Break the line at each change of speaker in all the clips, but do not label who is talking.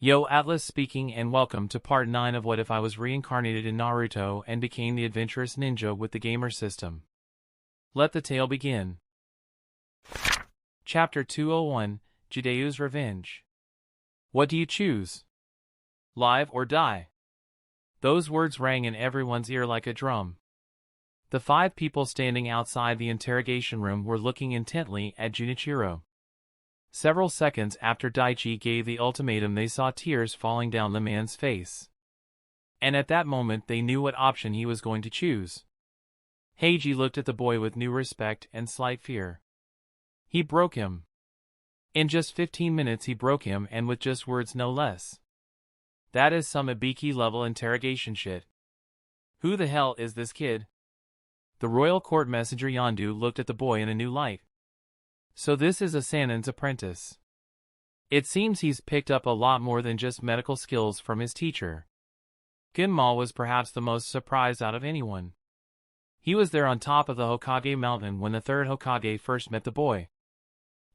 Yo, Atlas speaking, and welcome to part 9 of What If I Was Reincarnated in Naruto and Became the Adventurous Ninja with the Gamer System. Let the tale begin. Chapter 201, Jideyu's Revenge. What do you choose? Live or die? Those words rang in everyone's ear like a drum. The 5 people standing outside the interrogation room were looking intently at Junichiro. Several seconds after Daichi gave the ultimatum, they saw tears falling down the man's face. And at that moment they knew what option he was going to choose. Heiji looked at the boy with new respect and slight fear. He broke him. In just 15 minutes he broke him, and with just words, no less. That is some Ibiki-level interrogation shit. Who the hell is this kid? The royal court messenger Yondu looked at the boy in a new light. So this is a Sanin's apprentice. It seems he's picked up a lot more than just medical skills from his teacher. Ginma was perhaps the most surprised out of anyone. He was there on top of the Hokage mountain when the third Hokage first met the boy.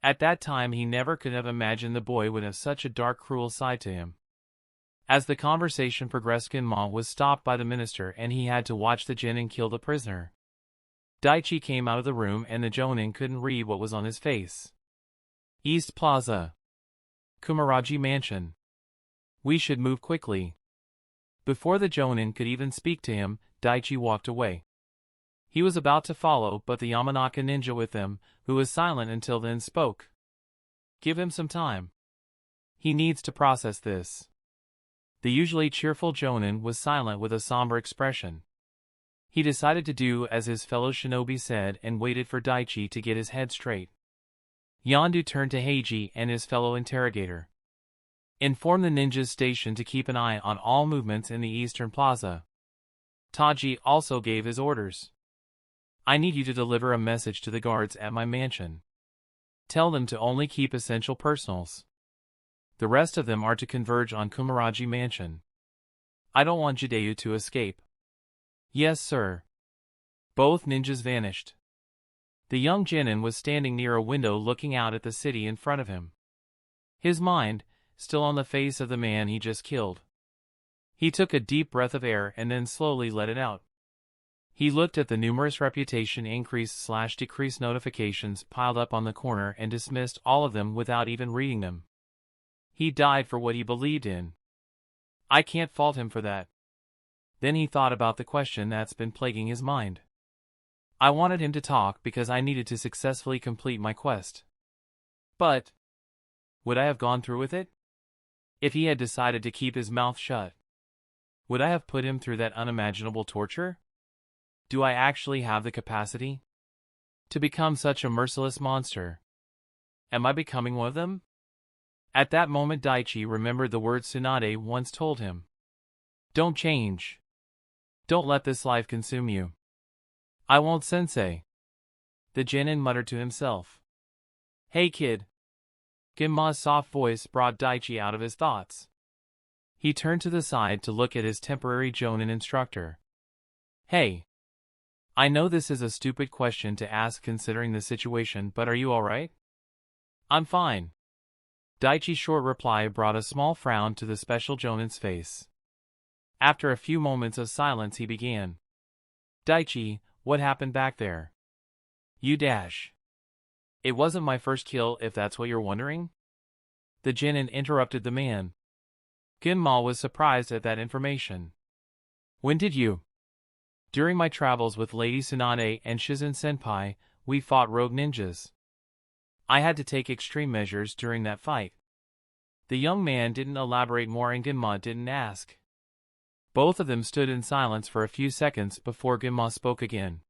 At that time he never could have imagined the boy would have such a dark, cruel side to him. As the conversation progressed, Ginma was stopped by the minister and he had to watch the Genin kill the prisoner. Daichi came out of the room and the Jonin couldn't read what was on his face. East Plaza. Kumaraji Mansion. We should move quickly. Before the Jonin could even speak to him, Daichi walked away. He was about to follow, but the Yamanaka ninja with him, who was silent until then, spoke. Give him some time. He needs to process this. The usually cheerful Jonin was silent with a somber expression. He decided to do as his fellow shinobi said and waited for Daichi to get his head straight. Yondu turned to Heiji and his fellow interrogator. Inform the ninjas stationed to keep an eye on all movements in the Eastern Plaza. Taji also gave his orders. I need you to deliver a message to the guards at my mansion. Tell them to only keep essential personals. The rest of them are to converge on Kumaraji Mansion. I don't want Jideyu to escape. Yes, sir. Both ninjas vanished. The young Genin was standing near a window looking out at the city in front of him. His mind, still on the face of the man he just killed. He took a deep breath of air and then slowly let it out. He looked at the numerous reputation increase/decrease notifications piled up on the corner and dismissed all of them without even reading them. He died for what he believed in. I can't fault him for that. Then he thought about the question that's been plaguing his mind. I wanted him to talk because I needed to successfully complete my quest. But would I have gone through with it? If he had decided to keep his mouth shut, would I have put him through that unimaginable torture? Do I actually have the capacity to become such a merciless monster? Am I becoming one of them? At that moment Daichi remembered the words Tsunade once told him. Don't change. Don't let this life consume you. I won't, sensei. The Genin muttered to himself. Hey kid. Ginma's soft voice brought Daichi out of his thoughts. He turned to the side to look at his temporary Jonin instructor. Hey. I know this is a stupid question to ask considering the situation, but are you alright? I'm fine. Daichi's short reply brought a small frown to the special Jonin's face. After a few moments of silence he began. Daichi, what happened back there? You dash. It wasn't my first kill, if that's what you're wondering? The Genin interrupted the man. Ginma was surprised at that information. When did you? During my travels with Lady Tsunade and Shizen Senpai, we fought rogue ninjas. I had to take extreme measures during that fight. The young man didn't elaborate more and Ginma didn't ask. Both of them stood in silence for a few seconds before Ginma spoke again.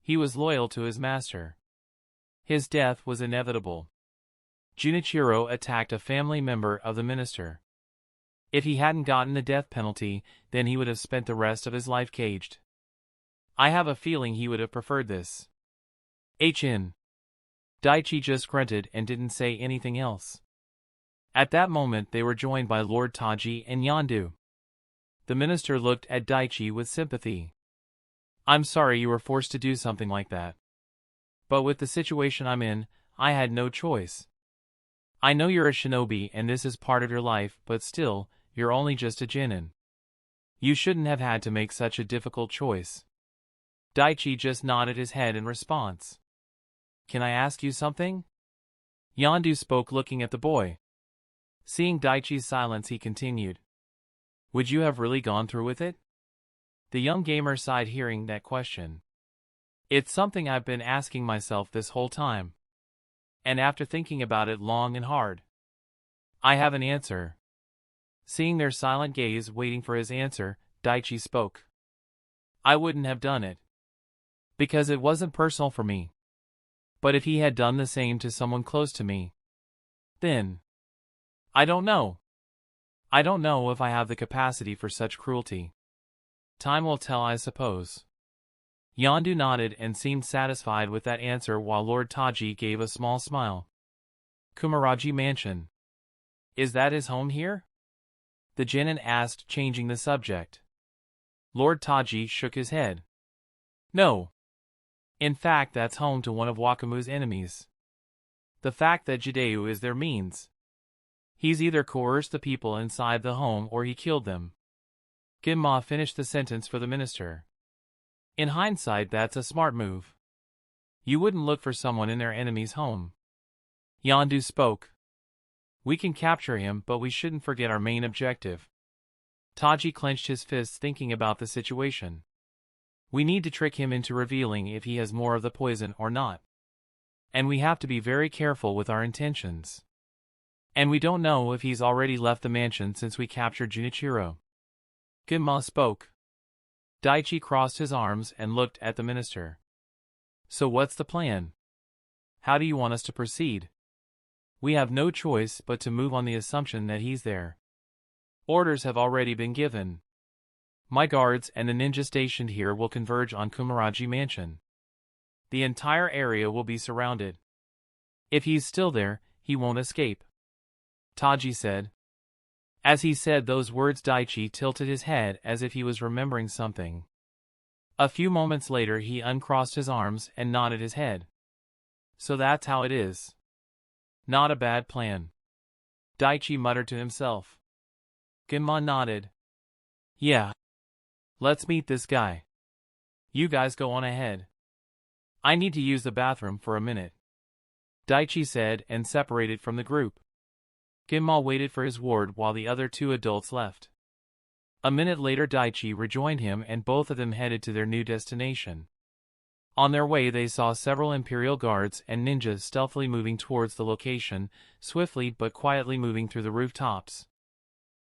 He was loyal to his master. His death was inevitable. Junichiro attacked a family member of the minister. If he hadn't gotten the death penalty, then he would have spent the rest of his life caged. I have a feeling he would have preferred this. HN. Daichi just grunted and didn't say anything else. At that moment they were joined by Lord Taji and Yondu. The minister looked at Daichi with sympathy. I'm sorry you were forced to do something like that. But with the situation I'm in, I had no choice. I know you're a shinobi and this is part of your life, but still, you're only just a genin. You shouldn't have had to make such a difficult choice. Daichi just nodded his head in response. Can I ask you something? Yondu spoke, looking at the boy. Seeing Daichi's silence, he continued. Would you have really gone through with it? The young gamer sighed, hearing that question. It's something I've been asking myself this whole time. And after thinking about it long and hard, I have an answer. Seeing their silent gaze waiting for his answer, Daichi spoke. I wouldn't have done it. Because it wasn't personal for me. But if he had done the same to someone close to me, then... I don't know. I don't know if I have the capacity for such cruelty. Time will tell, I suppose. Yondu nodded and seemed satisfied with that answer, while Lord Taji gave a small smile. Kumaraji Mansion. Is that his home here? The genin asked, changing the subject. Lord Taji shook his head. No. In fact, that's home to one of Wakamu's enemies. The fact that Jideo is there means he's either coerced the people inside the home or he killed them. Ginma finished the sentence for the minister. In hindsight, that's a smart move. You wouldn't look for someone in their enemy's home. Yondu spoke. We can capture him, but we shouldn't forget our main objective. Taji clenched his fists, thinking about the situation. We need to trick him into revealing if he has more of the poison or not. And we have to be very careful with our intentions. And we don't know if he's already left the mansion since we captured Junichiro. Ginma spoke. Daichi crossed his arms and looked at the minister. So what's the plan? How do you want us to proceed? We have no choice but to move on the assumption that he's there. Orders have already been given. My guards and the ninja stationed here will converge on Kumaraji Mansion. The entire area will be surrounded. If he's still there, he won't escape. Taji said. As he said those words, Daichi tilted his head as if he was remembering something. A few moments later, he uncrossed his arms and nodded his head. So that's how it is. Not a bad plan. Daichi muttered to himself. Ginma nodded. Yeah. Let's meet this guy. You guys go on ahead. I need to use the bathroom for a minute. Daichi said and separated from the group. Ginma waited for his ward while the other two adults left. A minute later, Daichi rejoined him and both of them headed to their new destination. On their way, they saw several Imperial guards and ninjas stealthily moving towards the location, swiftly but quietly moving through the rooftops.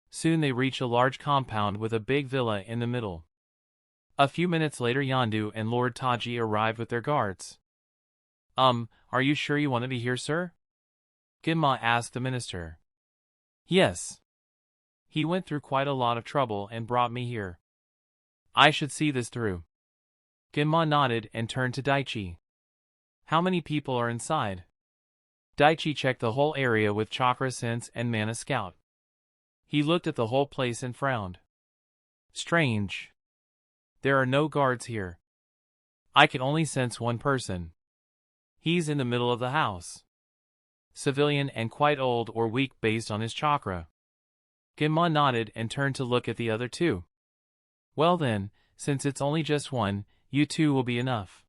Soon they reached a large compound with a big villa in the middle. A few minutes later, Yondu and Lord Taji arrived with their guards. Are you sure you want to be here, sir? Ginma asked the minister. Yes. He went through quite a lot of trouble and brought me here. I should see this through. Ginma nodded and turned to Daichi. How many people are inside? Daichi checked the whole area with chakra sense and mana scout. He looked at the whole place and frowned. Strange. There are no guards here. I can only sense one person. He's in the middle of the house. Civilian and quite old or weak based on his chakra. Ginma nodded and turned to look at the other two. Well then, since it's only just one, you two will be enough.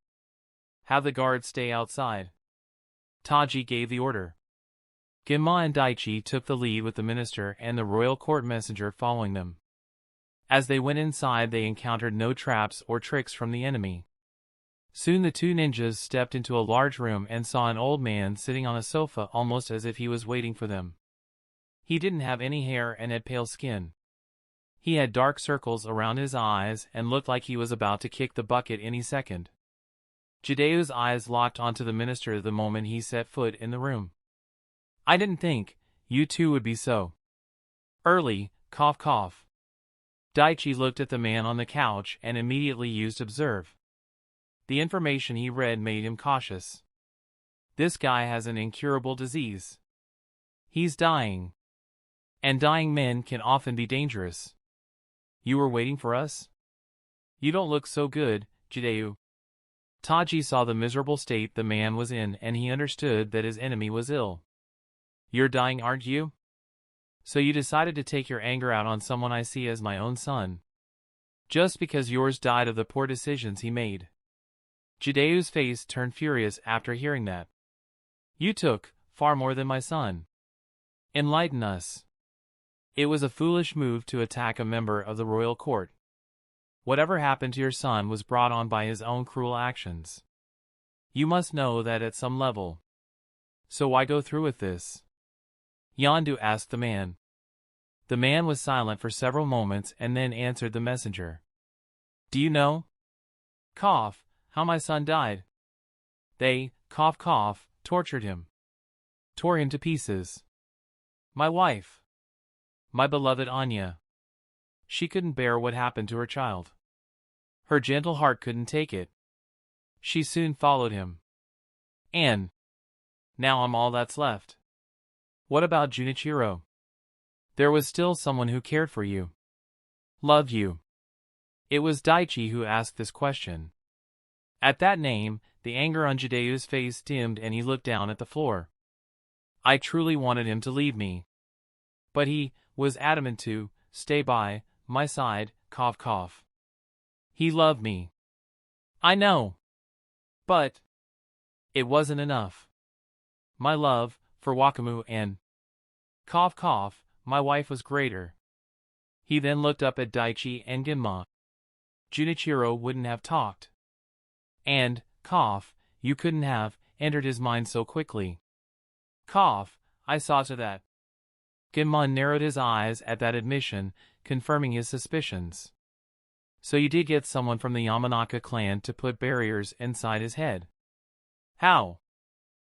Have the guards stay outside. Taji gave the order. Ginma and Daichi took the lead with the minister and the royal court messenger following them. As they went inside, they encountered no traps or tricks from the enemy. Soon the two ninjas stepped into a large room and saw an old man sitting on a sofa, almost as if he was waiting for them. He didn't have any hair and had pale skin. He had dark circles around his eyes and looked like he was about to kick the bucket any second. Jideo's eyes locked onto the minister the moment he set foot in the room. I didn't think you two would be so early, cough cough. Daichi looked at the man on the couch and immediately used observe. The information he read made him cautious. This guy has an incurable disease. He's dying. And dying men can often be dangerous. You were waiting for us? You don't look so good, Jideo. Taji saw the miserable state the man was in and he understood that his enemy was ill. You're dying, aren't you? So you decided to take your anger out on someone I see as my own son. Just because yours died of the poor decisions he made. Jideu's face turned furious after hearing that. You took far more than my son. Enlighten us. It was a foolish move to attack a member of the royal court. Whatever happened to your son was brought on by his own cruel actions. You must know that at some level. So why go through with this? Yondu asked the man. The man was silent for several moments and then answered the messenger. Do you know? Cough, how my son died. They, cough cough, tortured him. Tore him to pieces. My wife. My beloved Anya. She couldn't bear what happened to her child. Her gentle heart couldn't take it. She soon followed him. And now I'm all that's left. What about Junichiro? There was still someone who cared for you. Loved you. It was Daichi who asked this question. At that name, the anger on Jideu's face dimmed and he looked down at the floor. I truly wanted him to leave me. But he was adamant to stay by my side, cough cough. He loved me. I know. But it wasn't enough. My love for Wakamu and cough cough, my wife was greater. He then looked up at Daichi and Genma. Junichiro wouldn't have talked. And, cough, you couldn't have entered his mind so quickly. Cough, I saw to that. Genma narrowed his eyes at that admission, confirming his suspicions. So you did get someone from the Yamanaka clan to put barriers inside his head. How?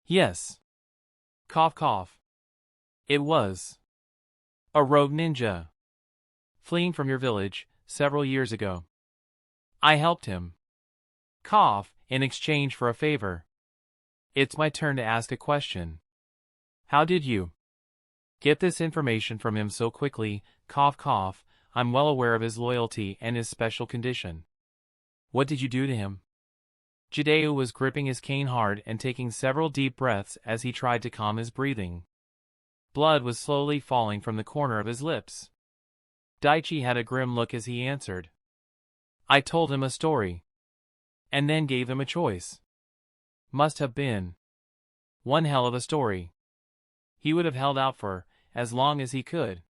Yes. Cough cough. It was a rogue ninja. Fleeing from your village several years ago. I helped him. Cough, in exchange for a favor. It's my turn to ask a question. How did you get this information from him so quickly? Cough cough, I'm well aware of his loyalty and his special condition. What did you do to him? Jideu was gripping his cane hard and taking several deep breaths as he tried to calm his breathing. Blood was slowly falling from the corner of his lips. Daichi had a grim look as he answered. I told him a story. And then gave him a choice. Must have been one hell of a story. He would have held out for as long as he could.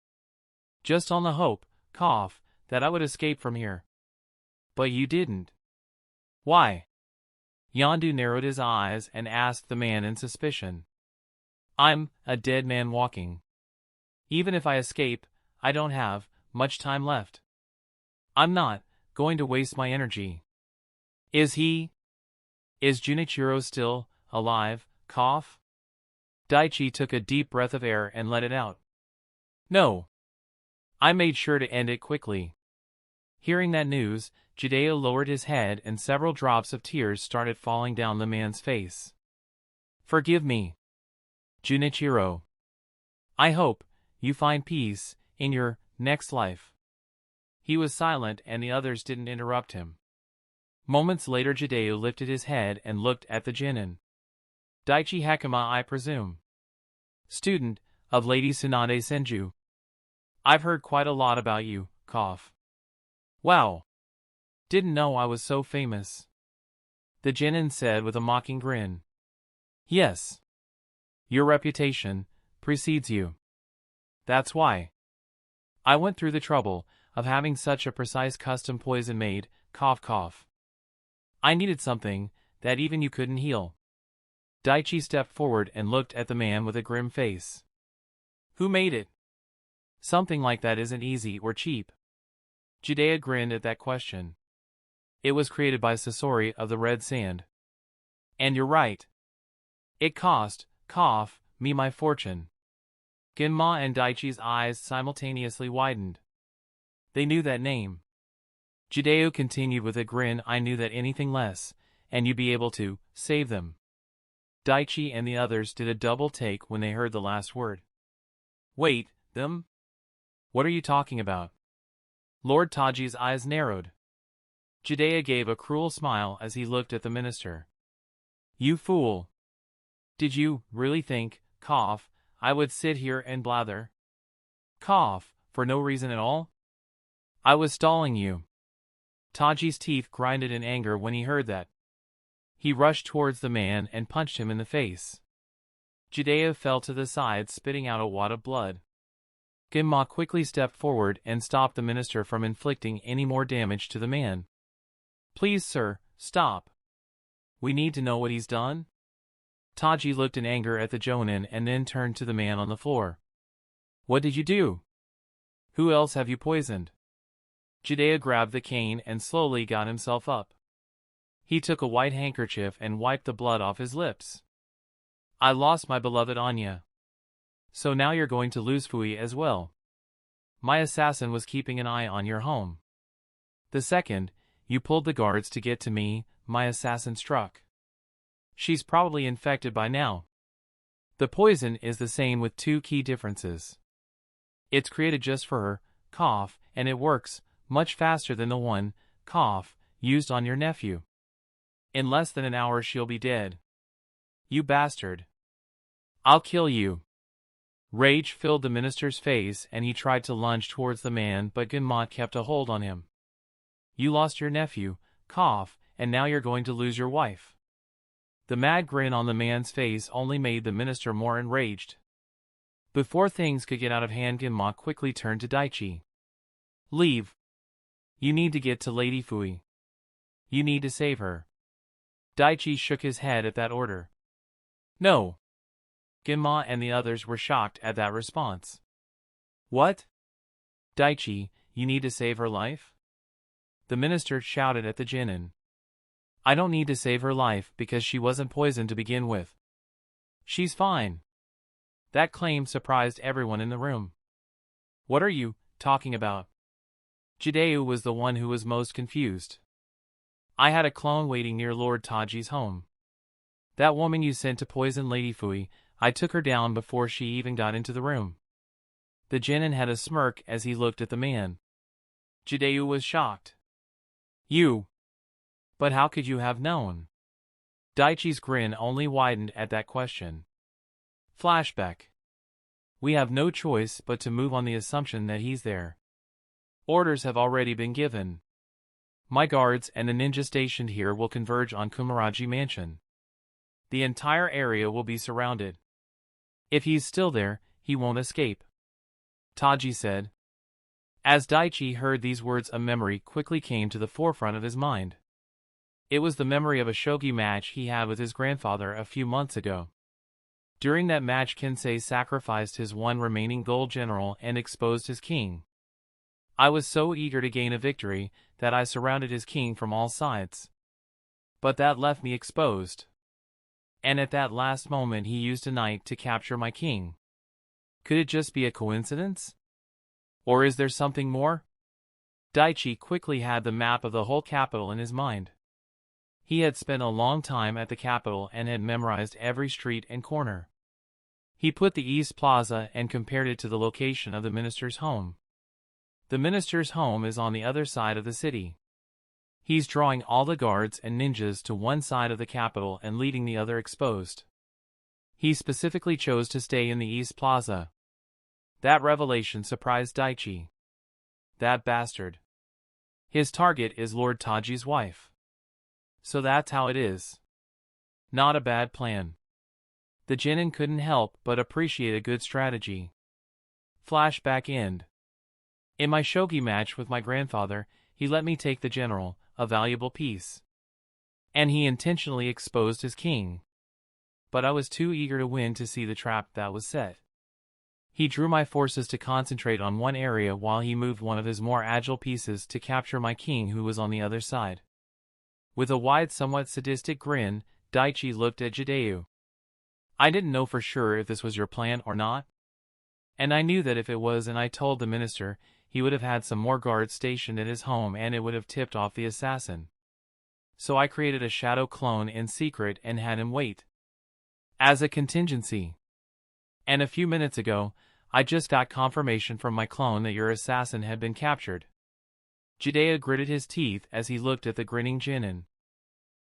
Just on the hope, cough, that I would escape from here. But you didn't. Why? Yondu narrowed his eyes and asked the man in suspicion. I'm a dead man walking. Even if I escape, I don't have much time left. I'm not going to waste my energy. Is Junichiro still alive? Cough? Daichi took a deep breath of air and let it out. No. I made sure to end it quickly. Hearing that news, Jideo lowered his head and several drops of tears started falling down the man's face. Forgive me, Junichiro. I hope you find peace in your next life. He was silent and the others didn't interrupt him. Moments later Jideo lifted his head and looked at the genin. Daichi Hakama, I presume. Student of Lady Tsunade Senju. I've heard quite a lot about you, cough. Wow. Didn't know I was so famous. The genin said with a mocking grin. Yes. Your reputation precedes you. That's why I went through the trouble of having such a precise custom poison made, cough cough. I needed something that even you couldn't heal. Daichi stepped forward and looked at the man with a grim face. Who made it? Something like that isn't easy or cheap. Jidea grinned at that question. It was created by Sasori of the Red Sand. And you're right. It cost, cough, me my fortune. Genma and Daichi's eyes simultaneously widened. They knew that name. Jideo continued with a grin. I knew that anything less, and you'd be able to save them. Daichi and the others did a double take when they heard the last word. Wait, them? What are you talking about? Lord Taji's eyes narrowed. Jidea gave a cruel smile as he looked at the minister. You fool! Did you really think, cough, I would sit here and blather. Cough, for no reason at all? I was stalling you. Taji's teeth grinded in anger when he heard that. He rushed towards the man and punched him in the face. Judea fell to the side, spitting out a wad of blood. Ginma quickly stepped forward and stopped the minister from inflicting any more damage to the man. Please, sir, stop. We need to know what he's done. Taji looked in anger at the Jonin and then turned to the man on the floor. What did you do? Who else have you poisoned? Judea grabbed the cane and slowly got himself up. He took a white handkerchief and wiped the blood off his lips. I lost my beloved Anya. So now you're going to lose Fui as well. My assassin was keeping an eye on your home. The second you pulled the guards to get to me, my assassin struck. She's probably infected by now. The poison is the same with two key differences. It's created just for her, cough, and it works much faster than the one, cough, used on your nephew. In less than an hour she'll be dead. You bastard. I'll kill you. Rage filled the minister's face and he tried to lunge towards the man, but Ginma kept a hold on him. You lost your nephew, cough, and now you're going to lose your wife. The mad grin on the man's face only made the minister more enraged. Before things could get out of hand, Ginma quickly turned to Daichi. Leave. You need to get to Lady Fui. You need to save her. Daichi shook his head at that order. No. Ginma and the others were shocked at that response. What? Daichi, you need to save her life? The minister shouted at the Jinin. I don't need to save her life because she wasn't poisoned to begin with. She's fine. That claim surprised everyone in the room. What are you talking about? Jideo was the one who was most confused. I had a clone waiting near Lord Taji's home. That woman you sent to poison Lady Fui, I took her down before she even got into the room. The Jinin had a smirk as he looked at the man. Jideo was shocked. You. But how could you have known? Daichi's grin only widened at that question. Flashback. We have no choice but to move on the assumption that he's there. Orders have already been given. My guards and the ninja stationed here will converge on Kumaraji Mansion. The entire area will be surrounded. If he's still there, he won't escape. Taji said. As Daichi heard these words, a memory quickly came to the forefront of his mind. It was the memory of a shogi match he had with his grandfather a few months ago. During that match, Kensei sacrificed his one remaining gold general and exposed his king. I was so eager to gain a victory that I surrounded his king from all sides. But that left me exposed. And at that last moment he used a knight to capture my king. Could it just be a coincidence? Or is there something more? Daichi quickly had the map of the whole capital in his mind. He had spent a long time at the capital and had memorized every street and corner. He put the East Plaza and compared it to the location of the minister's home. The minister's home is on the other side of the city. He's drawing all the guards and ninjas to one side of the capital and leaving the other exposed. He specifically chose to stay in the East Plaza. That revelation surprised Daichi. That bastard. His target is Lord Taji's wife. So that's how it is. Not a bad plan. The Jinin couldn't help but appreciate a good strategy. Flashback end. In my shogi match with my grandfather, he let me take the general, a valuable piece. And he intentionally exposed his king. But I was too eager to win to see the trap that was set. He drew my forces to concentrate on one area while he moved one of his more agile pieces to capture my king who was on the other side. With a wide, somewhat sadistic grin, Daichi looked at Jideo. I didn't know for sure if this was your plan or not. And I knew that if it was, and I told the minister, he would have had some more guards stationed at his home and it would have tipped off the assassin. So I created a shadow clone in secret and had him wait. As a contingency. And a few minutes ago, I just got confirmation from my clone that your assassin had been captured. Jideo gritted his teeth as he looked at the grinning Jinin.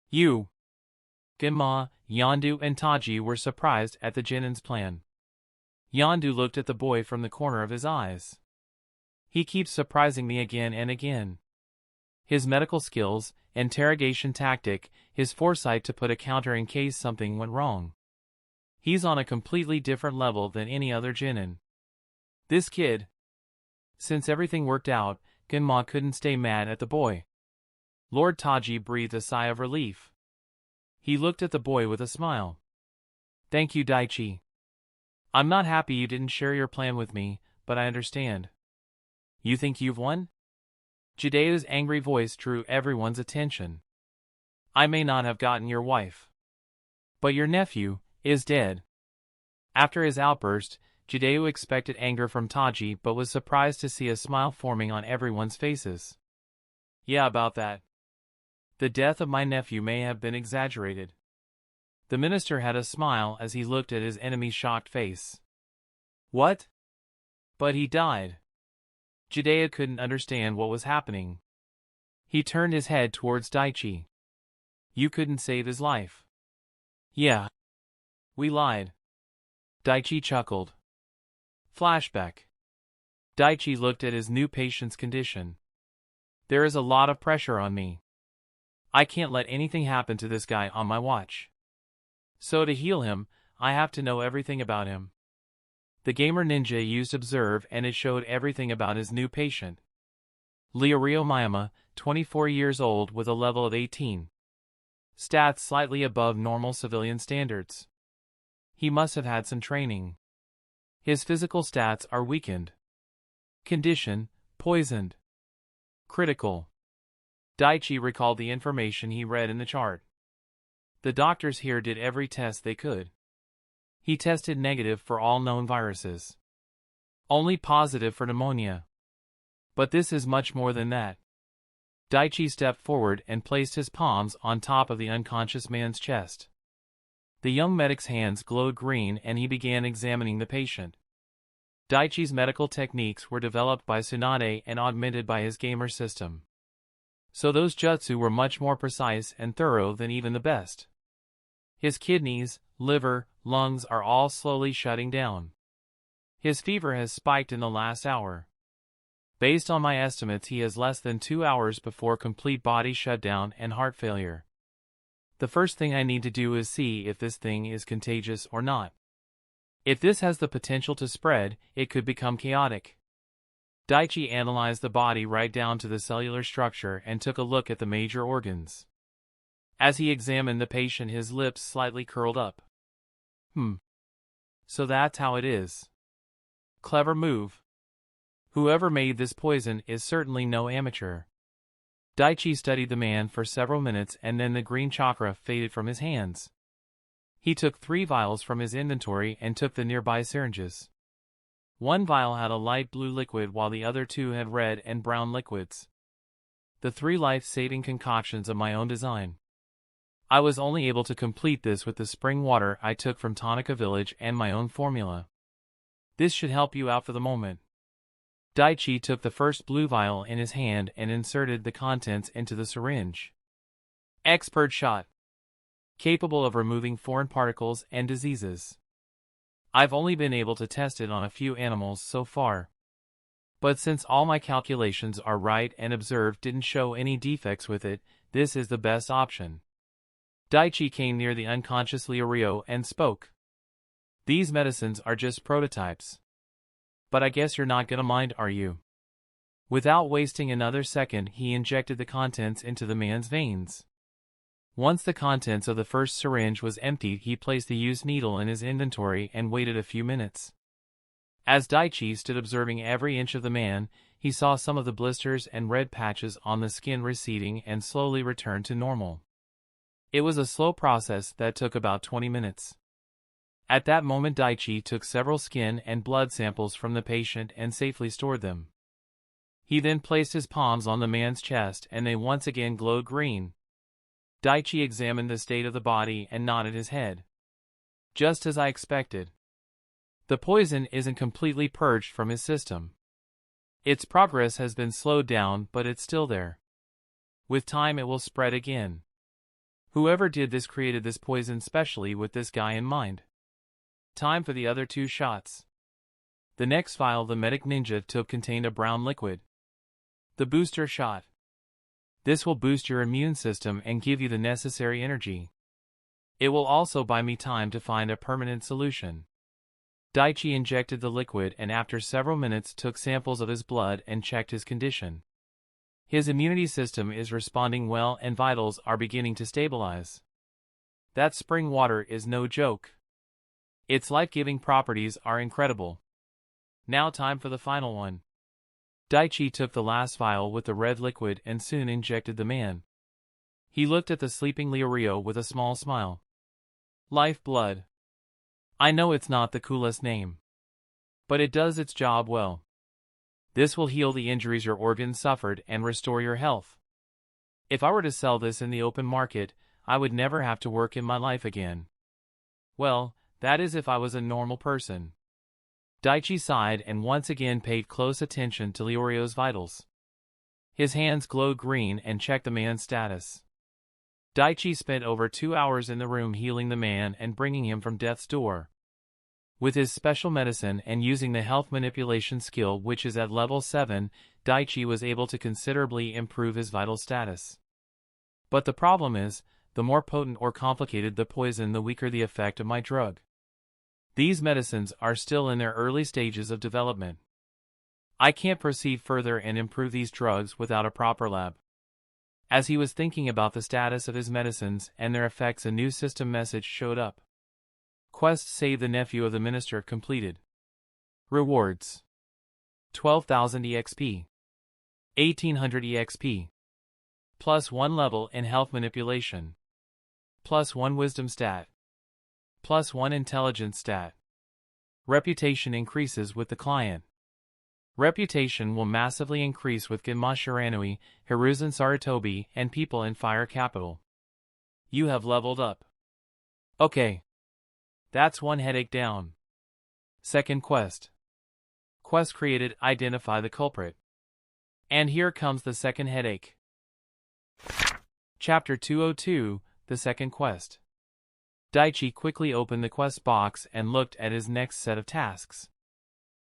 You. Ginma, Yondu and Taji were surprised at the Jinin's plan. Yondu looked at the boy from the corner of his eyes. He keeps surprising me again and again. His medical skills, interrogation tactic, his foresight to put a counter in case something went wrong. He's on a completely different level than any other Jinin. This kid. Since everything worked out, Genma couldn't stay mad at the boy. Lord Taji breathed a sigh of relief. He looked at the boy with a smile. Thank you, Daichi. I'm not happy you didn't share your plan with me, but I understand. You think you've won? Jideo's angry voice drew everyone's attention. I may not have gotten your wife, but your nephew is dead. After his outburst, Jideo expected anger from Taji but was surprised to see a smile forming on everyone's faces. Yeah, about that. The death of my nephew may have been exaggerated. The minister had a smile as he looked at his enemy's shocked face. What? But he died. Jideo couldn't understand what was happening. He turned his head towards Daichi. You couldn't save his life. Yeah. We lied. Daichi chuckled. Flashback. Daichi looked at his new patient's condition. There is a lot of pressure on me. I can't let anything happen to this guy on my watch. So to heal him, I have to know everything about him. The gamer ninja used Observe and it showed everything about his new patient. Leorio Miyama, 24 years old with a level of 18. Stats slightly above normal civilian standards. He must have had some training. His physical stats are weakened. Condition, poisoned. Critical. Daichi recalled the information he read in the chart. The doctors here did every test they could. He tested negative for all known viruses. Only positive for pneumonia. But this is much more than that. Daichi stepped forward and placed his palms on top of the unconscious man's chest. The young medic's hands glowed green and he began examining the patient. Daichi's medical techniques were developed by Tsunade and augmented by his gamer system. So those jutsu were much more precise and thorough than even the best. His kidneys, liver, lungs are all slowly shutting down. His fever has spiked in the last hour. Based on my estimates, he has less than 2 hours before complete body shutdown and heart failure. The first thing I need to do is see if this thing is contagious or not. If this has the potential to spread, it could become chaotic. Daichi analyzed the body right down to the cellular structure and took a look at the major organs. As he examined the patient, his lips slightly curled up. So that's how it is. Clever move. Whoever made this poison is certainly no amateur. Daichi studied the man for several minutes and then the green chakra faded from his hands. He took 3 vials from his inventory and took the nearby syringes. One vial had a light blue liquid while the other 2 had red and brown liquids. The 3 life-saving concoctions of my own design. I was only able to complete this with the spring water I took from Tonica Village and my own formula. This should help you out for the moment. Daichi took the first blue vial in his hand and inserted the contents into the syringe. Expert shot. Capable of removing foreign particles and diseases. I've only been able to test it on a few animals so far. But since all my calculations are right and Observe didn't show any defects with it, this is the best option. Daichi came near the unconscious Leorio and spoke. These medicines are just prototypes. But I guess you're not gonna mind, are you? Without wasting another second, he injected the contents into the man's veins. Once the contents of the first syringe was emptied, he placed the used needle in his inventory and waited a few minutes. As Daichi stood observing every inch of the man, he saw some of the blisters and red patches on the skin receding and slowly return to normal. It was a slow process that took about 20 minutes. At that moment, Daichi took several skin and blood samples from the patient and safely stored them. He then placed his palms on the man's chest and they once again glowed green. Daichi examined the state of the body and nodded his head. Just as I expected. The poison isn't completely purged from his system. Its progress has been slowed down, but it's still there. With time it will spread again. Whoever did this created this poison specially with this guy in mind. Time for the other 2 shots. The next vial the medic ninja took contained a brown liquid. The booster shot. This will boost your immune system and give you the necessary energy. It will also buy me time to find a permanent solution. Daichi injected the liquid and after several minutes took samples of his blood and checked his condition. His immunity system is responding well and vitals are beginning to stabilize. That spring water is no joke. Its life-giving properties are incredible. Now time for the final one. Daichi took the last vial with the red liquid and soon injected the man. He looked at the sleeping Leorio with a small smile. Lifeblood. I know it's not the coolest name, but it does its job well. This will heal the injuries your organs suffered and restore your health. If I were to sell this in the open market, I would never have to work in my life again. Well, that is if I was a normal person. Daichi sighed and once again paid close attention to Leorio's vitals. His hands glowed green and checked the man's status. Daichi spent over 2 hours in the room healing the man and bringing him from death's door. With his special medicine and using the health manipulation skill which is at level 7, Daichi was able to considerably improve his vital status. But the problem is, the more potent or complicated the poison, the weaker the effect of my drug. These medicines are still in their early stages of development. I can't proceed further and improve these drugs without a proper lab. As he was thinking about the status of his medicines and their effects, a new system message showed up. Quest Save the Nephew of the Minister completed. Rewards: 12,000 EXP, 1,800 EXP, +1 level in health manipulation, +1 wisdom stat, +1 intelligence stat. Reputation increases with the client. Reputation will massively increase with Genma Shiranui, Hiruzen Sarutobi, and people in Fire Capital. You have leveled up. Okay. That's one headache down. Second quest. Quest created: identify the culprit. And here comes the second headache. Chapter 202, the second quest. Daichi quickly opened the quest box and looked at his next set of tasks.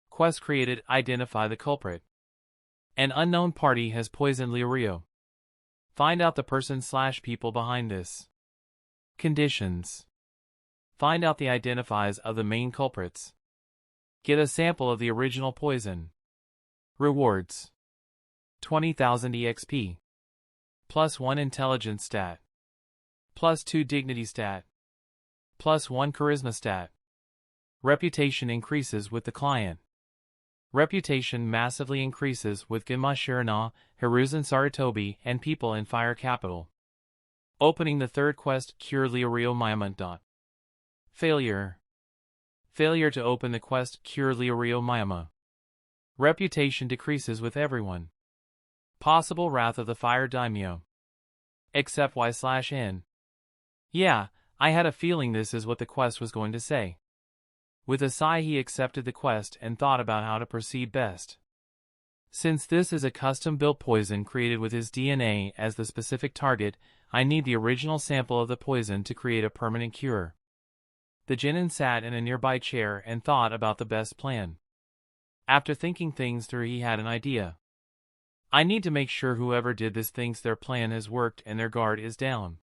Quest created: identify the culprit. An unknown party has poisoned Leorio. Find out the person/people behind this. Conditions: find out the identifies of the main culprits. Get a sample of the original poison. Rewards: 20,000 EXP, +1 intelligence stat, +2 dignity stat, +1 charisma stat. Reputation increases with the client. Reputation massively increases with Genma Shiranui, Hiruzen Sarutobi, and people in Fire Capital. Opening the third quest: cure Leorio Miyama. Failure. Failure to open the quest: cure Leorio Miyama. Reputation decreases with everyone. Possible wrath of the Fire Daimyo. Except Y/N. Yeah, I had a feeling this is what the quest was going to say. With a sigh he accepted the quest and thought about how to proceed best. Since this is a custom-built poison created with his DNA as the specific target, I need the original sample of the poison to create a permanent cure. The genin sat in a nearby chair and thought about the best plan. After thinking things through, he had an idea. I need to make sure whoever did this thinks their plan has worked and their guard is down.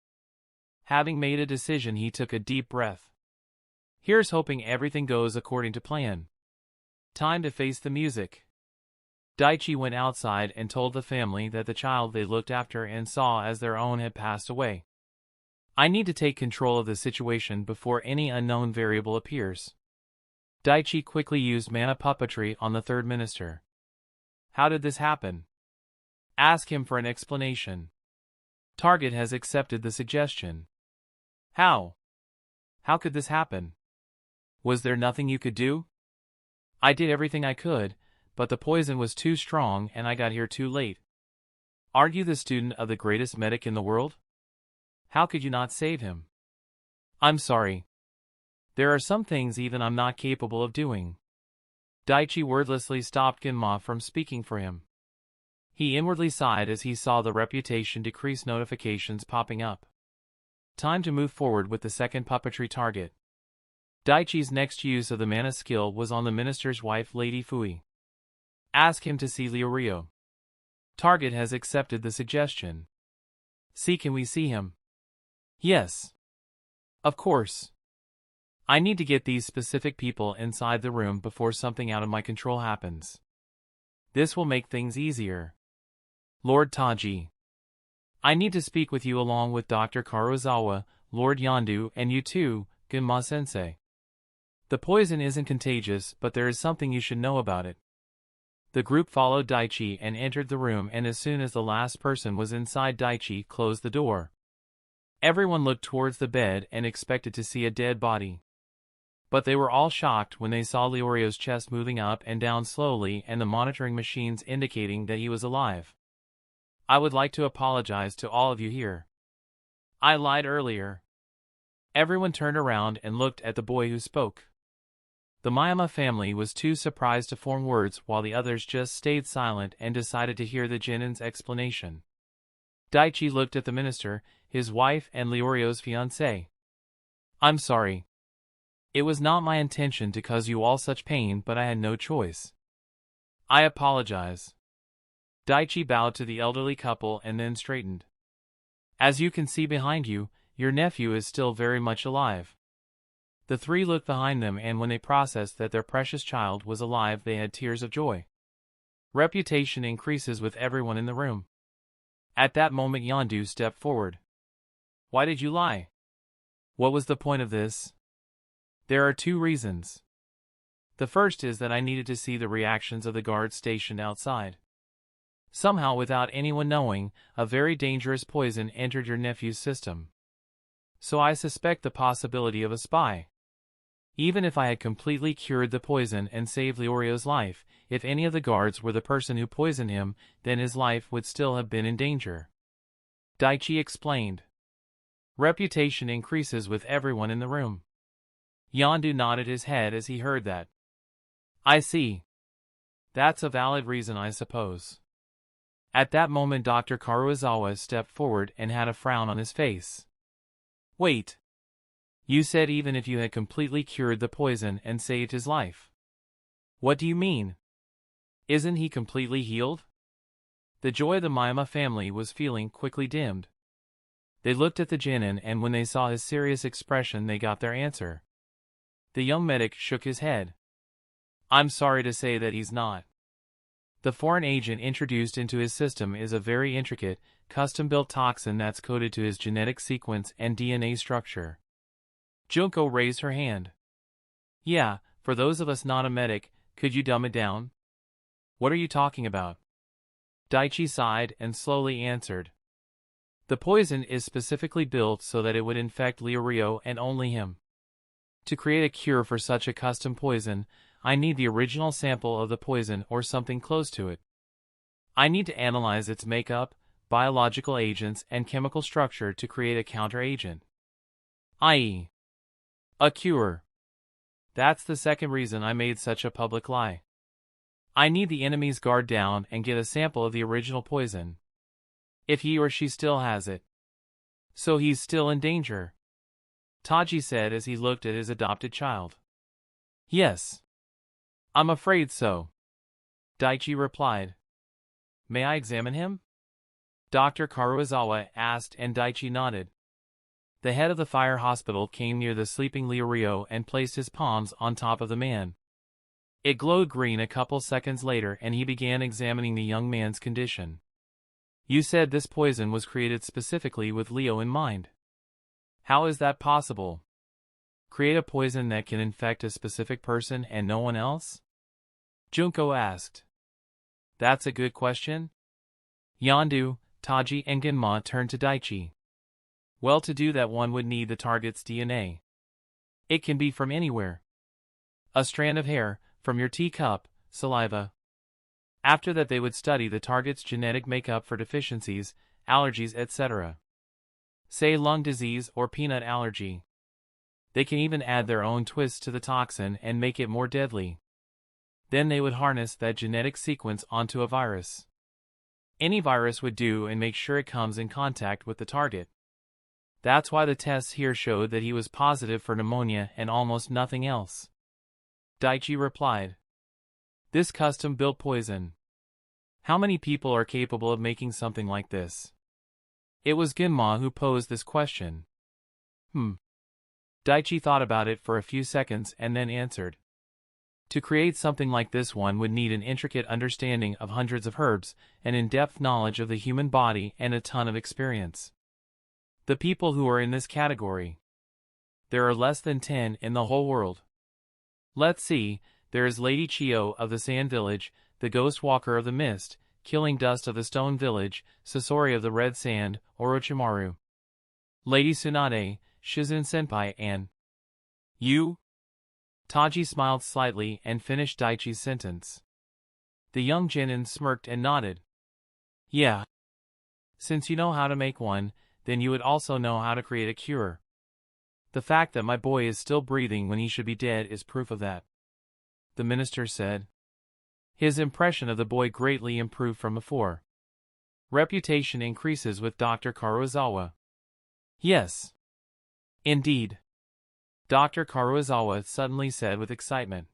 Having made a decision, he took a deep breath. Here's hoping everything goes according to plan. Time to face the music. Daichi went outside and told the family that the child they looked after and saw as their own had passed away. I need to take control of the situation before any unknown variable appears. Daichi quickly used mana puppetry on the third minister. How did this happen? Ask him for an explanation. Target has accepted the suggestion. How? How could this happen? Was there nothing you could do? I did everything I could, but the poison was too strong and I got here too late. Aren't you the student of the greatest medic in the world? How could you not save him? I'm sorry. There are some things even I'm not capable of doing. Daichi wordlessly stopped Genma from speaking for him. He inwardly sighed as he saw the reputation decrease notifications popping up. Time to move forward with the second puppetry target. Daichi's next use of the mana skill was on the minister's wife Lady Fui. Ask him to see Leorio. Target has accepted the suggestion. See, can we see him? Yes. Of course. I need to get these specific people inside the room before something out of my control happens. This will make things easier. Lord Taji. I need to speak with you along with Dr. Karuizawa, Lord Yondu, and you too, Gunma-sensei. The poison isn't contagious, but there is something you should know about it. The group followed Daichi and entered the room, and as soon as the last person was inside, Daichi closed the door. Everyone looked towards the bed and expected to see a dead body. But they were all shocked when they saw Leorio's chest moving up and down slowly and the monitoring machines indicating that he was alive. I would like to apologize to all of you here. I lied earlier. Everyone turned around and looked at the boy who spoke. The Miyama family was too surprised to form words, while the others just stayed silent and decided to hear the Genin's explanation. Daichi looked at the minister, his wife, and Leorio's fiancé. I'm sorry. It was not my intention to cause you all such pain, but I had no choice. I apologize. Daichi bowed to the elderly couple and then straightened. As you can see behind you, your nephew is still very much alive. The three looked behind them, and when they processed that their precious child was alive, they had tears of joy. Reputation increases with everyone in the room. At that moment, Yondu stepped forward. Why did you lie? What was the point of this? There are two reasons. The first is that I needed to see the reactions of the guards stationed outside. Somehow, without anyone knowing, a very dangerous poison entered your nephew's system. So I suspect the possibility of a spy. Even if I had completely cured the poison and saved Leorio's life, if any of the guards were the person who poisoned him, then his life would still have been in danger. Daichi explained. Reputation increases with everyone in the room. Yondu nodded his head as he heard that. I see. That's a valid reason, I suppose. At that moment, Dr. Karuizawa stepped forward and had a frown on his face. Wait. You said even if you had completely cured the poison and saved his life. What do you mean? Isn't he completely healed? The joy the Miyama family was feeling quickly dimmed. They looked at the Genin, and when they saw his serious expression, they got their answer. The young medic shook his head. I'm sorry to say that he's not. The foreign agent introduced into his system is a very intricate, custom-built toxin that's coded to his genetic sequence and DNA structure. Junko raised her hand. Yeah, for those of us not a medic, could you dumb it down? What are you talking about? Daichi sighed and slowly answered. The poison is specifically built so that it would infect Leorio and only him. To create a cure for such a custom poison, I need the original sample of the poison or something close to it. I need to analyze its makeup, biological agents, and chemical structure to create a counter-agent. I.e. a cure. That's the second reason I made such a public lie. I need the enemy's guard down and get a sample of the original poison. If he or she still has it. So he's still in danger, Taji said as he looked at his adopted child. Yes. I'm afraid so, Daichi replied. May I examine him? Dr. Karuizawa asked, and Daichi nodded. The head of the fire hospital came near the sleeping Leorio and placed his palms on top of the man. It glowed green a couple seconds later, and he began examining the young man's condition. You said this poison was created specifically with Leo in mind. How is that possible? Create a poison that can infect a specific person and no one else? Junko asked. That's a good question. Yondu, Taji, and Ginma turned to Daichi. Well, to do that, one would need the target's DNA. It can be from anywhere. A strand of hair, from your teacup, saliva. After that, they would study the target's genetic makeup for deficiencies, allergies, etc. Say lung disease or peanut allergy. They can even add their own twists to the toxin and make it more deadly. Then they would harness that genetic sequence onto a virus. Any virus would do, and make sure it comes in contact with the target. That's why the tests here showed that he was positive for pneumonia and almost nothing else. Daichi replied. This custom-built poison. How many people are capable of making something like this? It was Ginma who posed this question. Daichi thought about it for a few seconds and then answered. To create something like this, one would need an intricate understanding of hundreds of herbs, an in-depth knowledge of the human body, and a ton of experience. The people who are in this category. There are less than 10 in the whole world. Let's see, there is Lady Chio of the Sand Village, the Ghost Walker of the Mist, Killing Dust of the Stone Village, Sasori of the Red Sand, Orochimaru. Lady Tsunade, Shizen Senpai, and you? Taji smiled slightly and finished Daichi's sentence. The young genin smirked and nodded. Yeah. Since you know how to make one, then you would also know how to create a cure. The fact that my boy is still breathing when he should be dead is proof of that. The minister said. His impression of the boy greatly improved from before. Reputation increases with Dr. Karuizawa. Yes. Indeed. Dr. Karuizawa suddenly said with excitement.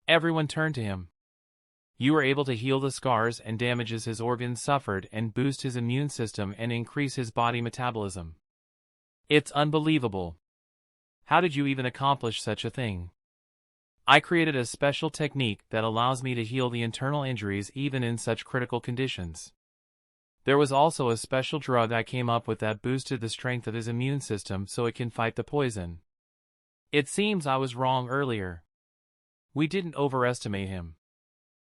Everyone turned to him. You were able to heal the scars and damages his organs suffered and boost his immune system and increase his body metabolism. It's unbelievable. How did you even accomplish such a thing? I created a special technique that allows me to heal the internal injuries even in such critical conditions. There was also a special drug I came up with that boosted the strength of his immune system so it can fight the poison. It seems I was wrong earlier. We didn't overestimate him.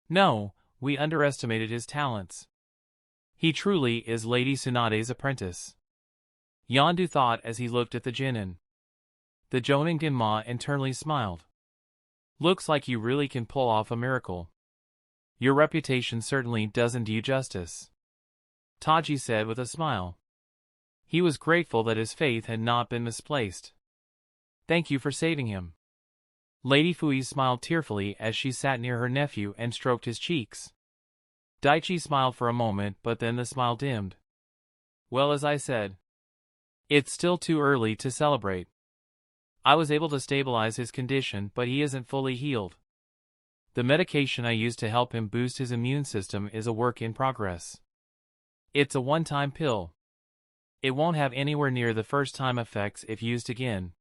No, we underestimated his talents. He truly is Lady Tsunade's apprentice. Yondu thought as he looked at the genin. The Jonin Ginma internally smiled. Looks like you really can pull off a miracle. Your reputation certainly doesn't do you justice. Taji said with a smile. He was grateful that his faith had not been misplaced. Thank you for saving him. Lady Fui smiled tearfully as she sat near her nephew and stroked his cheeks. Daichi smiled for a moment, but then the smile dimmed. Well, as I said, it's still too early to celebrate. I was able to stabilize his condition, but he isn't fully healed. The medication I used to help him boost his immune system is a work in progress. It's a one-time pill. It won't have anywhere near the first-time effects if used again.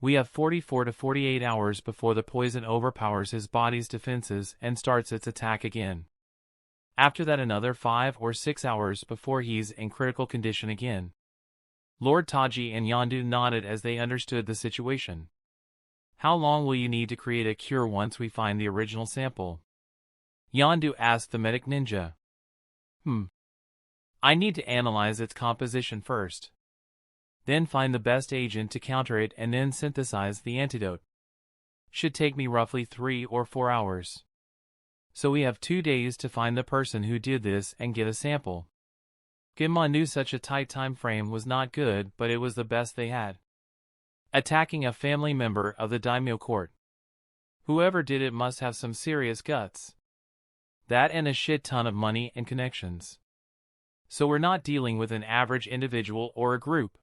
We have 44 to 48 hours before the poison overpowers his body's defenses and starts its attack again. After that, another 5 or 6 hours before he's in critical condition again. Lord Taji and Yondu nodded as they understood the situation. How long will you need to create a cure once we find the original sample? Yondu asked the medic ninja. I need to analyze its composition first. Then find the best agent to counter it and then synthesize the antidote. Should take me roughly 3 or 4 hours. So we have 2 days to find the person who did this and get a sample. Ginma knew such a tight time frame was not good, but it was the best they had. Attacking a family member of the daimyo court. Whoever did it must have some serious guts. That and a shit ton of money and connections. So we're not dealing with an average individual or a group.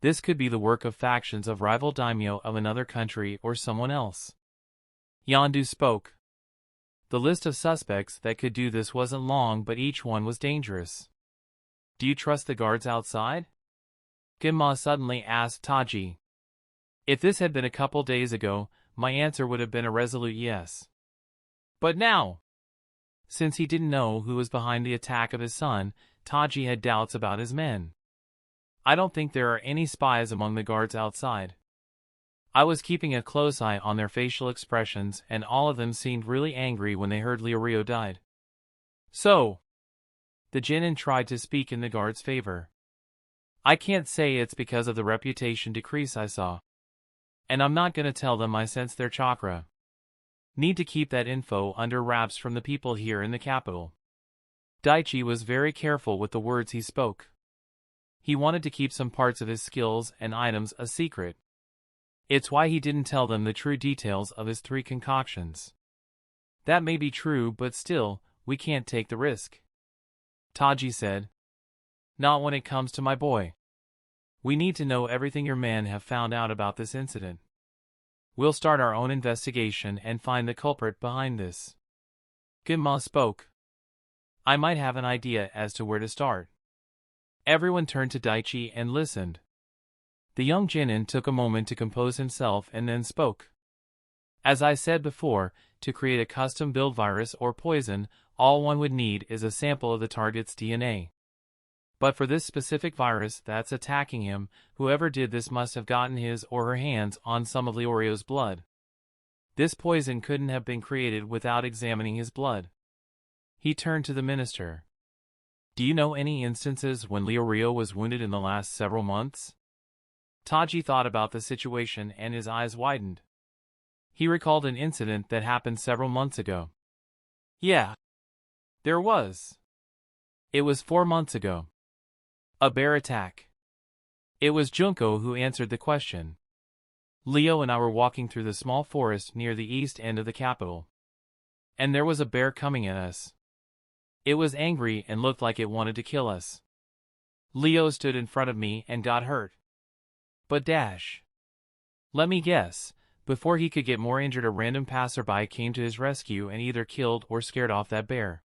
This could be the work of factions of rival daimyo of another country or someone else. Yondu spoke. The list of suspects that could do this wasn't long, but each one was dangerous. Do you trust the guards outside? Ginma suddenly asked Taji. If this had been a couple days ago, my answer would have been a resolute yes. But now, since he didn't know who was behind the attack of his son, Taji had doubts about his men. I don't think there are any spies among the guards outside. I was keeping a close eye on their facial expressions, and all of them seemed really angry when they heard Leorio died. So, the genin tried to speak in the guard's favor. I can't say it's because of the reputation decrease I saw. And I'm not gonna tell them I sense their chakra. Need to keep that info under wraps from the people here in the capital. Daichi was very careful with the words he spoke. He wanted to keep some parts of his skills and items a secret. It's why he didn't tell them the true details of his 3 concoctions. That may be true, but still, we can't take the risk. Taji said. Not when it comes to my boy. We need to know everything your men have found out about this incident. We'll start our own investigation and find the culprit behind this. Ginma spoke. I might have an idea as to where to start. Everyone turned to Daichi and listened. The young Jinin took a moment to compose himself and then spoke. As I said before, to create a custom-built virus or poison, all one would need is a sample of the target's DNA. But for this specific virus that's attacking him, whoever did this must have gotten his or her hands on some of Leorio's blood. This poison couldn't have been created without examining his blood. He turned to the minister. Do you know any instances when Leorio was wounded in the last several months? Taji thought about the situation and his eyes widened. He recalled an incident that happened several months ago. Yeah. There was. It was 4 months ago. A bear attack. It was Junko who answered the question. Leo and I were walking through the small forest near the east end of the capital. And there was a bear coming at us. It was angry and looked like it wanted to kill us. Leo stood in front of me and got hurt. But let me guess, before he could get more injured, a random passerby came to his rescue and either killed or scared off that bear.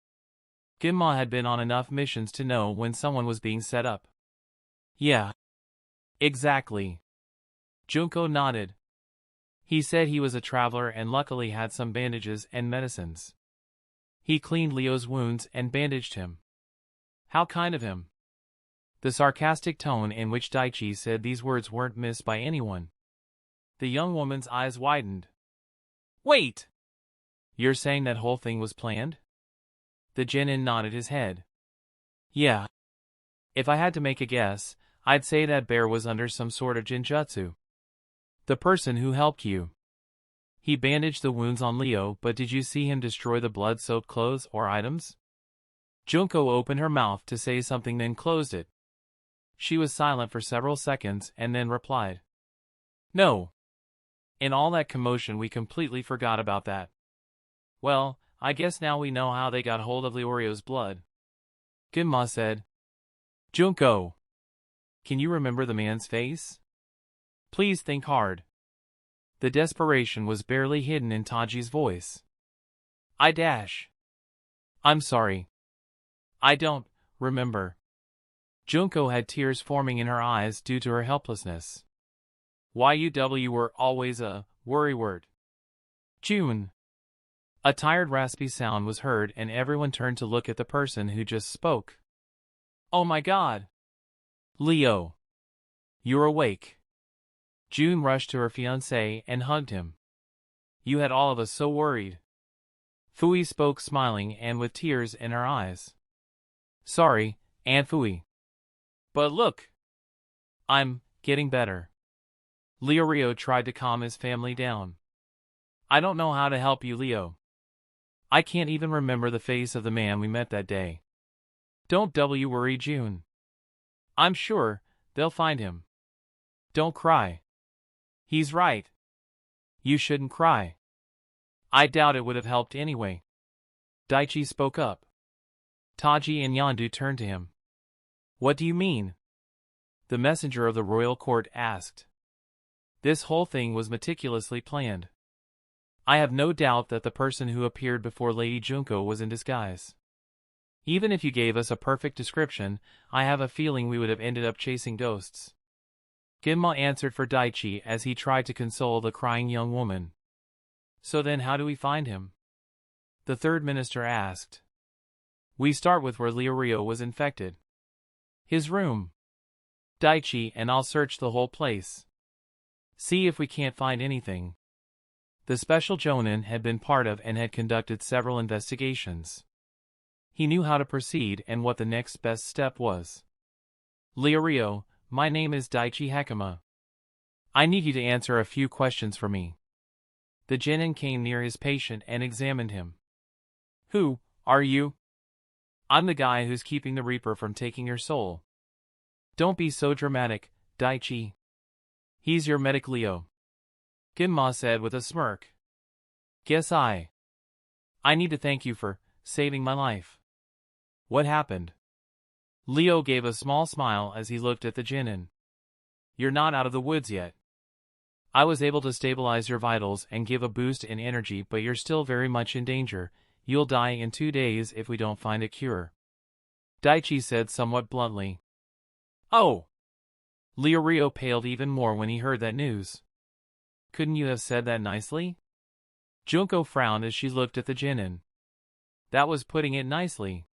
Ginma had been on enough missions to know when someone was being set up. Yeah. Exactly. Junko nodded. He said he was a traveler and luckily had some bandages and medicines. He cleaned Leo's wounds and bandaged him. How kind of him. The sarcastic tone in which Daichi said these words weren't missed by anyone. The young woman's eyes widened. Wait! You're saying that whole thing was planned? The genin nodded his head. Yeah. If I had to make a guess, I'd say that bear was under some sort of jinjutsu. The person who helped you. He bandaged the wounds on Leo, but did you see him destroy the blood-soaked clothes or items? Junko opened her mouth to say something then closed it. She was silent for several seconds and then replied. No. In all that commotion we completely forgot about that. Well, I guess now we know how they got hold of Leorio's blood. Ginma said. Junko. Can you remember the man's face? Please think hard. The desperation was barely hidden in Taji's voice. I'm sorry. I don't remember. Junko had tears forming in her eyes due to her helplessness. YUW were always a worry word. June. A tired raspy sound was heard and everyone turned to look at the person who just spoke. Oh my god! Leo! You're awake. June rushed to her fiancé and hugged him. You had all of us so worried. Fui spoke smiling and with tears in her eyes. Sorry, Aunt Fui. But look! I'm getting better. Leorio tried to calm his family down. I don't know how to help you, Leo. I can't even remember the face of the man we met that day. Don't worry, June. I'm sure they'll find him. Don't cry. He's right. You shouldn't cry. I doubt it would have helped anyway. Daichi spoke up. Taji and Yandu turned to him. What do you mean? The messenger of the royal court asked. This whole thing was meticulously planned. I have no doubt that the person who appeared before Lady Junko was in disguise. Even if you gave us a perfect description, I have a feeling we would have ended up chasing ghosts. Ginma answered for Daichi as he tried to console the crying young woman. So then how do we find him? The third minister asked. We start with where Leorio was infected. His room. Daichi and I'll search the whole place. See if we can't find anything. The special Jonin had been part of and had conducted several investigations. He knew how to proceed and what the next best step was. Leorio, my name is Daichi Hekima. I need you to answer a few questions for me. The genin came near his patient and examined him. Who are you? I'm the guy who's keeping the Reaper from taking your soul. Don't be so dramatic, Daichi. He's your medic, Leo. Ginma said with a smirk. Guess I need to thank you for saving my life. What happened? Leo gave a small smile as he looked at the genin. You're not out of the woods yet. I was able to stabilize your vitals and give a boost in energy, but you're still very much in danger. You'll die in 2 days if we don't find a cure. Daichi said somewhat bluntly. Oh! Leorio paled even more when he heard that news. Couldn't you have said that nicely? Junko frowned as she looked at the genin. That was putting it nicely.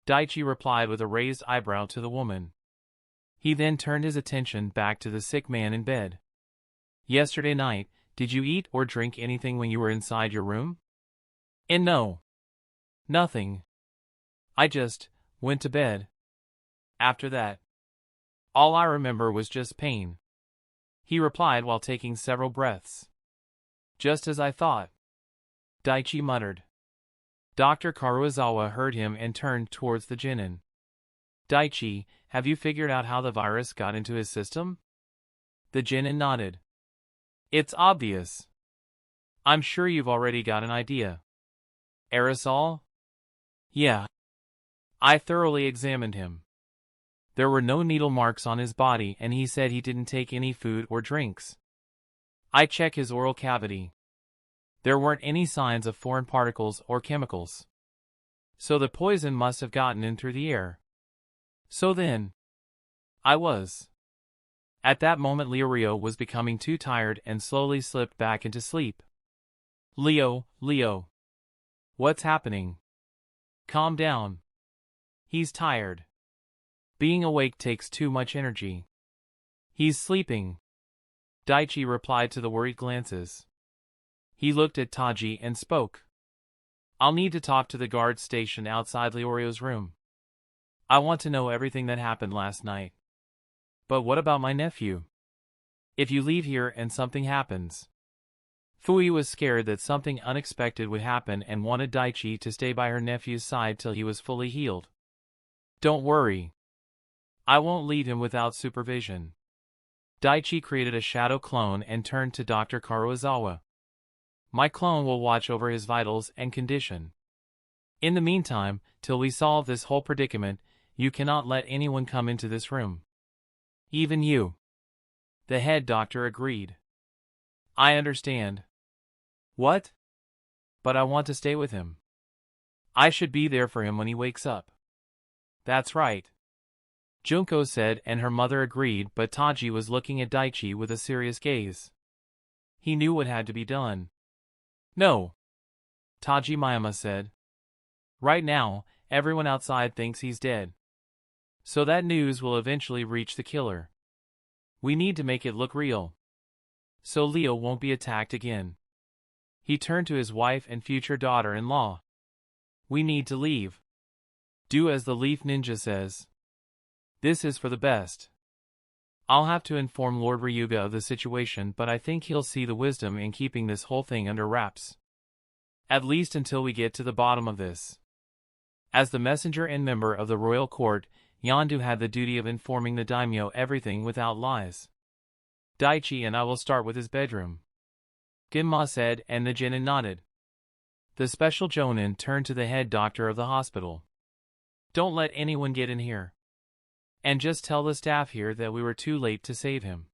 Daichi replied with a raised eyebrow to the woman. He then turned his attention back to the sick man in bed. Yesterday night, did you eat or drink anything when you were inside your room? And no. Nothing. I just went to bed. After that, all I remember was just pain. He replied while taking several breaths. Just as I thought. Daichi muttered. Dr. Karuizawa heard him and turned towards the genin. Daichi, have you figured out how the virus got into his system? The genin nodded. It's obvious. I'm sure you've already got an idea. Aerosol? Yeah. I thoroughly examined him. There were no needle marks on his body and he said he didn't take any food or drinks. I checked his oral cavity. There weren't any signs of foreign particles or chemicals. So the poison must have gotten in through the air. So then, I was. At that moment Leorio was becoming too tired and slowly slipped back into sleep. Leo. What's happening? Calm down. He's tired. Being awake takes too much energy. He's sleeping. Daichi replied to the worried glances. He looked at Taji and spoke. I'll need to talk to the guard stationed outside Leorio's room. I want to know everything that happened last night. But what about my nephew? If you leave here and something happens. Fui was scared that something unexpected would happen and wanted Daichi to stay by her nephew's side till he was fully healed. Don't worry. I won't leave him without supervision. Daichi created a shadow clone and turned to Dr. Karuizawa. My clone will watch over his vitals and condition. In the meantime, till we solve this whole predicament, you cannot let anyone come into this room. Even you. The head doctor agreed. I understand. What? But I want to stay with him. I should be there for him when he wakes up. That's right. Junko said, and her mother agreed, but Taji was looking at Daichi with a serious gaze. He knew what had to be done. No. Taji Miyama said. Right now, everyone outside thinks he's dead. So that news will eventually reach the killer. We need to make it look real. So Leo won't be attacked again. He turned to his wife and future daughter-in-law. We need to leave. Do as the Leaf Ninja says. This is for the best. I'll have to inform Lord Ryuga of the situation, but I think he'll see the wisdom in keeping this whole thing under wraps. At least until we get to the bottom of this. As the messenger and member of the royal court, Yondu had the duty of informing the daimyo everything without lies. Daichi and I will start with his bedroom. Ginma said, and the genin nodded. The special jonin turned to the head doctor of the hospital. Don't let anyone get in here. And just tell the staff here that we were too late to save him.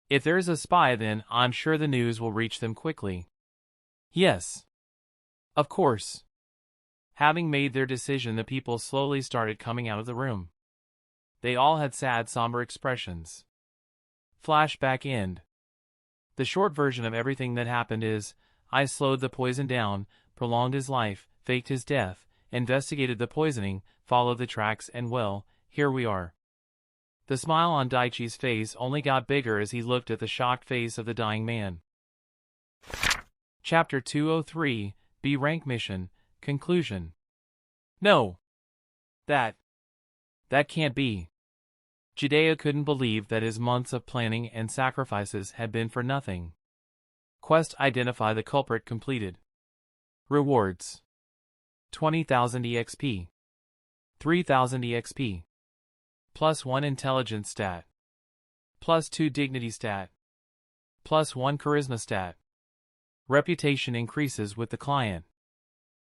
If there's a spy, then I'm sure the news will reach them quickly. Yes. Of course. Having made their decision, the people slowly started coming out of the room. They all had sad, somber expressions. Flashback end. The short version of everything that happened is, I slowed the poison down, prolonged his life, faked his death, investigated the poisoning, followed the tracks, and well, here we are. The smile on Daichi's face only got bigger as he looked at the shocked face of the dying man. Chapter 203, B-Rank Mission, Conclusion. No. That can't be. Jideo couldn't believe that his months of planning and sacrifices had been for nothing. Quest identify the culprit completed. Rewards. 20,000 EXP. 3,000 EXP. +1 intelligence stat. +2 dignity stat. +1 charisma stat. Reputation increases with the client.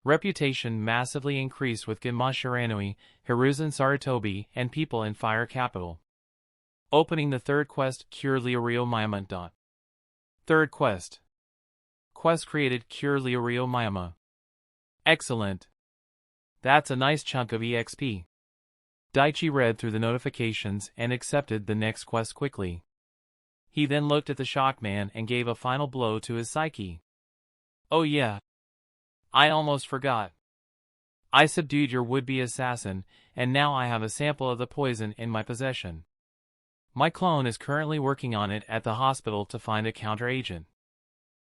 Reputation massively increased with Ginma Shiranui, Hiruzen Sarutobi, and people in Fire Capital. Opening the third quest, Cure Leorio Miyama. Third quest. Quest created, Cure Leorio Miyama. Excellent. That's a nice chunk of EXP. Daichi read through the notifications and accepted the next quest quickly. He then looked at the shock man and gave a final blow to his psyche. Oh yeah. I almost forgot. I subdued your would-be assassin, and now I have a sample of the poison in my possession. My clone is currently working on it at the hospital to find a counteragent.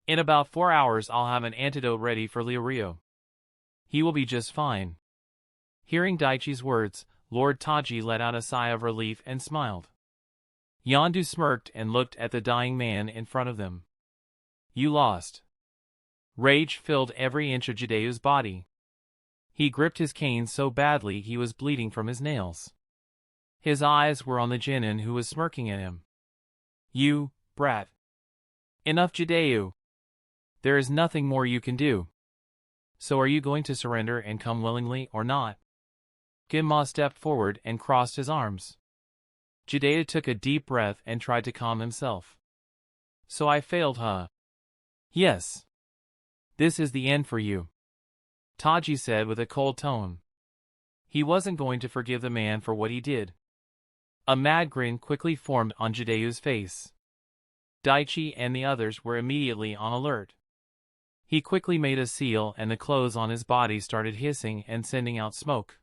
In about 4 hours I'll have an antidote ready for Leorio. He will be just fine. Hearing Daichi's words, Lord Taji let out a sigh of relief and smiled. Yondu smirked and looked at the dying man in front of them. You lost. Rage filled every inch of Jideu's body. He gripped his cane so badly he was bleeding from his nails. His eyes were on the Jinnin who was smirking at him. You, brat. Enough, Jideu. There is nothing more you can do. So are you going to surrender and come willingly or not? Ginma stepped forward and crossed his arms. Jideu took a deep breath and tried to calm himself. So I failed, huh? Yes. This is the end for you. Taji said with a cold tone. He wasn't going to forgive the man for what he did. A mad grin quickly formed on Jideu's face. Daichi and the others were immediately on alert. He quickly made a seal and the clothes on his body started hissing and sending out smoke.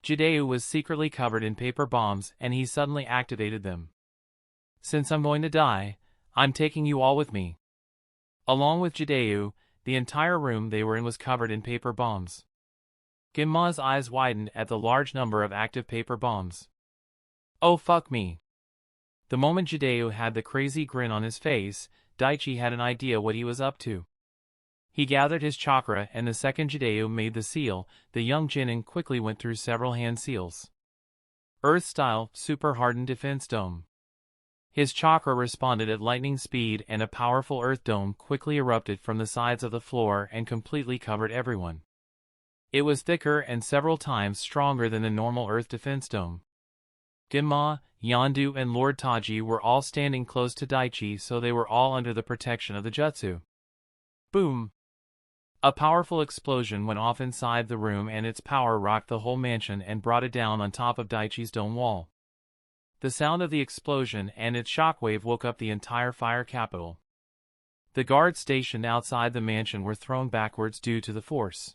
Jideu was secretly covered in paper bombs and he suddenly activated them. Since I'm going to die, I'm taking you all with me. Along with Jideu, the entire room they were in was covered in paper bombs. Ginma's eyes widened at the large number of active paper bombs. Oh fuck me. The moment Jideu had the crazy grin on his face, Daichi had an idea what he was up to. He gathered his chakra and the second Jideu made the seal, the young Jinnin quickly went through several hand seals. Earth-style, super-hardened defense dome. His chakra responded at lightning speed and a powerful earth dome quickly erupted from the sides of the floor and completely covered everyone. It was thicker and several times stronger than the normal earth defense dome. Ginma, Yondu and Lord Taji were all standing close to Daichi, so they were all under the protection of the jutsu. Boom! A powerful explosion went off inside the room and its power rocked the whole mansion and brought it down on top of Daichi's dome wall. The sound of the explosion and its shockwave woke up the entire fire capital. The guards stationed outside the mansion were thrown backwards due to the force.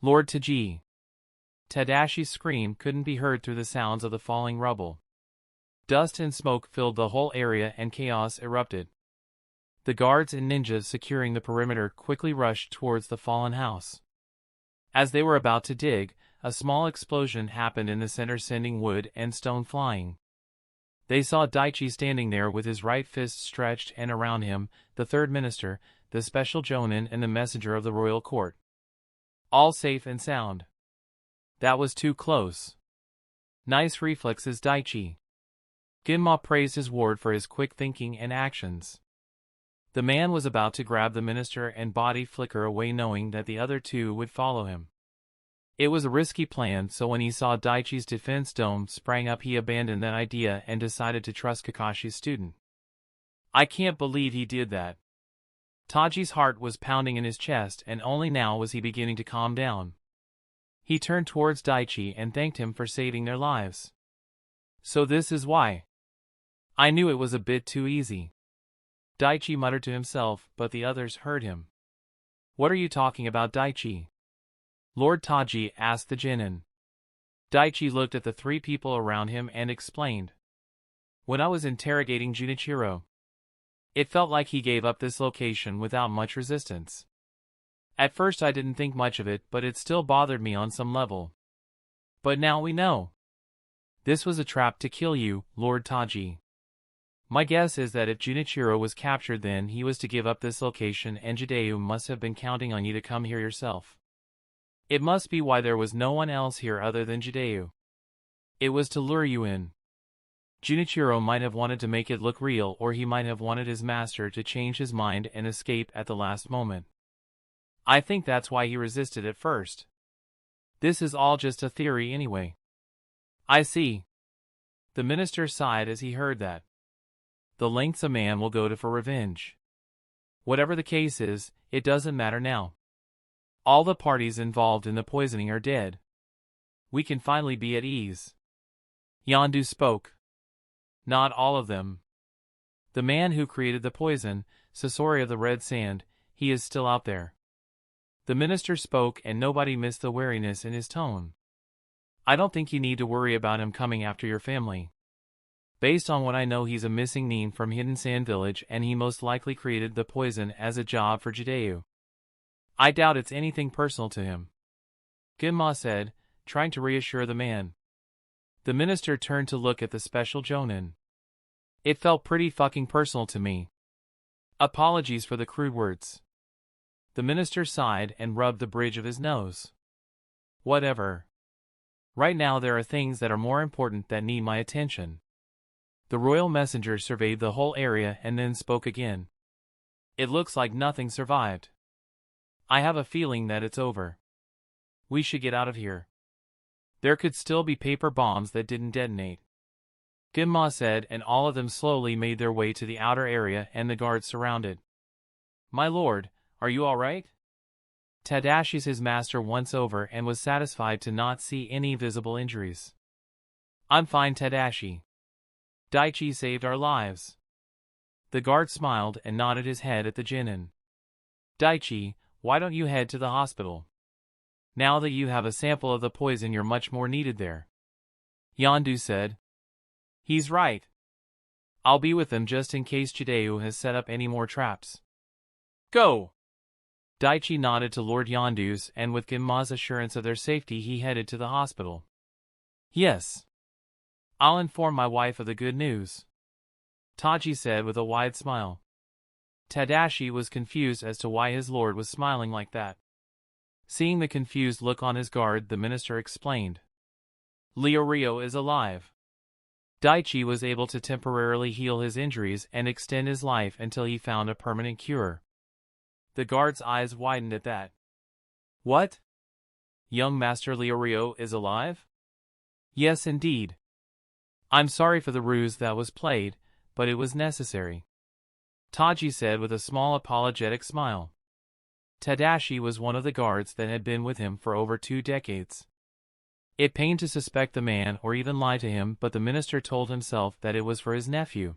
Lord Taji. Tadashi's scream couldn't be heard through the sounds of the falling rubble. Dust and smoke filled the whole area and chaos erupted. The guards and ninjas securing the perimeter quickly rushed towards the fallen house. As they were about to dig, a small explosion happened in the center, sending wood and stone flying. They saw Daichi standing there with his right fist stretched and around him, the third minister, the special jonin and the messenger of the royal court. All safe and sound. That was too close. Nice reflexes, Daichi. Ginma praised his ward for his quick thinking and actions. The man was about to grab the minister and body flicker away, knowing that the other two would follow him. It was a risky plan, so when he saw Daichi's defense dome sprang up, he abandoned that idea and decided to trust Kakashi's student. I can't believe he did that. Taji's heart was pounding in his chest and only now was he beginning to calm down. He turned towards Daichi and thanked him for saving their lives. So this is why. I knew it was a bit too easy. Daichi muttered to himself, but the others heard him. What are you talking about, Daichi? Lord Taji asked the Jinnin. Daichi looked at the three people around him and explained. When I was interrogating Junichiro, it felt like he gave up this location without much resistance. At first I didn't think much of it, but it still bothered me on some level. But now we know. This was a trap to kill you, Lord Taji. My guess is that if Junichiro was captured, then he was to give up this location and Jideu must have been counting on you to come here yourself. It must be why there was no one else here other than Jideu. It was to lure you in. Junichiro might have wanted to make it look real, or he might have wanted his master to change his mind and escape at the last moment. I think that's why he resisted at first. This is all just a theory anyway. I see. The minister sighed as he heard that. The lengths a man will go to for revenge. Whatever the case is, it doesn't matter now. All the parties involved in the poisoning are dead. We can finally be at ease. Yondu spoke. Not all of them. The man who created the poison, Sasori of the Red Sand, he is still out there. The minister spoke and nobody missed the wariness in his tone. I don't think you need to worry about him coming after your family. Based on what I know, he's a missing Nin from Hidden Sand Village and he most likely created the poison as a job for Jideo. I doubt it's anything personal to him. Ginma said, trying to reassure the man. The minister turned to look at the special Jonin. It felt pretty fucking personal to me. Apologies for the crude words. The minister sighed and rubbed the bridge of his nose. Whatever. Right now there are things that are more important that need my attention. The royal messenger surveyed the whole area and then spoke again. It looks like nothing survived. I have a feeling that it's over. We should get out of here. There could still be paper bombs that didn't detonate. Ginma said, and all of them slowly made their way to the outer area and the guards surrounded. My lord, are you all right? Tadashi's his master once over and was satisfied to not see any visible injuries. I'm fine, Tadashi. Daichi saved our lives. The guard smiled and nodded his head at the Jinin. Daichi, why don't you head to the hospital? Now that you have a sample of the poison, you're much more needed there. Yondu said. He's right. I'll be with them just in case Jideo has set up any more traps. Go! Daichi nodded to Lord Yondu's, and with Ginma's assurance of their safety he headed to the hospital. Yes. I'll inform my wife of the good news. Taji said with a wide smile. Tadashi was confused as to why his lord was smiling like that. Seeing the confused look on his guard, the minister explained. Leorio is alive. Daichi was able to temporarily heal his injuries and extend his life until he found a permanent cure. The guard's eyes widened at that. What? Young Master Leorio is alive? Yes, indeed. I'm sorry for the ruse that was played, but it was necessary. Taji said with a small apologetic smile. Tadashi was one of the guards that had been with him for over 2 decades. It pained to suspect the man or even lie to him, but the minister told himself that it was for his nephew.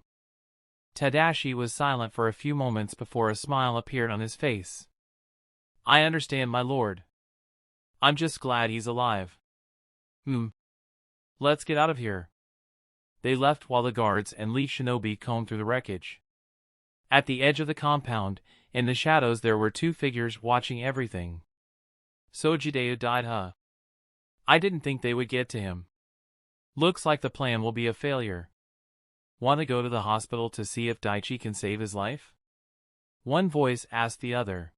Tadashi was silent for a few moments before a smile appeared on his face. I understand, my lord. I'm just glad he's alive. Let's get out of here. They left while the guards and lead shinobi combed through the wreckage. At the edge of the compound, in the shadows, there were 2 figures watching everything. So Jideo died, huh? I didn't think they would get to him. Looks like the plan will be a failure. Want to go to the hospital to see if Daichi can save his life? One voice asked the other.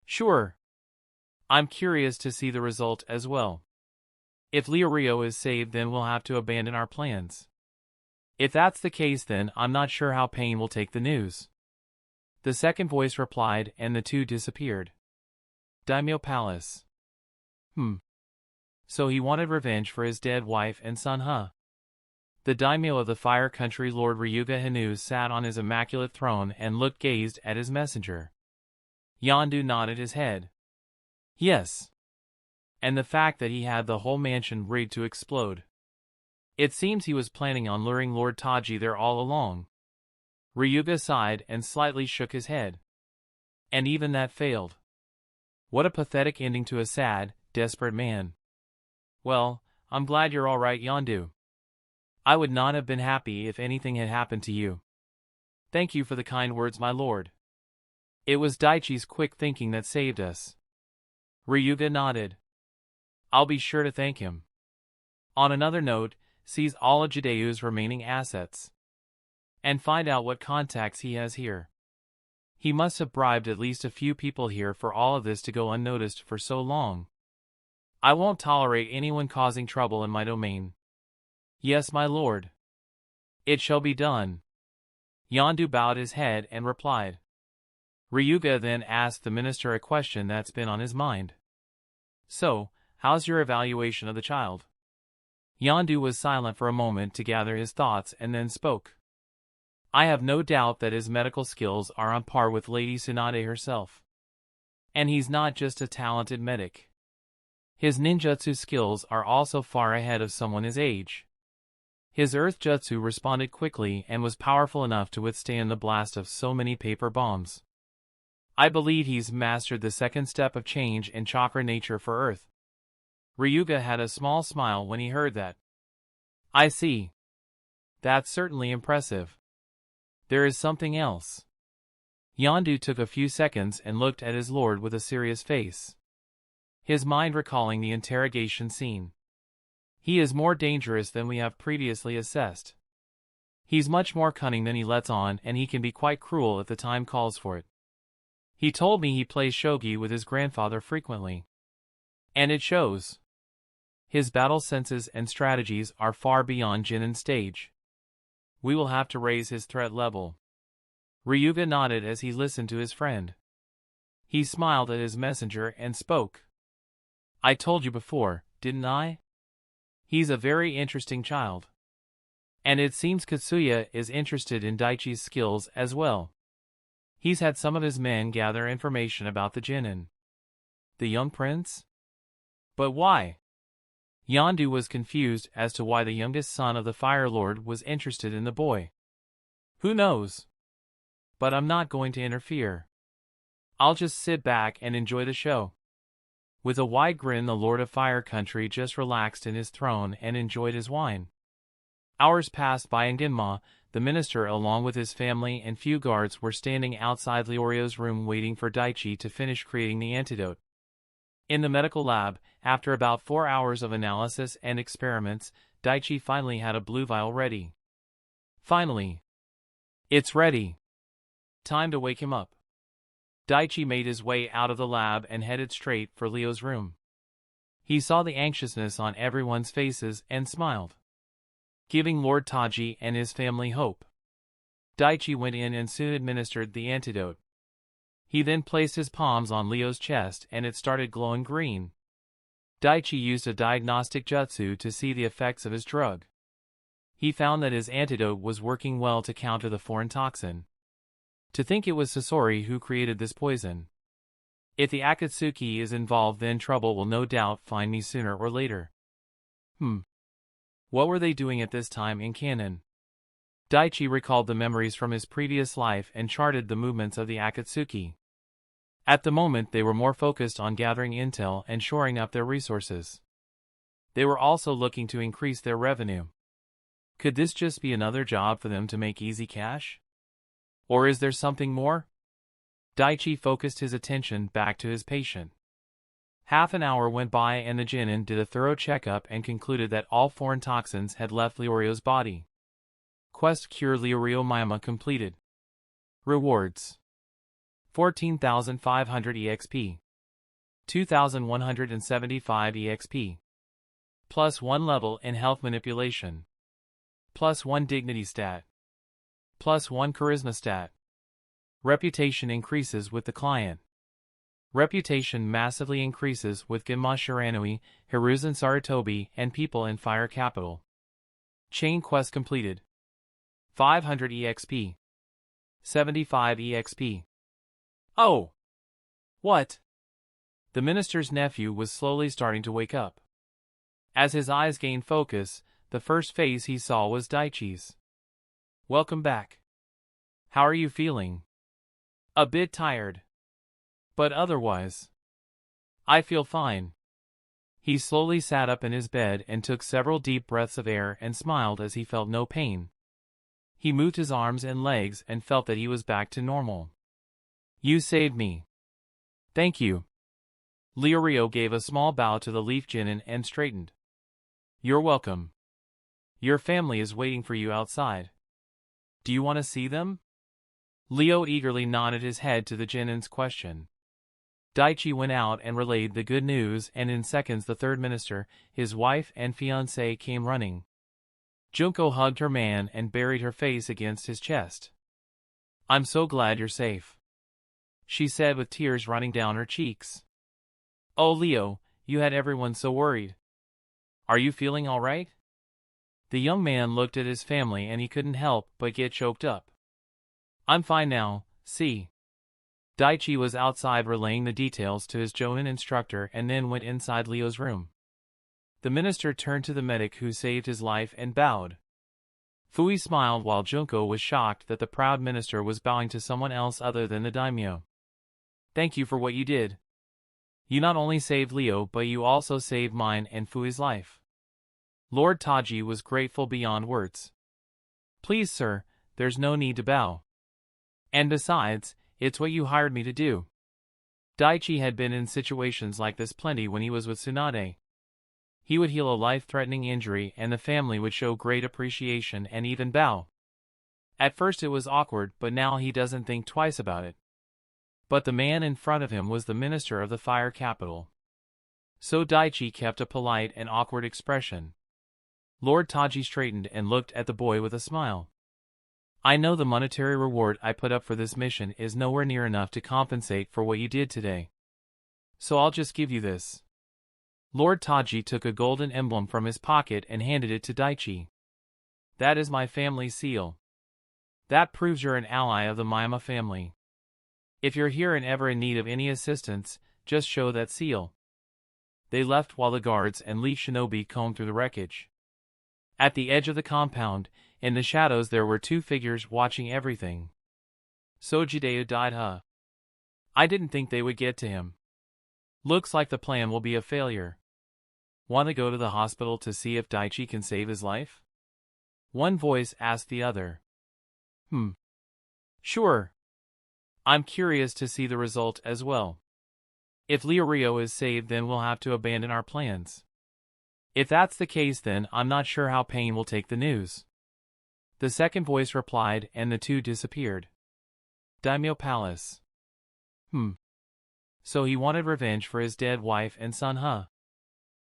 Sure. I'm curious to see the result as well. If Leorio is saved, then we'll have to abandon our plans. If that's the case, then I'm not sure how Pain will take the news. The second voice replied, and the 2 disappeared. Daimyo Palace. So he wanted revenge for his dead wife and son, huh? The daimyo of the Fire Country, Lord Ryuga Hinu, sat on his immaculate throne and gazed at his messenger. Yondu nodded his head. Yes. And the fact that he had the whole mansion rigged to explode. It seems he was planning on luring Lord Taji there all along. Ryuga sighed and slightly shook his head. And even that failed. What a pathetic ending to a sad, desperate man. Well, I'm glad you're all right, Yondu. I would not have been happy if anything had happened to you. Thank you for the kind words, my lord. It was Daichi's quick thinking that saved us. Ryuga nodded. I'll be sure to thank him. On another note, seize all of Jideu's remaining assets. And find out what contacts he has here. He must have bribed at least a few people here for all of this to go unnoticed for so long. I won't tolerate anyone causing trouble in my domain. Yes, my lord. It shall be done. Yondu bowed his head and replied. Ryuga then asked the minister a question that's been on his mind. So, how's your evaluation of the child? Yondu was silent for a moment to gather his thoughts and then spoke. I have no doubt that his medical skills are on par with Lady Tsunade herself. And he's not just a talented medic. His ninjutsu skills are also far ahead of someone his age. His earth jutsu responded quickly and was powerful enough to withstand the blast of so many paper bombs. I believe he's mastered the second step of change in chakra nature for Earth. Ryuga had a small smile when he heard that. I see. That's certainly impressive. There is something else. Yondu took a few seconds and looked at his lord with a serious face, his mind recalling the interrogation scene. He is more dangerous than we have previously assessed. He's much more cunning than he lets on, and he can be quite cruel if the time calls for it. He told me he plays shogi with his grandfather frequently. And it shows. His battle senses and strategies are far beyond Jinin's stage. We will have to raise his threat level. Ryuga nodded as he listened to his friend. He smiled at his messenger and spoke. I told you before, didn't I? He's a very interesting child. And it seems Katsuya is interested in Daichi's skills as well. He's had some of his men gather information about the Jinin. The young prince? But why? Yondu was confused as to why the youngest son of the Fire Lord was interested in the boy. Who knows? But I'm not going to interfere. I'll just sit back and enjoy the show. With a wide grin, the Lord of Fire Country just relaxed in his throne and enjoyed his wine. Hours passed by and Ginma, the minister along with his family and few guards were standing outside Leorio's room waiting for Daichi to finish creating the antidote. In the medical lab, after about 4 hours of analysis and experiments, Daichi finally had a blue vial ready. Finally. It's ready. Time to wake him up. Daichi made his way out of the lab and headed straight for Leo's room. He saw the anxiousness on everyone's faces and smiled, giving Lord Taji and his family hope. Daichi went in and soon administered the antidote. He then placed his palms on Leo's chest and it started glowing green. Daichi used a diagnostic jutsu to see the effects of his drug. He found that his antidote was working well to counter the foreign toxin. To think it was Sasori who created this poison. If the Akatsuki is involved, then trouble will no doubt find me sooner or later. What were they doing at this time in canon? Daichi recalled the memories from his previous life and charted the movements of the Akatsuki. At the moment they were more focused on gathering intel and shoring up their resources. They were also looking to increase their revenue. Could this just be another job for them to make easy cash? Or is there something more? Daichi focused his attention back to his patient. Half an hour went by and the Jinin did a thorough checkup and concluded that all foreign toxins had left Leorio's body. Quest Cure Leorio Mima completed. Rewards: 14,500 EXP, 2,175 EXP, plus 1 level in health manipulation, plus 1 dignity stat, plus 1 charisma stat. Reputation increases with the client. Reputation massively increases with Ginma Shiranui, Hiruzen Sarutobi, and people in Fire Capital. Chain quest completed. 500 EXP. 75 EXP. Oh! What? The minister's nephew was slowly starting to wake up. As his eyes gained focus, the first face he saw was Daichi's. Welcome back. How are you feeling? A bit tired. But otherwise, I feel fine. He slowly sat up in his bed and took several deep breaths of air and smiled as he felt no pain. He moved his arms and legs and felt that he was back to normal. You saved me. Thank you. Leorio gave a small bow to the Leaf Jinin and straightened. You're welcome. Your family is waiting for you outside. Do you want to see them? Leo eagerly nodded his head to the Jinin's question. Daichi went out and relayed the good news, and in seconds the third minister, his wife and fiancé came running. Junko hugged her man and buried her face against his chest. I'm so glad you're safe, she said with tears running down her cheeks. Oh Leo, you had everyone so worried. Are you feeling all right? The young man looked at his family and he couldn't help but get choked up. I'm fine now, see. Daichi was outside relaying the details to his Jonin instructor and then went inside Leo's room. The minister turned to the medic who saved his life and bowed. Fui smiled while Junko was shocked that the proud minister was bowing to someone else other than the daimyo. Thank you for what you did. You not only saved Leo but you also saved mine and Fui's life. Lord Taji was grateful beyond words. Please sir, there's no need to bow. And besides, it's what you hired me to do. Daichi had been in situations like this plenty when he was with Tsunade. He would heal a life-threatening injury and the family would show great appreciation and even bow. At first it was awkward but now he doesn't think twice about it. But the man in front of him was the minister of the fire capital. So Daichi kept a polite and awkward expression. Lord Taji straightened and looked at the boy with a smile. I know the monetary reward I put up for this mission is nowhere near enough to compensate for what you did today. So I'll just give you this. Lord Taji took a golden emblem from his pocket and handed it to Daichi. That is my family seal. That proves you're an ally of the Miyama family. If you're here and ever in need of any assistance, just show that seal. They left while the guards and Lee Shinobi combed through the wreckage. At the edge of the compound, in the shadows there were two figures watching everything. So Jideo died, huh? I didn't think they would get to him. Looks like the plan will be a failure. Want to go to the hospital to see if Daichi can save his life? One voice asked the other. Sure. I'm curious to see the result as well. If Leorio is saved then we'll have to abandon our plans. If that's the case then I'm not sure how Pain will take the news. The second voice replied and the two disappeared. Daimyo Palace. So he wanted revenge for his dead wife and son, huh?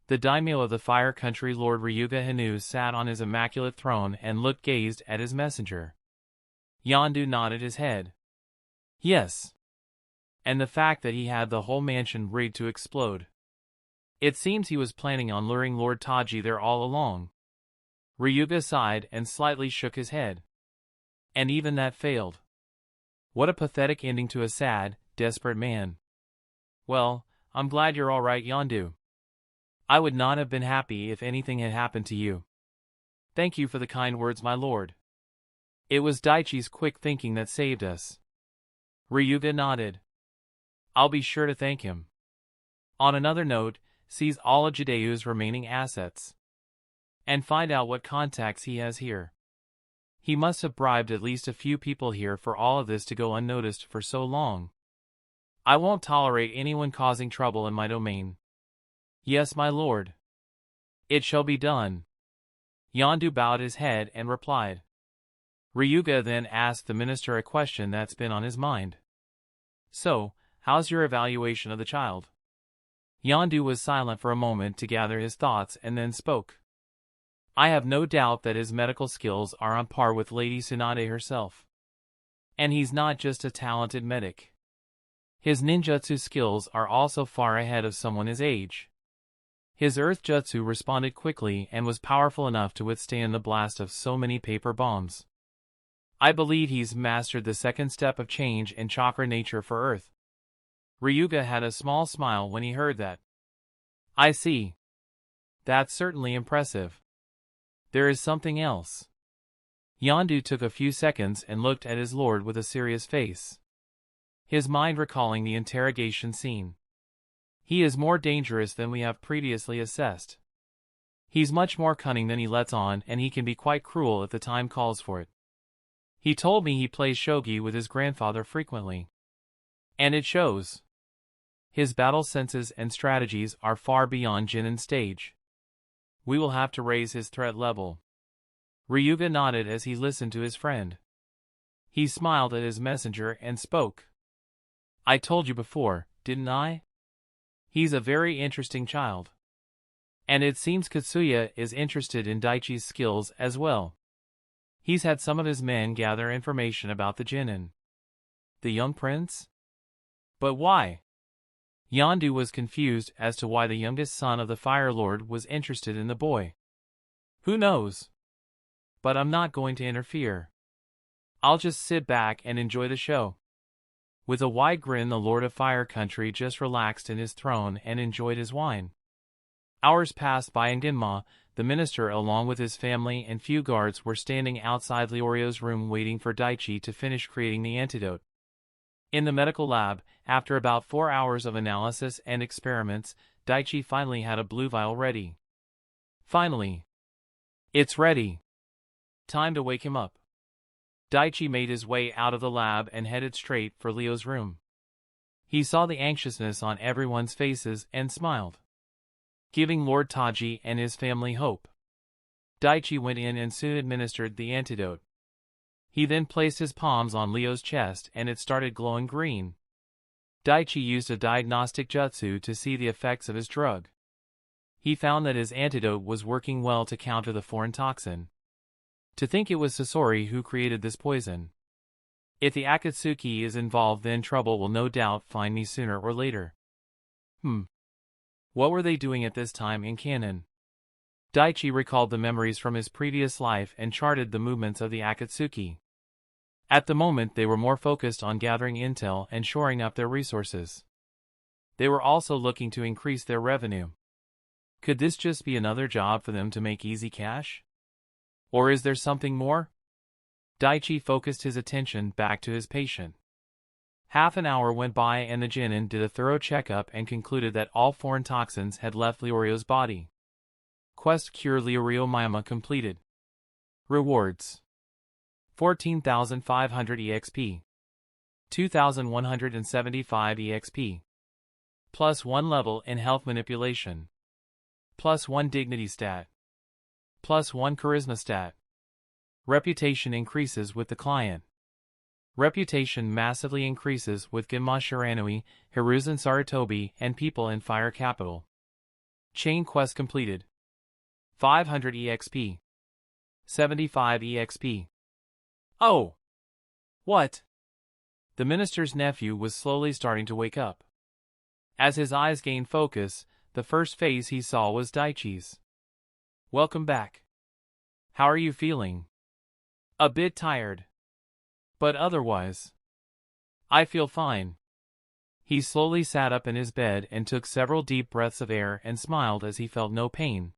The daimyo of the fire country Lord Ryuga Hinu sat on his immaculate throne and gazed at his messenger. Yondu nodded his head. Yes. And the fact that he had the whole mansion rigged to explode. It seems he was planning on luring Lord Taji there all along. Ryuga sighed and slightly shook his head. And even that failed. What a pathetic ending to a sad, desperate man. Well, I'm glad you're all right, Yondu. I would not have been happy if anything had happened to you. Thank you for the kind words, my lord. It was Daichi's quick thinking that saved us. Ryuga nodded. I'll be sure to thank him. On another note, seize all of Jideu's remaining assets. And find out what contacts he has here. He must have bribed at least a few people here for all of this to go unnoticed for so long. I won't tolerate anyone causing trouble in my domain. Yes, my lord. It shall be done. Yondu bowed his head and replied. Ryuga then asked the minister a question that's been on his mind. So, how's your evaluation of the child? Yondu was silent for a moment to gather his thoughts and then spoke. I have no doubt that his medical skills are on par with Lady Tsunade herself. And he's not just a talented medic. His ninjutsu skills are also far ahead of someone his age. His earth jutsu responded quickly and was powerful enough to withstand the blast of so many paper bombs. I believe he's mastered the second step of change in chakra nature for Earth. Ryuga had a small smile when he heard that. I see. That's certainly impressive. There is something else. Yondu took a few seconds and looked at his lord with a serious face. His mind recalling the interrogation scene. He is more dangerous than we have previously assessed. He's much more cunning than he lets on and he can be quite cruel if the time calls for it. He told me he plays shogi with his grandfather frequently. And it shows. His battle senses and strategies are far beyond Jinin's stage. We will have to raise his threat level. Ryuga nodded as he listened to his friend. He smiled at his messenger and spoke. I told you before, didn't I? He's a very interesting child. And it seems Katsuya is interested in Daichi's skills as well. He's had some of his men gather information about the Jinin. The young prince? But why? Yondu was confused as to why the youngest son of the Fire Lord was interested in the boy. Who knows? but I'm not going to interfere. I'll just sit back and enjoy the show." With a wide grin, the Lord of Fire Country just relaxed in his throne and enjoyed his wine. Hours passed by and Ginma, the minister along with his family and few guards were standing outside Leorio's room waiting for Daichi to finish creating the antidote. In the medical lab, after about 4 hours of analysis and experiments, Daichi finally had a blue vial ready. Finally. It's ready. Time to wake him up. Daichi made his way out of the lab and headed straight for Leo's room. He saw the anxiousness on everyone's faces and smiled, giving Lord Taji and his family hope. Daichi went in and soon administered the antidote. He then placed his palms on Leo's chest and it started glowing green. Daichi used a diagnostic jutsu to see the effects of his drug. He found that his antidote was working well to counter the foreign toxin. To think it was Sasori who created this poison. If the Akatsuki is involved, then trouble will no doubt find me sooner or later. What were they doing at this time in canon? Daichi recalled the memories from his previous life and charted the movements of the Akatsuki. At the moment they were more focused on gathering intel and shoring up their resources. They were also looking to increase their revenue. Could this just be another job for them to make easy cash? Or is there something more? Daichi focused his attention back to his patient. Half an hour went by and the Genin did a thorough checkup and concluded that all foreign toxins had left Leorio's body. Quest Cure Leorio Myama completed. Rewards: 14,500 EXP, 2,175 EXP, plus 1 level in health manipulation, plus 1 dignity stat, plus 1 charisma stat. Reputation increases with the client. Reputation massively increases with Ginma Shiranui, Hiruzen Sarutobi, and people in Fire Capital. Chain quest completed. 500 EXP. 75 EXP. Oh! What? The minister's nephew was slowly starting to wake up. As his eyes gained focus, the first face he saw was Daichi's. Welcome back. How are you feeling? A bit tired. But otherwise, I feel fine. He slowly sat up in his bed and took several deep breaths of air and smiled as he felt no pain.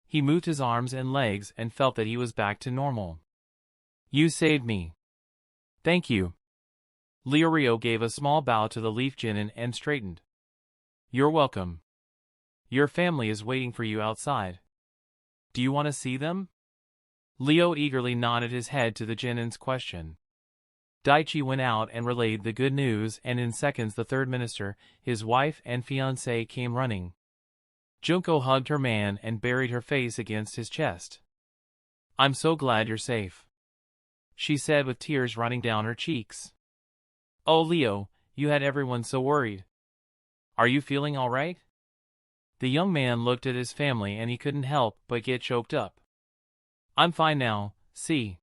He moved his arms and legs and felt that he was back to normal. You saved me. Thank you. Leorio gave a small bow to the Leaf Genin and straightened. You're welcome. Your family is waiting for you outside. Do you want to see them? Leo eagerly nodded his head to the Genin's question. Daichi went out and relayed the good news, and in seconds the third minister, his wife and fiancé came running. Junko hugged her man and buried her face against his chest. I'm so glad you're safe, she said with tears running down her cheeks. Oh Leo, you had everyone so worried. Are you feeling all right? The young man looked at his family and he couldn't help but get choked up. I'm fine now, see.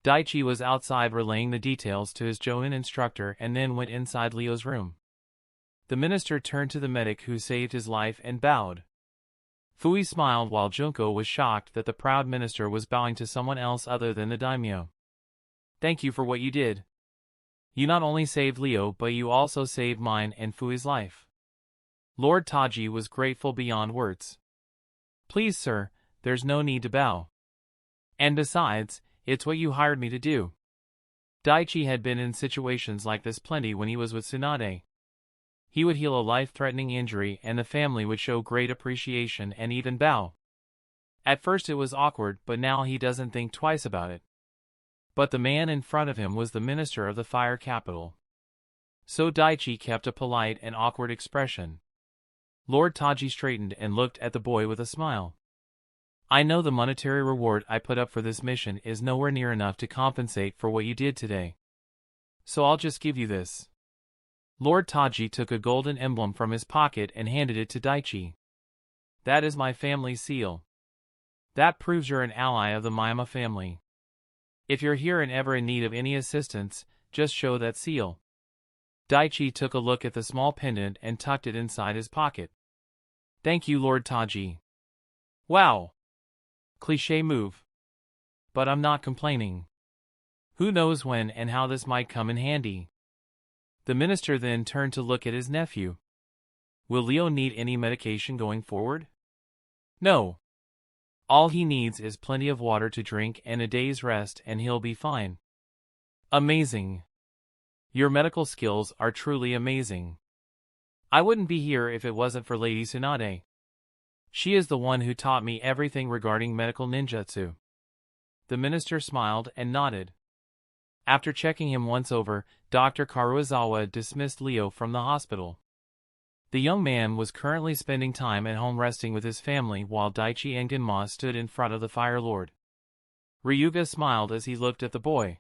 Daichi was outside relaying the details to his Jonin instructor and then went inside Leo's room. The minister turned to the medic who saved his life and bowed. Fui smiled while Junko was shocked that the proud minister was bowing to someone else other than the daimyo. Thank you for what you did. You not only saved Leo but you also saved mine and Fui's life. Lord Taji was grateful beyond words. Please sir, there's no need to bow. And besides, it's what you hired me to do. Daichi had been in situations like this plenty when he was with Tsunade. He would heal a life-threatening injury and the family would show great appreciation and even bow. At first it was awkward, but now he doesn't think twice about it. But the man in front of him was the minister of the Fire Capital. So Daichi kept a polite and awkward expression. Lord Taji straightened and looked at the boy with a smile. I know the monetary reward I put up for this mission is nowhere near enough to compensate for what you did today. So I'll just give you this. Lord Taji took a golden emblem from his pocket and handed it to Daichi. That is my family seal. That proves you're an ally of the Myama family. If you're here and ever in need of any assistance, just show that seal. Daichi took a look at the small pendant and tucked it inside his pocket. Thank you, Lord Taji. Wow! Cliché move. But I'm not complaining. Who knows when and how this might come in handy. The minister then turned to look at his nephew. Will Leo need any medication going forward? No. All he needs is plenty of water to drink and a day's rest and he'll be fine. Amazing. Your medical skills are truly amazing. I wouldn't be here if it wasn't for Lady Tsunade. She is the one who taught me everything regarding medical ninjutsu. The minister smiled and nodded. After checking him once over, Dr. Karuizawa dismissed Leo from the hospital. The young man was currently spending time at home resting with his family while Daichi and Genma stood in front of the Fire Lord. Ryuga smiled as he looked at the boy.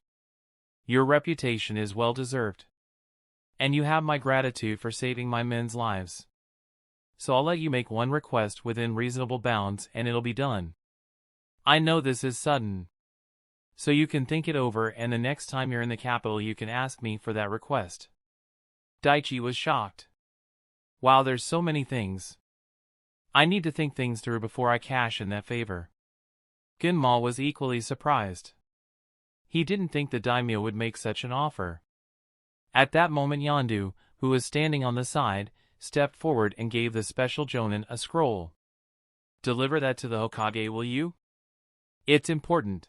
Your reputation is well deserved. And you have my gratitude for saving my men's lives. So I'll let you make one request within reasonable bounds and it'll be done. I know this is sudden. So you can think it over and the next time you're in the capital you can ask me for that request. Daichi was shocked. Wow, there's so many things. I need to think things through before I cash in that favor. Genma was equally surprised. He didn't think the daimyo would make such an offer. At that moment Yondu, who was standing on the side, stepped forward and gave the special jonin a scroll. Deliver that to the Hokage, will you? It's important.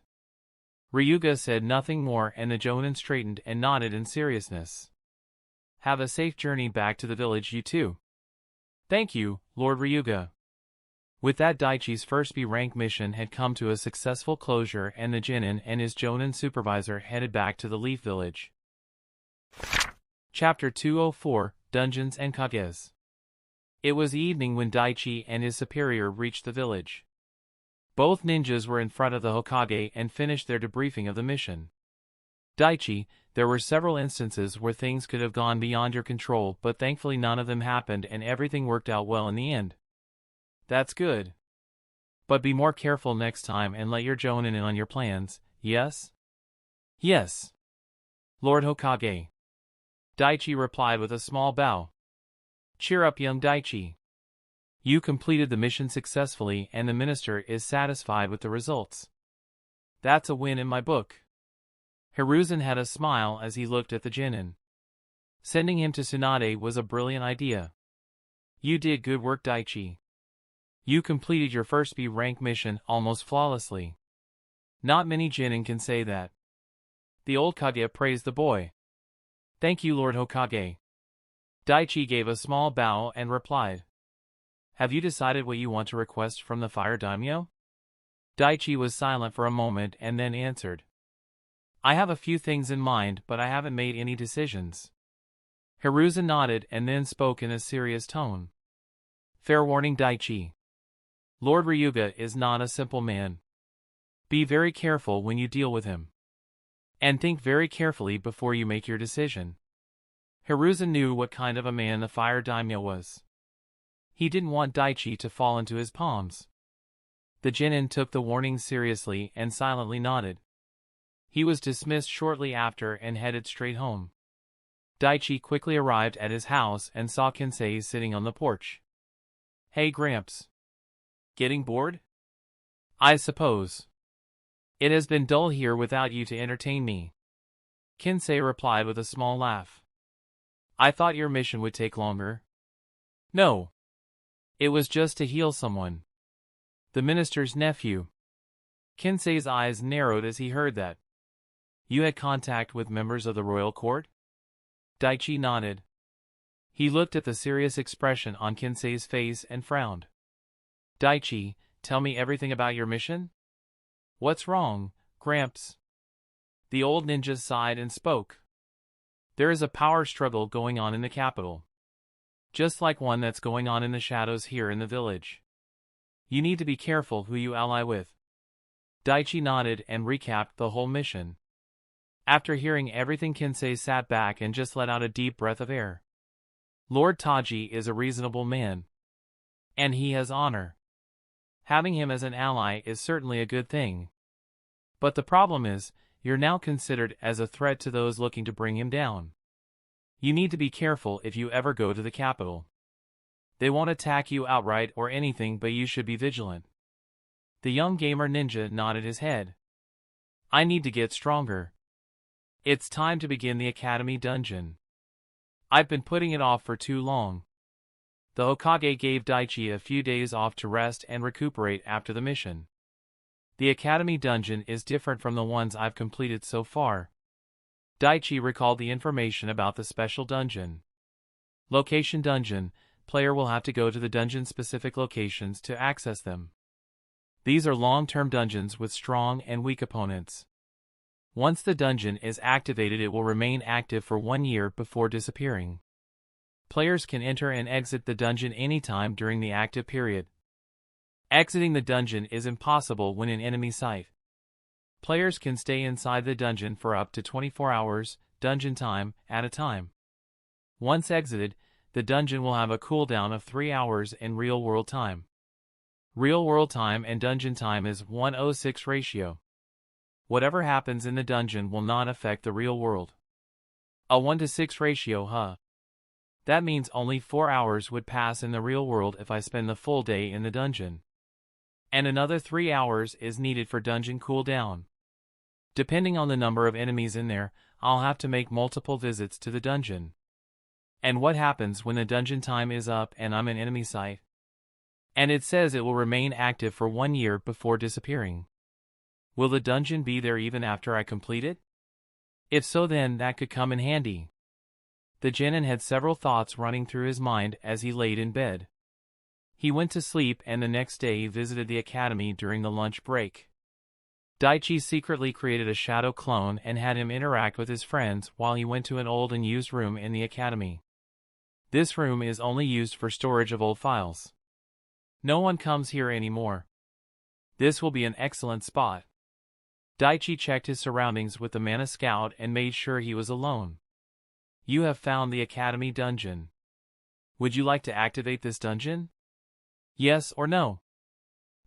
Ryuga said nothing more and the jonin straightened and nodded in seriousness. Have a safe journey back to the village, you two. Thank you, Lord Ryuga. With that, Daichi's first B-rank mission had come to a successful closure and the Genin and his jonin supervisor headed back to the Leaf Village. Chapter 204, Dungeons and Kages. It was evening when Daichi and his superior reached the village. Both ninjas were in front of the Hokage and finished their debriefing of the mission. Daichi, there were several instances where things could have gone beyond your control, but thankfully none of them happened and everything worked out well in the end. That's good. But be more careful next time and let your jonin in on your plans, yes? Yes. Lord Hokage. Daichi replied with a small bow. Cheer up, young Daichi. You completed the mission successfully and the minister is satisfied with the results. That's a win in my book. Hiruzen had a smile as he looked at the genin. Sending him to Tsunade was a brilliant idea. You did good work, Daichi. You completed your first B-rank mission almost flawlessly. Not many genin can say that. The old Kage praised the boy. Thank you, Lord Hokage. Daichi gave a small bow and replied. Have you decided what you want to request from the Fire Daimyo? Daichi was silent for a moment and then answered. I have a few things in mind, but I haven't made any decisions. Hiruzen nodded and then spoke in a serious tone. Fair warning, Daichi. Lord Ryuga is not a simple man. Be very careful when you deal with him. And think very carefully before you make your decision. Hiruzen knew what kind of a man the Fire Daimyo was. He didn't want Daichi to fall into his palms. The genin took the warning seriously and silently nodded. He was dismissed shortly after and headed straight home. Daichi quickly arrived at his house and saw Kinsei sitting on the porch. Hey Gramps. Getting bored? I suppose. It has been dull here without you to entertain me. Kinsei replied with a small laugh. I thought your mission would take longer. No. It was just to heal someone. The minister's nephew. Kinsei's eyes narrowed as he heard that. You had contact with members of the royal court? Daichi nodded. He looked at the serious expression on Kinsei's face and frowned. Daichi, tell me everything about your mission? What's wrong, Gramps? The old ninja sighed and spoke. There is a power struggle going on in the capital. Just like one that's going on in the shadows here in the village. You need to be careful who you ally with. Daichi nodded and recapped the whole mission. After hearing everything, Kinsei sat back and just let out a deep breath of air. Lord Taji is a reasonable man. And he has honor. Having him as an ally is certainly a good thing. But the problem is, you're now considered as a threat to those looking to bring him down. You need to be careful if you ever go to the capital. They won't attack you outright or anything, but you should be vigilant. The young gamer ninja nodded his head. I need to get stronger. It's time to begin the Academy dungeon. I've been putting it off for too long. The Hokage gave Daichi a few days off to rest and recuperate after the mission. The Academy dungeon is different from the ones I've completed so far. Daichi recalled the information about the special dungeon. Location dungeon, player will have to go to the dungeon-specific locations to access them. These are long-term dungeons with strong and weak opponents. Once the dungeon is activated, it will remain active for 1 year before disappearing. Players can enter and exit the dungeon anytime during the active period. Exiting the dungeon is impossible when in enemy sight. Players can stay inside the dungeon for up to 24 hours, dungeon time, at a time. Once exited, the dungeon will have a cooldown of 3 hours in real-world time. Real-world time and dungeon time is 1:6 ratio. Whatever happens in the dungeon will not affect the real world. A 1:6 ratio, huh? That means only 4 hours would pass in the real world if I spend the full day in the dungeon. And another 3 hours is needed for dungeon cooldown. Depending on the number of enemies in there, I'll have to make multiple visits to the dungeon. And what happens when the dungeon time is up and I'm in enemy sight? And it says it will remain active for 1 year before disappearing. Will the dungeon be there even after I complete it? If so, then that could come in handy. The genin had several thoughts running through his mind as he laid in bed. He went to sleep and the next day visited the academy during the lunch break. Daichi secretly created a shadow clone and had him interact with his friends while he went to an old and used room in the academy. This room is only used for storage of old files. No one comes here anymore. This will be an excellent spot. Daichi checked his surroundings with the Mana Scout and made sure he was alone. You have found the Academy dungeon. Would you like to activate this dungeon? Yes or no?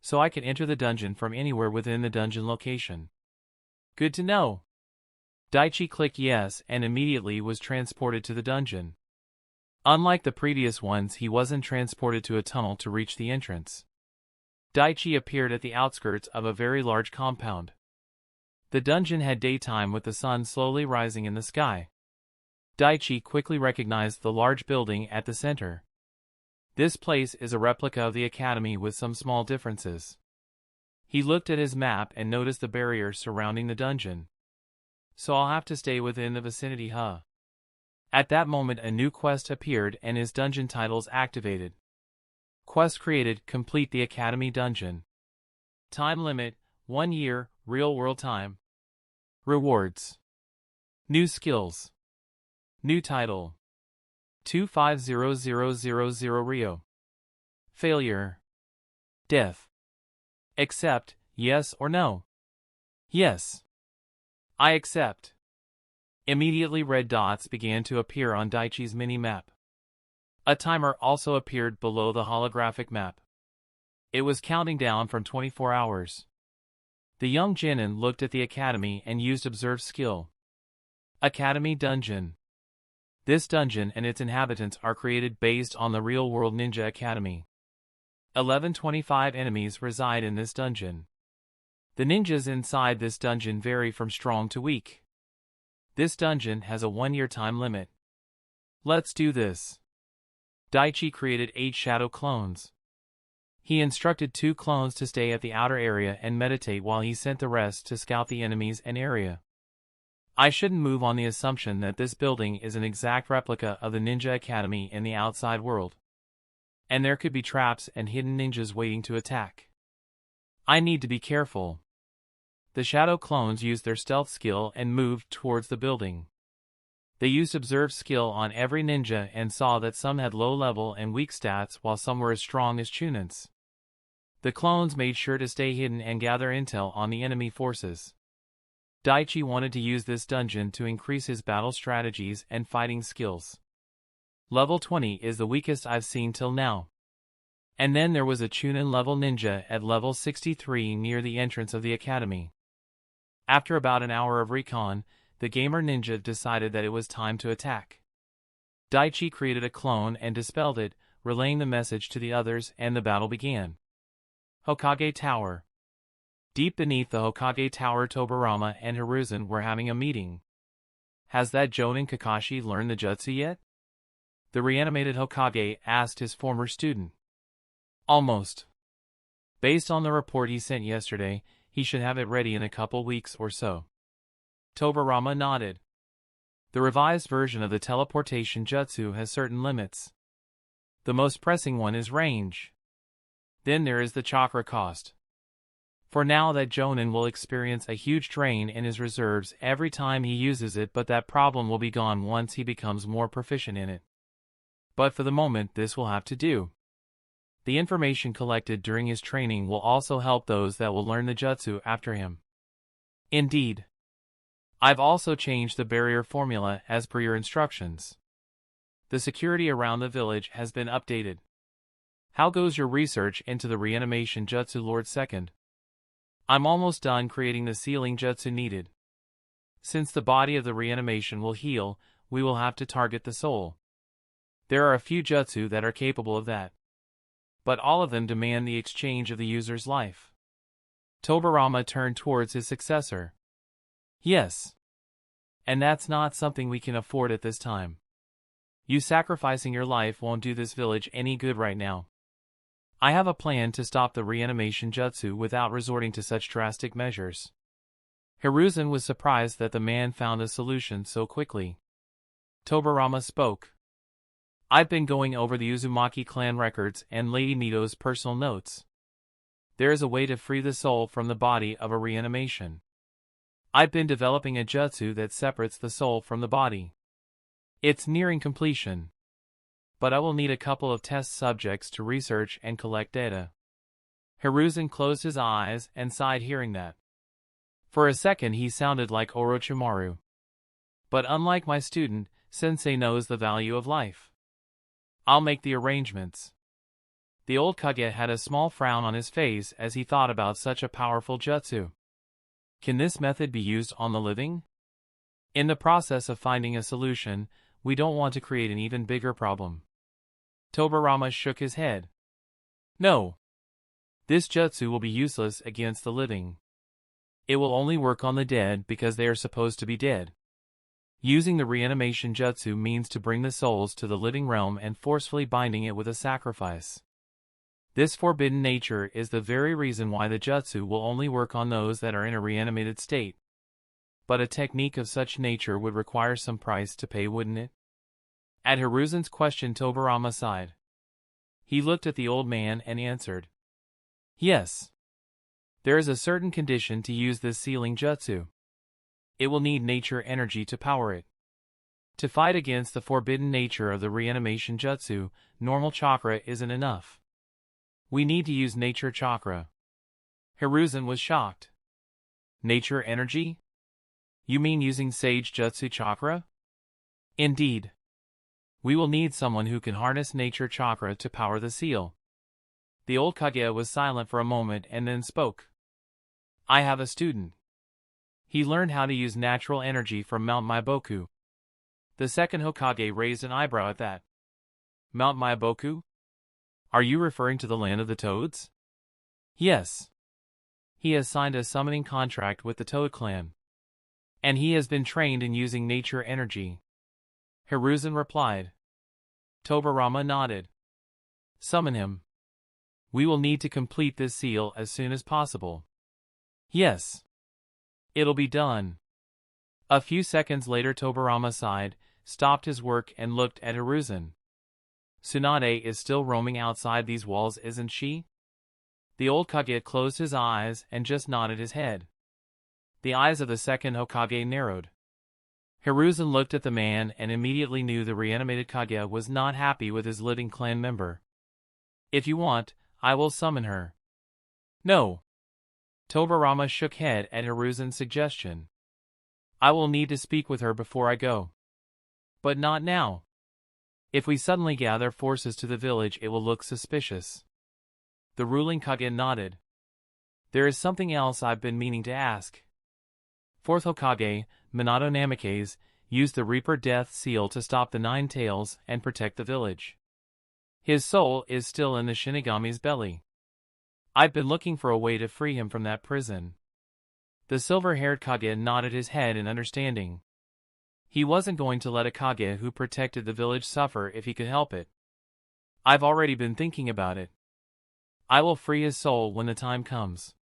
So I can enter the dungeon from anywhere within the dungeon location. Good to know. Daichi clicked yes and immediately was transported to the dungeon. Unlike the previous ones, he wasn't transported to a tunnel to reach the entrance. Daichi appeared at the outskirts of a very large compound. The dungeon had daytime with the sun slowly rising in the sky. Daichi quickly recognized the large building at the center. This place is a replica of the academy with some small differences. He looked at his map and noticed the barriers surrounding the dungeon. So I'll have to stay within the vicinity, huh? At that moment a new quest appeared and his dungeon titles activated. Quest created, complete the academy dungeon. Time limit, 1 year, real world time. Rewards. New skills. New title. 250000 Rio. Failure. Death. Accept, yes or no? Yes. I accept. Immediately red dots began to appear on Daichi's mini-map. A timer also appeared below the holographic map. It was counting down from 24 hours. The young genin looked at the academy and used Observe skill. Academy Dungeon. This dungeon and its inhabitants are created based on the real-world ninja academy. 1125 enemies reside in this dungeon. The ninjas inside this dungeon vary from strong to weak. This dungeon has a 1-year time limit. Let's do this. Daichi created 8 shadow clones. He instructed 2 clones to stay at the outer area and meditate while he sent the rest to scout the enemies and area. I shouldn't move on the assumption that this building is an exact replica of the Ninja Academy in the outside world. And there could be traps and hidden ninjas waiting to attack. I need to be careful. The shadow clones used their stealth skill and moved towards the building. They used Observe skill on every ninja and saw that some had low level and weak stats while some were as strong as Chunins. The clones made sure to stay hidden and gather intel on the enemy forces. Daichi wanted to use this dungeon to increase his battle strategies and fighting skills. Level 20 is the weakest I've seen till now. And then there was a Chunin level ninja at level 63 near the entrance of the academy. After about an hour of recon, the gamer ninja decided that it was time to attack. Daichi created a clone and dispelled it, relaying the message to the others, and the battle began. Hokage Tower. Deep beneath the Hokage Tower, Tobirama and Hiruzen were having a meeting. Has that Jonin Kakashi learned the jutsu yet? The reanimated Hokage asked his former student. Almost. Based on the report he sent yesterday, he should have it ready in a couple weeks or so. Tobirama nodded. The revised version of the teleportation jutsu has certain limits. The most pressing one is range. Then there is the chakra cost. For now, that Jonin will experience a huge drain in his reserves every time he uses it, but that problem will be gone once he becomes more proficient in it. But for the moment, this will have to do. The information collected during his training will also help those that will learn the jutsu after him. Indeed. I've also changed the barrier formula as per your instructions. The security around the village has been updated. How goes your research into the reanimation jutsu, Lord Second? I'm almost done creating the sealing jutsu needed. Since the body of the reanimation will heal, we will have to target the soul. There are a few jutsu that are capable of that. But all of them demand the exchange of the user's life. Tobirama turned towards his successor. Yes. And that's not something we can afford at this time. You sacrificing your life won't do this village any good right now. I have a plan to stop the reanimation jutsu without resorting to such drastic measures. Hiruzen was surprised that the man found a solution so quickly. Tobirama spoke. I've been going over the Uzumaki clan records and Lady Mito's personal notes. There is a way to free the soul from the body of a reanimation. I've been developing a jutsu that separates the soul from the body. It's nearing completion. But I will need a couple of test subjects to research and collect data. Hiruzen closed his eyes and sighed hearing that. For a second he sounded like Orochimaru. But unlike my student, Sensei knows the value of life. I'll make the arrangements. The old Kage had a small frown on his face as he thought about such a powerful jutsu. Can this method be used on the living? In the process of finding a solution, we don't want to create an even bigger problem. Tobirama shook his head. No. This jutsu will be useless against the living. It will only work on the dead because they are supposed to be dead. Using the reanimation jutsu means to bring the souls to the living realm and forcefully binding it with a sacrifice. This forbidden nature is the very reason why the jutsu will only work on those that are in a reanimated state. But a technique of such nature would require some price to pay, wouldn't it? At Hiruzen's question, Tobirama sighed. He looked at the old man and answered. Yes. There is a certain condition to use this sealing jutsu. It will need nature energy to power it. To fight against the forbidden nature of the reanimation jutsu, normal chakra isn't enough. We need to use nature chakra. Hiruzen was shocked. Nature energy? You mean using Sage Jutsu chakra? Indeed. We will need someone who can harness nature chakra to power the seal. The old Kage was silent for a moment and then spoke. I have a student. He learned how to use natural energy from Mount Maiboku. The second Hokage raised an eyebrow at that. Mount Maiboku? Are you referring to the land of the toads? Yes. He has signed a summoning contract with the Toad clan. And he has been trained in using nature energy. Hiruzen replied. Tobirama nodded. Summon him. We will need to complete this seal as soon as possible. Yes. It'll be done. A few seconds later, Tobirama sighed, stopped his work and looked at Hiruzen. Tsunade is still roaming outside these walls, isn't she? The old Kage closed his eyes and just nodded his head. The eyes of the second Hokage narrowed. Hiruzen looked at the man and immediately knew the reanimated Kage was not happy with his living clan member. If you want, I will summon her. No. Tobirama shook head at Hiruzen's suggestion. I will need to speak with her before I go. But not now. If we suddenly gather forces to the village, it will look suspicious. The ruling Kage nodded. There is something else I've been meaning to ask. Fourth Hokage, Minato Namikaze, used the Reaper Death Seal to stop the Nine Tails and protect the village. His soul is still in the Shinigami's belly. I've been looking for a way to free him from that prison. The silver-haired Kage nodded his head in understanding. He wasn't going to let a Kage who protected the village suffer if he could help it. I've already been thinking about it. I will free his soul when the time comes.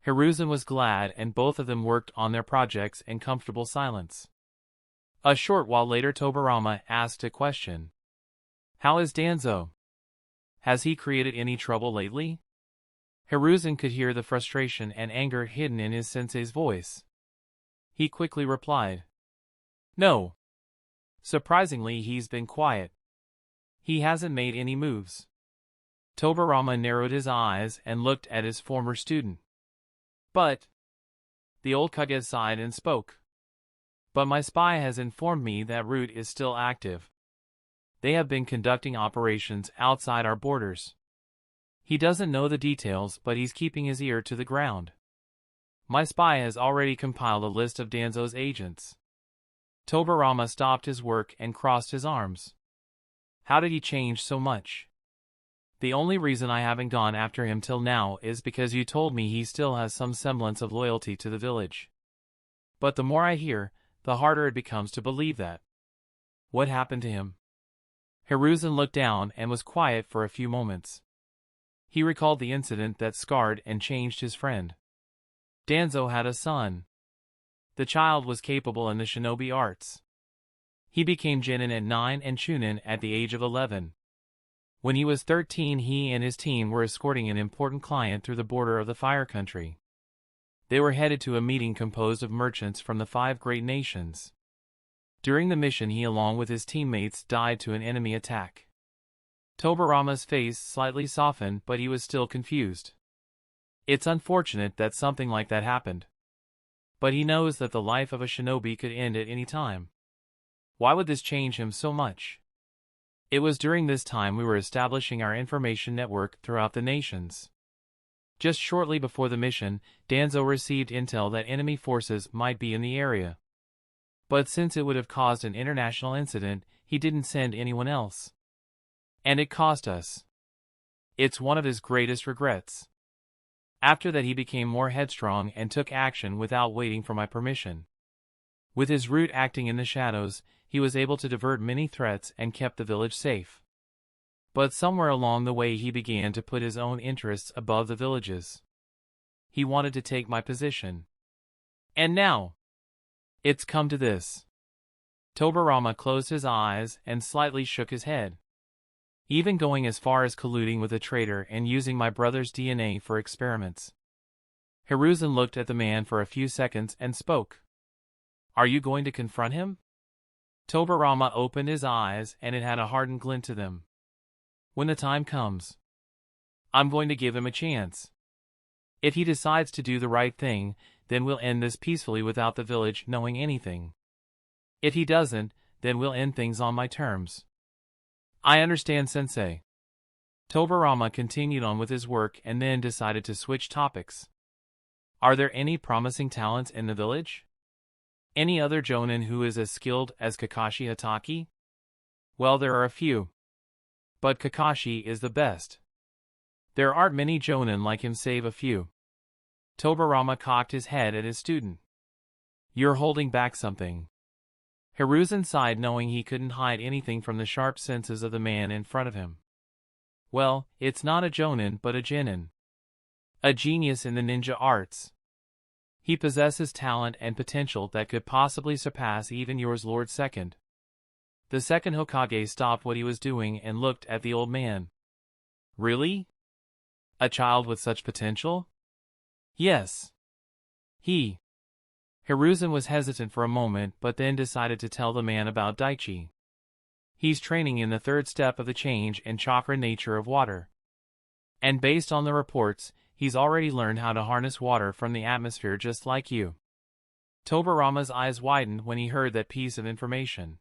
Hiruzen was glad, and both of them worked on their projects in comfortable silence. A short while later, Tobarama asked a question. How is Danzo? Has he created any trouble lately? Hiruzen could hear the frustration and anger hidden in his sensei's voice. He quickly replied. No. Surprisingly, he's been quiet. He hasn't made any moves. Tobarama narrowed his eyes and looked at his former student. But... The old Kage sighed and spoke. But my spy has informed me that Root is still active. They have been conducting operations outside our borders. He doesn't know the details, but he's keeping his ear to the ground. My spy has already compiled a list of Danzo's agents. Tobarama stopped his work and crossed his arms. How did he change so much? The only reason I haven't gone after him till now is because you told me he still has some semblance of loyalty to the village. But the more I hear, the harder it becomes to believe that. What happened to him? Hiruzen looked down and was quiet for a few moments. He recalled the incident that scarred and changed his friend. Danzo had a son. The child was capable in the shinobi arts. He became Genin at 9 and Chunin at the age of 11. When he was 13, he and his team were escorting an important client through the border of the Fire Country. They were headed to a meeting composed of merchants from the 5 great nations. During the mission, he along with his teammates died to an enemy attack. Tobarama's face slightly softened, but he was still confused. It's unfortunate that something like that happened. But he knows that the life of a shinobi could end at any time. Why would this change him so much? It was during this time we were establishing our information network throughout the nations. Just shortly before the mission, Danzo received intel that enemy forces might be in the area. But since it would have caused an international incident, he didn't send anyone else. And it cost us. It's one of his greatest regrets. After that, he became more headstrong and took action without waiting for my permission. With his root acting in the shadows, he was able to divert many threats and kept the village safe. But somewhere along the way he began to put his own interests above the village's. He wanted to take my position. And now, it's come to this. Tobarama closed his eyes and slightly shook his head. Even going as far as colluding with a traitor and using my brother's DNA for experiments. Hiruzen looked at the man for a few seconds and spoke. Are you going to confront him? Tobarama opened his eyes and it had a hardened glint to them. When the time comes, I'm going to give him a chance. If he decides to do the right thing, then we'll end this peacefully without the village knowing anything. If he doesn't, then we'll end things on my terms. I understand, Sensei. Tobarama continued on with his work and then decided to switch topics. Are there any promising talents in the village? Any other jonin who is as skilled as Kakashi Hatake? Well, there are a few. But Kakashi is the best. There aren't many jonin like him save a few. Tobarama cocked his head at his student. You're holding back something. Hiruzen sighed, knowing he couldn't hide anything from the sharp senses of the man in front of him. Well, it's not a jonin but a genin. A genius in the ninja arts. He possesses talent and potential that could possibly surpass even yours, Lord Second. The second Hokage stopped what he was doing and looked at the old man. Really? A child with such potential? Yes. Hiruzen was hesitant for a moment but then decided to tell the man about Daichi. He's training in the 3rd step of the change in chakra nature of water. And based on the reports, he's already learned how to harness water from the atmosphere just like you. Tobarama's eyes widened when he heard that piece of information.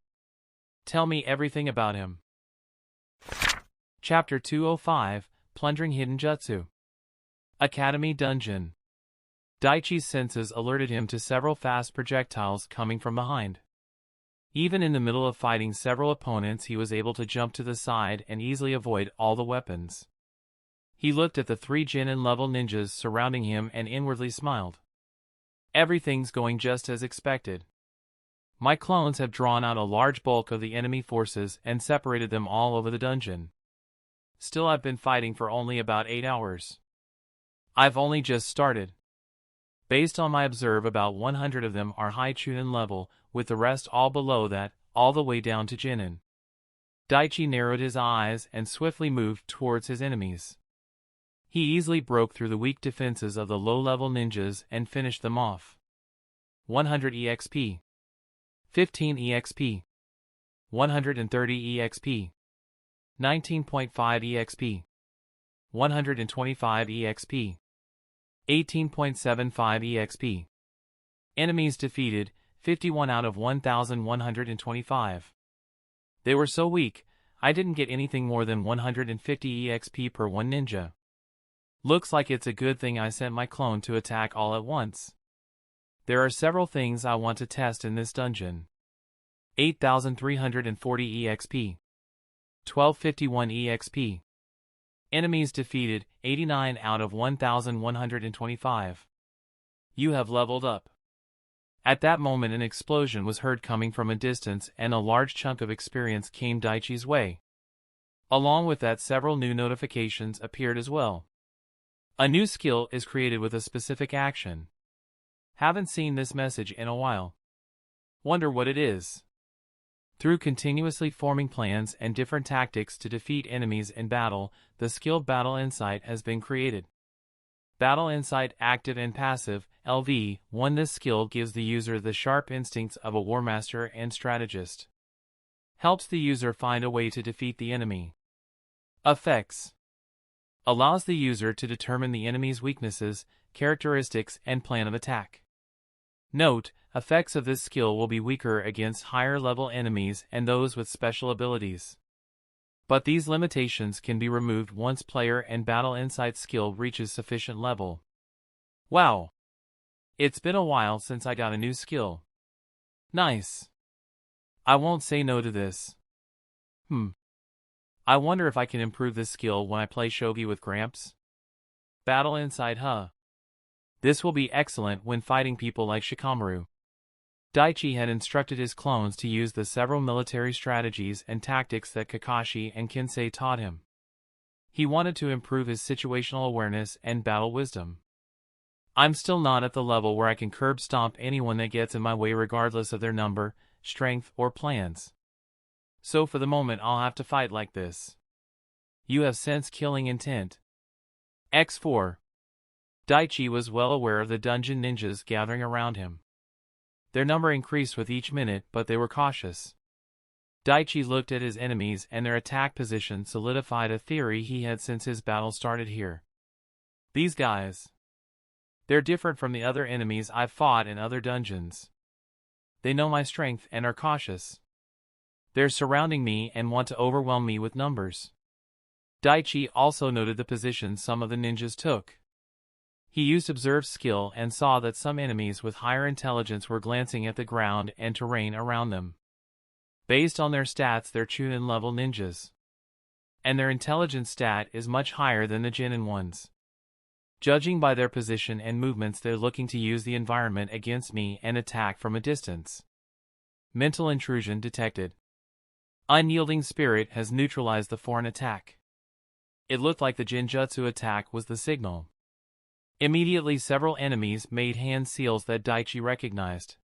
Tell me everything about him. Chapter 205, Plundering Hidden Jutsu. Academy Dungeon. Daichi's senses alerted him to several fast projectiles coming from behind. Even in the middle of fighting several opponents, he was able to jump to the side and easily avoid all the weapons. He looked at the 3 Genin-level ninjas surrounding him and inwardly smiled. Everything's going just as expected. My clones have drawn out a large bulk of the enemy forces and separated them all over the dungeon. Still, I've been fighting for only about 8 hours. I've only just started. Based on my observe, about 100 of them are high Chunin level, with the rest all below that, all the way down to Genin. Daichi narrowed his eyes and swiftly moved towards his enemies. He easily broke through the weak defenses of the low-level ninjas and finished them off. 100 EXP. 15 EXP. 130 EXP. 19.5 EXP. 125 EXP. 18.75 EXP. Enemies defeated, 51 out of 1,125. They were so weak, I didn't get anything more than 150 EXP per one ninja. Looks like it's a good thing I sent my clone to attack all at once. There are several things I want to test in this dungeon. 8,340 EXP. 1251 EXP. Enemies defeated, 89 out of 1,125. You have leveled up. At that moment an explosion was heard coming from a distance and a large chunk of experience came Daichi's way. Along with that, several new notifications appeared as well. A new skill is created with a specific action. Haven't seen this message in a while. Wonder what it is. Through continuously forming plans and different tactics to defeat enemies in battle, the skill Battle Insight has been created. Battle Insight Active and Passive, LV1. This skill gives the user the sharp instincts of a war master and strategist. Helps the user find a way to defeat the enemy. Effects. Allows the user to determine the enemy's weaknesses, characteristics, and plan of attack. Note, effects of this skill will be weaker against higher-level enemies and those with special abilities. But these limitations can be removed once player and Battle Insight skill reaches sufficient level. Wow! It's been a while since I got a new skill. Nice. I won't say no to this. I wonder if I can improve this skill when I play shogi with Gramps? Battle Insight, huh? This will be excellent when fighting people like Shikamaru. Daichi had instructed his clones to use the several military strategies and tactics that Kakashi and Kinsei taught him. He wanted to improve his situational awareness and battle wisdom. I'm still not at the level where I can curb stomp anyone that gets in my way regardless of their number, strength, or plans. So for the moment I'll have to fight like this. You have sense killing intent. X4. Daichi was well aware of the dungeon ninjas gathering around him. Their number increased with each minute, but they were cautious. Daichi looked at his enemies and their attack position solidified a theory he had since his battle started here. These guys. They're different from the other enemies I've fought in other dungeons. They know my strength and are cautious. They're surrounding me and want to overwhelm me with numbers. Daichi also noted the position some of the ninjas took. He used Observe skill and saw that some enemies with higher intelligence were glancing at the ground and terrain around them. Based on their stats, they're Chunin level ninjas. And their intelligence stat is much higher than the Genin ones. Judging by their position and movements, they're looking to use the environment against me and attack from a distance. Mental intrusion detected. Unyielding Spirit has neutralized the foreign attack. It looked like the Genjutsu attack was the signal. Immediately several enemies made hand seals that Daichi recognized.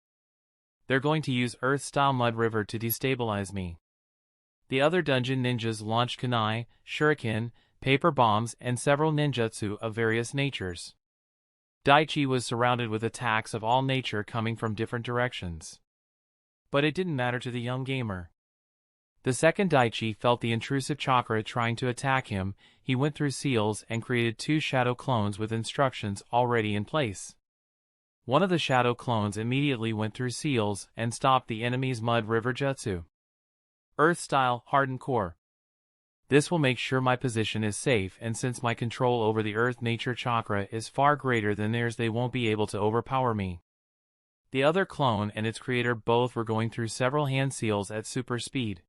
They're going to use Earth-style Mud River to destabilize me. The other dungeon ninjas launched kunai, shuriken, paper bombs, and several ninjutsu of various natures. Daichi was surrounded with attacks of all nature coming from different directions. But it didn't matter to the young gamer. The second Daichi felt the intrusive chakra trying to attack him, he went through seals and created 2 shadow clones with instructions already in place. One of the shadow clones immediately went through seals and stopped the enemy's Mud River Jutsu. Earth-style Hardened Core. This will make sure my position is safe, and since my control over the Earth Nature Chakra is far greater than theirs, they won't be able to overpower me. The other clone and its creator both were going through several hand seals at super speed.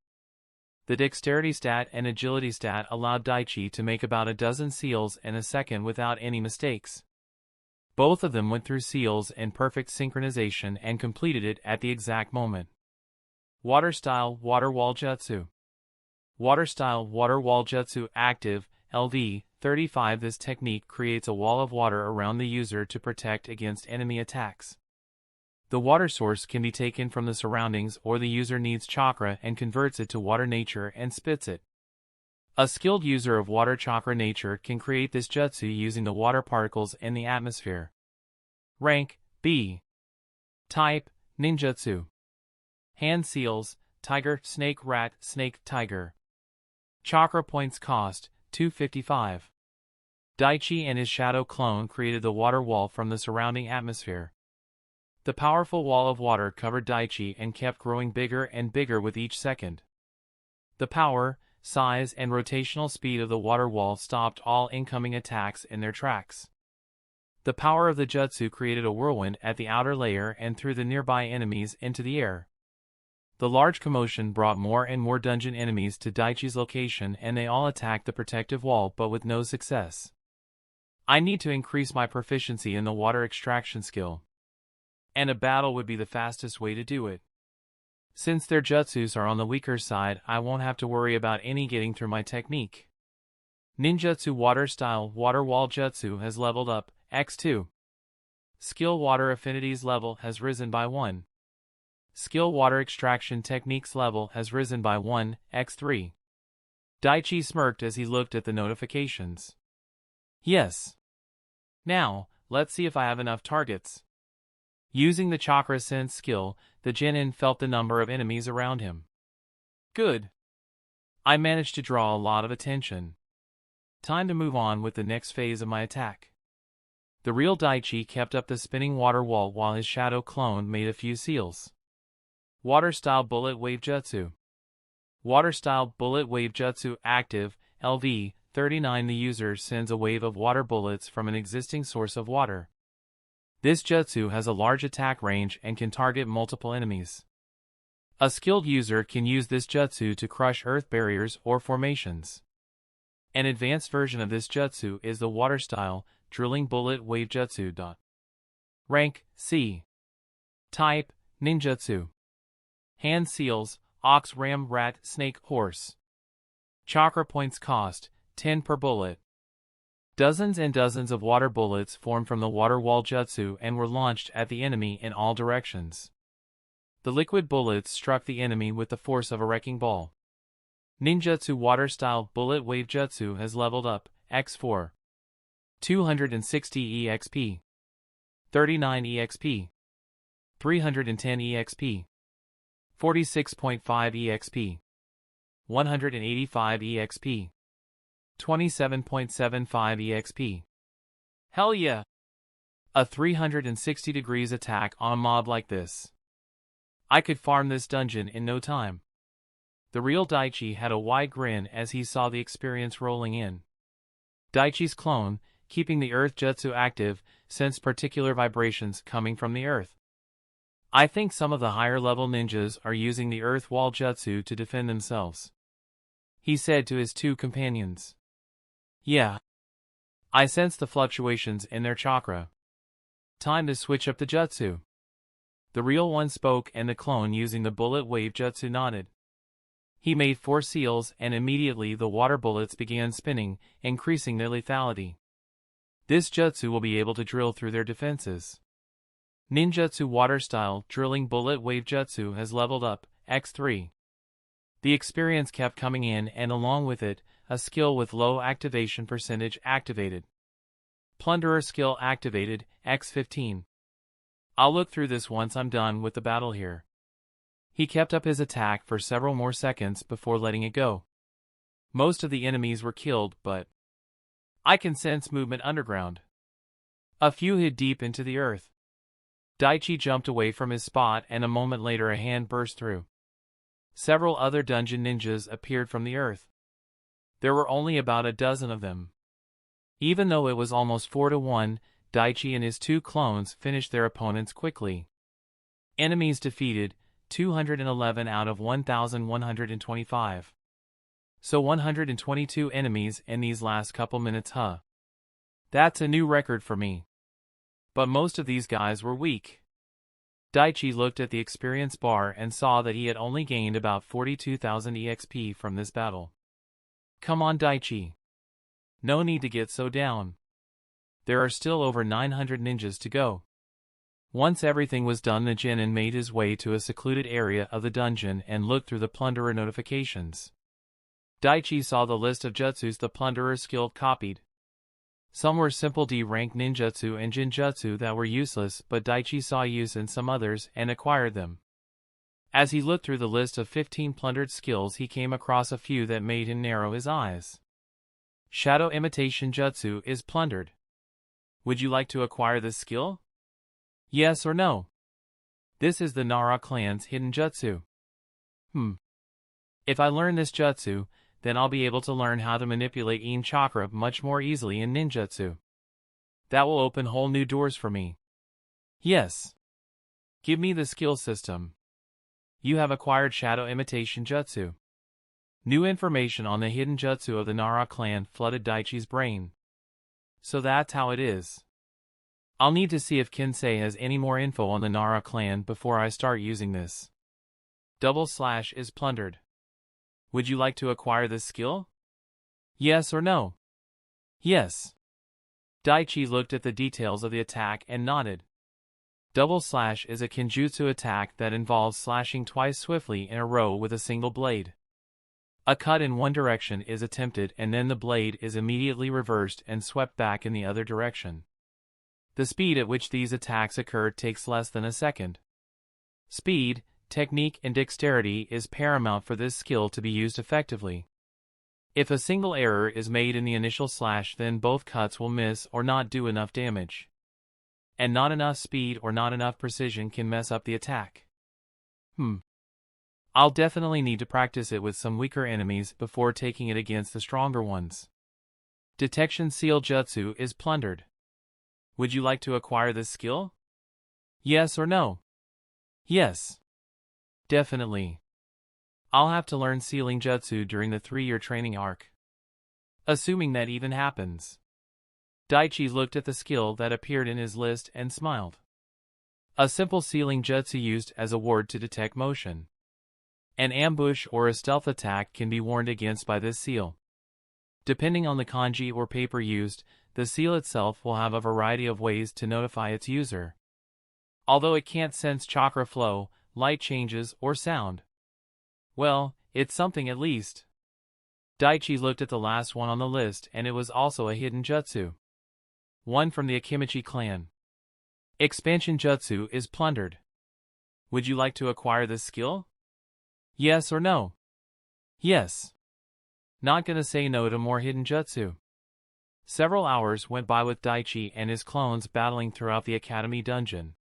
The dexterity stat and agility stat allowed Daichi to make about a dozen seals in a second without any mistakes. Both of them went through seals in perfect synchronization and completed it at the exact moment. Water Style Water Wall Jutsu. Water Style Water Wall Jutsu Active, LV, 35. This technique creates a wall of water around the user to protect against enemy attacks. The water source can be taken from the surroundings, or the user needs chakra and converts it to water nature and spits it. A skilled user of water chakra nature can create this jutsu using the water particles in the atmosphere. Rank B. Type Ninjutsu. Hand seals, tiger, snake, rat, snake, tiger. Chakra points cost 255. Daichi and his shadow clone created the water wall from the surrounding atmosphere. The powerful wall of water covered Daichi and kept growing bigger and bigger with each second. The power, size, and rotational speed of the water wall stopped all incoming attacks in their tracks. The power of the jutsu created a whirlwind at the outer layer and threw the nearby enemies into the air. The large commotion brought more and more dungeon enemies to Daichi's location, and they all attacked the protective wall but with no success. I need to increase my proficiency in the water extraction skill. And a battle would be the fastest way to do it. Since their jutsus are on the weaker side, I won't have to worry about any getting through my technique. Ninjutsu Water Style Water Wall Jutsu has leveled up, X2. Skill Water Affinities level has risen by 1. Skill Water Extraction Techniques level has risen by 1, X3. Daichi smirked as he looked at the notifications. Yes. Now, let's see if I have enough targets. Using the Chakra Sense skill, the genin felt the number of enemies around him. Good. I managed to draw a lot of attention. Time to move on with the next phase of my attack. The real Daichi kept up the spinning water wall while his shadow clone made a few seals. Water Style Bullet Wave Jutsu. Water Style Bullet Wave Jutsu Active, LV, 39. The user sends a wave of water bullets from an existing source of water. This jutsu has a large attack range and can target multiple enemies. A skilled user can use this jutsu to crush earth barriers or formations. An advanced version of this jutsu is the Water Style Drilling Bullet Wave Jutsu. Rank C. Type Ninjutsu. Hand seals, ox, ram, rat, snake, horse. Chakra points cost 10 per bullet. Dozens and dozens of water bullets formed from the water wall jutsu and were launched at the enemy in all directions. The liquid bullets struck the enemy with the force of a wrecking ball. Ninjutsu Water Style Bullet Wave Jutsu has leveled up, X4. 260 EXP. 39 EXP. 310 EXP. 46.5 EXP. 185 EXP. 27.75 EXP. Hell yeah! A 360 degrees attack on a mob like this. I could farm this dungeon in no time. The real Daichi had a wide grin as he saw the experience rolling in. Daichi's clone, keeping the earth jutsu active, sensed particular vibrations coming from the earth. I think some of the higher level ninjas are using the earth wall jutsu to defend themselves. He said to his two companions. Yeah. I sense the fluctuations in their chakra. Time to switch up the jutsu. The real one spoke and the clone using the bullet wave jutsu nodded. He made 4 seals and immediately the water bullets began spinning, increasing their lethality. This jutsu will be able to drill through their defenses. Ninjutsu Water Style Drilling Bullet Wave Jutsu has leveled up, X3. The experience kept coming in and along with it, a skill with low activation percentage activated. Plunderer skill activated, X15. I'll look through this once I'm done with the battle here. He kept up his attack for several more seconds before letting it go. Most of the enemies were killed, but I can sense movement underground. A few hid deep into the earth. Daichi jumped away from his spot and a moment later a hand burst through. Several other dungeon ninjas appeared from the earth. There were only about a dozen of them. Even though it was almost 4-1, Daichi and his 2 clones finished their opponents quickly. Enemies defeated, 211 out of 1,125. So 122 enemies in these last couple minutes, huh? That's a new record for me. But most of these guys were weak. Daichi looked at the experience bar and saw that he had only gained about 42,000 EXP from this battle. Come on, Daichi. No need to get so down. There are still over 900 ninjas to go. Once everything was done, the genin made his way to a secluded area of the dungeon and looked through the plunderer notifications. Daichi saw the list of jutsus the plunderer skill copied. Some were simple D-rank ninjutsu and jinjutsu that were useless, but Daichi saw use in some others and acquired them. As he looked through the list of 15 plundered skills, he came across a few that made him narrow his eyes. Shadow imitation jutsu is plundered. Would you like to acquire this skill? Yes or no? This is the Nara clan's hidden jutsu. If I learn this jutsu, then I'll be able to learn how to manipulate Yin chakra much more easily in ninjutsu. That will open whole new doors for me. Yes. Give me the skill system. You have acquired Shadow Imitation Jutsu. New information on the hidden jutsu of the Nara clan flooded Daichi's brain. So that's how it is. I'll need to see if Kinsei has any more info on the Nara clan before I start using this. / is plundered. Would you like to acquire this skill? Yes or no? Yes. Daichi looked at the details of the attack and nodded. / is a kenjutsu attack that involves slashing twice swiftly in a row with a single blade. A cut in one direction is attempted and then the blade is immediately reversed and swept back in the other direction. The speed at which these attacks occur takes less than a second. Speed, technique, and dexterity is paramount for this skill to be used effectively. If a single error is made in the initial slash, then both cuts will miss or not do enough damage. And not enough speed or not enough precision can mess up the attack. I'll definitely need to practice it with some weaker enemies before taking it against the stronger ones. Detection Seal Jutsu is plundered. Would you like to acquire this skill? Yes or no? Yes. Definitely. I'll have to learn sealing jutsu during the 3-year training arc. Assuming that even happens. Daichi looked at the skill that appeared in his list and smiled. A simple sealing jutsu used as a ward to detect motion. An ambush or a stealth attack can be warned against by this seal. Depending on the kanji or paper used, the seal itself will have a variety of ways to notify its user. Although it can't sense chakra flow, light changes, or sound. Well, it's something at least. Daichi looked at the last one on the list and it was also a hidden jutsu. One from the Akimichi clan. Expansion Jutsu is plundered. Would you like to acquire this skill? Yes or no? Yes. Not gonna say no to more hidden jutsu. Several hours went by with Daichi and his clones battling throughout the academy dungeon.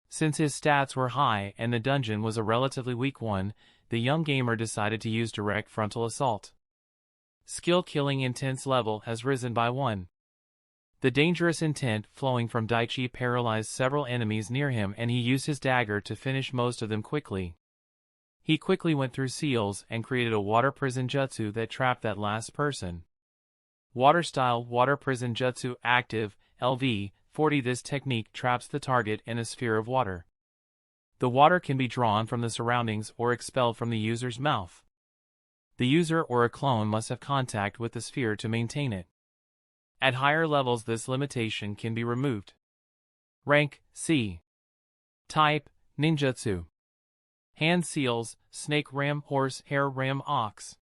Since his stats were high and the dungeon was a relatively weak one, the young gamer decided to use direct frontal assault. Skill killing intense level has risen by 1. The dangerous intent flowing from Daichi paralyzed several enemies near him and he used his dagger to finish most of them quickly. He quickly went through seals and created a water prison jutsu that trapped that last person. Water style water prison jutsu active, LV 40. This technique traps the target in a sphere of water. The water can be drawn from the surroundings or expelled from the user's mouth. The user or a clone must have contact with the sphere to maintain it. At higher levels this limitation can be removed. Rank C. Type Ninjutsu. Hand seals, snake ram, horse, hare ram, ox.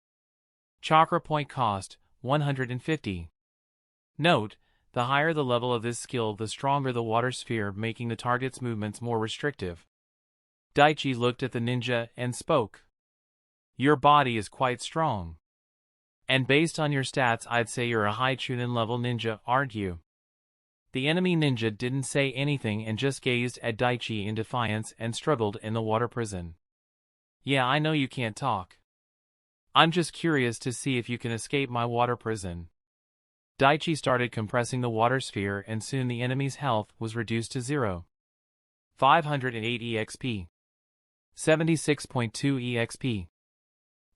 Chakra point cost 150. Note, the higher the level of this skill, the stronger the water sphere, making the target's movements more restrictive. Daichi looked at the ninja and spoke. Your body is quite strong. And based on your stats, I'd say you're a high chunin level ninja, aren't you? The enemy ninja didn't say anything and just gazed at Daichi in defiance and struggled in the water prison. Yeah, I know you can't talk. I'm just curious to see if you can escape my water prison. Daichi started compressing the water sphere and soon the enemy's health was reduced to 0. 508 EXP. 76.2 EXP.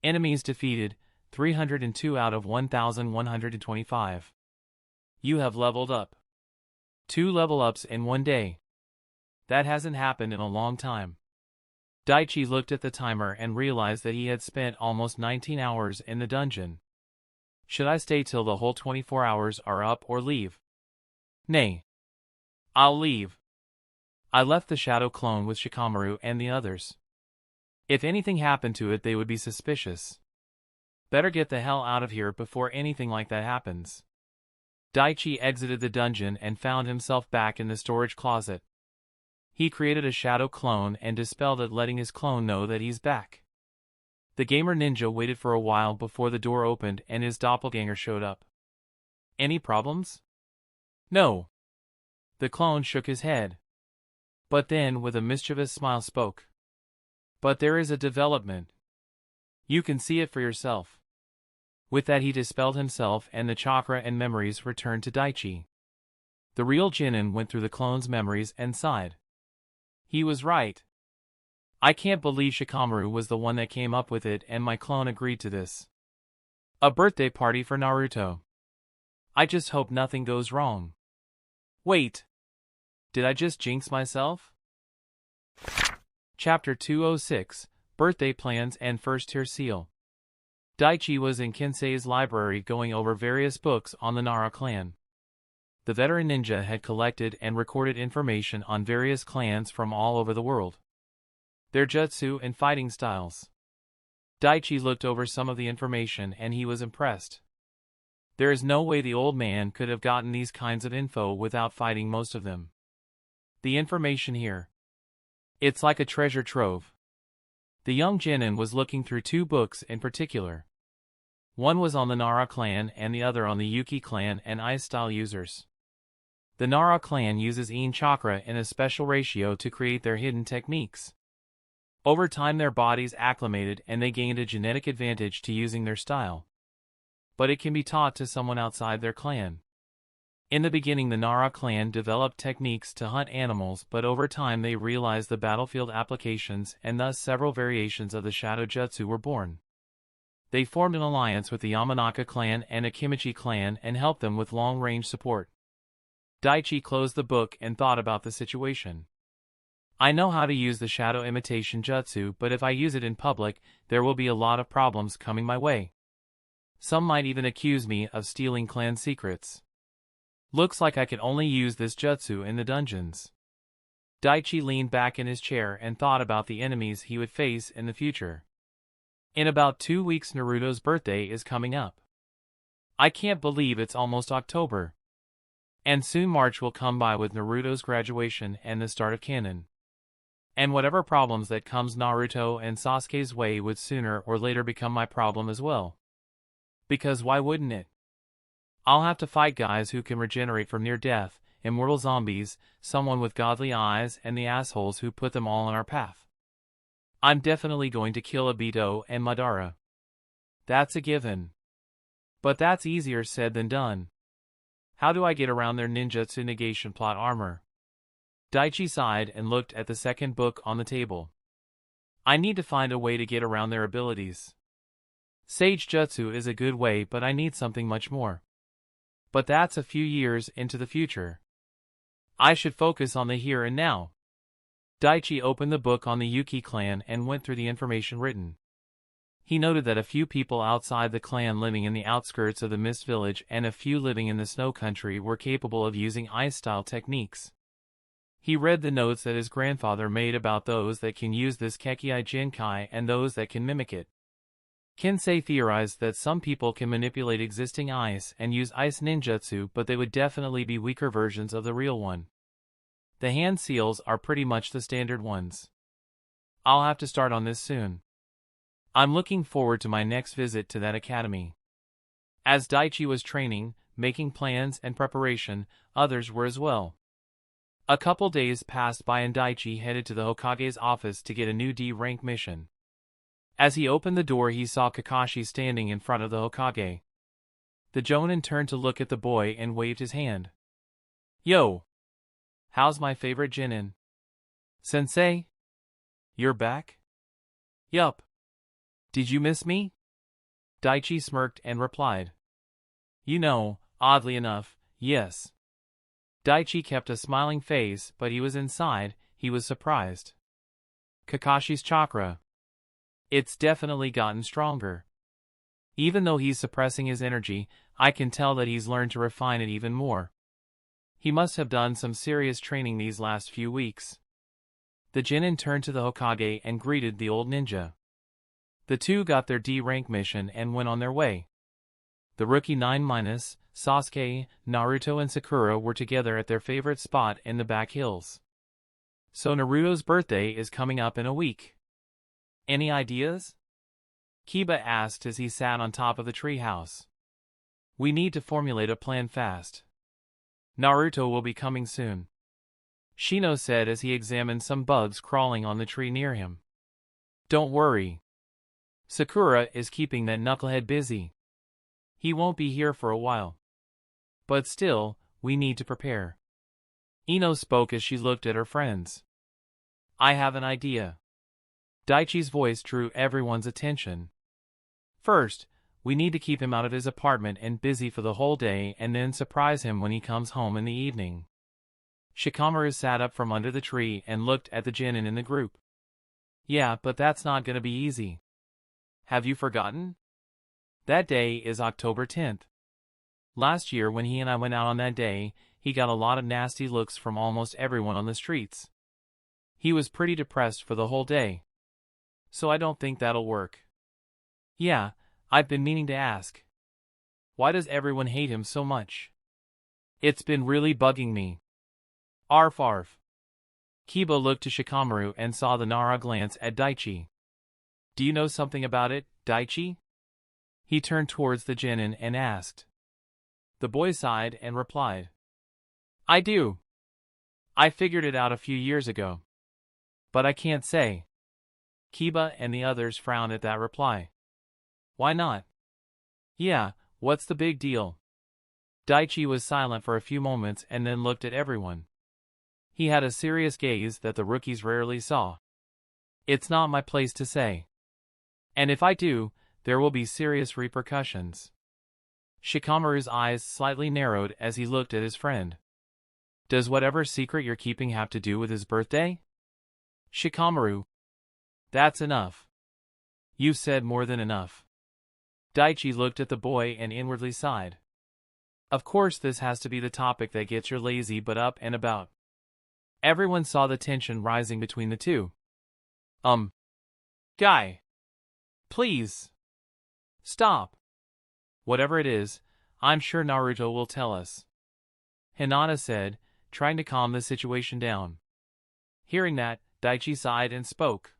Enemies defeated, 302 out of 1125. You have leveled up. 2 level ups in one day. That hasn't happened in a long time. Daichi looked at the timer and realized that he had spent almost 19 hours in the dungeon. Should I stay till the whole 24 hours are up or leave? Nay. I'll leave. I left the shadow clone with Shikamaru and the others. If anything happened to it, they would be suspicious. Better get the hell out of here before anything like that happens. Daichi exited the dungeon and found himself back in the storage closet. He created a shadow clone and dispelled it, letting his clone know that he's back. The gamer ninja waited for a while before the door opened and his doppelganger showed up. Any problems? No. The clone shook his head. But then, with a mischievous smile, spoke. But there is a development. You can see it for yourself. With that, he dispelled himself and the chakra and memories returned to Daichi. The real Jinin went through the clone's memories and sighed. He was right. I can't believe Shikamaru was the one that came up with it and my clone agreed to this. A birthday party for Naruto. I just hope nothing goes wrong. Wait. Did I just jinx myself? Chapter 206, Birthday Plans and First Tier Seal. Daichi was in Kensei's library going over various books on the Nara clan. The veteran ninja had collected and recorded information on various clans from all over the world, their jutsu and fighting styles. Daichi looked over some of the information and he was impressed. There is no way the old man could have gotten these kinds of info without fighting most of them. The information here. It's like a treasure trove. The young Jinin was looking through 2 books in particular. One was on the Nara clan and the other on the Yuki clan and ice-style users. The Nara clan uses Yin chakra in a special ratio to create their hidden techniques. Over time their bodies acclimated and they gained a genetic advantage to using their style. But it can be taught to someone outside their clan. In the beginning the Nara clan developed techniques to hunt animals, but over time they realized the battlefield applications and thus several variations of the Shadow Jutsu were born. They formed an alliance with the Yamanaka clan and Akimichi clan and helped them with long-range support. Daichi closed the book and thought about the situation. I know how to use the Shadow Imitation Jutsu, but if I use it in public, there will be a lot of problems coming my way. Some might even accuse me of stealing clan secrets. Looks like I can only use this jutsu in the dungeons. Daichi leaned back in his chair and thought about the enemies he would face in the future. In about 2 weeks Naruto's birthday is coming up. I can't believe it's almost October. And soon March will come by with Naruto's graduation and the start of canon. And whatever problems that comes Naruto and Sasuke's way would sooner or later become my problem as well. Because why wouldn't it? I'll have to fight guys who can regenerate from near death, immortal zombies, someone with godly eyes, and the assholes who put them all in our path. I'm definitely going to kill Obito and Madara. That's a given. But that's easier said than done. How do I get around their ninjutsu negation plot armor? Daichi sighed and looked at the second book on the table. I need to find a way to get around their abilities. Sage Jutsu is a good way, but I need something much more. But that's a few years into the future. I should focus on the here and now. Daichi opened the book on the Yuki clan and went through the information written. He noted that a few people outside the clan living in the outskirts of the Mist Village and a few living in the Snow Country were capable of using ice-style techniques. He read the notes that his grandfather made about those that can use this Kekkei Jinkai and those that can mimic it. Kensei theorized that some people can manipulate existing ice and use ice ninjutsu, but they would definitely be weaker versions of the real one. The hand seals are pretty much the standard ones. I'll have to start on this soon. I'm looking forward to my next visit to that academy. As Daichi was training, making plans and preparation, others were as well. A couple days passed by and Daichi headed to the Hokage's office to get a new D-rank mission. As he opened the door he saw Kakashi standing in front of the Hokage. The Jonin turned to look at the boy and waved his hand. Yo! How's my favorite Jinin? Sensei? You're back? Yup. Did you miss me? Daichi smirked and replied. You know, oddly enough, yes. Daichi kept a smiling face, but he was inside, he was surprised. Kakashi's chakra. It's definitely gotten stronger. Even though he's suppressing his energy, I can tell that he's learned to refine it even more. He must have done some serious training these last few weeks. The Genin turned to the Hokage and greeted the old ninja. The two got their D-rank mission and went on their way. The rookie 9-, Sasuke, Naruto and Sakura were together at their favorite spot in the back hills. So Naruto's birthday is coming up in a week. Any ideas? Kiba asked as he sat on top of the treehouse. We need to formulate a plan fast. Naruto will be coming soon, Shino said as he examined some bugs crawling on the tree near him. Don't worry. Sakura is keeping that knucklehead busy. He won't be here for a while. But still, we need to prepare. Ino spoke as she looked at her friends. I have an idea. Daichi's voice drew everyone's attention. First, we need to keep him out of his apartment and busy for the whole day and then surprise him when he comes home in the evening. Shikamaru sat up from under the tree and looked at the Genin in the group. Yeah, but that's not gonna be easy. Have you forgotten? That day is October 10th. Last year when he and I went out on that day, he got a lot of nasty looks from almost everyone on the streets. He was pretty depressed for the whole day. So I don't think that'll work. Yeah, I've been meaning to ask. Why does everyone hate him so much? It's been really bugging me. Arf arf. Kiba looked to Shikamaru and saw the Nara glance at Daichi. Do you know something about it, Daichi? He turned towards the Genin and asked. The boy sighed and replied. I do. I figured it out a few years ago. But I can't say. Kiba and the others frowned at that reply. Why not? Yeah, what's the big deal? Daichi was silent for a few moments and then looked at everyone. He had a serious gaze that the rookies rarely saw. It's not my place to say. And if I do, there will be serious repercussions. Shikamaru's eyes slightly narrowed as he looked at his friend. Does whatever secret you're keeping have to do with his birthday? Shikamaru. That's enough. You've said more than enough. Daichi looked at the boy and inwardly sighed. Of course this has to be the topic that gets your lazy butt up and about. Everyone saw the tension rising between the two. Guy. Please. Stop. Whatever it is, I'm sure Naruto will tell us. Hinata said, trying to calm the situation down. Hearing that, Daichi sighed and spoke.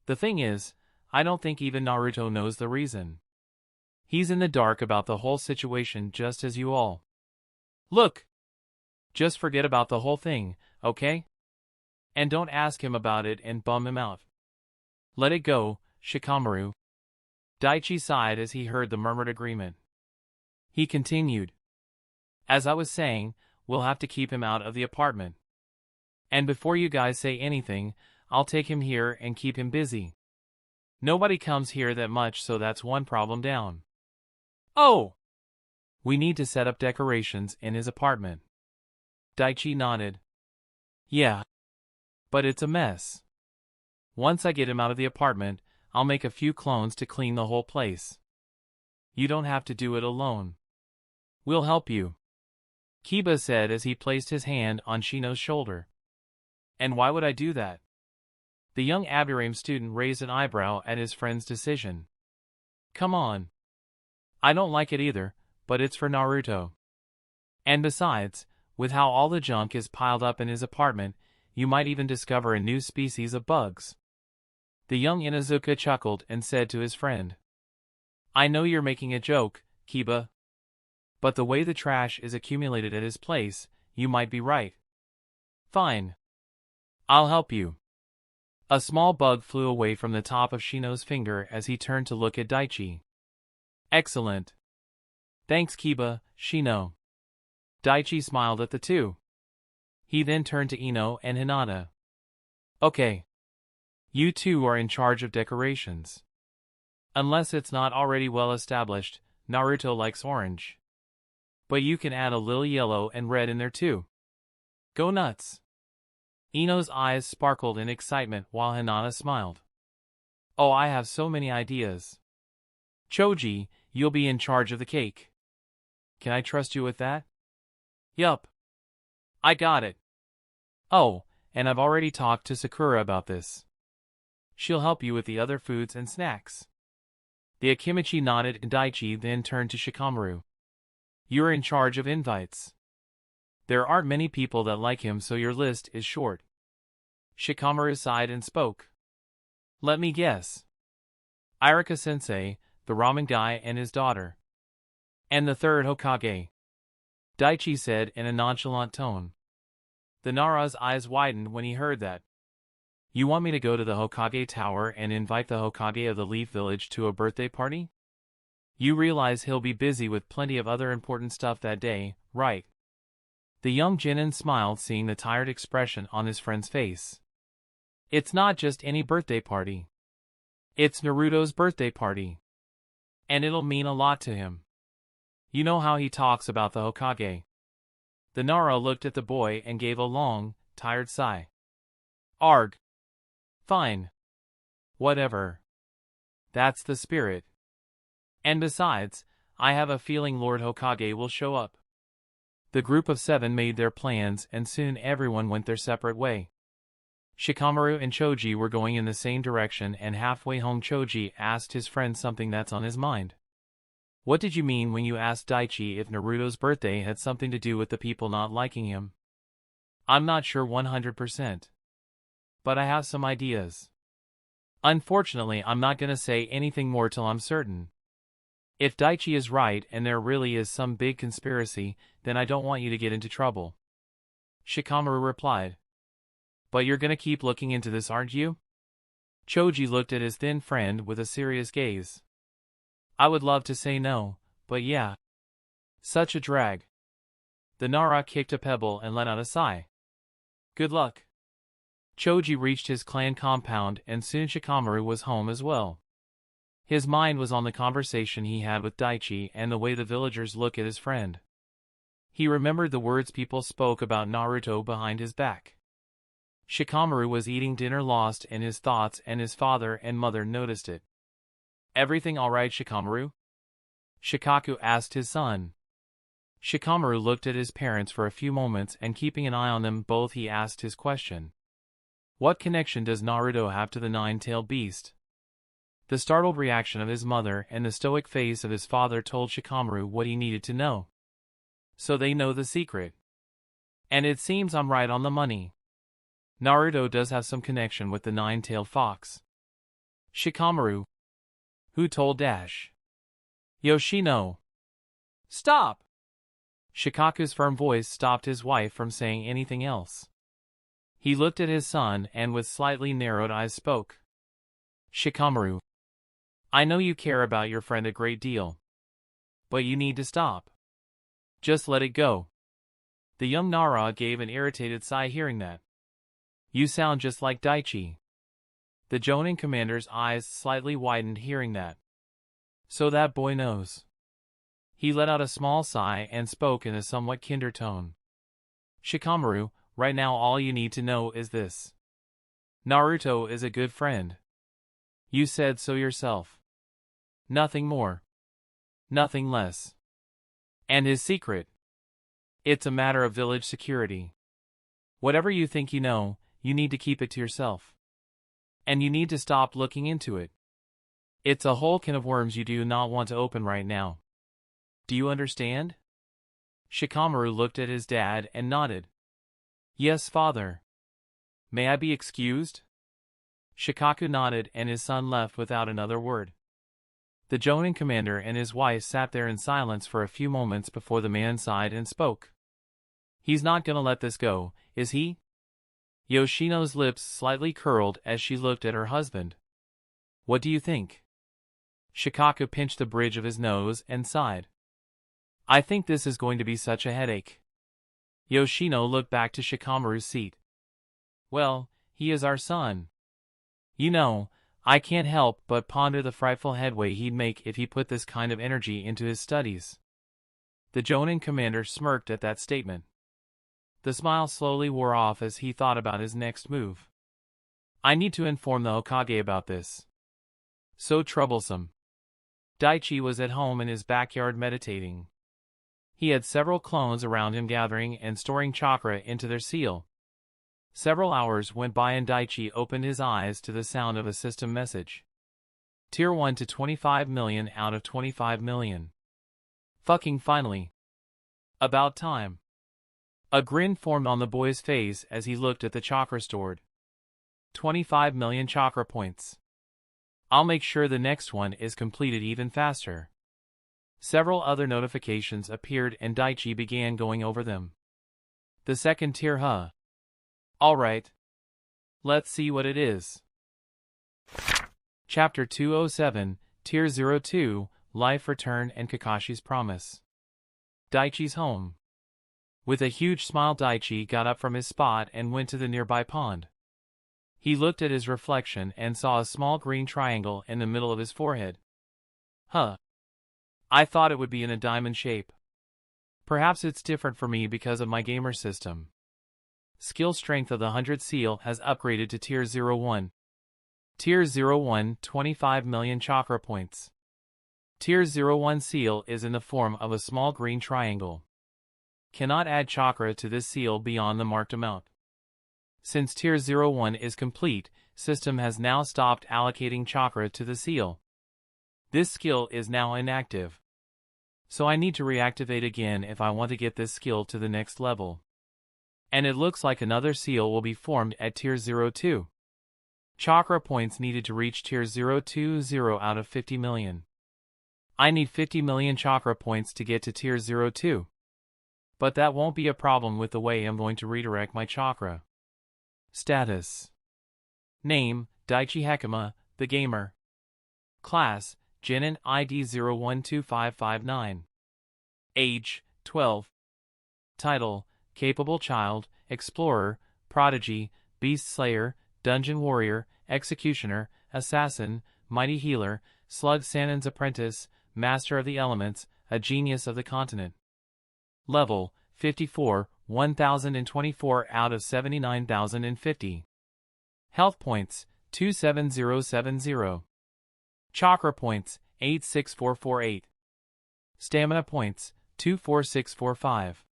The thing is, I don't think even Naruto knows the reason. He's in the dark about the whole situation just as you all. Look! Just forget about the whole thing, okay? And don't ask him about it and bum him out. Let it go, Shikamaru. Daichi sighed as he heard the murmured agreement. He continued. As I was saying, we'll have to keep him out of the apartment. And before you guys say anything, I'll take him here and keep him busy. Nobody comes here that much, so that's one problem down. Oh! We need to set up decorations in his apartment. Daichi nodded. Yeah. But it's a mess. Once I get him out of the apartment, I'll make a few clones to clean the whole place. You don't have to do it alone. We'll help you. Kiba said as he placed his hand on Shino's shoulder. And why would I do that? The young Abiram student raised an eyebrow at his friend's decision. Come on. I don't like it either, but it's for Naruto. And besides, with how all the junk is piled up in his apartment, you might even discover a new species of bugs. The young Inuzuka chuckled and said to his friend. I know you're making a joke, Kiba. But the way the trash is accumulated at his place, you might be right. Fine. I'll help you. A small bug flew away from the top of Shino's finger as he turned to look at Daichi. Excellent. Thanks Kiba, Shino. Daichi smiled at the two. He then turned to Ino and Hinata. Okay. You two are in charge of decorations. Unless it's not already well established, Naruto likes orange. But you can add a little yellow and red in there too. Go nuts. Ino's eyes sparkled in excitement while Hinata smiled. Oh, I have so many ideas. Choji, you'll be in charge of the cake. Can I trust you with that? Yup. I got it. Oh, and I've already talked to Sakura about this. She'll help you with the other foods and snacks. The Akimichi nodded and Daichi then turned to Shikamaru. You're in charge of invites. There aren't many people that like him, so your list is short. Shikamaru sighed and spoke. Let me guess. Irika-sensei, the ramen guy and his daughter. And the third Hokage. Daichi said in a nonchalant tone. The Nara's eyes widened when he heard that. You want me to go to the Hokage Tower and invite the Hokage of the Leaf Village to a birthday party? You realize he'll be busy with plenty of other important stuff that day, right? The young Genin smiled, seeing the tired expression on his friend's face. It's not just any birthday party. It's Naruto's birthday party. And it'll mean a lot to him. You know how he talks about the Hokage. The Nara looked at the boy and gave a long, tired sigh. Arg. Fine. Whatever. That's the spirit. And besides, I have a feeling Lord Hokage will show up. The group of 7 made their plans and soon everyone went their separate way. Shikamaru and Choji were going in the same direction, and halfway home Choji asked his friend something that's on his mind. What did you mean when you asked Daichi if Naruto's birthday had something to do with the people not liking him? I'm not sure 100%. But I have some ideas. Unfortunately, I'm not gonna say anything more till I'm certain. If Daichi is right and there really is some big conspiracy, then I don't want you to get into trouble. Shikamaru replied. But you're gonna keep looking into this, aren't you? Choji looked at his thin friend with a serious gaze. I would love to say no, but yeah. Such a drag. The Nara kicked a pebble and let out a sigh. Good luck. Choji reached his clan compound and soon Shikamaru was home as well. His mind was on the conversation he had with Daichi and the way the villagers look at his friend. He remembered the words people spoke about Naruto behind his back. Shikamaru was eating dinner lost in his thoughts and his father and mother noticed it. Everything alright, Shikamaru? Shikaku asked his son. Shikamaru looked at his parents for a few moments and keeping an eye on them both he asked his question. What connection does Naruto have to the nine-tailed beast? The startled reaction of his mother and the stoic face of his father told Shikamaru what he needed to know. So they know the secret. And it seems I'm right on the money. Naruto does have some connection with the nine-tailed fox. Shikamaru. Who told Dash? Yoshino. Stop! Shikaku's firm voice stopped his wife from saying anything else. He looked at his son and with slightly narrowed eyes spoke. Shikamaru. I know you care about your friend a great deal. But you need to stop. Just let it go. The young Nara gave an irritated sigh hearing that. You sound just like Daichi. The Jonin commander's eyes slightly widened hearing that. So that boy knows. He let out a small sigh and spoke in a somewhat kinder tone. Shikamaru, right now all you need to know is this. Naruto is a good friend. You said so yourself. Nothing more. Nothing less. And his secret. It's a matter of village security. Whatever you think you know, you need to keep it to yourself. And you need to stop looking into it. It's a whole can of worms you do not want to open right now. Do you understand? Shikamaru looked at his dad and nodded. Yes, father. May I be excused? Shikaku nodded and his son left without another word. The Jonin commander and his wife sat there in silence for a few moments before the man sighed and spoke. He's not gonna let this go, is he? Yoshino's lips slightly curled as she looked at her husband. What do you think? Shikaku pinched the bridge of his nose and sighed. I think this is going to be such a headache. Yoshino looked back to Shikamaru's seat. Well, he is our son. You know, I can't help but ponder the frightful headway he'd make if he put this kind of energy into his studies. The Jonin commander smirked at that statement. The smile slowly wore off as he thought about his next move. I need to inform the Hokage about this. So troublesome. Daichi was at home in his backyard meditating. He had several clones around him gathering and storing chakra into their seal. Several hours went by and Daichi opened his eyes to the sound of a system message. Tier 1 to 25 million out of 25 million. Fucking finally. About time. A grin formed on the boy's face as he looked at the chakra stored. 25 million chakra points. I'll make sure the next one is completed even faster. Several other notifications appeared and Daichi began going over them. The second tier, huh? Alright. Let's see what it is. Chapter 207, Tier 02, Life Return and Kakashi's Promise. Daichi's home. With a huge smile, Daichi got up from his spot and went to the nearby pond. He looked at his reflection and saw a small green triangle in the middle of his forehead. Huh. I thought it would be in a diamond shape. Perhaps it's different for me because of my gamer system. Skill strength of the 100 seal has upgraded to Tier 01. Tier 01, 25 million chakra points. Tier 01 seal is in the form of a small green triangle. Cannot add chakra to this seal beyond the marked amount. Since Tier 01 is complete, system has now stopped allocating chakra to the seal. This skill is now inactive. So I need to reactivate again if I want to get this skill to the next level. And it looks like another seal will be formed at Tier 02. Chakra points needed to reach Tier 020 out of 50 million. I need 50 million chakra points to get to Tier 02. But that won't be a problem with the way I'm going to redirect my chakra. Status. Name, Daichi Hekima, the gamer. Class, Genin ID 012559. Age, 12. Title, Capable Child, Explorer, Prodigy, Beast Slayer, Dungeon Warrior, Executioner, Assassin, Mighty Healer, Slug Sannin's Apprentice, Master of the Elements, a Genius of the Continent. Level, 54, 1024 out of 79,050. Health points, 27070. Chakra points, 86448. Stamina points, 24645.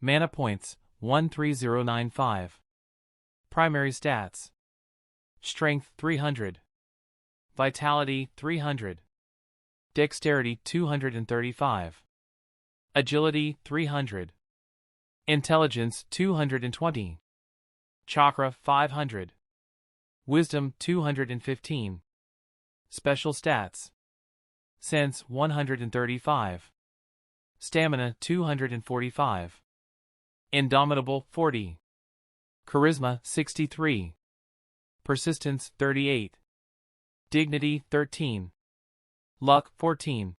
Mana points, 13095. Primary stats. Strength 300. Vitality 300. Dexterity 235. Agility 300. Intelligence 220. Chakra 500. Wisdom 215. Special stats. Sense 135. Stamina 245. Indomitable 40. Charisma 63. Persistence 38. Dignity 13. Luck 14.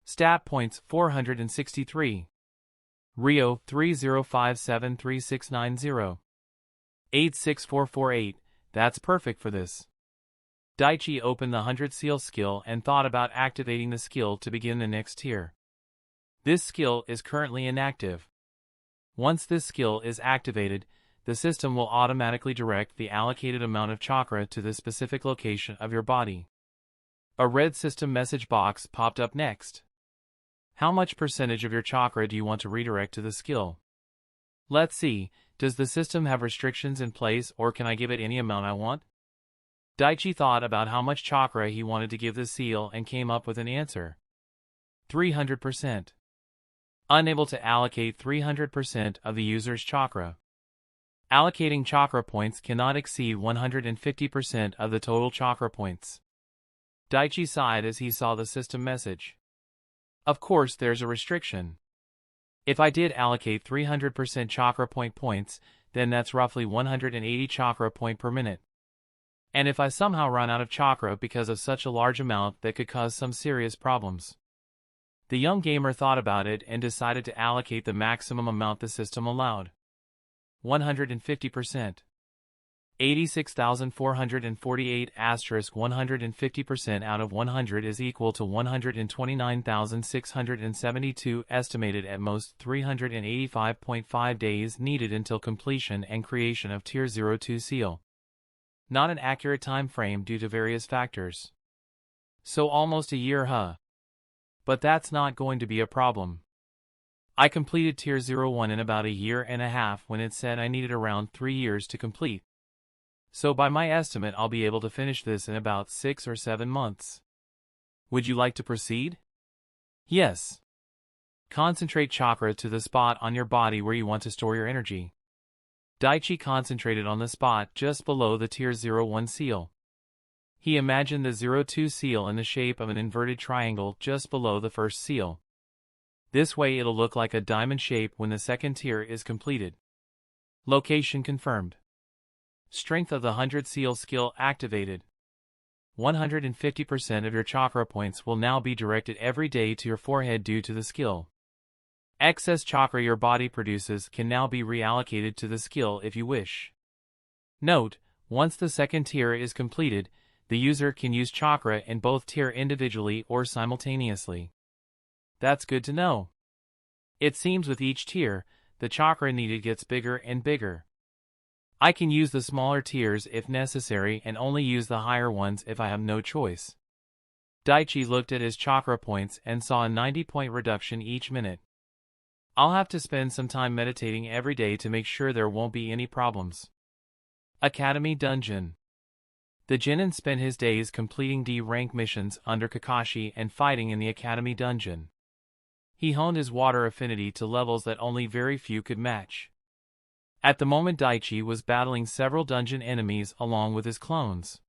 Stat points 463. Rio 30573690. 86448, that's perfect for this. Daichi opened the 100 seal skill and thought about activating the skill to begin the next tier. This skill is currently inactive. Once this skill is activated, the system will automatically direct the allocated amount of chakra to the specific location of your body. A red system message box popped up next. How much percentage of your chakra do you want to redirect to the skill? Let's see, does the system have restrictions in place or can I give it any amount I want? Daichi thought about how much chakra he wanted to give the seal and came up with an answer. 300%. Unable to allocate 300% of the user's chakra. Allocating chakra points cannot exceed 150% of the total chakra points. Daichi sighed as he saw the system message. Of course there's a restriction. If I did allocate 300% chakra points, then that's roughly 180 chakra point per minute. And if I somehow run out of chakra because of such a large amount, that could cause some serious problems. The young gamer thought about it and decided to allocate the maximum amount the system allowed. 150%. 86,448 asterisk 150% out of 100 is equal to 129,672 estimated at most 385.5 days needed until completion and creation of Tier 02 seal. Not an accurate time frame due to various factors. So almost a year, huh? But that's not going to be a problem. I completed Tier 01 in about a year and a half when it said I needed around 3 years to complete. So by my estimate I'll be able to finish this in about 6 or 7 months. Would you like to proceed? Yes. Concentrate chakra to the spot on your body where you want to store your energy. Daichi concentrated on the spot just below the Tier 01 seal. He imagined the 02 seal in the shape of an inverted triangle just below the first seal. This way it'll look like a diamond shape when the second tier is completed. Location confirmed. Strength of the 100 seal skill activated. 150% of your chakra points will now be directed every day to your forehead due to the skill. Excess chakra your body produces can now be reallocated to the skill if you wish. Note, once the second tier is completed, the user can use chakra in both tier individually or simultaneously. That's good to know. It seems with each tier, the chakra needed gets bigger and bigger. I can use the smaller tiers if necessary and only use the higher ones if I have no choice. Daichi looked at his chakra points and saw a 90-point reduction each minute. I'll have to spend some time meditating every day to make sure there won't be any problems. Academy Dungeon. The Genin spent his days completing D-rank missions under Kakashi and fighting in the Academy Dungeon. He honed his water affinity to levels that only very few could match. At the moment Daichi was battling several dungeon enemies along with his clones.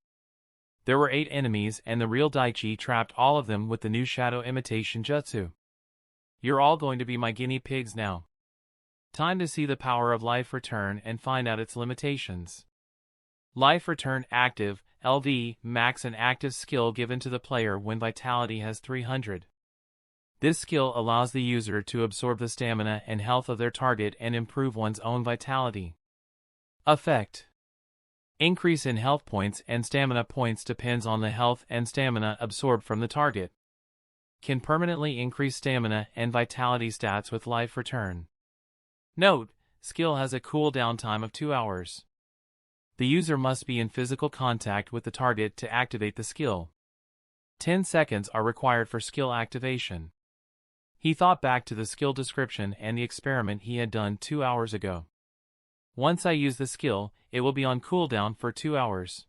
There were 8 enemies and the real Daichi trapped all of them with the new shadow imitation jutsu. You're all going to be my guinea pigs now. Time to see the power of Life Return and find out its limitations. Life Return active, LV, max an active skill given to the player when vitality has 300. This skill allows the user to absorb the stamina and health of their target and improve one's own vitality. Effect. Increase in health points and stamina points depends on the health and stamina absorbed from the target. Can permanently increase stamina and vitality stats with Life Return. Note, skill has a cooldown time of 2 hours. The user must be in physical contact with the target to activate the skill. 10 seconds are required for skill activation. He thought back to the skill description and the experiment he had done 2 hours ago. Once I use the skill, it will be on cooldown for 2 hours.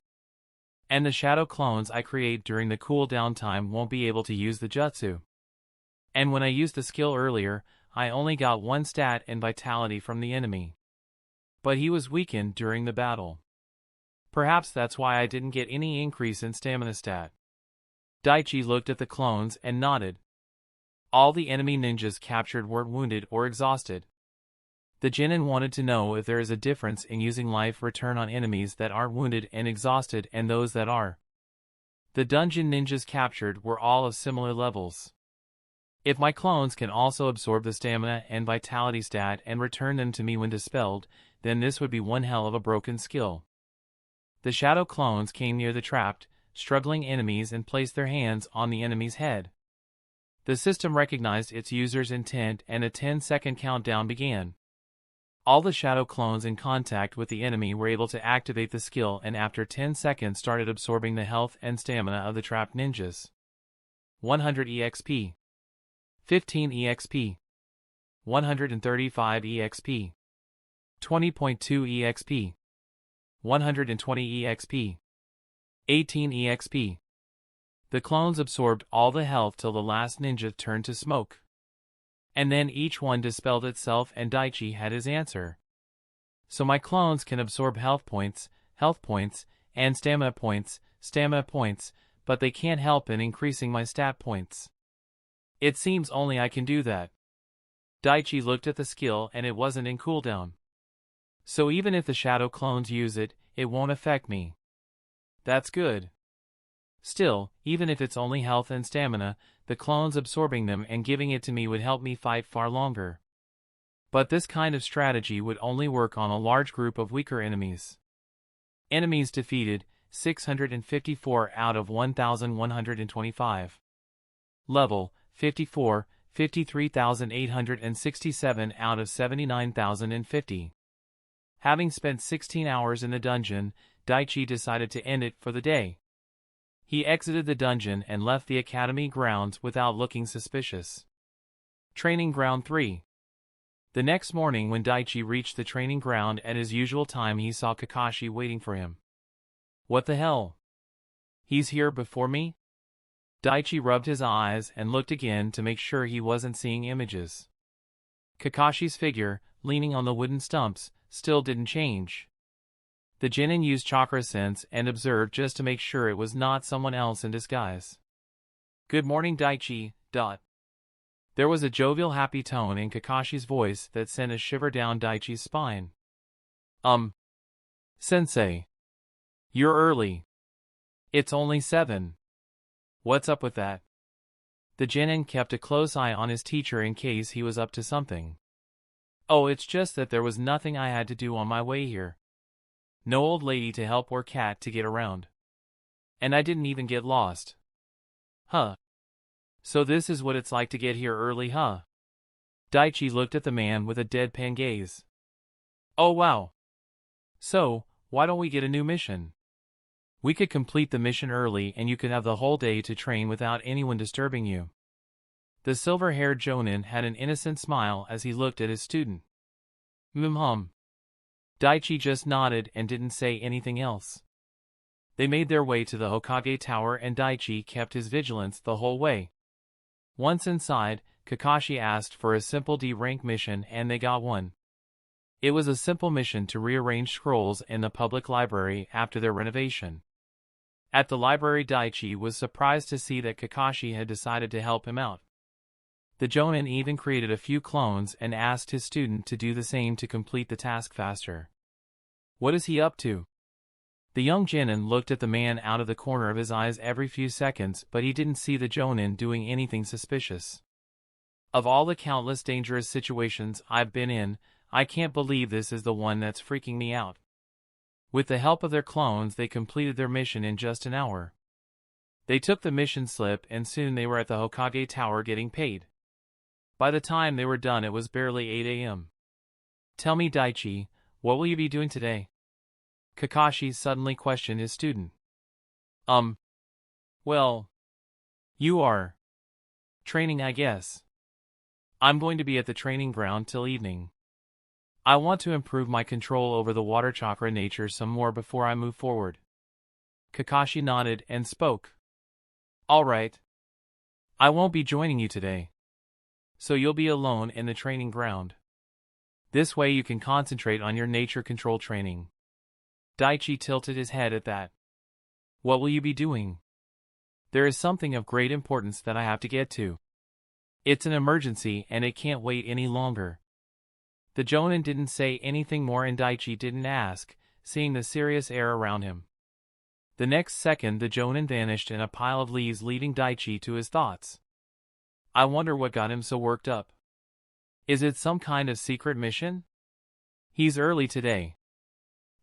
And the shadow clones I create during the cooldown time won't be able to use the jutsu. And when I used the skill earlier, I only got 1 stat and vitality from the enemy. But he was weakened during the battle. Perhaps that's why I didn't get any increase in stamina stat. Daichi looked at the clones and nodded. All the enemy ninjas captured weren't wounded or exhausted. The Genin wanted to know if there is a difference in using Life Return on enemies that aren't wounded and exhausted and those that are. The dungeon ninjas captured were all of similar levels. If my clones can also absorb the stamina and vitality stat and return them to me when dispelled, then this would be one hell of a broken skill. The shadow clones came near the trapped, struggling enemies and placed their hands on the enemy's head. The system recognized its user's intent and a 10-second countdown began. All the shadow clones in contact with the enemy were able to activate the skill and after 10 seconds started absorbing the health and stamina of the trapped ninjas. 100 EXP. 15 EXP. 135 EXP. 20.2 EXP. 120 EXP. 18 EXP. The clones absorbed all the health till the last ninja turned to smoke. And then each one dispelled itself and Daichi had his answer. So my clones can absorb health points, and stamina points, but they can't help in increasing my stat points. It seems only I can do that. Daichi looked at the skill and it wasn't in cooldown. So even if the shadow clones use it, it won't affect me. That's good. Still, even if it's only health and stamina, the clones absorbing them and giving it to me would help me fight far longer. But this kind of strategy would only work on a large group of weaker enemies. Enemies defeated, 654 out of 1,125. Level, 54, 53,867 out of 79,050. Having spent 16 hours in the dungeon, Daichi decided to end it for the day. He exited the dungeon and left the academy grounds without looking suspicious. Training Ground 3. The next morning when Daichi reached the training ground at his usual time, he saw Kakashi waiting for him. What the hell? He's here before me? Daichi rubbed his eyes and looked again to make sure he wasn't seeing images. Kakashi's figure, leaning on the wooden stumps, still didn't change. The genin used chakra sense and observed just to make sure it was not someone else in disguise. Good morning, Daichi. There was a jovial, happy tone in Kakashi's voice that sent a shiver down Daichi's spine. Sensei. You're early. It's only 7. What's up with that? The genin kept a close eye on his teacher in case he was up to something. Oh, it's just that there was nothing I had to do on my way here. No old lady to help or cat to get around. And I didn't even get lost. Huh. So this is what it's like to get here early, huh? Daichi looked at the man with a deadpan gaze. Oh wow. So, why don't we get a new mission? We could complete the mission early and you could have the whole day to train without anyone disturbing you. The silver-haired jonin had an innocent smile as he looked at his student. Daichi just nodded and didn't say anything else. They made their way to the Hokage Tower and Daichi kept his vigilance the whole way. Once inside, Kakashi asked for a simple D-rank mission and they got one. It was a simple mission to rearrange scrolls in the public library after their renovation. At the library, Daichi was surprised to see that Kakashi had decided to help him out. The jonin even created a few clones and asked his student to do the same to complete the task faster. What is he up to? The young genin looked at the man out of the corner of his eyes every few seconds, but he didn't see the jonin doing anything suspicious. Of all the countless dangerous situations I've been in, I can't believe this is the one that's freaking me out. With the help of their clones, they completed their mission in just an hour. They took the mission slip and soon they were at the Hokage Tower getting paid. By the time they were done, it was barely 8 a.m. Tell me, Daichi, what will you be doing today? Kakashi suddenly questioned his student. Well, you are training, I guess. I'm going to be at the training ground till evening. I want to improve my control over the water chakra nature some more before I move forward. Kakashi nodded and spoke. All right. I won't be joining you today. So you'll be alone in the training ground. This way you can concentrate on your nature control training. Daichi tilted his head at that. What will you be doing? There is something of great importance that I have to get to. It's an emergency and it can't wait any longer. The jonin didn't say anything more and Daichi didn't ask, seeing the serious air around him. The next second the jonin vanished in a pile of leaves, leaving Daichi to his thoughts. I wonder what got him so worked up. Is it some kind of secret mission? He's early today.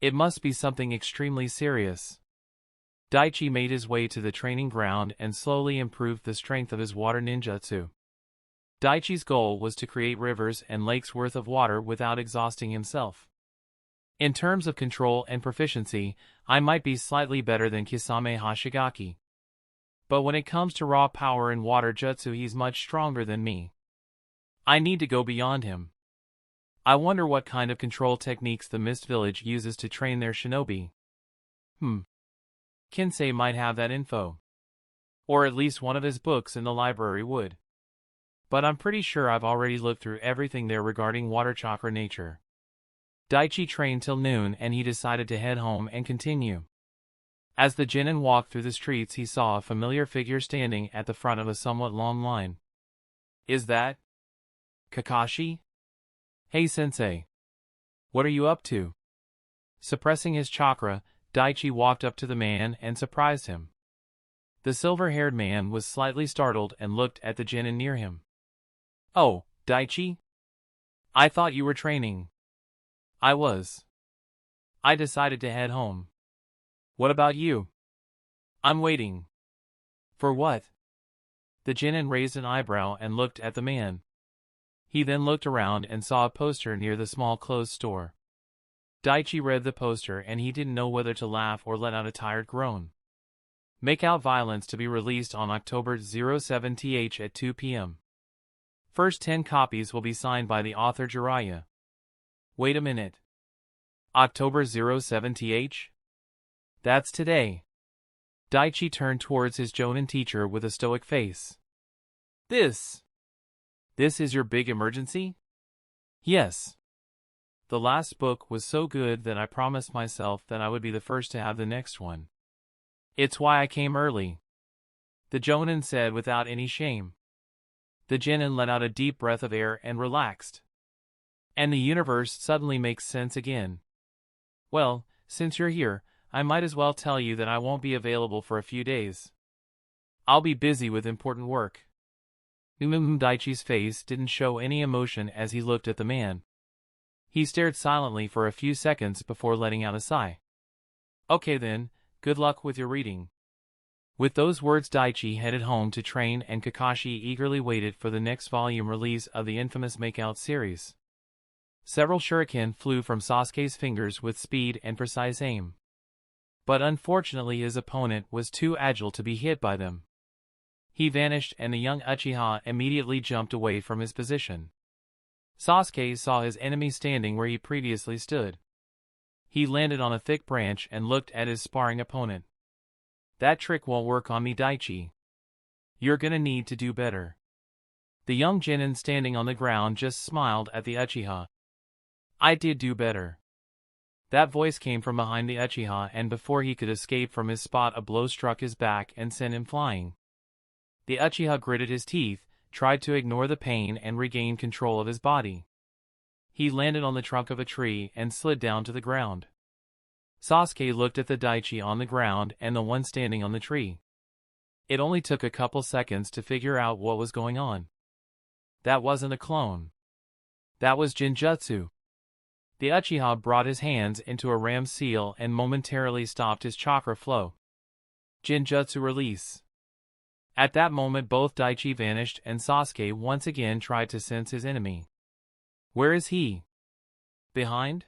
It must be something extremely serious. Daichi made his way to the training ground and slowly improved the strength of his water ninjutsu. Daichi's goal was to create rivers and lakes worth of water without exhausting himself. In terms of control and proficiency, I might be slightly better than Kisame Hashigaki. But when it comes to raw power and water jutsu, he's much stronger than me. I need to go beyond him. I wonder what kind of control techniques the Mist Village uses to train their shinobi. Kinsei might have that info. Or at least one of his books in the library would. But I'm pretty sure I've already looked through everything there regarding water chakra nature. Daichi trained till noon and he decided to head home and continue. As the genin walked through the streets, he saw a familiar figure standing at the front of a somewhat long line. Is that Kakashi? Hey sensei. What are you up to? Suppressing his chakra, Daichi walked up to the man and surprised him. The silver-haired man was slightly startled and looked at the genin near him. Oh, Daichi? I thought you were training. I was. I decided to head home. What about you? I'm waiting. For what? The genin raised an eyebrow and looked at the man. He then looked around and saw a poster near the small clothes store. Daichi read the poster and he didn't know whether to laugh or let out a tired groan. Make Out Violence to be released on October 07th at 2 p.m. First 10 copies will be signed by the author Jiraiya. Wait a minute. October 07th? That's today. Daichi turned towards his Jonin teacher with a stoic face. This is your big emergency? Yes. The last book was so good that I promised myself that I would be the first to have the next one. It's why I came early. The Jonin said without any shame. The genin let out a deep breath of air and relaxed. And the universe suddenly makes sense again. Well, since you're here, I might as well tell you that I won't be available for a few days. I'll be busy with important work. Daichi's face didn't show any emotion as he looked at the man. He stared silently for a few seconds before letting out a sigh. Okay then, good luck with your reading. With those words, Daichi headed home to train and Kakashi eagerly waited for the next volume release of the infamous Makeout series. Several shuriken flew from Sasuke's fingers with speed and precise aim. But unfortunately his opponent was too agile to be hit by them. He vanished and the young Uchiha immediately jumped away from his position. Sasuke saw his enemy standing where he previously stood. He landed on a thick branch and looked at his sparring opponent. That trick won't work on me, Daichi. You're gonna need to do better. The young genin standing on the ground just smiled at the Uchiha. I did do better. That voice came from behind the Uchiha and before he could escape from his spot a blow struck his back and sent him flying. The Uchiha gritted his teeth, tried to ignore the pain and regain control of his body. He landed on the trunk of a tree and slid down to the ground. Sasuke looked at the Daichi on the ground and the one standing on the tree. It only took a couple seconds to figure out what was going on. That wasn't a clone. That was Jinjutsu. The Uchiha brought his hands into a ram seal and momentarily stopped his chakra flow. Jinjutsu release. At that moment both Daichi vanished and Sasuke once again tried to sense his enemy. Where is he? Behind?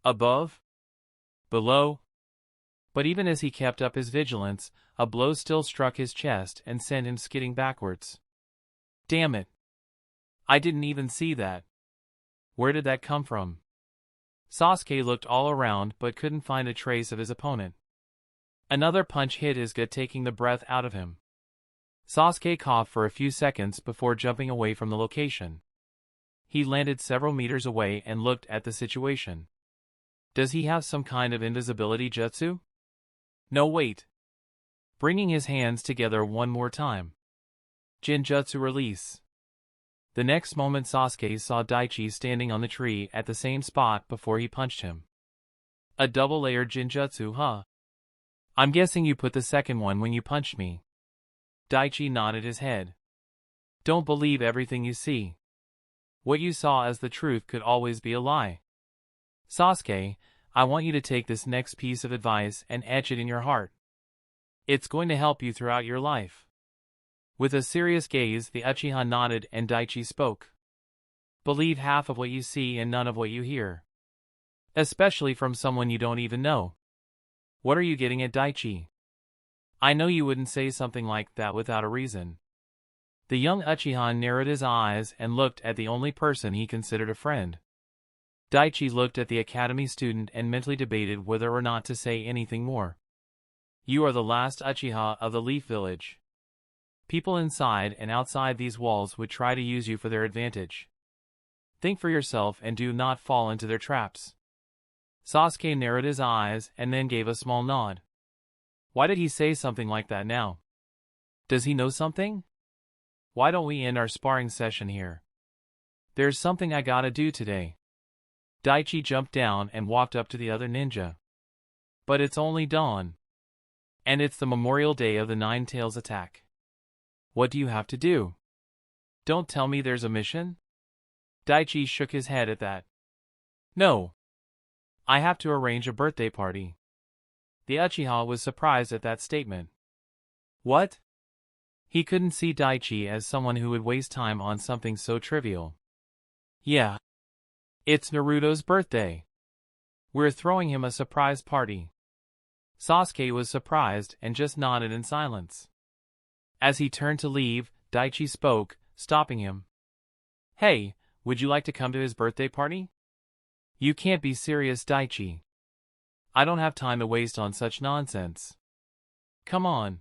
Above? Below? But even as he kept up his vigilance, a blow still struck his chest and sent him skidding backwards. Damn it! I didn't even see that. Where did that come from? Sasuke looked all around but couldn't find a trace of his opponent. Another punch hit his gut, taking the breath out of him. Sasuke coughed for a few seconds before jumping away from the location. He landed several meters away and looked at the situation. Does he have some kind of invisibility jutsu? No, wait. Bringing his hands together one more time. Jinjutsu release. The next moment Sasuke saw Daichi standing on the tree at the same spot before he punched him. A double-layered Jinjutsu, huh? I'm guessing you put the second one when you punched me. Daichi nodded his head. Don't believe everything you see. What you saw as the truth could always be a lie. Sasuke, I want you to take this next piece of advice and etch it in your heart. It's going to help you throughout your life. With a serious gaze, the Uchiha nodded and Daichi spoke. Believe half of what you see and none of what you hear. Especially from someone you don't even know. What are you getting at, Daichi? I know you wouldn't say something like that without a reason. The young Uchiha narrowed his eyes and looked at the only person he considered a friend. Daichi looked at the academy student and mentally debated whether or not to say anything more. You are the last Uchiha of the Leaf Village. People inside and outside these walls would try to use you for their advantage. Think for yourself and do not fall into their traps. Sasuke narrowed his eyes and then gave a small nod. Why did he say something like that now? Does he know something? Why don't we end our sparring session here? There's something I gotta do today. Daichi jumped down and walked up to the other ninja. But it's only dawn. And it's the Memorial Day of the Nine Tails attack. What do you have to do? Don't tell me there's a mission? Daichi shook his head at that. No. I have to arrange a birthday party. The Uchiha was surprised at that statement. What? He couldn't see Daichi as someone who would waste time on something so trivial. Yeah. It's Naruto's birthday. We're throwing him a surprise party. Sasuke was surprised and just nodded in silence. As he turned to leave, Daichi spoke, stopping him. Hey, would you like to come to his birthday party? You can't be serious, Daichi. I don't have time to waste on such nonsense. Come on.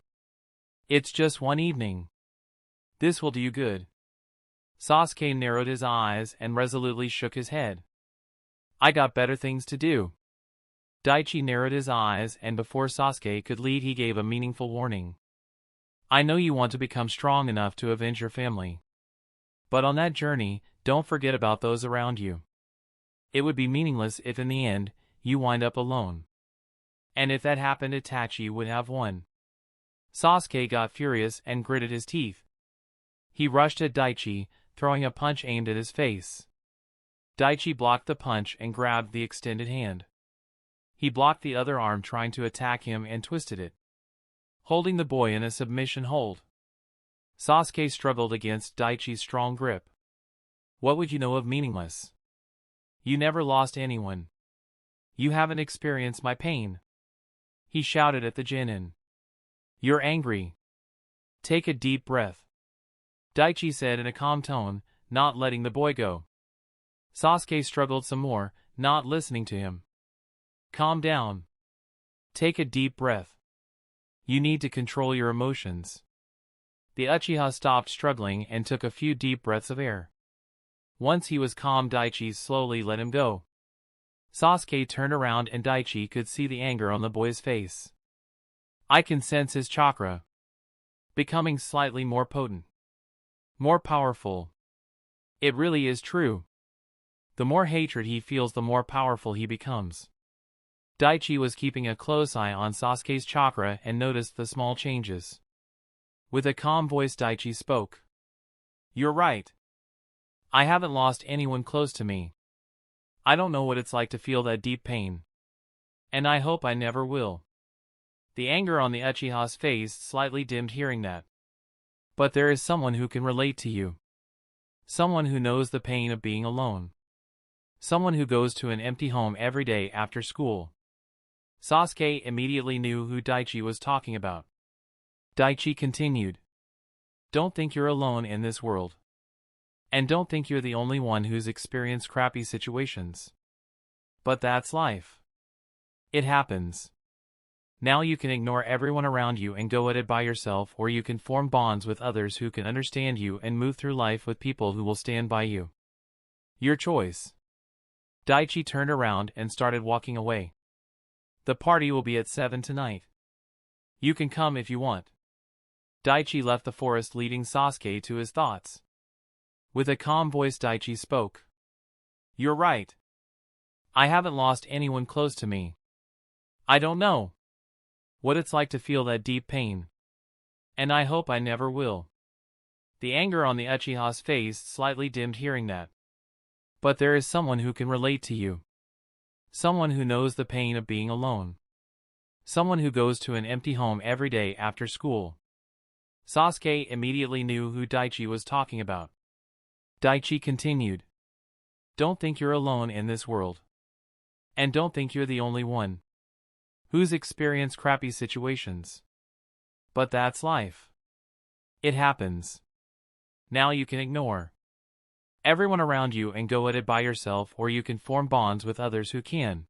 It's just one evening. This will do you good. Sasuke narrowed his eyes and resolutely shook his head. I got better things to do. Daichi narrowed his eyes, and before Sasuke could lead, he gave a meaningful warning. I know you want to become strong enough to avenge your family. But on that journey, don't forget about those around you. It would be meaningless if in the end, you wind up alone. And if that happened, Itachi would have won. Sasuke got furious and gritted his teeth. He rushed at Daichi, throwing a punch aimed at his face. Daichi blocked the punch and grabbed the extended hand. He blocked the other arm trying to attack him and twisted it, holding the boy in a submission hold. Sasuke struggled against Daichi's strong grip. What would you know of meaningless? You never lost anyone. You haven't experienced my pain. He shouted at the genin. You're angry. Take a deep breath. Daichi said in a calm tone, not letting the boy go. Sasuke struggled some more, not listening to him. Calm down. Take a deep breath. You need to control your emotions. The Uchiha stopped struggling and took a few deep breaths of air. Once he was calm, Daichi slowly let him go. Sasuke turned around and Daichi could see the anger on the boy's face. I can sense his chakra becoming slightly more potent, more powerful. It really is true. The more hatred he feels, the more powerful he becomes. Daichi was keeping a close eye on Sasuke's chakra and noticed the small changes. With a calm voice, Daichi spoke. You're right. I haven't lost anyone close to me. I don't know what it's like to feel that deep pain. And I hope I never will. The anger on the Uchiha's face slightly dimmed hearing that. But there is someone who can relate to you. Someone who knows the pain of being alone. Someone who goes to an empty home every day after school. Sasuke immediately knew who Daichi was talking about. Daichi continued. Don't think you're alone in this world. And don't think you're the only one who's experienced crappy situations. But that's life. It happens. Now you can ignore everyone around you and go at it by yourself, or you can form bonds with others who can understand you and move through life with people who will stand by you. Your choice. Daichi turned around and started walking away. The party will be at 7 tonight. You can come if you want. Daichi left the forest, leading Sasuke to his thoughts. With a calm voice, Daichi spoke. You're right. I haven't lost anyone close to me. I don't know what it's like to feel that deep pain. And I hope I never will. The anger on the Uchiha's face slightly dimmed hearing that. But there is someone who can relate to you. Someone who knows the pain of being alone. Someone who goes to an empty home every day after school. Sasuke immediately knew who Daichi was talking about. Daichi continued. Don't think you're alone in this world. And don't think you're the only one who's experienced crappy situations. But that's life. It happens. Now you can ignore everyone around you and go at it by yourself, or you can form bonds with others who can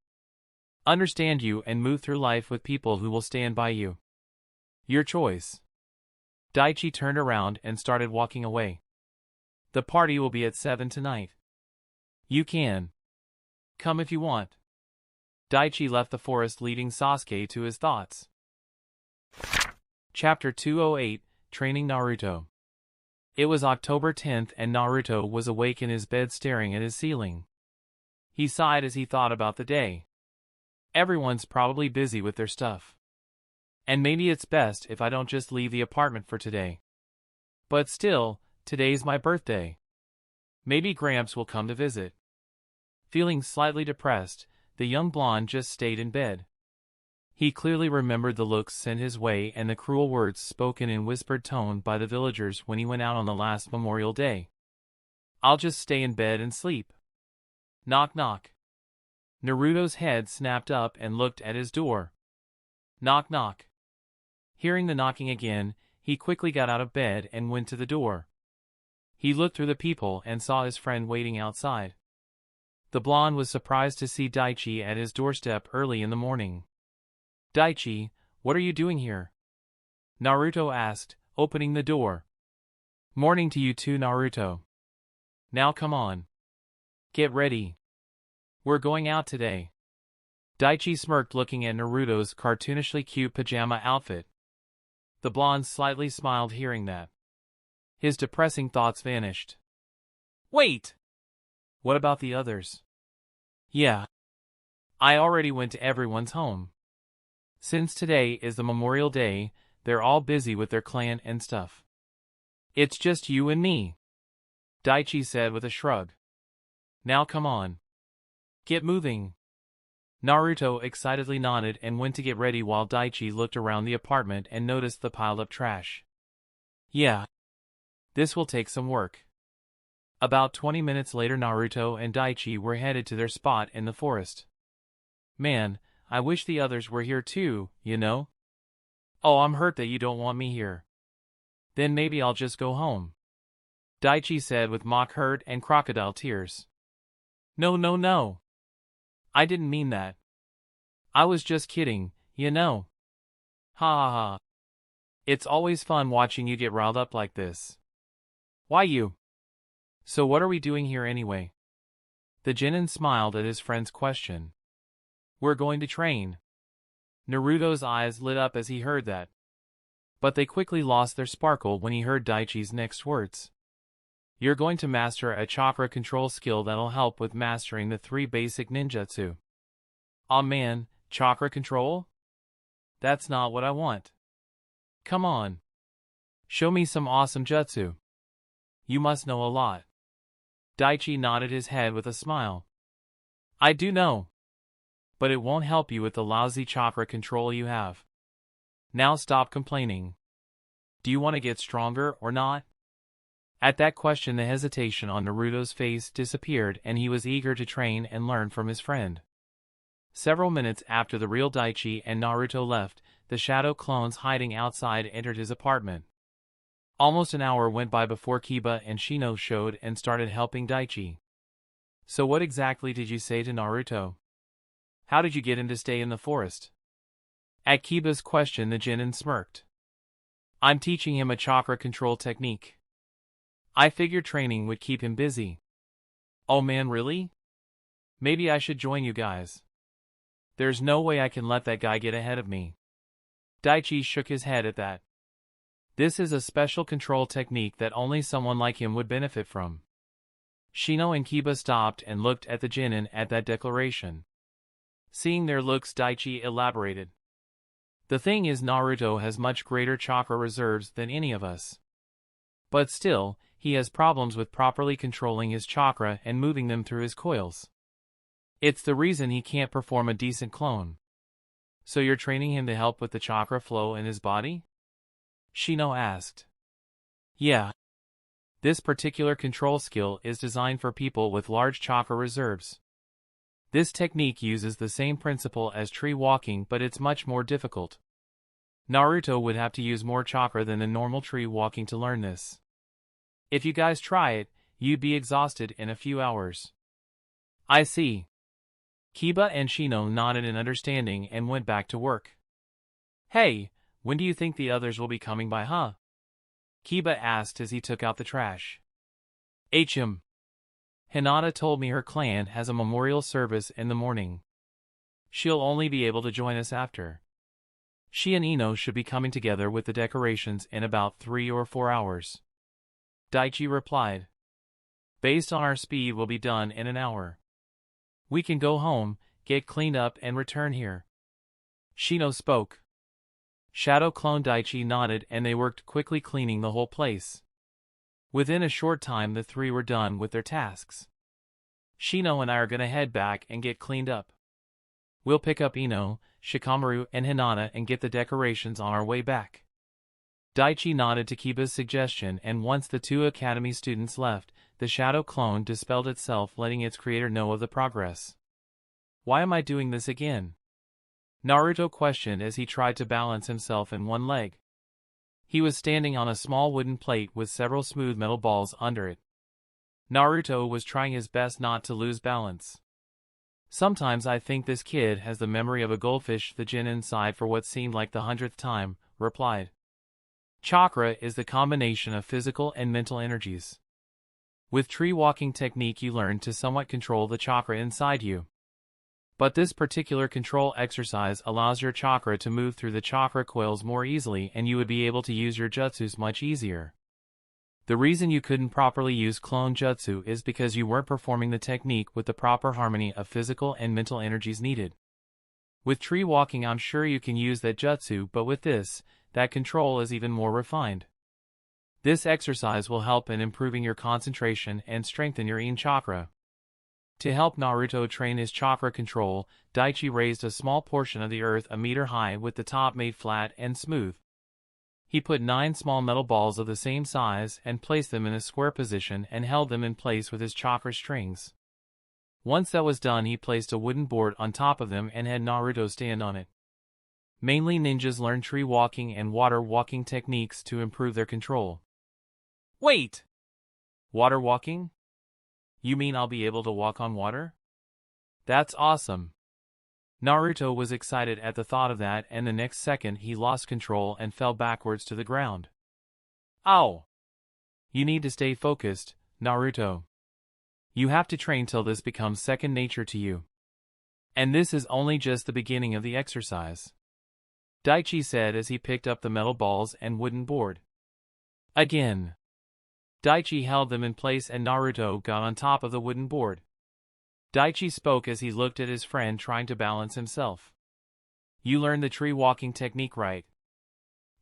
understand you and move through life with people who will stand by you. Your choice. Daichi turned around and started walking away. The party will be at 7 tonight. You can come if you want. Daichi left the forest, leading Sasuke to his thoughts. Chapter 208, Training Naruto. It was October 10th and Naruto was awake in his bed staring at his ceiling. He sighed as he thought about the day. Everyone's probably busy with their stuff. And maybe it's best if I don't just leave the apartment for today. But still, today's my birthday. Maybe Gramps will come to visit. Feeling slightly depressed, the young blonde just stayed in bed. He clearly remembered the looks sent his way and the cruel words spoken in whispered tone by the villagers when he went out on the last Memorial Day. "I'll just stay in bed and sleep." Knock knock. Naruto's head snapped up and looked at his door. Knock knock. Hearing the knocking again, he quickly got out of bed and went to the door. He looked through the peephole and saw his friend waiting outside. The blonde was surprised to see Daichi at his doorstep early in the morning. "Daichi, what are you doing here?" Naruto asked, opening the door. "Morning to you too, Naruto. Now come on. Get ready. We're going out today." Daichi smirked, looking at Naruto's cartoonishly cute pajama outfit. The blonde slightly smiled hearing that. His depressing thoughts vanished. "Wait! What about the others?" "Yeah. I already went to everyone's home. Since today is the Memorial Day, they're all busy with their clan and stuff. It's just you and me," Daichi said with a shrug. "Now come on. Get moving." Naruto excitedly nodded and went to get ready while Daichi looked around the apartment and noticed the piled-up trash. "Yeah. This will take some work." About 20 minutes later, Naruto and Daichi were headed to their spot in the forest. "Man, I wish the others were here too, you know?" "Oh, I'm hurt that you don't want me here." "Then maybe I'll just go home," Daichi said with mock hurt and crocodile tears. No, no. I didn't mean that. I was just kidding, you know." Ha ha ha. "It's always fun watching you get riled up like this." "Why you?" "So what are we doing here anyway?" The Genin smiled at his friend's question. "We're going to train." Naruto's eyes lit up as he heard that. But they quickly lost their sparkle when he heard Daichi's next words. "You're going to master a chakra control skill that'll help with mastering the 3 basic ninjutsu." "Aw man, chakra control? That's not what I want. Come on. Show me some awesome jutsu. You must know a lot." Daichi nodded his head with a smile. "I do know. But it won't help you with the lousy chakra control you have. Now stop complaining. Do you want to get stronger or not?" At that question, the hesitation on Naruto's face disappeared and he was eager to train and learn from his friend. Several minutes after the real Daichi and Naruto left, the shadow clones hiding outside entered his apartment. Almost an hour went by before Kiba and Shino showed and started helping Daichi. "So what exactly did you say to Naruto? How did you get him to stay in the forest?" At Kiba's question, the Genin smirked. "I'm teaching him a chakra control technique. I figured training would keep him busy." "Oh man, really? Maybe I should join you guys. There's no way I can let that guy get ahead of me." Daichi shook his head at that. "This is a special control technique that only someone like him would benefit from." Shino and Kiba stopped and looked at the Genin at that declaration. Seeing their looks, Daichi elaborated. "The thing is, Naruto has much greater chakra reserves than any of us. But still, he has problems with properly controlling his chakra and moving them through his coils. It's the reason he can't perform a decent clone." "So you're training him to help with the chakra flow in his body?" Shino asked. "Yeah. This particular control skill is designed for people with large chakra reserves. This technique uses the same principle as tree walking, but it's much more difficult. Naruto would have to use more chakra than the normal tree walking to learn this. If you guys try it, you'd be exhausted in a few hours." "I see." Kiba and Shino nodded in understanding and went back to work. "Hey, when do you think the others will be coming by, huh?" Kiba asked as he took out the trash. "HM. Hinata told me her clan has a memorial service in the morning. She'll only be able to join us after. She and Ino should be coming together with the decorations in about 3 or 4 hours." Daichi replied. "Based on our speed, we'll be done in an hour. We can go home, get cleaned up and return here." Shino spoke. Shadow Clone Daichi nodded and they worked quickly cleaning the whole place. Within a short time the 3 were done with their tasks. "Shino and I are gonna head back and get cleaned up. We'll pick up Ino, Shikamaru, and Hinata and get the decorations on our way back. Daichi nodded to Kiba's suggestion, and once the two academy students left, the shadow clone dispelled itself, letting its creator know of the progress. Why am I doing this again? Naruto questioned as he tried to balance himself in one leg. He was standing on a small wooden plate with several smooth metal balls under it. Naruto was trying his best not to lose balance. Sometimes I think this kid has the memory of a goldfish. The Jin sighed for what seemed like the 100th time, replied. Chakra is the combination of physical and mental energies. With tree walking technique you learn to somewhat control the chakra inside you. But this particular control exercise allows your chakra to move through the chakra coils more easily, and you would be able to use your jutsus much easier. The reason you couldn't properly use clone jutsu is because you weren't performing the technique with the proper harmony of physical and mental energies needed. With tree walking I'm sure you can use that jutsu, but with this, that control is even more refined. This exercise will help in improving your concentration and strengthen your yin chakra. To help Naruto train his chakra control, Daichi raised a small portion of the earth a meter high with the top made flat and smooth. He put 9 small metal balls of the same size and placed them in a square position and held them in place with his chakra strings. Once that was done, he placed a wooden board on top of them and had Naruto stand on it. Mainly ninjas learn tree walking and water walking techniques to improve their control. Wait! Water walking? You mean I'll be able to walk on water? That's awesome. Naruto was excited at the thought of that, and the next second he lost control and fell backwards to the ground. Ow! You need to stay focused, Naruto. You have to train till this becomes second nature to you. And this is only just the beginning of the exercise. Daichi said as he picked up the metal balls and wooden board. Again. Daichi held them in place and Naruto got on top of the wooden board. Daichi spoke as he looked at his friend trying to balance himself. You learned the tree walking technique right.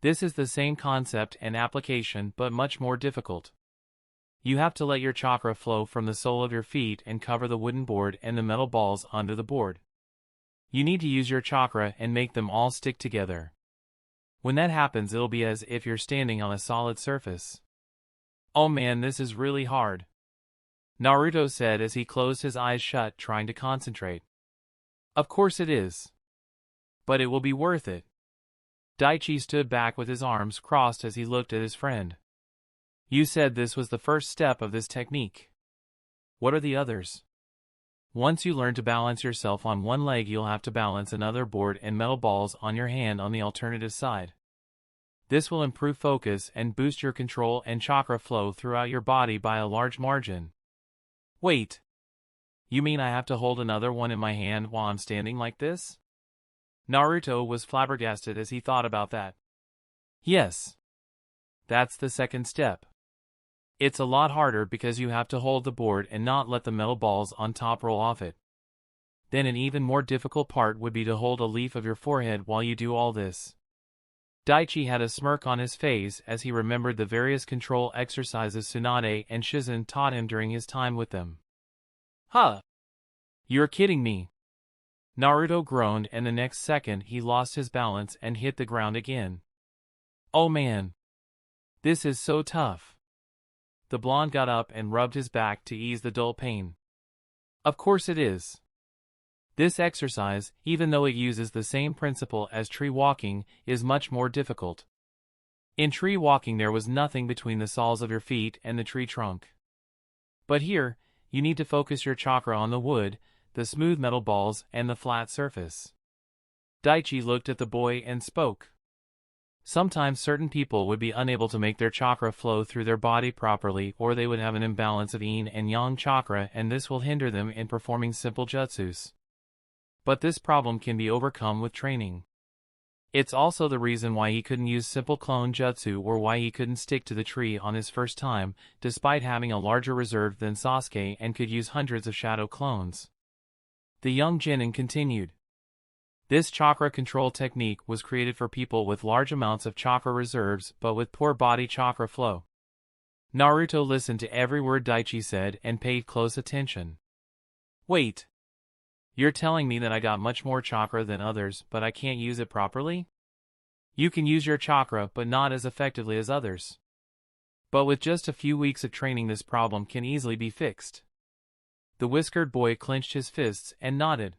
This is the same concept and application but much more difficult. You have to let your chakra flow from the sole of your feet and cover the wooden board and the metal balls under the board. You need to use your chakra and make them all stick together. When that happens, it'll be as if you're standing on a solid surface. Oh man, this is really hard. Naruto said as he closed his eyes shut, trying to concentrate. Of course it is. But it will be worth it. Daichi stood back with his arms crossed as he looked at his friend. You said this was the first step of this technique. What are the others? Once you learn to balance yourself on one leg, you'll have to balance another board and metal balls on your hand on the alternative side. This will improve focus and boost your control and chakra flow throughout your body by a large margin. Wait. You mean I have to hold another one in my hand while I'm standing like this? Naruto was flabbergasted as he thought about that. Yes. That's the second step. It's a lot harder because you have to hold the board and not let the metal balls on top roll off it. Then an even more difficult part would be to hold a leaf of your forehead while you do all this. Daichi had a smirk on his face as he remembered the various control exercises Tsunade and Shizen taught him during his time with them. Huh! You're kidding me! Naruto groaned, and the next second he lost his balance and hit the ground again. Oh man! This is so tough! The blonde got up and rubbed his back to ease the dull pain. Of course it is. This exercise, even though it uses the same principle as tree walking, is much more difficult. In tree walking there was nothing between the soles of your feet and the tree trunk. But here, you need to focus your chakra on the wood, the smooth metal balls, and the flat surface. Daichi looked at the boy and spoke. Sometimes certain people would be unable to make their chakra flow through their body properly, or they would have an imbalance of yin and yang chakra, and this will hinder them in performing simple jutsus. But this problem can be overcome with training. It's also the reason why he couldn't use simple clone jutsu or why he couldn't stick to the tree on his first time, despite having a larger reserve than Sasuke and could use hundreds of shadow clones. The young genin continued. This chakra control technique was created for people with large amounts of chakra reserves but with poor body chakra flow. Naruto listened to every word Daichi said and paid close attention. Wait. You're telling me that I got much more chakra than others, but I can't use it properly? You can use your chakra, but not as effectively as others. But with just a few weeks of training, this problem can easily be fixed. The whiskered boy clenched his fists and nodded.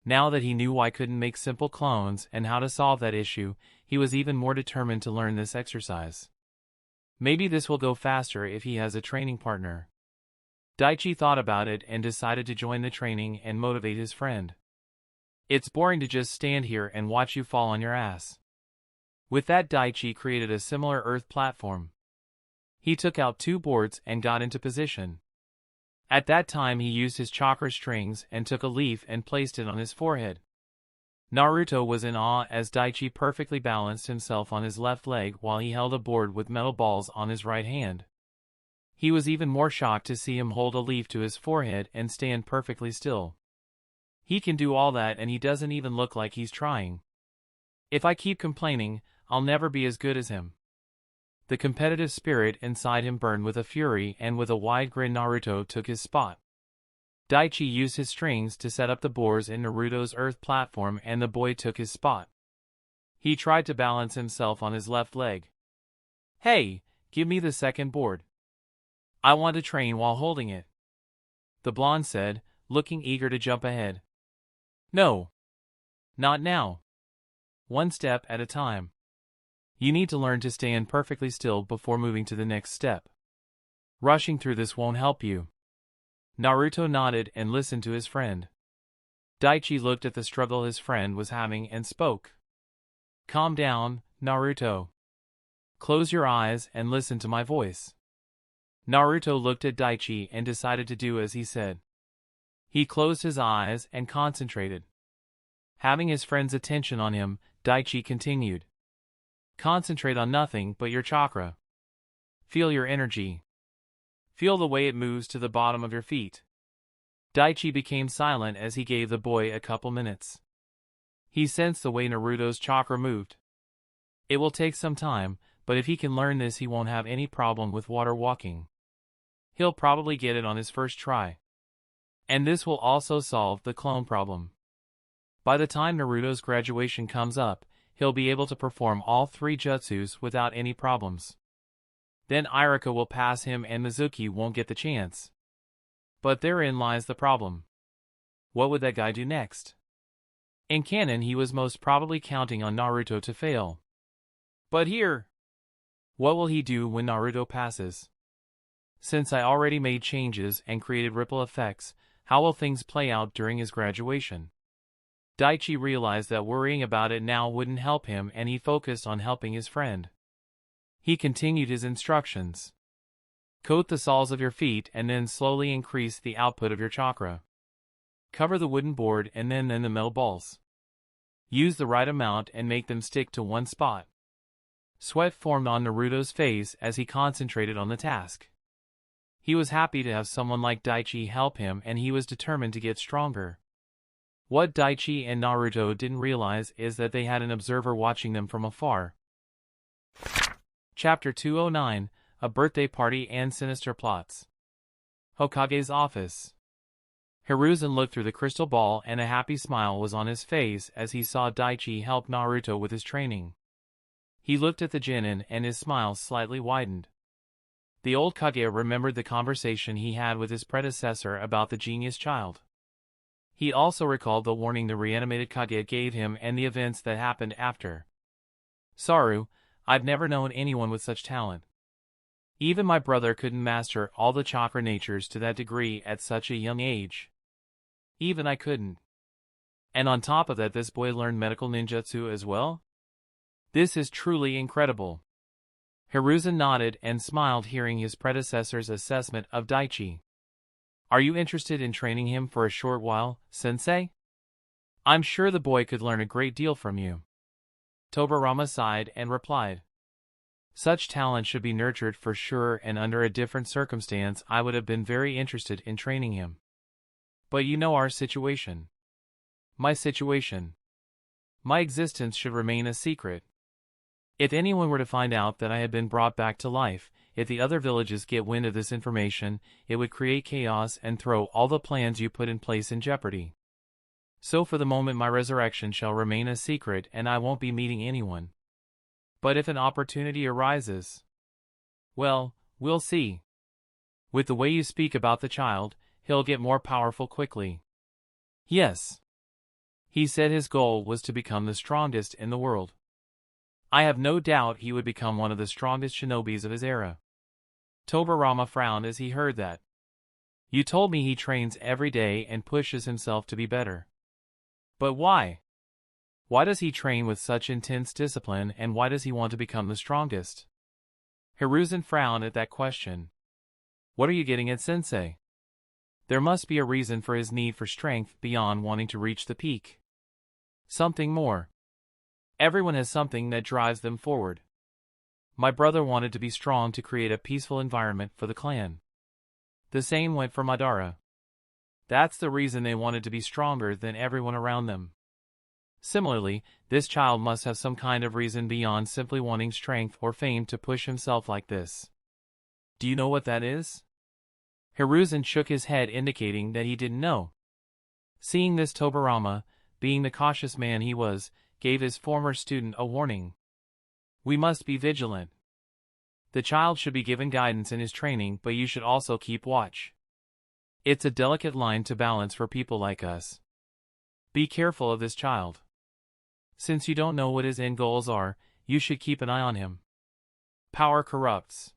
Now that he knew why couldn't make simple clones and how to solve that issue, he was even more determined to learn this exercise. Maybe this will go faster if he has a training partner. Daichi thought about it and decided to join the training and motivate his friend. It's boring to just stand here and watch you fall on your ass. With that, Daichi created a similar earth platform. He took out 2 boards and got into position. At that time he used his chakra strings and took a leaf and placed it on his forehead. Naruto was in awe as Daichi perfectly balanced himself on his left leg while he held a board with metal balls on his right hand. He was even more shocked to see him hold a leaf to his forehead and stand perfectly still. He can do all that and he doesn't even look like he's trying. If I keep complaining, I'll never be as good as him. The competitive spirit inside him burned with a fury, and with a wide grin Naruto took his spot. Daichi used his strings to set up the boards in Naruto's earth platform and the boy took his spot. He tried to balance himself on his left leg. Hey, give me the second board. I want to train while holding it, the blonde said, looking eager to jump ahead. No. Not now. One step at a time. You need to learn to stand perfectly still before moving to the next step. Rushing through this won't help you. Naruto nodded and listened to his friend. Daichi looked at the struggle his friend was having and spoke. Calm down, Naruto. Close your eyes and listen to my voice. Naruto looked at Daichi and decided to do as he said. He closed his eyes and concentrated. Having his friend's attention on him, Daichi continued. Concentrate on nothing but your chakra. Feel your energy. Feel the way it moves to the bottom of your feet. Daichi became silent as he gave the boy a couple minutes. He sensed the way Naruto's chakra moved. It will take some time, but if he can learn this he won't have any problem with water walking. He'll probably get it on his first try. And this will also solve the clone problem. By the time Naruto's graduation comes up, he'll be able to perform all 3 jutsus without any problems. Then Iruka will pass him and Mizuki won't get the chance. But therein lies the problem. What would that guy do next? In canon he was most probably counting on Naruto to fail. But here, what will he do when Naruto passes? Since I already made changes and created ripple effects, how will things play out during his graduation? Daichi realized that worrying about it now wouldn't help him and he focused on helping his friend. He continued his instructions. Coat the soles of your feet and then slowly increase the output of your chakra. Cover the wooden board and then the metal balls. Use the right amount and make them stick to one spot. Sweat formed on Naruto's face as he concentrated on the task. He was happy to have someone like Daichi help him and he was determined to get stronger. What Daichi and Naruto didn't realize is that they had an observer watching them from afar. Chapter 209, A Birthday Party and Sinister Plots. Hokage's office. Hiruzen looked through the crystal ball and a happy smile was on his face as he saw Daichi help Naruto with his training. He looked at the genin and his smile slightly widened. The old Kage remembered the conversation he had with his predecessor about the genius child. He also recalled the warning the reanimated Kage gave him and the events that happened after. Saru, I've never known anyone with such talent. Even my brother couldn't master all the chakra natures to that degree at such a young age. Even I couldn't. And on top of that, this boy learned medical ninjutsu as well? This is truly incredible. Hiruzen nodded and smiled hearing his predecessor's assessment of Daichi. Are you interested in training him for a short while, sensei? I'm sure the boy could learn a great deal from you. Tobirama sighed and replied. Such talent should be nurtured for sure, and under a different circumstance I would have been very interested in training him. But you know our situation. My situation. My existence should remain a secret. If anyone were to find out that I had been brought back to life, if the other villages get wind of this information, it would create chaos and throw all the plans you put in place in jeopardy. So for the moment my resurrection shall remain a secret and I won't be meeting anyone. But if an opportunity arises, well, we'll see. With the way you speak about the child, he'll get more powerful quickly. Yes. He said his goal was to become the strongest in the world. I have no doubt he would become one of the strongest shinobis of his era. Tobirama frowned as he heard that. You told me he trains every day and pushes himself to be better. But why? Why does he train with such intense discipline and why does he want to become the strongest? Hiruzen frowned at that question. What are you getting at, sensei? There must be a reason for his need for strength beyond wanting to reach the peak. Something more. Everyone has something that drives them forward. My brother wanted to be strong to create a peaceful environment for the clan. The same went for Madara. That's the reason they wanted to be stronger than everyone around them. Similarly, this child must have some kind of reason beyond simply wanting strength or fame to push himself like this. Do you know what that is? Hiruzen shook his head indicating that he didn't know. Seeing this, Tobirama, being the cautious man he was, gave his former student a warning. We must be vigilant. The child should be given guidance in his training, but you should also keep watch. It's a delicate line to balance for people like us. Be careful of this child. Since you don't know what his end goals are, you should keep an eye on him. Power corrupts.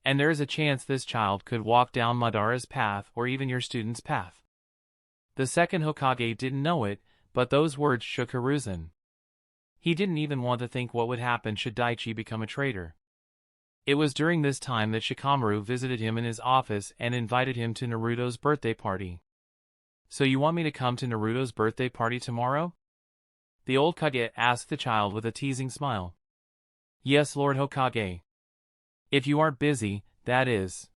And there is a chance this child could walk down Madara's path or even your student's path. The second Hokage didn't know it, but those words shook Hiruzen. He didn't even want to think what would happen should Daichi become a traitor. It was during this time that Shikamaru visited him in his office and invited him to Naruto's birthday party. So you want me to come to Naruto's birthday party tomorrow? The old Kage asked the child with a teasing smile. Yes, Lord Hokage. If you aren't busy, that is.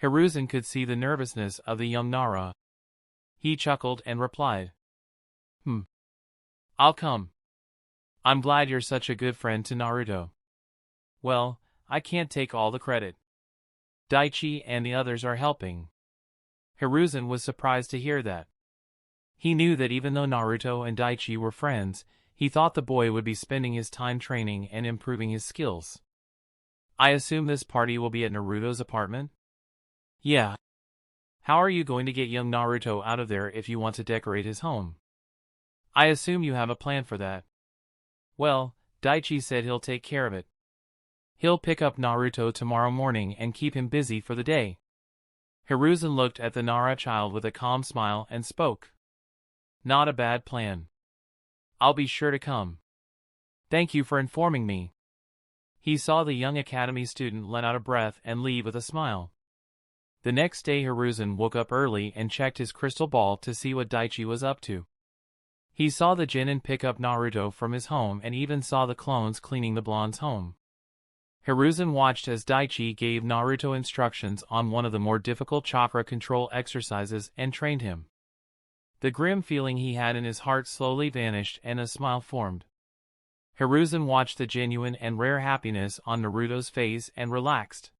Hiruzen could see the nervousness of the young Nara. He chuckled and replied. I'll come. I'm glad you're such a good friend to Naruto. Well, I can't take all the credit. Daichi and the others are helping. Hiruzen was surprised to hear that. He knew that even though Naruto and Daichi were friends, he thought the boy would be spending his time training and improving his skills. I assume this party will be at Naruto's apartment? Yeah. How are you going to get young Naruto out of there if you want to decorate his home? I assume you have a plan for that. Well, Daichi said he'll take care of it. He'll pick up Naruto tomorrow morning and keep him busy for the day. Hiruzen looked at the Nara child with a calm smile and spoke. Not a bad plan. I'll be sure to come. Thank you for informing me. He saw the young academy student let out a breath and leave with a smile. The next day Hiruzen woke up early and checked his crystal ball to see what Daichi was up to. He saw the Genin pick up Naruto from his home and even saw the clones cleaning the blonde's home. Hiruzen watched as Daichi gave Naruto instructions on one of the more difficult chakra control exercises and trained him. The grim feeling he had in his heart slowly vanished and a smile formed. Hiruzen watched the genuine and rare happiness on Naruto's face and relaxed.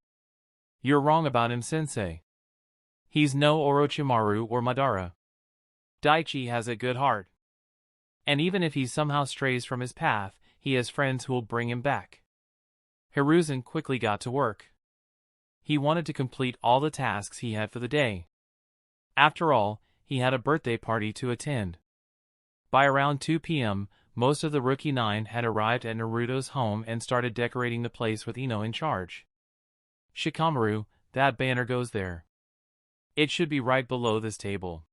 You're wrong about him, sensei. He's no Orochimaru or Madara. Daichi has a good heart. And even if he somehow strays from his path, he has friends who will bring him back. Hiruzen quickly got to work. He wanted to complete all the tasks he had for the day. After all, he had a birthday party to attend. By around 2 p.m., most of the Rookie 9 had arrived at Naruto's home and started decorating the place with Ino in charge. Shikamaru, that banner goes there. It should be right below this table.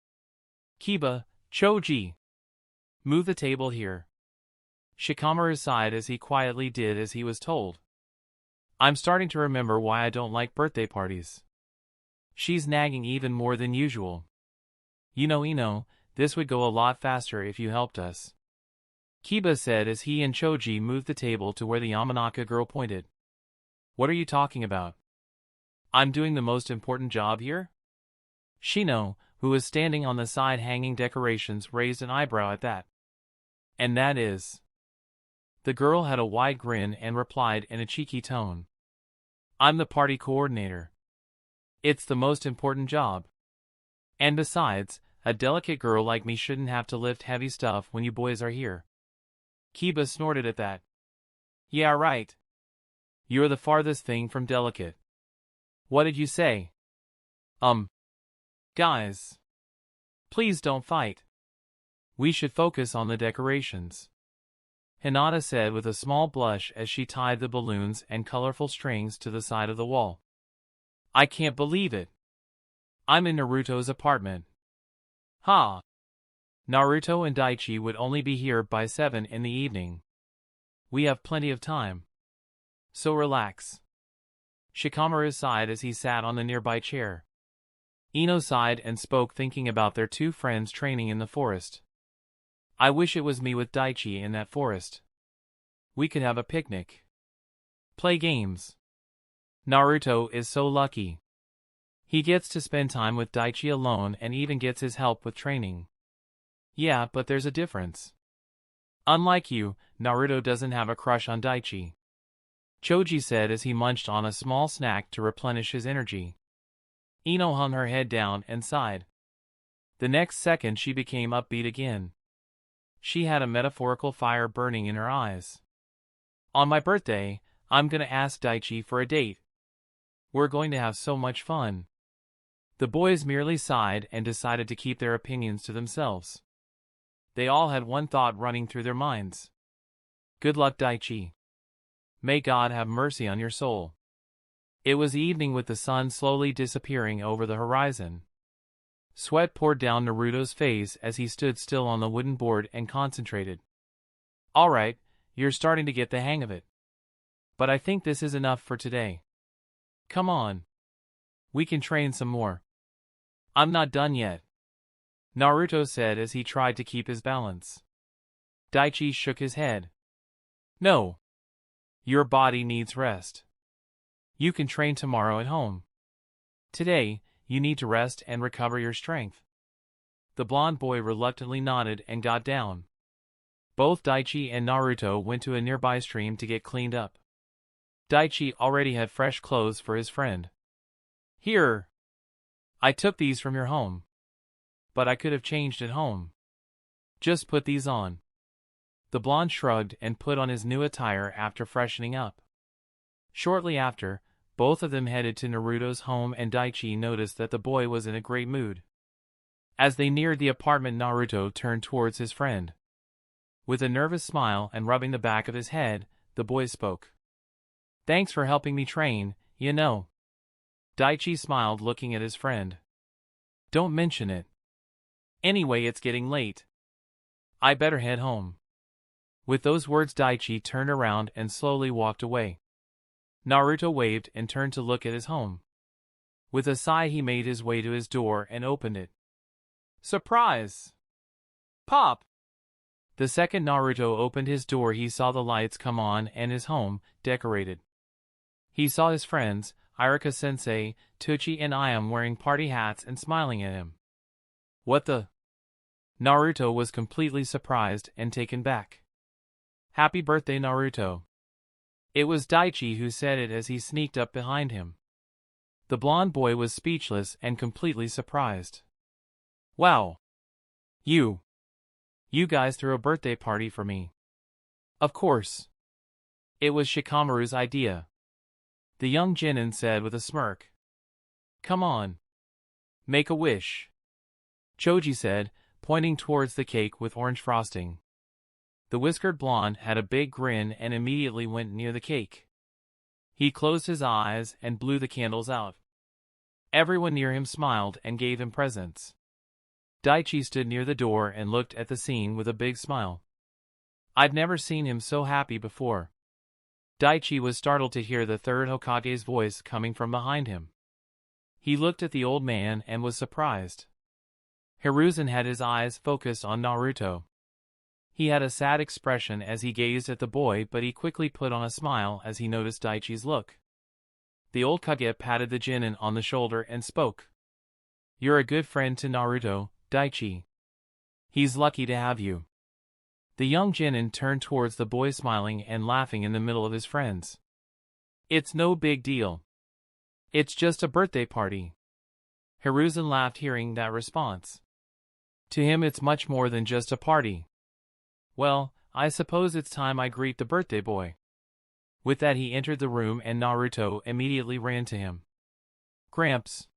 Kiba, Choji. Move the table here. Shikamaru sighed as he quietly did as he was told. I'm starting to remember why I don't like birthday parties. She's nagging even more than usual. You know, Ino, this would go a lot faster if you helped us. Kiba said as he and Choji moved the table to where the Yamanaka girl pointed. What are you talking about? I'm doing the most important job here? Shino, who was standing on the side hanging decorations, raised an eyebrow at that. And that is... The girl had a wide grin and replied in a cheeky tone. I'm the party coordinator. It's the most important job. And besides, A delicate girl like me shouldn't have to lift heavy stuff when you boys are here. Kiba snorted at that. Yeah, right. You're the farthest thing from delicate. What did you say? Guys. Please don't fight. We should focus on the decorations. Hinata said with a small blush as she tied the balloons and colorful strings to the side of the wall. I can't believe it. I'm in Naruto's apartment. Ha! Naruto and Daichi would only be here by 7 in the evening. We have plenty of time. So relax. Shikamaru sighed as he sat on the nearby chair. Ino sighed and spoke, thinking about their two friends training in the forest. I wish it was me with Daichi in that forest. We could have a picnic. Play games. Naruto is so lucky. He gets to spend time with Daichi alone and even gets his help with training. Yeah, but there's a difference. Unlike you, Naruto doesn't have a crush on Daichi. Choji said as he munched on a small snack to replenish his energy. Ino hung her head down and sighed. The next second she became upbeat again. She had a metaphorical fire burning in her eyes. On my birthday, I'm gonna ask Daichi for a date. We're going to have so much fun. The boys merely sighed and decided to keep their opinions to themselves. They all had one thought running through their minds. Good luck, Daichi. May God have mercy on your soul. It was evening with the sun slowly disappearing over the horizon. Sweat poured down Naruto's face as he stood still on the wooden board and concentrated. All right, you're starting to get the hang of it. But I think this is enough for today. Come on. We can train some more. I'm not done yet, Naruto said as he tried to keep his balance. Daichi shook his head. No. Your body needs rest. You can train tomorrow at home. Today, you need to rest and recover your strength. The blonde boy reluctantly nodded and got down. Both Daichi and Naruto went to a nearby stream to get cleaned up. Daichi already had fresh clothes for his friend. Here. I took these from your home. But I could have changed at home. Just put these on. The blonde shrugged and put on his new attire after freshening up. Shortly after, both of them headed to Naruto's home and Daichi noticed that the boy was in a great mood. As they neared the apartment, Naruto turned towards his friend. With a nervous smile and rubbing the back of his head, the boy spoke. Thanks for helping me train, you know. Daichi smiled, looking at his friend. Don't mention it. Anyway, it's getting late. I better head home. With those words, Daichi turned around and slowly walked away. Naruto waved and turned to look at his home. With a sigh, he made his way to his door and opened it. Surprise! Pop! The second Naruto opened his door, he saw the lights come on and his home decorated. He saw his friends, Iruka-sensei, Tucci and Ayam, wearing party hats and smiling at him. What the? Naruto was completely surprised and taken back. Happy birthday, Naruto. It was Daichi who said it as he sneaked up behind him. The blonde boy was speechless and completely surprised. Wow. You guys threw a birthday party for me. Of course. It was Shikamaru's idea. The young genin said with a smirk. Come on. Make a wish. Choji said, pointing towards the cake with orange frosting. The whiskered blonde had a big grin and immediately went near the cake. He closed his eyes and blew the candles out. Everyone near him smiled and gave him presents. Daichi stood near the door and looked at the scene with a big smile. I'd never seen him so happy before. Daichi was startled to hear the third Hokage's voice coming from behind him. He looked at the old man and was surprised. Hiruzen had his eyes focused on Naruto. He had a sad expression as he gazed at the boy, but he quickly put on a smile as he noticed Daichi's look. The old Kage patted the genin on the shoulder and spoke. You're a good friend to Naruto, Daichi. He's lucky to have you. The young genin turned towards the boy, smiling and laughing in the middle of his friends. It's no big deal. It's just a birthday party. Hiruzen laughed hearing that response. To him it's much more than just a party. Well, I suppose it's time I greet the birthday boy. With that he entered the room and Naruto immediately ran to him. Gramps.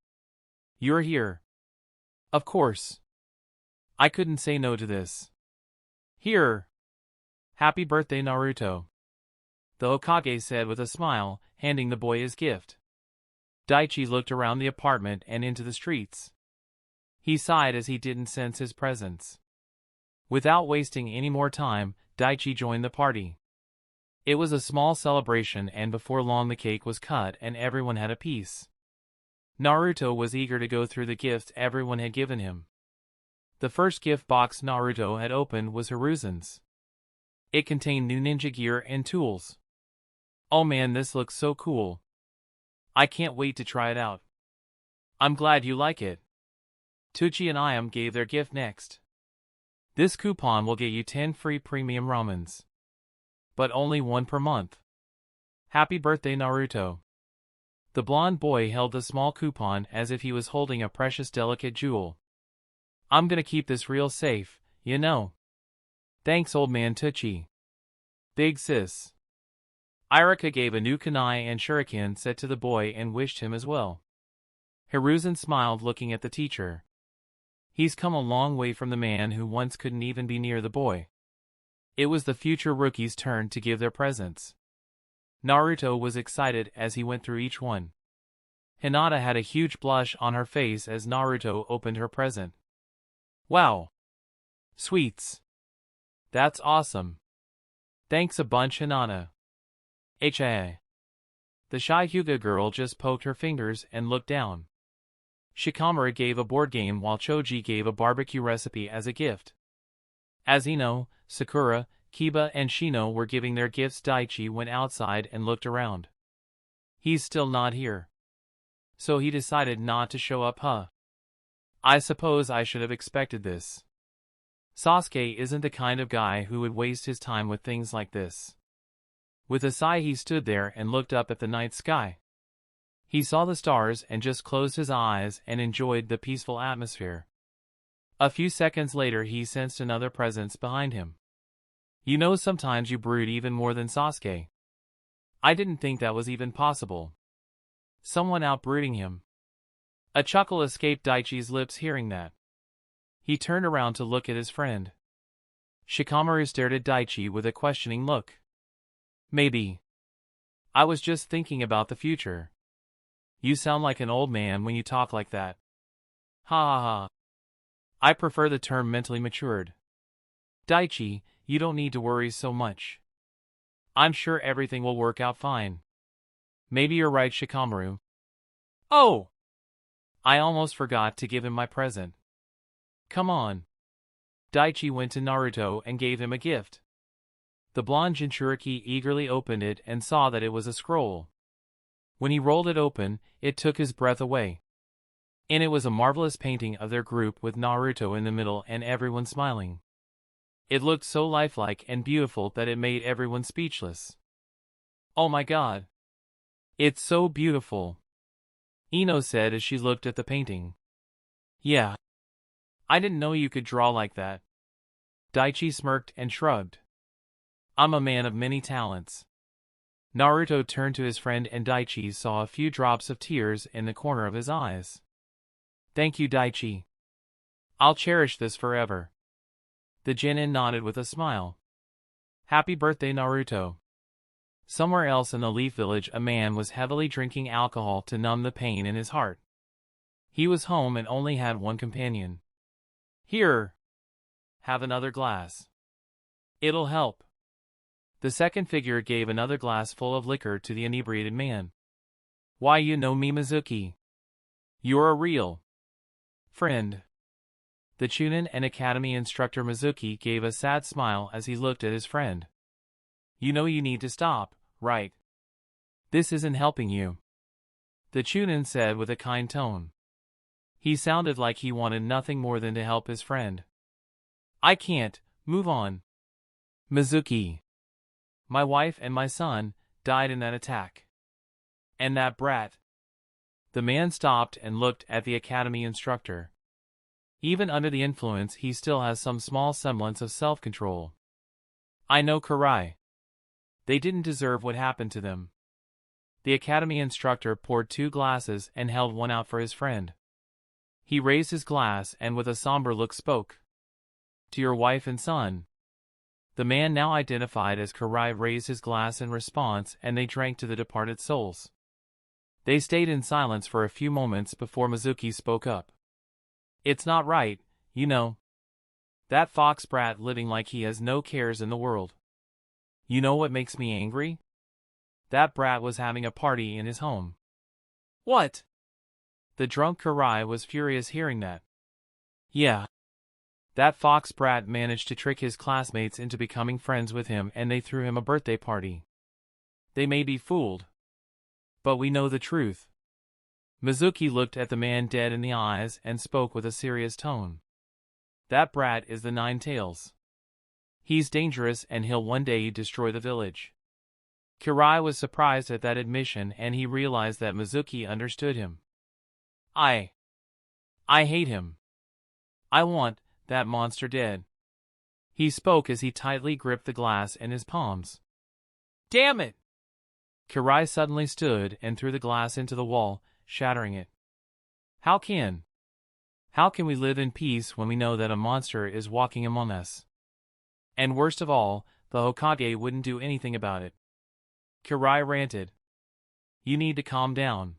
You're here. Of course. I couldn't say no to this. Here. Happy birthday, Naruto. The Hokage said with a smile, handing the boy his gift. Daichi looked around the apartment and into the streets. He sighed as he didn't sense his presence. Without wasting any more time, Daichi joined the party. It was a small celebration and before long the cake was cut and everyone had a piece. Naruto was eager to go through the gifts everyone had given him. The first gift box Naruto had opened was Hiruzen's. It contained new ninja gear and tools. Oh man, this looks so cool. I can't wait to try it out. I'm glad you like it. Tucci and Iam gave their gift next. This coupon will get you 10 free premium ramens. But only 1 per month. Happy birthday, Naruto. The blonde boy held the small coupon as if he was holding a precious delicate jewel. I'm gonna keep this real safe, you know. Thanks, old man Tucci. Big sis. Irika gave a new kunai and shuriken set to the boy and wished him as well. Hiruzen smiled looking at the teacher. He's come a long way from the man who once couldn't even be near the boy. It was the future rookie's turn to give their presents. Naruto was excited as he went through each one. Hinata had a huge blush on her face as Naruto opened her present. Wow! Sweets! That's awesome! Thanks a bunch, Hinata. HA. The shy Hyuga girl just poked her fingers and looked down. Shikamaru gave a board game while Choji gave a barbecue recipe as a gift. As Ino, Sakura, Kiba and Shino were giving their gifts, Daichi went outside and looked around. He's still not here. So he decided not to show up, huh? I suppose I should have expected this. Sasuke isn't the kind of guy who would waste his time with things like this. With a sigh he stood there and looked up at the night sky. He saw the stars and just closed his eyes and enjoyed the peaceful atmosphere. A few seconds later he sensed another presence behind him. You know, sometimes you brood even more than Sasuke. I didn't think that was even possible. Someone outbrooding him. A chuckle escaped Daichi's lips hearing that. He turned around to look at his friend. Shikamaru stared at Daichi with a questioning look. Maybe. I was just thinking about the future. You sound like an old man when you talk like that. Ha ha ha. I prefer the term mentally matured. Daichi, you don't need to worry so much. I'm sure everything will work out fine. Maybe you're right, Shikamaru. Oh! I almost forgot to give him my present. Come on. Daichi went to Naruto and gave him a gift. The blonde Jinchuriki eagerly opened it and saw that it was a scroll. When he rolled it open, it took his breath away. In it was a marvelous painting of their group with Naruto in the middle and everyone smiling. It looked so lifelike and beautiful that it made everyone speechless. Oh my god! It's so beautiful! Ino said as she looked at the painting. Yeah. I didn't know you could draw like that. Daichi smirked and shrugged. I'm a man of many talents. Naruto turned to his friend and Daichi saw a few drops of tears in the corner of his eyes. Thank you, Daichi. I'll cherish this forever. The genin nodded with a smile. Happy birthday, Naruto. Somewhere else in the Leaf Village a man was heavily drinking alcohol to numb the pain in his heart. He was home and only had one companion. Here. Have another glass. It'll help. The second figure gave another glass full of liquor to the inebriated man. Why, you know me, Mizuki. You're a real friend. The Chunin and Academy instructor Mizuki gave a sad smile as he looked at his friend. You know you need to stop, right? This isn't helping you. The Chunin said with a kind tone. He sounded like he wanted nothing more than to help his friend. I can't, move on. Mizuki. My wife and my son died in that attack. And that brat. The man stopped and looked at the academy instructor. Even under the influence he still has some small semblance of self-control. I know Karai. They didn't deserve what happened to them. The academy instructor poured 2 glasses and held one out for his friend. He raised his glass and with a somber look spoke. To your wife and son. The man now identified as Karai raised his glass in response and they drank to the departed souls. They stayed in silence for a few moments before Mizuki spoke up. It's not right, you know. That fox brat living like he has no cares in the world. You know what makes me angry? That brat was having a party in his home. What? The drunk Karai was furious hearing that. Yeah. That fox brat managed to trick his classmates into becoming friends with him and they threw him a birthday party. They may be fooled. But we know the truth. Mizuki looked at the man dead in the eyes and spoke with a serious tone. That brat is the Nine Tails. He's dangerous and he'll one day destroy the village. Karai was surprised at that admission and he realized that Mizuki understood him. I hate him. I want that monster dead. He spoke as he tightly gripped the glass in his palms. Damn it! Karai suddenly stood and threw the glass into the wall, shattering it. How can we live in peace when we know that a monster is walking among us? And worst of all, the Hokage wouldn't do anything about it. Karai ranted. You need to calm down.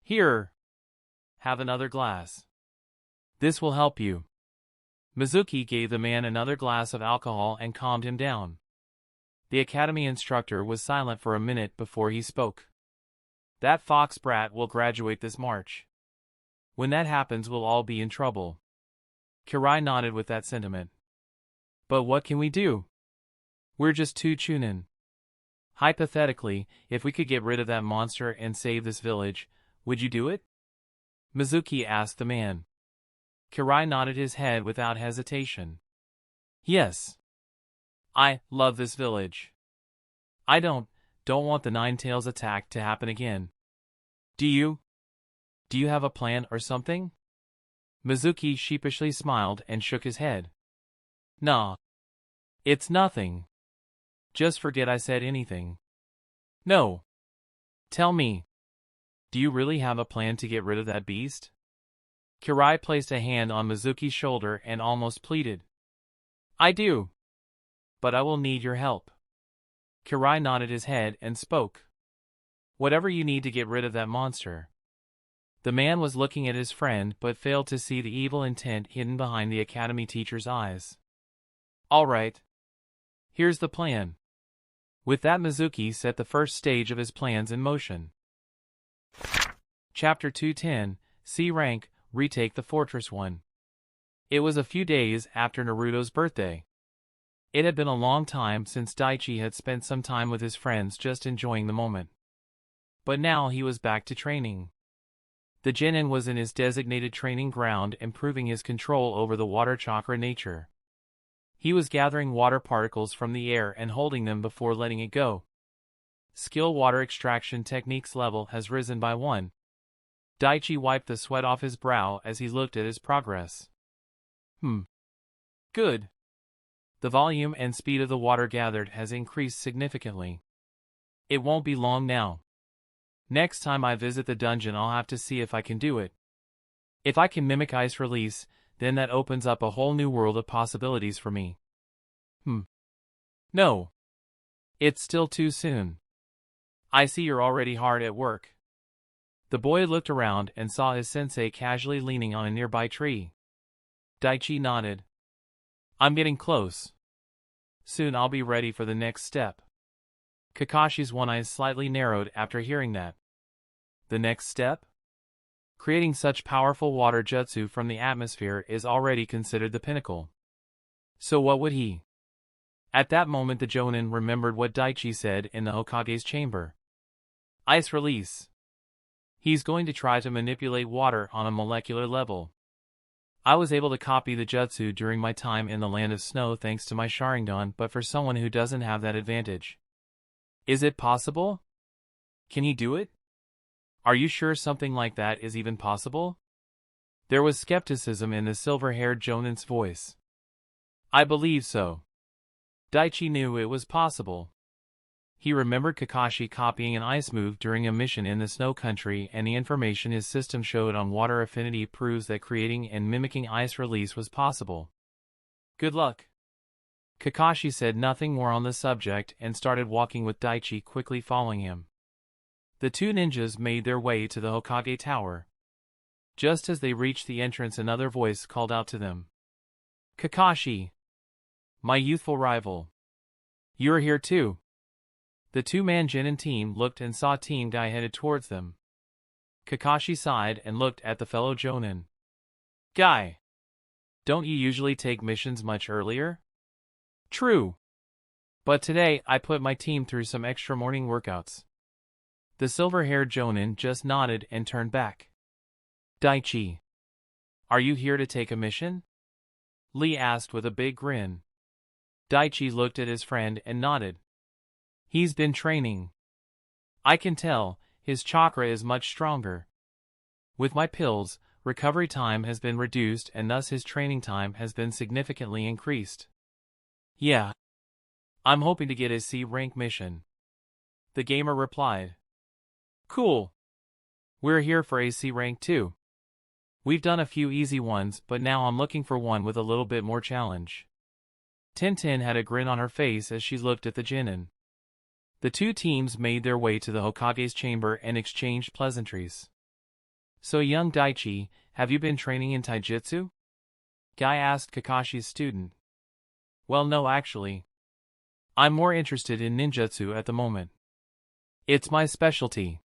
Here. Have another glass. This will help you. Mizuki gave the man another glass of alcohol and calmed him down. The academy instructor was silent for a minute before he spoke. That fox brat will graduate this March. When that happens we'll all be in trouble. Karai nodded with that sentiment. But what can we do? We're just 2 chunin. Hypothetically, if we could get rid of that monster and save this village, would you do it? Mizuki asked the man. Karai nodded his head without hesitation. Yes. I love this village. I don't want the Nine Tails attack to happen again. Do you? Do you have a plan or something? Mizuki sheepishly smiled and shook his head. Nah. It's nothing. Just forget I said anything. No. Tell me. Do you really have a plan to get rid of that beast? Karai placed a hand on Mizuki's shoulder and almost pleaded. I do. But I will need your help. Karai nodded his head and spoke. Whatever you need to get rid of that monster. The man was looking at his friend but failed to see the evil intent hidden behind the academy teacher's eyes. All right. Here's the plan. With that, Mizuki set the first stage of his plans in motion. Chapter 210, C Rank, Retake the Fortress 1. It was a few days after Naruto's birthday. It had been a long time since Daichi had spent some time with his friends just enjoying the moment. But now he was back to training. The genin was in his designated training ground improving his control over the water chakra nature. He was gathering water particles from the air and holding them before letting it go. Skill water extraction techniques level has risen by 1. Daichi wiped the sweat off his brow as he looked at his progress. Good. The volume and speed of the water gathered has increased significantly. It won't be long now. Next time I visit the dungeon I'll have to see if I can do it. If I can mimic ice release, then that opens up a whole new world of possibilities for me. No. It's still too soon. I see you're already hard at work. The boy looked around and saw his sensei casually leaning on a nearby tree. Daichi nodded. I'm getting close. Soon I'll be ready for the next step. Kakashi's one eye slightly narrowed after hearing that. The next step? Creating such powerful water jutsu from the atmosphere is already considered the pinnacle. So what would he? At that moment the Jonin remembered what Daichi said in the Hokage's chamber. Ice release. He's going to try to manipulate water on a molecular level. I was able to copy the jutsu during my time in the Land of Snow thanks to my Sharingan, but for someone who doesn't have that advantage. Is it possible? Can he do it? Are you sure something like that is even possible? There was skepticism in the silver-haired Jonin's voice. I believe so. Daichi knew it was possible. He remembered Kakashi copying an ice move during a mission in the snow country, and the information his system showed on water affinity proves that creating and mimicking ice release was possible. Good luck. Kakashi said nothing more on the subject and started walking with Daichi quickly following him. The two ninjas made their way to the Hokage Tower. Just as they reached the entrance, another voice called out to them. Kakashi! My youthful rival. You're here too. The two-man Jonin team looked and saw Team Guy headed towards them. Kakashi sighed and looked at the fellow Jonin. Guy! Don't you usually take missions much earlier? True. But today I put my team through some extra morning workouts. The silver-haired Jonin just nodded and turned back. Daichi. Are you here to take a mission? Lee asked with a big grin. Daichi looked at his friend and nodded. He's been training. I can tell, his chakra is much stronger. With my pills, recovery time has been reduced and thus his training time has been significantly increased. Yeah. I'm hoping to get a C rank mission. The gamer replied. Cool. We're here for a C rank too. We've done a few easy ones, but now I'm looking for one with a little bit more challenge. Tintin had a grin on her face as she looked at the Jonin. The two teams made their way to the Hokage's chamber and exchanged pleasantries. So young Daichi, have you been training in taijutsu? Guy asked Kakashi's student. Well, no, actually. I'm more interested in ninjutsu at the moment. It's my specialty.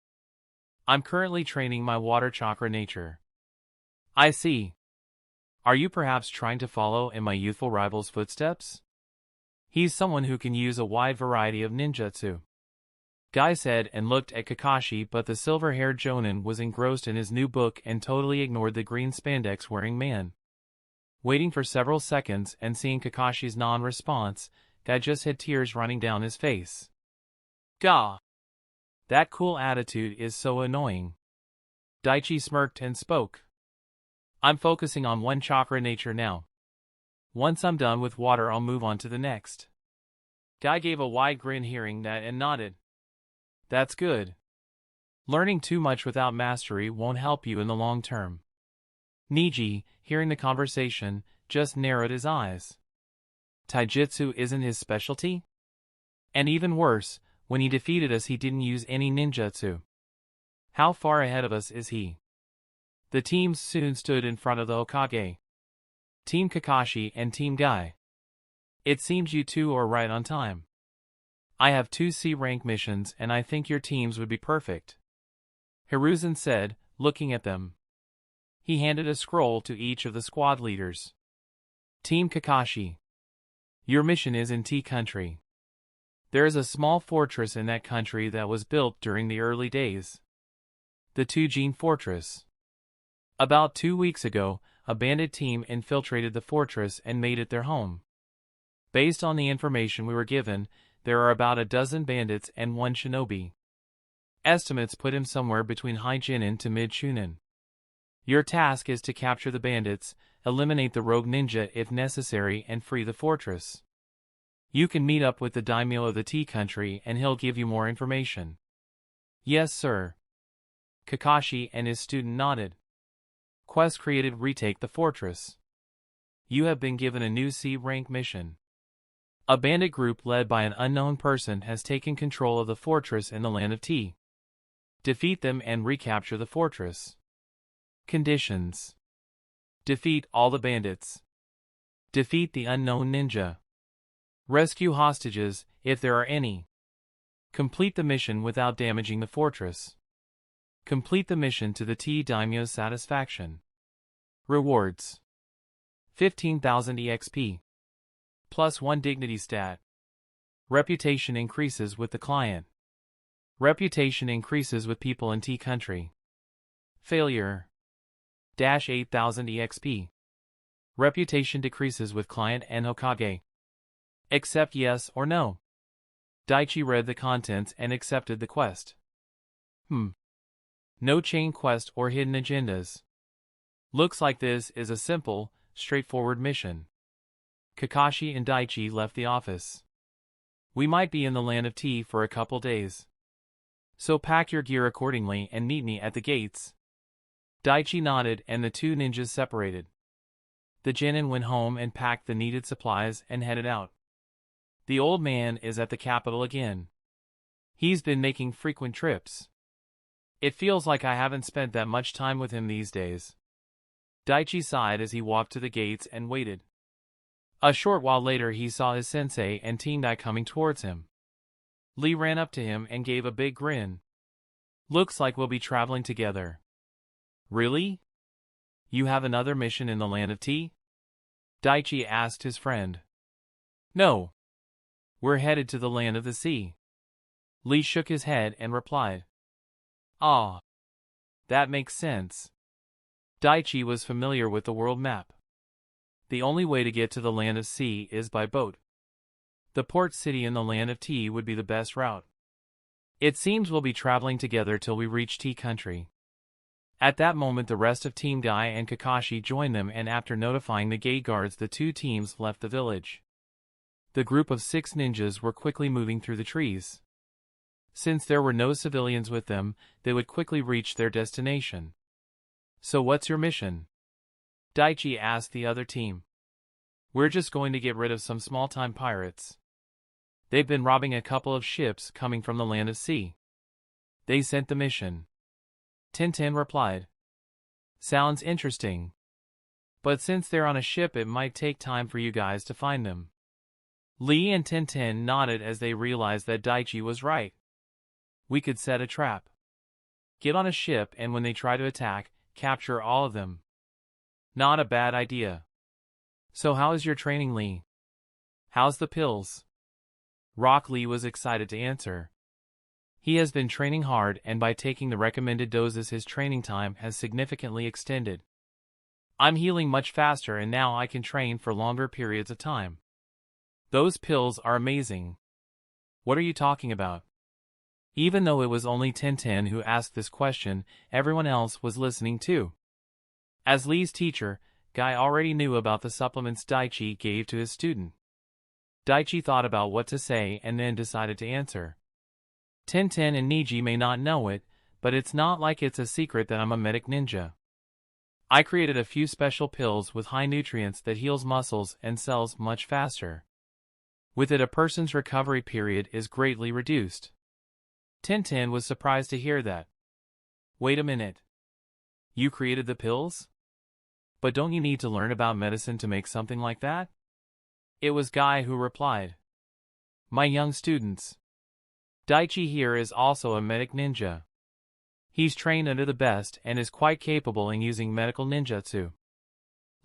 I'm currently training my water chakra nature. I see. Are you perhaps trying to follow in my youthful rival's footsteps? He's someone who can use a wide variety of ninjutsu. Guy said and looked at Kakashi, but the silver-haired Jonin was engrossed in his new book and totally ignored the green spandex-wearing man. Waiting for several seconds and seeing Kakashi's non-response, Guy just had tears running down his face. Gah! That cool attitude is so annoying. Daichi smirked and spoke. I'm focusing on one chakra nature now. Once I'm done with water, I'll move on to the next. Guy gave a wide grin hearing that and nodded. That's good. Learning too much without mastery won't help you in the long term. Niji, hearing the conversation, just narrowed his eyes. Taijutsu isn't his specialty? And even worse, when he defeated us he didn't use any ninjutsu. How far ahead of us is he? The teams soon stood in front of the Hokage. Team Kakashi and Team Guy. It seems you two are right on time. I have 2 C-rank missions and I think your teams would be perfect. Hiruzen said, looking at them. He handed a scroll to each of the squad leaders. Team Kakashi. Your mission is in Tea Country. There is a small fortress in that country that was built during the early days. The Tujin Fortress. About 2 weeks ago, a bandit team infiltrated the fortress and made it their home. Based on the information we were given, there are about a dozen bandits and 1 shinobi. Estimates put him somewhere between high Chunin to mid Chunin. Your task is to capture the bandits, eliminate the rogue ninja if necessary, and free the fortress. You can meet up with the daimyo of the Tea Country and he'll give you more information. Yes, sir. Kakashi and his student nodded. Quest created: retake the fortress. You have been given a new C-rank mission. A bandit group led by an unknown person has taken control of the fortress in the land of Tea. Defeat them and recapture the fortress. Conditions: defeat all the bandits. Defeat the unknown ninja. Rescue hostages, if there are any. Complete the mission without damaging the fortress. Complete the mission to the Tea Daimyo's satisfaction. Rewards: 15,000 EXP. Plus 1 dignity stat. Reputation increases with the client. Reputation increases with people in Tea Country. Failure: dash 8,000 EXP. Reputation decreases with client and Hokage. Accept yes or no. Daichi read the contents and accepted the quest. No chain quest or hidden agendas. Looks like this is a simple, straightforward mission. Kakashi and Daichi left the office. We might be in the land of tea for a couple days. So pack your gear accordingly and meet me at the gates. Daichi nodded and the two ninjas separated. The genin went home and packed the needed supplies and headed out. The old man is at the capital again. He's been making frequent trips. It feels like I haven't spent that much time with him these days. Daichi sighed as he walked to the gates and waited. A short while later he saw his sensei and Tendai coming towards him. Lee ran up to him and gave a big grin. Looks like we'll be traveling together. Really? You have another mission in the land of tea? Daichi asked his friend. No. We're headed to the land of the sea. Lee shook his head and replied. Ah. That makes sense. Daichi was familiar with the world map. The only way to get to the land of sea is by boat. The port city in the land of tea would be the best route. It seems we'll be traveling together till we reach tea country. At that moment the rest of Team Dai and Kakashi joined them, and after notifying the gate guards the two teams left the village. The group of 6 ninjas were quickly moving through the trees. Since there were no civilians with them, they would quickly reach their destination. So what's your mission? Daichi asked the other team. We're just going to get rid of some small-time pirates. They've been robbing a couple of ships coming from the land of sea. They sent the mission. Tintin replied. Sounds interesting. But since they're on a ship it might take time for you guys to find them. Lee and Tintin nodded as they realized that Daichi was right. We could set a trap. Get on a ship and when they try to attack, capture all of them. Not a bad idea. So how is your training, Lee? How's the pills? Rock Lee was excited to answer. He has been training hard and by taking the recommended doses his training time has significantly extended. I'm healing much faster and now I can train for longer periods of time. Those pills are amazing. What are you talking about? Even though it was only Tintin who asked this question, everyone else was listening too. As Lee's teacher, Guy already knew about the supplements Daichi gave to his student. Daichi thought about what to say and then decided to answer. Tintin and Niji may not know it, but it's not like it's a secret that I'm a medic ninja. I created a few special pills with high nutrients that heals muscles and cells much faster. With it a person's recovery period is greatly reduced. Tintin was surprised to hear that. Wait a minute. You created the pills? But don't you need to learn about medicine to make something like that? It was Guy who replied. My young students. Daichi here is also a medic ninja. He's trained under the best and is quite capable in using medical ninjutsu.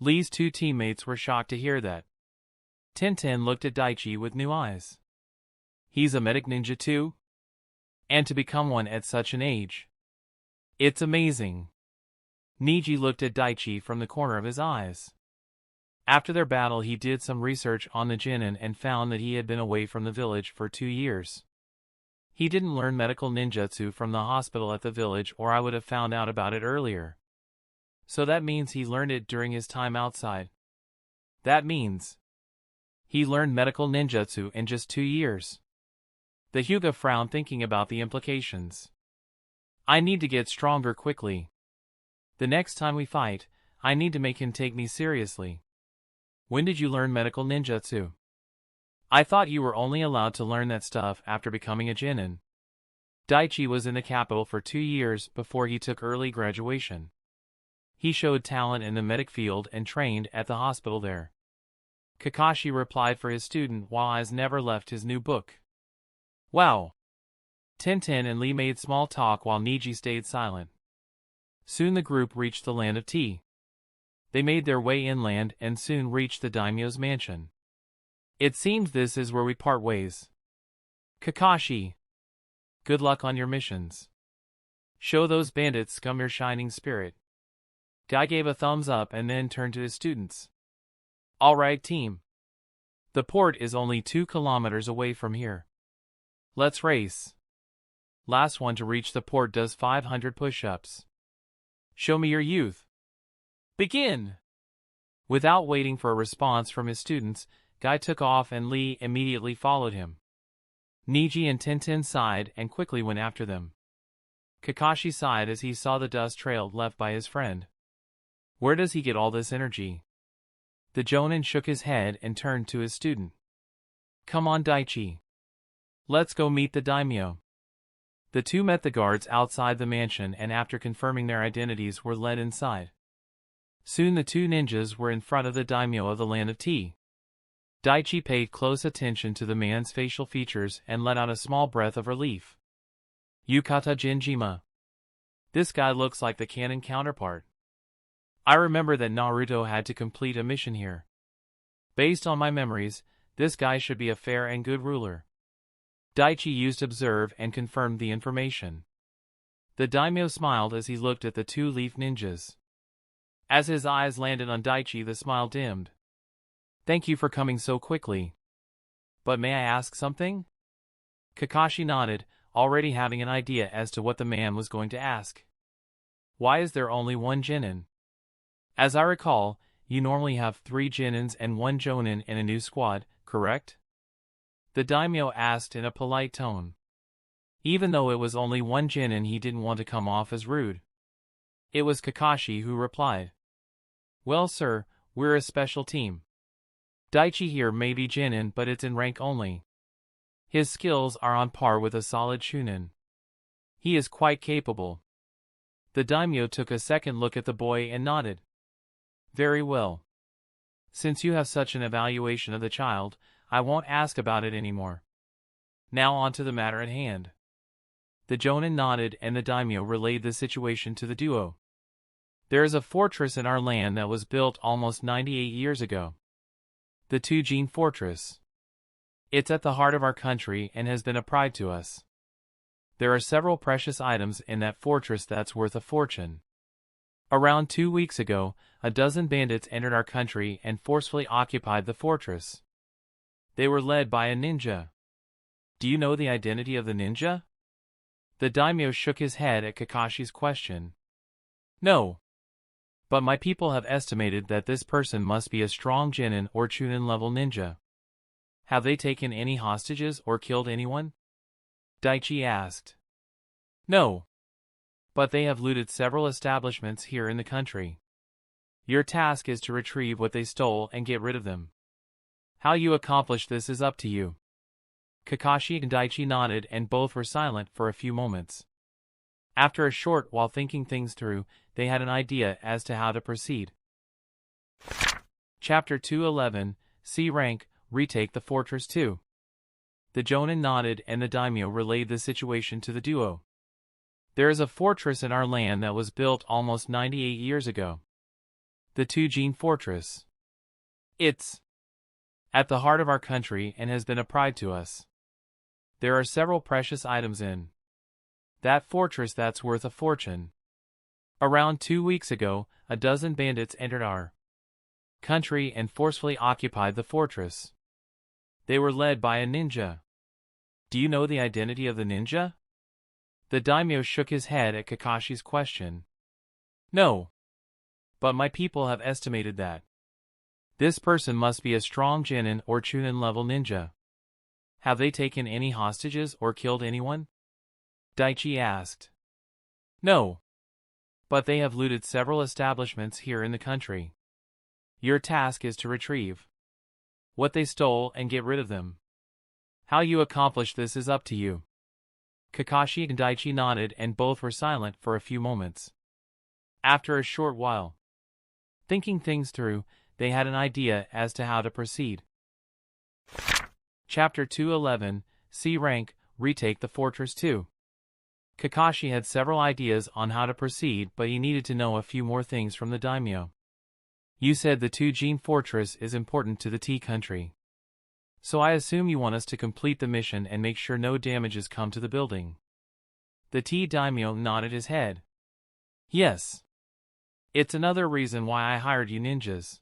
Lee's two teammates were shocked to hear that. Tintin looked at Daichi with new eyes. He's a medic ninja too? And to become one at such an age. It's amazing. Niji looked at Daichi from the corner of his eyes. After their battle he did some research on the genin and found that he had been away from the village for 2 years. He didn't learn medical ninjutsu from the hospital at the village or I would have found out about it earlier. So that means he learned it during his time outside. That means he learned medical ninjutsu in just 2 years. The Hyuga frowned thinking about the implications. I need to get stronger quickly. The next time we fight, I need to make him take me seriously. When did you learn medical ninjutsu? I thought you were only allowed to learn that stuff after becoming a genin. Daichi was in the capital for 2 years before he took early graduation. He showed talent in the medic field and trained at the hospital there. Kakashi replied for his student while eyes never left his new book. Wow! Tintin and Lee made small talk while Niji stayed silent. Soon the group reached the land of tea. They made their way inland and soon reached the daimyo's mansion. It seems this is where we part ways. Kakashi, good luck on your missions. Show those bandits scum your shining spirit. Guy gave a thumbs up and then turned to his students. All right, team. The port is only 2 kilometers away from here. Let's race. Last one to reach the port does 500 push-ups. Show me your youth. Begin! Without waiting for a response from his students, Guy took off and Lee immediately followed him. Niji and Tintin sighed and quickly went after them. Kakashi sighed as he saw the dust trail left by his friend. Where does he get all this energy? The Jonin shook his head and turned to his student. Come on, Daichi. Let's go meet the daimyo. The two met the guards outside the mansion and after confirming their identities were led inside. Soon the two ninjas were in front of the daimyo of the land of tea. Daichi paid close attention to the man's facial features and let out a small breath of relief. Yukata Jinjima. This guy looks like the canon counterpart. I remember that Naruto had to complete a mission here. Based on my memories, this guy should be a fair and good ruler. Daichi used observe and confirmed the information. The daimyo smiled as he looked at the two leaf ninjas. As his eyes landed on Daichi, the smile dimmed. Thank you for coming so quickly. But may I ask something? Kakashi nodded, already having an idea as to what the man was going to ask. Why is there only one genin? As I recall, you normally have 3 genins and 1 jonin in a new squad, correct? The daimyo asked in a polite tone. Even though it was only 1 genin, he didn't want to come off as rude. It was Kakashi who replied. Well, sir, we're a special team. Daichi here may be genin, but it's in rank only. His skills are on par with a solid shunin. He is quite capable. The daimyo took a second look at the boy and nodded. Very well. Since you have such an evaluation of the child, I won't ask about it anymore. Now on to the matter at hand. The jonin nodded and the daimyo relayed the situation to the duo. There is a fortress in our land that was built almost 98 years ago. The Tujin Fortress. It's at the heart of our country and has been a pride to us. There are several precious items in that fortress that's worth a fortune. Around 2 weeks ago, a dozen bandits entered our country and forcefully occupied the fortress. They were led by a ninja. Do you know the identity of the ninja? The daimyo shook his head at Kakashi's question. No. But my people have estimated that this person must be a strong genin or chunin level ninja. Have they taken any hostages or killed anyone? Daichi asked. No. But they have looted several establishments here in the country. Your task is to retrieve what they stole and get rid of them. How you accomplish this is up to you. Kakashi and Daichi nodded and both were silent for a few moments. After a short while thinking things through, they had an idea as to how to proceed. Chapter 211, C Rank, Retake the Fortress 2. The jonin nodded and the daimyo relayed the situation to the duo. There is a fortress in our land that was built almost 98 years ago. The Tujin Fortress. It's at the heart of our country and has been a pride to us. There are several precious items in that fortress that's worth a fortune. Around 2 weeks ago, a dozen bandits entered our country and forcefully occupied the fortress. They were led by a ninja. Do you know the identity of the ninja? The daimyo shook his head at Kakashi's question. No. But my people have estimated that this person must be a strong genin or chunin level ninja. Have they taken any hostages or killed anyone? Daichi asked. No. But they have looted several establishments here in the country. Your task is to retrieve what they stole and get rid of them. How you accomplish this is up to you. Kakashi and Daichi nodded and both were silent for a few moments. After a short while, thinking things through, they had an idea as to how to proceed. Chapter 211, C Rank, Retake the Fortress 2. Kakashi had several ideas on how to proceed, but he needed to know a few more things from the daimyo. You said the Tujin Fortress is important to the tea country. So I assume you want us to complete the mission and make sure no damages come to the building. The tea daimyo nodded his head. Yes. It's another reason why I hired you ninjas.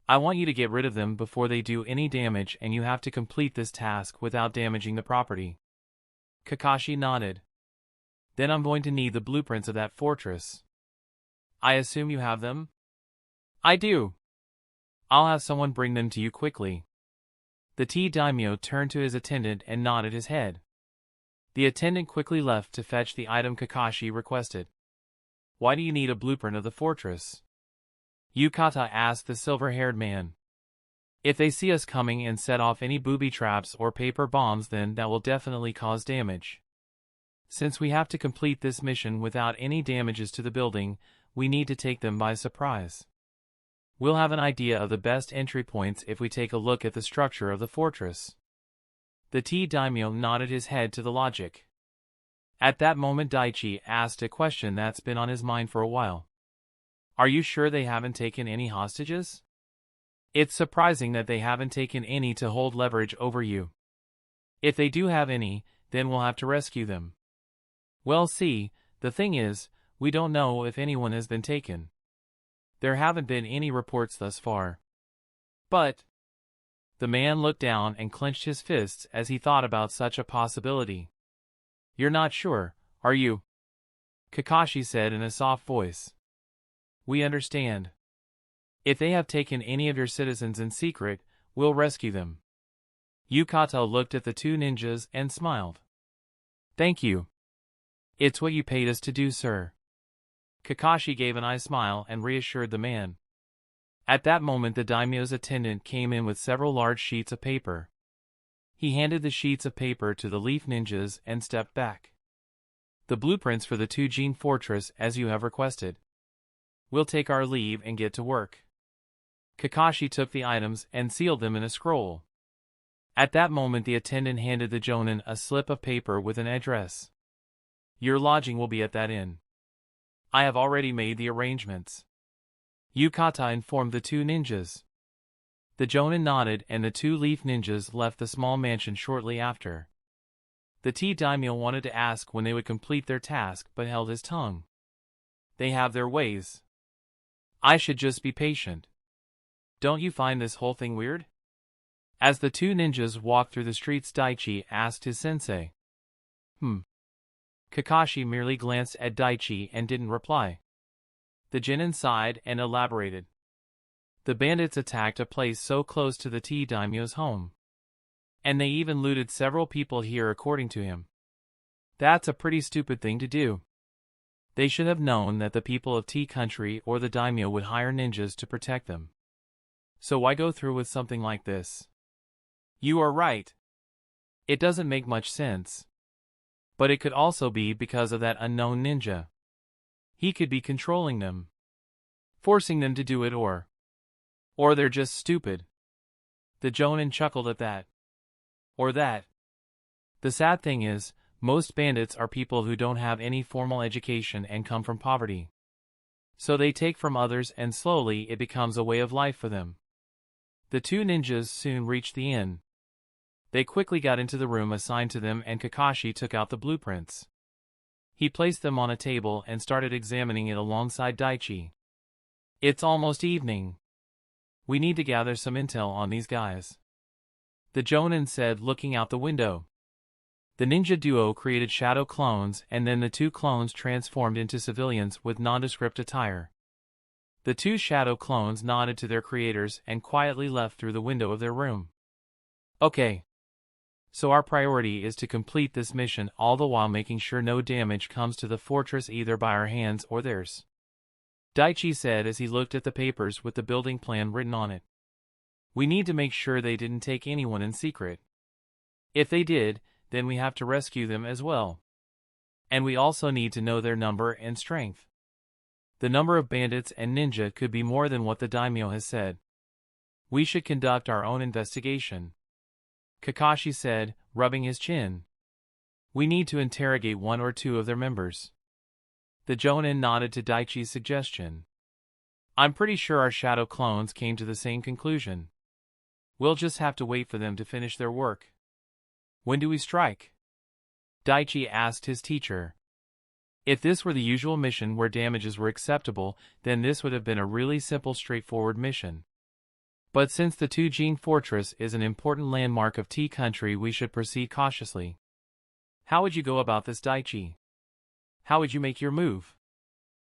I want you to get rid of them before they do any damage, and you have to complete this task without damaging the property. Kakashi nodded. Then I'm going to need the blueprints of that fortress. I assume you have them? I do. I'll have someone bring them to you quickly. The tea daimyo turned to his attendant and nodded his head. The attendant quickly left to fetch the item Kakashi requested. Why do you need a blueprint of the fortress? Yukata asked the silver-haired man. If they see us coming and set off any booby traps or paper bombs, then that will definitely cause damage. Since we have to complete this mission without any damages to the building, we need to take them by surprise. We'll have an idea of the best entry points if we take a look at the structure of the fortress. The tea daimyo nodded his head to the logic. At that moment Daichi asked a question that's been on his mind for a while. Are you sure they haven't taken any hostages? It's surprising that they haven't taken any to hold leverage over you. If they do have any, then we'll have to rescue them. Well, see, the thing is, we don't know if anyone has been taken. There haven't been any reports thus far. But the man looked down and clenched his fists as he thought about such a possibility. You're not sure, are you? Kakashi said in a soft voice. We understand. If they have taken any of your citizens in secret, we'll rescue them. Yukata looked at the two ninjas and smiled. Thank you. It's what you paid us to do, sir. Kakashi gave an eye smile and reassured the man. At that moment the daimyo's attendant came in with several large sheets of paper. He handed the sheets of paper to the leaf ninjas and stepped back. The blueprints for the Tujin fortress as you have requested. We'll take our leave and get to work. Kakashi took the items and sealed them in a scroll. At that moment the attendant handed the jonin a slip of paper with an address. Your lodging will be at that inn. I have already made the arrangements. Yukata informed the two ninjas. The jonin nodded and the two leaf ninjas left the small mansion shortly after. The tea daimyo wanted to ask when they would complete their task but held his tongue. They have their ways. I should just be patient. Don't you find this whole thing weird? As the two ninjas walked through the streets, Daichi asked his sensei. Kakashi merely glanced at Daichi and didn't reply. The genin sighed and elaborated. The bandits attacked a place so close to the tea daimyo's home. And they even looted several people here according to him. That's a pretty stupid thing to do. They should have known that the people of tea country or the daimyo would hire ninjas to protect them. So why go through with something like this? You are right. It doesn't make much sense. But it could also be because of that unknown ninja. He could be controlling them. Forcing them to do it or they're just stupid. The jonin chuckled at that. Or that. The sad thing is, most bandits are people who don't have any formal education and come from poverty. So they take from others and slowly it becomes a way of life for them. The two ninjas soon reached the inn. They quickly got into the room assigned to them and Kakashi took out the blueprints. He placed them on a table and started examining it alongside Daichi. It's almost evening. We need to gather some intel on these guys. The jonin said, looking out the window. The ninja duo created shadow clones and then the two clones transformed into civilians with nondescript attire. The two shadow clones nodded to their creators and quietly left through the window of their room. Okay. So our priority is to complete this mission all the while making sure no damage comes to the fortress either by our hands or theirs. Daichi said as he looked at the papers with the building plan written on it. We need to make sure they didn't take anyone in secret. If they did, then we have to rescue them as well. And we also need to know their number and strength. The number of bandits and ninja could be more than what the daimyo has said. We should conduct our own investigation. Kakashi said, rubbing his chin. We need to interrogate one or two of their members. The jonin nodded to Daichi's suggestion. I'm pretty sure our shadow clones came to the same conclusion. We'll just have to wait for them to finish their work. When do we strike? Daichi asked his teacher. If this were the usual mission where damages were acceptable, then this would have been a really simple, straightforward mission. But since the Tujin Fortress is an important landmark of tea country, we should proceed cautiously. How would you go about this, Daichi? How would you make your move?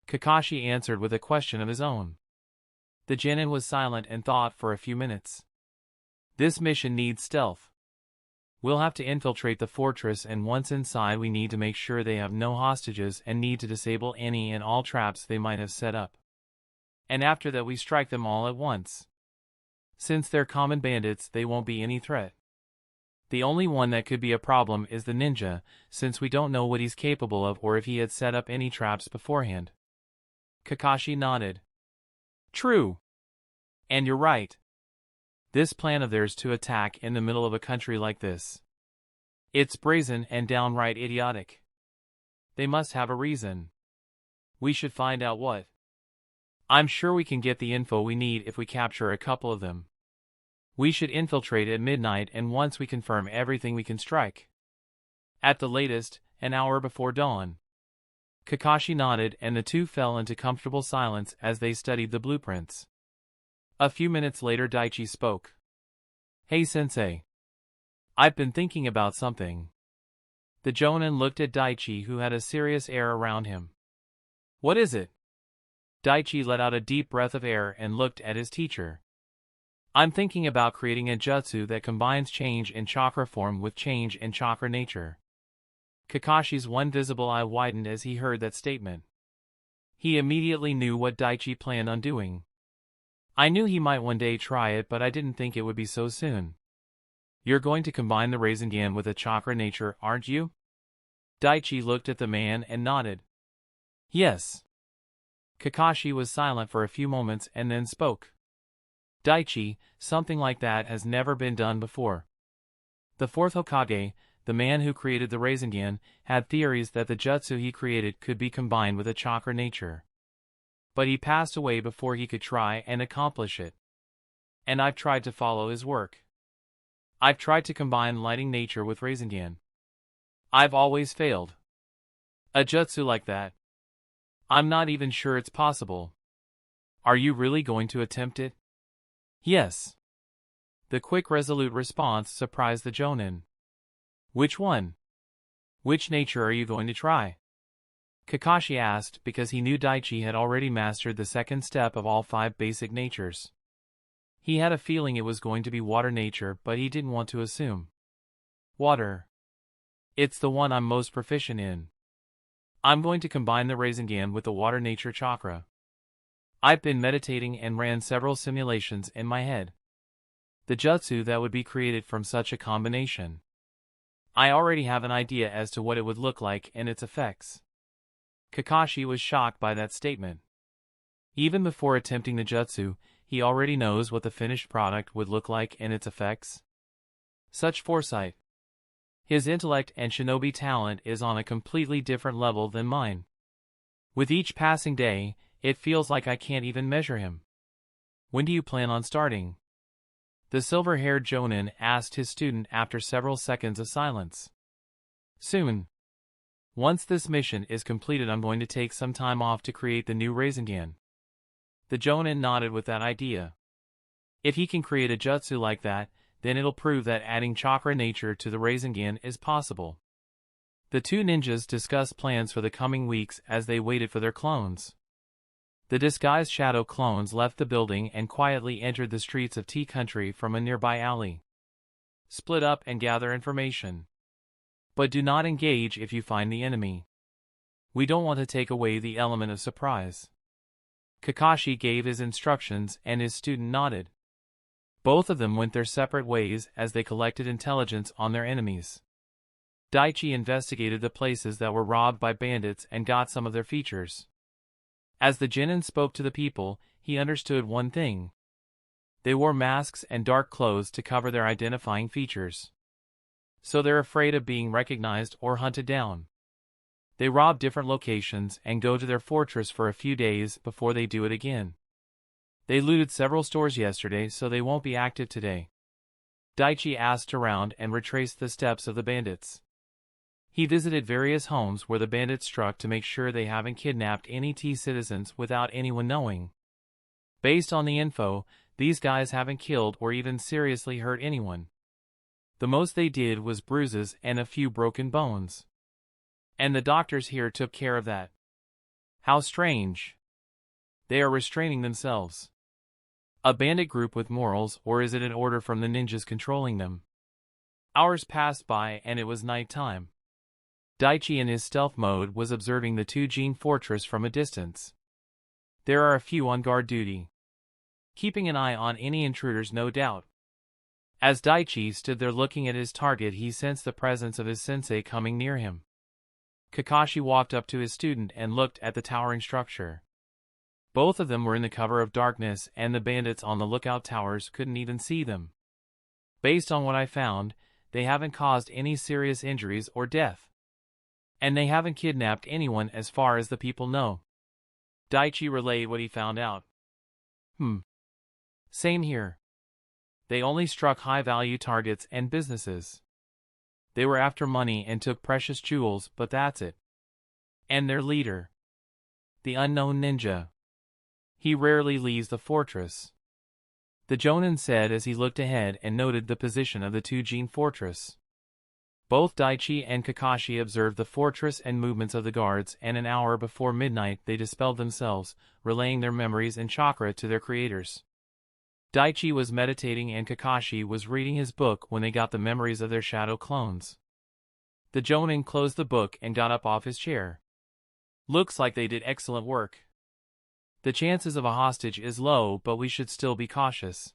Kakashi answered with a question of his own. The genin was silent and thought for a few minutes. This mission needs stealth. We'll have to infiltrate the fortress, and once inside we need to make sure they have no hostages and need to disable any and all traps they might have set up. And after that we strike them all at once. Since they're common bandits, they won't be any threat. The only one that could be a problem is the ninja, since we don't know what he's capable of or if he had set up any traps beforehand. Kakashi nodded. True. And you're right. This plan of theirs to attack in the middle of a country like this. It's brazen and downright idiotic. They must have a reason. We should find out what. I'm sure we can get the info we need if we capture a couple of them. We should infiltrate at midnight, and once we confirm everything we can strike. At the latest, an hour before dawn. Kakashi nodded, and the two fell into comfortable silence as they studied the blueprints. A few minutes later Daichi spoke. Hey sensei. I've been thinking about something. The Jonin looked at Daichi, who had a serious air around him. What is it? Daichi let out a deep breath of air and looked at his teacher. I'm thinking about creating a jutsu that combines change in chakra form with change in chakra nature. Kakashi's one visible eye widened as he heard that statement. He immediately knew what Daichi planned on doing. I knew he might one day try it, but I didn't think it would be so soon. You're going to combine the Rasengan with a chakra nature, aren't you? Daichi looked at the man and nodded. Yes. Kakashi was silent for a few moments and then spoke. Daichi, something like that has never been done before. The fourth Hokage, the man who created the Rasengan, had theories that the jutsu he created could be combined with a chakra nature. But he passed away before he could try and accomplish it. And I've tried to follow his work. I've tried to combine lighting nature with Rasengan. I've always failed. A jutsu like that. I'm not even sure it's possible. Are you really going to attempt it? Yes. The quick resolute response surprised the Jonin. Which one? Which nature are you going to try? Kakashi asked because he knew Daichi had already mastered the second step of all 5 basic natures. He had a feeling it was going to be water nature, but he didn't want to assume. Water. It's the one I'm most proficient in. I'm going to combine the Rasengan with the water nature chakra. I've been meditating and ran several simulations in my head. The jutsu that would be created from such a combination. I already have an idea as to what it would look like and its effects. Kakashi was shocked by that statement. Even before attempting the jutsu, he already knows what the finished product would look like and its effects. Such foresight. His intellect and shinobi talent is on a completely different level than mine. With each passing day, it feels like I can't even measure him. When do you plan on starting? The silver-haired Jonin asked his student after several seconds of silence. Soon. Once this mission is completed, I'm going to take some time off to create the new Rasengan. The Jonin nodded with that idea. If he can create a jutsu like that, then it'll prove that adding chakra nature to the Rasengan is possible. The two ninjas discussed plans for the coming weeks as they waited for their clones. The disguised shadow clones left the building and quietly entered the streets of Tea Country from a nearby alley. Split up and gather information. But do not engage if you find the enemy. We don't want to take away the element of surprise. Kakashi gave his instructions and his student nodded. Both of them went their separate ways as they collected intelligence on their enemies. Daichi investigated the places that were robbed by bandits and got some of their features. As the Genin spoke to the people, he understood one thing. They wore masks and dark clothes to cover their identifying features. So they're afraid of being recognized or hunted down. They rob different locations and go to their fortress for a few days before they do it again. They looted several stores yesterday, so they won't be active today. Daichi asked around and retraced the steps of the bandits. He visited various homes where the bandits struck to make sure they haven't kidnapped any Tea citizens without anyone knowing. Based on the info, these guys haven't killed or even seriously hurt anyone. The most they did was bruises and a few broken bones. And the doctors here took care of that. How strange. They are restraining themselves. A bandit group with morals, or is it an order from the ninjas controlling them? Hours passed by and it was night time. Daichi in his stealth mode was observing the two-Jin fortress from a distance. There are a few on guard duty, keeping an eye on any intruders, no doubt. As Daichi stood there looking at his target, he sensed the presence of his sensei coming near him. Kakashi walked up to his student and looked at the towering structure. Both of them were in the cover of darkness, and the bandits on the lookout towers couldn't even see them. Based on what I found, they haven't caused any serious injuries or death. And they haven't kidnapped anyone as far as the people know. Daichi relayed what he found out. Same here. They only struck high-value targets and businesses. They were after money and took precious jewels, but that's it. And their leader, the unknown ninja, he rarely leaves the fortress. The Jonin said as he looked ahead and noted the position of the two-Jin fortress. Both Daichi and Kakashi observed the fortress and movements of the guards, and an hour before midnight they dispelled themselves, relaying their memories and chakra to their creators. Daichi was meditating and Kakashi was reading his book when they got the memories of their shadow clones. The Jonin closed the book and got up off his chair. Looks like they did excellent work. The chances of a hostage is low, but we should still be cautious.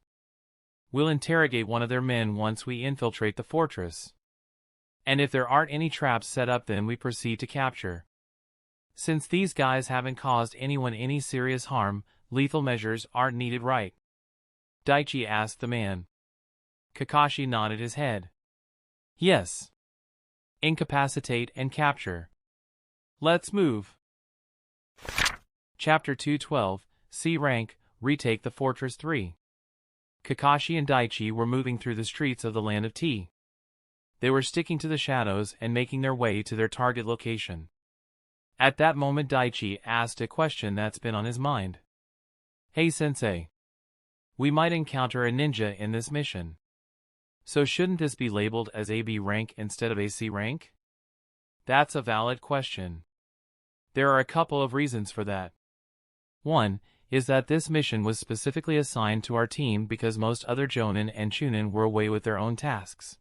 We'll interrogate one of their men once we infiltrate the fortress. And if there aren't any traps set up, then we proceed to capture. Since these guys haven't caused anyone any serious harm, lethal measures aren't needed, right? Daichi asked the man. Kakashi nodded his head. Yes. Incapacitate and capture. Let's move. Chapter 212, C Rank, Retake the Fortress 3. Kakashi and Daichi were moving through the streets of the Land of Tea. They were sticking to the shadows and making their way to their target location. At that moment Daichi asked a question that's been on his mind. Hey sensei. We might encounter a ninja in this mission. So shouldn't this be labeled as AB rank instead of AC rank? That's a valid question. There are a couple of reasons for that. One is that this mission was specifically assigned to our team because most other Jonin and Chunin were away with their own tasks.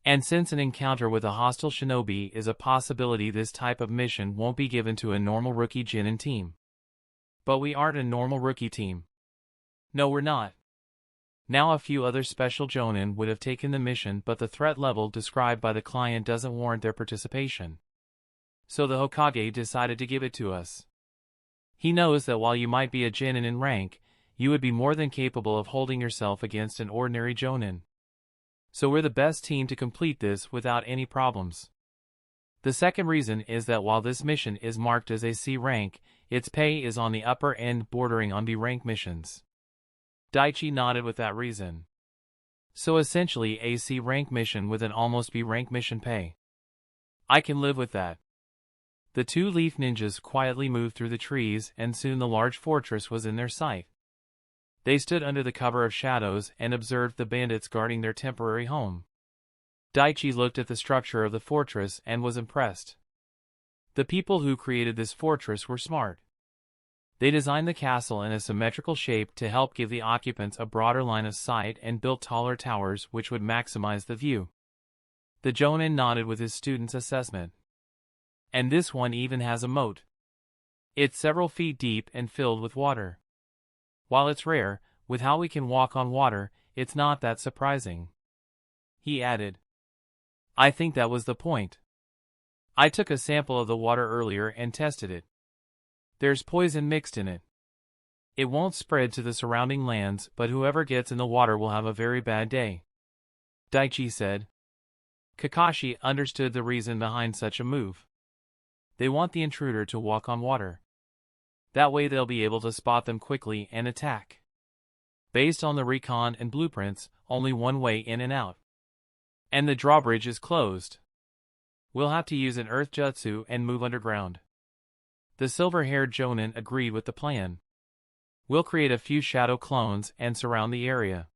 And since an encounter with a hostile shinobi is a possibility, this type of mission won't be given to a normal rookie Jonin team. But we aren't a normal rookie team. No, we're not. Now a few other special Jonin would have taken the mission, but the threat level described by the client doesn't warrant their participation. So the Hokage decided to give it to us. He knows that while you might be a Jonin in rank, you would be more than capable of holding yourself against an ordinary Jonin. So we're the best team to complete this without any problems. The second reason is that while this mission is marked as a C rank, its pay is on the upper end, bordering on B rank missions. Daichi nodded with that reason. So essentially a C rank mission with an almost B rank mission pay. I can live with that. The two leaf ninjas quietly moved through the trees, and soon the large fortress was in their sight. They stood under the cover of shadows and observed the bandits guarding their temporary home. Daichi looked at the structure of the fortress and was impressed. The people who created this fortress were smart. They designed the castle in a symmetrical shape to help give the occupants a broader line of sight and built taller towers which would maximize the view. The Jonin nodded with his student's assessment. And this one even has a moat. It's several feet deep and filled with water. While it's rare, with how we can walk on water, it's not that surprising. He added. I think that was the point. I took a sample of the water earlier and tested it. There's poison mixed in it. It won't spread to the surrounding lands, but whoever gets in the water will have a very bad day. Daichi said. Kakashi understood the reason behind such a move. They want the intruder to walk on water. That way they'll be able to spot them quickly and attack. Based on the recon and blueprints, only one way in and out. And the drawbridge is closed. We'll have to use an earth jutsu and move underground. The silver-haired Jonin agreed with the plan. We'll create a few shadow clones and surround the area.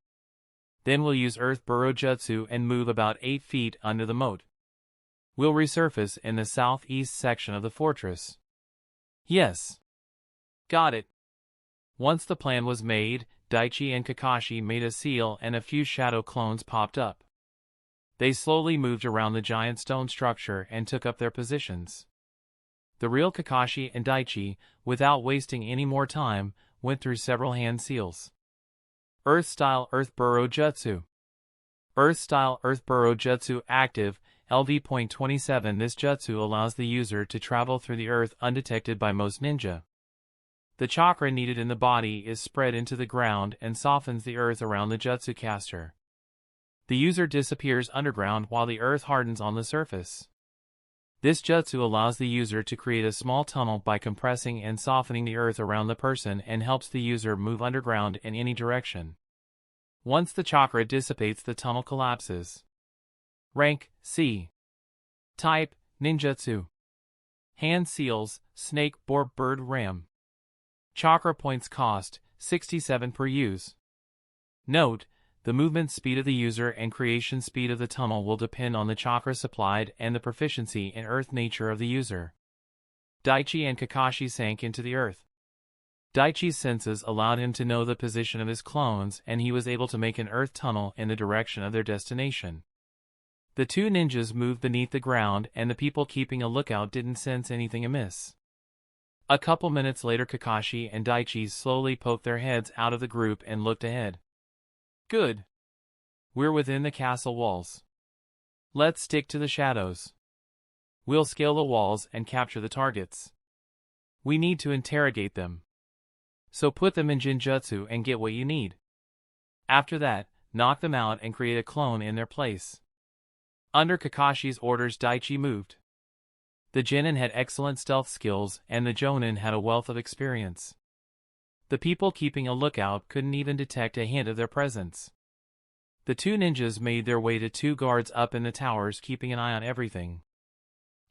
Then we'll use earth burrow jutsu and move about 8 feet under the moat. We'll resurface in the southeast section of the fortress. Yes. Got it. Once the plan was made, Daichi and Kakashi made a seal and a few shadow clones popped up. They slowly moved around the giant stone structure and took up their positions. The real Kakashi and Daichi, without wasting any more time, went through several hand seals. Earth-style Earth Burrow Jutsu. Earth-style Earth Burrow Jutsu active, LV.27. This jutsu allows the user to travel through the earth undetected by most ninja. The chakra needed in the body is spread into the ground and softens the earth around the jutsu caster. The user disappears underground while the earth hardens on the surface. This jutsu allows the user to create a small tunnel by compressing and softening the earth around the person and helps the user move underground in any direction. Once the chakra dissipates, the tunnel collapses. Rank C. Type Ninjutsu. Hand seals, snake, boar, bird, ram. Chakra points cost 67 per use. Note: the movement speed of the user and creation speed of the tunnel will depend on the chakra supplied and the proficiency in earth nature of the user. Daichi and Kakashi sank into the earth. Daichi's senses allowed him to know the position of his clones, and he was able to make an earth tunnel in the direction of their destination. The two ninjas moved beneath the ground, and the people keeping a lookout didn't sense anything amiss. A couple minutes later, Kakashi and Daichi slowly poked their heads out of the group and looked ahead. Good. We're within the castle walls. Let's stick to the shadows. We'll scale the walls and capture the targets. We need to interrogate them. So put them in Jinjutsu and get what you need. After that, knock them out and create a clone in their place. Under Kakashi's orders, Daichi moved. The Genin had excellent stealth skills, and the Jonin had a wealth of experience. The people keeping a lookout couldn't even detect a hint of their presence. The two ninjas made their way to two guards up in the towers, keeping an eye on everything.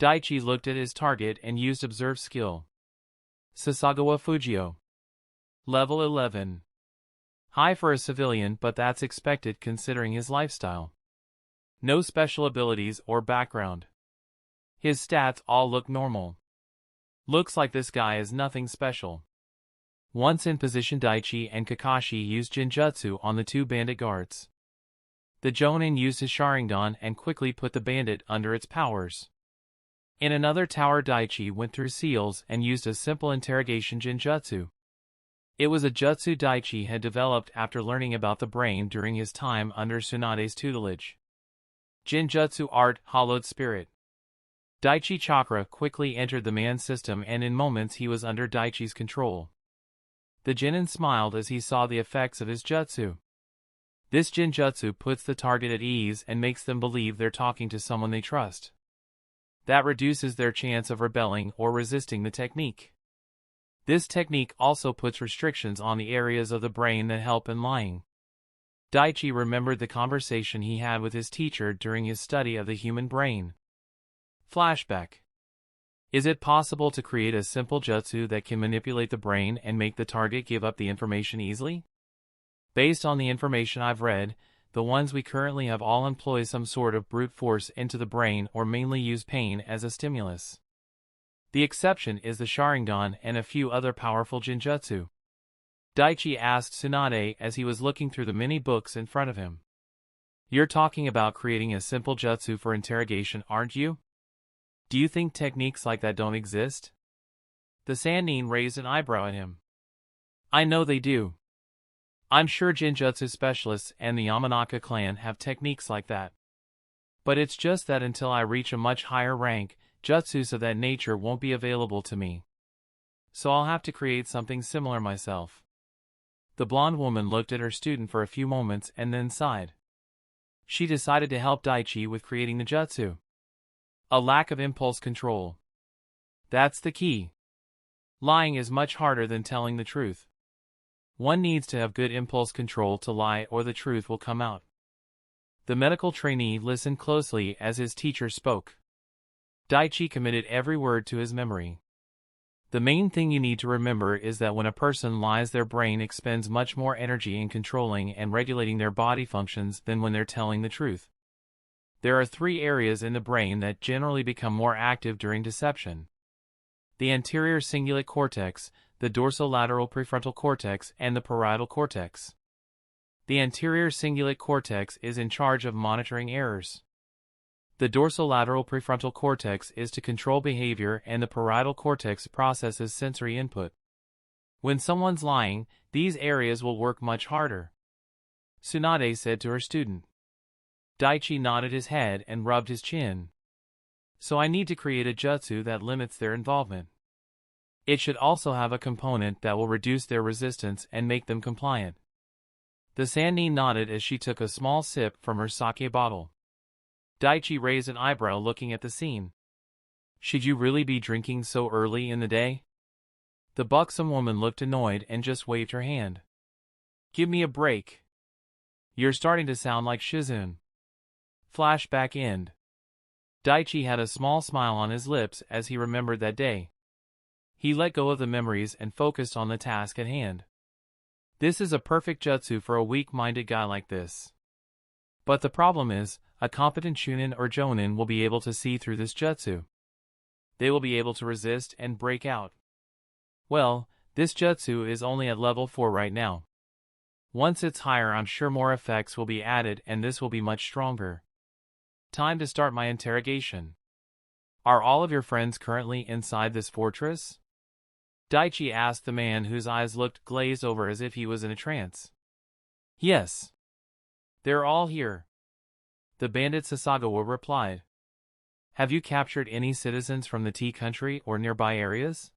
Daichi looked at his target and used Observe skill. Sasagawa Fujio. Level 11. High for a civilian, but that's expected considering his lifestyle. No special abilities or background. His stats all look normal. Looks like this guy is nothing special. Once in position, Daichi and Kakashi used Jinjutsu on the two bandit guards. The Jonin used his Sharingan and quickly put the bandit under its powers. In another tower, Daichi went through seals and used a simple interrogation Jinjutsu. It was a jutsu Daichi had developed after learning about the brain during his time under Tsunade's tutelage. Jinjutsu Art, Hallowed Spirit. Daichi Chakra quickly entered the man's system, and in moments he was under Daichi's control. The Genin smiled as he saw the effects of his jutsu. This Jinjutsu puts the target at ease and makes them believe they're talking to someone they trust. That reduces their chance of rebelling or resisting the technique. This technique also puts restrictions on the areas of the brain that help in lying. Daichi remembered the conversation he had with his teacher during his study of the human brain. Flashback. Is it possible to create a simple jutsu that can manipulate the brain and make the target give up the information easily? Based on the information I've read, the ones we currently have all employ some sort of brute force into the brain or mainly use pain as a stimulus. The exception is the Sharingan and a few other powerful Jinjutsu. Daichi asked Tsunade as he was looking through the many books in front of him. You're talking about creating a simple jutsu for interrogation, aren't you? Do you think techniques like that don't exist? The Sannin raised an eyebrow at him. I know they do. I'm sure Jinjutsu specialists and the Yamanaka clan have techniques like that. But it's just that until I reach a much higher rank, jutsus of that nature won't be available to me. So I'll have to create something similar myself. The blonde woman looked at her student for a few moments and then sighed. She decided to help Daichi with creating the jutsu. A lack of impulse control. That's the key. Lying is much harder than telling the truth. One needs to have good impulse control to lie, or the truth will come out. The medical trainee listened closely as his teacher spoke. Daichi committed every word to his memory. The main thing you need to remember is that when a person lies, their brain expends much more energy in controlling and regulating their body functions than when they're telling the truth. There are 3 areas in the brain that generally become more active during deception. The anterior cingulate cortex, the dorsolateral prefrontal cortex, and the parietal cortex. The anterior cingulate cortex is in charge of monitoring errors. The dorsolateral prefrontal cortex is to control behavior, and the parietal cortex processes sensory input. When someone's lying, these areas will work much harder, Tsunade said to her student. Daichi nodded his head and rubbed his chin. So I need to create a jutsu that limits their involvement. It should also have a component that will reduce their resistance and make them compliant. The Sannin nodded as she took a small sip from her sake bottle. Daichi raised an eyebrow looking at the scene. Should you really be drinking so early in the day? The buxom woman looked annoyed and just waved her hand. Give me a break. You're starting to sound like Shizune. Flashback end. Daichi had a small smile on his lips as he remembered that day. He let go of the memories and focused on the task at hand. This is a perfect jutsu for a weak-minded guy like this. But the problem is, a competent Chunin or Jonin will be able to see through this jutsu. They will be able to resist and break out. Well, this jutsu is only at level 4 right now. Once it's higher, I'm sure more effects will be added and this will be much stronger. Time to start my interrogation. Are all of your friends currently inside this fortress? Daichi asked the man whose eyes looked glazed over as if he was in a trance. Yes. They're all here. The bandit Sasagawa replied. Have you captured any citizens from the Tea Country or nearby areas?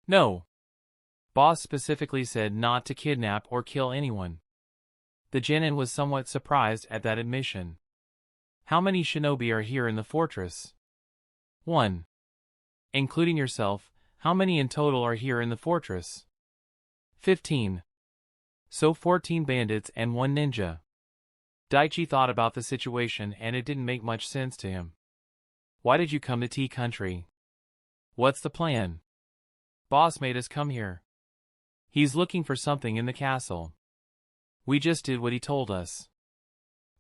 No. Boss specifically said not to kidnap or kill anyone. The genin was somewhat surprised at that admission. How many shinobi are here in the fortress? 1. Including yourself, how many in total are here in the fortress? 15. So 14 bandits and 1 ninja. Daichi thought about the situation and it didn't make much sense to him. Why did you come to Tea Country? What's the plan? Boss made us come here. He's looking for something in the castle. We just did what he told us.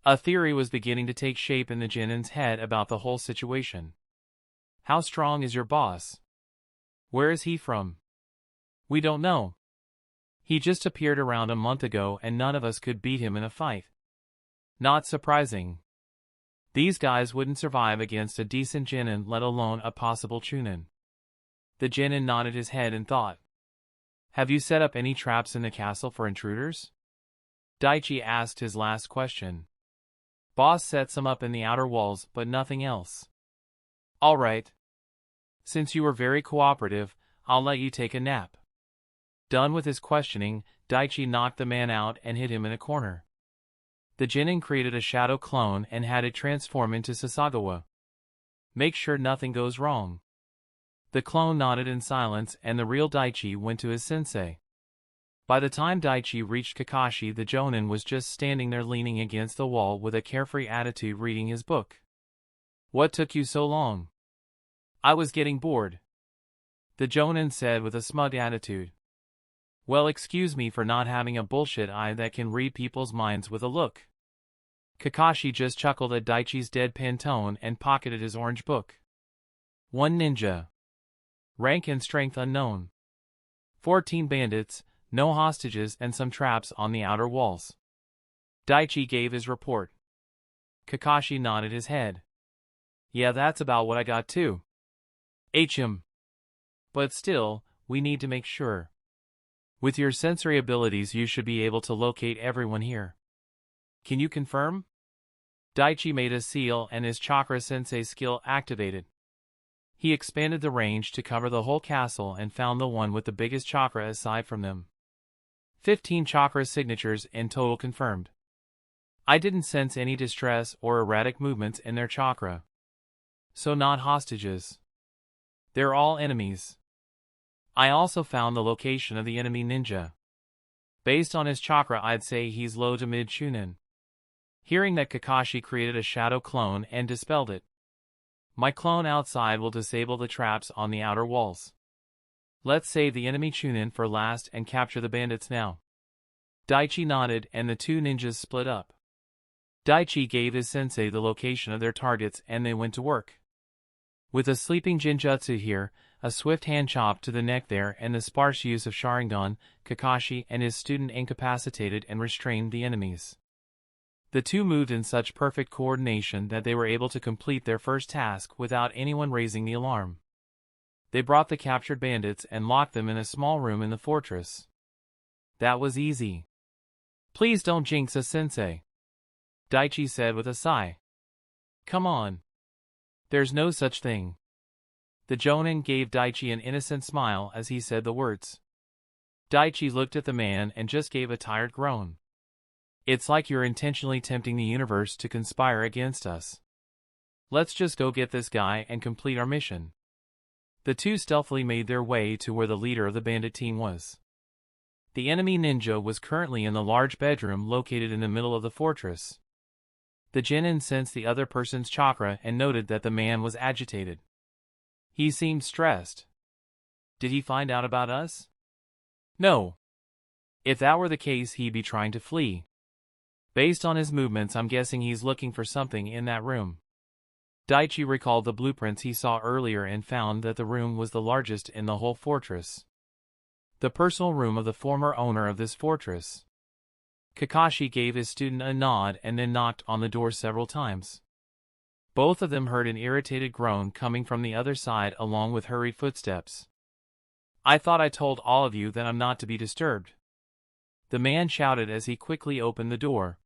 A theory was beginning to take shape in the genin's head about the whole situation. How strong is your boss? Where is he from? We don't know. He just appeared around a month ago and none of us could beat him in a fight. Not surprising. These guys wouldn't survive against a decent genin, let alone a possible chunin. The genin nodded his head and thought. Have you set up any traps in the castle for intruders? Daichi asked his last question. Boss set some up in the outer walls, but nothing else. All right. Since you were very cooperative, I'll let you take a nap. Done with his questioning, Daichi knocked the man out and hid him in a corner. The genin created a shadow clone and had it transform into Sasagawa. Make sure nothing goes wrong. The clone nodded in silence and the real Daichi went to his sensei. By the time Daichi reached Kakashi, the Jonin was just standing there leaning against the wall with a carefree attitude reading his book. What took you so long? I was getting bored. The Jonin said with a smug attitude. Well, excuse me for not having a bullshit eye that can read people's minds with a look. Kakashi just chuckled at Daichi's deadpan tone and pocketed his orange book. 1 ninja. Rank and strength unknown. 14 bandits, no hostages and some traps on the outer walls. Daichi gave his report. Kakashi nodded his head. Yeah, that's about what I got too. HM. But still, we need to make sure. With your sensory abilities you should be able to locate everyone here. Can you confirm? Daichi made a seal and his chakra sensei skill activated. He expanded the range to cover the whole castle and found the one with the biggest chakra aside from them. 15 chakra signatures in total confirmed. I didn't sense any distress or erratic movements in their chakra. So not hostages. They're all enemies. I also found the location of the enemy ninja. Based on his chakra I'd say he's low to mid chunin. Hearing that, Kakashi created a shadow clone and dispelled it. My clone outside will disable the traps on the outer walls. Let's save the enemy chunin for last and capture the bandits now. Daichi nodded and the 2 ninjas split up. Daichi gave his sensei the location of their targets and they went to work. With a sleeping genjutsu here, a swift hand chop to the neck there, and the sparse use of Sharingan, Kakashi and his student incapacitated and restrained the enemies. The two moved in such perfect coordination that they were able to complete their first task without anyone raising the alarm. They brought the captured bandits and locked them in a small room in the fortress. That was easy. Please don't jinx us, Sensei, Daichi said with a sigh. Come on. There's no such thing. The Jonin gave Daichi an innocent smile as he said the words. Daichi looked at the man and just gave a tired groan. It's like you're intentionally tempting the universe to conspire against us. Let's just go get this guy and complete our mission. The two stealthily made their way to where the leader of the bandit team was. The enemy ninja was currently in the large bedroom located in the middle of the fortress. The Genin sensed the other person's chakra and noted that the man was agitated. He seemed stressed. Did he find out about us? No. If that were the case, he'd be trying to flee. Based on his movements, I'm guessing he's looking for something in that room. Daichi recalled the blueprints he saw earlier and found that the room was the largest in the whole fortress. The personal room of the former owner of this fortress. Kakashi gave his student a nod and then knocked on the door several times. Both of them heard an irritated groan coming from the other side along with hurried footsteps. I thought I told all of you that I'm not to be disturbed, the man shouted as he quickly opened the door.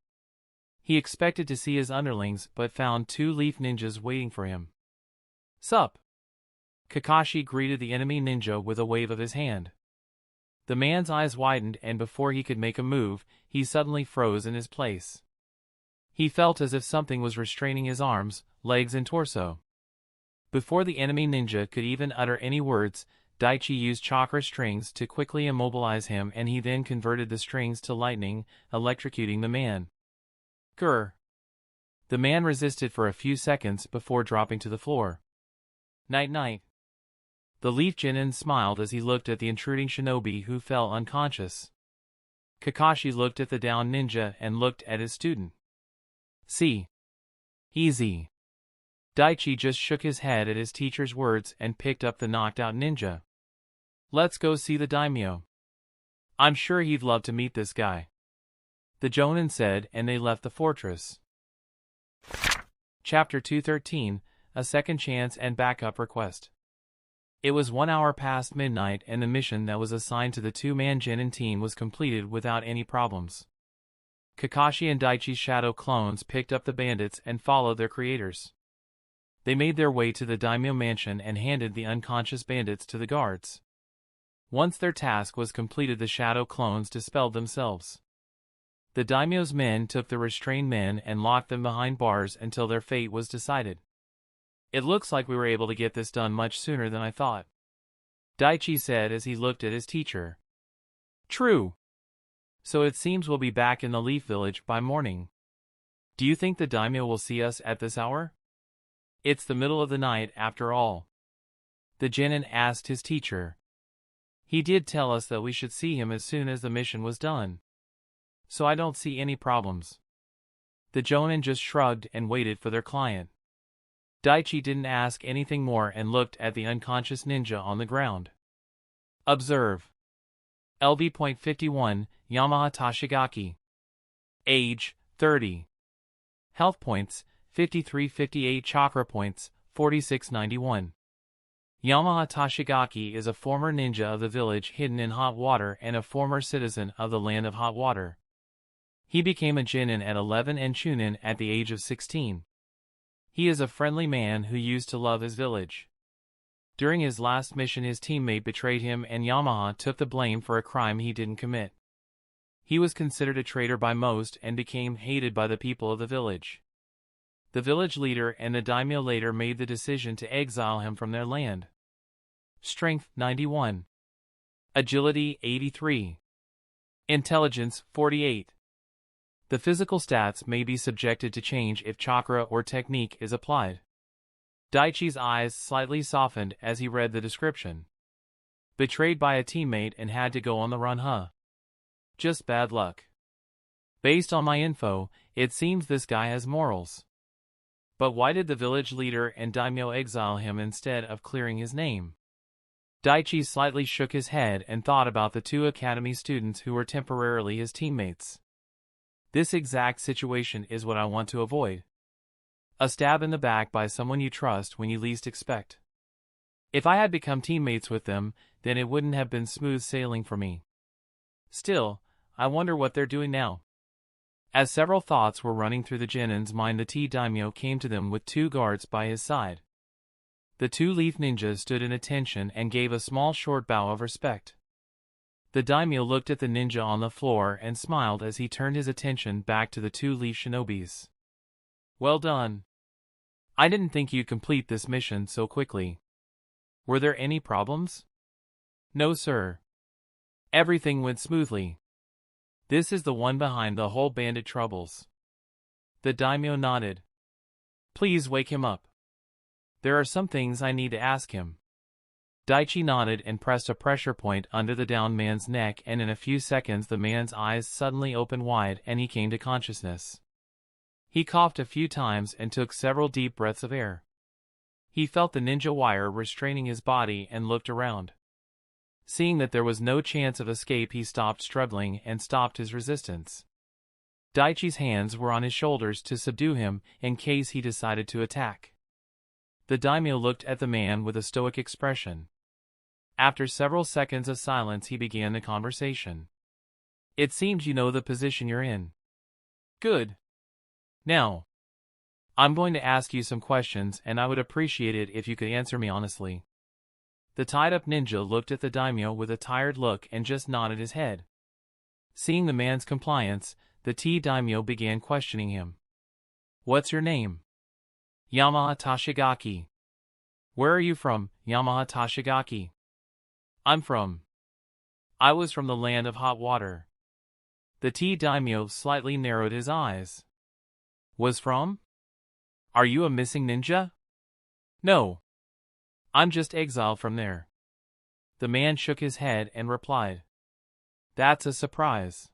He expected to see his underlings but found two leaf ninjas waiting for him. Sup? Kakashi greeted the enemy ninja with a wave of his hand. The man's eyes widened, and before he could make a move, he suddenly froze in his place. He felt as if something was restraining his arms, legs and torso. Before the enemy ninja could even utter any words, Daichi used chakra strings to quickly immobilize him, and he then converted the strings to lightning, electrocuting the man. Grr. The man resisted for a few seconds before dropping to the floor. Night-night. The Leaf Genin smiled as he looked at the intruding shinobi who fell unconscious. Kakashi looked at the downed ninja and looked at his student. See. Easy. Daichi just shook his head at his teacher's words and picked up the knocked-out ninja. Let's go see the daimyo. I'm sure he'd love to meet this guy, the Jonin said, and they left the fortress. Chapter 213, A Second Chance and Backup Request. It was 1 hour past midnight, and the mission that was assigned to the two-man Genin team was completed without any problems. Kakashi and Daichi's shadow clones picked up the bandits and followed their creators. They made their way to the daimyo mansion and handed the unconscious bandits to the guards. Once their task was completed, the shadow clones dispelled themselves. The daimyo's men took the restrained men and locked them behind bars until their fate was decided. It looks like we were able to get this done much sooner than I thought, Daichi said as he looked at his teacher. True. So it seems we'll be back in the Leaf Village by morning. Do you think the daimyo will see us at this hour? It's the middle of the night after all, the Genin asked his teacher. He did tell us that we should see him as soon as the mission was done, so I don't see any problems. The Jonin just shrugged and waited for their client. Daichi didn't ask anything more and looked at the unconscious ninja on the ground. Observe. LV.51, Yamaha Tashigaki. Age, 30. Health points, 5358. Chakra points, 4691. Yamaha Tashigaki is a former ninja of the village hidden in hot water and a former citizen of the land of hot water. He became a Genin at 11 and Chunin at the age of 16. He is a friendly man who used to love his village. During his last mission, his teammate betrayed him and Yamaha took the blame for a crime he didn't commit. He was considered a traitor by most and became hated by the people of the village. The village leader and the daimyo later made the decision to exile him from their land. Strength, 91. Agility, 83. Intelligence, 48. The physical stats may be subjected to change if chakra or technique is applied. Daichi's eyes slightly softened as he read the description. Betrayed by a teammate and had to go on the run, huh? Just bad luck. Based on my info, it seems this guy has morals. But why did the village leader and daimyo exile him instead of clearing his name? Daichi slightly shook his head and thought about the two academy students who were temporarily his teammates. This exact situation is what I want to avoid. A stab in the back by someone you trust when you least expect. If I had become teammates with them, then it wouldn't have been smooth sailing for me. Still, I wonder what they're doing now. As several thoughts were running through the genin's mind, the tea daimyo came to them with 2 guards by his side. The 2 leaf ninjas stood in attention and gave a small short bow of respect. The daimyo looked at the ninja on the floor and smiled as he turned his attention back to the 2 leaf shinobis. Well done. I didn't think you'd complete this mission so quickly. Were there any problems? No, sir. Everything went smoothly. This is the one behind the whole bandit troubles. The daimyo nodded. Please wake him up. There are some things I need to ask him. Daichi nodded and pressed a pressure point under the downed man's neck, and in a few seconds the man's eyes suddenly opened wide and he came to consciousness. He coughed a few times and took several deep breaths of air. He felt the ninja wire restraining his body and looked around. Seeing that there was no chance of escape, he stopped struggling and stopped his resistance. Daichi's hands were on his shoulders to subdue him in case he decided to attack. The daimyo looked at the man with a stoic expression. After several seconds of silence, he began the conversation. It seems you know the position you're in. Good. Now, I'm going to ask you some questions, and I would appreciate it if you could answer me honestly. The tied-up ninja looked at the daimyo with a tired look and just nodded his head. Seeing the man's compliance, the tea daimyo began questioning him. What's your name? Yamaha Tashigaki. Where are you from, Yamaha Tashigaki? I was from the land of hot water. The tea daimyo slightly narrowed his eyes. Was from? Are you a missing ninja? No. I'm just exiled from there. The man shook his head and replied. That's a surprise.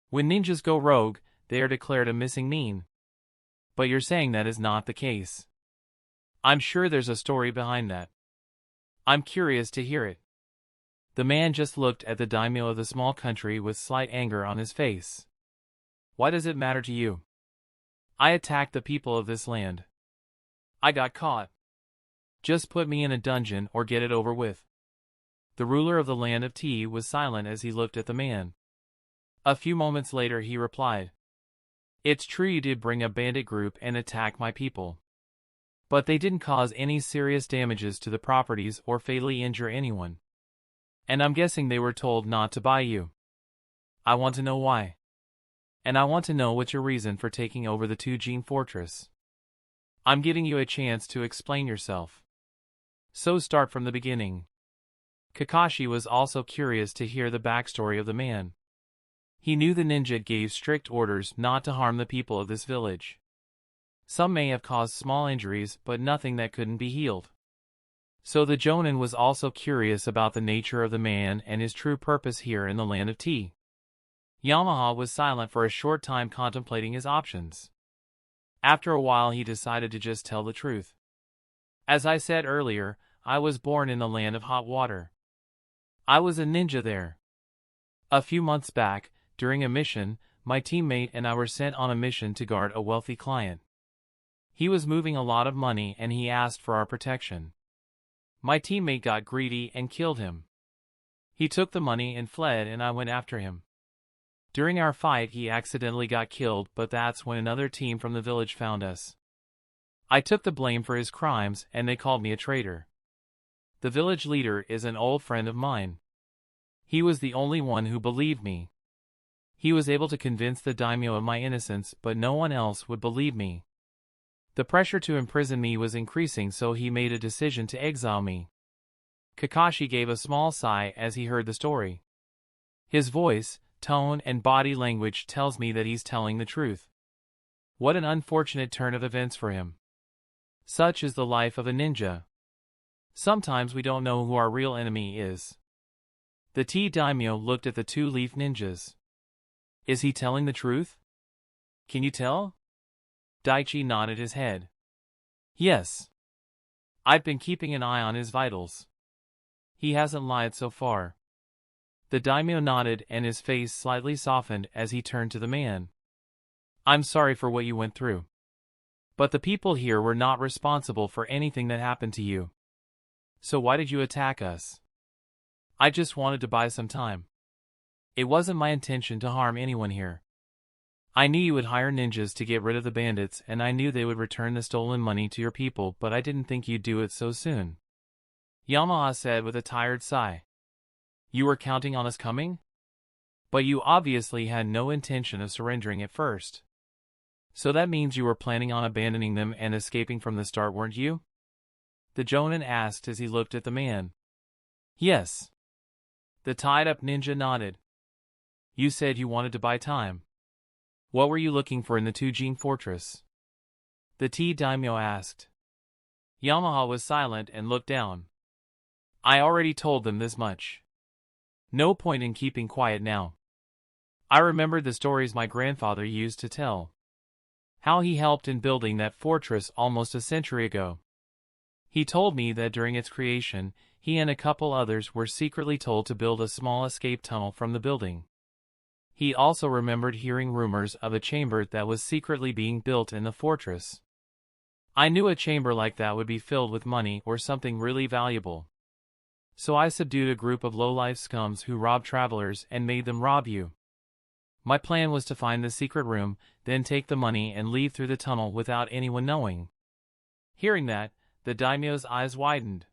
When ninjas go rogue, they are declared a missing mean. But you're saying that is not the case. I'm sure there's a story behind that. I'm curious to hear it. The man just looked at the daimyo of the small country with slight anger on his face. Why does it matter to you? I attacked the people of this land. I got caught. Just put me in a dungeon or get it over with. The ruler of the land of tea was silent as he looked at the man. A few moments later he replied. It's true you did bring a bandit group and attack my people. But they didn't cause any serious damages to the properties or fatally injure anyone. And I'm guessing they were told not to buy you. I want to know why. And I want to know what's your reason for taking over the Tujin fortress. I'm giving you a chance to explain yourself. So start from the beginning. Kakashi was also curious to hear the backstory of the man. He knew the ninja gave strict orders not to harm the people of this village. Some may have caused small injuries, but nothing that couldn't be healed. So the Jonin was also curious about the nature of the man and his true purpose here in the land of tea. Yamaha was silent for a short time, contemplating his options. After a while he decided to just tell the truth. As I said earlier, I was born in the land of hot water. I was a ninja there. A few months back, during a mission, my teammate and I were sent on a mission to guard a wealthy client. He was moving a lot of money and he asked for our protection. My teammate got greedy and killed him. He took the money and fled, and I went after him. During our fight he accidentally got killed, but that's when another team from the village found us. I took the blame for his crimes and they called me a traitor. The village leader is an old friend of mine. He was the only one who believed me. He was able to convince the daimyo of my innocence, but no one else would believe me. The pressure to imprison me was increasing, so he made a decision to exile me. Kakashi gave a small sigh as he heard the story. His voice, tone, and body language tells me that he's telling the truth. What an unfortunate turn of events for him. Such is the life of a ninja. Sometimes we don't know who our real enemy is. The tea daimyo looked at the 2 leaf ninjas. Is he telling the truth? Can you tell? Daichi nodded his head. Yes. I've been keeping an eye on his vitals. He hasn't lied so far. The daimyo nodded and his face slightly softened as he turned to the man. I'm sorry for what you went through. But the people here were not responsible for anything that happened to you. So why did you attack us? I just wanted to buy some time. It wasn't my intention to harm anyone here. I knew you would hire ninjas to get rid of the bandits, and I knew they would return the stolen money to your people, but I didn't think you'd do it so soon. Yamaha said with a tired sigh. You were counting on us coming? But you obviously had no intention of surrendering at first. So that means you were planning on abandoning them and escaping from the start, weren't you? The Jonin asked as he looked at the man. Yes. The tied-up ninja nodded. You said you wanted to buy time. What were you looking for in the Tujin fortress? The Daimyo asked. Yamaha was silent and looked down. I already told them this much. No point in keeping quiet now. I remembered the stories my grandfather used to tell. How he helped in building that fortress almost a century ago. He told me that during its creation, he and a couple others were secretly told to build a small escape tunnel from the building. He also remembered hearing rumors of a chamber that was secretly being built in the fortress. I knew a chamber like that would be filled with money or something really valuable. So I subdued a group of low-life scums who robbed travelers and made them rob you. My plan was to find the secret room, then take the money and leave through the tunnel without anyone knowing. Hearing that, the daimyo's eyes widened.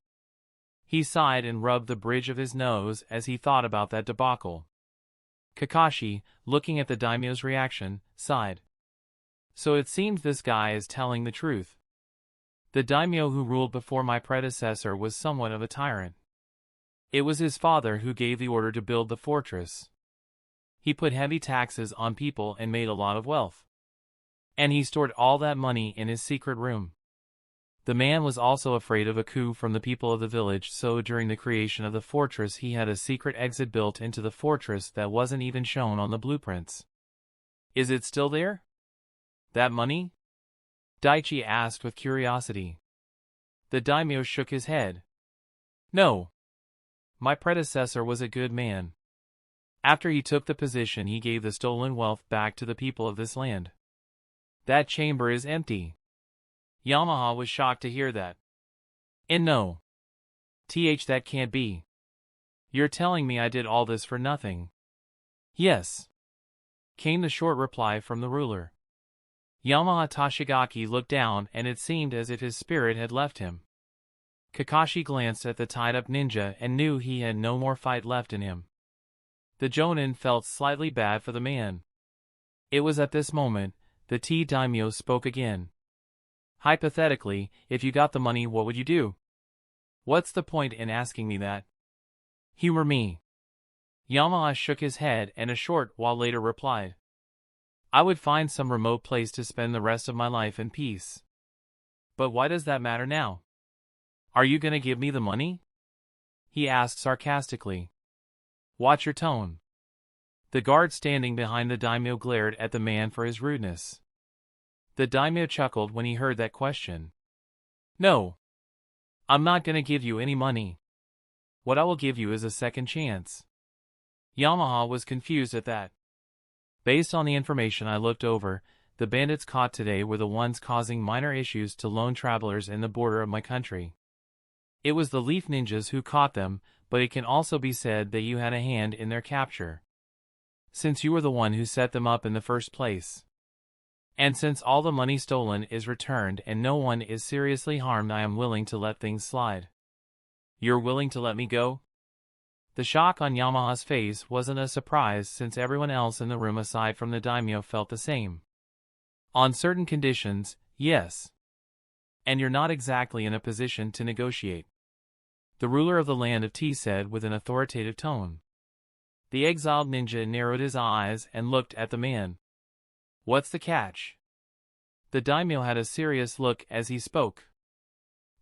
He sighed and rubbed the bridge of his nose as he thought about that debacle. Kakashi, looking at the daimyo's reaction, sighed. So it seems this guy is telling the truth. The daimyo who ruled before my predecessor was somewhat of a tyrant. It was his father who gave the order to build the fortress. He put heavy taxes on people and made a lot of wealth. And he stored all that money in his secret room. The man was also afraid of a coup from the people of the village, so during the creation of the fortress he had a secret exit built into the fortress that wasn't even shown on the blueprints. Is it still there? That money? Daichi asked with curiosity. The daimyo shook his head. No. My predecessor was a good man. After he took the position, he gave the stolen wealth back to the people of this land. That chamber is empty. Yamaha was shocked to hear that. And no. That can't be. You're telling me I did all this for nothing? Yes. Came the short reply from the ruler. Yamaha Tashigaki looked down and it seemed as if his spirit had left him. Kakashi glanced at the tied-up ninja and knew he had no more fight left in him. The Jonin felt slightly bad for the man. It was at this moment, the daimyo spoke again. Hypothetically, if you got the money, what would you do? What's the point in asking me that? Humor me. Yamaha shook his head and a short while later replied. I would find some remote place to spend the rest of my life in peace. But why does that matter now? Are you gonna give me the money? He asked sarcastically. Watch your tone. The guard standing behind the daimyo glared at the man for his rudeness. The daimyo chuckled when he heard that question. No. I'm not gonna give you any money. What I will give you is a second chance. Yamaha was confused at that. Based on the information I looked over, the bandits caught today were the ones causing minor issues to lone travelers in the border of my country. It was the Leaf Ninjas who caught them, but it can also be said that you had a hand in their capture. Since you were the one who set them up in the first place. And since all the money stolen is returned and no one is seriously harmed, I am willing to let things slide. You're willing to let me go? The shock on Yamaha's face wasn't a surprise since everyone else in the room aside from the daimyo felt the same. On certain conditions, yes. And you're not exactly in a position to negotiate. The ruler of the land of T said with an authoritative tone. The exiled ninja narrowed his eyes and looked at the man. What's the catch? The daimyo had a serious look as he spoke.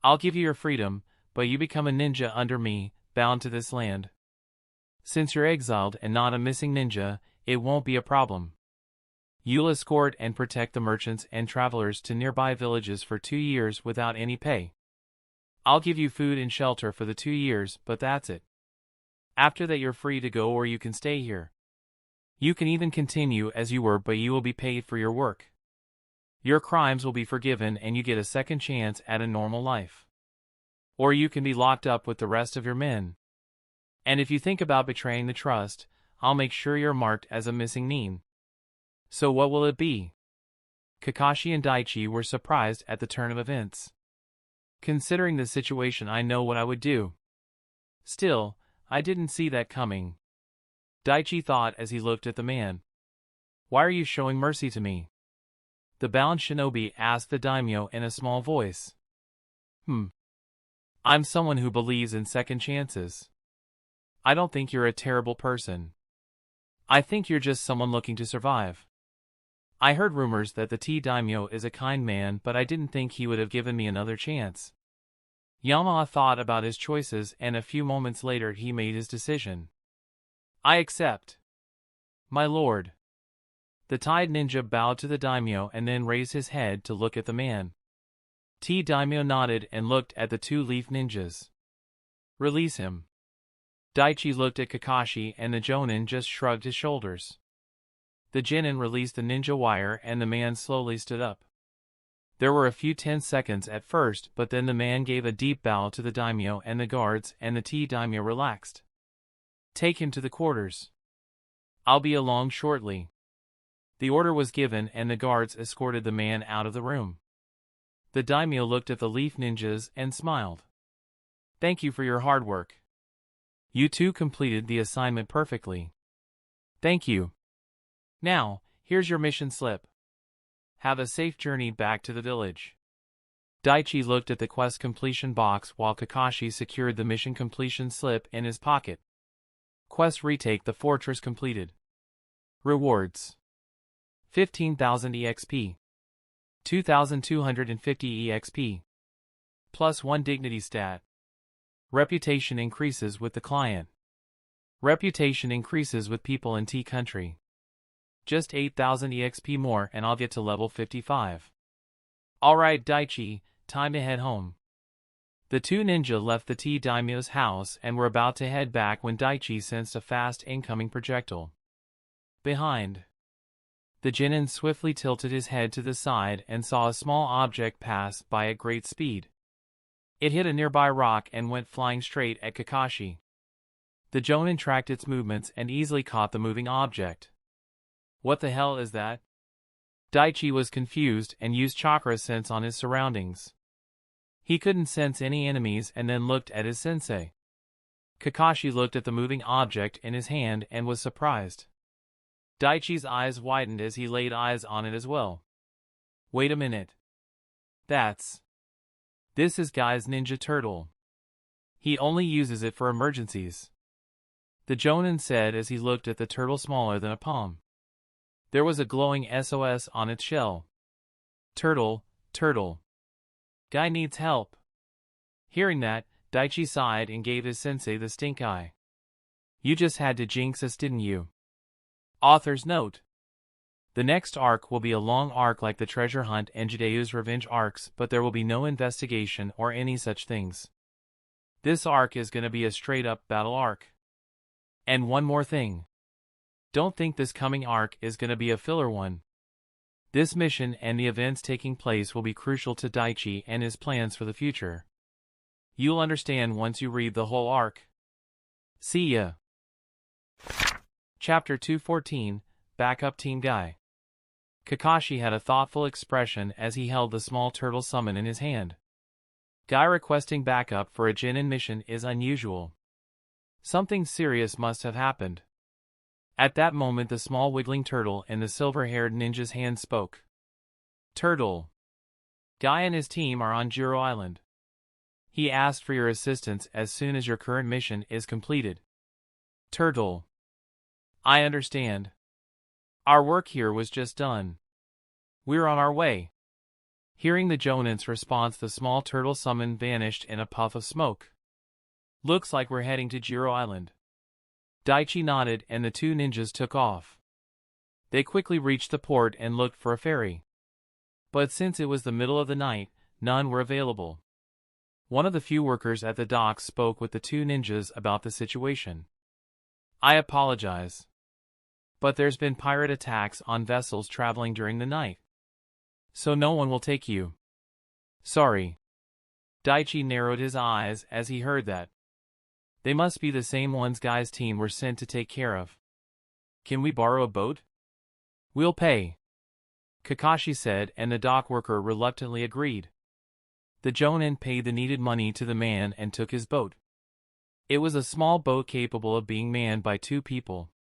I'll give you your freedom, but you become a ninja under me, bound to this land. Since you're exiled and not a missing ninja, it won't be a problem. You'll escort and protect the merchants and travelers to nearby villages for 2 years without any pay. I'll give you food and shelter for the 2 years, but that's it. After that you're free to go or you can stay here. You can even continue as you were, but you will be paid for your work. Your crimes will be forgiven and you get a second chance at a normal life. Or you can be locked up with the rest of your men. And if you think about betraying the trust, I'll make sure you're marked as a missing nin. So what will it be? Kakashi and Daichi were surprised at the turn of events. Considering the situation, I know what I would do. Still, I didn't see that coming. Daichi thought as he looked at the man. Why are you showing mercy to me? The bound shinobi asked the daimyo in a small voice. I'm someone who believes in second chances. I don't think you're a terrible person. I think you're just someone looking to survive. I heard rumors that the daimyo is a kind man, but I didn't think he would have given me another chance. Yamaha thought about his choices and a few moments later he made his decision. I accept. My lord. The Tide Ninja bowed to the daimyo and then raised his head to look at the man. Daimyo nodded and looked at the 2 leaf ninjas. Release him. Daichi looked at Kakashi and the Jonin just shrugged his shoulders. The Genin released the ninja wire and the man slowly stood up. There were a few tense seconds at first, but then the man gave a deep bow to the daimyo and the guards, and the daimyo relaxed. Take him to the quarters. I'll be along shortly. The order was given and the guards escorted the man out of the room. The daimyo looked at the leaf ninjas and smiled. Thank you for your hard work. You 2 completed the assignment perfectly. Thank you. Now, here's your mission slip. Have a safe journey back to the village. Daichi looked at the quest completion box while Kakashi secured the mission completion slip in his pocket. Quest retake the fortress completed. Rewards. 15,000 EXP. 2,250 EXP. Plus 1 dignity stat. Reputation increases with the client. Reputation increases with people in T country. Just 8,000 EXP more and I'll get to level 55. Alright Daichi, time to head home. The 2 ninja left the daimyo's house and were about to head back when Daichi sensed a fast incoming projectile. Behind. The Genin swiftly tilted his head to the side and saw a small object pass by at great speed. It hit a nearby rock and went flying straight at Kakashi. The Jonin tracked its movements and easily caught the moving object. What the hell is that? Daichi was confused and used chakra sense on his surroundings. He couldn't sense any enemies and then looked at his sensei. Kakashi looked at the moving object in his hand and was surprised. Daichi's eyes widened as he laid eyes on it as well. Wait a minute. This is Guy's Ninja Turtle. He only uses it for emergencies. The Jonin said as he looked at the turtle smaller than a palm. There was a glowing SOS on its shell. Turtle, turtle. Guy needs help. Hearing that, Daichi sighed and gave his sensei the stink eye. You just had to jinx us, didn't you? Author's note. The next arc will be a long arc like the treasure hunt and Jideyu's revenge arcs, but there will be no investigation or any such things. This arc is going to be a straight-up battle arc. And one more thing. Don't think this coming arc is going to be a filler one. This mission and the events taking place will be crucial to Daichi and his plans for the future. You'll understand once you read the whole arc. See ya. Chapter 214, Backup Team Guy. Kakashi had a thoughtful expression as he held the small turtle summon in his hand. Guy requesting backup for a Genin mission is unusual. Something serious must have happened. At that moment the small wiggling turtle in the silver-haired ninja's hand spoke. Turtle. Guy and his team are on Jiro Island. He asked for your assistance as soon as your current mission is completed. Turtle. I understand. Our work here was just done. We're on our way. Hearing the Jonin's response, the small turtle summon vanished in a puff of smoke. Looks like we're heading to Jiro Island. Daichi nodded and the 2 ninjas took off. They quickly reached the port and looked for a ferry. But since it was the middle of the night, none were available. One of the few workers at the docks spoke with the two ninjas about the situation. I apologize, but there's been pirate attacks on vessels traveling during the night, so no one will take you. Sorry. Daichi narrowed his eyes as he heard that. They must be the same ones Guy's team were sent to take care of. Can we borrow a boat? We'll pay, Kakashi said, and the dock worker reluctantly agreed. The Jonin paid the needed money to the man and took his boat. It was a small boat capable of being manned by 2 people.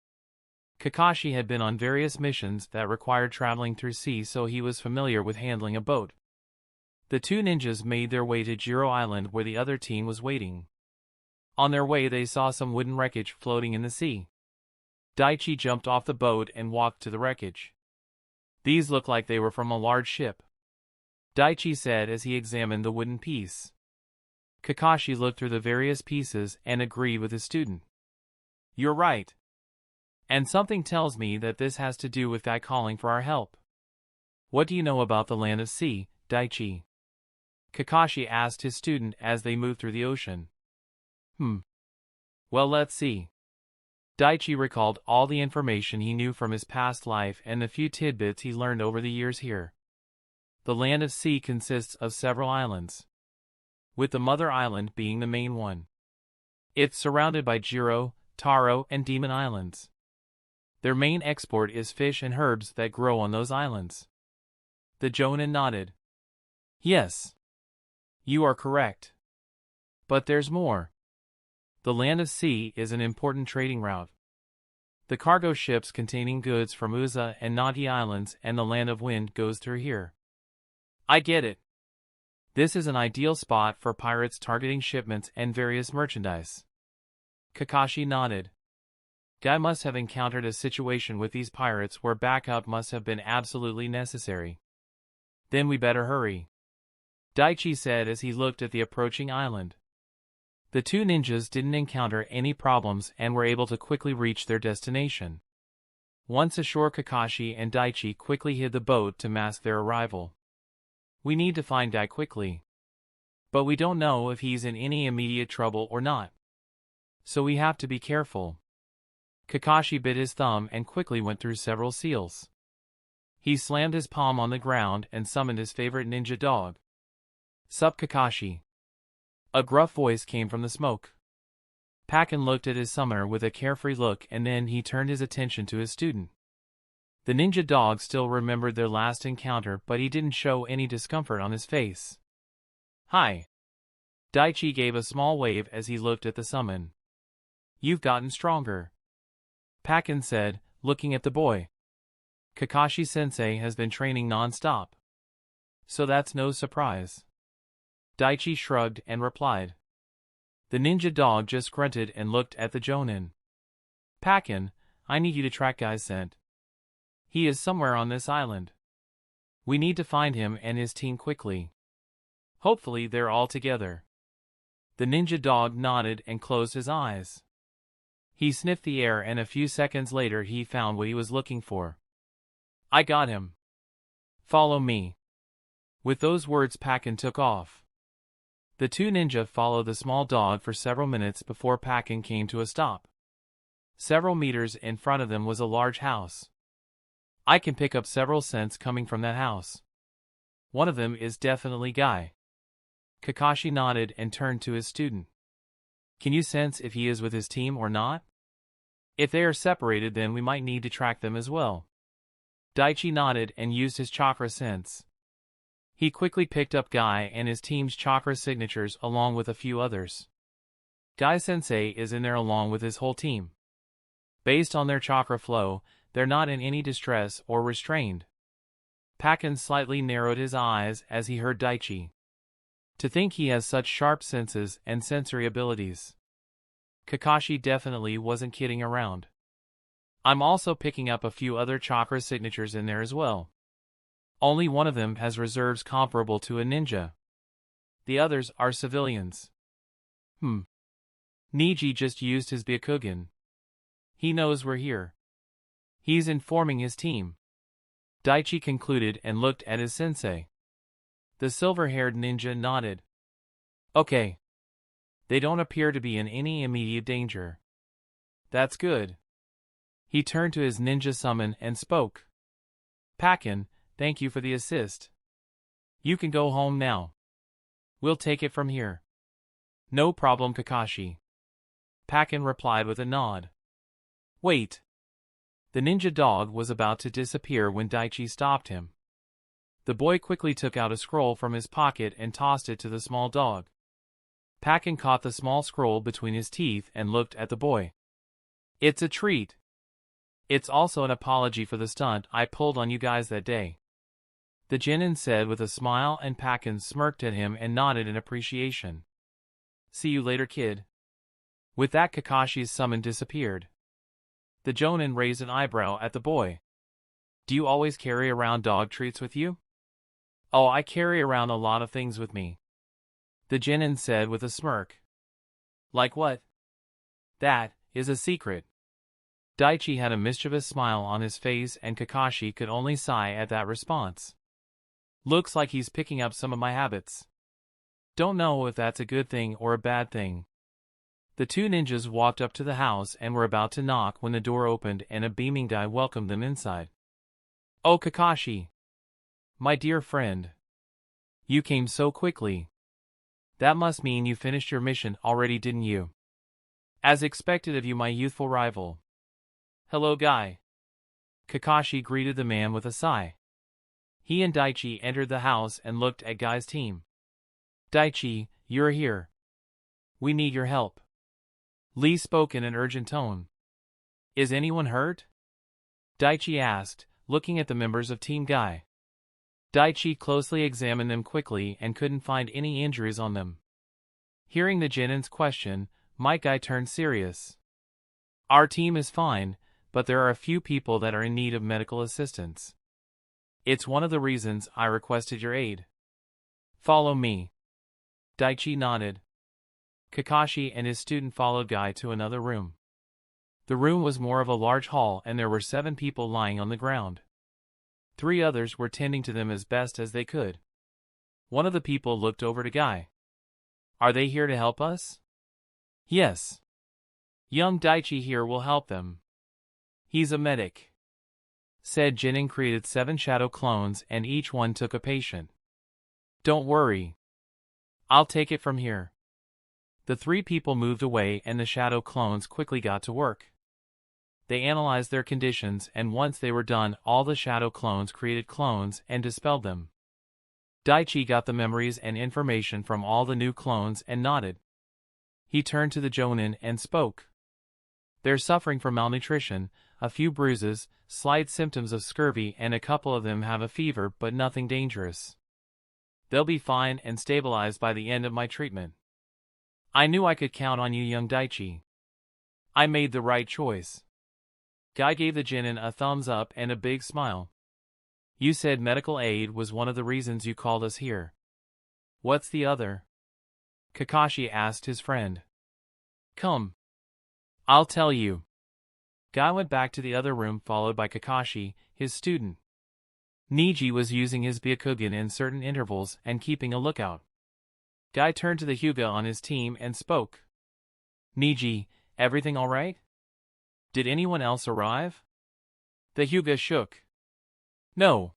Kakashi had been on various missions that required traveling through sea, so he was familiar with handling a boat. The 2 ninjas made their way to Jiro Island where the other team was waiting. On their way they saw some wooden wreckage floating in the sea. Daichi jumped off the boat and walked to the wreckage. These looked like they were from a large ship, Daichi said as he examined the wooden piece. Kakashi looked through the various pieces and agreed with his student. You're right. And something tells me that this has to do with Guy calling for our help. What do you know about the land of sea, Daichi? Kakashi asked his student as they moved through the ocean. Well, let's see. Daichi recalled all the information he knew from his past life and the few tidbits he learned over the years here. The land of sea consists of several islands, with the mother island being the main one. It's surrounded by Jiro, Taro, and Demon Islands. Their main export is fish and herbs that grow on those islands. The Jonin nodded. Yes, you are correct. But there's more. The land of sea is an important trading route. The cargo ships containing goods from Uza and Nagi Islands and the land of wind goes through here. I get it. This is an ideal spot for pirates targeting shipments and various merchandise. Kakashi nodded. Guy must have encountered a situation with these pirates where backup must have been absolutely necessary. Then we better hurry, Daichi said as he looked at the approaching island. The 2 ninjas didn't encounter any problems and were able to quickly reach their destination. Once ashore, Kakashi and Daichi quickly hid the boat to mask their arrival. We need to find Guy quickly, but we don't know if he's in any immediate trouble or not, so we have to be careful. Kakashi bit his thumb and quickly went through several seals. He slammed his palm on the ground and summoned his favorite ninja dog. Sup, Kakashi? A gruff voice came from the smoke. Pakken looked at his summoner with a carefree look and then he turned his attention to his student. The ninja dog still remembered their last encounter, but he didn't show any discomfort on his face. Hi. Daichi gave a small wave as he looked at the summon. You've gotten stronger, Pakken said, looking at the boy. Kakashi-sensei has been training non-stop, so that's no surprise. Daichi shrugged and replied. The ninja dog just grunted and looked at the Jonin. Pakken, I need you to track Guy's scent. He is somewhere on this island. We need to find him and his team quickly. Hopefully they're all together. The ninja dog nodded and closed his eyes. He sniffed the air and a few seconds later he found what he was looking for. I got him. Follow me. With those words, Pakken took off. The 2 ninja followed the small dog for several minutes before Pakken came to a stop. Several meters in front of them was a large house. I can pick up several scents coming from that house. One of them is definitely Guy. Kakashi nodded and turned to his student. Can you sense if he is with his team or not? If they are separated, then we might need to track them as well. Daichi nodded and used his chakra sense. He quickly picked up Guy and his team's chakra signatures along with a few others. Guy-sensei is in there along with his whole team. Based on their chakra flow, they're not in any distress or restrained. Pakken slightly narrowed his eyes as he heard Daichi. To think he has such sharp senses and sensory abilities. Kakashi definitely wasn't kidding around. I'm also picking up a few other chakra signatures in there as well. Only one of them has reserves comparable to a ninja. The others are civilians. Niji just used his Byakugan. He knows we're here. He's informing his team. Daichi concluded and looked at his sensei. The silver-haired ninja nodded. Okay. They don't appear to be in any immediate danger. That's good. He turned to his ninja summon and spoke. Pakin, thank you for the assist. You can go home now. We'll take it from here. No problem, Kakashi. Pakin replied with a nod. Wait. The ninja dog was about to disappear when Daichi stopped him. The boy quickly took out a scroll from his pocket and tossed it to the small dog. Pakin caught the small scroll between his teeth and looked at the boy. It's a treat. It's also an apology for the stunt I pulled on you guys that day. The genin said with a smile, and Pakin smirked at him and nodded in appreciation. See you later, kid. With that, Kakashi's summon disappeared. The jonin raised an eyebrow at the boy. Do you always carry around dog treats with you? Oh, I carry around a lot of things with me. The genin said with a smirk. Like what? That is a secret. Daichi had a mischievous smile on his face, and Kakashi could only sigh at that response. Looks like he's picking up some of my habits. Don't know if that's a good thing or a bad thing. The two ninjas walked up to the house and were about to knock when the door opened and a beaming guy welcomed them inside. Oh, Kakashi! My dear friend. You came so quickly. That must mean you finished your mission already, didn't you? As expected of you, my youthful rival. Hello, Guy. Kakashi greeted the man with a sigh. He and Daichi entered the house and looked at Guy's team. Daichi, you're here. We need your help. Lee spoke in an urgent tone. Is anyone hurt? Daichi asked, looking at the members of Team Guy. Daichi closely examined them quickly and couldn't find any injuries on them. Hearing the genin's question, Might Guy turned serious. Our team is fine, but there are a few people that are in need of medical assistance. It's one of the reasons I requested your aid. Follow me. Daichi nodded. Kakashi and his student followed Guy to another room. The room was more of a large hall, and there were 7 people lying on the ground. 3 others were tending to them as best as they could. One of the people looked over to Guy. Are they here to help us? Yes. Young Daichi here will help them. He's a medic. Said Genin created 7 shadow clones and each one took a patient. Don't worry. I'll take it from here. The 3 people moved away and the shadow clones quickly got to work. They analyzed their conditions, and once they were done, all the shadow clones created clones and dispelled them. Daichi got the memories and information from all the new clones and nodded. He turned to the jonin and spoke. They're suffering from malnutrition, a few bruises, slight symptoms of scurvy, and a couple of them have a fever, but nothing dangerous. They'll be fine and stabilized by the end of my treatment. I knew I could count on you, young Daichi. I made the right choice. Guy gave the genin a thumbs up and a big smile. You said medical aid was one of the reasons you called us here. What's the other? Kakashi asked his friend. Come. I'll tell you. Guy went back to the other room followed by Kakashi, his student. Niji was using his Byakugan in certain intervals and keeping a lookout. Guy turned to the Hyuga on his team and spoke. Niji, everything all right? Did anyone else arrive? The Hyuga shook. No.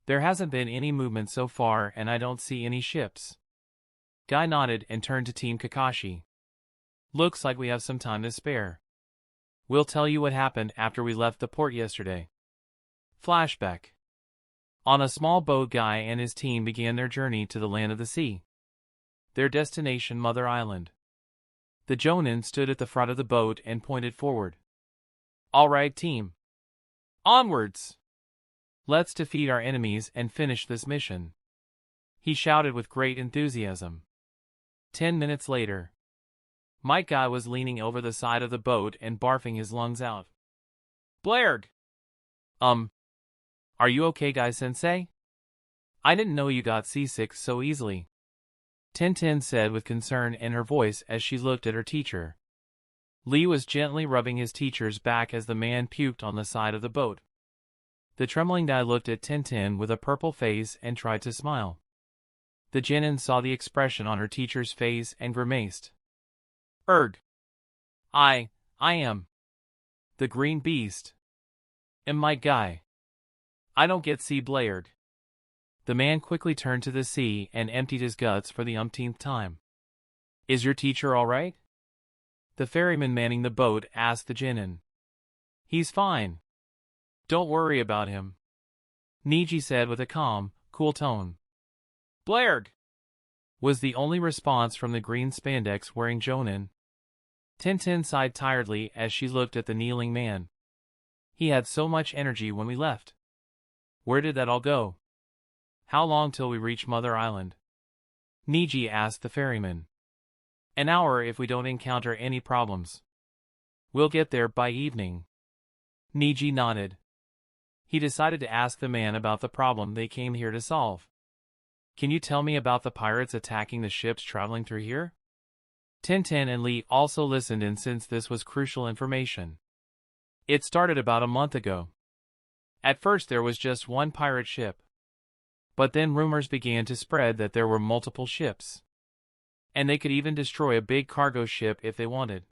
There hasn't been any movement so far and I don't see any ships. Guy nodded and turned to Team Kakashi. Looks like we have some time to spare. We'll tell you what happened after we left the port yesterday. Flashback. On a small boat, Guy and his team began their journey to the land of the sea. Their destination, Mother Island. The jonin stood at the front of the boat and pointed forward. All right, team. Onwards! Let's defeat our enemies and finish this mission. He shouted with great enthusiasm. 10 minutes later. Might Guy was leaning over the side of the boat and barfing his lungs out. Blairg! Are you okay, Guy-sensei? I didn't know you got seasick so easily. Tintin said with concern in her voice as she looked at her teacher. Lee was gently rubbing his teacher's back as the man puked on the side of the boat. The trembling Guy looked at Tintin with a purple face and tried to smile. The genin saw the expression on her teacher's face and grimaced. Erg. I am. The green beast. Am my guy. I don't get sea blared. The man quickly turned to the sea and emptied his guts for the umpteenth time. Is your teacher all right? The ferryman manning the boat asked the genin. He's fine. Don't worry about him, Niji said with a calm, cool tone. Blared! Was the only response from the green spandex-wearing jonin. Tintin sighed tiredly as she looked at the kneeling man. He had so much energy when we left. Where did that all go? How long till we reach Mother Island? Niji asked the ferryman. An hour if we don't encounter any problems. We'll get there by evening. Niji nodded. He decided to ask the man about the problem they came here to solve. Can you tell me about the pirates attacking the ships traveling through here? Tintin and Lee also listened in since this was crucial information. It started about a month ago. At first there was just one pirate ship. But then rumors began to spread that there were multiple ships. And they could even destroy a big cargo ship if they wanted.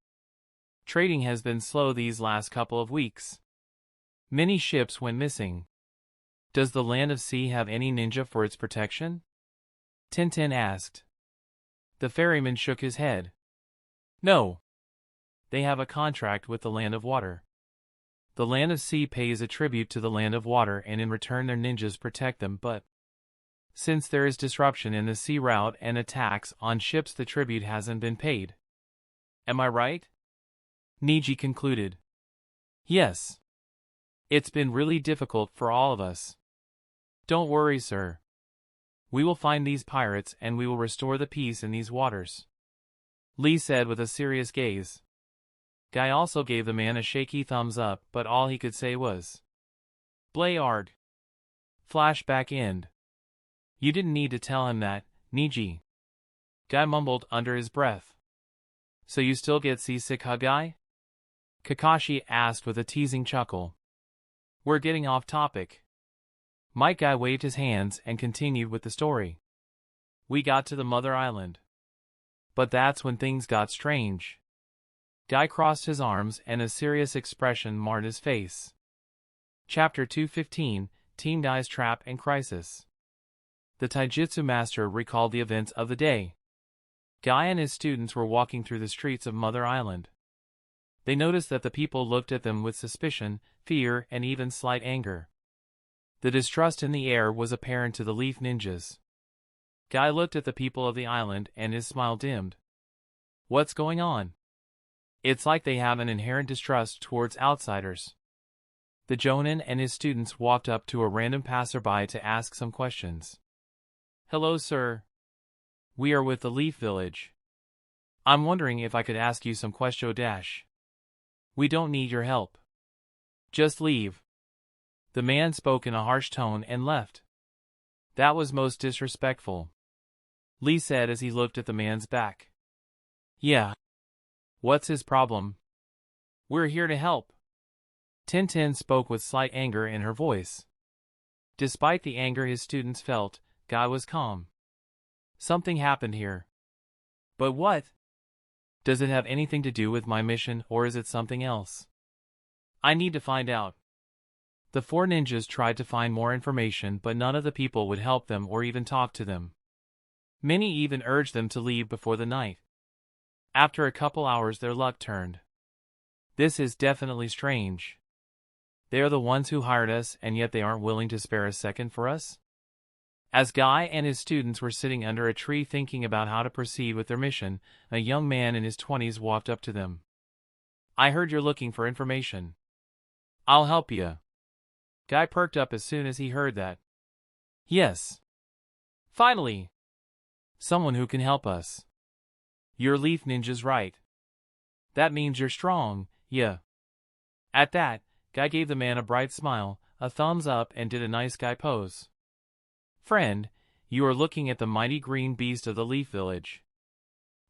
Trading has been slow these last couple of weeks. Many ships went missing. Does the land of sea have any ninja for its protection? Tintin asked. The ferryman shook his head. No. They have a contract with the land of water. The land of sea pays a tribute to the land of water and in return their ninjas protect them, but since there is disruption in the sea route and attacks on ships, the tribute hasn't been paid. Am I right? Niji concluded. Yes. It's been really difficult for all of us. Don't worry, sir. We will find these pirates and we will restore the peace in these waters, Lee said with a serious gaze. Guy also gave the man a shaky thumbs up, but all he could say was, Blayard. Flashback end. You didn't need to tell him that, Niji. Guy mumbled under his breath. So you still get seasick, huh, Guy? Kakashi asked with a teasing chuckle. We're getting off topic. Mike Guy waved his hands and continued with the story. We got to the Mother Island. But that's when things got strange. Guy crossed his arms and a serious expression marred his face. Chapter 215, Team Guy's Trap and Crisis. The taijutsu master recalled the events of the day. Guy and his students were walking through the streets of Mother Island. They noticed that the people looked at them with suspicion, fear, and even slight anger. The distrust in the air was apparent to the Leaf Ninjas. Guy looked at the people of the island and his smile dimmed. What's going on? It's like they have an inherent distrust towards outsiders. The Jonin and his students walked up to a random passerby to ask some questions. Hello, sir. We are with the Leaf Village. I'm wondering if I could ask you some questions. We don't need your help. Just leave. The man spoke in a harsh tone and left. That was most disrespectful, Lee said as he looked at the man's back. Yeah. What's his problem? We're here to help. Tintin spoke with slight anger in her voice. Despite the anger his students felt, Guy was calm. Something happened here. But what? Does it have anything to do with my mission or is it something else? I need to find out. The four ninjas tried to find more information, but none of the people would help them or even talk to them. Many even urged them to leave before the night. After a couple hours their luck turned. This is definitely strange. They are the ones who hired us and yet they aren't willing to spare a second for us? As Guy and his students were sitting under a tree thinking about how to proceed with their mission, a young man in his 20s walked up to them. I heard you're looking for information. I'll help you. Guy perked up as soon as he heard that. Yes. Finally. Someone who can help us. Your Leaf Ninja's right. That means you're strong, yeah. At that, Guy gave the man a bright smile, a thumbs up and did a nice guy pose. Friend, you are looking at the mighty green beast of the Leaf Village.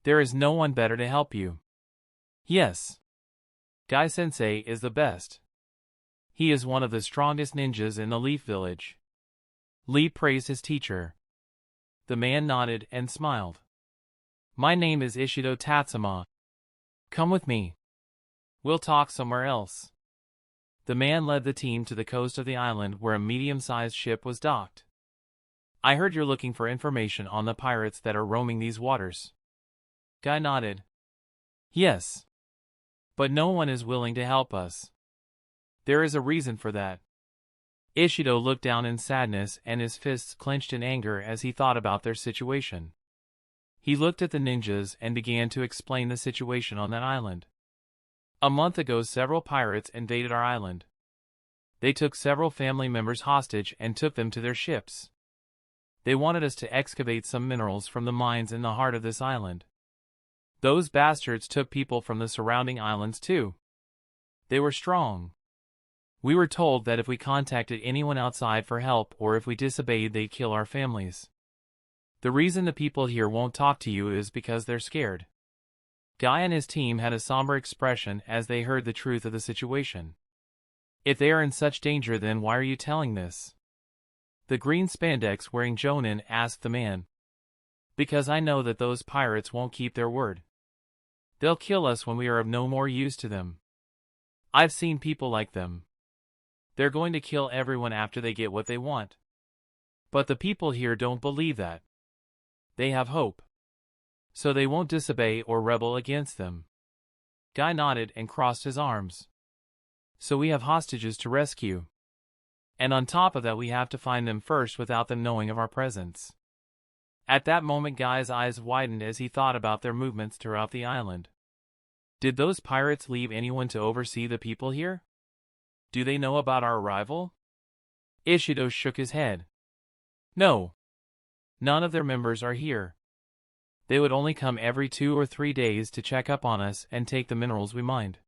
There is no one better to help you. Yes. Guy-sensei is the best. He is one of the strongest ninjas in the Leaf Village. Lee praised his teacher. The man nodded and smiled. My name is Ishido Tatsuma. Come with me. We'll talk somewhere else. The man led the team to the coast of the island where a medium-sized ship was docked. I heard you're looking for information on the pirates that are roaming these waters. Guy nodded. Yes. But no one is willing to help us. There is a reason for that. Ishido looked down in sadness and his fists clenched in anger as he thought about their situation. He looked at the ninjas and began to explain the situation on that island. A month ago, several pirates invaded our island. They took several family members hostage and took them to their ships. They wanted us to excavate some minerals from the mines in the heart of this island. Those bastards took people from the surrounding islands too. They were strong. We were told that if we contacted anyone outside for help or if we disobeyed, they'd kill our families. The reason the people here won't talk to you is because they're scared. Guy and his team had a somber expression as they heard the truth of the situation. If they are in such danger, then why are you telling this? The green spandex wearing Jonin asked the man. Because I know that those pirates won't keep their word. They'll kill us when we are of no more use to them. I've seen people like them. They're going to kill everyone after they get what they want. But the people here don't believe that. They have hope. So they won't disobey or rebel against them. Guy nodded and crossed his arms. So we have hostages to rescue. And on top of that, we have to find them first without them knowing of our presence. At that moment, Guy's eyes widened as he thought about their movements throughout the island. Did those pirates leave anyone to oversee the people here? Do they know about our arrival? Ishido shook his head. No. None of their members are here. They would only come every 2 or 3 days to check up on us and take the minerals we mined.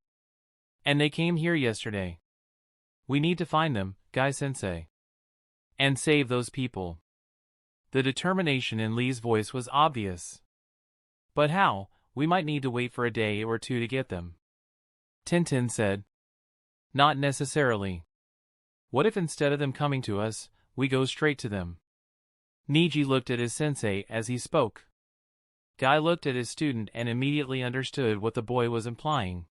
And they came here yesterday. We need to find them, Guy-sensei. And save those people. The determination in Lee's voice was obvious. But how? We might need to wait for a day or 2 to get them. Tintin said. Not necessarily. What if instead of them coming to us, we go straight to them? Niji looked at his sensei as he spoke. Guy looked at his student and immediately understood what the boy was implying.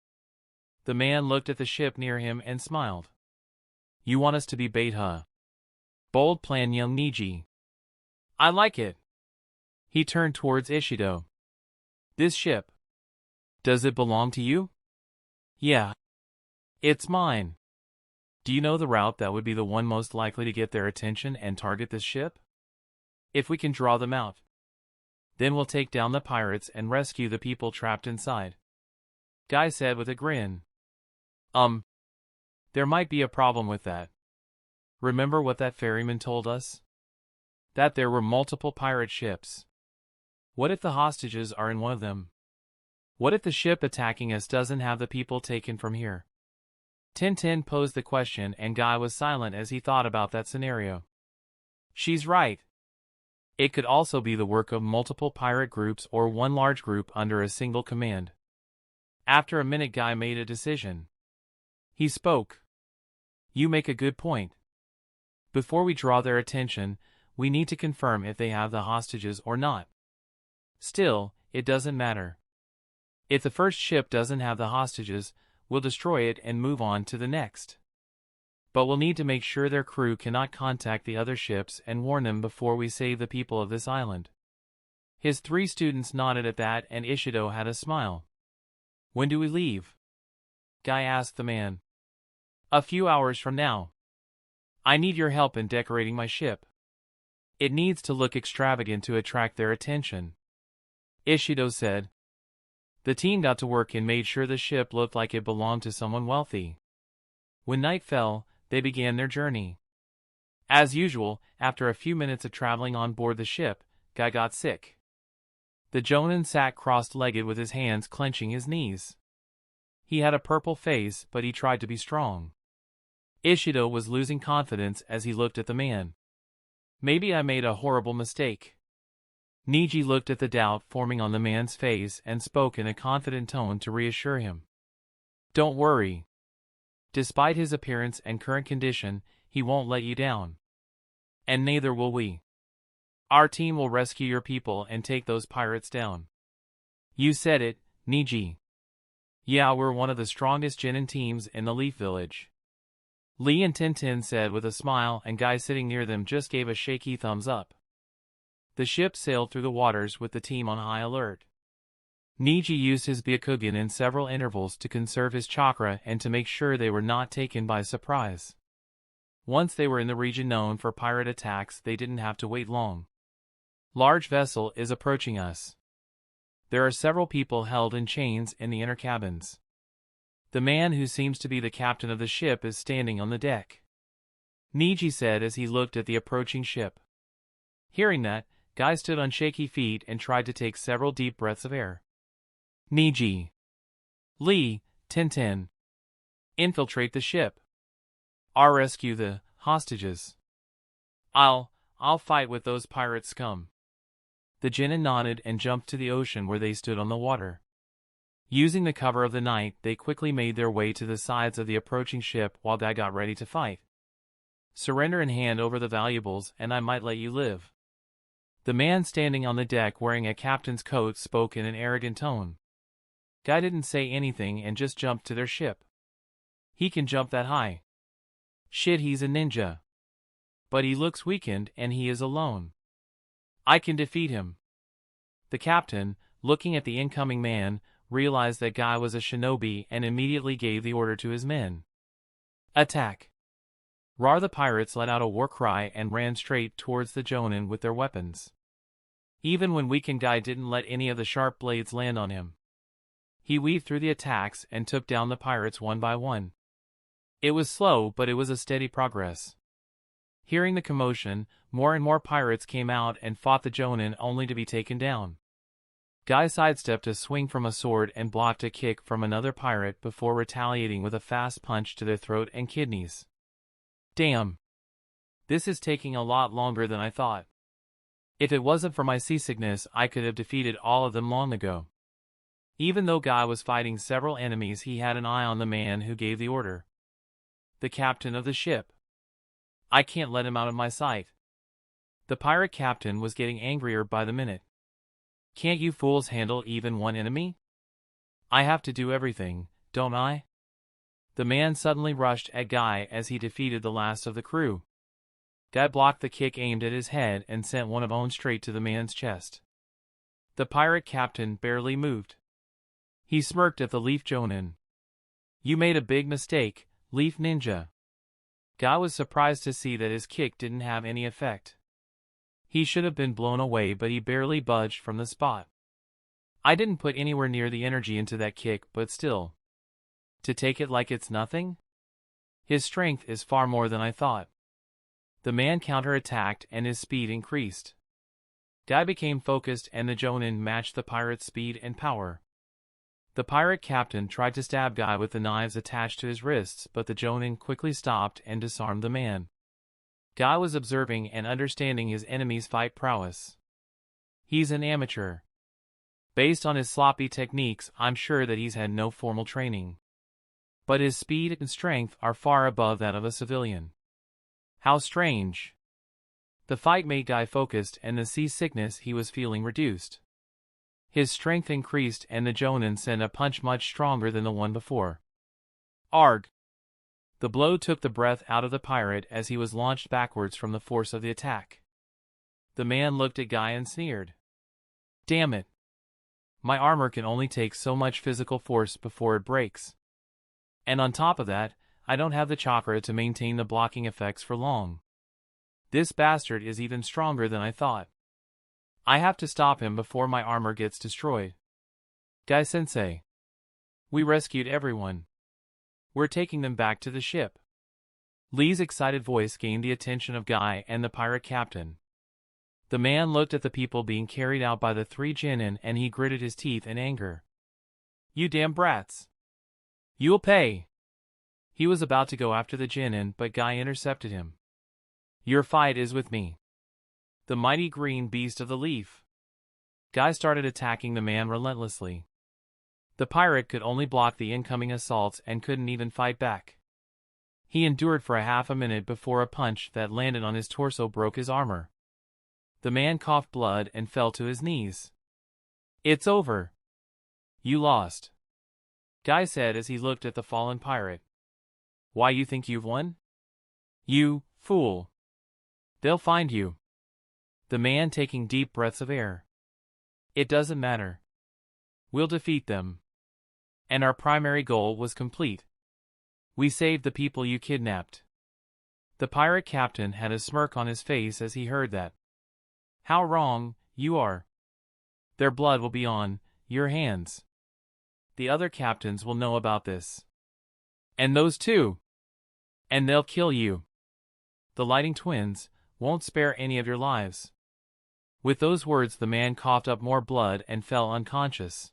The man looked at the ship near him and smiled. You want us to be bait, huh? Bold plan, young Niji. I like it. He turned towards Ishido. This ship. Does it belong to you? Yeah. It's mine. Do you know the route that would be the one most likely to get their attention and target this ship? If we can draw them out. Then we'll take down the pirates and rescue the people trapped inside. Guy said with a grin. There might be a problem with that. Remember what that ferryman told us? That there were multiple pirate ships. What if the hostages are in one of them? What if the ship attacking us doesn't have the people taken from here? Tintin posed the question and Guy was silent as he thought about that scenario. She's right. It could also be the work of multiple pirate groups or one large group under a single command. After a minute, Guy made a decision. He spoke. You make a good point. Before we draw their attention, we need to confirm if they have the hostages or not. Still, it doesn't matter. If the first ship doesn't have the hostages, we'll destroy it and move on to the next. But we'll need to make sure their crew cannot contact the other ships and warn them before we save the people of this island. His 3 students nodded at that and Ishido had a smile. When do we leave? Guy asked the man. A few hours from now. I need your help in decorating my ship. It needs to look extravagant to attract their attention. Ishido said. The team got to work and made sure the ship looked like it belonged to someone wealthy. When night fell, they began their journey. As usual, after a few minutes of traveling on board the ship, Guy got sick. The Jonin sat cross-legged with his hands clenching his knees. He had a purple face, but he tried to be strong. Ishido was losing confidence as he looked at the man. Maybe I made a horrible mistake. Niji looked at the doubt forming on the man's face and spoke in a confident tone to reassure him. Don't worry. Despite his appearance and current condition, he won't let you down. And neither will we. Our team will rescue your people and take those pirates down. You said it, Niji. Yeah, we're one of the strongest Genin teams in the Leaf Village. Lee and Tintin said with a smile, and Guy sitting near them just gave a shaky thumbs up. The ship sailed through the waters with the team on high alert. Niji used his Byakugan in several intervals to conserve his chakra and to make sure they were not taken by surprise. Once they were in the region known for pirate attacks, they didn't have to wait long. Large vessel is approaching us. There are several people held in chains in the inner cabins. The man who seems to be the captain of the ship is standing on the deck. Niji said as he looked at the approaching ship. Hearing that, Guy stood on shaky feet and tried to take several deep breaths of air. Niji. Lee, Tintin. Infiltrate the ship. I'll rescue the hostages. I'll fight with those pirate scum. The Genin nodded and jumped to the ocean where they stood on the water. Using the cover of the night, they quickly made their way to the sides of the approaching ship while Guy got ready to fight. Surrender and hand over the valuables, and I might let you live. The man standing on the deck wearing a captain's coat spoke in an arrogant tone. Guy didn't say anything and just jumped to their ship. He can jump that high. Shit, he's a ninja. But he looks weakened and he is alone. I can defeat him. The captain, looking at the incoming man, realized that Guy was a shinobi and immediately gave the order to his men. Attack! Rar the pirates let out a war cry and ran straight towards the Jonin with their weapons. Even when weakened, Guy didn't let any of the sharp blades land on him. He weaved through the attacks and took down the pirates one by one. It was slow, but it was a steady progress. Hearing the commotion, more and more pirates came out and fought the Jonin only to be taken down. Guy sidestepped a swing from a sword and blocked a kick from another pirate before retaliating with a fast punch to their throat and kidneys. Damn. This is taking a lot longer than I thought. If it wasn't for my seasickness, I could have defeated all of them long ago. Even though Guy was fighting several enemies, he had an eye on the man who gave the order. The captain of the ship. I can't let him out of my sight. The pirate captain was getting angrier by the minute. Can't you fools handle even one enemy? I have to do everything, don't I? The man suddenly rushed at Guy as he defeated the last of the crew. Guy blocked the kick aimed at his head and sent one of own straight to the man's chest. The pirate captain barely moved. He smirked at the Leaf Jonin. You made a big mistake, Leaf Ninja. Guy was surprised to see that his kick didn't have any effect. He should have been blown away, but he barely budged from the spot. I didn't put anywhere near the energy into that kick, but still. To take it like it's nothing? His strength is far more than I thought. The man counterattacked and his speed increased. Guy became focused and the Jonin matched the pirate's speed and power. The pirate captain tried to stab Guy with the knives attached to his wrists, but the Jonin quickly stopped and disarmed the man. Guy was observing and understanding his enemy's fight prowess. He's an amateur. Based on his sloppy techniques, I'm sure that he's had no formal training. But his speed and strength are far above that of a civilian. How strange. The fight made Guy focused and the seasickness he was feeling reduced. His strength increased and the Jonin sent a punch much stronger than the one before. Arg! The blow took the breath out of the pirate as he was launched backwards from the force of the attack. The man looked at Guy and sneered. Damn it! My armor can only take so much physical force before it breaks. And on top of that, I don't have the chakra to maintain the blocking effects for long. This bastard is even stronger than I thought. I have to stop him before my armor gets destroyed. Guy-sensei. We rescued everyone. We're taking them back to the ship. Lee's excited voice gained the attention of Guy and the pirate captain. The man looked at the people being carried out by the three Genin and he gritted his teeth in anger. You damn brats. You'll pay. He was about to go after the Genin, but Guy intercepted him. Your fight is with me. The mighty green beast of the leaf. Guy started attacking the man relentlessly. The pirate could only block the incoming assaults and couldn't even fight back. He endured for a half a minute before a punch that landed on his torso broke his armor. The man coughed blood and fell to his knees. It's over. You lost, Guy said as he looked at the fallen pirate. Why you think you've won? You fool. They'll find you. The man taking deep breaths of air. It doesn't matter. We'll defeat them. And our primary goal was complete. We saved the people you kidnapped. The pirate captain had a smirk on his face as he heard that. How wrong you are. Their blood will be on your hands. The other captains will know about this. And those too. And they'll kill you. The Lighting Twins won't spare any of your lives. With those words, the man coughed up more blood and fell unconscious.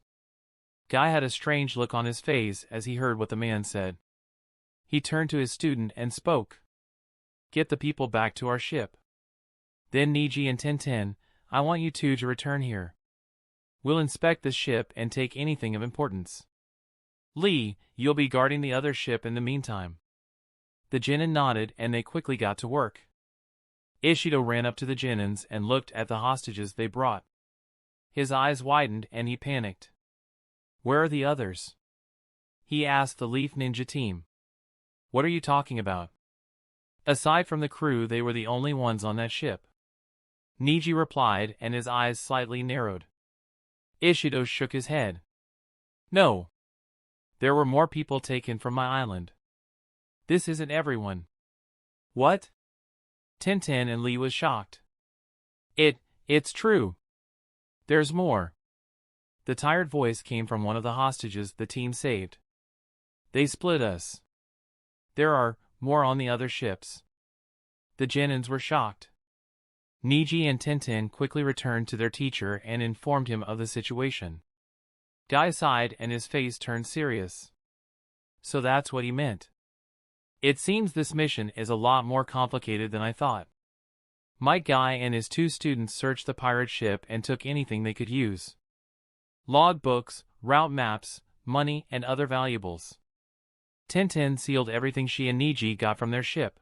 Guy had a strange look on his face as he heard what the man said. He turned to his student and spoke. Get the people back to our ship. Then Niji and Tintin, I want you two to return here. We'll inspect the ship and take anything of importance. Lee, you'll be guarding the other ship in the meantime. The Genin nodded and they quickly got to work. Ishido ran up to the Genins and looked at the hostages they brought. His eyes widened and he panicked. Where are the others? He asked the Leaf Ninja team. What are you talking about? Aside from the crew, they were the only ones on that ship. Niji replied and his eyes slightly narrowed. Ishido shook his head. No. There were more people taken from my island. This isn't everyone. What? Tintin and Lee was shocked. It's true. There's more. The tired voice came from one of the hostages the team saved. They split us. There are more on the other ships. The Genins were shocked. Niji and Tintin quickly returned to their teacher and informed him of the situation. Guy sighed and his face turned serious. So that's what he meant. It seems this mission is a lot more complicated than I thought. Mike Guy and his two students searched the pirate ship and took anything they could use. Log books, route maps, money, and other valuables. Tintin sealed everything she and Niji got from their ship.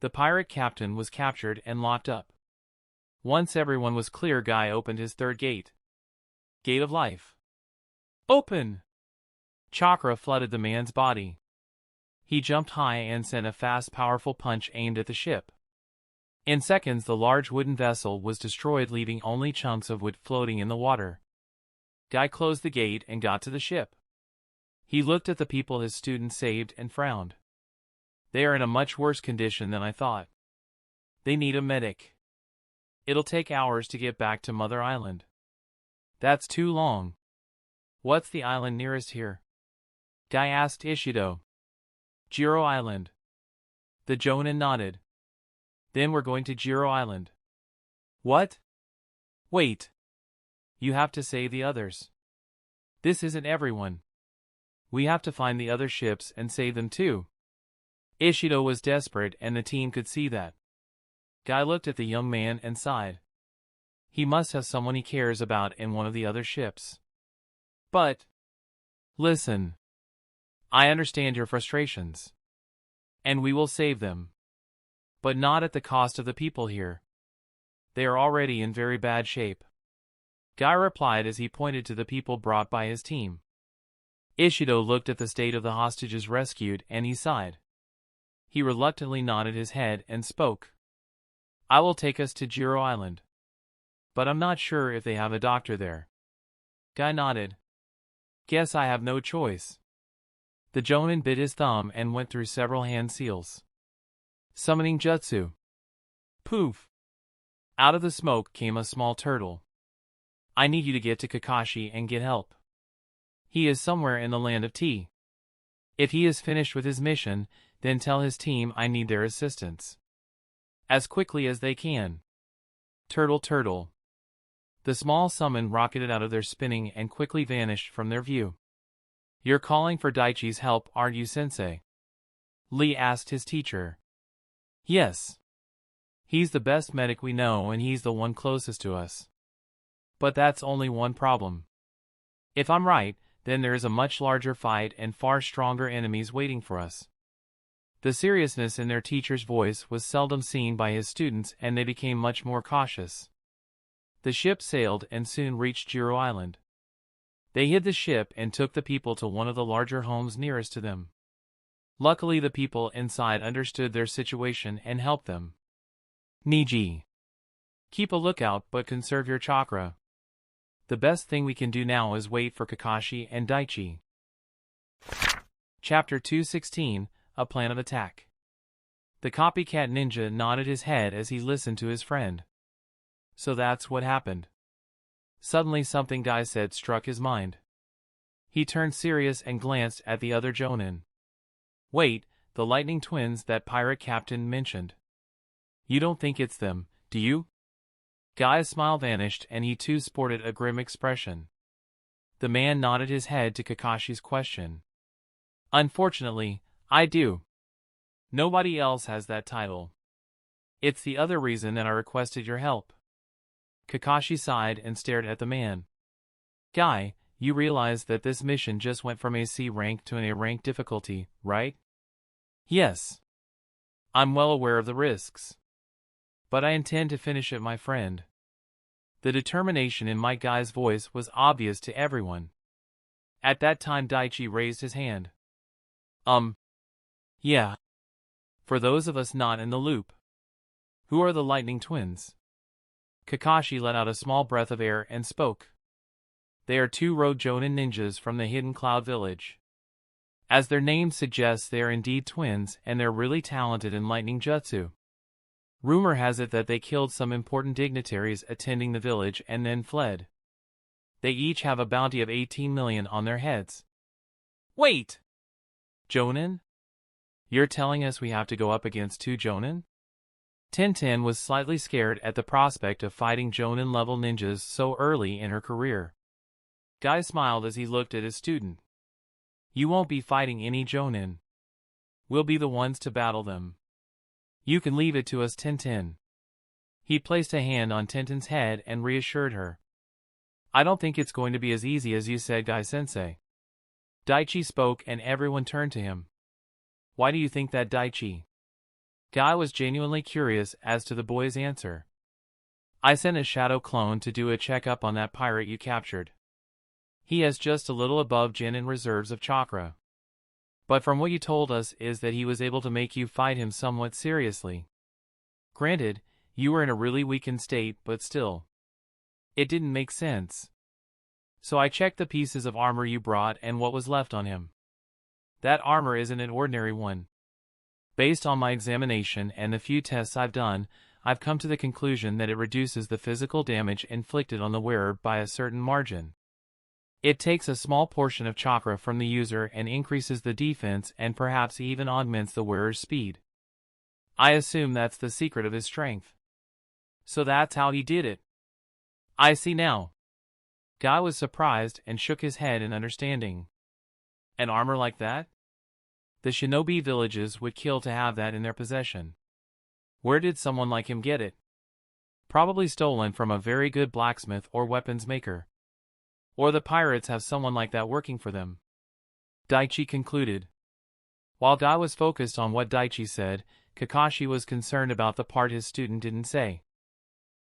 The pirate captain was captured and locked up. Once everyone was clear, Guy opened his third gate. Gate of Life. Open! Chakra flooded the man's body. He jumped high and sent a fast, powerful punch aimed at the ship. In seconds, the large wooden vessel was destroyed, leaving only chunks of wood floating in the water. Guy closed the gate and got to the ship. He looked at the people his students saved and frowned. They are in a much worse condition than I thought. They need a medic. It'll take hours to get back to Mother Island. That's too long. What's the island nearest here? Guy asked Ishido. Jiro Island. The Jonin nodded. Then we're going to Jiro Island. What? Wait. You have to save the others. This isn't everyone. We have to find the other ships and save them too. Ishido was desperate and the team could see that. Guy looked at the young man and sighed. He must have someone he cares about in one of the other ships. But, listen. I understand your frustrations. And we will save them. But not at the cost of the people here. They are already in very bad shape. Guy replied as he pointed to the people brought by his team. Ishido looked at the state of the hostages rescued and he sighed. He reluctantly nodded his head and spoke. I will take us to Jiro Island. But I'm not sure if they have a doctor there. Guy nodded. Guess I have no choice. The Jonin bit his thumb and went through several hand seals. Summoning jutsu. Poof! Out of the smoke came a small turtle. I need you to get to Kakashi and get help. He is somewhere in the land of tea. If he is finished with his mission, then tell his team I need their assistance. As quickly as they can. Turtle, turtle. The small summon rocketed out of their spinning and quickly vanished from their view. You're calling for Daichi's help, aren't you, Sensei? Lee asked his teacher. Yes. He's the best medic we know and he's the one closest to us. But that's only one problem. If I'm right, then there is a much larger fight and far stronger enemies waiting for us. The seriousness in their teacher's voice was seldom seen by his students, and they became much more cautious. The ship sailed and soon reached Jiro Island. They hid the ship and took the people to one of the larger homes nearest to them. Luckily, the people inside understood their situation and helped them. Niji. Keep a lookout but conserve your chakra. The best thing we can do now is wait for Kakashi and Daichi. Chapter 216, A Plan of Attack. The copycat ninja nodded his head as he listened to his friend. So that's what happened. Suddenly something Guy said struck his mind. He turned serious and glanced at the other Jonin. Wait, the lightning twins that pirate captain mentioned. You don't think it's them, do you? Guy's smile vanished and he too sported a grim expression. The man nodded his head to Kakashi's question. Unfortunately, I do. Nobody else has that title. It's the other reason that I requested your help. Kakashi sighed and stared at the man. Guy, you realize that this mission just went from a C rank to an A rank difficulty, right? Yes. I'm well aware of the risks. But I intend to finish it, my friend. The determination in my Guy's voice was obvious to everyone. At that time Daichi raised his hand. Yeah. For those of us not in the loop. Who are the lightning twins? Kakashi let out a small breath of air and spoke. They are two road Jonin ninjas from the hidden cloud village. As their name suggests, they are indeed twins, and they're really talented in lightning jutsu. Rumor has it that they killed some important dignitaries attending the village and then fled. They each have a bounty of 18 million on their heads. Wait! Jonin? You're telling us we have to go up against two Jonin? Tintin was slightly scared at the prospect of fighting Jonin-level ninjas so early in her career. Guy smiled as he looked at his student. You won't be fighting any Jonin. We'll be the ones to battle them. You can leave it to us, Tintin. He placed a hand on Tintin's head and reassured her. I don't think it's going to be as easy as you said, Guy-sensei. Daichi spoke and everyone turned to him. Why do you think that, Daichi? Guy was genuinely curious as to the boy's answer. I sent a shadow clone to do a checkup on that pirate you captured. He has just a little above Genin reserves of chakra. But from what you told us is that he was able to make you fight him somewhat seriously. Granted, you were in a really weakened state, but still. It didn't make sense. So I checked the pieces of armor you brought and what was left on him. That armor isn't an ordinary one. Based on my examination and the few tests I've done, I've come to the conclusion that it reduces the physical damage inflicted on the wearer by a certain margin. It takes a small portion of chakra from the user and increases the defense and perhaps even augments the wearer's speed. I assume that's the secret of his strength. So that's how he did it. I see now. Guy was surprised and shook his head in understanding. An armor like that? The shinobi villages would kill to have that in their possession. Where did someone like him get it? Probably stolen from a very good blacksmith or weapons maker. Or the pirates have someone like that working for them. Daichi concluded. While Guy was focused on what Daichi said, Kakashi was concerned about the part his student didn't say.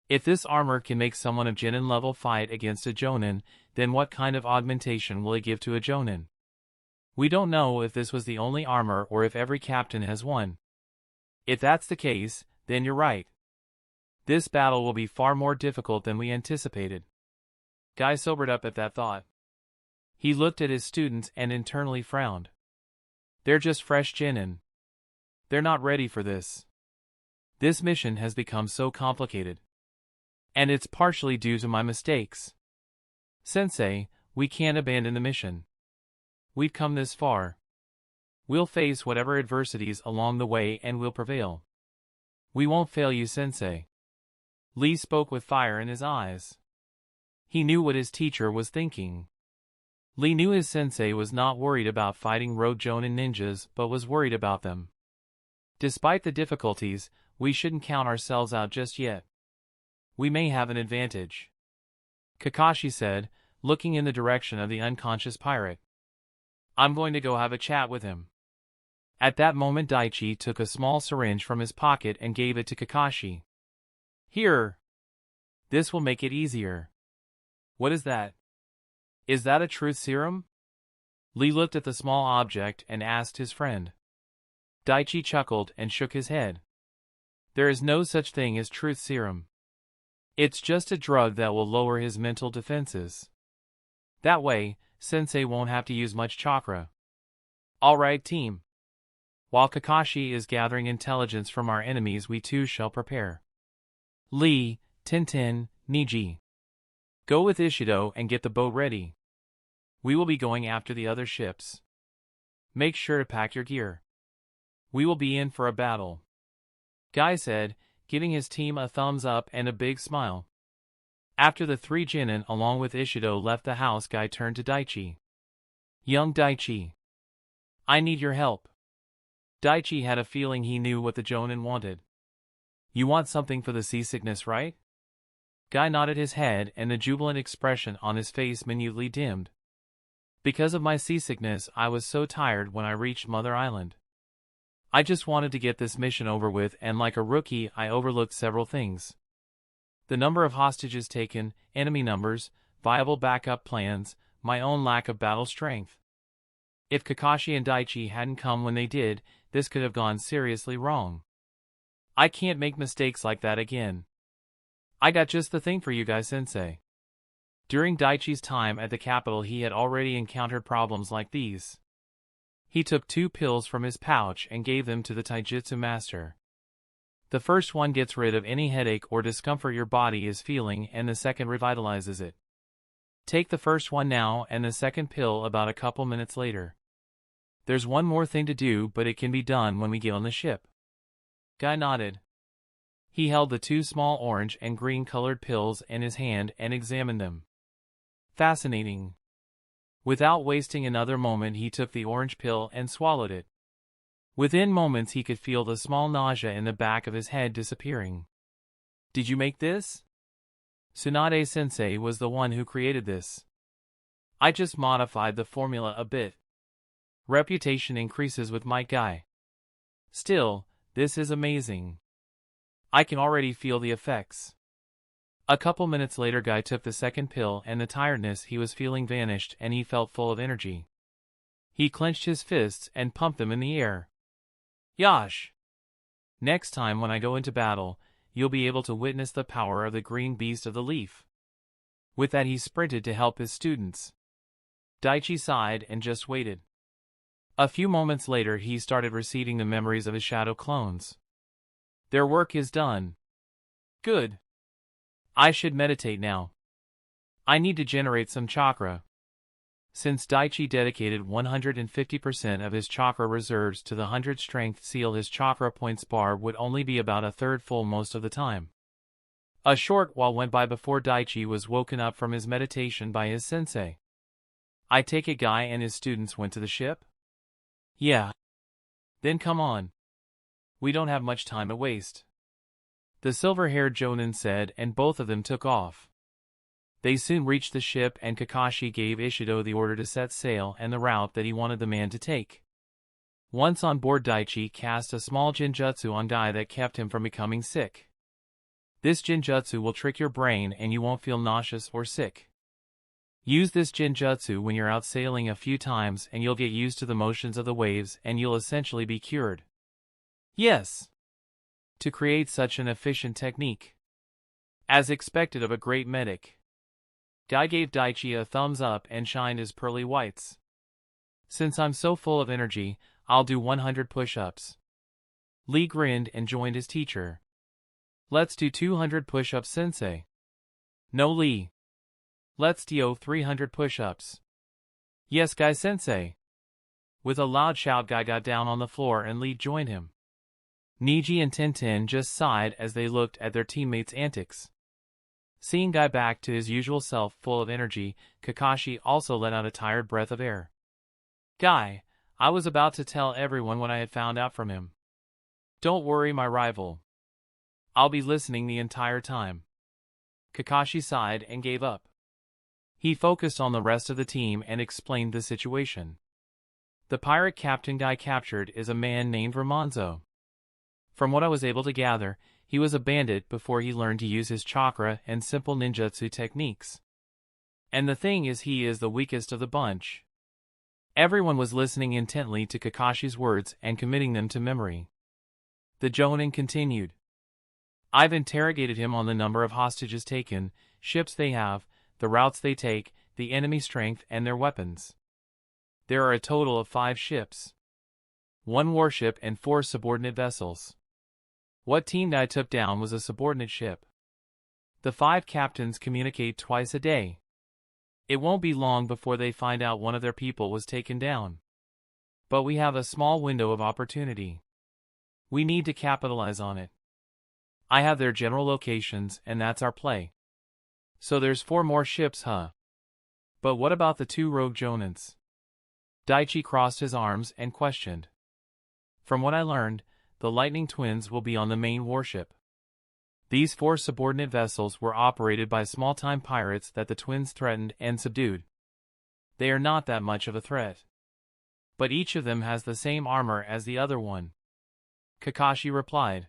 If this armor can make someone of Genin level fight against a Jonin, then what kind of augmentation will it give to a Jonin? We don't know if this was the only armor or if every captain has one. If that's the case, then you're right. This battle will be far more difficult than we anticipated. Guy sobered up at that thought. He looked at his students and internally frowned. They're just fresh Genin. They're not ready for this. This mission has become so complicated. And it's partially due to my mistakes. Sensei, we can't abandon the mission. We've come this far. We'll face whatever adversities along the way and we'll prevail. We won't fail you, Sensei. Lee spoke with fire in his eyes. He knew what his teacher was thinking. Lee knew his sensei was not worried about fighting road Jonin ninjas but was worried about them. Despite the difficulties, we shouldn't count ourselves out just yet. We may have an advantage. Kakashi said, looking in the direction of the unconscious pirate. I'm going to go have a chat with him. At that moment Daichi took a small syringe from his pocket and gave it to Kakashi. Here. This will make it easier. What is that? Is that a truth serum? Lee looked at the small object and asked his friend. Daichi chuckled and shook his head. There is no such thing as truth serum. It's just a drug that will lower his mental defenses. That way, Sensei won't have to use much chakra. Alright team. While Kakashi is gathering intelligence from our enemies, we too shall prepare. Lee, Tintin, Niji. Go with Ishido and get the boat ready. We will be going after the other ships. Make sure to pack your gear. We will be in for a battle. Guy said, giving his team a thumbs up and a big smile. After the three Genin along with Ishido left the house, Guy turned to Daichi. Young Daichi. I need your help. Daichi had a feeling he knew what the Jonin wanted. You want something for the seasickness, right? Guy nodded his head and the jubilant expression on his face minutely dimmed. Because of my seasickness, I was so tired when I reached Mother Island. I just wanted to get this mission over with, and like a rookie I overlooked several things. The number of hostages taken, enemy numbers, viable backup plans, my own lack of battle strength. If Kakashi and Daichi hadn't come when they did, this could have gone seriously wrong. I can't make mistakes like that again. I got just the thing for you guys, Sensei. During Daichi's time at the capital he had already encountered problems like these. He took 2 pills from his pouch and gave them to the taijutsu master. The first one gets rid of any headache or discomfort your body is feeling, and the second revitalizes it. Take the first one now and the second pill about a couple minutes later. There's one more thing to do, but it can be done when we get on the ship. Guy nodded. He held the 2 small orange and green colored pills in his hand and examined them. Fascinating. Without wasting another moment he took the orange pill and swallowed it. Within moments he could feel the small nausea in the back of his head disappearing. Did you make this? Tsunade-sensei was the one who created this. I just modified the formula a bit. Reputation increases with my Guy. Still, this is amazing. I can already feel the effects. A couple minutes later Guy took the second pill and the tiredness he was feeling vanished and he felt full of energy. He clenched his fists and pumped them in the air. Yash! Next time when I go into battle, you'll be able to witness the power of the green beast of the leaf. With that he sprinted to help his students. Daichi sighed and just waited. A few moments later he started receiving the memories of his shadow clones. Their work is done. Good. I should meditate now. I need to generate some chakra. Since Daichi dedicated 150% of his chakra reserves to the 100 strength seal, his chakra points bar would only be about a third full most of the time. A short while went by before Daichi was woken up from his meditation by his sensei. I take it Guy and his students went to the ship? Yeah. Then come on. We don't have much time to waste. The silver-haired Jonin said, and both of them took off. They soon reached the ship and Kakashi gave Ishido the order to set sail and the route that he wanted the man to take. Once on board, Daichi cast a small jinjutsu on Guy that kept him from becoming sick. This jinjutsu will trick your brain and you won't feel nauseous or sick. Use this jinjutsu when you're out sailing a few times and you'll get used to the motions of the waves and you'll essentially be cured. Yes. To create such an efficient technique. As expected of a great medic. Guy gave Daichi a thumbs up and shined his pearly whites. Since I'm so full of energy, I'll do 100 push-ups. Lee grinned and joined his teacher. Let's do 200 push-ups, sensei. No, Lee. Let's do 300 push-ups. Yes, Guy sensei. With a loud shout, Guy got down on the floor and Lee joined him. Niji and Tintin just sighed as they looked at their teammates' antics. Seeing Guy back to his usual self full of energy, Kakashi also let out a tired breath of air. Guy, I was about to tell everyone what I had found out from him. Don't worry, my rival. I'll be listening the entire time. Kakashi sighed and gave up. He focused on the rest of the team and explained the situation. The pirate captain Guy captured is a man named Ramonzo. From what I was able to gather, he was a bandit before he learned to use his chakra and simple ninjutsu techniques. And the thing is, he is the weakest of the bunch. Everyone was listening intently to Kakashi's words and committing them to memory. The Jonin continued. I've interrogated him on the number of hostages taken, ships they have, the routes they take, the enemy strength, and their weapons. There are a total of 5 ships. 1 warship and 4 subordinate vessels. What team I took down was a subordinate ship. The 5 captains communicate twice a day. It won't be long before they find out one of their people was taken down. But we have a small window of opportunity. We need to capitalize on it. I have their general locations, and that's our play. So there's 4 more ships, huh? But what about the 2 rogue Jonins? Daichi crossed his arms and questioned. From what I learned, the Lightning Twins will be on the main warship. These 4 subordinate vessels were operated by small-time pirates that the twins threatened and subdued. They are not that much of a threat. But each of them has the same armor as the other one. Kakashi replied.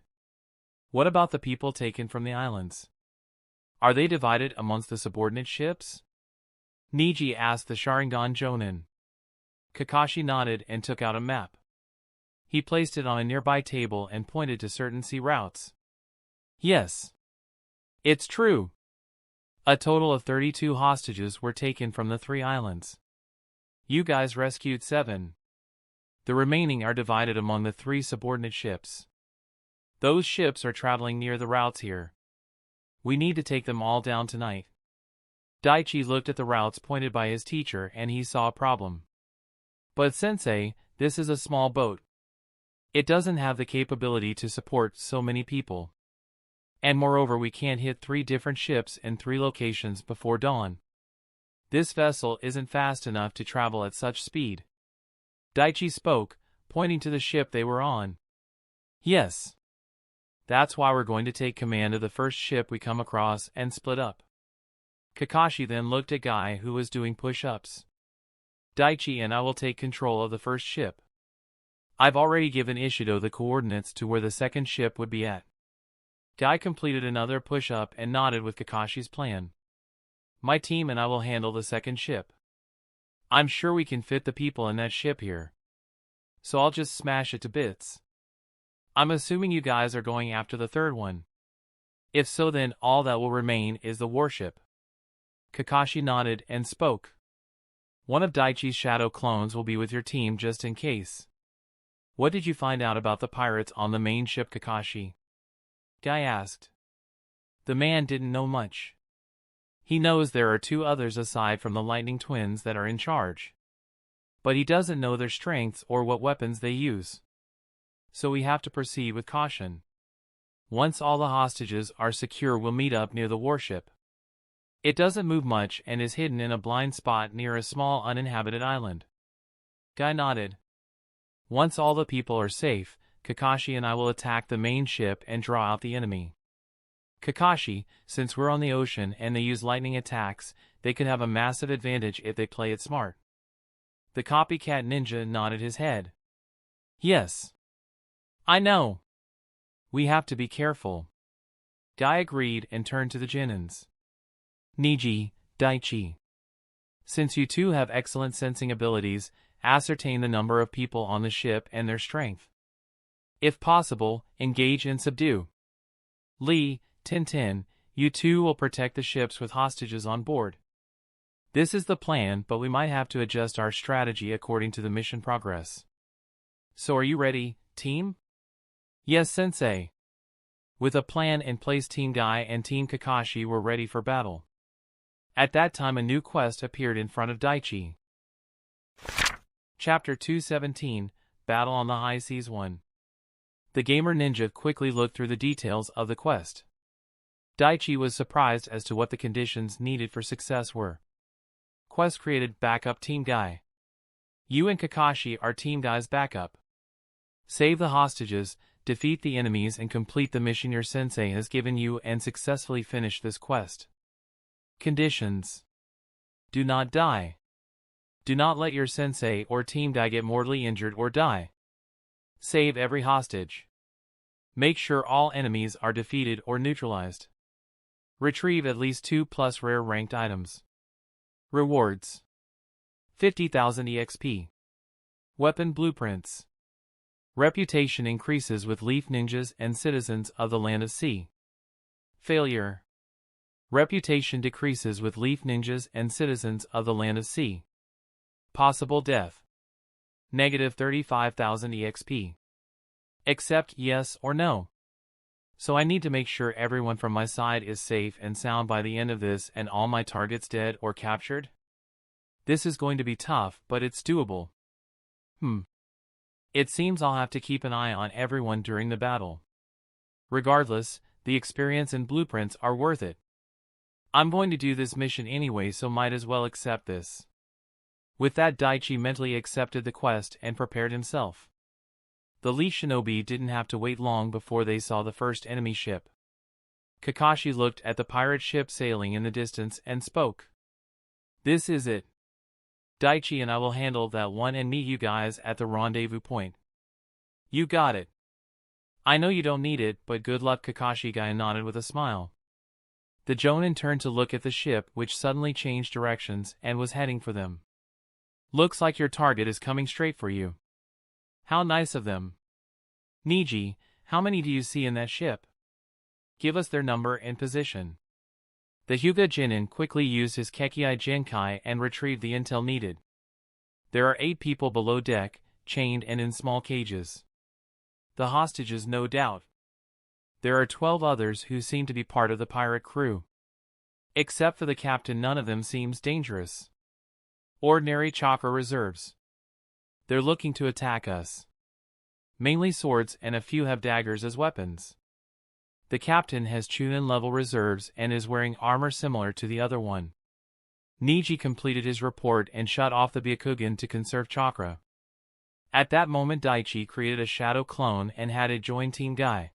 What about the people taken from the islands? Are they divided amongst the subordinate ships? Niji asked the Sharingan Jonin. Kakashi nodded and took out a map. He placed it on a nearby table and pointed to certain sea routes. Yes. It's true. A total of 32 hostages were taken from the 3 islands. You guys rescued 7. The remaining are divided among the 3 subordinate ships. Those ships are traveling near the routes here. We need to take them all down tonight. Daichi looked at the routes pointed by his teacher and he saw a problem. But sensei, this is a small boat. It doesn't have the capability to support so many people. And moreover, we can't hit 3 different ships in 3 locations before dawn. This vessel isn't fast enough to travel at such speed. Daichi spoke, pointing to the ship they were on. Yes. That's why we're going to take command of the first ship we come across and split up. Kakashi then looked at Guy, who was doing push-ups. Daichi and I will take control of the first ship. I've already given Ishido the coordinates to where the second ship would be at. Guy completed another push-up and nodded with Kakashi's plan. My team and I will handle the second ship. I'm sure we can fit the people in that ship here. So I'll just smash it to bits. I'm assuming you guys are going after the third one. If so, then all that will remain is the warship. Kakashi nodded and spoke. One of Daichi's shadow clones will be with your team just in case. What did you find out about the pirates on the main ship, Kakashi? Guy asked. The man didn't know much. He knows there are 2 others aside from the Lightning Twins that are in charge. But he doesn't know their strengths or what weapons they use. So we have to proceed with caution. Once all the hostages are secure, we'll meet up near the warship. It doesn't move much and is hidden in a blind spot near a small uninhabited island. Guy nodded. Once all the people are safe, Kakashi and I will attack the main ship and draw out the enemy. Kakashi, since we're on the ocean and they use lightning attacks, they could have a massive advantage if they play it smart. The copycat ninja nodded his head. Yes. I know. We have to be careful. Guy agreed and turned to the Jinins. Niji, Daichi. Since you 2 have excellent sensing abilities, ascertain the number of people on the ship and their strength. If possible, engage and subdue. Lee, Tintin, you 2 will protect the ships with hostages on board. This is the plan, but we might have to adjust our strategy according to the mission progress. So are you ready, team? Yes, sensei. With a plan in place, Team Guy and Team Kakashi were ready for battle. At that time, a new quest appeared in front of Daichi. Chapter 217, Battle on the High Seas 1. The gamer ninja quickly looked through the details of the quest. Daichi was surprised as to what the conditions needed for success were. Quest created backup Team Guy. You and Kakashi are Team Guy's backup. Save the hostages, defeat the enemies and complete the mission your sensei has given you and successfully finish this quest. Conditions. Do not die. Do not let your sensei or team get mortally injured or die. Save every hostage. Make sure all enemies are defeated or neutralized. Retrieve at least 2+ rare ranked items. Rewards: 50,000 EXP. Weapon blueprints. Reputation increases with leaf ninjas and citizens of the Land of Sea. Failure. Reputation decreases with leaf ninjas and citizens of the Land of Sea. Possible death. Negative 35,000 EXP. Accept yes or no. So I need to make sure everyone from my side is safe and sound by the end of this and all my targets dead or captured? This is going to be tough, but it's doable. It seems I'll have to keep an eye on everyone during the battle. Regardless, the experience and blueprints are worth it. I'm going to do this mission anyway, so might as well accept this. With that, Daichi mentally accepted the quest and prepared himself. The Lee shinobi didn't have to wait long before they saw the first enemy ship. Kakashi looked at the pirate ship sailing in the distance and spoke. This is it. Daichi and I will handle that one and meet you guys at the rendezvous point. You got it. I know you don't need it, but good luck. Kakashi guy nodded with a smile. The Jonin turned to look at the ship, which suddenly changed directions and was heading for them. Looks like your target is coming straight for you. How nice of them. Niji, how many do you see in that ship? Give us their number and position. The Hyuga Jinin quickly used his Kekkei Genkai and retrieved the intel needed. There are 8 people below deck, chained and in small cages. The hostages, no doubt. There are 12 others who seem to be part of the pirate crew. Except for the captain, none of them seems dangerous. Ordinary chakra reserves. They're looking to attack us. Mainly swords, and a few have daggers as weapons. The captain has Chunin level reserves and is wearing armor similar to the other one. Niji completed his report and shut off the Byakugan to conserve chakra. At that moment, Daichi created a shadow clone and had it join Team Guy.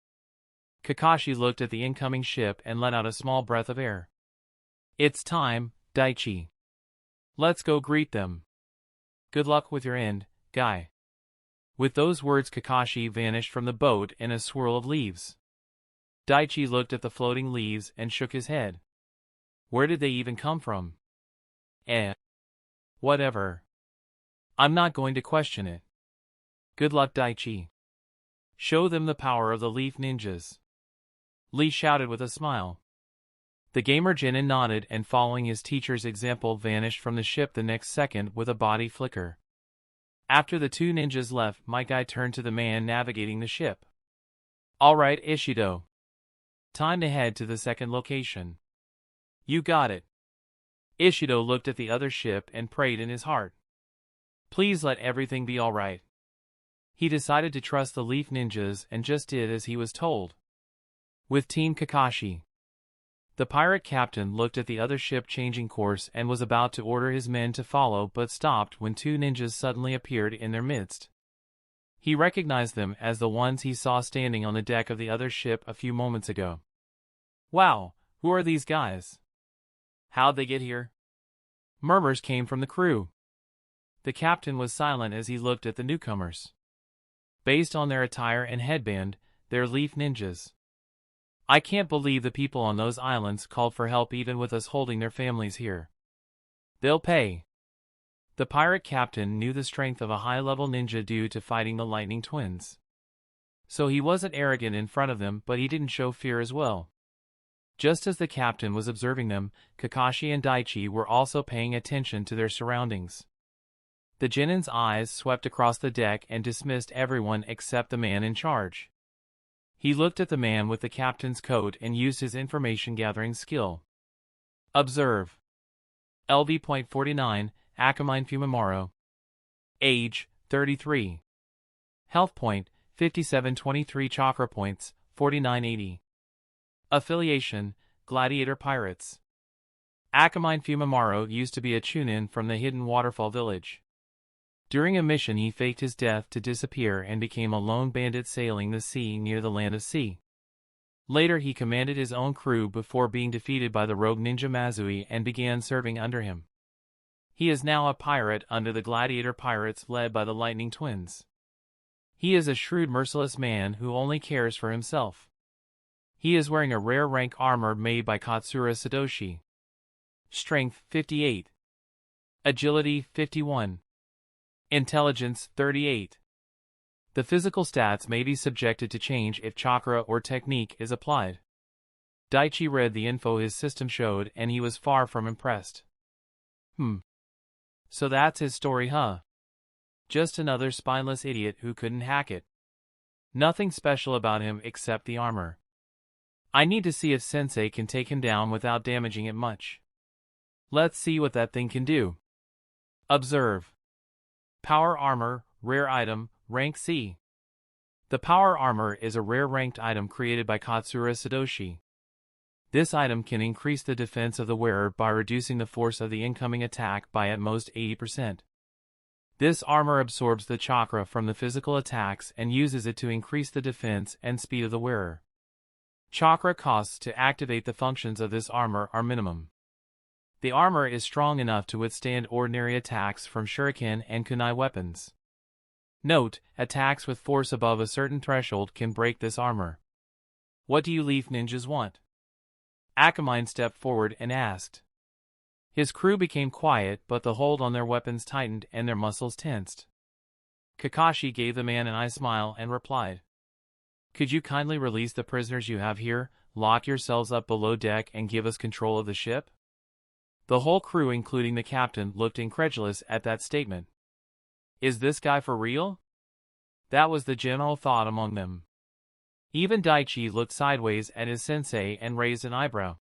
Kakashi looked at the incoming ship and let out a small breath of air. It's time, Daichi. Let's go greet them. Good luck with your end, Guy. With those words, Kakashi vanished from the boat in a swirl of leaves. Daichi looked at the floating leaves and shook his head. Where did they even come from? Whatever. I'm not going to question it. Good luck, Daichi. Show them the power of the leaf ninjas. Lee shouted with a smile. The gamer Jinin nodded and, following his teacher's example, vanished from the ship the next second with a body flicker. After the 2 ninjas left, my guy turned to the man navigating the ship. Alright, Ishido. Time to head to the second location. You got it. Ishido looked at the other ship and prayed in his heart. Please let everything be alright. He decided to trust the leaf ninjas and just did as he was told. With Team Kakashi. The pirate captain looked at the other ship changing course and was about to order his men to follow, but stopped when 2 ninjas suddenly appeared in their midst. He recognized them as the ones he saw standing on the deck of the other ship a few moments ago. Wow, who are these guys? How'd they get here? Murmurs came from the crew. The captain was silent as he looked at the newcomers. Based on their attire and headband, they're leaf ninjas. I can't believe the people on those islands called for help even with us holding their families here. They'll pay. The pirate captain knew the strength of a high-level ninja due to fighting the Lightning Twins. So he wasn't arrogant in front of them, but he didn't show fear as well. Just as the captain was observing them, Kakashi and Daichi were also paying attention to their surroundings. The Jinin's eyes swept across the deck and dismissed everyone except the man in charge. He looked at the man with the captain's coat and used his information-gathering skill. Observe. LV.49, Akamine Fumimaro. Age, 33. Health point, 5723. Chakra points, 4980. Affiliation, Gladiator Pirates. Akamine Fumimaro used to be a Chunin from the hidden waterfall village. During a mission he faked his death to disappear and became a lone bandit sailing the sea near the Land of Sea. Later he commanded his own crew before being defeated by the rogue ninja Mazui and began serving under him. He is now a pirate under the gladiator pirates led by the Lightning Twins. He is a shrewd, merciless man who only cares for himself. He is wearing a rare rank armor made by Katsura Sadoshi. Strength 58. Agility 51. Intelligence 38. The physical stats may be subjected to change if chakra or technique is applied. Daichi read the info his system showed and he was far from impressed. So that's his story, huh? Just another spineless idiot who couldn't hack it. Nothing special about him except the armor. I need to see if Sensei can take him down without damaging it much. Let's see what that thing can do. Observe. Power Armor, Rare Item, Rank C. The Power Armor is a rare ranked item created by Katsura Sadoshi. This item can increase the defense of the wearer by reducing the force of the incoming attack by at most 80%. This armor absorbs the chakra from the physical attacks and uses it to increase the defense and speed of the wearer. Chakra costs to activate the functions of this armor are minimum. The armor is strong enough to withstand ordinary attacks from shuriken and kunai weapons. Note, attacks with force above a certain threshold can break this armor. What do you leaf ninjas want? Akamine stepped forward and asked. His crew became quiet, but the hold on their weapons tightened and their muscles tensed. Kakashi gave the man an eye smile and replied. Could you kindly release the prisoners you have here, lock yourselves up below deck and give us control of the ship? The whole crew, including the captain, looked incredulous at that statement. Is this guy for real? That was the general thought among them. Even Daichi looked sideways at his sensei and raised an eyebrow.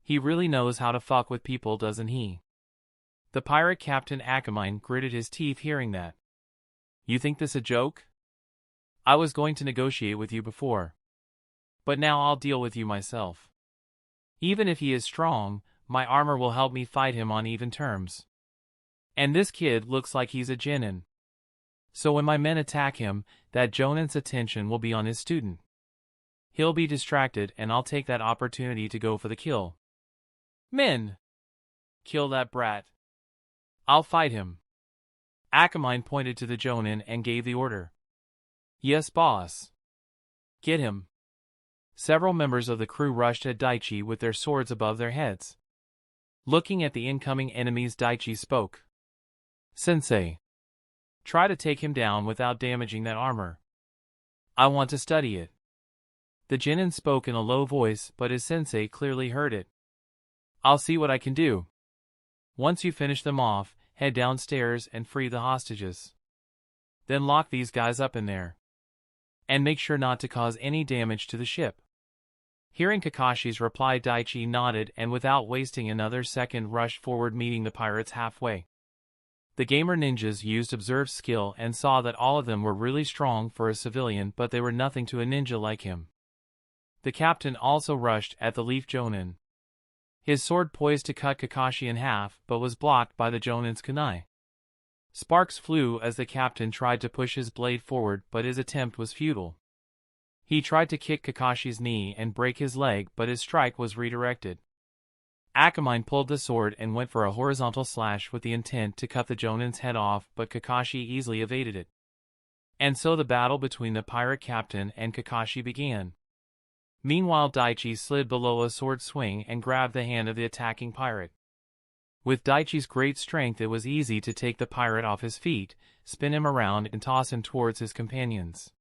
He really knows how to fuck with people, doesn't he? The pirate captain Akamine gritted his teeth hearing that. You think this a joke? I was going to negotiate with you before. But now I'll deal with you myself. Even if he is strong, my armor will help me fight him on even terms. And this kid looks like he's a genin. So when my men attack him, that jonin's attention will be on his student. He'll be distracted and I'll take that opportunity to go for the kill. Men! Kill that brat. I'll fight him. Akamine pointed to the jonin and gave the order. Yes, boss. Get him. Several members of the crew rushed at Daichi with their swords above their heads. Looking at the incoming enemies, Daichi spoke. Sensei. Try to take him down without damaging that armor. I want to study it. The genin spoke in a low voice, but his sensei clearly heard it. I'll see what I can do. Once you finish them off, head downstairs and free the hostages. Then lock these guys up in there. And make sure not to cause any damage to the ship. Hearing Kakashi's reply, Daichi nodded and without wasting another second rushed forward, meeting the pirates halfway. The gamer ninjas used observed skill and saw that all of them were really strong for a civilian, but they were nothing to a ninja like him. The captain also rushed at the leaf jonin. His sword poised to cut Kakashi in half, but was blocked by the jonin's kunai. Sparks flew as the captain tried to push his blade forward, but his attempt was futile. He tried to kick Kakashi's knee and break his leg, but his strike was redirected. Akamine pulled the sword and went for a horizontal slash with the intent to cut the jonin's head off, but Kakashi easily evaded it. And so the battle between the pirate captain and Kakashi began. Meanwhile, Daichi slid below a sword swing and grabbed the hand of the attacking pirate. With Daichi's great strength, it was easy to take the pirate off his feet, spin him around and toss him towards his companions.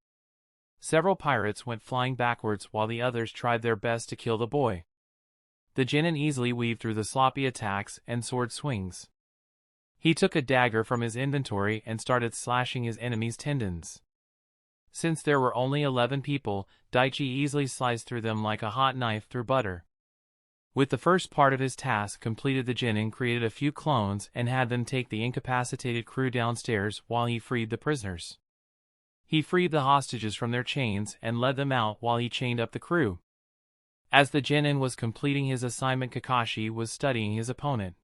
Several pirates went flying backwards while the others tried their best to kill the boy. The genin easily weaved through the sloppy attacks and sword swings. He took a dagger from his inventory and started slashing his enemy's tendons. Since there were only 11 people, Daichi easily sliced through them like a hot knife through butter. With the first part of his task completed, the genin created a few clones and had them take the incapacitated crew downstairs while he freed the prisoners. He freed the hostages from their chains and led them out while he chained up the crew. As the genin was completing his assignment, Kakashi was studying his opponent.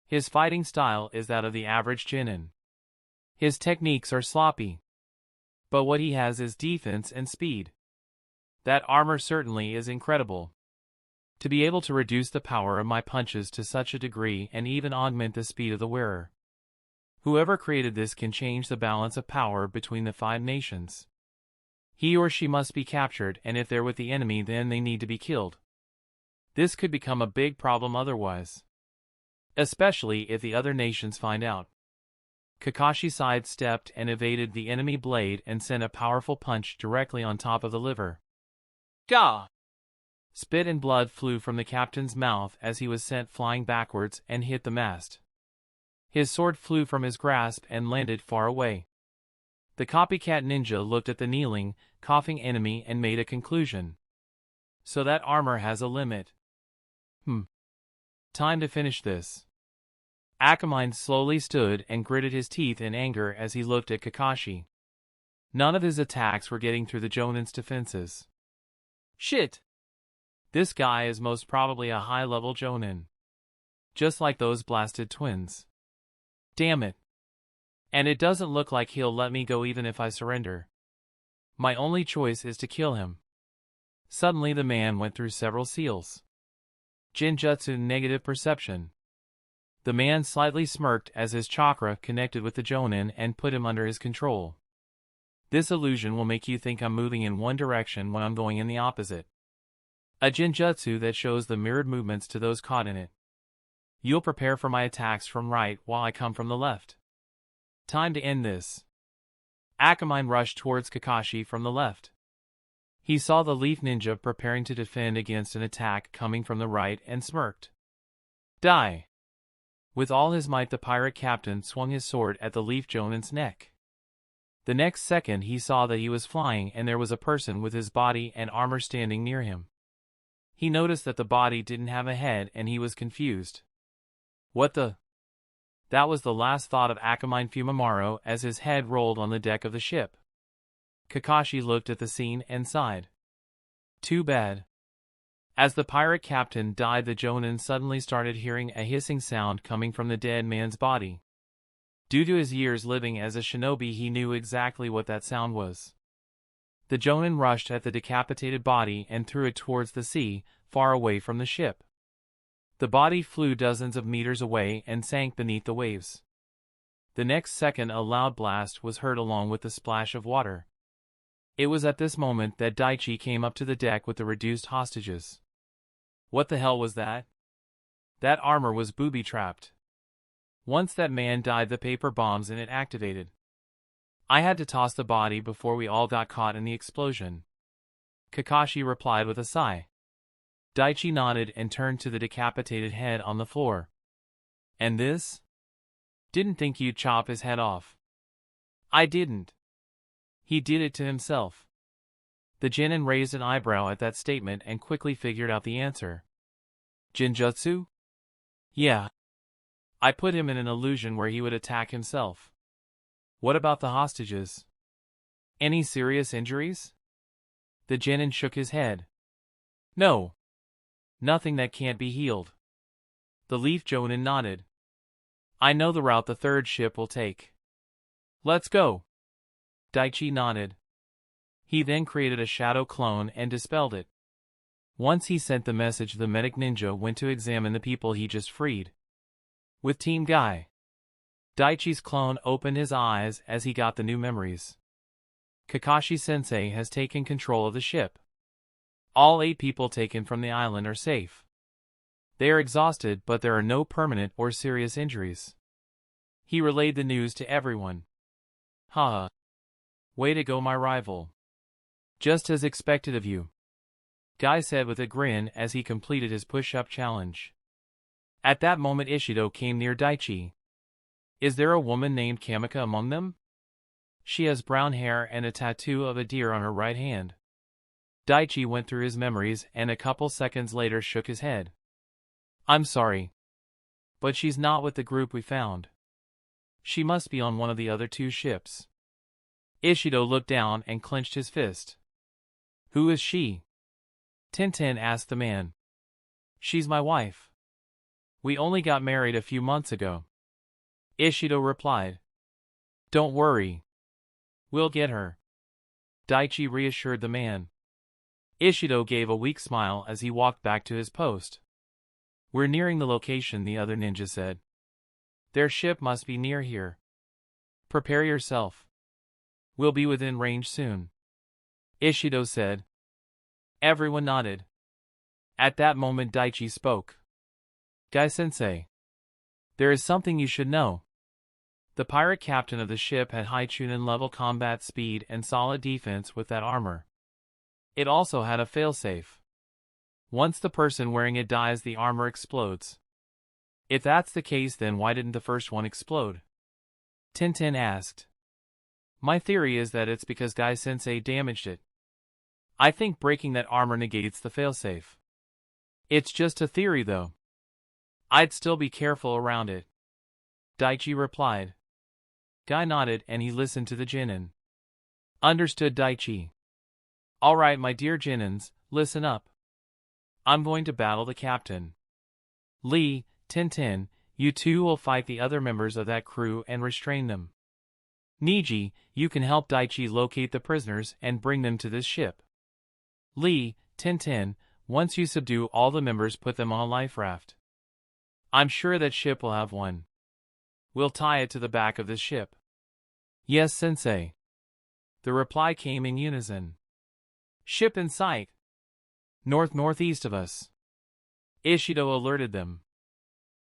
His fighting style is that of the average genin. His techniques are sloppy. But what he has is defense and speed. That armor certainly is incredible. To be able to reduce the power of my punches to such a degree and even augment the speed of the wearer. Whoever created this can change the balance of power between the 5 nations. He or she must be captured, and if they're with the enemy, then they need to be killed. This could become a big problem otherwise. Especially if the other nations find out. Kakashi sidestepped and evaded the enemy blade and sent a powerful punch directly on top of the liver. Gah! Spit and blood flew from the captain's mouth as he was sent flying backwards and hit the mast. His sword flew from his grasp and landed far away. The copycat ninja looked at the kneeling, coughing enemy and made a conclusion. So that armor has a limit. Time to finish this. Akamine slowly stood and gritted his teeth in anger as he looked at Kakashi. None of his attacks were getting through the Jonin's defenses. Shit! This guy is most probably a high-level Jonin. Just like those blasted twins. Damn it. And it doesn't look like he'll let me go even if I surrender. My only choice is to kill him. Suddenly the man went through several seals. Jinjutsu negative perception. The man slightly smirked as his chakra connected with the Jonin and put him under his control. This illusion will make you think I'm moving in one direction when I'm going in the opposite. A Jinjutsu that shows the mirrored movements to those caught in it. You'll prepare for my attacks from right while I come from the left. Time to end this. Akamine rushed towards Kakashi from the left. He saw the Leaf Ninja preparing to defend against an attack coming from the right and smirked. Die! With all his might the pirate captain swung his sword at the Leaf Jonin's neck. The next second he saw that he was flying and there was a person with his body and armor standing near him. He noticed that the body didn't have a head and he was confused. What the? That was the last thought of Akamine Fumimaro as his head rolled on the deck of the ship. Kakashi looked at the scene and sighed. Too bad. As the pirate captain died, the Jonin suddenly started hearing a hissing sound coming from the dead man's body. Due to his years living as a shinobi, he knew exactly what that sound was. The Jonin rushed at the decapitated body and threw it towards the sea, far away from the ship. The body flew dozens of meters away and sank beneath the waves. The next second a loud blast was heard along with the splash of water. It was at this moment that Daichi came up to the deck with the reduced hostages. What the hell was that? That armor was booby-trapped. Once that man died, the paper bombs in it activated. I had to toss the body before we all got caught in the explosion. Kakashi replied with a sigh. Daichi nodded and turned to the decapitated head on the floor. And this? Didn't think you'd chop his head off. I didn't. He did it to himself. The Jonin raised an eyebrow at that statement and quickly figured out the answer. Jinjutsu? Yeah. I put him in an illusion where he would attack himself. What about the hostages? Any serious injuries? The Jonin shook his head. No. Nothing that can't be healed. The Leaf Jonin nodded. I know the route the third ship will take. Let's go. Daichi nodded. He then created a shadow clone and dispelled it. Once he sent the message, the medic ninja went to examine the people he just freed. With Team Guy. Daichi's clone opened his eyes as he got the new memories. Kakashi-sensei has taken control of the ship. All 8 people taken from the island are safe. They are exhausted, but there are no permanent or serious injuries. He relayed the news to everyone. Haha. Way to go, my rival. Just as expected of you. Guy said with a grin as he completed his push-up challenge. At that moment Ishido came near Daichi. Is there a woman named Kamika among them? She has brown hair and a tattoo of a deer on her right hand. Daichi went through his memories and a couple seconds later shook his head. I'm sorry. But she's not with the group we found. She must be on one of the other 2 ships. Ishido looked down and clenched his fist. Who is she? Tintin asked the man. She's my wife. We only got married a few months ago. Ishido replied. Don't worry. We'll get her. Daichi reassured the man. Ishido gave a weak smile as he walked back to his post. We're nearing the location, the other ninja said. Their ship must be near here. Prepare yourself. We'll be within range soon. Ishido said. Everyone nodded. At that moment Daichi spoke. Guy-sensei. There is something you should know. The pirate captain of the ship had high Chunin level combat speed and solid defense with that armor. It also had a failsafe. Once the person wearing it dies, the armor explodes. If that's the case, then why didn't the first one explode? Tintin asked. My theory is that it's because Guy-sensei damaged it. I think breaking that armor negates the failsafe. It's just a theory though. I'd still be careful around it. Daichi replied. Guy nodded and he listened to the Jinin. Understood, Daichi. Alright, my dear Jinins, listen up. I'm going to battle the captain. Lee, Tintin, you two will fight the other members of that crew and restrain them. Niji, you can help Daichi locate the prisoners and bring them to this ship. Lee, Tintin, once you subdue all the members, put them on a life raft. I'm sure that ship will have one. We'll tie it to the back of this ship. Yes, sensei. The reply came in unison. Ship in sight. Northeast of us. Ishido alerted them.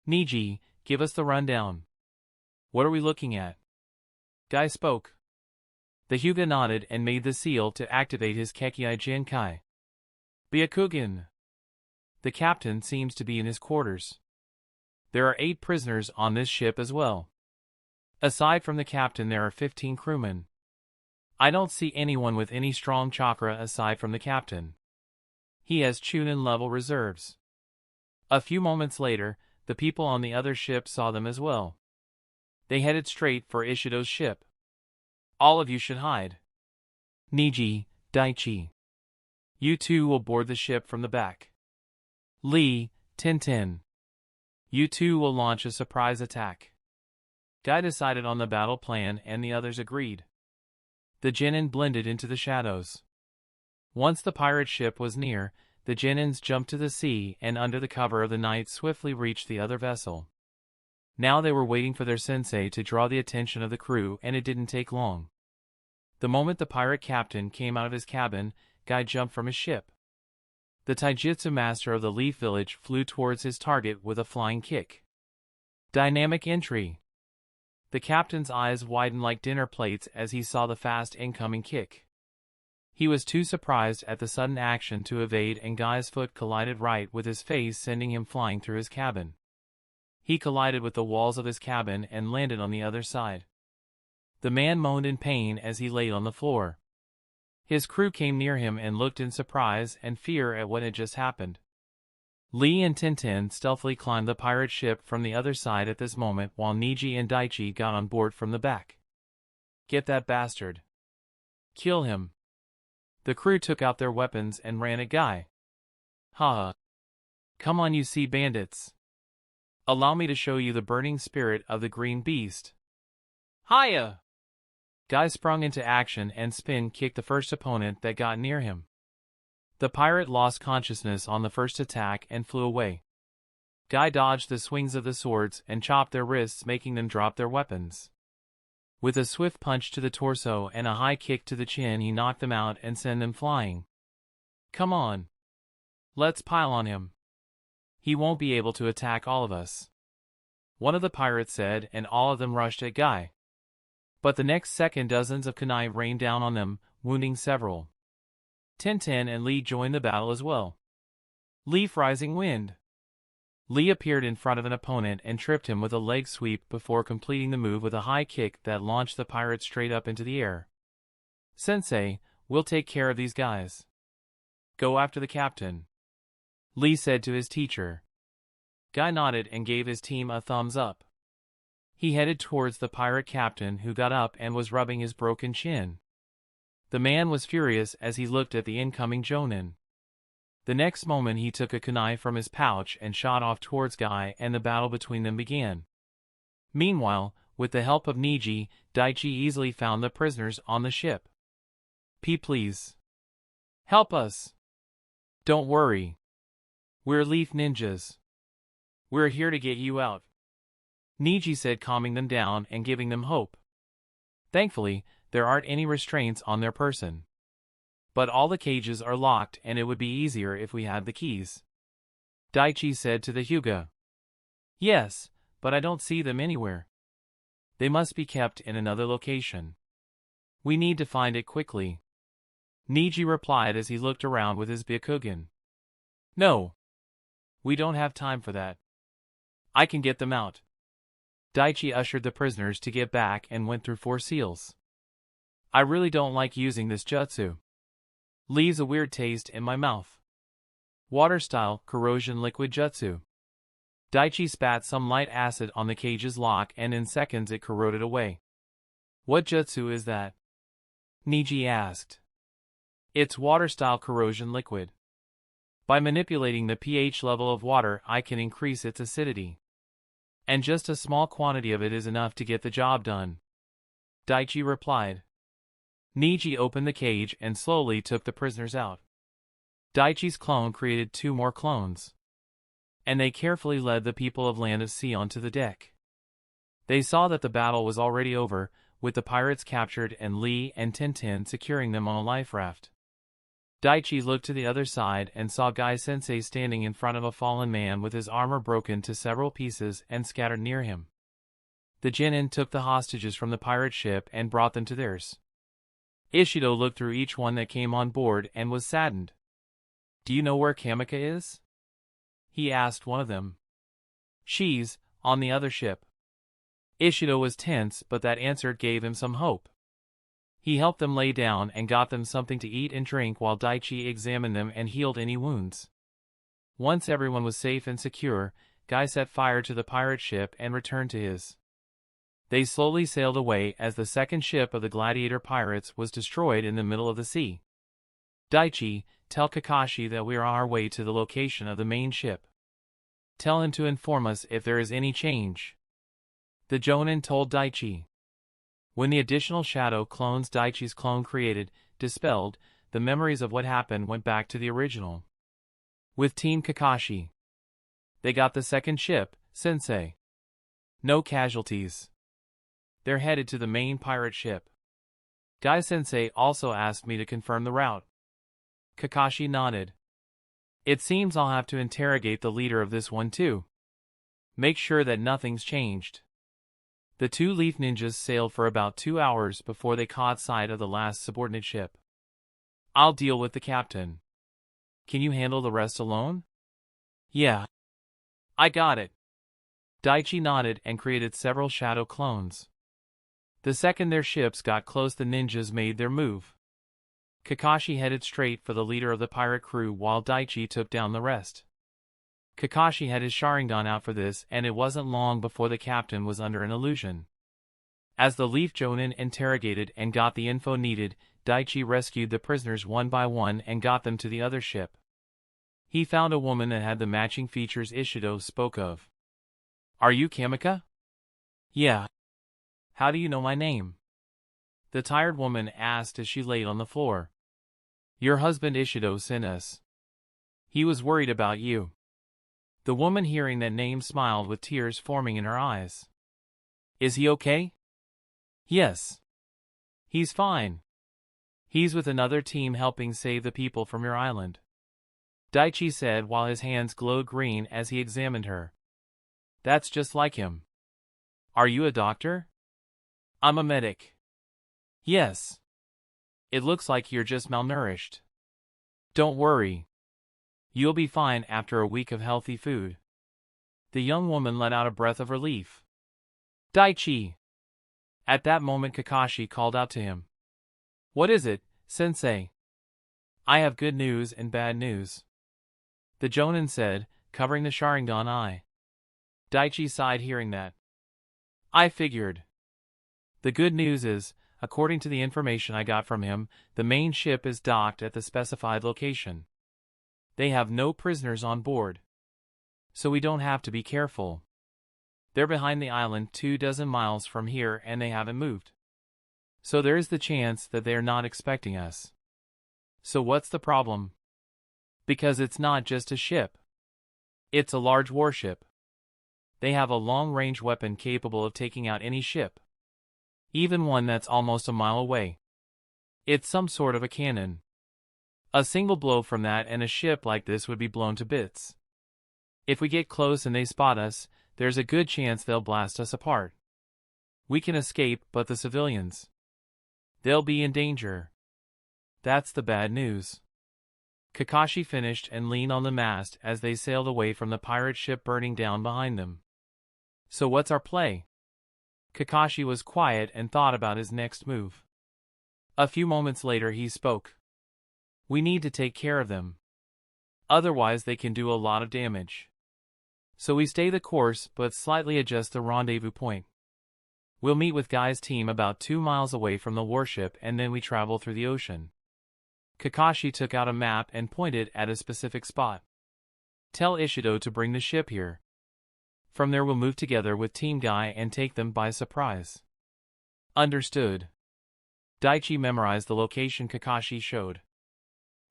Niji, give us the rundown. What are we looking at? Guy spoke. The Hyuga nodded and made the seal to activate his Kekkei Jinkai. Byakugan. The captain seems to be in his quarters. There are 8 prisoners on this ship as well. Aside from the captain, there are 15 crewmen. I don't see anyone with any strong chakra aside from the captain. He has Chunin level reserves. A few moments later, the people on the other ship saw them as well. They headed straight for Ishido's ship. All of you should hide. Niji, Daichi. You two will board the ship from the back. Lee, Tintin. You two will launch a surprise attack. Guy decided on the battle plan and the others agreed. The Jinin blended into the shadows. Once the pirate ship was near, the Jinins jumped to the sea and under the cover of the night swiftly reached the other vessel. Now they were waiting for their sensei to draw the attention of the crew, and it didn't take long. The moment the pirate captain came out of his cabin, Guy jumped from his ship. The taijutsu master of the Leaf Village flew towards his target with a flying kick. Dynamic entry. The captain's eyes widened like dinner plates as he saw the fast incoming kick. He was too surprised at the sudden action to evade, and Guy's foot collided right with his face, sending him flying through his cabin. He collided with the walls of his cabin and landed on the other side. The man moaned in pain as he lay on the floor. His crew came near him and looked in surprise and fear at what had just happened. Lee and Tintin stealthily climbed the pirate ship from the other side at this moment, while Niji and Daichi got on board from the back. Get that bastard. Kill him. The crew took out their weapons and ran at Guy. Haha. Come on, you sea bandits. Allow me to show you the burning spirit of the green beast. Hiya! Guy sprung into action and spin-kicked the first opponent that got near him. The pirate lost consciousness on the first attack and flew away. Guy dodged the swings of the swords and chopped their wrists, making them drop their weapons. With a swift punch to the torso and a high kick to the chin, he knocked them out and sent them flying. Come on. Let's pile on him. He won't be able to attack all of us. One of the pirates said, and all of them rushed at Guy. But the next second, dozens of kunai rained down on them, wounding several. Tintin and Lee joined the battle as well. Leaf Rising Wind. Lee appeared in front of an opponent and tripped him with a leg sweep before completing the move with a high kick that launched the pirate straight up into the air. Sensei, we'll take care of these guys. Go after the captain. Lee said to his teacher. Guy nodded and gave his team a thumbs up. He headed towards the pirate captain, who got up and was rubbing his broken chin. The man was furious as he looked at the incoming Jonin. The next moment he took a kunai from his pouch and shot off towards Guy, and the battle between them began. Meanwhile, with the help of Niji, Daichi easily found the prisoners on the ship. Please. Help us. Don't worry. We're leaf ninjas. We're here to get you out, Niji said, calming them down and giving them hope. Thankfully, there aren't any restraints on their person. But all the cages are locked and it would be easier if we had the keys, Daichi said to the Hyuga. Yes, but I don't see them anywhere. They must be kept in another location. We need to find it quickly, Niji replied as he looked around with his Byakugan. No. We don't have time for that. I can get them out. Daichi ushered the prisoners to get back and went through 4 seals. I really don't like using this jutsu. Leaves a weird taste in my mouth. Water-style corrosion liquid jutsu. Daichi spat some light acid on the cage's lock and in seconds it corroded away. What jutsu is that? Niji asked. It's water-style corrosion liquid. By manipulating the pH level of water, I can increase its acidity. And just a small quantity of it is enough to get the job done, Daichi replied. Niji opened the cage and slowly took the prisoners out. Daichi's clone created 2 more clones, and they carefully led the people of Land of Sea onto the deck. They saw that the battle was already over, with the pirates captured and Lee and Tintin securing them on a life raft. Daichi looked to the other side and saw Gai-sensei standing in front of a fallen man with his armor broken to several pieces and scattered near him. The genin took the hostages from the pirate ship and brought them to theirs. Ishido looked through each one that came on board and was saddened. Do you know where Kamika is? He asked one of them. She's on the other ship. Ishido was tense, but that answer gave him some hope. He helped them lay down and got them something to eat and drink while Daichi examined them and healed any wounds. Once everyone was safe and secure, Gai set fire to the pirate ship and returned to his. They slowly sailed away as the second ship of the gladiator pirates was destroyed in the middle of the sea. Daichi, tell Kakashi that we are on our way to the location of the main ship. Tell him to inform us if there is any change, the Jonin told Daichi. When the additional shadow clones Daichi's clone created dispelled, the memories of what happened went back to the original. With Team Kakashi, they got the second ship, Sensei. No casualties. They're headed to the main pirate ship. Gai-sensei also asked me to confirm the route. Kakashi nodded. It seems I'll have to interrogate the leader of this one too. Make sure that nothing's changed. The 2 leaf ninjas sailed for about 2 hours before they caught sight of the last subordinate ship. I'll deal with the captain. Can you handle the rest alone? Yeah. I got it. Daichi nodded and created several shadow clones. The second their ships got close, the ninjas made their move. Kakashi headed straight for the leader of the pirate crew while Daichi took down the rest. Kakashi had his Sharingan out for this, and it wasn't long before the captain was under an illusion. As the Leaf Jonin interrogated and got the info needed, Daichi rescued the prisoners one by one and got them to the other ship. He found a woman that had the matching features Ishido spoke of. Are you Kamika? Yeah. How do you know my name? The tired woman asked as she laid on the floor. Your husband Ishido sent us. He was worried about you. The woman hearing that name smiled with tears forming in her eyes. Is he okay? Yes. He's fine. He's with another team helping save the people from your island, Daichi said while his hands glowed green as he examined her. That's just like him. Are you a doctor? I'm a medic. Yes. It looks like you're just malnourished. Don't worry. You'll be fine after a week of healthy food. The young woman let out a breath of relief. Daichi! At that moment Kakashi called out to him. What is it, Sensei? I have good news and bad news, the Jonin said, covering the Sharingan eye. Daichi sighed hearing that. I figured. The good news is, according to the information I got from him, the main ship is docked at the specified location. They have no prisoners on board, so we don't have to be careful. They're behind the island 24 miles from here and they haven't moved. So there is the chance that they are not expecting us. So what's the problem? Because it's not just a ship. It's a large warship. They have a long-range weapon capable of taking out any ship. Even one that's almost a mile away. It's some sort of a cannon. A single blow from that and a ship like this would be blown to bits. If we get close and they spot us, there's a good chance they'll blast us apart. We can escape, but the civilians, they'll be in danger. That's the bad news. Kakashi finished and leaned on the mast as they sailed away from the pirate ship burning down behind them. So what's our play? Kakashi was quiet and thought about his next move. A few moments later he spoke. We need to take care of them. Otherwise they can do a lot of damage. So we stay the course but slightly adjust the rendezvous point. We'll meet with Guy's team about 2 miles away from the warship and then we travel through the ocean. Kakashi took out a map and pointed at a specific spot. Tell Ishido to bring the ship here. From there we'll move together with Team Guy and take them by surprise. Understood. Daichi memorized the location Kakashi showed.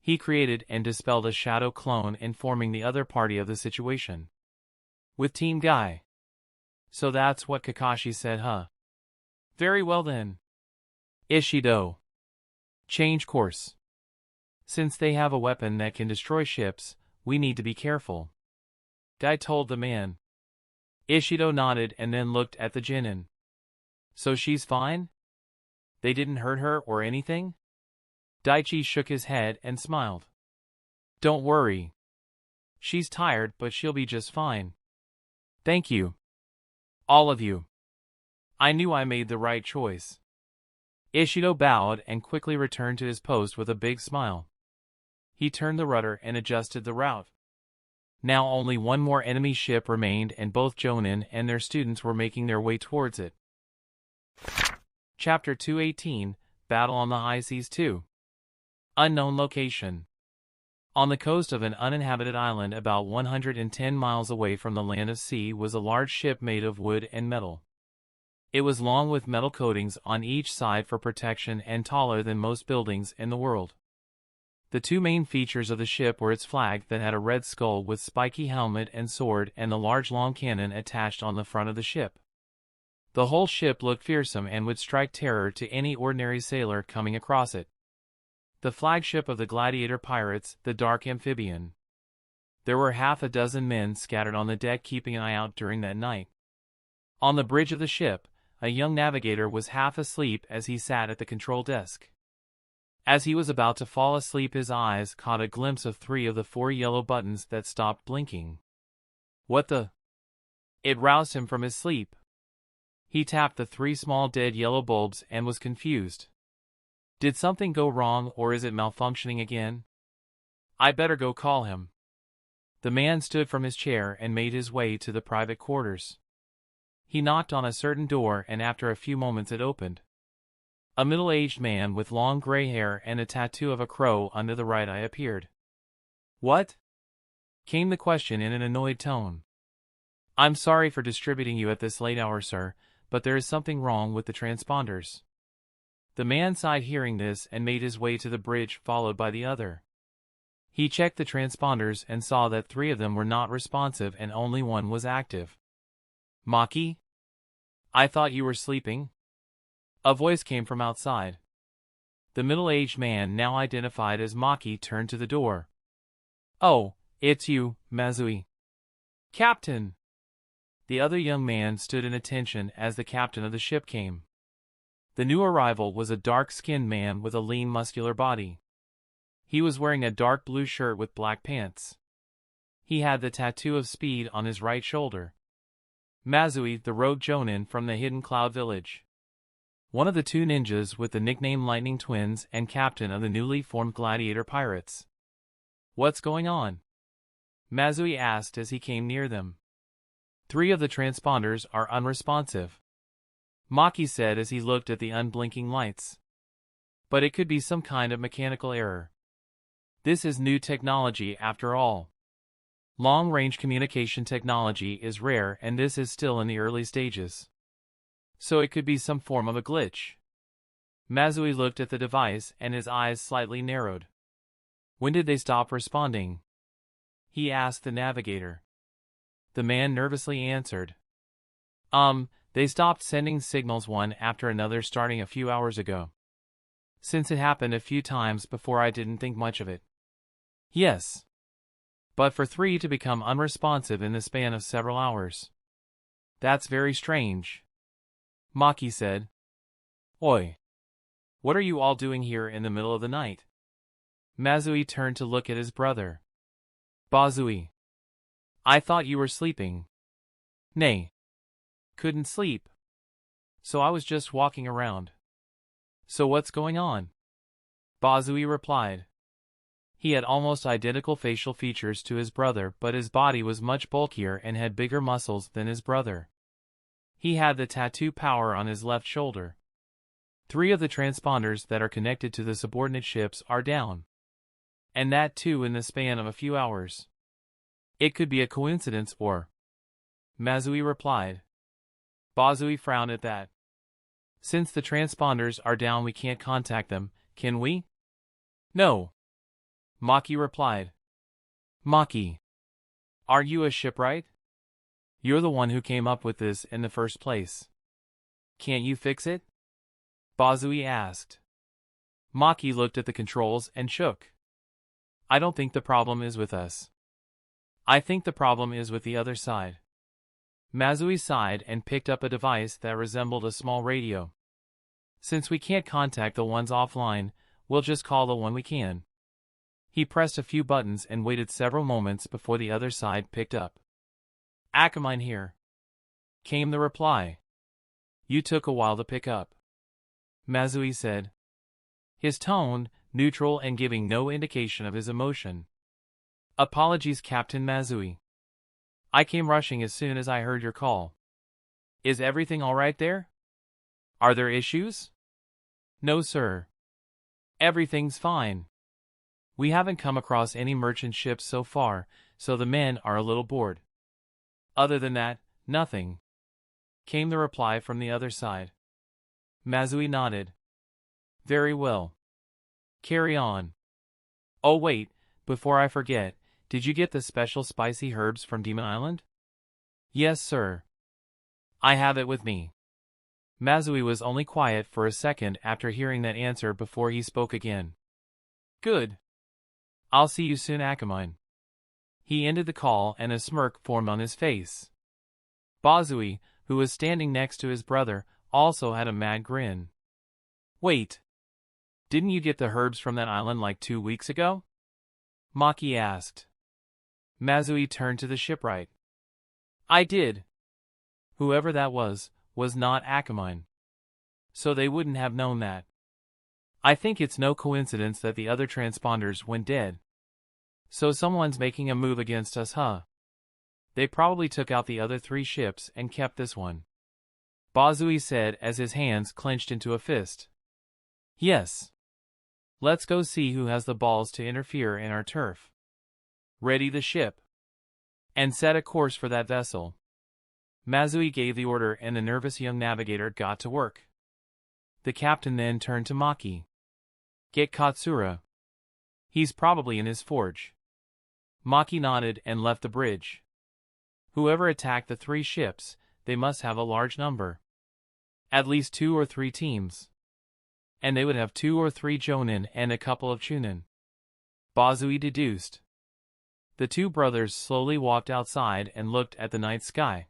He created and dispelled a shadow clone informing the other party of the situation. With Team Guy. So that's what Kakashi said, huh? Very well then. Ishido. Change course. Since they have a weapon that can destroy ships, we need to be careful. Guy told the man. Ishido nodded and then looked at the genin. So she's fine? They didn't hurt her or anything? Daichi shook his head and smiled. Don't worry. She's tired but she'll be just fine. Thank you. All of you. I knew I made the right choice. Ishido bowed and quickly returned to his post with a big smile. He turned the rudder and adjusted the route. Now only one more enemy ship remained and both Jonin and their students were making their way towards it. Chapter 218, Battle on the High Seas 2. Unknown location. On the coast of an uninhabited island about 110 miles away from the land of sea was a large ship made of wood and metal. It was long with metal coatings on each side for protection and taller than most buildings in the world. The two main features of the ship were its flag that had a red skull with spiky helmet and sword and the large long cannon attached on the front of the ship. The whole ship looked fearsome and would strike terror to any ordinary sailor coming across it. The flagship of the gladiator pirates, the Dark Amphibian. There were half a dozen men scattered on the deck keeping an eye out during that night. On the bridge of the ship, a young navigator was half asleep as he sat at the control desk. As he was about to fall asleep his eyes caught a glimpse of 3 of the 4 yellow buttons that stopped blinking. What the? It roused him from his sleep. He tapped the 3 small dead yellow bulbs and was confused. Did something go wrong or is it malfunctioning again? I better go call him. The man stood from his chair and made his way to the private quarters. He knocked on a certain door and after a few moments it opened. A middle-aged man with long gray hair and a tattoo of a crow under the right eye appeared. What? Came the question in an annoyed tone. I'm sorry for distributing you at this late hour, sir, but there is something wrong with the transponders. The man sighed hearing this and made his way to the bridge followed by the other. He checked the transponders and saw that 3 of them were not responsive and only one was active. Maki? I thought you were sleeping? A voice came from outside. The middle-aged man, now identified as Maki, turned to the door. Oh, it's you, Mazui. Captain! The other young man stood in attention as the captain of the ship came. The new arrival was a dark-skinned man with a lean muscular body. He was wearing a dark blue shirt with black pants. He had the tattoo of speed on his right shoulder. Mazui, the rogue jonin from the Hidden Cloud Village. One of the 2 ninjas with the nickname Lightning Twins and captain of the newly formed gladiator pirates. What's going on? Mazui asked as he came near them. 3 of the transponders are unresponsive, Maki said as he looked at the unblinking lights. But it could be some kind of mechanical error. This is new technology after all. Long-range communication technology is rare and this is still in the early stages. So it could be some form of a glitch. Mazui looked at the device and his eyes slightly narrowed. When did they stop responding? he asked the navigator. The man nervously answered. They stopped sending signals one after another starting a few hours ago. Since it happened a few times before, I didn't think much of it. Yes. But for 3 to become unresponsive in the span of several hours. That's very strange. Maki said. Oi. What are you all doing here in the middle of the night? Mazui turned to look at his brother. Bazui. I thought you were sleeping. Nay. Couldn't sleep. So I was just walking around. So what's going on? Bazui replied. He had almost identical facial features to his brother, but his body was much bulkier and had bigger muscles than his brother. He had the tattoo power on his left shoulder. 3 of the transponders that are connected to the subordinate ships are down. And that too in the span of a few hours. It could be a coincidence or... Mazui replied. Bazui frowned at that. Since the transponders are down, we can't contact them, can we? No. Maki replied. Maki. Are you a shipwright? You're the one who came up with this in the first place. Can't you fix it? Bazui asked. Maki looked at the controls and shook. I don't think the problem is with us. I think the problem is with the other side. Mazui sighed and picked up a device that resembled a small radio. Since we can't contact the ones offline, we'll just call the one we can. He pressed a few buttons and waited several moments before the other side picked up. Akamine here, came the reply. You took a while to pick up, Mazui said. His tone, neutral and giving no indication of his emotion. Apologies, Captain Mazui. I came rushing as soon as I heard your call. Is everything all right there? Are there issues? No, sir. Everything's fine. We haven't come across any merchant ships so far, so the men are a little bored. Other than that, nothing, came the reply from the other side. Mazui nodded. Very well. Carry on. Oh wait, before I forget, did you get the special spicy herbs from Demon Island? Yes, sir. I have it with me. Mazui was only quiet for a second after hearing that answer before he spoke again. Good. I'll see you soon, Akamine. He ended the call and a smirk formed on his face. Bazui, who was standing next to his brother, also had a mad grin. Wait. Didn't you get the herbs from that island like 2 weeks ago? Maki asked. Mazui turned to the shipwright. I did. Whoever that was not Akamine. So they wouldn't have known that. I think it's no coincidence that the other transponders went dead. So someone's making a move against us, huh? They probably took out the other 3 ships and kept this one. Bazui said as his hands clenched into a fist. Yes. Let's go see who has the balls to interfere in our turf. Ready the ship. And set a course for that vessel. Mazui gave the order and the nervous young navigator got to work. The captain then turned to Maki. Get Katsura. He's probably in his forge. Maki nodded and left the bridge. Whoever attacked the 3 ships, they must have a large number. At least 2 or 3 teams. And they would have 2 or 3 Jonin and a couple of Chunin. Bazui deduced. The 2 brothers slowly walked outside and looked at the night sky.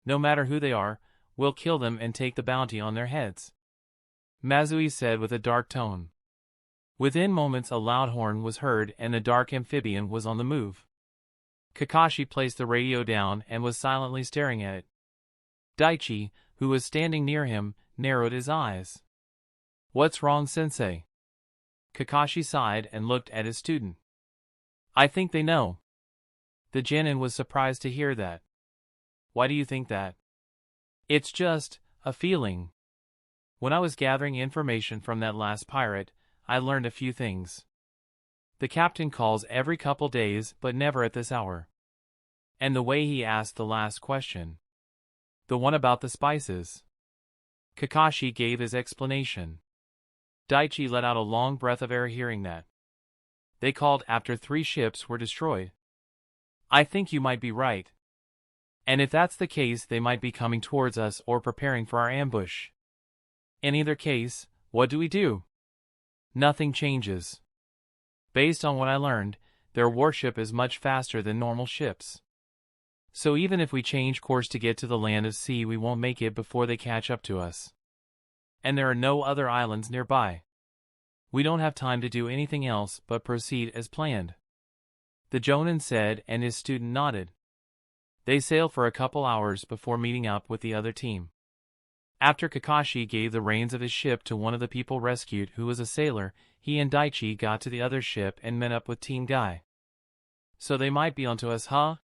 No matter who they are, we'll kill them and take the bounty on their heads, Mazui said with a dark tone. Within moments a loud horn was heard and the dark amphibian was on the move. Kakashi placed the radio down and was silently staring at it. Daichi, who was standing near him, narrowed his eyes. What's wrong, sensei? Kakashi sighed and looked at his student. I think they know. The genin was surprised to hear that. Why do you think that? It's just a feeling. When I was gathering information from that last pirate, I learned a few things. The captain calls every couple days but never at this hour. And the way he asked the last question. The one about the spices. Kakashi gave his explanation. Daichi let out a long breath of air hearing that. They called after 3 ships were destroyed. I think you might be right. And if that's the case, they might be coming towards us or preparing for our ambush. In either case, what do we do? Nothing changes. Based on what I learned, their warship is much faster than normal ships. So even if we change course to get to the land of sea, we won't make it before they catch up to us. And there are no other islands nearby. We don't have time to do anything else but proceed as planned. The Jonin said, and his student nodded. They sailed for a couple hours before meeting up with the other team. After Kakashi gave the reins of his ship to one of the people rescued who was a sailor, he and Daichi got to the other ship and met up with Team Guy. So they might be onto us, huh?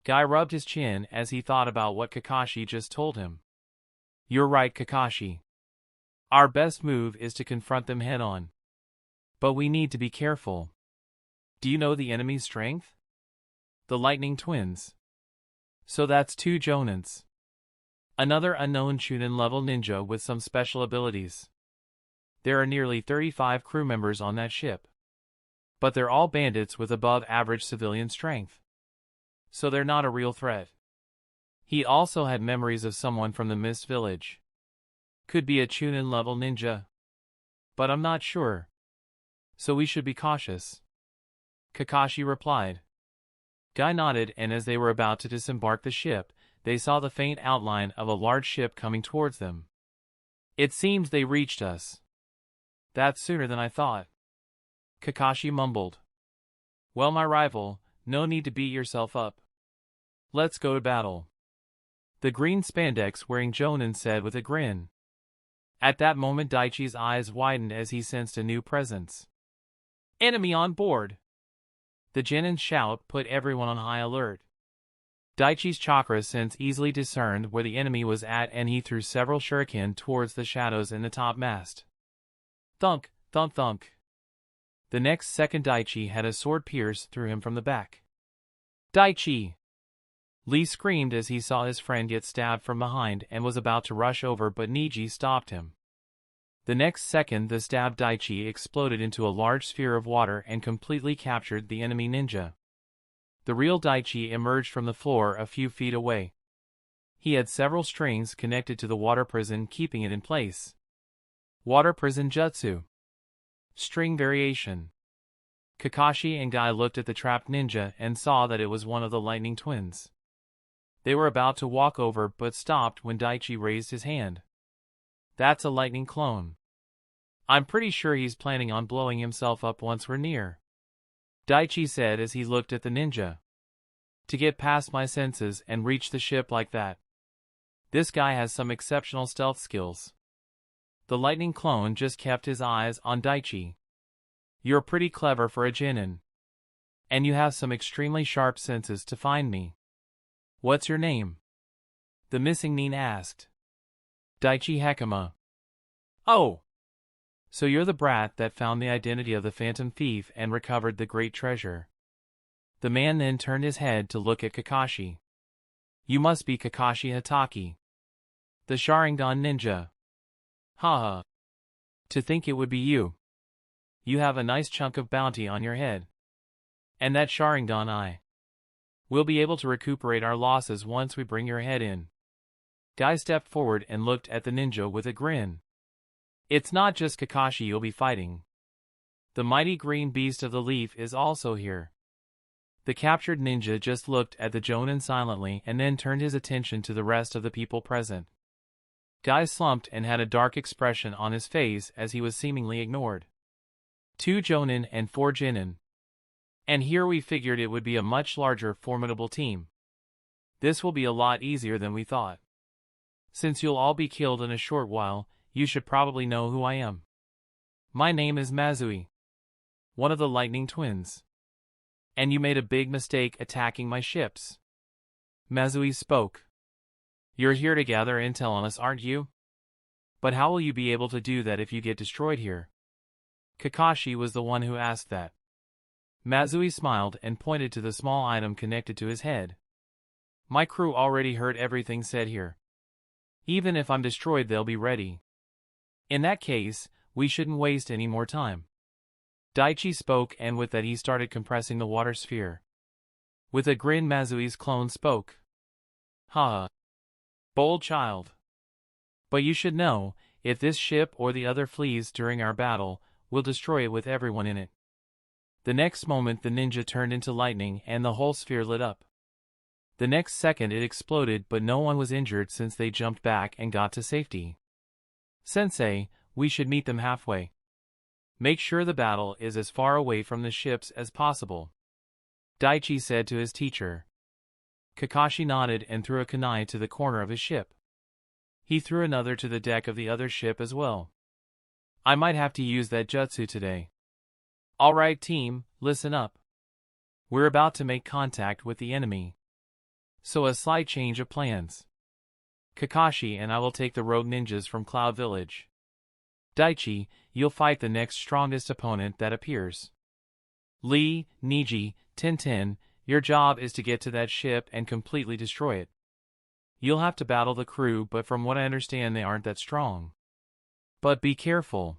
Guy rubbed his chin as he thought about what Kakashi just told him. You're right, Kakashi. Our best move is to confront them head-on. But we need to be careful. Do you know the enemy's strength? The Lightning Twins. So that's 2 Jonins. Another unknown Chunin-level ninja with some special abilities. There are nearly 35 crew members on that ship. But they're all bandits with above-average civilian strength. So they're not a real threat. He also had memories of someone from the Mist Village. Could be a Chunin-level ninja. But I'm not sure. So we should be cautious. Kakashi replied. Guy nodded, and as they were about to disembark the ship, they saw the faint outline of a large ship coming towards them. It seems they reached us. That's sooner than I thought. Kakashi mumbled. Well, my rival, no need to beat yourself up. Let's go to battle. The green spandex-wearing Jonin said with a grin. At that moment Daichi's eyes widened as he sensed a new presence. Enemy on board! The Genin's shout put everyone on high alert. Daichi's chakra sense easily discerned where the enemy was at, and he threw several shuriken towards the shadows in the topmast. Thunk, thunk, thunk. The next second Daichi had a sword pierce through him from the back. Daichi! Lee screamed as he saw his friend get stabbed from behind and was about to rush over, but Niji stopped him. The next second the stabbed Daichi exploded into a large sphere of water and completely captured the enemy ninja. The real Daichi emerged from the floor a few feet away. He had several strings connected to the water prison keeping it in place. Water prison jutsu. String variation. Kakashi and Guy looked at the trapped ninja and saw that it was one of the Lightning Twins. They were about to walk over but stopped when Daichi raised his hand. That's a lightning clone. I'm pretty sure he's planning on blowing himself up once we're near. Daichi said as he looked at the ninja. To get past my senses and reach the ship like that. This guy has some exceptional stealth skills. The lightning clone just kept his eyes on Daichi. You're pretty clever for a Genin. And you have some extremely sharp senses to find me. What's your name? The missing nin asked. Daichi Hekima. Oh! So you're the brat that found the identity of the phantom thief and recovered the great treasure. The man then turned his head to look at Kakashi. You must be Kakashi Hatake. The Sharingan ninja. Haha. To think it would be you. You have a nice chunk of bounty on your head. And that Sharingan eye. We'll be able to recuperate our losses once we bring your head in. Guy stepped forward and looked at the ninja with a grin. It's not just Kakashi you'll be fighting. The mighty green beast of the leaf is also here. The captured ninja just looked at the Jonin silently and then turned his attention to the rest of the people present. Guy slumped and had a dark expression on his face as he was seemingly ignored. 2 Jonin and 4 Genin. And here we figured it would be a much larger, formidable team. This will be a lot easier than we thought. Since you'll all be killed in a short while, you should probably know who I am. My name is Mazui. One of the Lightning Twins. And you made a big mistake attacking my ships. Mazui spoke. You're here to gather intel on us, aren't you? But how will you be able to do that if you get destroyed here? Kakashi was the one who asked that. Mazui smiled and pointed to the small item connected to his head. My crew already heard everything said here. Even if I'm destroyed, they'll be ready. In that case, we shouldn't waste any more time. Daichi spoke, and with that he started compressing the water sphere. With a grin, Mazui's clone spoke. Ha! Bold child. But you should know, if this ship or the other flees during our battle, we'll destroy it with everyone in it. The next moment the ninja turned into lightning and the whole sphere lit up. The next second it exploded, but no one was injured since they jumped back and got to safety. Sensei, we should meet them halfway. Make sure the battle is as far away from the ships as possible, Daichi said to his teacher. Kakashi nodded and threw a kunai to the corner of his ship. He threw another to the deck of the other ship as well. I might have to use that jutsu today. Alright team, listen up. We're about to make contact with the enemy. So a slight change of plans. Kakashi and I will take the rogue ninjas from Cloud Village. Daichi, you'll fight the next strongest opponent that appears. Lee, Niji, Tintin, your job is to get to that ship and completely destroy it. You'll have to battle the crew, but from what I understand they aren't that strong. But be careful.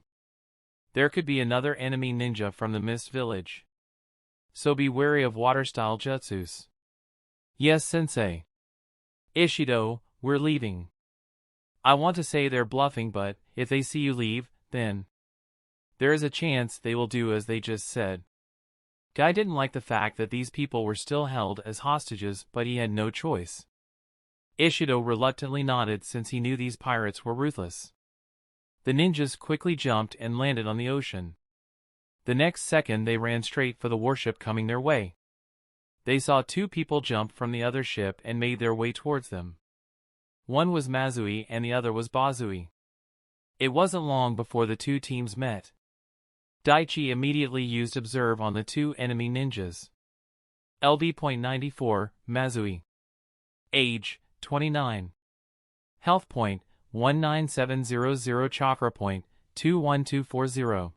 There could be another enemy ninja from the Mist Village. So be wary of water-style jutsus. Yes, sensei. Ishido, we're leaving. I want to say they're bluffing, but if they see you leave, then there is a chance they will do as they just said. Guy didn't like the fact that these people were still held as hostages, but he had no choice. Ishido reluctantly nodded since he knew these pirates were ruthless. The ninjas quickly jumped and landed on the ocean. The next second they ran straight for the warship coming their way. They saw two people jump from the other ship and made their way towards them. One was Mazui and the other was Bazui. It wasn't long before the two teams met. Daichi immediately used Observe on the two enemy ninjas. LV.94, Mazui. Age, 29. Health point, 19700. Chakra point, 21240.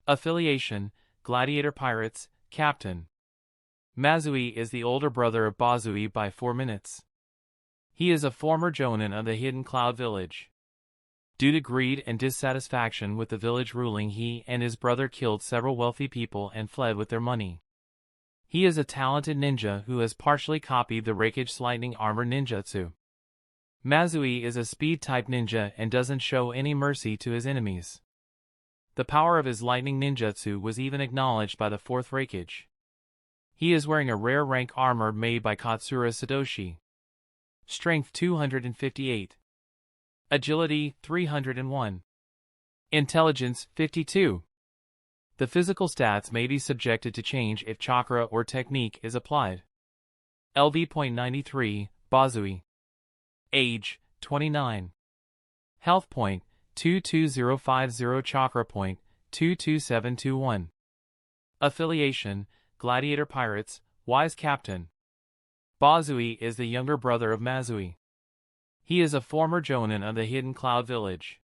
Affiliation, Gladiator Pirates, Captain. Mazui is the older brother of Bazui by 4 minutes. He is a former jonin of the Hidden Cloud Village. Due to greed and dissatisfaction with the village ruling, he and his brother killed several wealthy people and fled with their money. He is a talented ninja who has partially copied the Raikage lightning armor ninjutsu. Mazui is a speed-type ninja and doesn't show any mercy to his enemies. The power of his lightning ninjutsu was even acknowledged by the 4th Raikage. He is wearing a rare rank armor made by Katsura Sadoshi. Strength 258. Agility 301. Intelligence 52. The physical stats may be subjected to change if chakra or technique is applied. LV.93, Bazui. Age, 29. Health point, 22050. Chakra point, 22721. Affiliation, Gladiator Pirates, Wise Captain. Bazui is the younger brother of Mazui. He is a former jonin of the Hidden Cloud Village.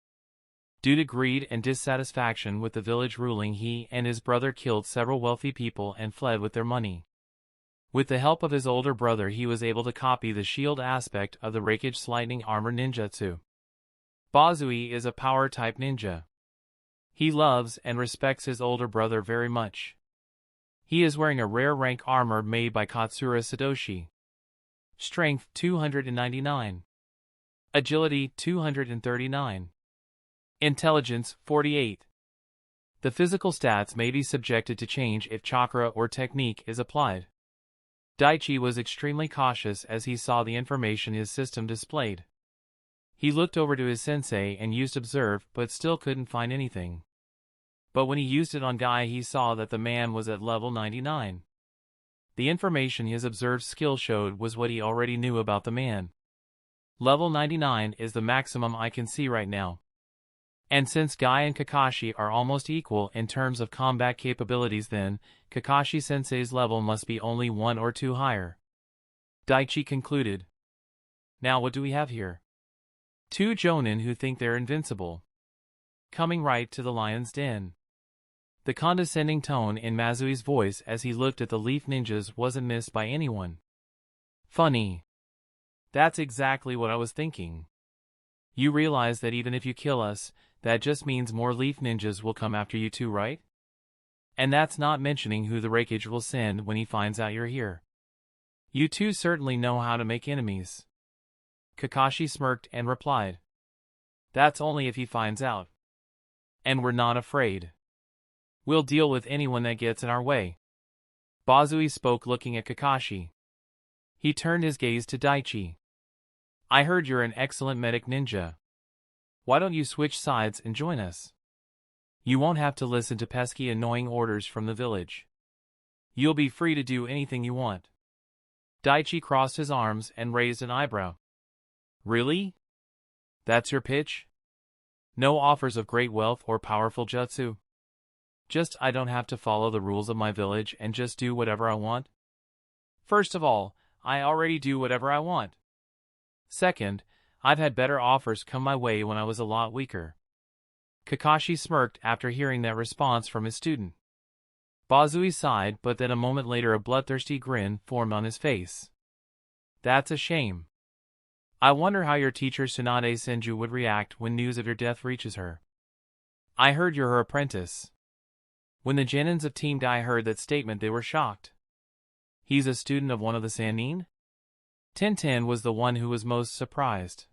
Due to greed and dissatisfaction with the village ruling, he and his brother killed several wealthy people and fled with their money. With the help of his older brother, he was able to copy the shield aspect of the Raikage lightning armor ninjutsu. Bazui is a power-type ninja. He loves and respects his older brother very much. He is wearing a rare rank armor made by Katsura Sadoshi. Strength 299. Agility 239. Intelligence 48. The physical stats may be subjected to change if chakra or technique is applied. Daichi was extremely cautious as he saw the information his system displayed. He looked over to his sensei and used Observe, but still couldn't find anything. But when he used it on Guy, he saw that the man was at level 99. The information his Observe skill showed was what he already knew about the man. Level 99 is the maximum I can see right now. And since Guy and Kakashi are almost equal in terms of combat capabilities, then Kakashi-sensei's level must be only 1 or 2 higher. Daichi concluded. Now what do we have here? Two jonin who think they're invincible. Coming right to the lion's den. The condescending tone in Mazui's voice as he looked at the leaf ninjas wasn't missed by anyone. Funny. That's exactly what I was thinking. You realize that even if you kill us, that just means more leaf ninjas will come after you too, right? And that's not mentioning who the Raikage will send when he finds out you're here. You two certainly know how to make enemies. Kakashi smirked and replied. That's only if he finds out. And we're not afraid. We'll deal with anyone that gets in our way. Bazui spoke, looking at Kakashi. He turned his gaze to Daichi. I heard you're an excellent medic ninja. Why don't you switch sides and join us? You won't have to listen to pesky, annoying orders from the village. You'll be free to do anything you want. Daichi crossed his arms and raised an eyebrow. Really? That's your pitch? No offers of great wealth or powerful jutsu? Just I don't have to follow the rules of my village and just do whatever I want? First of all, I already do whatever I want. Second, I've had better offers come my way when I was a lot weaker. Kakashi smirked after hearing that response from his student. Bazui sighed, but then a moment later a bloodthirsty grin formed on his face. That's a shame. I wonder how your teacher Tsunade Senju would react when news of your death reaches her. I heard you're her apprentice. When the genins of Team Dai heard that statement, they were shocked. He's a student of one of the Sannin? Tenten was the one who was most surprised.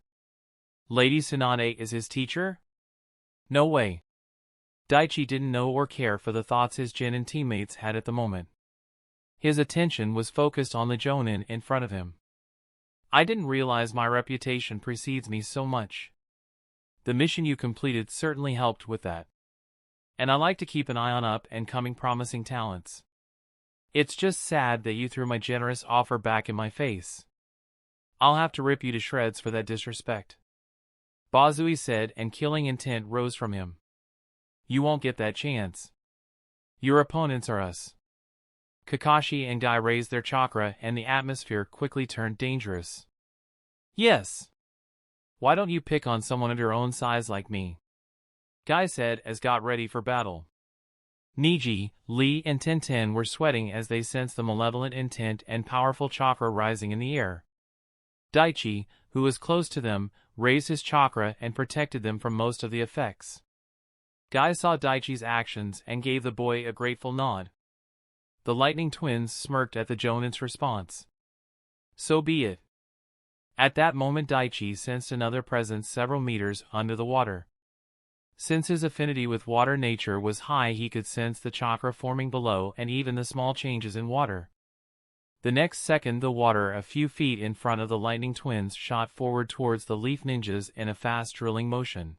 Lady Tsunade is his teacher? No way. Daichi didn't know or care for the thoughts his genin teammates had at the moment. His attention was focused on the jonin in front of him. I didn't realize my reputation precedes me so much. The mission you completed certainly helped with that. And I like to keep an eye on up and coming promising talents. It's just sad that you threw my generous offer back in my face. I'll have to rip you to shreds for that disrespect. Bazui said, and killing intent rose from him. You won't get that chance. Your opponents are us. Kakashi and Guy raised their chakra and the atmosphere quickly turned dangerous. Yes. Why don't you pick on someone of your own size like me? Guy said as got ready for battle. Niji, Lee and Tenten were sweating as they sensed the malevolent intent and powerful chakra rising in the air. Daichi, who was close to them, raised his chakra and protected them from most of the effects. Guy saw Daichi's actions and gave the boy a grateful nod. The lightning twins smirked at the jonin's response. So be it. At that moment Daichi sensed another presence several meters under the water. Since his affinity with water nature was high, he could sense the chakra forming below and even the small changes in water. The next second the water a few feet in front of the lightning twins shot forward towards the leaf ninjas in a fast drilling motion.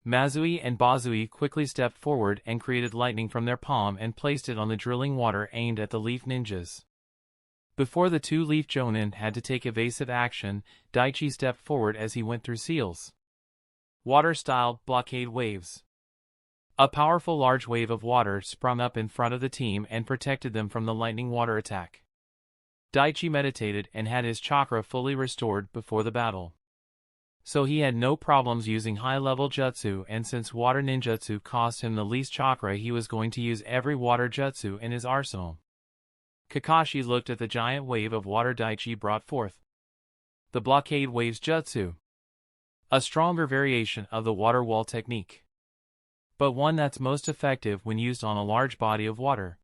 Mazui and Bazui quickly stepped forward and created lightning from their palm and placed it on the drilling water aimed at the leaf ninjas. Before the two leaf jonin had to take evasive action, Daichi stepped forward as he went through seals. Water-style blockade waves. A powerful large wave of water sprung up in front of the team and protected them from the lightning water attack. Daichi meditated and had his chakra fully restored before the battle. So he had no problems using high-level jutsu, and since water ninjutsu cost him the least chakra, he was going to use every water jutsu in his arsenal. Kakashi looked at the giant wave of water Daichi brought forth. The blockade waves jutsu. A stronger variation of the water wall technique. But one that's most effective when used on a large body of water.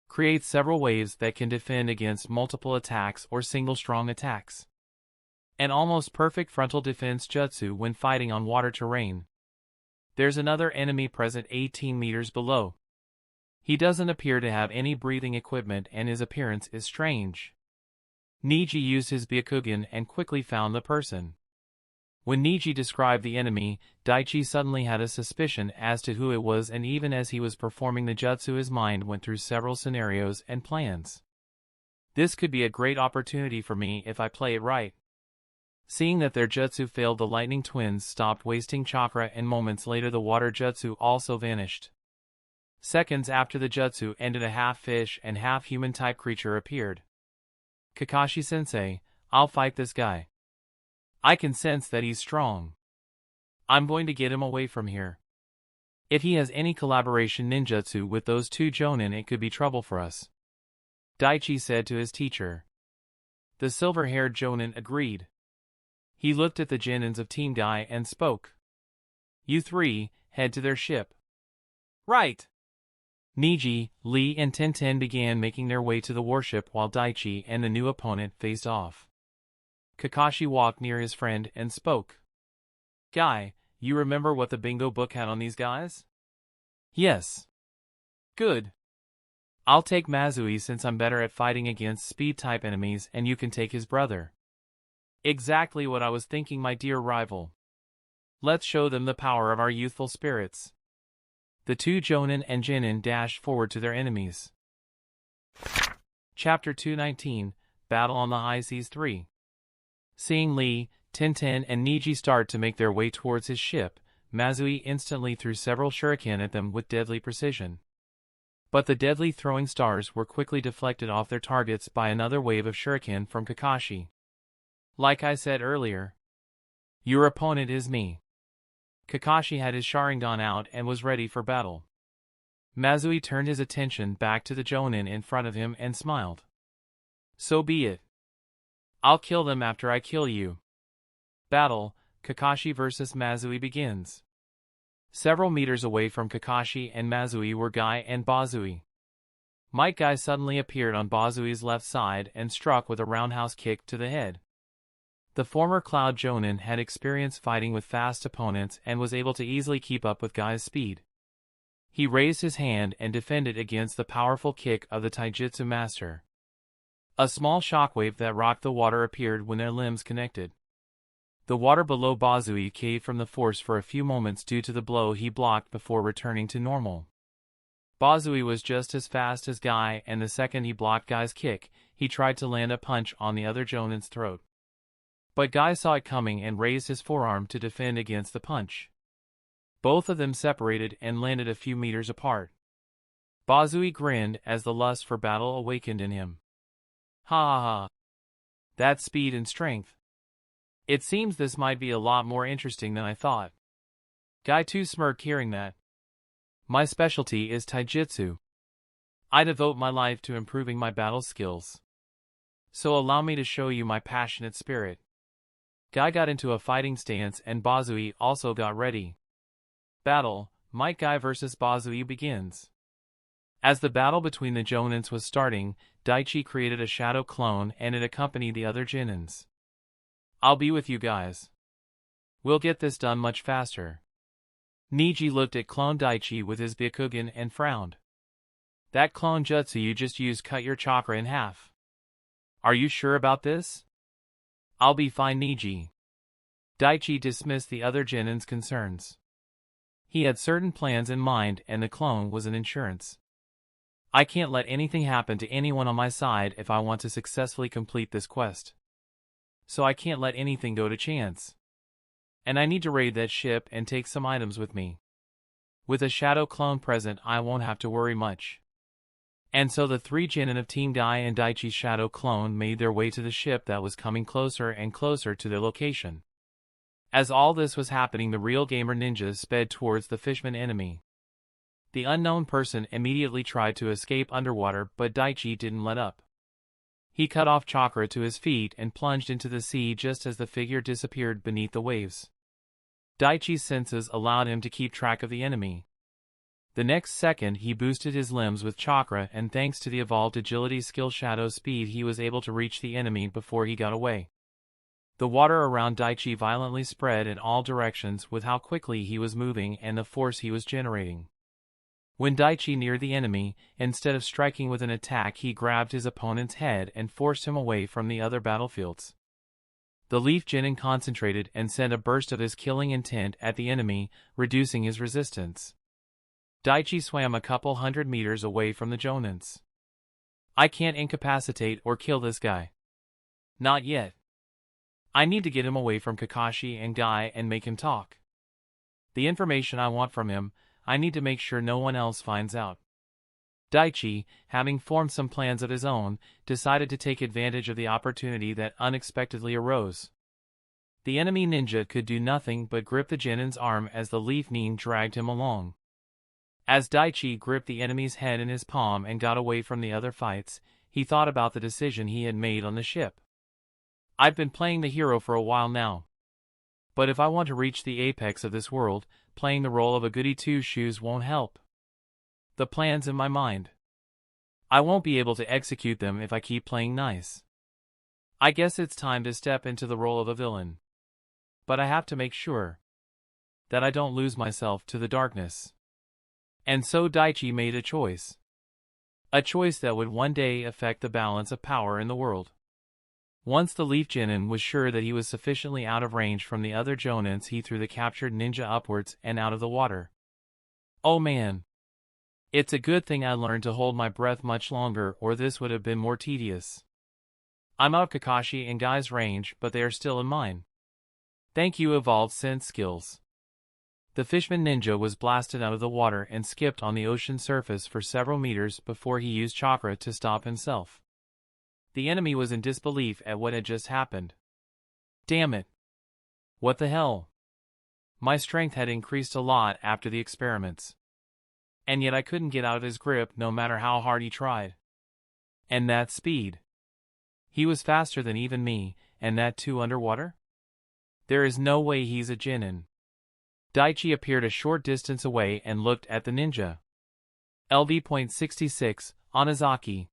Creates several waves that can defend against multiple attacks or single strong attacks. An almost perfect frontal defense jutsu when fighting on water terrain. There's another enemy present 18 meters below. He doesn't appear to have any breathing equipment and his appearance is strange. Niji used his Byakugan and quickly found the person. When Niji described the enemy, Daichi suddenly had a suspicion as to who it was, and even as he was performing the jutsu his mind went through several scenarios and plans. This could be a great opportunity for me if I play it right. Seeing that their jutsu failed, the lightning twins stopped wasting chakra and moments later the water jutsu also vanished. Seconds after the jutsu ended, a half-fish and half-human type creature appeared. Kakashi-sensei, I'll fight this guy. I can sense that he's strong. I'm going to get him away from here. If he has any collaboration ninjutsu with those two jonin, it could be trouble for us. Daichi said to his teacher. The silver-haired jonin agreed. He looked at the genins of Team Dai and spoke. You three, head to their ship. Right. Niji, Lee and Tenten began making their way to the warship while Daichi and the new opponent faced off. Kakashi walked near his friend and spoke. "Guy, you remember what the bingo book had on these guys?" "Yes." "Good. I'll take Mazui since I'm better at fighting against speed-type enemies and you can take his brother." "Exactly what I was thinking, my dear rival. Let's show them the power of our youthful spirits." The two Jonin and Jinin dashed forward to their enemies. Chapter 219, Battle on the High Seas 3. Seeing Lee, Tenten and Niji start to make their way towards his ship, Mazui instantly threw several shuriken at them with deadly precision. But the deadly throwing stars were quickly deflected off their targets by another wave of shuriken from Kakashi. "Like I said earlier, your opponent is me." Kakashi had his Sharingan out and was ready for battle. Mazui turned his attention back to the Jonin in front of him and smiled. "So be it. I'll kill them after I kill you." Battle, Kakashi vs. Mazui begins. Several meters away from Kakashi and Mazui were Guy and Bazui. Might Guy suddenly appeared on Bazui's left side and struck with a roundhouse kick to the head. The former Cloud Jonin had experience fighting with fast opponents and was able to easily keep up with Guy's speed. He raised his hand and defended against the powerful kick of the Taijutsu master. A small shockwave that rocked the water appeared when their limbs connected. The water below Bazui caved from the force for a few moments due to the blow he blocked before returning to normal. Bazui was just as fast as Guy, and the second he blocked Guy's kick, he tried to land a punch on the other Jonin's throat. But Guy saw it coming and raised his forearm to defend against the punch. Both of them separated and landed a few meters apart. Bazui grinned as the lust for battle awakened in him. "Ha ha ha. That's speed and strength. It seems this might be a lot more interesting than I thought." Guy too smirked hearing that. "My specialty is taijutsu. I devote my life to improving my battle skills. So allow me to show you my passionate spirit." Guy got into a fighting stance and Bazui also got ready. Battle, Might Guy vs. Bazui begins. As the battle between the Jonins was starting, Daichi created a shadow clone and it accompanied the other Jinins. "I'll be with you guys. We'll get this done much faster." Niji looked at clone Daichi with his Byakugan and frowned. "That clone jutsu you just used cut your chakra in half. Are you sure about this?" "I'll be fine, Niji." Daichi dismissed the other Genin's concerns. He had certain plans in mind and the clone was an insurance. "I can't let anything happen to anyone on my side if I want to successfully complete this quest. So I can't let anything go to chance. And I need to raid that ship and take some items with me. With a shadow clone present, I won't have to worry much." And so the three Genin of Team Guy and Daichi's shadow clone made their way to the ship that was coming closer and closer to their location. As all this was happening, the real gamer ninjas sped towards the fishman enemy. The unknown person immediately tried to escape underwater, but Daichi didn't let up. He cut off chakra to his feet and plunged into the sea just as the figure disappeared beneath the waves. Daichi's senses allowed him to keep track of the enemy. The next second he boosted his limbs with chakra and thanks to the evolved agility skill Shadow Speed he was able to reach the enemy before he got away. The water around Daichi violently spread in all directions with how quickly he was moving and the force he was generating. When Daichi neared the enemy, instead of striking with an attack he grabbed his opponent's head and forced him away from the other battlefields. The Leaf Genin concentrated and sent a burst of his killing intent at the enemy, reducing his resistance. Daichi swam a couple hundred meters away from the Jonins. "I can't incapacitate or kill this guy. Not yet. I need to get him away from Kakashi and Guy and make him talk. The information I want from him, I need to make sure no one else finds out." Daichi, having formed some plans of his own, decided to take advantage of the opportunity that unexpectedly arose. The enemy ninja could do nothing but grip the Genin's arm as the Leaf Nin dragged him along. As Daichi gripped the enemy's head in his palm and got away from the other fights, he thought about the decision he had made on the ship. "I've been playing the hero for a while now. But if I want to reach the apex of this world, playing the role of a goody two-shoes won't help. The plan's in my mind. I won't be able to execute them if I keep playing nice. I guess it's time to step into the role of a villain. But I have to make sure that I don't lose myself to the darkness. And so Daichi made a choice. A choice that would one day affect the balance of power in the world. Once the Leaf Genin was sure that he was sufficiently out of range from the other Jonins, he threw the captured ninja upwards and out of the water. Oh man. It's a good thing I learned to hold my breath much longer, or this would have been more tedious. I'm out of Kakashi and Guy's range, but they are still in mine. Thank you, evolved sense skills. The Fishman Ninja was blasted out of the water and skipped on the ocean surface for several meters before he used chakra to stop himself. The enemy was in disbelief at what had just happened. Damn it. What the hell? My strength had increased a lot after the experiments. And yet I couldn't get out of his grip no matter how hard he tried. And that speed. He was faster than even me, and that too underwater? There is no way he's a Genin. Daichi appeared a short distance away and looked at the ninja. LV.66, Onizaki.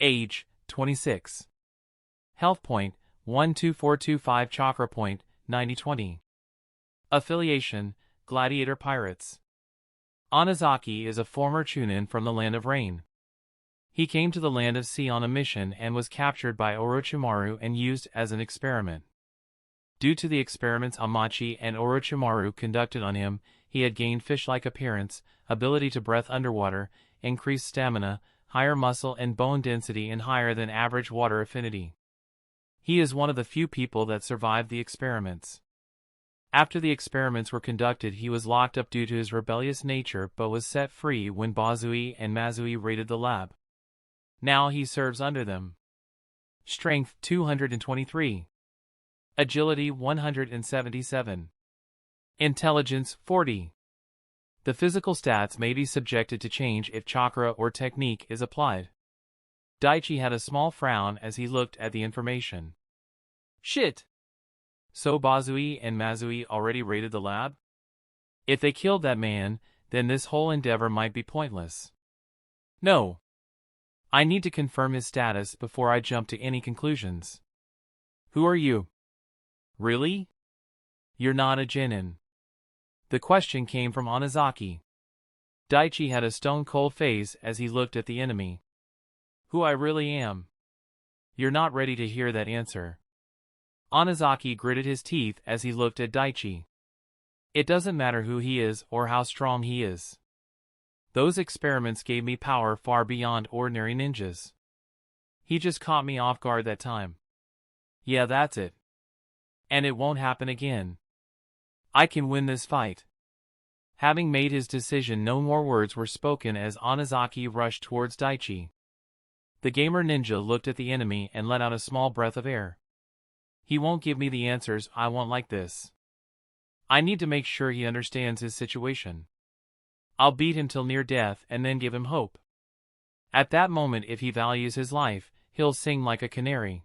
Age, 26. Health point, 12425. Chakra point, 9020. Affiliation, Gladiator Pirates. Onizaki is a former Chunin from the Land of Rain. He came to the Land of Sea on a mission and was captured by Orochimaru and used as an experiment. Due to the experiments Amachi and Orochimaru conducted on him, he had gained fish-like appearance, ability to breathe underwater, increased stamina, higher muscle and bone density, and higher than average water affinity. He is one of the few people that survived the experiments. After the experiments were conducted, he was locked up due to his rebellious nature but was set free when Bazui and Mazui raided the lab. Now he serves under them. Strength 223. Agility 177. Intelligence 40. The physical stats may be subjected to change if chakra or technique is applied. Daichi had a small frown as he looked at the information. Shit! So Bazui and Mazui already raided the lab? If they killed that man, then this whole endeavor might be pointless. No. I need to confirm his status before I jump to any conclusions. Who are you? Really? You're not a Genin. The question came from Onizaki. Daichi had a stone-cold face as he looked at the enemy. Who I really am? You're not ready to hear that answer. Onizaki gritted his teeth as he looked at Daichi. It doesn't matter who he is or how strong he is. Those experiments gave me power far beyond ordinary ninjas. He just caught me off guard that time. Yeah, that's it. And it won't happen again. I can win this fight. Having made his decision, no more words were spoken as Onizaki rushed towards Daichi. The gamer ninja looked at the enemy and let out a small breath of air. He won't give me the answers I want like this. I need to make sure he understands his situation. I'll beat him till near death and then give him hope. At that moment, if he values his life, he'll sing like a canary.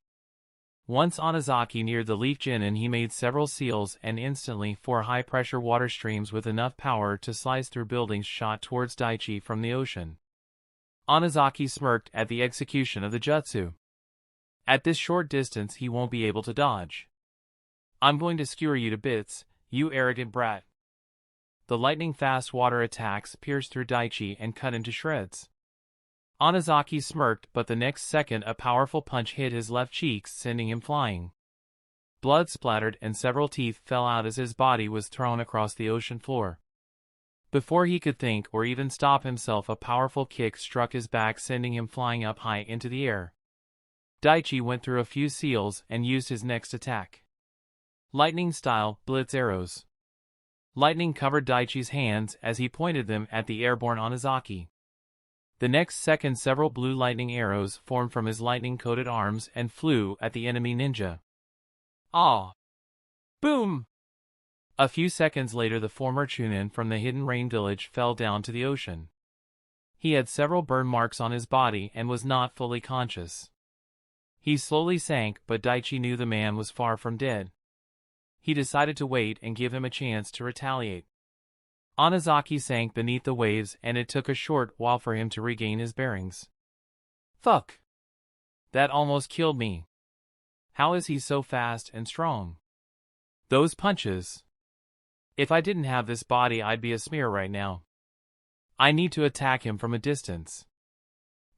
Once Onizaki neared the Leaf Genin, he made several seals and instantly 4 high-pressure water streams with enough power to slice through buildings shot towards Daichi from the ocean. Onizaki smirked at the execution of the jutsu. At this short distance he won't be able to dodge. I'm going to skewer you to bits, you arrogant brat. The lightning-fast water attacks pierced through Daichi and cut him to shreds. Onizaki smirked, but the next second a powerful punch hit his left cheek, sending him flying. Blood splattered and several teeth fell out as his body was thrown across the ocean floor. Before he could think or even stop himself, a powerful kick struck his back, sending him flying up high into the air. Daichi went through a few seals and used his next attack. Lightning-style blitz arrows. Lightning covered Daichi's hands as he pointed them at the airborne Onizaki. The next second, several blue lightning arrows formed from his lightning-coated arms and flew at the enemy ninja. Ah! Boom! A few seconds later, the former Chunin from the Hidden Rain village fell down to the ocean. He had several burn marks on his body and was not fully conscious. He slowly sank, but Daichi knew the man was far from dead. He decided to wait and give him a chance to retaliate. Onozaki sank beneath the waves and it took a short while for him to regain his bearings. Fuck! That almost killed me. How is he so fast and strong? Those punches! If I didn't have this body I'd be a smear right now. I need to attack him from a distance.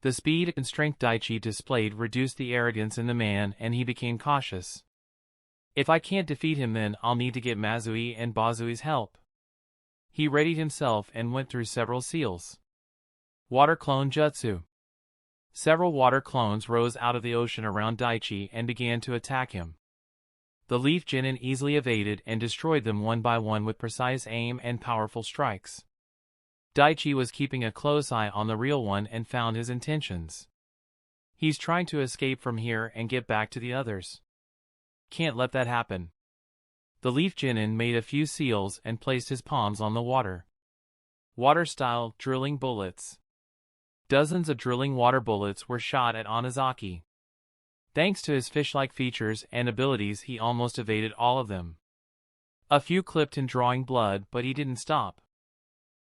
The speed and strength Daichi displayed reduced the arrogance in the man and he became cautious. If I can't defeat him then I'll need to get Mazui and Bazui's help. He readied himself and went through several seals. Water Clone Jutsu. Several water clones rose out of the ocean around Daichi and began to attack him. The Leaf Genin easily evaded and destroyed them one by one with precise aim and powerful strikes. Daichi was keeping a close eye on the real one and found his intentions. He's trying to escape from here and get back to the others. Can't let that happen. The Leaf Genin made a few seals and placed his palms on the water. Water-style drilling bullets. Dozens of drilling water bullets were shot at Onozaki. Thanks to his fish-like features and abilities he almost evaded all of them. A few clipped him drawing blood but he didn't stop.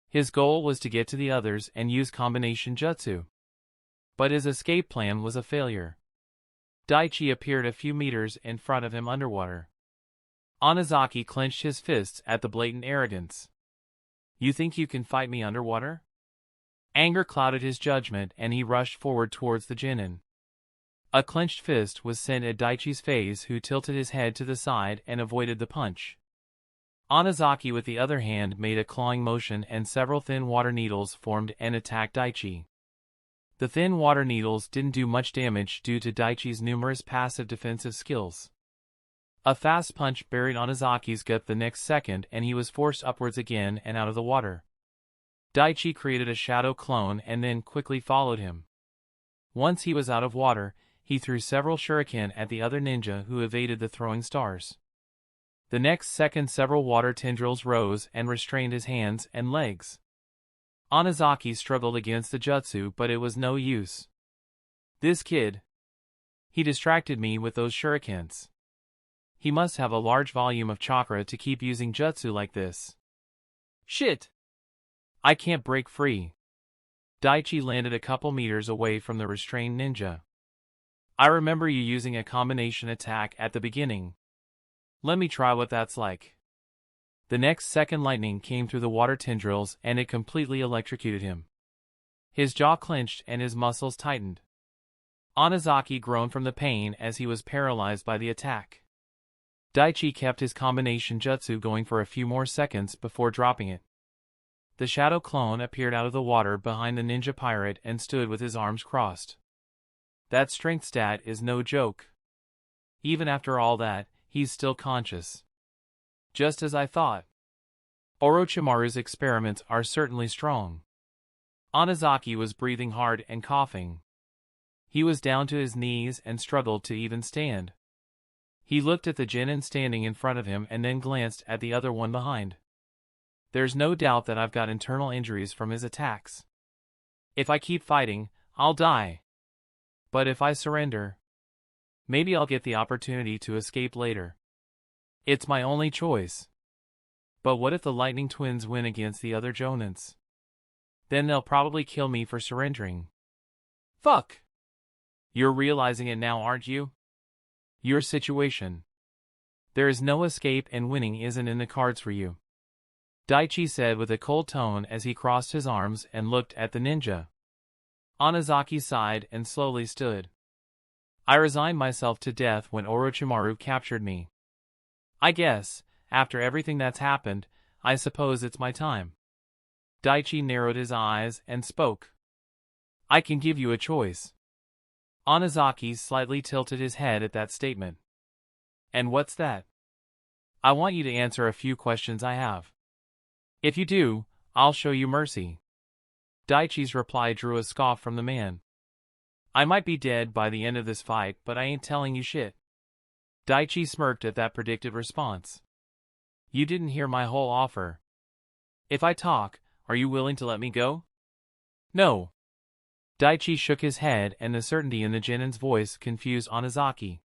His goal was to get to the others and use combination jutsu. But his escape plan was a failure. Daichi appeared a few meters in front of him underwater. Onozaki clenched his fists at the blatant arrogance. You think you can fight me underwater? Anger clouded his judgment and he rushed forward towards the Genin. A clenched fist was sent at Daichi's face who tilted his head to the side and avoided the punch. Onozaki with the other hand made a clawing motion and several thin water needles formed and attacked Daichi. The thin water needles didn't do much damage due to Daichi's numerous passive defensive skills. A fast punch buried Onozaki's gut the next second and he was forced upwards again and out of the water. Daichi created a shadow clone and then quickly followed him. Once he was out of water, he threw several shuriken at the other ninja who evaded the throwing stars. The next second several water tendrils rose and restrained his hands and legs. Onozaki struggled against the jutsu but it was no use. This kid. He distracted me with those shurikens. He must have a large volume of chakra to keep using jutsu like this. Shit! I can't break free. Daichi landed a couple meters away from the restrained ninja. I remember you using a combination attack at the beginning. Let me try what that's like. The next second lightning came through the water tendrils and it completely electrocuted him. His jaw clenched and his muscles tightened. Onozaki groaned from the pain as he was paralyzed by the attack. Daichi kept his combination jutsu going for a few more seconds before dropping it. The shadow clone appeared out of the water behind the ninja pirate and stood with his arms crossed. That strength stat is no joke. Even after all that, he's still conscious. Just as I thought. Orochimaru's experiments are certainly strong. Onozaki was breathing hard and coughing. He was down to his knees and struggled to even stand. He looked at the Genin standing in front of him and then glanced at the other one behind. There's no doubt that I've got internal injuries from his attacks. If I keep fighting, I'll die. But if I surrender, maybe I'll get the opportunity to escape later. It's my only choice. But what if the Lightning Twins win against the other Jonins? Then they'll probably kill me for surrendering. Fuck! You're realizing it now, aren't you? Your situation. There is no escape and winning isn't in the cards for you. Daichi said with a cold tone as he crossed his arms and looked at the ninja. Onozaki sighed and slowly stood. I resigned myself to death when Orochimaru captured me. I guess, after everything that's happened, I suppose it's my time. Daichi narrowed his eyes and spoke. I can give you a choice. Onozaki slightly tilted his head at that statement. And what's that? I want you to answer a few questions I have. If you do, I'll show you mercy. Daichi's reply drew a scoff from the man. I might be dead by the end of this fight, but I ain't telling you shit. Daichi smirked at that predicted response. You didn't hear my whole offer. If I talk, are you willing to let me go? No. Daichi shook his head and the certainty in the Genin's voice confused Onozaki.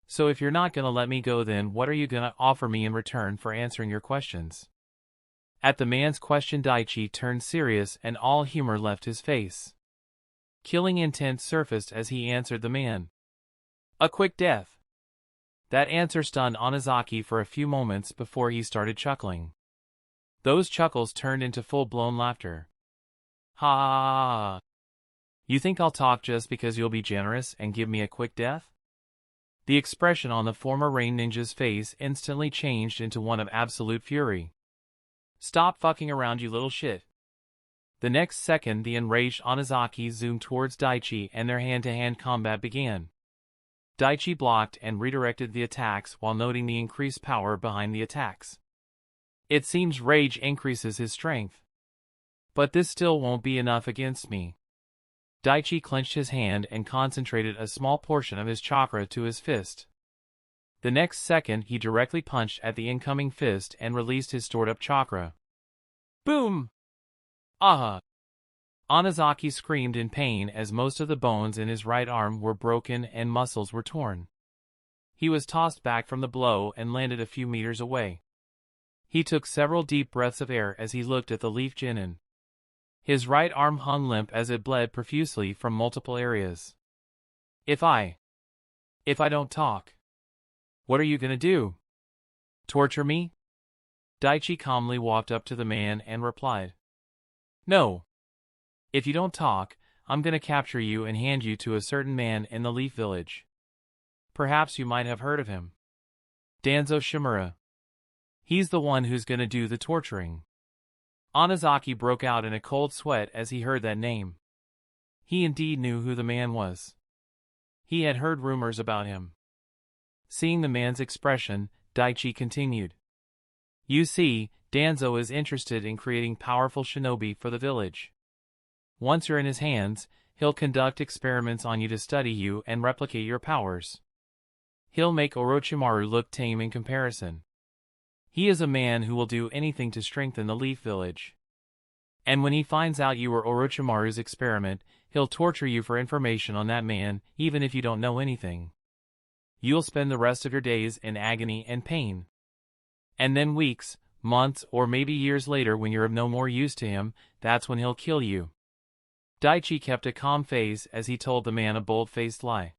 So if you're not gonna let me go then what are you gonna offer me in return for answering your questions? At the man's question, Daichi turned serious and all humor left his face. Killing intent surfaced as he answered the man. A quick death. That answer stunned Onizaki for a few moments before he started chuckling. Those chuckles turned into full-blown laughter. Ha ha ha ha. You think I'll talk just because you'll be generous and give me a quick death? The expression on the former rain ninja's face instantly changed into one of absolute fury. Stop fucking around, you little shit. The next second, the enraged Onizaki zoomed towards Daichi and their hand-to-hand combat began. Daichi blocked and redirected the attacks while noting the increased power behind the attacks. It seems rage increases his strength. But this still won't be enough against me. Daichi clenched his hand and concentrated a small portion of his chakra to his fist. The next second, he directly punched at the incoming fist and released his stored-up chakra. Boom! Aha! Onizaki screamed in pain as most of the bones in his right arm were broken and muscles were torn. He was tossed back from the blow and landed a few meters away. He took several deep breaths of air as he looked at the leaf Jinin. His right arm hung limp as it bled profusely from multiple areas. If I don't talk, what are you gonna do? Torture me? Daichi calmly walked up to the man and replied. No. If you don't talk, I'm gonna capture you and hand you to a certain man in the Leaf Village. Perhaps you might have heard of him. Danzo Shimura. He's the one who's gonna do the torturing. Onizaki broke out in a cold sweat as he heard that name. He indeed knew who the man was. He had heard rumors about him. Seeing the man's expression, Daichi continued. You see, Danzo is interested in creating powerful shinobi for the village. Once you're in his hands, he'll conduct experiments on you to study you and replicate your powers. He'll make Orochimaru look tame in comparison. He is a man who will do anything to strengthen the Leaf Village. And when he finds out you were Orochimaru's experiment, he'll torture you for information on that man, even if you don't know anything. You'll spend the rest of your days in agony and pain. And then weeks, months, or maybe years later, when you're of no more use to him, that's when he'll kill you. Daichi kept a calm face as he told the man a bold-faced lie.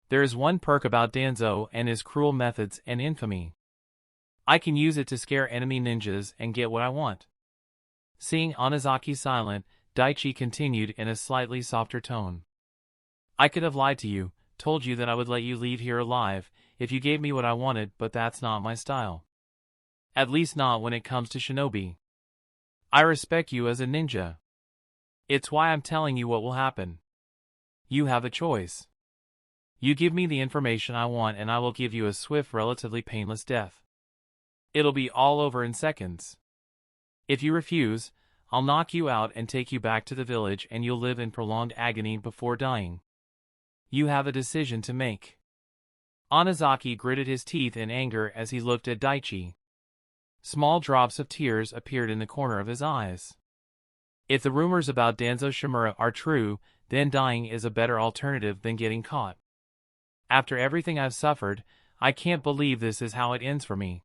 There is one perk about Danzo and his cruel methods and infamy. I can use it to scare enemy ninjas and get what I want. Seeing Onizaki silent, Daichi continued in a slightly softer tone. I could have lied to you, told you that I would let you leave here alive, if you gave me what I wanted, but that's not my style. At least not when it comes to shinobi. I respect you as a ninja. It's why I'm telling you what will happen. You have a choice. You give me the information I want and I will give you a swift, relatively painless death. It'll be all over in seconds. If you refuse, I'll knock you out and take you back to the village and you'll live in prolonged agony before dying. You have a decision to make. Onizaki gritted his teeth in anger as he looked at Daichi. Small drops of tears appeared in the corner of his eyes. If the rumors about Danzo Shimura are true, then dying is a better alternative than getting caught. After everything I've suffered, I can't believe this is how it ends for me.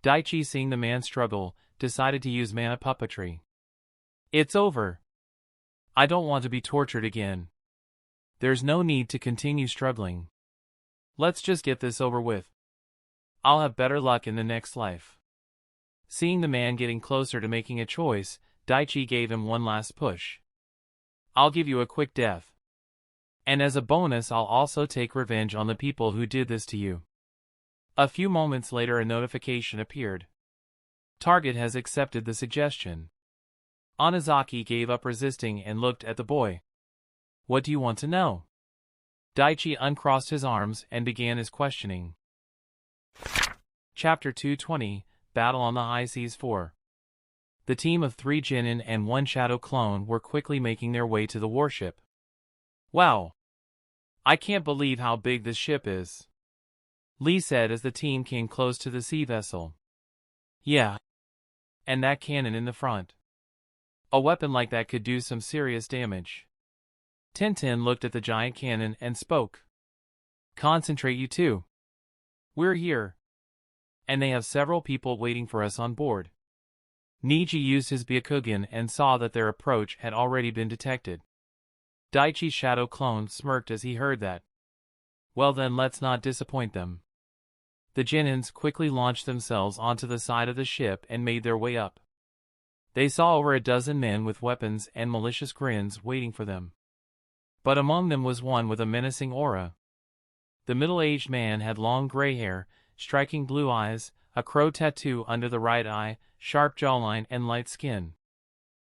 Daichi, seeing the man struggle, decided to use mana puppetry. It's over. I don't want to be tortured again. There's no need to continue struggling. Let's just get this over with. I'll have better luck in the next life. Seeing the man getting closer to making a choice, Daichi gave him one last push. I'll give you a quick death. And as a bonus, I'll also take revenge on the people who did this to you. A few moments later, a notification appeared. Target has accepted the suggestion. Onizaki gave up resisting and looked at the boy. What do you want to know? Daichi uncrossed his arms and began his questioning. Chapter 220, Battle on the High Seas 4. The team of 3 Genin and 1 Shadow Clone were quickly making their way to the warship. Wow! I can't believe how big this ship is, Lee said as the team came close to the sea vessel. Yeah. And that cannon in the front. A weapon like that could do some serious damage. Tintin looked at the giant cannon and spoke. Concentrate, you two. We're here. And they have several people waiting for us on board. Niji used his Byakugan and saw that their approach had already been detected. Daichi's shadow clone smirked as he heard that. Well then, let's not disappoint them. The Genins quickly launched themselves onto the side of the ship and made their way up. They saw over a dozen men with weapons and malicious grins waiting for them. But among them was one with a menacing aura. The middle-aged man had long gray hair, striking blue eyes, a crow tattoo under the right eye, sharp jawline and light skin.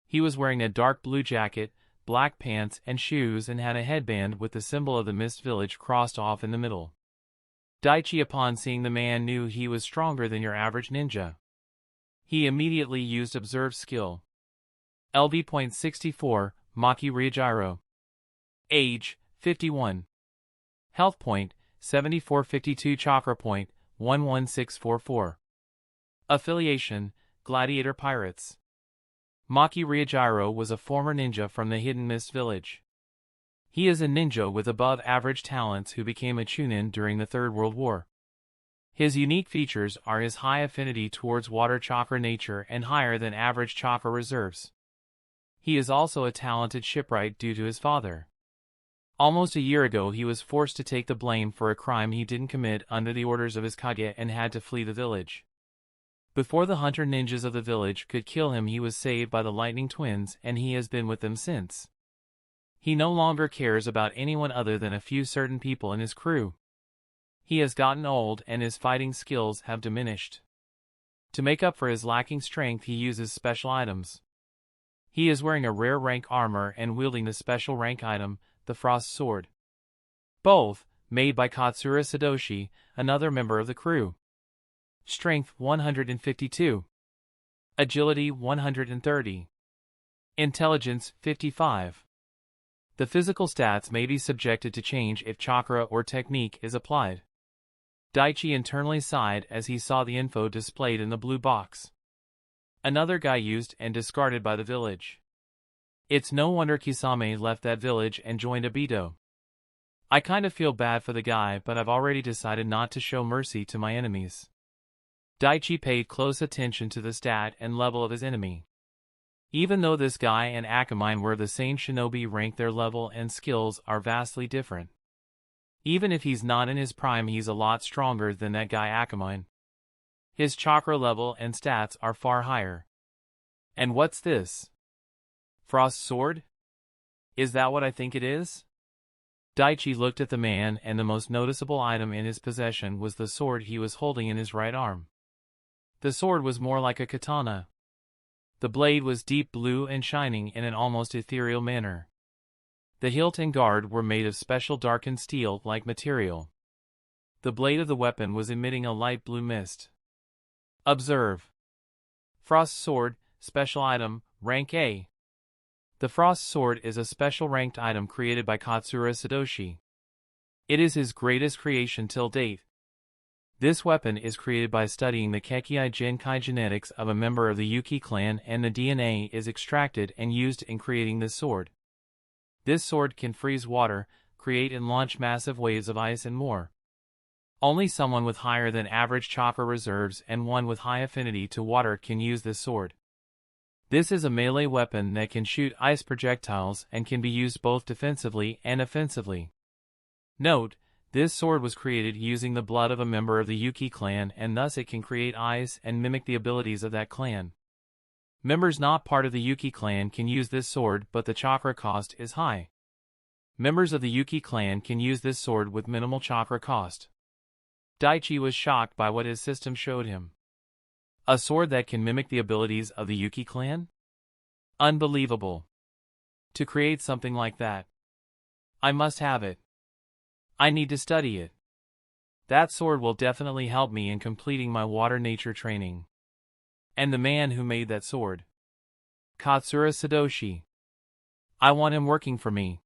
He was wearing a dark blue jacket, black pants and shoes, and had a headband with the symbol of the Mist Village crossed off in the middle. Daichi, upon seeing the man, knew he was stronger than your average ninja. He immediately used Observe skill. LV.64, Maki Ryujiro. Age, 51. Health point, 7452. Chakra point, 11644. Affiliation, Gladiator Pirates. Maki Ryujiro was a former ninja from the Hidden Mist Village. He is a ninja with above-average talents who became a Chunin during the Third World War. His unique features are his high affinity towards water chakra nature and higher than average chakra reserves. He is also a talented shipwright due to his father. Almost a year ago he was forced to take the blame for a crime he didn't commit under the orders of his Kage and had to flee the village. Before the hunter ninjas of the village could kill him, he was saved by the Lightning Twins, and he has been with them since. He no longer cares about anyone other than a few certain people in his crew. He has gotten old and his fighting skills have diminished. To make up for his lacking strength, he uses special items. He is wearing a rare rank armor and wielding the special rank item, the Frost Sword. Both, made by Katsura Sadoshi, another member of the crew. Strength 152. Agility 130. Intelligence 55. The physical stats may be subjected to change if chakra or technique is applied. Daichi internally sighed as he saw the info displayed in the blue box. Another guy used and discarded by the village. It's no wonder Kisame left that village and joined Obito. I kind of feel bad for the guy, but I've already decided not to show mercy to my enemies. Daichi paid close attention to the stat and level of his enemy. Even though this guy and Akamine were the same shinobi rank, their level and skills are vastly different. Even if he's not in his prime, he's a lot stronger than that guy Akamine. His chakra level and stats are far higher. And what's this? Frost Sword? Is that what I think it is? Daichi looked at the man, and the most noticeable item in his possession was the sword he was holding in his right arm. The sword was more like a katana. The blade was deep blue and shining in an almost ethereal manner. The hilt and guard were made of special darkened steel-like material. The blade of the weapon was emitting a light blue mist. Observe. Frost Sword, Special Item, Rank A. The Frost Sword is a special ranked item created by Katsura Sadoshi. It is his greatest creation till date. This weapon is created by studying the Kekkei Genkai genetics of a member of the Yuki clan, and the DNA is extracted and used in creating this sword. This sword can freeze water, create and launch massive waves of ice, and more. Only someone with higher than average chakra reserves and one with high affinity to water can use this sword. This is a melee weapon that can shoot ice projectiles and can be used both defensively and offensively. Note, this sword was created using the blood of a member of the Yuki clan, and thus it can create ice and mimic the abilities of that clan. Members not part of the Yuki clan can use this sword, but the chakra cost is high. Members of the Yuki clan can use this sword with minimal chakra cost. Daichi was shocked by what his system showed him. A sword that can mimic the abilities of the Yuki clan? Unbelievable. To create something like that, I must have it. I need to study it. That sword will definitely help me in completing my water nature training. And the man who made that sword, Katsura Sadoshi. I want him working for me.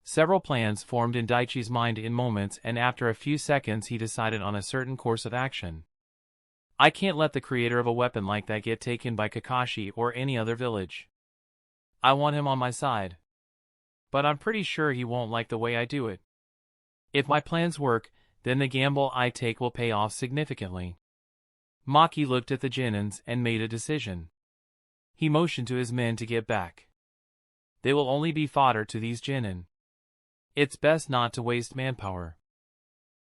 Several plans formed in Daichi's mind in moments, and after a few seconds he decided on a certain course of action. I can't let the creator of a weapon like that get taken by Kakashi or any other village. I want him on my side. But I'm pretty sure he won't like the way I do it. If my plans work, then the gamble I take will pay off significantly. Maki looked at the Genins and made a decision. He motioned to his men to get back. They will only be fodder to these genin. It's best not to waste manpower.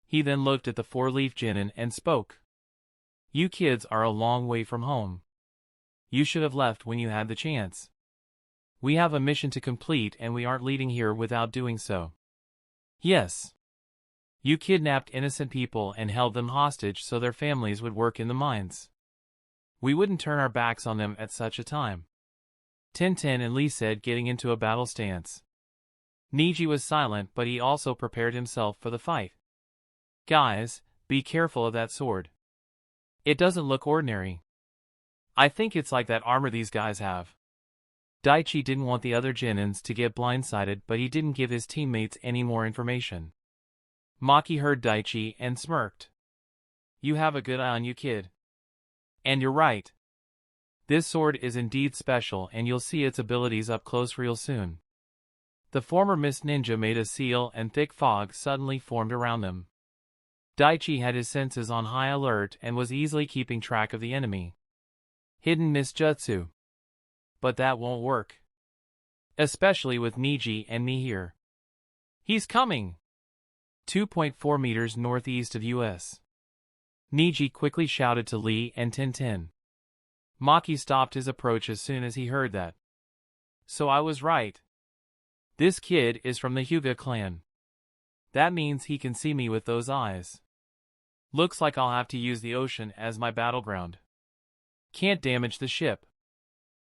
He then looked at the four-leaf genin and spoke. You kids are a long way from home. You should have left when you had the chance. We have a mission to complete and we aren't leaving here without doing so. Yes. You kidnapped innocent people and held them hostage so their families would work in the mines. We wouldn't turn our backs on them at such a time. Tintin and Lee said, getting into a battle stance. Niji was silent, but he also prepared himself for the fight. Guys, be careful of that sword. It doesn't look ordinary. I think it's like that armor these guys have. Daichi didn't want the other genins to get blindsided, but he didn't give his teammates any more information. Maki heard Daichi and smirked. You have a good eye on you, kid. And you're right. This sword is indeed special and you'll see its abilities up close real soon. The former Mist Ninja made a seal and thick fog suddenly formed around them. Daichi had his senses on high alert and was easily keeping track of the enemy. Hidden Mist Jutsu. But that won't work. Especially with Niji and me here. He's coming! 2.4 meters northeast of US. Niji quickly shouted to Lee and Tintin. Maki stopped his approach as soon as he heard that. So I was right. This kid is from the Hyuga clan. That means he can see me with those eyes. Looks like I'll have to use the ocean as my battleground. Can't damage the ship.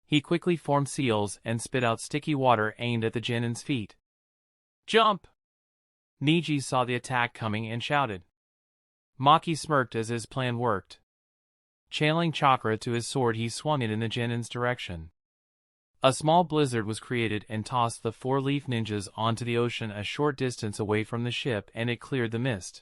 He quickly formed seals and spit out sticky water aimed at the genin's feet. Jump! Niji saw the attack coming and shouted. Maki smirked as his plan worked. Channeling chakra to his sword, he swung it in the genin's direction. A small blizzard was created and tossed the four-leaf ninjas onto the ocean a short distance away from the ship, and it cleared the mist.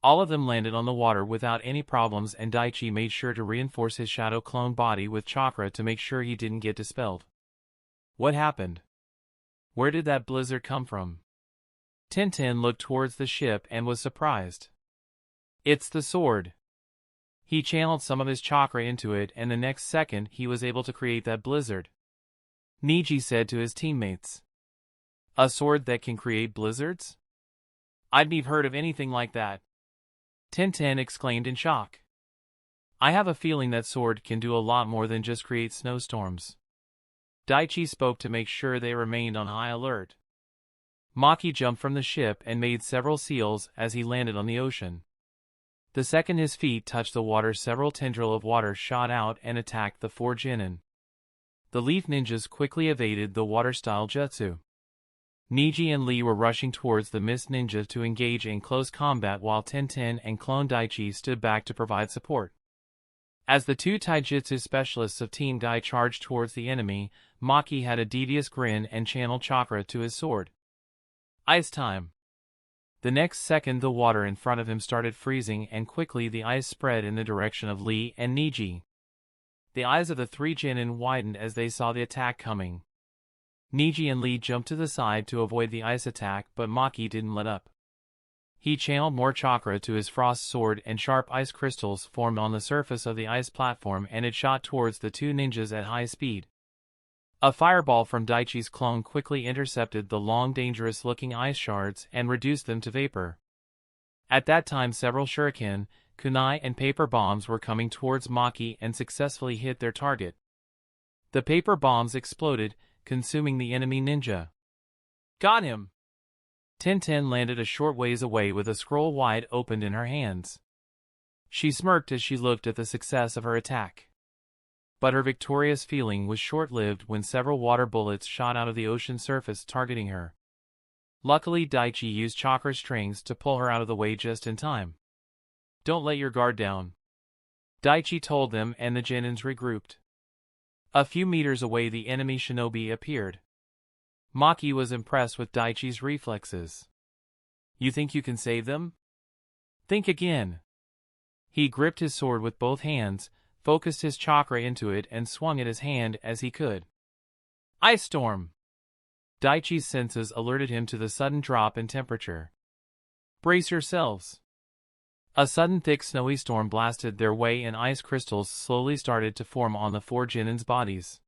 All of them landed on the water without any problems, and Daichi made sure to reinforce his shadow clone body with chakra to make sure he didn't get dispelled. What happened? Where did that blizzard come from? Tintin looked towards the ship and was surprised. It's the sword. He channeled some of his chakra into it, and the next second he was able to create that blizzard. Niji said to his teammates. A sword that can create blizzards? I'd never heard of anything like that. Tintin exclaimed in shock. I have a feeling that sword can do a lot more than just create snowstorms. Daichi spoke to make sure they remained on high alert. Maki jumped from the ship and made several seals as he landed on the ocean. The second his feet touched the water, several tendrils of water shot out and attacked the four genin. The leaf ninjas quickly evaded the water-style jutsu. Niji and Lee were rushing towards the mist ninja to engage in close combat, while Tintin and Clone Daichi stood back to provide support. As the two taijutsu specialists of Team Guy charged towards the enemy, Maki had a devious grin and channeled chakra to his sword. Ice time. The next second the water in front of him started freezing, and quickly the ice spread in the direction of Lee and Niji. The eyes of the three genin widened as they saw the attack coming. Niji and Lee jumped to the side to avoid the ice attack, but Maki didn't let up. He channeled more chakra to his frost sword, and sharp ice crystals formed on the surface of the ice platform, and it shot towards the two ninjas at high speed. A fireball from Daichi's clone quickly intercepted the long, dangerous-looking ice shards and reduced them to vapor. At that time, several shuriken, kunai, and paper bombs were coming towards Maki and successfully hit their target. The paper bombs exploded, consuming the enemy ninja. Got him! Tintin landed a short ways away with a scroll wide opened in her hands. She smirked as she looked at the success of her attack. But her victorious feeling was short-lived when several water bullets shot out of the ocean surface targeting her. Luckily, Daichi used chakra strings to pull her out of the way just in time. Don't let your guard down, Daichi told them, and the genins regrouped. A few meters away, the enemy shinobi appeared. Maki was impressed with Daichi's reflexes. You think you can save them? Think again. He gripped his sword with both hands, focused his chakra into it, and swung at his hand as he could. Ice storm! Daichi's senses alerted him to the sudden drop in temperature. Brace yourselves! A sudden thick snowy storm blasted their way, and ice crystals slowly started to form on the four genin's bodies.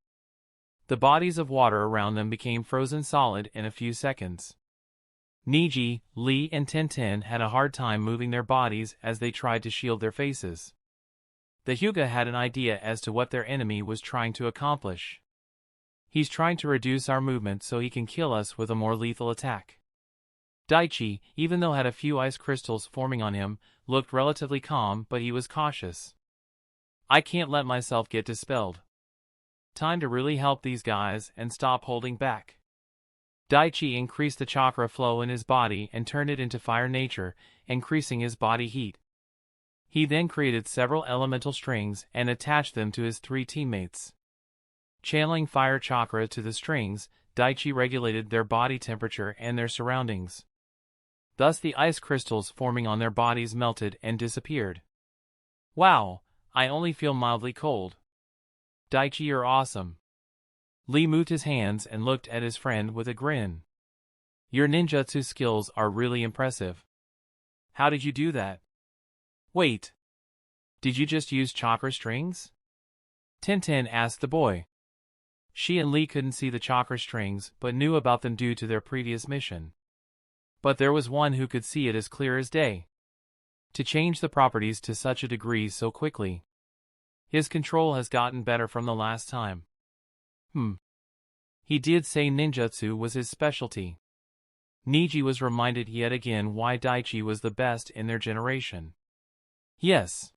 The bodies of water around them became frozen solid in a few seconds. Niji, Lee, and Tintin had a hard time moving their bodies as they tried to shield their faces. The Hyuga had an idea as to what their enemy was trying to accomplish. He's trying to reduce our movement so he can kill us with a more lethal attack. Daichi, even though had a few ice crystals forming on him, looked relatively calm, but he was cautious. I can't let myself get dispelled. Time to really help these guys and stop holding back. Daichi increased the chakra flow in his body and turned it into fire nature, increasing his body heat. He then created several elemental strings and attached them to his 3 teammates. Channeling fire chakra to the strings, Daichi regulated their body temperature and their surroundings. Thus the ice crystals forming on their bodies melted and disappeared. Wow, I only feel mildly cold. Daichi, you're awesome. Lee moved his hands and looked at his friend with a grin. Your ninjutsu skills are really impressive. How did you do that? Wait. Did you just use chakra strings? Tintin asked the boy. She and Lee couldn't see the chakra strings but knew about them due to their previous mission. But there was one who could see it as clear as day. To change the properties to such a degree so quickly. His control has gotten better from the last time. He did say ninjutsu was his specialty. Niji was reminded yet again why Daichi was the best in their generation. Yes.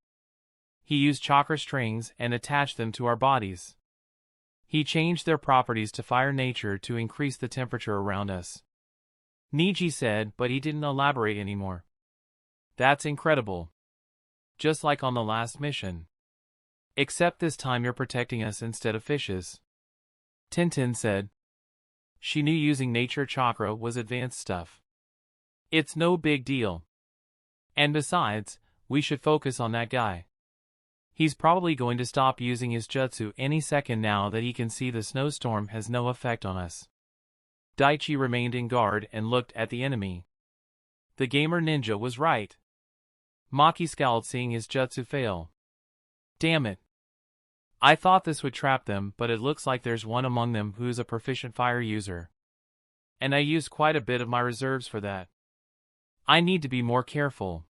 He used chakra strings and attached them to our bodies. He changed their properties to fire nature to increase the temperature around us. Niji said, but he didn't elaborate anymore. That's incredible. Just like on the last mission. Except this time you're protecting us instead of fishes. Tintin said. She knew using nature chakra was advanced stuff. It's no big deal. And besides, we should focus on that guy. He's probably going to stop using his jutsu any second now that he can see the snowstorm has no effect on us. Daichi remained in guard and looked at the enemy. The gamer ninja was right. Maki scowled seeing his jutsu fail. Damn it. I thought this would trap them, but it looks like there's one among them who's a proficient fire user. And I used quite a bit of my reserves for that. I need to be more careful.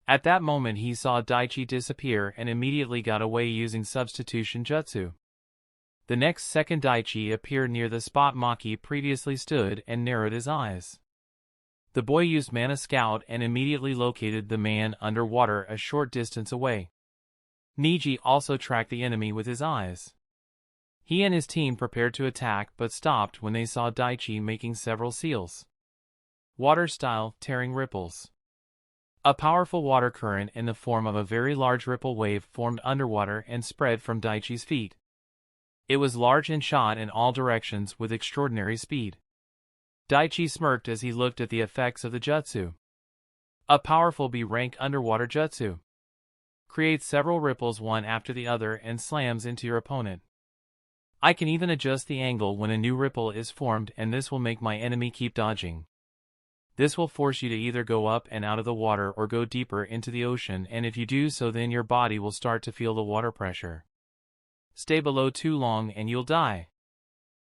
At that moment he saw Daichi disappear and immediately got away using substitution jutsu. The next second Daichi appeared near the spot Maki previously stood and narrowed his eyes. The boy used Mana Scout and immediately located the man underwater a short distance away. Niji also tracked the enemy with his eyes. He and his team prepared to attack but stopped when they saw Daichi making several seals. Water-style, tearing ripples. A powerful water current in the form of a very large ripple wave formed underwater and spread from Daichi's feet. It was large and shot in all directions with extraordinary speed. Daichi smirked as he looked at the effects of the jutsu. A powerful B-rank underwater jutsu. Creates several ripples one after the other and slams into your opponent. I can even adjust the angle when a new ripple is formed, and this will make my enemy keep dodging. This will force you to either go up and out of the water or go deeper into the ocean, and if you do so then your body will start to feel the water pressure. Stay below too long and you'll die.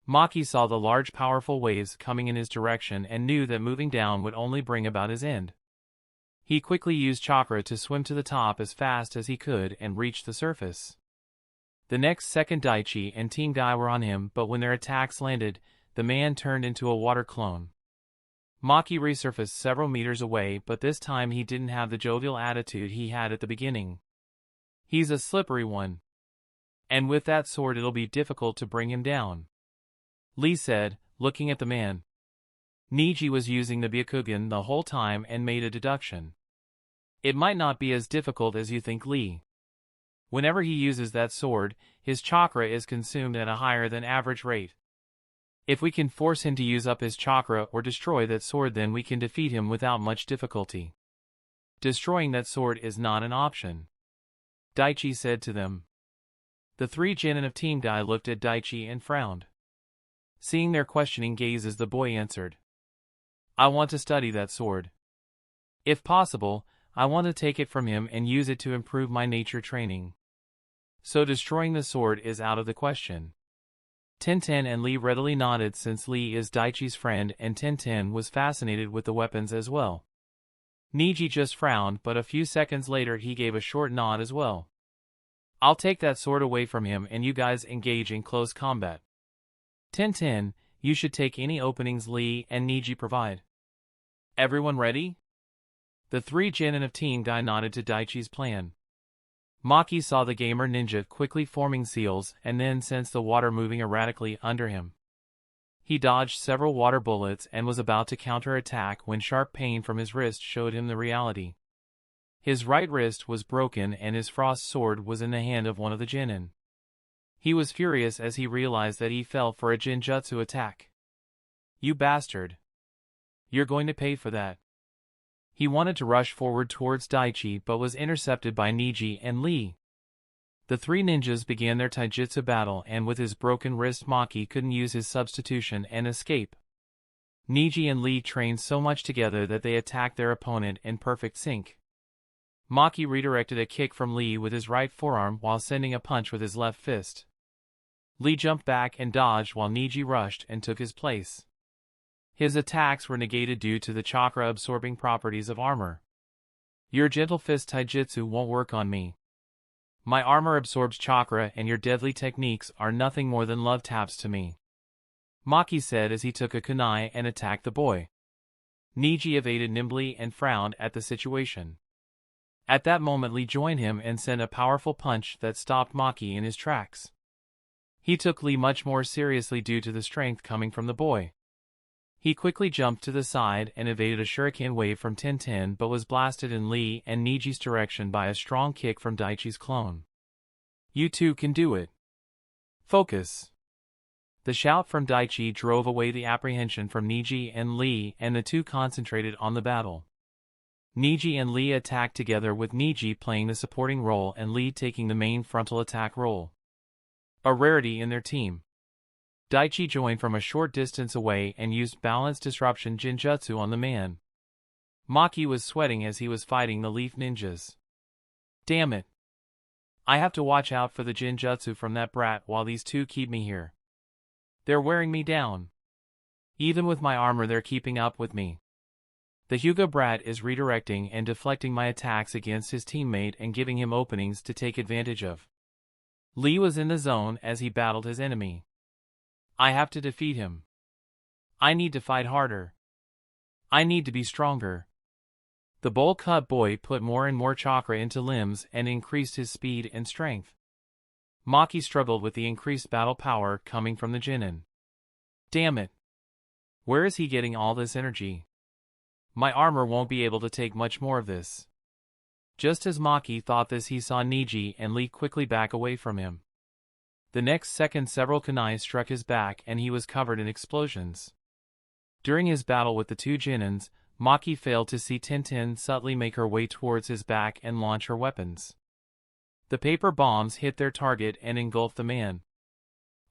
Maki saw the large powerful waves coming in his direction and knew that moving down would only bring about his end. He quickly used chakra to swim to the top as fast as he could and reach the surface. The next second Daichi and Team Guy were on him, but when their attacks landed, the man turned into a water clone. Maki resurfaced several meters away, but this time he didn't have the jovial attitude he had at the beginning. He's a slippery one. And with that sword it'll be difficult to bring him down. Lee said, looking at the man. Niji was using the Byakugan the whole time and made a deduction. It might not be as difficult as you think, Lee. Whenever he uses that sword, his chakra is consumed at a higher than average rate. If we can force him to use up his chakra or destroy that sword, then we can defeat him without much difficulty. Destroying that sword is not an option. Daichi said to them. The 3 genin of Team Guy looked at Daichi and frowned. Seeing their questioning gazes, the boy answered. I want to study that sword. If possible, I want to take it from him and use it to improve my nature training. So destroying the sword is out of the question. Tintin and Lee readily nodded since Lee is Daichi's friend and Tintin was fascinated with the weapons as well. Niji just frowned, but a few seconds later he gave a short nod as well. I'll take that sword away from him and you guys engage in close combat. Tintin, you should take any openings Lee and Niji provide. Everyone ready? The three Genin of Team Guy nodded to Daichi's plan. Maki saw the gamer ninja quickly forming seals and then sensed the water moving erratically under him. He dodged several water bullets and was about to counterattack when sharp pain from his wrist showed him the reality. His right wrist was broken and his frost sword was in the hand of one of the Genin. He was furious as he realized that he fell for a Jinjutsu attack. You bastard. You're going to pay for that. He wanted to rush forward towards Daichi but was intercepted by Niji and Lee. The three ninjas began their taijutsu battle and with his broken wrist Maki couldn't use his substitution and escape. Niji and Lee trained so much together that they attacked their opponent in perfect sync. Maki redirected a kick from Lee with his right forearm while sending a punch with his left fist. Lee jumped back and dodged while Niji rushed and took his place. His attacks were negated due to the chakra-absorbing properties of armor. Your gentle fist taijutsu won't work on me. My armor absorbs chakra and your deadly techniques are nothing more than love taps to me. Maki said as he took a kunai and attacked the boy. Niji evaded nimbly and frowned at the situation. At that moment Lee joined him and sent a powerful punch that stopped Maki in his tracks. He took Lee much more seriously due to the strength coming from the boy. He quickly jumped to the side and evaded a shuriken wave from Tintin but was blasted in Lee and Niji's direction by a strong kick from Daichi's clone. You two can do it. Focus. The shout from Daichi drove away the apprehension from Niji and Lee and the two concentrated on the battle. Niji and Lee attacked together with Niji playing the supporting role and Lee taking the main frontal attack role. A rarity in their team. Daichi joined from a short distance away and used balance disruption Jinjutsu on the man. Maki was sweating as he was fighting the leaf ninjas. Damn it. I have to watch out for the Jinjutsu from that brat while these two keep me here. They're wearing me down. Even with my armor they're keeping up with me. The Hyuga brat is redirecting and deflecting my attacks against his teammate and giving him openings to take advantage of. Lee was in the zone as he battled his enemy. I have to defeat him. I need to fight harder. I need to be stronger. The bowl cut boy put more and more chakra into limbs and increased his speed and strength. Maki struggled with the increased battle power coming from the Genin. Damn it. Where is he getting all this energy? My armor won't be able to take much more of this. Just as Maki thought this he saw Niji and Lee quickly back away from him. The next second several kunai struck his back and he was covered in explosions. During his battle with the two Genins, Maki failed to see Tintin subtly make her way towards his back and launch her weapons. The paper bombs hit their target and engulfed the man.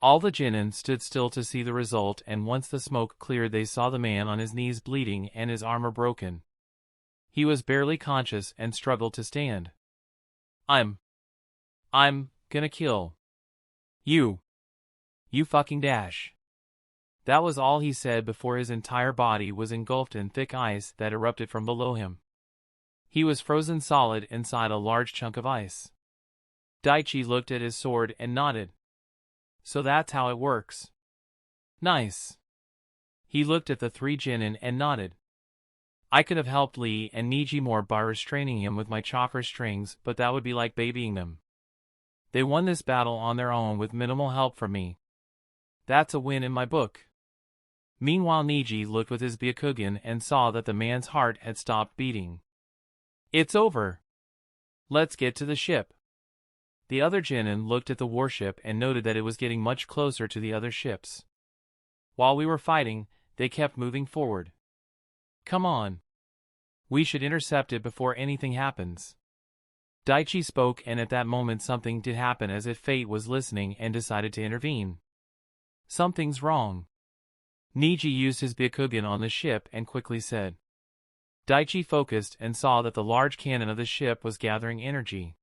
All the Genin stood still to see the result and once the smoke cleared they saw the man on his knees bleeding and his armor broken. He was barely conscious and struggled to stand. I'm gonna kill. You fucking dash. That was all he said before his entire body was engulfed in thick ice that erupted from below him. He was frozen solid inside a large chunk of ice. Daichi looked at his sword and nodded. So that's how it works. Nice. He looked at the three Genin and nodded. I could have helped Lee and Niji more by restraining him with my chakra strings, but that would be like babying them. They won this battle on their own with minimal help from me. That's a win in my book. Meanwhile Niji looked with his Byakugan and saw that the man's heart had stopped beating. It's over. Let's get to the ship. The other Genin looked at the warship and noted that it was getting much closer to the other ships. While we were fighting, they kept moving forward. Come on. We should intercept it before anything happens. Daichi spoke and at that moment something did happen as if fate was listening and decided to intervene. Something's wrong. Niji used his Byakugan on the ship and quickly said. Daichi focused and saw that the large cannon of the ship was gathering energy.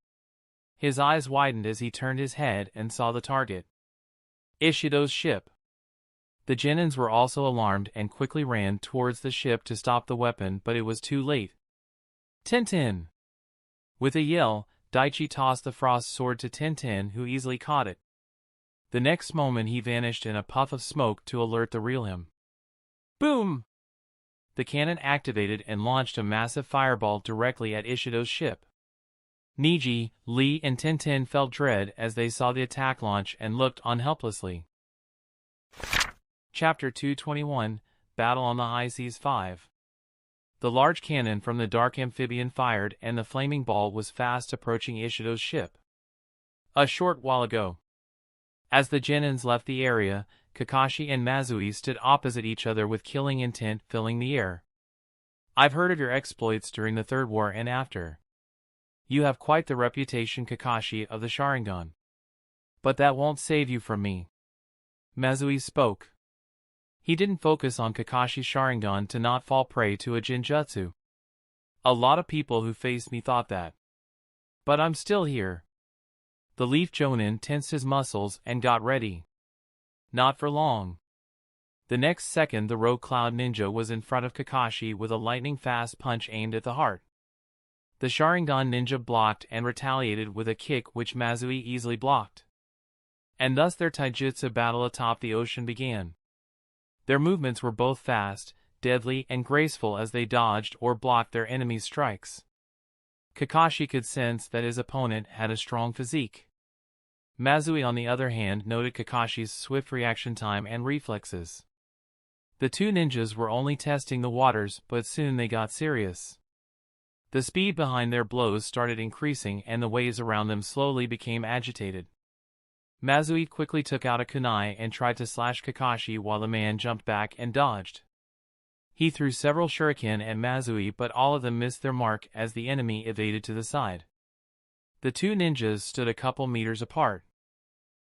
His eyes widened as he turned his head and saw the target. Ishido's ship. The genins were also alarmed and quickly ran towards the ship to stop the weapon, but it was too late. Tintin! With a yell, Daichi tossed the frost sword to Tintin, who easily caught it. The next moment he vanished in a puff of smoke to alert the real him. Boom! The cannon activated and launched a massive fireball directly at Ishido's ship. Niji, Lee and Tintin felt dread as they saw the attack launch and looked on helplessly. Chapter 221, Battle on the High Seas 5. The large cannon from the dark amphibian fired and the flaming ball was fast approaching Ishido's ship. A short while ago. As the genins left the area, Kakashi and Mazui stood opposite each other with killing intent filling the air. I've heard of your exploits during the Third War and after. You have quite the reputation, Kakashi, of the Sharingan. But that won't save you from me. Mazui spoke. He didn't focus on Kakashi's Sharingan to not fall prey to a Jinjutsu. A lot of people who faced me thought that. But I'm still here. The Leaf Jonin tensed his muscles and got ready. Not for long. The next second the Rogue Cloud Ninja was in front of Kakashi with a lightning-fast punch aimed at the heart. The Sharingan Ninja blocked and retaliated with a kick which Mazui easily blocked. And thus their taijutsu battle atop the ocean began. Their movements were both fast, deadly and graceful as they dodged or blocked their enemies' strikes. Kakashi could sense that his opponent had a strong physique. Mazui on the other hand noted Kakashi's swift reaction time and reflexes. The two ninjas were only testing the waters, but soon they got serious. The speed behind their blows started increasing and the waves around them slowly became agitated. Mazui quickly took out a kunai and tried to slash Kakashi while the man jumped back and dodged. He threw several shuriken at Mazui, but all of them missed their mark as the enemy evaded to the side. The two ninjas stood a couple meters apart.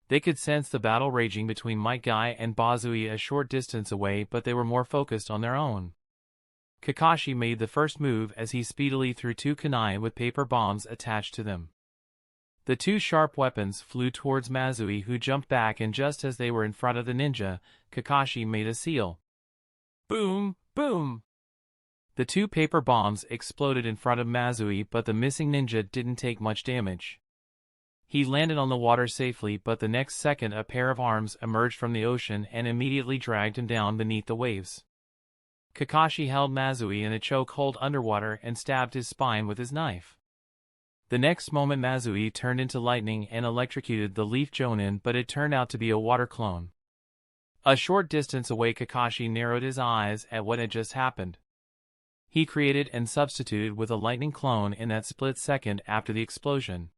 They could sense the battle raging between Might Guy and Bazui a short distance away, but they were more focused on their own. Kakashi made the first move as he speedily threw two kunai with paper bombs attached to them. The two sharp weapons flew towards Mazui, who jumped back, and just as they were in front of the ninja, Kakashi made a seal. Boom! Boom! The two paper bombs exploded in front of Mazui, but the missing ninja didn't take much damage. He landed on the water safely, but the next second a pair of arms emerged from the ocean and immediately dragged him down beneath the waves. Kakashi held Mazui in a chokehold underwater and stabbed his spine with his knife. The next moment Mazui turned into lightning and electrocuted the Leaf Jonin, but it turned out to be a water clone. A short distance away, Kakashi narrowed his eyes at what had just happened. He created and substituted with a lightning clone in that split second after the explosion.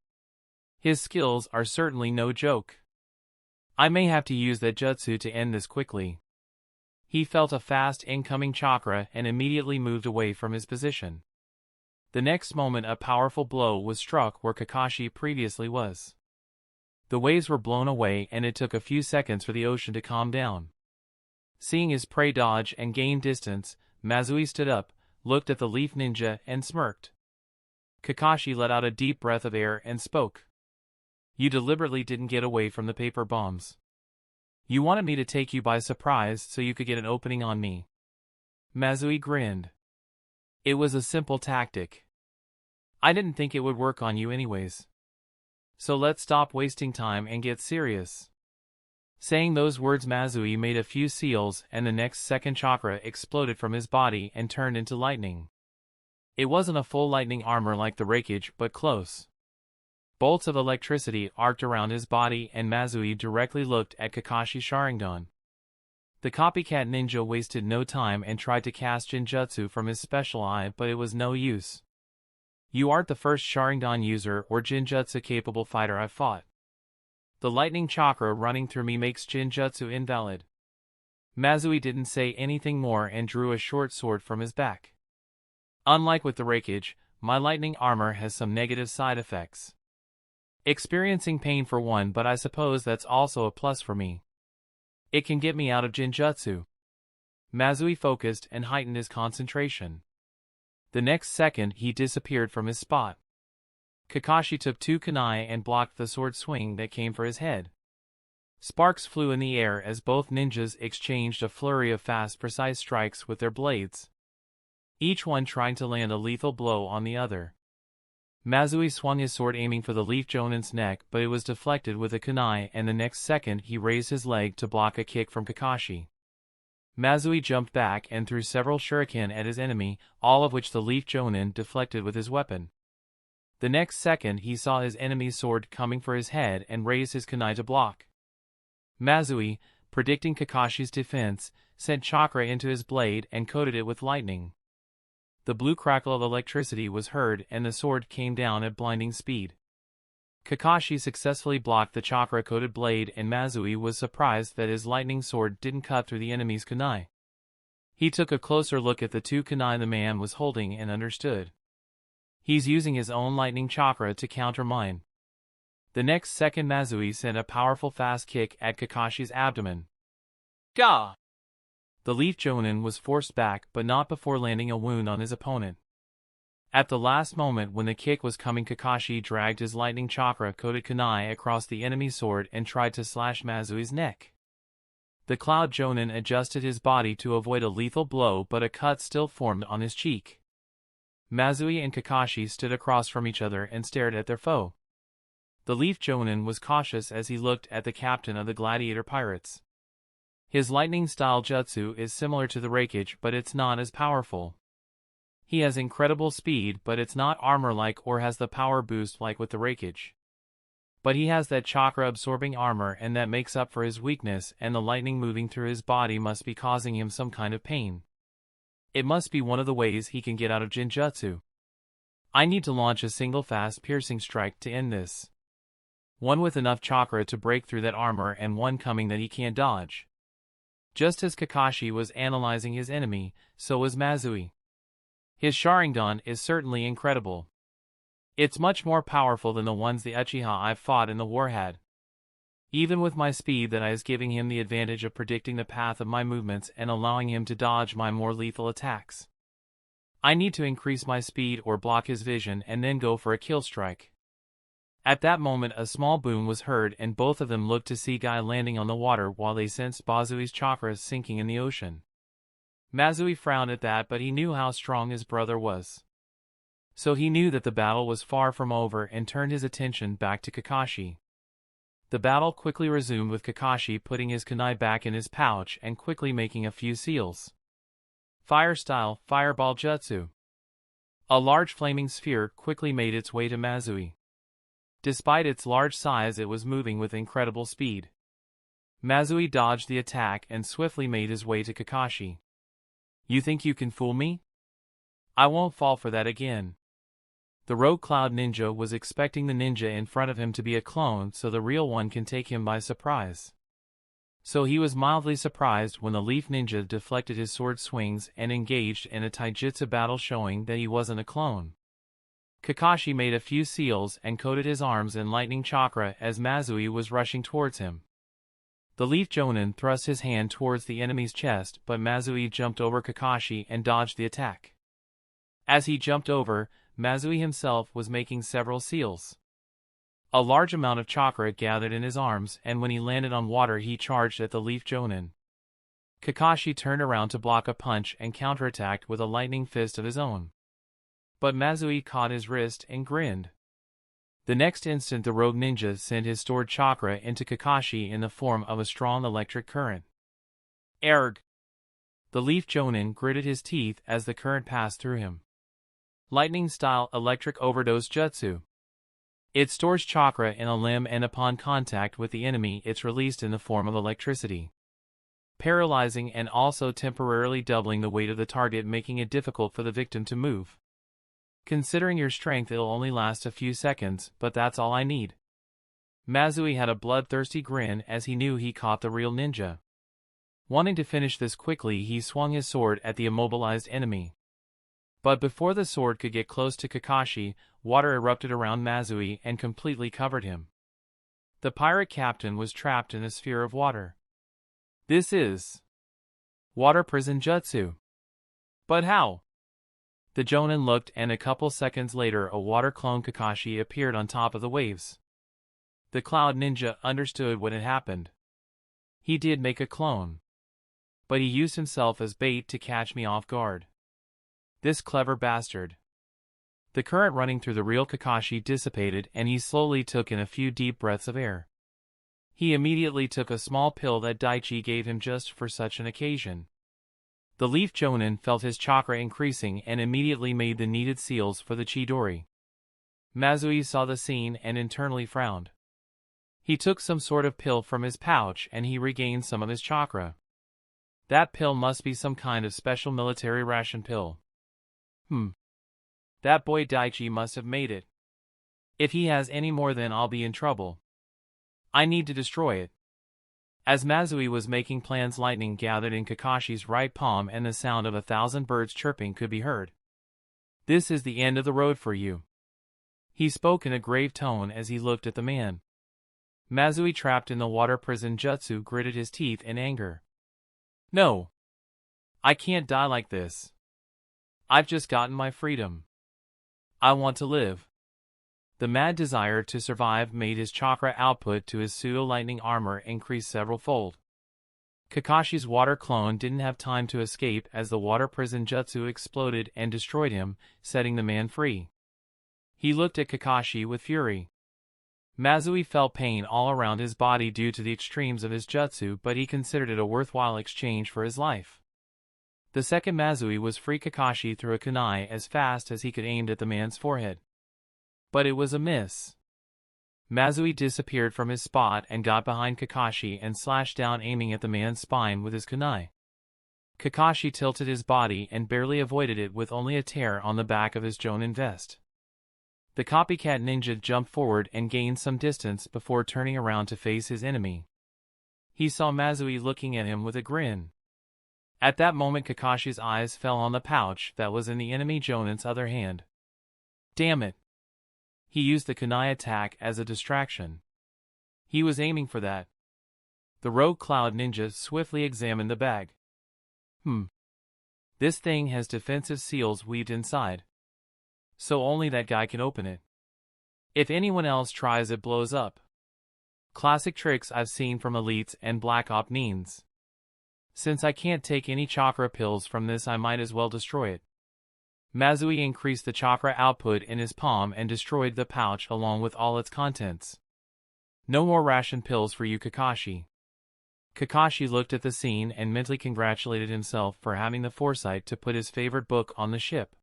His skills are certainly no joke. I may have to use that jutsu to end this quickly. He felt a fast incoming chakra and immediately moved away from his position. The next moment a powerful blow was struck where Kakashi previously was. The waves were blown away and it took a few seconds for the ocean to calm down. Seeing his prey dodge and gain distance, Mazui stood up, looked at the Leaf Ninja and smirked. Kakashi let out a deep breath of air and spoke. You deliberately didn't get away from the paper bombs. You wanted me to take you by surprise so you could get an opening on me. Mazui grinned. It was a simple tactic. I didn't think it would work on you anyways. So let's stop wasting time and get serious. Saying those words, Mazui made a few seals and the next second chakra exploded from his body and turned into lightning. It wasn't a full lightning armor like the Raikage, but close. Bolts of electricity arced around his body and Mazui directly looked at Kakashi's Sharingan. The copycat ninja wasted no time and tried to cast Jinjutsu from his special eye, but it was no use. You aren't the first Sharingan user or Jinjutsu-capable fighter I've fought. The lightning chakra running through me makes Jinjutsu invalid. Mazui didn't say anything more and drew a short sword from his back. Unlike with the Raikage, my lightning armor has some negative side effects. Experiencing pain for one, but I suppose that's also a plus for me. It can get me out of Jinjutsu. Mazui focused and heightened his concentration. The next second he disappeared from his spot. Kakashi took two kunai and blocked the sword swing that came for his head. Sparks flew in the air as both ninjas exchanged a flurry of fast, precise strikes with their blades, each one trying to land a lethal blow on the other. Mazui swung his sword aiming for the Leaf Jonin's neck, but it was deflected with a kunai, and the next second he raised his leg to block a kick from Kakashi. Mazui jumped back and threw several shuriken at his enemy, all of which the Leaf Jonin deflected with his weapon. The next second he saw his enemy's sword coming for his head and raised his kunai to block. Mazui, predicting Kakashi's defense, sent chakra into his blade and coated it with lightning. The blue crackle of electricity was heard and the sword came down at blinding speed. Kakashi successfully blocked the chakra-coated blade and Mazui was surprised that his lightning sword didn't cut through the enemy's kunai. He took a closer look at the two kunai the man was holding and understood. He's using his own lightning chakra to counter mine. The next second Mazui sent a powerful fast kick at Kakashi's abdomen. Gah! The Leaf Jonin was forced back but not before landing a wound on his opponent. At the last moment when the kick was coming, Kakashi dragged his lightning chakra-coated kunai across the enemy's sword and tried to slash Mazui's neck. The Cloud Jonin adjusted his body to avoid a lethal blow, but a cut still formed on his cheek. Mazui and Kakashi stood across from each other and stared at their foe. The Leaf Jonin was cautious as he looked at the captain of the gladiator pirates. His lightning-style jutsu is similar to the Raikage, but it's not as powerful. He has incredible speed, but it's not armor-like or has the power boost like with the Raikage. But he has that chakra-absorbing armor, and that makes up for his weakness, and the lightning moving through his body must be causing him some kind of pain. It must be one of the ways he can get out of Jinjutsu. I need to launch a single fast piercing strike to end this. One with enough chakra to break through that armor and one coming that he can't dodge. Just as Kakashi was analyzing his enemy, so was Mazui. His Sharingan is certainly incredible. It's much more powerful than the ones the Uchiha I've fought in the war had. Even with my speed, that is giving him the advantage of predicting the path of my movements and allowing him to dodge my more lethal attacks. I need to increase my speed or block his vision and then go for a kill strike. At that moment a small boom was heard and both of them looked to see Guy landing on the water while they sensed Bazui's chakras sinking in the ocean. Mazui frowned at that, but he knew how strong his brother was. So he knew that the battle was far from over and turned his attention back to Kakashi. The battle quickly resumed with Kakashi putting his kunai back in his pouch and quickly making a few seals. Fire-style fireball jutsu. A large flaming sphere quickly made its way to Mazui. Despite its large size, it was moving with incredible speed. Mazui dodged the attack and swiftly made his way to Kakashi. You think you can fool me? I won't fall for that again. The rogue Cloud Ninja was expecting the ninja in front of him to be a clone so the real one can take him by surprise. So he was mildly surprised when the Leaf Ninja deflected his sword swings and engaged in a taijutsu battle, showing that he wasn't a clone. Kakashi made a few seals and coated his arms in lightning chakra as Mazui was rushing towards him. The Leaf Jonin thrust his hand towards the enemy's chest, but Mazui jumped over Kakashi and dodged the attack. As he jumped over, Mazui himself was making several seals. A large amount of chakra gathered in his arms, and when he landed on water he charged at the Leaf Jonin. Kakashi turned around to block a punch and counterattacked with a lightning fist of his own. But Mazui caught his wrist and grinned. The next instant the rogue ninja sent his stored chakra into Kakashi in the form of a strong electric current. Erg! The Leaf Jonin gritted his teeth as the current passed through him. Lightning-style electric overdose jutsu. It stores chakra in a limb and upon contact with the enemy it's released in the form of electricity, paralyzing and also temporarily doubling the weight of the target, making it difficult for the victim to move. Considering your strength, it'll only last a few seconds, but that's all I need. Mazui had a bloodthirsty grin as he knew he caught the real ninja. Wanting to finish this quickly, he swung his sword at the immobilized enemy. But before the sword could get close to Kakashi, water erupted around Mazui and completely covered him. The pirate captain was trapped in a sphere of water. This is water prison jutsu. But how? The Jonin looked, and a couple seconds later a water clone Kakashi appeared on top of the waves. The Cloud Ninja understood what had happened. He did make a clone. But he used himself as bait to catch me off guard. This clever bastard. The current running through the real Kakashi dissipated and he slowly took in a few deep breaths of air. He immediately took a small pill that Daichi gave him just for such an occasion. The Leaf Jonin felt his chakra increasing and immediately made the needed seals for the Chidori. Mazui saw the scene and internally frowned. He took some sort of pill from his pouch and he regained some of his chakra. That pill must be some kind of special military ration pill. That boy Daichi must have made it. If he has any more, then I'll be in trouble. I need to destroy it. As Mazui was making plans, lightning gathered in Kakashi's right palm and the sound of 1,000 birds chirping could be heard. This is the end of the road for you. He spoke in a grave tone as he looked at the man. Mazui, trapped in the water prison jutsu, gritted his teeth in anger. No. I can't die like this. I've just gotten my freedom. I want to live. The mad desire to survive made his chakra output to his pseudo-lightning armor increase several-fold. Kakashi's water clone didn't have time to escape as the water prison jutsu exploded and destroyed him, setting the man free. He looked at Kakashi with fury. Mazui felt pain all around his body due to the extremes of his jutsu, but he considered it a worthwhile exchange for his life. The second Mazui was free Kakashi threw a kunai as fast as he could aimed at the man's forehead. But it was a miss. Mazui disappeared from his spot and got behind Kakashi and slashed down, aiming at the man's spine with his kunai. Kakashi tilted his body and barely avoided it with only a tear on the back of his Jonin vest. The copycat ninja jumped forward and gained some distance before turning around to face his enemy. He saw Mazui looking at him with a grin. At that moment, Kakashi's eyes fell on the pouch that was in the enemy Jonin's other hand. Damn it! He used the kunai attack as a distraction. He was aiming for that. The rogue cloud ninja swiftly examined the bag. This thing has defensive seals weaved inside. So only that guy can open it. If anyone else tries, it blows up. Classic tricks I've seen from elites and black op nins. Since I can't take any chakra pills from this, I might as well destroy it. Mazui increased the chakra output in his palm and destroyed the pouch along with all its contents. No more ration pills for you, Kakashi. Kakashi looked at the scene and mentally congratulated himself for having the foresight to put his favorite book on the ship.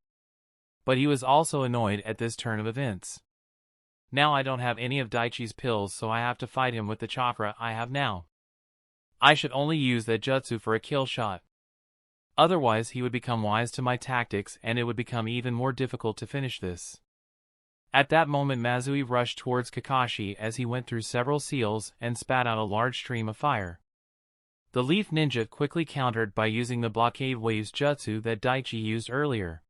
But he was also annoyed at this turn of events. Now I don't have any of Daichi's pills, so I have to fight him with the chakra I have now. I should only use that jutsu for a kill shot. Otherwise he would become wise to my tactics and it would become even more difficult to finish this. At that moment Mazui rushed towards Kakashi as he went through several seals and spat out a large stream of fire. The Leaf Ninja quickly countered by using the blockade waves jutsu that Daichi used earlier.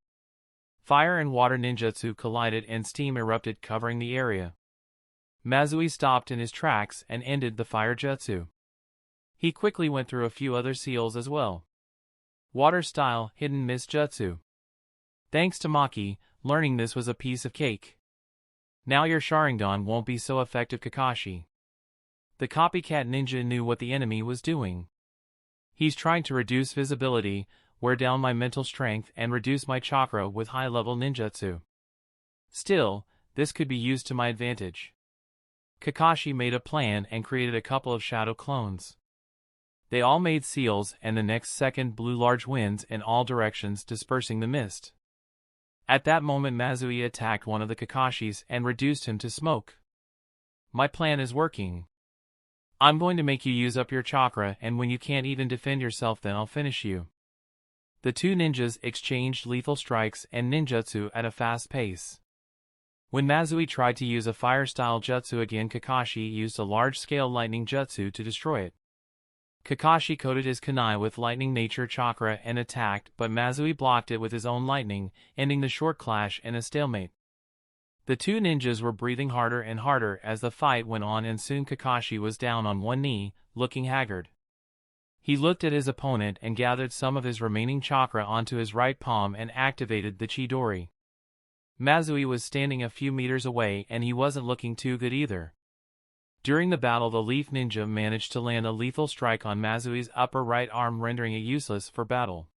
Fire and water ninjutsu collided and steam erupted, covering the area. Mazui stopped in his tracks and ended the fire jutsu. He quickly went through a few other seals as well. Water style hidden miss jutsu. Thanks to Maki, learning this was a piece of cake. Now your Sharingan won't be so effective, Kakashi. The copycat ninja knew what the enemy was doing. He's trying to reduce visibility, wear down my mental strength and reduce my chakra with high-level ninjutsu. Still, this could be used to my advantage. Kakashi made a plan and created a couple of shadow clones. They all made seals and the next second blew large winds in all directions, dispersing the mist. At that moment Mazui attacked one of the Kakashis and reduced him to smoke. My plan is working. I'm going to make you use up your chakra, and when you can't even defend yourself, then I'll finish you. The two ninjas exchanged lethal strikes and ninjutsu at a fast pace. When Mazui tried to use a fire-style jutsu again, Kakashi used a large-scale lightning jutsu to destroy it. Kakashi coated his kunai with lightning nature chakra and attacked, but Mazui blocked it with his own lightning, ending the short clash in a stalemate. The two ninjas were breathing harder and harder as the fight went on, and soon Kakashi was down on one knee, looking haggard. He looked at his opponent and gathered some of his remaining chakra onto his right palm and activated the Chidori. Mazui was standing a few meters away and he wasn't looking too good either. During the battle, the Leaf Ninja managed to land a lethal strike on Mazui's upper right arm, rendering it useless for battle.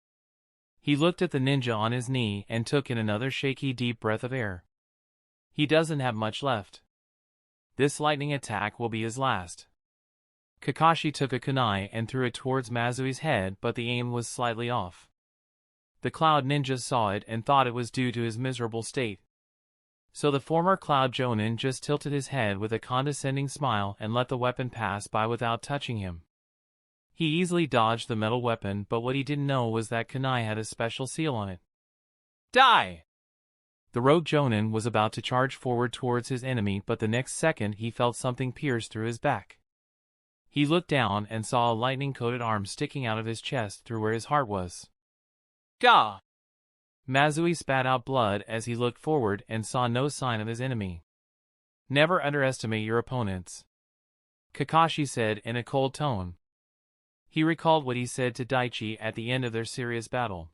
He looked at the ninja on his knee and took in another shaky deep breath of air. He doesn't have much left. This lightning attack will be his last. Kakashi took a kunai and threw it towards Mazui's head, but the aim was slightly off. The Cloud Ninja saw it and thought it was due to his miserable state. So the former Cloud Jonin just tilted his head with a condescending smile and let the weapon pass by without touching him. He easily dodged the metal weapon, but what he didn't know was that kunai had a special seal on it. Die! The rogue Jonin was about to charge forward towards his enemy, but the next second he felt something pierce through his back. He looked down and saw a lightning-coated arm sticking out of his chest through where his heart was. Gah! Mazui spat out blood as he looked forward and saw no sign of his enemy. Never underestimate your opponents, Kakashi said in a cold tone. He recalled what he said to Daichi at the end of their serious battle.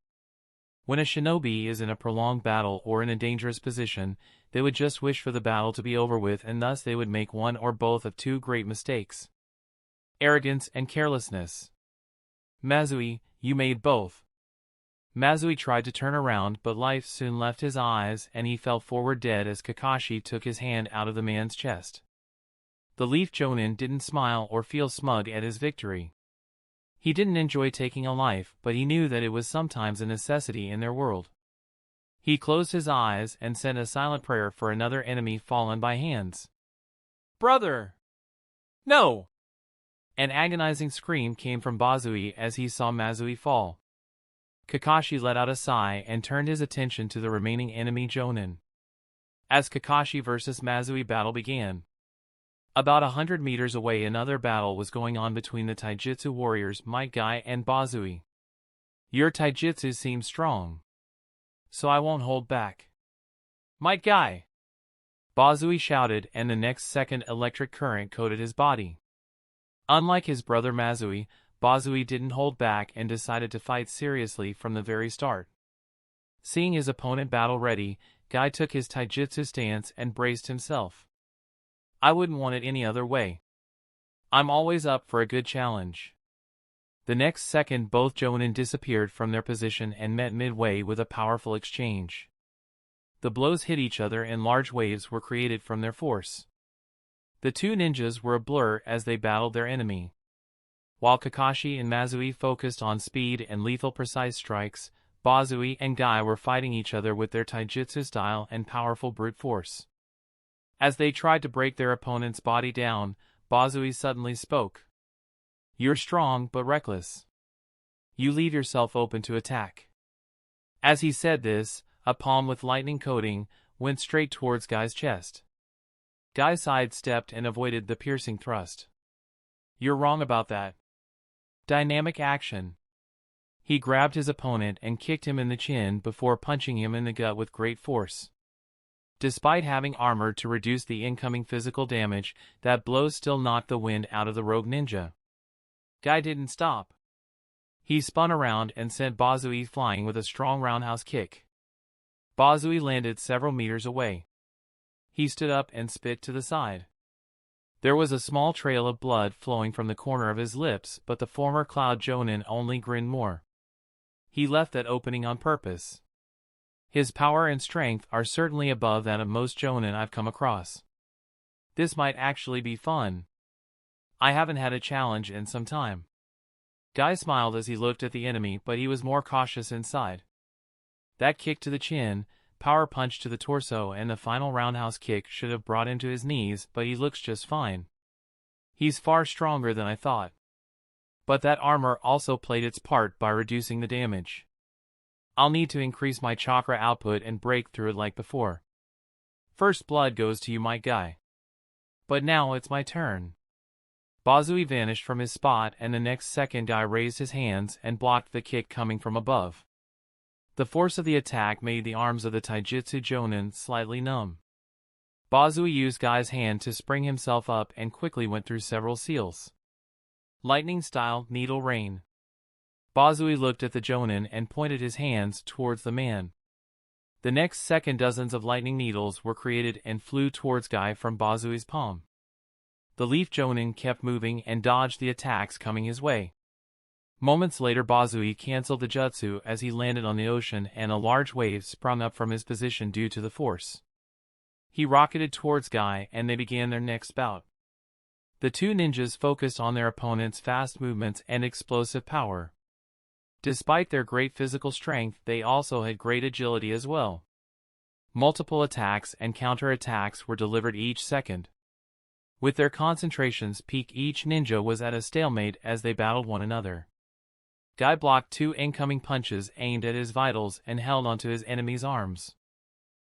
When a shinobi is in a prolonged battle or in a dangerous position, they would just wish for the battle to be over with, and thus they would make one or both of two great mistakes: arrogance and carelessness. Mazui, you made both. Mazui tried to turn around, but life soon left his eyes and he fell forward dead as Kakashi took his hand out of the man's chest. The Leaf Jonin didn't smile or feel smug at his victory. He didn't enjoy taking a life, but he knew that it was sometimes a necessity in their world. He closed his eyes and sent a silent prayer for another enemy fallen by hands. Brother! No! An agonizing scream came from Bazui as he saw Mazui fall. Kakashi let out a sigh and turned his attention to the remaining enemy Jonin. As Kakashi vs. Mazui battle began. About 100 meters away, another battle was going on between the Taijutsu warriors Might Guy and Bazui. Your Taijutsu seems strong, so I won't hold back. Might Guy! Bazui shouted, and the next second electric current coated his body. Unlike his brother Mazui, Bazui didn't hold back and decided to fight seriously from the very start. Seeing his opponent battle ready, Guy took his taijutsu stance and braced himself. I wouldn't want it any other way. I'm always up for a good challenge. The next second both Jonin disappeared from their position and met midway with a powerful exchange. The blows hit each other and large waves were created from their force. The two ninjas were a blur as they battled their enemy. While Kakashi and Mazui focused on speed and lethal precise strikes, Bazui and Guy were fighting each other with their taijutsu style and powerful brute force. As they tried to break their opponent's body down, Bazui suddenly spoke. You're strong but reckless. You leave yourself open to attack. As he said this, a palm with lightning coating went straight towards Guy's chest. Guy sidestepped and avoided the piercing thrust. You're wrong about that. Dynamic action. He grabbed his opponent and kicked him in the chin before punching him in the gut with great force. Despite having armor to reduce the incoming physical damage, that blow still knocked the wind out of the rogue ninja. Guy didn't stop. He spun around and sent Bazui flying with a strong roundhouse kick. Bazui landed several meters away. He stood up and spit to the side. There was a small trail of blood flowing from the corner of his lips, but the former Cloud Jonin only grinned more. He left that opening on purpose. His power and strength are certainly above that of most Jonin I've come across. This might actually be fun. I haven't had a challenge in some time. Guy smiled as he looked at the enemy, but he was more cautious inside. That kick to the chin, power punch to the torso, and the final roundhouse kick should have brought him to his knees, but he looks just fine. He's far stronger than I thought. But that armor also played its part by reducing the damage. I'll need to increase my chakra output and break through it like before. First blood goes to you, my guy. But now it's my turn. Bazui vanished from his spot, and the next second Guy raised his hands and blocked the kick coming from above. The force of the attack made the arms of the Taijutsu Jonin slightly numb. Bazui used Guy's hand to spring himself up and quickly went through several seals. Lightning-style needle rain. Bazui looked at the Jonin and pointed his hands towards the man. The next second dozens of lightning needles were created and flew towards Guy from Bazui's palm. The Leaf Jonin kept moving and dodged the attacks coming his way. Moments later, Bazui cancelled the jutsu as he landed on the ocean, and a large wave sprung up from his position due to the force. He rocketed towards Guy and they began their next bout. The two ninjas focused on their opponent's fast movements and explosive power. Despite their great physical strength, they also had great agility as well. Multiple attacks and counter-attacks were delivered each second. With their concentrations peak, each ninja was at a stalemate as they battled one another. Guy blocked two incoming punches aimed at his vitals and held onto his enemy's arms.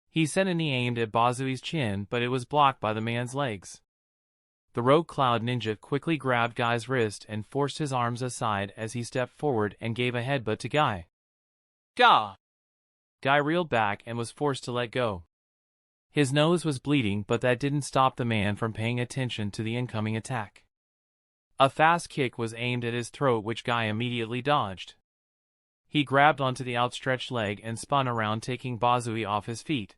He sent a knee aimed at Bazui's chin, but it was blocked by the man's legs. The rogue Cloud Ninja quickly grabbed Guy's wrist and forced his arms aside as he stepped forward and gave a headbutt to Guy. Gah! Guy reeled back and was forced to let go. His nose was bleeding, but that didn't stop the man from paying attention to the incoming attack. A fast kick was aimed at his throat, which Guy immediately dodged. He grabbed onto the outstretched leg and spun around, taking Bazui off his feet.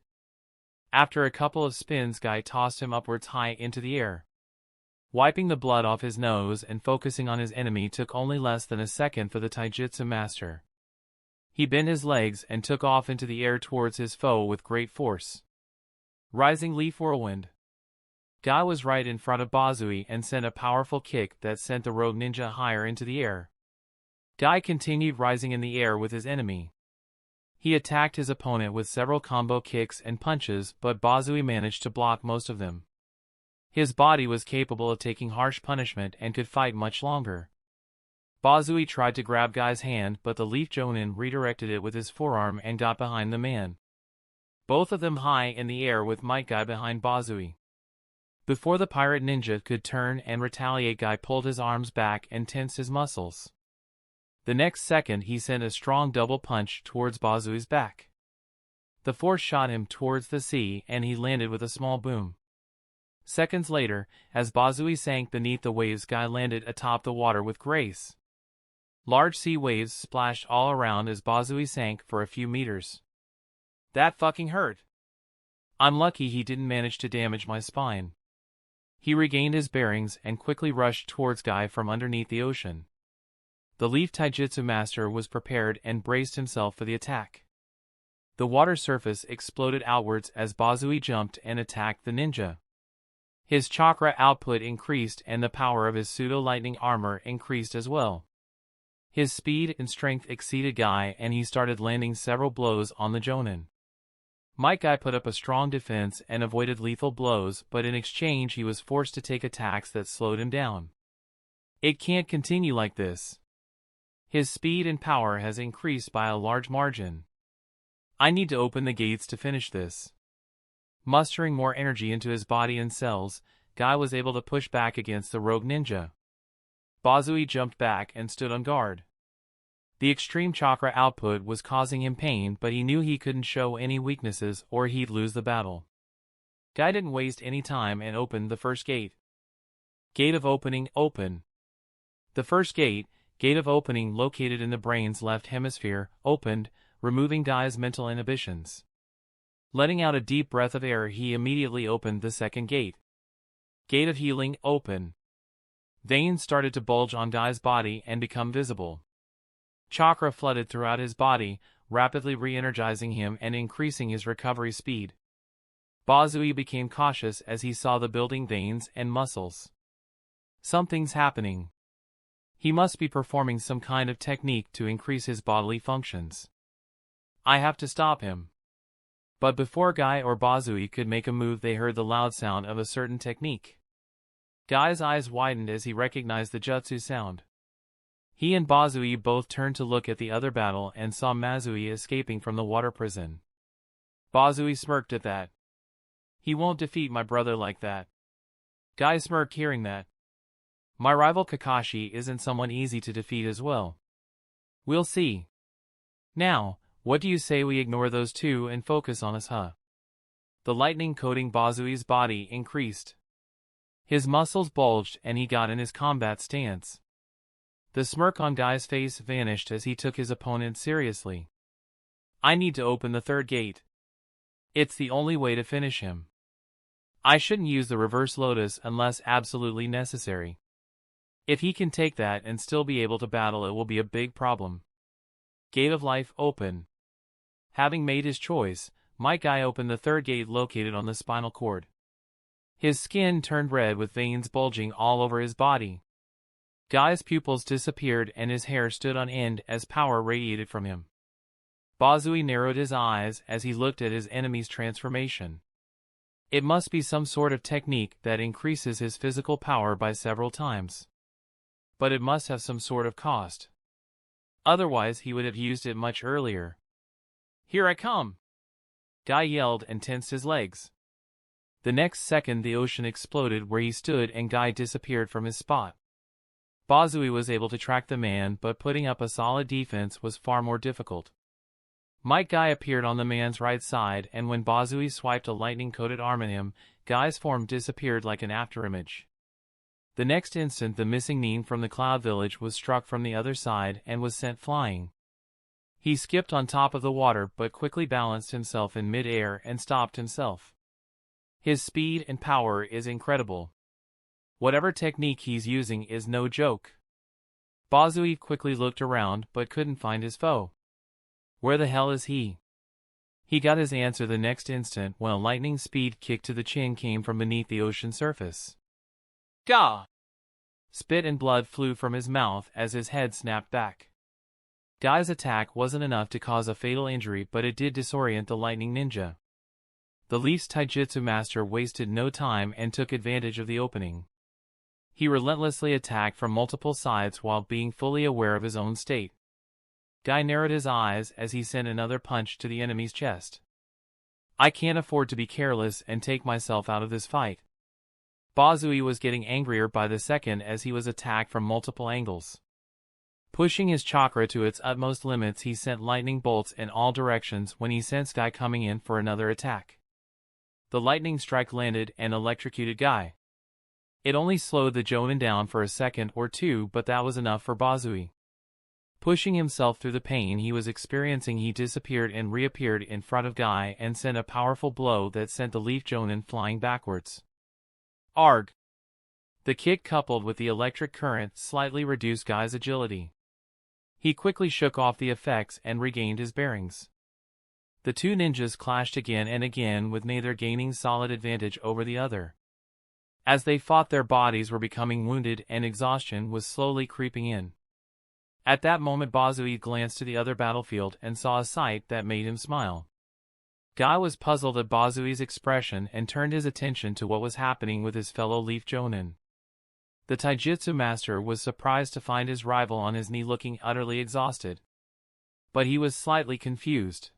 After a couple of spins, Guy tossed him upwards high into the air. Wiping the blood off his nose and focusing on his enemy took only less than a second for the taijutsu master. He bent his legs and took off into the air towards his foe with great force. Rising Leaf Whirlwind. Guy was right in front of Bazui and sent a powerful kick that sent the rogue ninja higher into the air. Guy continued rising in the air with his enemy. He attacked his opponent with several combo kicks and punches, but Bazui managed to block most of them. His body was capable of taking harsh punishment and could fight much longer. Bazui tried to grab Guy's hand, but the Leaf Jonin redirected it with his forearm and got behind the man. Both of them high in the air with might, Guy behind Bazui. Before the pirate ninja could turn and retaliate, Guy pulled his arms back and tensed his muscles. The next second he sent a strong double punch towards Bazui's back. The force shot him towards the sea and he landed with a small boom. Seconds later, as Bazui sank beneath the waves, Guy landed atop the water with grace. Large sea waves splashed all around as Bazui sank for a few meters. That fucking hurt. I'm lucky he didn't manage to damage my spine. He regained his bearings and quickly rushed towards Guy from underneath the ocean. The Leaf Taijutsu master was prepared and braced himself for the attack. The water surface exploded outwards as Bazui jumped and attacked the ninja. His chakra output increased and the power of his pseudo-lightning armor increased as well. His speed and strength exceeded Guy and he started landing several blows on the Jonin. Might Guy put up a strong defense and avoided lethal blows, but in exchange he was forced to take attacks that slowed him down. It can't continue like this. His speed and power has increased by a large margin. I need to open the gates to finish this. Mustering more energy into his body and cells, Guy was able to push back against the rogue ninja. Bazui jumped back and stood on guard. The extreme chakra output was causing him pain, but he knew he couldn't show any weaknesses or he'd lose the battle. Guy didn't waste any time and opened the first gate. Gate of opening, open. The first gate of opening located in the brain's left hemisphere, opened, removing Guy's mental inhibitions. Letting out a deep breath of air, he immediately opened the second gate. Gate of healing, open. Veins started to bulge on Guy's body and become visible. Chakra flooded throughout his body, rapidly re-energizing him and increasing his recovery speed. Bazui became cautious as he saw the building veins and muscles. Something's happening. He must be performing some kind of technique to increase his bodily functions. I have to stop him. But before Guy or Bazui could make a move, they heard the loud sound of a certain technique. Guy's eyes widened as he recognized the jutsu sound. He and Bazui both turned to look at the other battle and saw Mazui escaping from the water prison. Bazui smirked at that. He won't defeat my brother like that. Guy smirked hearing that. My rival Kakashi isn't someone easy to defeat as well. We'll see. Now, what do you say we ignore those two and focus on us, huh? The lightning coating Bazui's body increased. His muscles bulged and he got in his combat stance. The smirk on Guy's face vanished as he took his opponent seriously. I need to open the third gate. It's the only way to finish him. I shouldn't use the reverse lotus unless absolutely necessary. If he can take that and still be able to battle, it will be a big problem. Gate of Life open. Having made his choice, Might Guy opened the third gate located on the spinal cord. His skin turned red with veins bulging all over his body. Guy's pupils disappeared and his hair stood on end as power radiated from him. Bazui narrowed his eyes as he looked at his enemy's transformation. It must be some sort of technique that increases his physical power by several times. But it must have some sort of cost. Otherwise he would have used it much earlier. "Here I come!" Guy yelled and tensed his legs. The next second the ocean exploded where he stood and Guy disappeared from his spot. Bazui was able to track the man, but putting up a solid defense was far more difficult. Might Guy appeared on the man's right side, and when Bazui swiped a lightning-coated arm at him, Guy's form disappeared like an afterimage. The next instant the missing Nin from the Cloud Village was struck from the other side and was sent flying. He skipped on top of the water but quickly balanced himself in mid-air and stopped himself. His speed and power is incredible. Whatever technique he's using is no joke. Bazui quickly looked around but couldn't find his foe. Where the hell is he? He got his answer the next instant when a lightning speed kick to the chin came from beneath the ocean surface. Gah! Spit and blood flew from his mouth as his head snapped back. Guy's attack wasn't enough to cause a fatal injury, but it did disorient the lightning ninja. The Leaf's taijutsu master wasted no time and took advantage of the opening. He relentlessly attacked from multiple sides while being fully aware of his own state. Guy narrowed his eyes as he sent another punch to the enemy's chest. I can't afford to be careless and take myself out of this fight. Bazui was getting angrier by the second as he was attacked from multiple angles. Pushing his chakra to its utmost limits, he sent lightning bolts in all directions when he sensed Guy coming in for another attack. The lightning strike landed and electrocuted Guy. It only slowed the Jonin down for a second or two, but that was enough for Bazui. Pushing himself through the pain he was experiencing, he disappeared and reappeared in front of Guy and sent a powerful blow that sent the Leaf Jonin flying backwards. Arg! The kick coupled with the electric current slightly reduced Guy's agility. He quickly shook off the effects and regained his bearings. The two ninjas clashed again and again, with neither gaining solid advantage over the other. As they fought, their bodies were becoming wounded and exhaustion was slowly creeping in. At that moment Bazui glanced to the other battlefield and saw a sight that made him smile. Guy was puzzled at Bazui's expression and turned his attention to what was happening with his fellow Leaf Jonin. The taijutsu master was surprised to find his rival on his knee looking utterly exhausted. But he was slightly confused.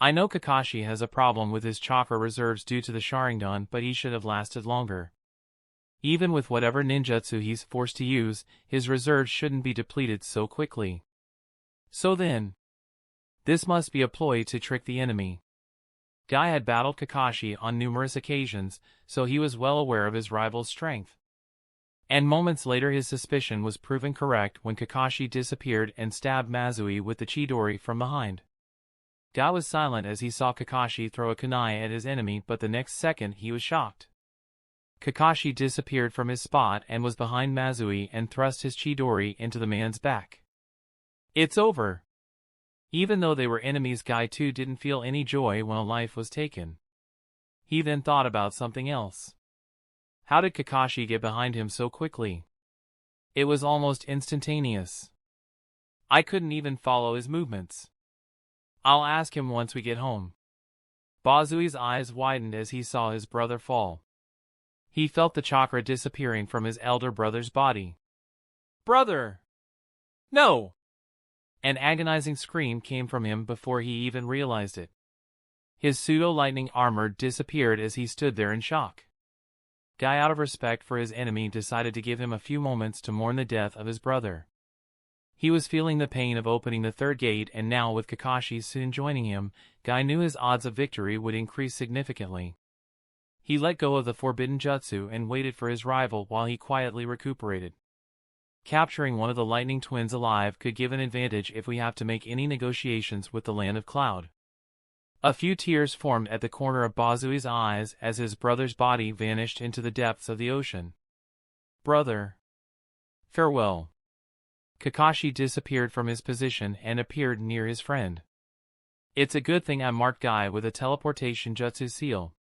I know Kakashi has a problem with his chakra reserves due to the Sharingan, but he should have lasted longer. Even with whatever ninjutsu he's forced to use, his reserves shouldn't be depleted so quickly. So then, this must be a ploy to trick the enemy. Guy had battled Kakashi on numerous occasions, so he was well aware of his rival's strength. And moments later his suspicion was proven correct when Kakashi disappeared and stabbed Mazui with the Chidori from behind. Guy was silent as he saw Kakashi throw a kunai at his enemy, but the next second he was shocked. Kakashi disappeared from his spot and was behind Mazui and thrust his Chidori into the man's back. It's over. Even though they were enemies, Guy too didn't feel any joy when a life was taken. He then thought about something else. How did Kakashi get behind him so quickly? It was almost instantaneous. I couldn't even follow his movements. I'll ask him once we get home. Bazui's eyes widened as he saw his brother fall. He felt the chakra disappearing from his elder brother's body. Brother! No! An agonizing scream came from him before he even realized it. His pseudo-lightning armor disappeared as he stood there in shock. Guy, out of respect for his enemy, decided to give him a few moments to mourn the death of his brother. He was feeling the pain of opening the third gate, and now with Kakashi soon joining him, Guy knew his odds of victory would increase significantly. He let go of the forbidden jutsu and waited for his rival while he quietly recuperated. Capturing one of the lightning twins alive could give an advantage if we have to make any negotiations with the Land of Cloud. A few tears formed at the corner of Bazui's eyes as his brother's body vanished into the depths of the ocean. Brother. Farewell. Kakashi disappeared from his position and appeared near his friend. It's a good thing I marked Guy with a teleportation jutsu seal.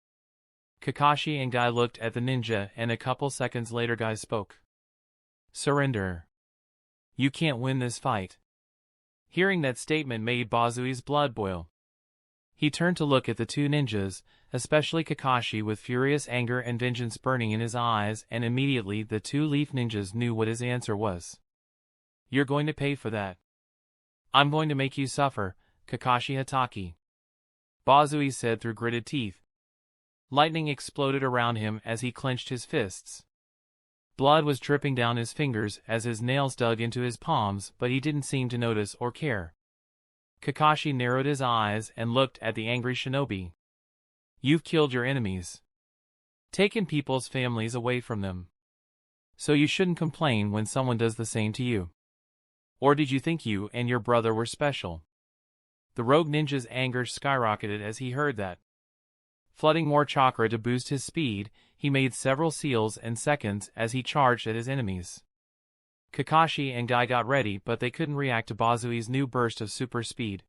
Kakashi and Guy looked at the ninja, and a couple seconds later Guy spoke. Surrender. You can't win this fight. Hearing that statement made Bazui's blood boil. He turned to look at the two ninjas, especially Kakashi, with furious anger and vengeance burning in his eyes, and immediately the two leaf ninjas knew what his answer was. You're going to pay for that. I'm going to make you suffer, Kakashi Hatake. Bazui said through gritted teeth. Lightning exploded around him as he clenched his fists. Blood was dripping down his fingers as his nails dug into his palms, but he didn't seem to notice or care. Kakashi narrowed his eyes and looked at the angry shinobi. You've killed your enemies. Taken people's families away from them. So you shouldn't complain when someone does the same to you. Or did you think you and your brother were special? The rogue ninja's anger skyrocketed as he heard that. Flooding more chakra to boost his speed, he made several seals in seconds as he charged at his enemies. Kakashi and Guy got ready, but they couldn't react to Bazui's new burst of super speed.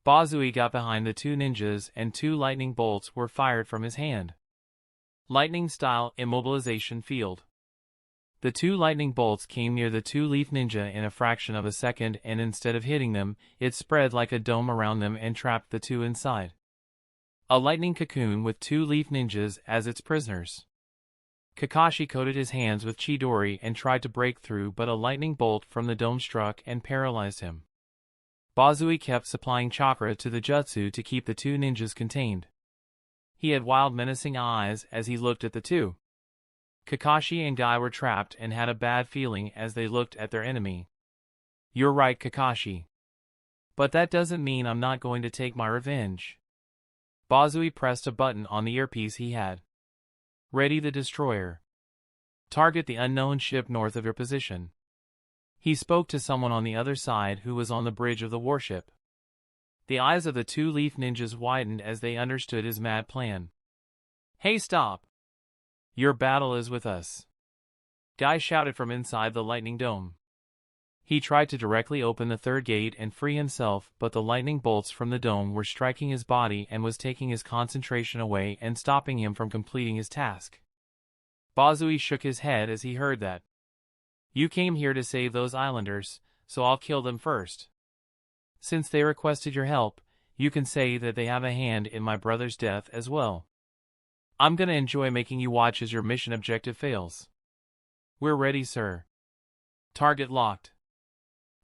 Bazui got behind the two ninjas and two lightning bolts were fired from his hand. Lightning-style immobilization field. The two lightning bolts came near the two-leaf ninja in a fraction of a second, and instead of hitting them, it spread like a dome around them and trapped the two inside. A lightning cocoon with two-leaf ninjas as its prisoners. Kakashi coated his hands with Chidori and tried to break through, but a lightning bolt from the dome struck and paralyzed him. Bazui kept supplying chakra to the jutsu to keep the two ninjas contained. He had wild menacing eyes as he looked at the two. Kakashi and Guy were trapped and had a bad feeling as they looked at their enemy. You're right, Kakashi. But that doesn't mean I'm not going to take my revenge. Bazui pressed a button on the earpiece he had. Ready the destroyer. Target the unknown ship north of your position. He spoke to someone on the other side who was on the bridge of the warship. The eyes of the two leaf ninjas widened as they understood his mad plan. Hey, stop! Your battle is with us. Guy shouted from inside the lightning dome. He tried to directly open the third gate and free himself, but the lightning bolts from the dome were striking his body and was taking his concentration away and stopping him from completing his task. Bazui shook his head as he heard that. You came here to save those islanders, so I'll kill them first. Since they requested your help, you can say that they have a hand in my brother's death as well. I'm gonna enjoy making you watch as your mission objective fails. We're ready, sir. Target locked.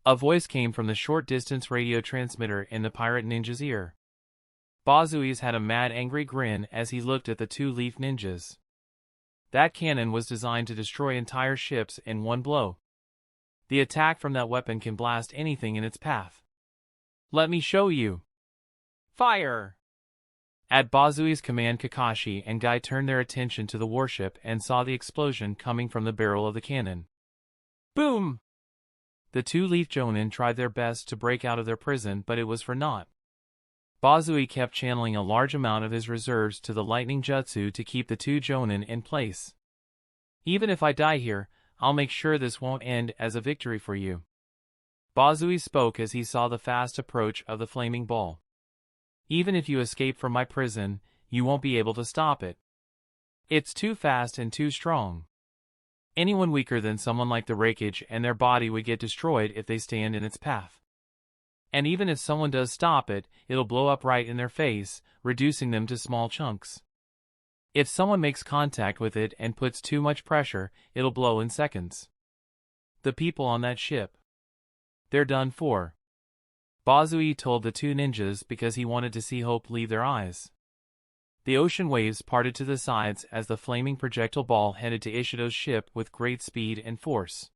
A voice came from the short-distance radio transmitter in the pirate ninja's ear. Bazui's had a mad angry grin as he looked at the two leaf ninjas. That cannon was designed to destroy entire ships in one blow. The attack from that weapon can blast anything in its path. Let me show you. Fire! At Bazui's command, Kakashi and Guy turned their attention to the warship and saw the explosion coming from the barrel of the cannon. Boom! The two-leaf jonin tried their best to break out of their prison, but it was for naught. Bazui kept channeling a large amount of his reserves to the lightning jutsu to keep the two jonin in place. Even if I die here, I'll make sure this won't end as a victory for you. Bazui spoke as he saw the fast approach of the flaming ball. Even if you escape from my prison, you won't be able to stop it. It's too fast and too strong. Anyone weaker than someone like the Raikage and their body would get destroyed if they stand in its path. And even if someone does stop it, it'll blow up right in their face, reducing them to small chunks. If someone makes contact with it and puts too much pressure, it'll blow in seconds. The people on that ship. They're done for. Bazui told the two ninjas because he wanted to see hope leave their eyes. The ocean waves parted to the sides as the flaming projectile ball headed to Ishido's ship with great speed and force.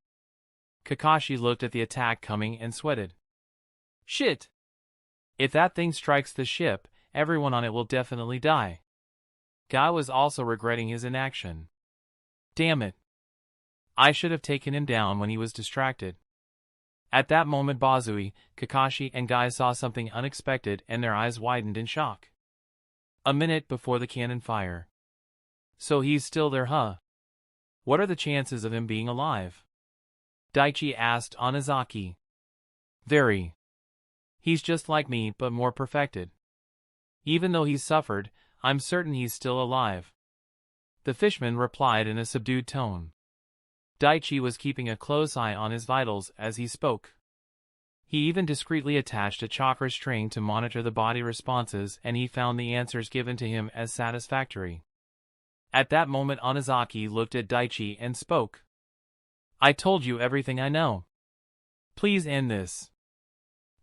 Kakashi looked at the attack coming and sweated. Shit! If that thing strikes the ship, everyone on it will definitely die. Guy was also regretting his inaction. Damn it. I should have taken him down when he was distracted. At that moment Bazui, Kakashi and Guy saw something unexpected and their eyes widened in shock. A minute before the cannon fire. So he's still there, huh? What are the chances of him being alive? Daichi asked Onizaki. Very. He's just like me but more perfected. Even though he's suffered, I'm certain he's still alive. The fishman replied in a subdued tone. Daichi was keeping a close eye on his vitals as he spoke. He even discreetly attached a chakra string to monitor the body responses, and he found the answers given to him as satisfactory. At that moment Onizaki looked at Daichi and spoke. I told you everything I know. Please end this.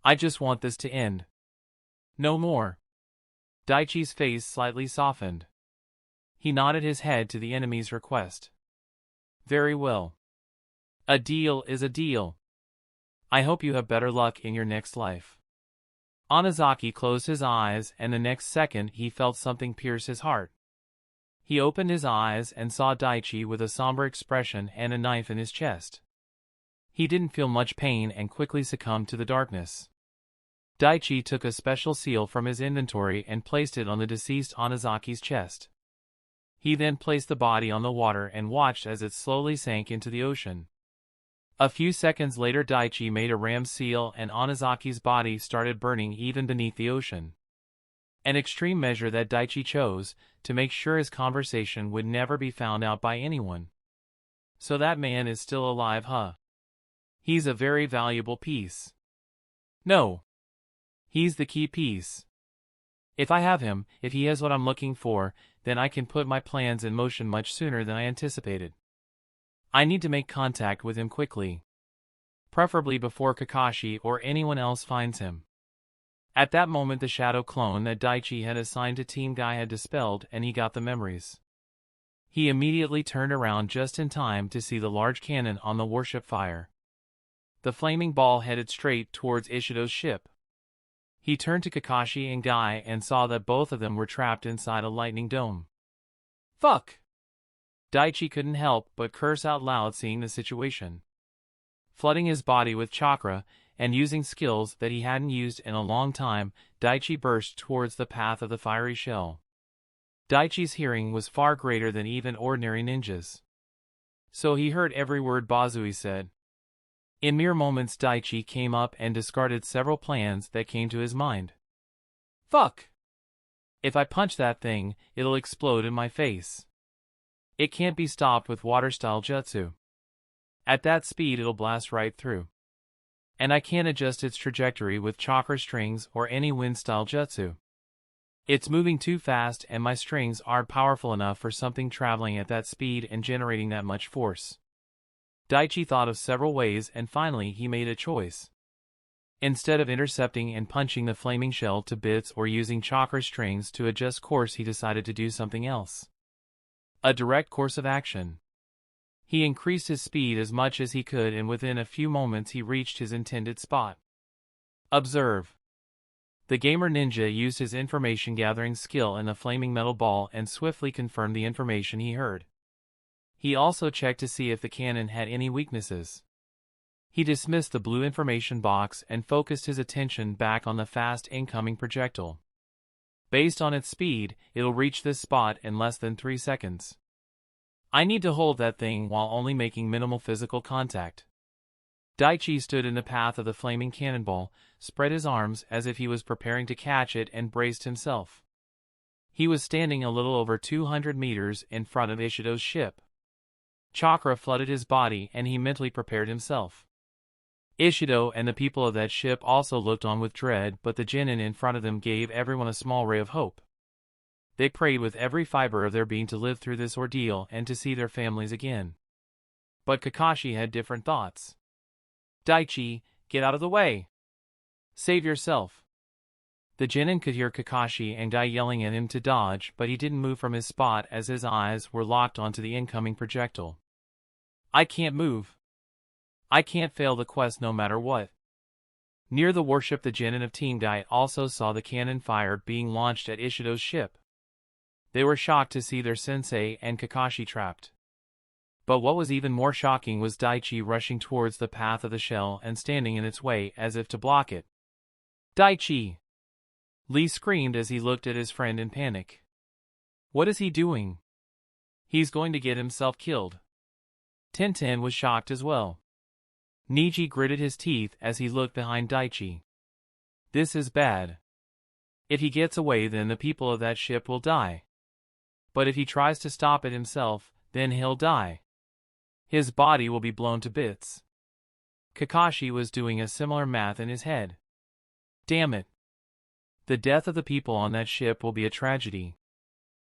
I just want this to end. No more. Daichi's face slightly softened. He nodded his head to the enemy's request. Very well. A deal is a deal. I hope you have better luck in your next life. Onizaki closed his eyes, and the next second he felt something pierce his heart. He opened his eyes and saw Daichi with a somber expression and a knife in his chest. He didn't feel much pain and quickly succumbed to the darkness. Daichi took a special seal from his inventory and placed it on the deceased Onizaki's chest. He then placed the body on the water and watched as it slowly sank into the ocean. A few seconds later Daichi made a ram seal and Onizaki's body started burning even beneath the ocean. An extreme measure that Daichi chose, to make sure his conversation would never be found out by anyone. So that man is still alive, huh? He's a very valuable piece. No. He's the key piece. If I have him, if he has what I'm looking for, then I can put my plans in motion much sooner than I anticipated. I need to make contact with him quickly. Preferably before Kakashi or anyone else finds him. At that moment the shadow clone that Daichi had assigned to Team Guy had dispelled and he got the memories. He immediately turned around just in time to see the large cannon on the warship fire. The flaming ball headed straight towards Ishido's ship. He turned to Kakashi and Guy and saw that both of them were trapped inside a lightning dome. Fuck! Daichi couldn't help but curse out loud seeing the situation. Flooding his body with chakra, and using skills that he hadn't used in a long time, Daichi burst towards the path of the fiery shell. Daichi's hearing was far greater than even ordinary ninjas. So he heard every word Bazui said. In mere moments Daichi came up and discarded several plans that came to his mind. Fuck! If I punch that thing, it'll explode in my face. It can't be stopped with water-style jutsu. At that speed it'll blast right through. And I can't adjust its trajectory with chakra strings or any wind-style jutsu. It's moving too fast and my strings aren't powerful enough for something traveling at that speed and generating that much force. Daichi thought of several ways and finally he made a choice. Instead of intercepting and punching the flaming shell to bits or using chakra strings to adjust course, he decided to do something else. A direct course of action. He increased his speed as much as he could and within a few moments he reached his intended spot. Observe. The gamer ninja used his information-gathering skill in the flaming metal ball and swiftly confirmed the information he heard. He also checked to see if the cannon had any weaknesses. He dismissed the blue information box and focused his attention back on the fast incoming projectile. Based on its speed, it'll reach this spot in less than 3 seconds. I need to hold that thing while only making minimal physical contact. Daichi stood in the path of the flaming cannonball, spread his arms as if he was preparing to catch it and braced himself. He was standing a little over 200 meters in front of Ishido's ship. Chakra flooded his body and he mentally prepared himself. Ishido and the people of that ship also looked on with dread, but the genin in front of them gave everyone a small ray of hope. They prayed with every fiber of their being to live through this ordeal and to see their families again. But Kakashi had different thoughts. Daichi, get out of the way! Save yourself! The genin could hear Kakashi and Guy yelling at him to dodge, but he didn't move from his spot as his eyes were locked onto the incoming projectile. I can't move. I can't fail the quest no matter what. Near the warship, the genin of Team Guy also saw the cannon fire being launched at Ishido's ship. They were shocked to see their sensei and Kakashi trapped. But what was even more shocking was Daichi rushing towards the path of the shell and standing in its way as if to block it. Daichi! Lee screamed as he looked at his friend in panic. What is he doing? He's going to get himself killed. Tintin was shocked as well. Niji gritted his teeth as he looked behind Daichi. This is bad. If he gets away, then the people of that ship will die. But if he tries to stop it himself, then he'll die. His body will be blown to bits. Kakashi was doing a similar math in his head. Damn it. The death of the people on that ship will be a tragedy.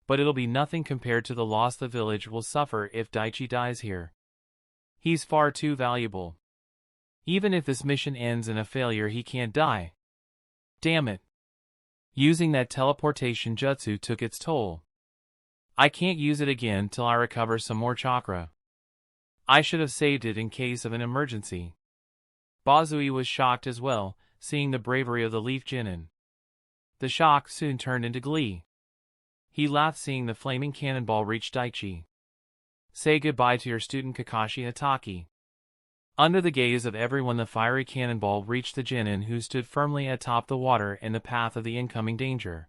But it'll be nothing compared to the loss the village will suffer if Daichi dies here. He's far too valuable. Even if this mission ends in a failure, he can't die. Damn it. Using that teleportation jutsu took its toll. I can't use it again till I recover some more chakra. I should have saved it in case of an emergency. Bazui was shocked as well, seeing the bravery of the Leaf Genin. The shock soon turned into glee. He laughed seeing the flaming cannonball reach Daichi. Say goodbye to your student Kakashi Hatake. Under the gaze of everyone, the fiery cannonball reached the genin, who stood firmly atop the water in the path of the incoming danger.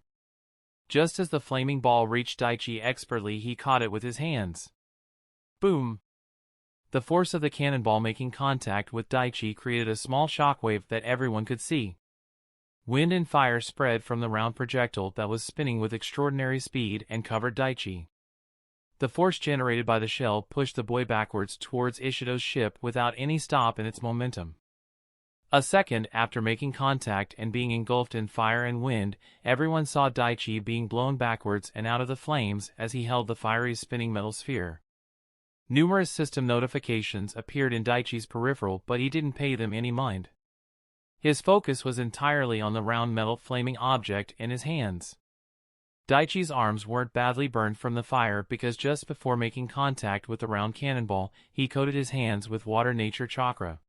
Just as the flaming ball reached Daichi expertly, he caught it with his hands. Boom! The force of the cannonball making contact with Daichi created a small shockwave that everyone could see. Wind and fire spread from the round projectile that was spinning with extraordinary speed and covered Daichi. The force generated by the shell pushed the boy backwards towards Ishido's ship without any stop in its momentum. A second after making contact and being engulfed in fire and wind, everyone saw Daichi being blown backwards and out of the flames as he held the fiery spinning metal sphere. Numerous system notifications appeared in Daichi's peripheral, but he didn't pay them any mind. His focus was entirely on the round metal flaming object in his hands. Daichi's arms weren't badly burned from the fire because just before making contact with the round cannonball, he coated his hands with water nature chakra.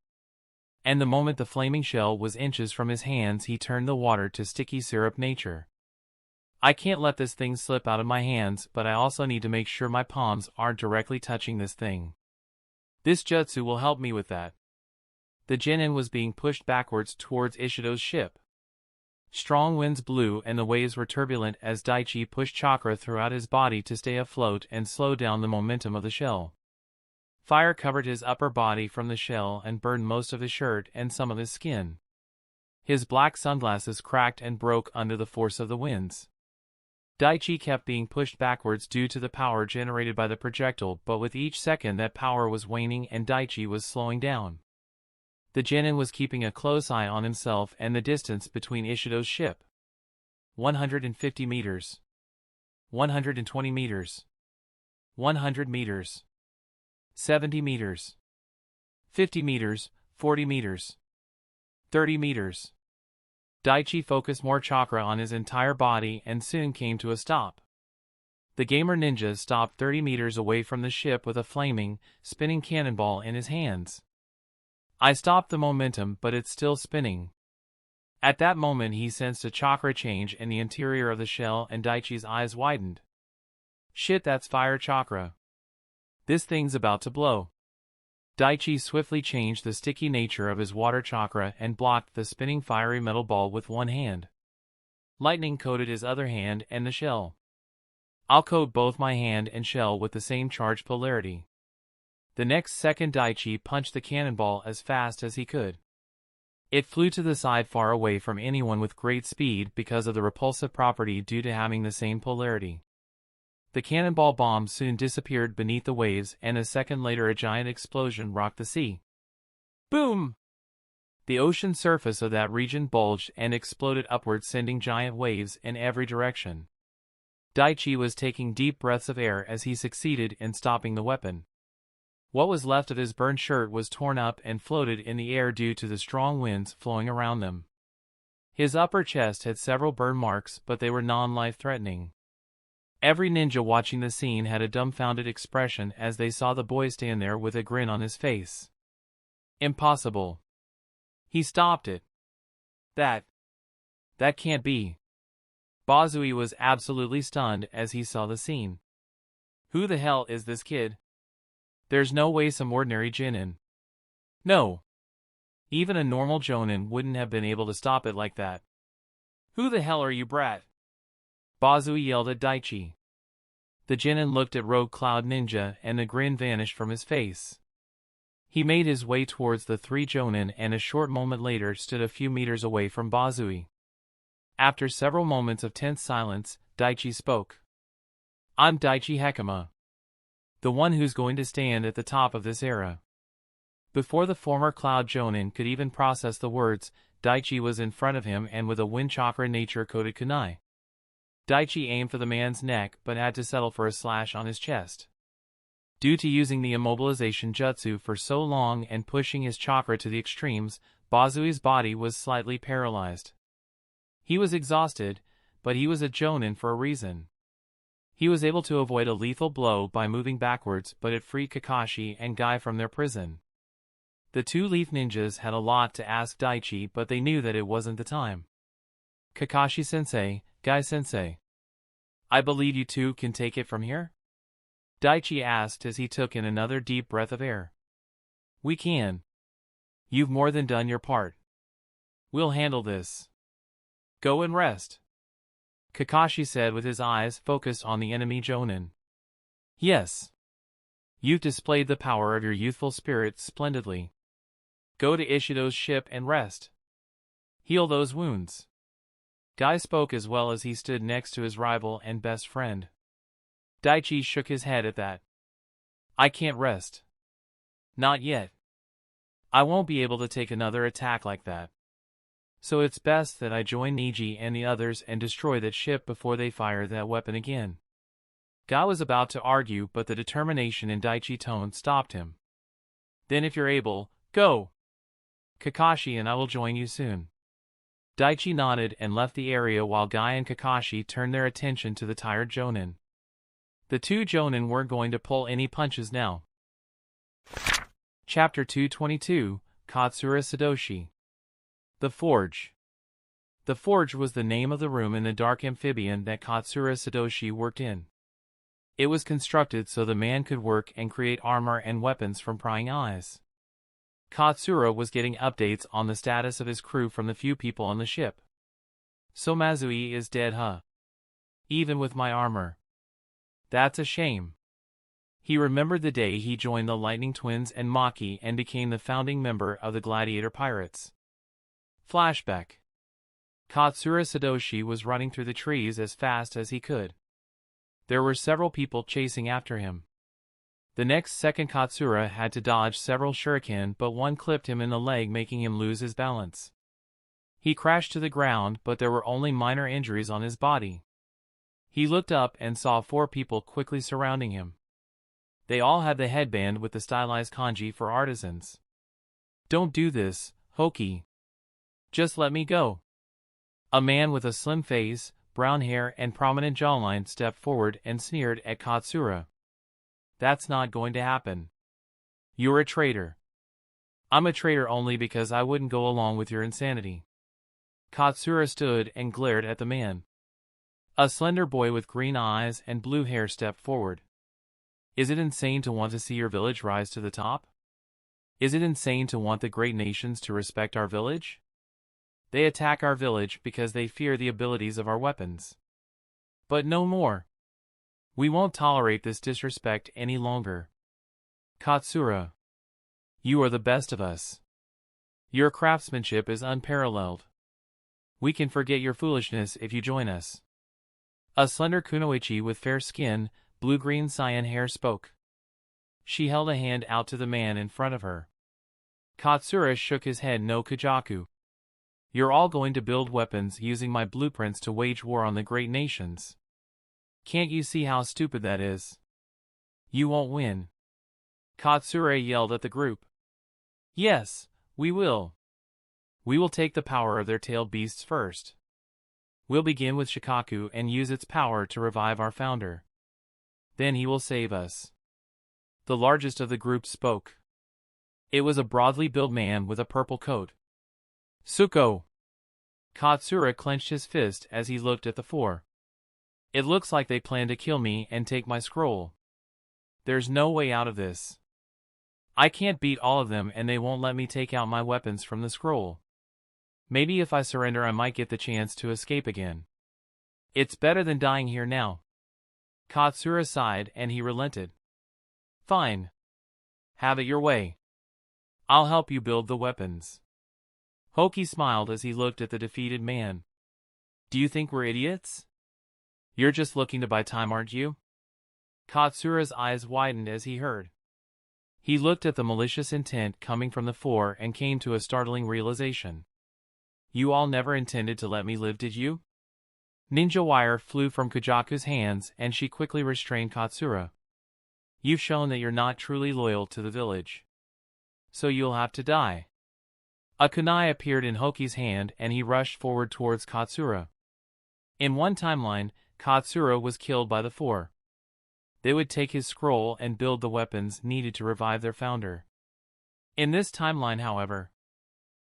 And the moment the flaming shell was inches from his hands, he turned the water to sticky syrup nature. I can't let this thing slip out of my hands, but I also need to make sure my palms aren't directly touching this thing. This jutsu will help me with that. The genin was being pushed backwards towards Ishido's ship. Strong winds blew and the waves were turbulent as Daichi pushed chakra throughout his body to stay afloat and slow down the momentum of the shell. Fire covered his upper body from the shell and burned most of his shirt and some of his skin. His black sunglasses cracked and broke under the force of the winds. Daichi kept being pushed backwards due to the power generated by the projectile, but with each second that power was waning and Daichi was slowing down. The genin was keeping a close eye on himself and the distance between Ishido's ship. 150 meters. 120 meters. 100 meters. 70 meters. 50 meters, 40 meters. 30 meters. Daichi focused more chakra on his entire body and soon came to a stop. The gamer ninja stopped 30 meters away from the ship with a flaming, spinning cannonball in his hands. I stopped the momentum, but it's still spinning. At that moment he sensed a chakra change in the interior of the shell and Daichi's eyes widened. Shit, that's fire chakra. This thing's about to blow. Daichi swiftly changed the sticky nature of his water chakra and blocked the spinning fiery metal ball with one hand. Lightning coated his other hand and the shell. I'll coat both my hand and shell with the same charge polarity. The next second Daichi punched the cannonball as fast as he could. It flew to the side far away from anyone with great speed because of the repulsive property due to having the same polarity. The cannonball bomb soon disappeared beneath the waves, and a second later a giant explosion rocked the sea. Boom! The ocean surface of that region bulged and exploded upward, sending giant waves in every direction. Daichi was taking deep breaths of air as he succeeded in stopping the weapon. What was left of his burned shirt was torn up and floated in the air due to the strong winds flowing around them. His upper chest had several burn marks, but they were non-life-threatening. Every ninja watching the scene had a dumbfounded expression as they saw the boy stand there with a grin on his face. Impossible. He stopped it. That can't be. Bazui was absolutely stunned as he saw the scene. Who the hell is this kid? There's no way some ordinary Jonin. No. Even a normal Jonin wouldn't have been able to stop it like that. Who the hell are you, brat? Bazui yelled at Daichi. The Jonin looked at Rogue Cloud Ninja and the grin vanished from his face. He made his way towards the three Jonin and a short moment later stood a few meters away from Bazui. After several moments of tense silence, Daichi spoke. I'm Daichi Hekima. The one who's going to stand at the top of this era. Before the former Cloud Jonin could even process the words, Daichi was in front of him and with a wind chakra nature-coated kunai. Daichi aimed for the man's neck but had to settle for a slash on his chest. Due to using the immobilization jutsu for so long and pushing his chakra to the extremes, Bazui's body was slightly paralyzed. He was exhausted, but he was a Jonin for a reason. He was able to avoid a lethal blow by moving backwards, but it freed Kakashi and Guy from their prison. The two Leaf Ninjas had a lot to ask Daichi, but they knew that it wasn't the time. Kakashi-sensei, Guy-sensei. I believe you two can take it from here? Daichi asked as he took in another deep breath of air. We can. You've more than done your part. We'll handle this. Go and rest. Kakashi said with his eyes focused on the enemy Jonin. Yes. You've displayed the power of your youthful spirit splendidly. Go to Ishido's ship and rest. Heal those wounds. Guy spoke as well as he stood next to his rival and best friend. Daichi shook his head at that. I can't rest. Not yet. I won't be able to take another attack like that. So it's best that I join Niji and the others and destroy that ship before they fire that weapon again. Guy was about to argue, but the determination in Daichi's tone stopped him. Then if you're able, go. Kakashi and I will join you soon. Daichi nodded and left the area while Guy and Kakashi turned their attention to the tired Jonin. The two Jonin weren't going to pull any punches now. Chapter 222, Katsura Sadoshi. The Forge. The Forge was the name of the room in the dark amphibian that Katsura Sadoshi worked in. It was constructed so the man could work and create armor and weapons from prying eyes. Katsura was getting updates on the status of his crew from the few people on the ship. So Mazui is dead, huh? Even with my armor. That's a shame. He remembered the day he joined the Lightning Twins and Maki and became the founding member of the Gladiator Pirates. Flashback. Katsura Sadoshi was running through the trees as fast as he could. There were several people chasing after him. The next second Katsura had to dodge several shuriken, but one clipped him in the leg, making him lose his balance. He crashed to the ground, but there were only minor injuries on his body. He looked up and saw 4 people quickly surrounding him. They all had the headband with the stylized kanji for artisans. Don't do this, Hoki. Just let me go. A man with a slim face, brown hair and prominent jawline stepped forward and sneered at Katsura. That's not going to happen. You're a traitor. I'm a traitor only because I wouldn't go along with your insanity. Katsura stood and glared at the man. A slender boy with green eyes and blue hair stepped forward. Is it insane to want to see your village rise to the top? Is it insane to want the great nations to respect our village? They attack our village because they fear the abilities of our weapons. But no more. We won't tolerate this disrespect any longer. Katsura. You are the best of us. Your craftsmanship is unparalleled. We can forget your foolishness if you join us. A slender kunoichi with fair skin, blue-green cyan hair spoke. She held a hand out to the man in front of her. Katsura shook his head. No, Kujaku. You're all going to build weapons using my blueprints to wage war on the great nations. Can't you see how stupid that is? You won't win. Katsura yelled at the group. Yes, we will. We will take the power of their tailed beasts first. We'll begin with Shikaku and use its power to revive our founder. Then he will save us. The largest of the group spoke. It was a broadly built man with a purple coat. Suko! Katsura clenched his fist as he looked at the 4. It looks like they plan to kill me and take my scroll. There's no way out of this. I can't beat all of them and they won't let me take out my weapons from the scroll. Maybe if I surrender I might get the chance to escape again. It's better than dying here now. Katsura sighed and he relented. Fine. Have it your way. I'll help you build the weapons. Hoki smiled as he looked at the defeated man. Do you think we're idiots? You're just looking to buy time, aren't you? Katsura's eyes widened as he heard. He looked at the malicious intent coming from the four and came to a startling realization. You all never intended to let me live, did you? Ninja wire flew from Kajaku's hands and she quickly restrained Katsura. You've shown that you're not truly loyal to the village. So you'll have to die. A kunai appeared in Hoki's hand and he rushed forward towards Katsura. In one timeline, Katsura was killed by the four. They would take his scroll and build the weapons needed to revive their founder. In this timeline, however,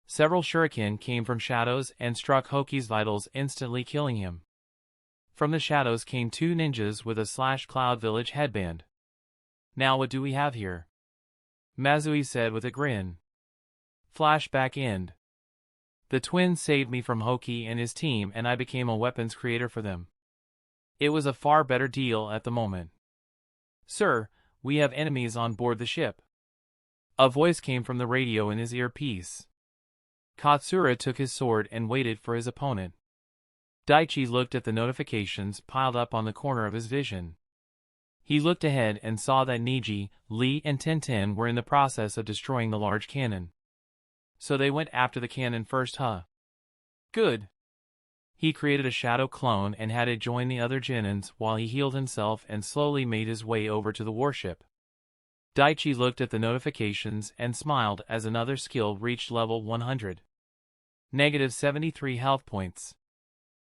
several shuriken came from shadows and struck Hoki's vitals, instantly killing him. From the shadows came two ninjas with a /Cloud Village headband. Now what do we have here? Mazui said with a grin. Flashback end. The twins saved me from Hoki and his team and I became a weapons creator for them. It was a far better deal at the moment. Sir, we have enemies on board the ship. A voice came from the radio in his earpiece. Katsura took his sword and waited for his opponent. Daichi looked at the notifications piled up on the corner of his vision. He looked ahead and saw that Niji, Lee and Tenten were in the process of destroying the large cannon. So they went after the cannon first, huh? Good. He created a shadow clone and had it join the other genins while he healed himself and slowly made his way over to the warship. Daichi looked at the notifications and smiled as another skill reached level 100. Negative 73 health points.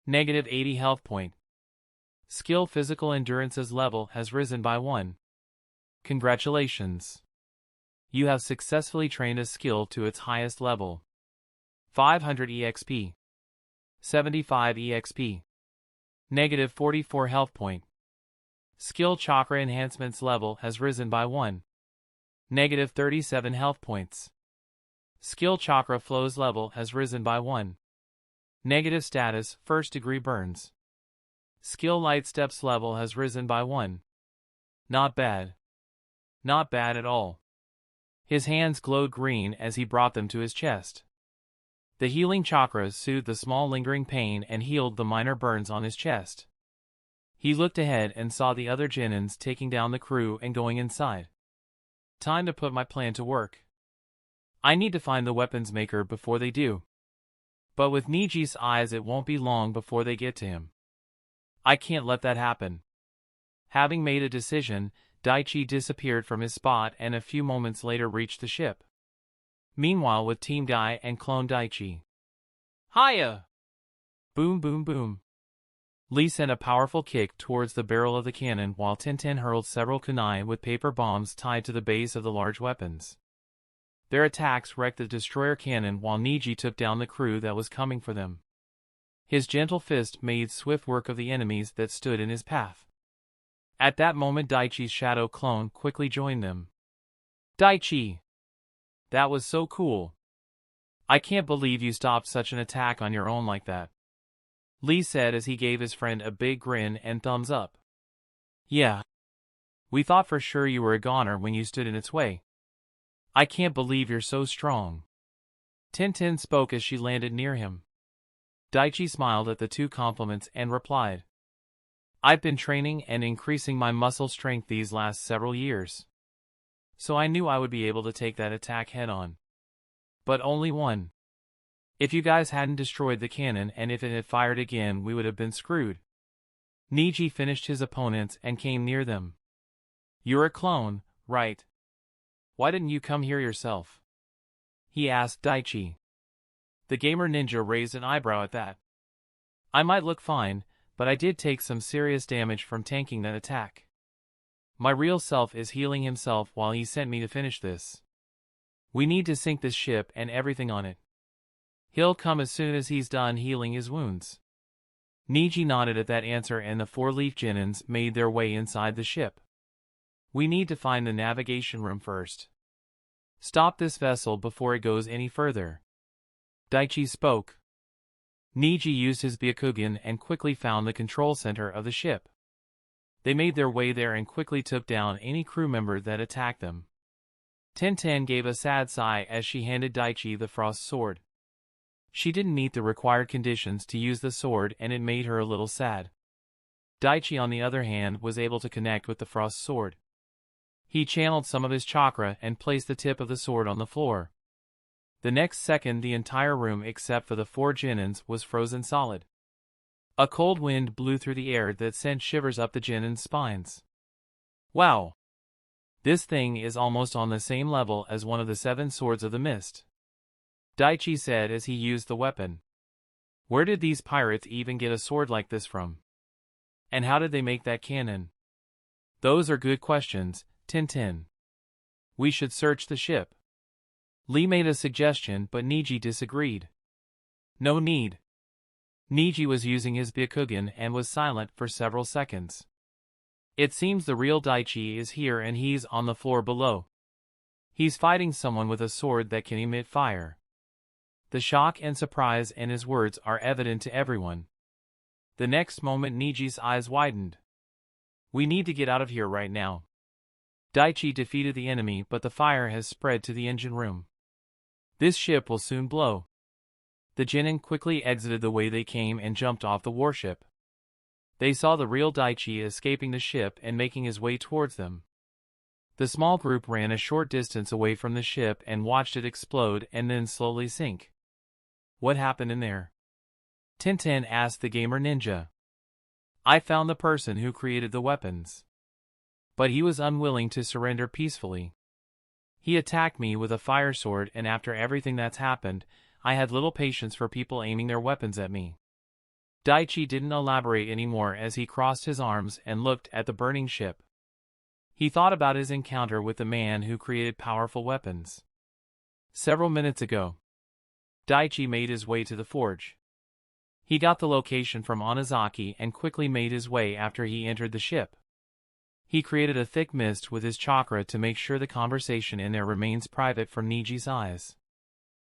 Negative 80 health point. Skill physical endurance's level has risen by 1. Congratulations. You have successfully trained a skill to its highest level. 500 EXP. 75 EXP. Negative 44 health point. Skill chakra enhancement's level has risen by 1. Negative 37 health points. Skill chakra flow's level has risen by 1. Negative status, first degree burns. Skill light steps level has risen by 1. Not bad. Not bad at all. His hands glowed green as he brought them to his chest. The healing chakras soothed the small lingering pain and healed the minor burns on his chest. He looked ahead and saw the other genins taking down the crew and going inside. Time to put my plan to work. I need to find the weapons maker before they do. But with Niji's eyes it won't be long before they get to him. I can't let that happen. Having made a decision, Daichi disappeared from his spot and a few moments later reached the ship. Meanwhile with Team Dai and Clone Daichi. Hiya! Boom boom boom. Lee sent a powerful kick towards the barrel of the cannon while Tenten hurled several kunai with paper bombs tied to the base of the large weapons. Their attacks wrecked the destroyer cannon while Niji took down the crew that was coming for them. His gentle fist made swift work of the enemies that stood in his path. At that moment Daichi's shadow clone quickly joined them. Daichi! That was so cool. I can't believe you stopped such an attack on your own like that. Lee said as he gave his friend a big grin and thumbs up. Yeah. We thought for sure you were a goner when you stood in its way. I can't believe you're so strong. Tenten spoke as she landed near him. Daichi smiled at the two compliments and replied. I've been training and increasing my muscle strength these last several years. So I knew I would be able to take that attack head on. But only one. If you guys hadn't destroyed the cannon and if it had fired again we would have been screwed. Niji finished his opponents and came near them. You're a clone, right? Why didn't you come here yourself? He asked Daichi. The gamer ninja raised an eyebrow at that. I might look fine, but I did take some serious damage from tanking that attack. My real self is healing himself while he sent me to finish this. We need to sink this ship and everything on it. He'll come as soon as he's done healing his wounds. Niji nodded at that answer and the four-leaf genins made their way inside the ship. We need to find the navigation room first. Stop this vessel before it goes any further. Daichi spoke. Niji used his Byakugan and quickly found the control center of the ship. They made their way there and quickly took down any crew member that attacked them. Tenten gave a sad sigh as she handed Daichi the frost sword. She didn't meet the required conditions to use the sword and it made her a little sad. Daichi on the other hand was able to connect with the frost sword. He channeled some of his chakra and placed the tip of the sword on the floor. The next second the entire room except for the 4 Genins was frozen solid. A cold wind blew through the air that sent shivers up the Genin's spines. Wow! This thing is almost on the same level as one of the 7 swords of the mist. Daichi said as he used the weapon. Where did these pirates even get a sword like this from? And how did they make that cannon? Those are good questions, Tintin. We should search the ship. Lee made a suggestion but Niji disagreed. No need. Niji was using his Byakugan and was silent for several seconds. It seems the real Daichi is here and he's on the floor below. He's fighting someone with a sword that can emit fire. The shock and surprise in his words are evident to everyone. The next moment Niji's eyes widened. We need to get out of here right now. Daichi defeated the enemy but the fire has spread to the engine room. This ship will soon blow. The Genin quickly exited the way they came and jumped off the warship. They saw the real Daichi escaping the ship and making his way towards them. The small group ran a short distance away from the ship and watched it explode and then slowly sink. What happened in there? Tintin asked the gamer ninja. I found the person who created the weapons. But he was unwilling to surrender peacefully. He attacked me with a fire sword and after everything that's happened, I had little patience for people aiming their weapons at me. Daichi didn't elaborate anymore as he crossed his arms and looked at the burning ship. He thought about his encounter with the man who created powerful weapons. Several minutes ago, Daichi made his way to the forge. He got the location from Onizaki and quickly made his way after he entered the ship. He created a thick mist with his chakra to make sure the conversation in there remains private from Niji's eyes.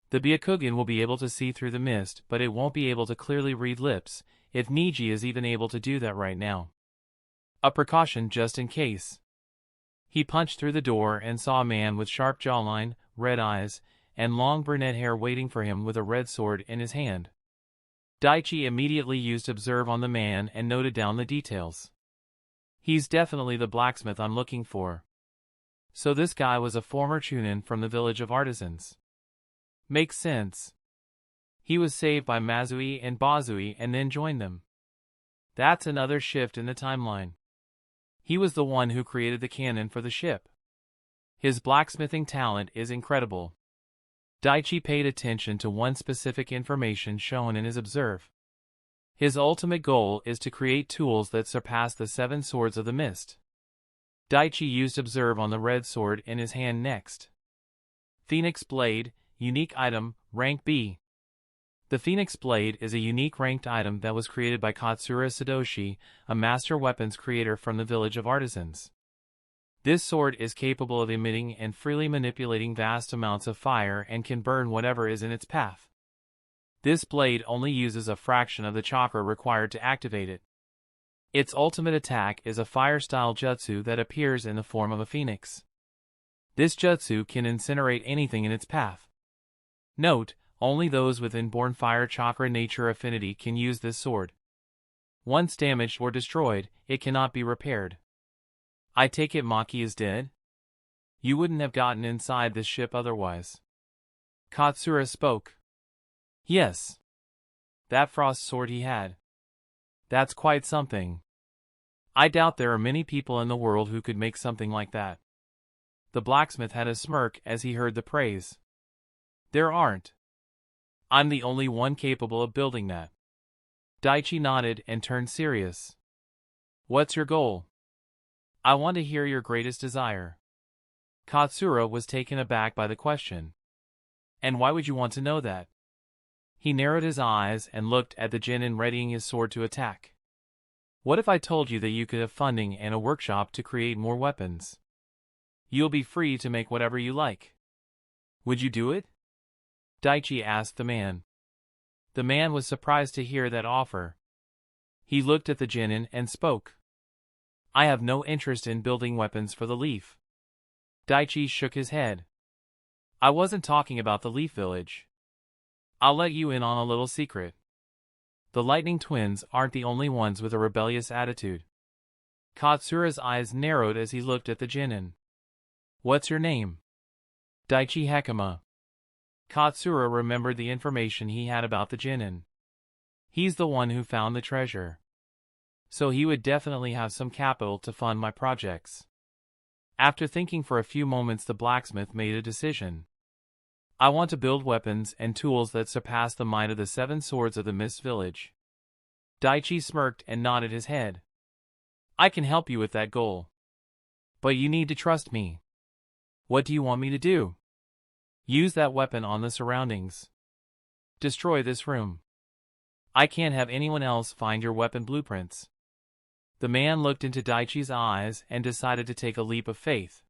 The Byakugan will be able to see through the mist but it won't be able to clearly read lips, if Niji is even able to do that right now. A precaution just in case. He punched through the door and saw a man with sharp jawline, red eyes, and long brunette hair waiting for him with a red sword in his hand. Daichi immediately used Observe on the man and noted down the details. He's definitely the blacksmith I'm looking for. So this guy was a former Chunin from the village of artisans. Makes sense. He was saved by Mazui and Bazui and then joined them. That's another shift in the timeline. He was the one who created the cannon for the ship. His blacksmithing talent is incredible. Daichi paid attention to one specific information shown in his Observe. His ultimate goal is to create tools that surpass the 7 swords of the mist. Daichi used Observe on the red sword in his hand next. Phoenix Blade, unique item, rank B. The Phoenix Blade is a unique ranked item that was created by Katsura Sadoshi, a master weapons creator from the village of artisans. This sword is capable of emitting and freely manipulating vast amounts of fire and can burn whatever is in its path. This blade only uses a fraction of the chakra required to activate it. Its ultimate attack is a fire-style jutsu that appears in the form of a phoenix. This jutsu can incinerate anything in its path. Note, only those with inborn fire chakra nature affinity can use this sword. Once damaged or destroyed, it cannot be repaired. I take it Maki is dead? You wouldn't have gotten inside this ship otherwise. Katsura spoke. Yes. That frost sword he had. That's quite something. I doubt there are many people in the world who could make something like that. The blacksmith had a smirk as he heard the praise. There aren't. I'm the only one capable of building that. Daichi nodded and turned serious. What's your goal? I want to hear your greatest desire. Katsura was taken aback by the question. And why would you want to know that? He narrowed his eyes and looked at the Genin readying his sword to attack. What if I told you that you could have funding and a workshop to create more weapons? You'll be free to make whatever you like. Would you do it? Daichi asked the man. The man was surprised to hear that offer. He looked at the genin and spoke. I have no interest in building weapons for the Leaf. Daichi shook his head. I wasn't talking about the Leaf Village. I'll let you in on a little secret. The Lightning Twins aren't the only ones with a rebellious attitude. Katsura's eyes narrowed as he looked at the genin. What's your name? Daichi Hekima. Katsura remembered the information he had about the genin. He's the one who found the treasure. So he would definitely have some capital to fund my projects. After thinking for a few moments, the blacksmith made a decision. I want to build weapons and tools that surpass the might of the 7 swords of the Mist Village. Daichi smirked and nodded his head. I can help you with that goal. But you need to trust me. What do you want me to do? Use that weapon on the surroundings. Destroy this room. I can't have anyone else find your weapon blueprints. The man looked into Daichi's eyes and decided to take a leap of faith.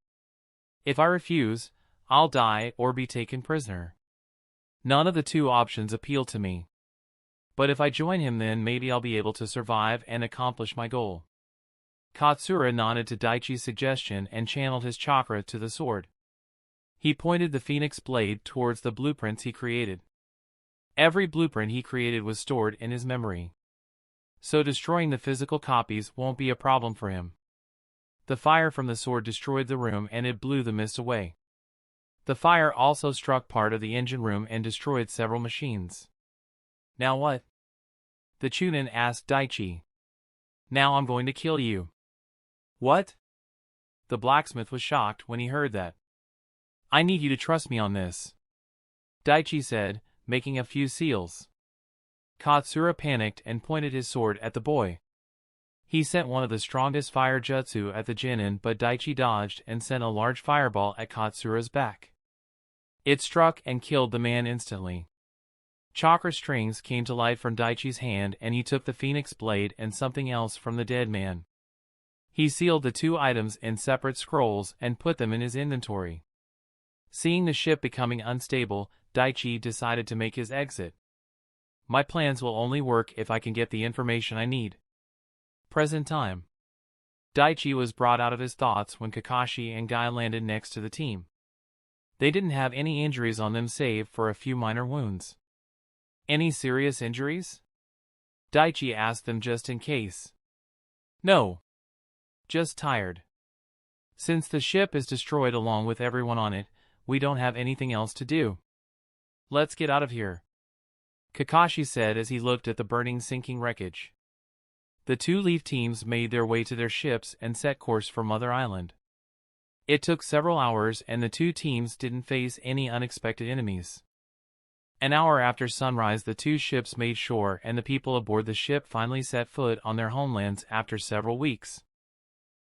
If I refuse, I'll die or be taken prisoner. None of the 2 options appeal to me. But if I join him, then maybe I'll be able to survive and accomplish my goal. Katsura nodded to Daichi's suggestion and channeled his chakra to the sword. He pointed the phoenix blade towards the blueprints he created. Every blueprint he created was stored in his memory. So destroying the physical copies won't be a problem for him. The fire from the sword destroyed the room and it blew the mist away. The fire also struck part of the engine room and destroyed several machines. Now what? The Chunin asked Daichi. Now I'm going to kill you. What? The blacksmith was shocked when he heard that. I need you to trust me on this, Daichi said, making a few seals. Katsura panicked and pointed his sword at the boy. He sent one of the strongest fire jutsu at the genin, but Daichi dodged and sent a large fireball at Katsura's back. It struck and killed the man instantly. Chakra strings came to light from Daichi's hand and he took the phoenix blade and something else from the dead man. He sealed the 2 items in separate scrolls and put them in his inventory. Seeing the ship becoming unstable, Daichi decided to make his exit. My plans will only work if I can get the information I need. Present time. Daichi was brought out of his thoughts when Kakashi and Guy landed next to the team. They didn't have any injuries on them save for a few minor wounds. Any serious injuries? Daichi asked them just in case. No. Just tired. Since the ship is destroyed along with everyone on it, we don't have anything else to do. Let's get out of here, Kakashi said as he looked at the burning, sinking wreckage. The 2 Leaf teams made their way to their ships and set course for Mother Island. It took several hours and the 2 teams didn't face any unexpected enemies. An hour after sunrise, the 2 ships made shore and the people aboard the ship finally set foot on their homelands after several weeks.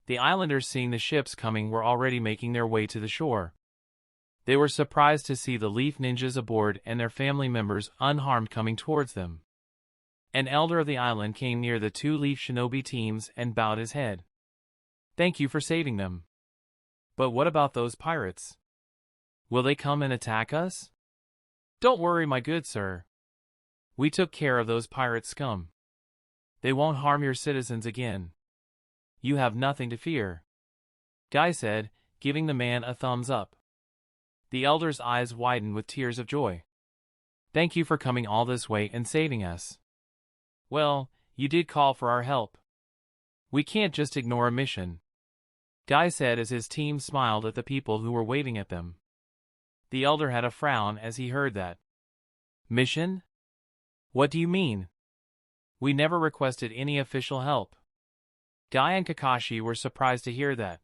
The islanders, seeing the ships coming, were already making their way to the shore. They were surprised to see the Leaf ninjas aboard and their family members unharmed coming towards them. An elder of the island came near the 2 Leaf shinobi teams and bowed his head. Thank you for saving them. But what about those pirates? Will they come and attack us? Don't worry, my good sir. We took care of those pirate scum. They won't harm your citizens again. You have nothing to fear, Guy said, giving the man a thumbs up. The elder's eyes widened with tears of joy. Thank you for coming all this way and saving us. Well, you did call for our help. We can't just ignore a mission, Guy said as his team smiled at the people who were waving at them. The elder had a frown as he heard that. Mission? What do you mean? We never requested any official help. Guy and Kakashi were surprised to hear that.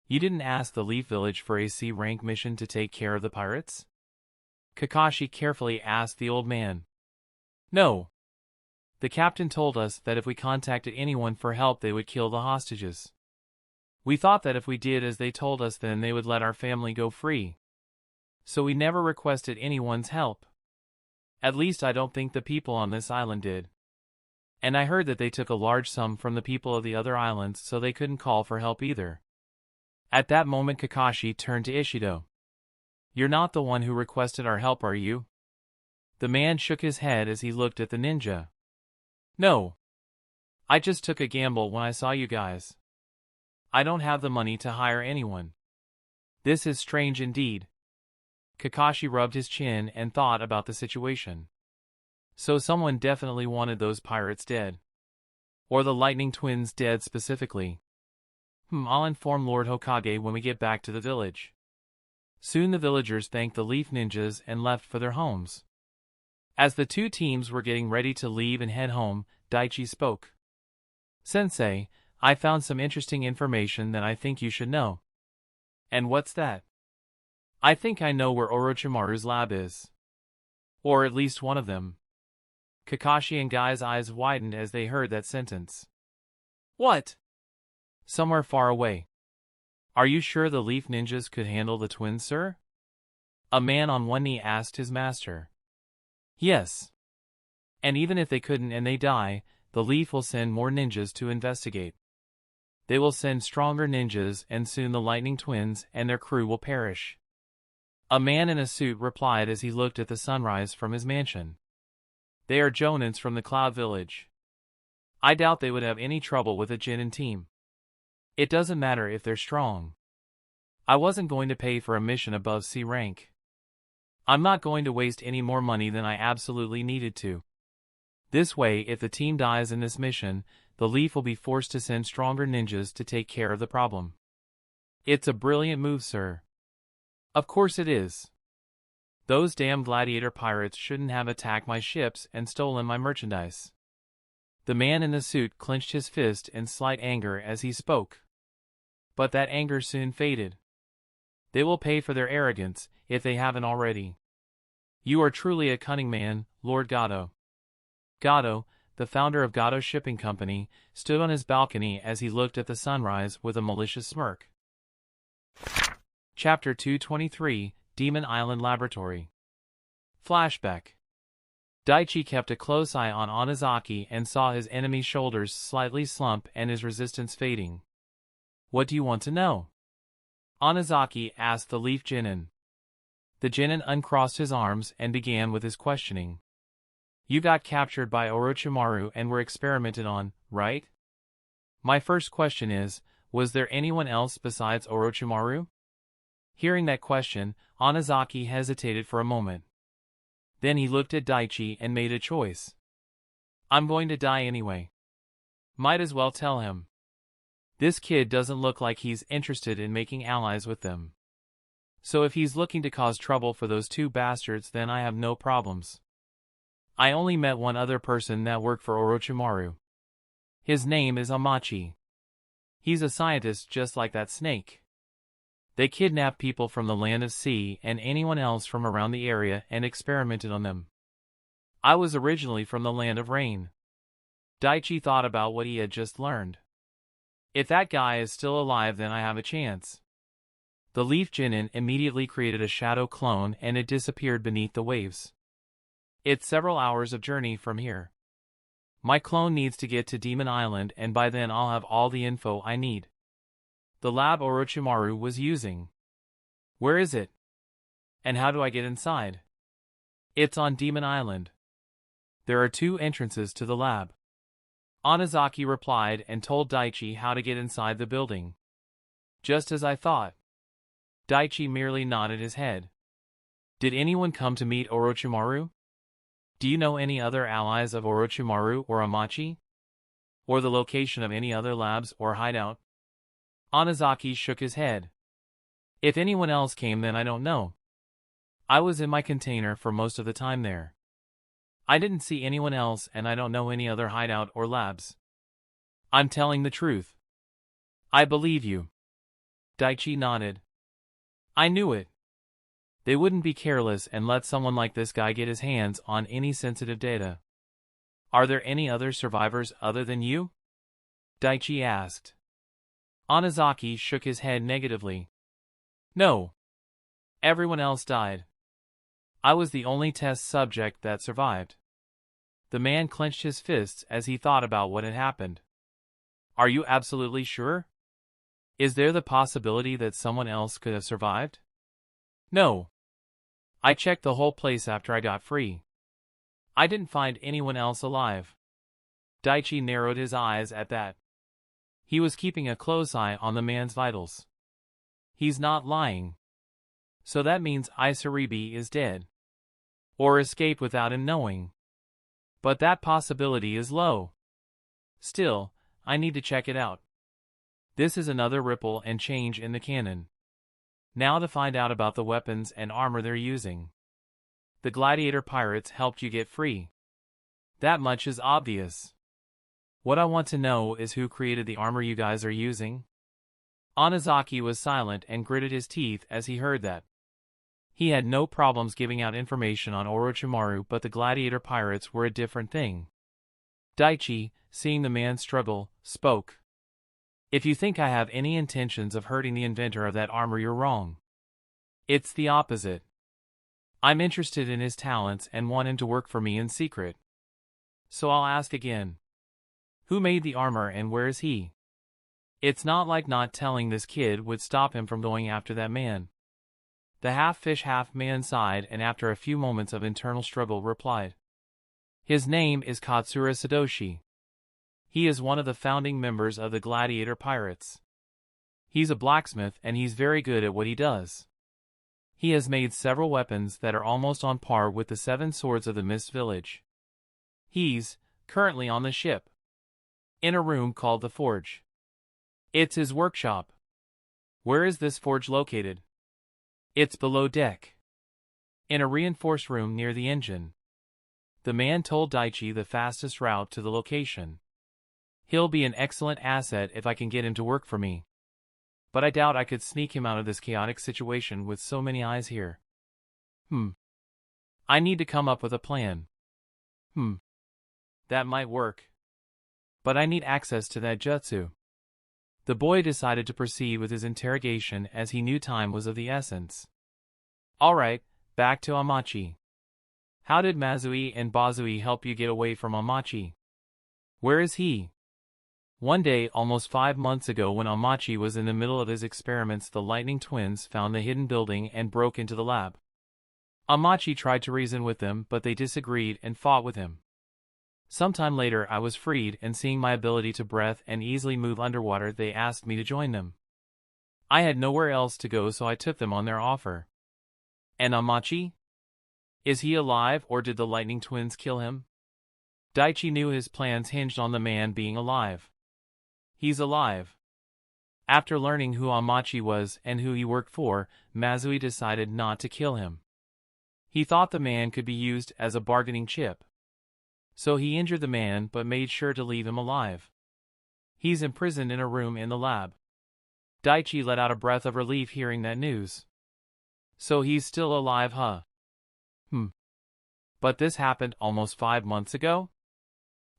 You didn't ask the Leaf Village for a C-rank mission to take care of the pirates? Kakashi carefully asked the old man. No. The captain told us that if we contacted anyone for help they would kill the hostages. We thought that if we did as they told us, then they would let our family go free. So we never requested anyone's help. At least I don't think the people on this island did. And I heard that they took a large sum from the people of the other islands, so they couldn't call for help either. At that moment Kakashi turned to Ishido. You're not the one who requested our help, are you? The man shook his head as he looked at the ninja. No. I just took a gamble when I saw you guys. I don't have the money to hire anyone. This is strange indeed. Kakashi rubbed his chin and thought about the situation. So someone definitely wanted those pirates dead. Or the lightning twins dead specifically. I'll inform Lord Hokage when we get back to the village. Soon the villagers thanked the Leaf Ninjas and left for their homes. As the two teams were getting ready to leave and head home, Daichi spoke. Sensei, I found some interesting information that I think you should know. And what's that? I think I know where Orochimaru's lab is. Or at least one of them. Kakashi and Guy's eyes widened as they heard that sentence. What? Somewhere far away. Are you sure the Leaf Ninjas could handle the twins, sir? A man on one knee asked his master. Yes. And even if they couldn't and they die, the Leaf will send more ninjas to investigate. They will send stronger ninjas and soon the Lightning Twins and their crew will perish. A man in a suit replied as he looked at the sunrise from his mansion. They are Jonins from the Cloud Village. I doubt they would have any trouble with a Genin team. It doesn't matter if they're strong. I wasn't going to pay for a mission above C rank. I'm not going to waste any more money than I absolutely needed to. This way, if the team dies in this mission, the Leaf will be forced to send stronger ninjas to take care of the problem. It's a brilliant move, sir. Of course it is. Those damn gladiator pirates shouldn't have attacked my ships and stolen my merchandise. The man in the suit clenched his fist in slight anger as he spoke. But that anger soon faded. They will pay for their arrogance, if they haven't already. You are truly a cunning man, Lord Gato. Gato, the founder of Gato Shipping Company, stood on his balcony as he looked at the sunrise with a malicious smirk. Chapter 223, Demon Island Laboratory. Flashback. Daichi kept a close eye on Onizaki and saw his enemy's shoulders slightly slump and his resistance fading. What do you want to know? Onizaki asked the Leaf Genin. The Genin uncrossed his arms and began with his questioning. You got captured by Orochimaru and were experimented on, right? My first question is, was there anyone else besides Orochimaru? Hearing that question, Onizaki hesitated for a moment. Then he looked at Daichi and made a choice. I'm going to die anyway. Might as well tell him. This kid doesn't look like he's interested in making allies with them. So if he's looking to cause trouble for those two bastards, then I have no problems. I only met one other person that worked for Orochimaru. His name is Amachi. He's a scientist just like that snake. They kidnapped people from the land of sea and anyone else from around the area and experimented on them. I was originally from the land of rain. Daichi thought about what he had just learned. If that guy is still alive, then I have a chance. The Leaf Genin immediately created a shadow clone and it disappeared beneath the waves. It's several hours of journey from here. My clone needs to get to Demon Island and by then I'll have all the info I need. The lab Orochimaru was using. Where is it? And how do I get inside? It's on Demon Island. There are 2 entrances to the lab. Onizaki replied and told Daichi how to get inside the building. Just as I thought. Daichi merely nodded his head. Did anyone come to meet Orochimaru? Do you know any other allies of Orochimaru or Amachi? Or the location of any other labs or hideout? Onizaki shook his head. If anyone else came, then I don't know. I was in my container for most of the time there. I didn't see anyone else and I don't know any other hideout or labs. I'm telling the truth. I believe you. Daichi nodded. I knew it. They wouldn't be careless and let someone like this guy get his hands on any sensitive data. Are there any other survivors other than you? Daichi asked. Onizaki shook his head negatively. No. Everyone else died. I was the only test subject that survived. The man clenched his fists as he thought about what had happened. Are you absolutely sure? Is there the possibility that someone else could have survived? No. I checked the whole place after I got free. I didn't find anyone else alive. Daichi narrowed his eyes at that. He was keeping a close eye on the man's vitals. He's not lying. So that means Isaribi is dead. Or escaped without him knowing. But that possibility is low. Still, I need to check it out. This is another ripple and change in the canon. Now to find out about the weapons and armor they're using. The gladiator pirates helped you get free. That much is obvious. What I want to know is who created the armor you guys are using? Onizaki was silent and gritted his teeth as he heard that. He had no problems giving out information on Orochimaru, but the gladiator pirates were a different thing. Daichi, seeing the man struggle, spoke. If you think I have any intentions of hurting the inventor of that armor, you're wrong. It's the opposite. I'm interested in his talents and want him to work for me in secret. So I'll ask again. Who made the armor and where is he? It's not like not telling this kid would stop him from going after that man. The half-fish half-man sighed and after a few moments of internal struggle replied. His name is Katsura Sadoshi. He is one of the founding members of the Gladiator Pirates. He's a blacksmith and he's very good at what he does. He has made several weapons that are almost on par with the 7 swords of the Mist Village. He's currently on the ship, in a room called the Forge. It's his workshop. Where is this forge located? It's below deck, in a reinforced room near the engine. The man told Daichi the fastest route to the location. He'll be an excellent asset if I can get him to work for me. But I doubt I could sneak him out of this chaotic situation with so many eyes here. I need to come up with a plan. That might work. But I need access to that jutsu. The boy decided to proceed with his interrogation as he knew time was of the essence. Alright, back to Amachi. How did Mazui and Bazui help you get away from Amachi? Where is he? One day almost 5 months ago when Amachi was in the middle of his experiments, the lightning twins found the hidden building and broke into the lab. Amachi tried to reason with them, but they disagreed and fought with him. Sometime later I was freed, and seeing my ability to breath and easily move underwater, they asked me to join them. I had nowhere else to go, so I took them on their offer. And Amachi? Is he alive, or did the lightning twins kill him? Daichi knew his plans hinged on the man being alive. He's alive. After learning who Amachi was and who he worked for, Mazui decided not to kill him. He thought the man could be used as a bargaining chip. So he injured the man but made sure to leave him alive. He's imprisoned in a room in the lab. Daichi let out a breath of relief hearing that news. So he's still alive, huh? But this happened almost 5 months ago?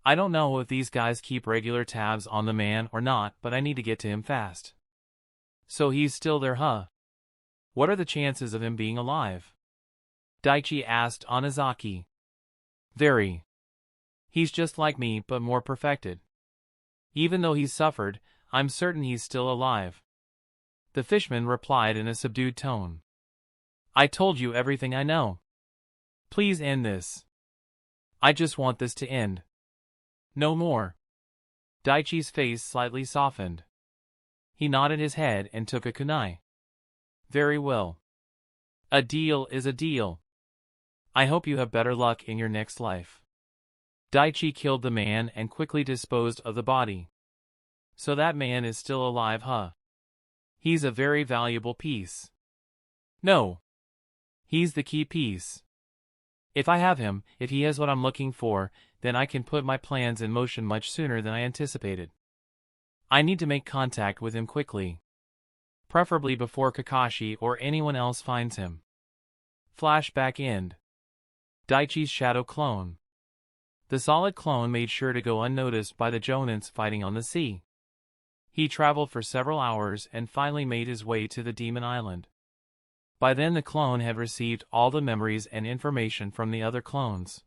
I don't know if these guys keep regular tabs on the man or not, but I need to get to him fast. So he's still there, huh? What are the chances of him being alive? Daichi asked Onizaki. Very. He's just like me, but more perfected. Even though he's suffered, I'm certain he's still alive. The fishman replied in a subdued tone. I told you everything I know. Please end this. I just want this to end. No more. Daichi's face slightly softened. He nodded his head and took a kunai. Very well. A deal is a deal. I hope you have better luck in your next life. Daichi killed the man and quickly disposed of the body. So that man is still alive, huh? He's a very valuable piece. No. He's the key piece. If I have him, if he has what I'm looking for, then I can put my plans in motion much sooner than I anticipated. I need to make contact with him quickly. Preferably before Kakashi or anyone else finds him. Flashback end. Daichi's shadow clone. The solid clone made sure to go unnoticed by the Jonins fighting on the sea. He traveled for several hours and finally made his way to the Demon Island. By then the clone had received all the memories and information from the other clones.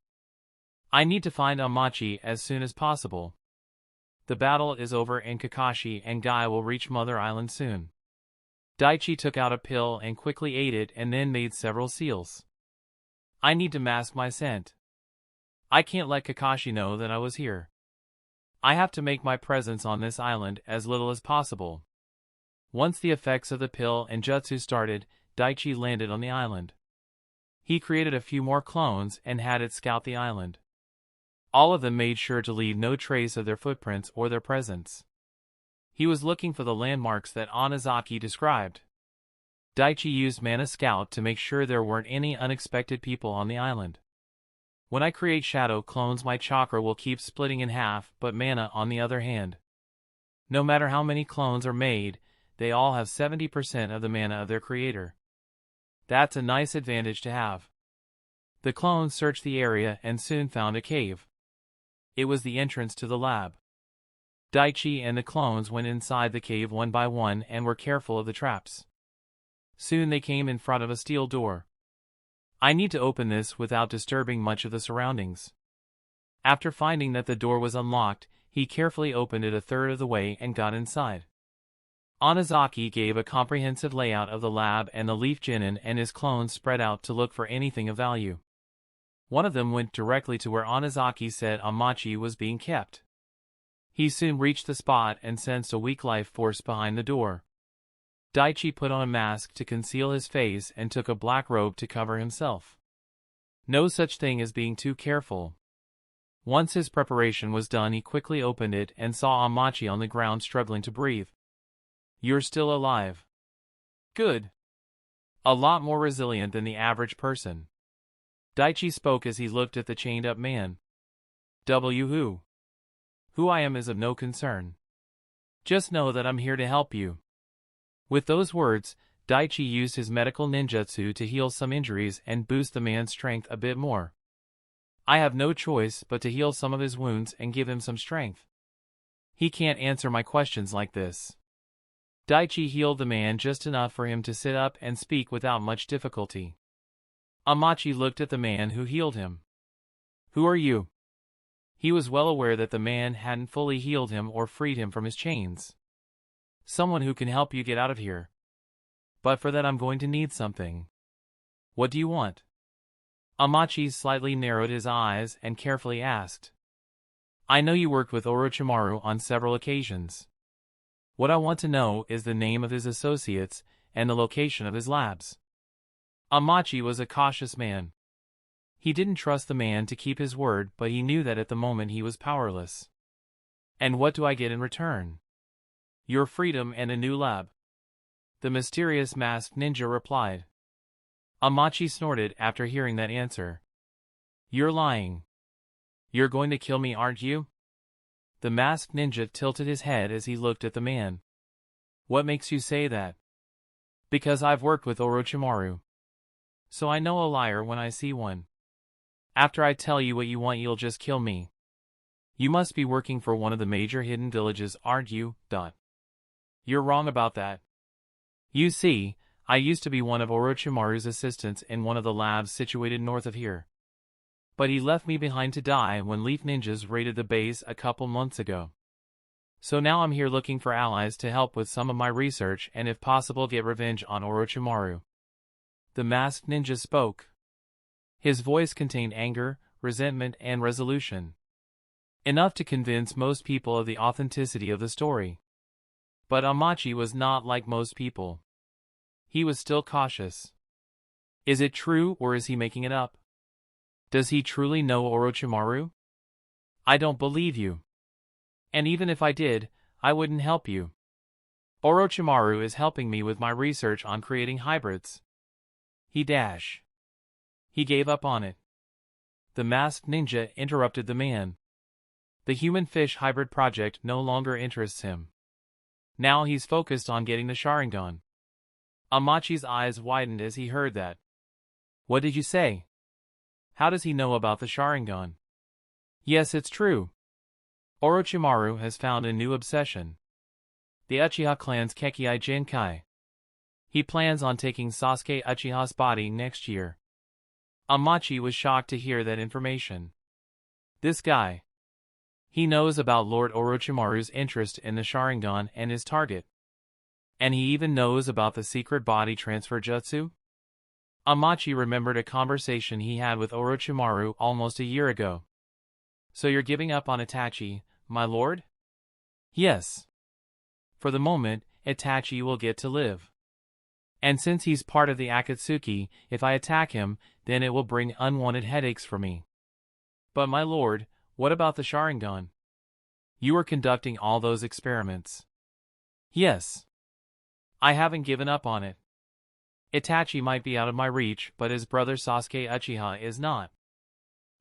I need to find Amachi as soon as possible. The battle is over and Kakashi and Guy will reach Mother Island soon. Daichi took out a pill and quickly ate it and then made several seals. I need to mask my scent. I can't let Kakashi know that I was here. I have to make my presence on this island as little as possible. Once the effects of the pill and jutsu started, Daichi landed on the island. He created a few more clones and had it scout the island. All of them made sure to leave no trace of their footprints or their presence. He was looking for the landmarks that Onizaki described. Daichi used Mana Scout to make sure there weren't any unexpected people on the island. When I create shadow clones, my chakra will keep splitting in half, but mana, on the other hand, no matter how many clones are made, they all have 70% of the mana of their creator. That's a nice advantage to have. The clones searched the area and soon found a cave. It was the entrance to the lab. Daichi and the clones went inside the cave one by one and were careful of the traps. Soon they came in front of a steel door. I need to open this without disturbing much of the surroundings. After finding that the door was unlocked, he carefully opened it a third of the way and got inside. Onizaki gave a comprehensive layout of the lab, and the Leaf Genin and his clones spread out to look for anything of value. One of them went directly to where Onizaki said Amachi was being kept. He soon reached the spot and sensed a weak life force behind the door. Daichi put on a mask to conceal his face and took a black robe to cover himself. No such thing as being too careful. Once his preparation was done, he quickly opened it and saw Amachi on the ground struggling to breathe. "You're still alive. Good. A lot more resilient than the average person." Daichi spoke as he looked at the chained-up man. Who I am is of no concern. Just know that I'm here to help you." With those words, Daichi used his medical ninjutsu to heal some injuries and boost the man's strength a bit more. I have no choice but to heal some of his wounds and give him some strength. He can't answer my questions like this. Daichi healed the man just enough for him to sit up and speak without much difficulty. Amachi looked at the man who healed him. "Who are you?" He was well aware that the man hadn't fully healed him or freed him from his chains. "Someone who can help you get out of here. But for that I'm going to need something." "What do you want?" Amachi slightly narrowed his eyes and carefully asked. "I know you worked with Orochimaru on several occasions. What I want to know is the name of his associates and the location of his labs." Amachi was a cautious man. He didn't trust the man to keep his word, but he knew that at the moment he was powerless. "And what do I get in return?" "Your freedom and a new lab," the mysterious masked ninja replied. Amachi snorted after hearing that answer. "You're lying. You're going to kill me, aren't you?" The masked ninja tilted his head as he looked at the man. "What makes you say that?" "Because I've worked with Orochimaru. So I know a liar when I see one. After I tell you what you want, you'll just kill me. You must be working for one of the major hidden villages, aren't you? You're wrong about that. You see, I used to be one of Orochimaru's assistants in one of the labs situated north of here. But he left me behind to die when Leaf Ninjas raided the base a couple months ago. So now I'm here looking for allies to help with some of my research and if possible get revenge on Orochimaru." The masked ninja spoke. His voice contained anger, resentment, and resolution. Enough to convince most people of the authenticity of the story. But Amachi was not like most people. He was still cautious. Is it true or is he making it up? Does he truly know Orochimaru? I don't believe you. And even if I did, I wouldn't help you. Orochimaru is helping me with my research on creating hybrids. He gave up on it. The masked ninja interrupted the man. The human-fish hybrid project no longer interests him. Now he's focused on getting the Sharingan. Amachi's eyes widened as he heard that. "What did you say? How does he know about the Sharingan?" "Yes, it's true. Orochimaru has found a new obsession. The Uchiha clan's Kekkei Genkai. He plans on taking Sasuke Uchiha's body next year." Amachi was shocked to hear that information. This guy. He knows about Lord Orochimaru's interest in the Sharingan and his target. And he even knows about the secret body transfer jutsu? Amachi remembered a conversation he had with Orochimaru almost a year ago. So you're giving up on Itachi, my lord? Yes. For the moment, Itachi will get to live. And since he's part of the Akatsuki, if I attack him, then it will bring unwanted headaches for me. But my lord, what about the Sharingan? You were conducting all those experiments. Yes. I haven't given up on it. Itachi might be out of my reach, but his brother Sasuke Uchiha is not.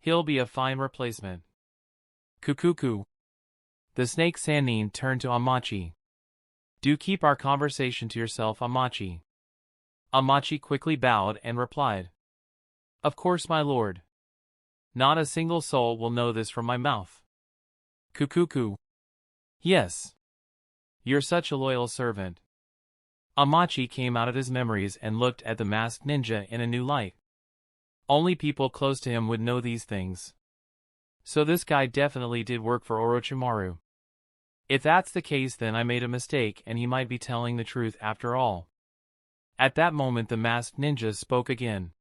He'll be a fine replacement. Kukuku. The snake Sannin turned to Amachi. Do keep our conversation to yourself, Amachi. Amachi quickly bowed and replied. Of course, my lord. Not a single soul will know this from my mouth. Kukuku. Yes. You're such a loyal servant. Amachi came out of his memories and looked at the masked ninja in a new light. Only people close to him would know these things. So this guy definitely did work for Orochimaru. If that's the case, then I made a mistake and he might be telling the truth after all. At that moment the masked ninja spoke again.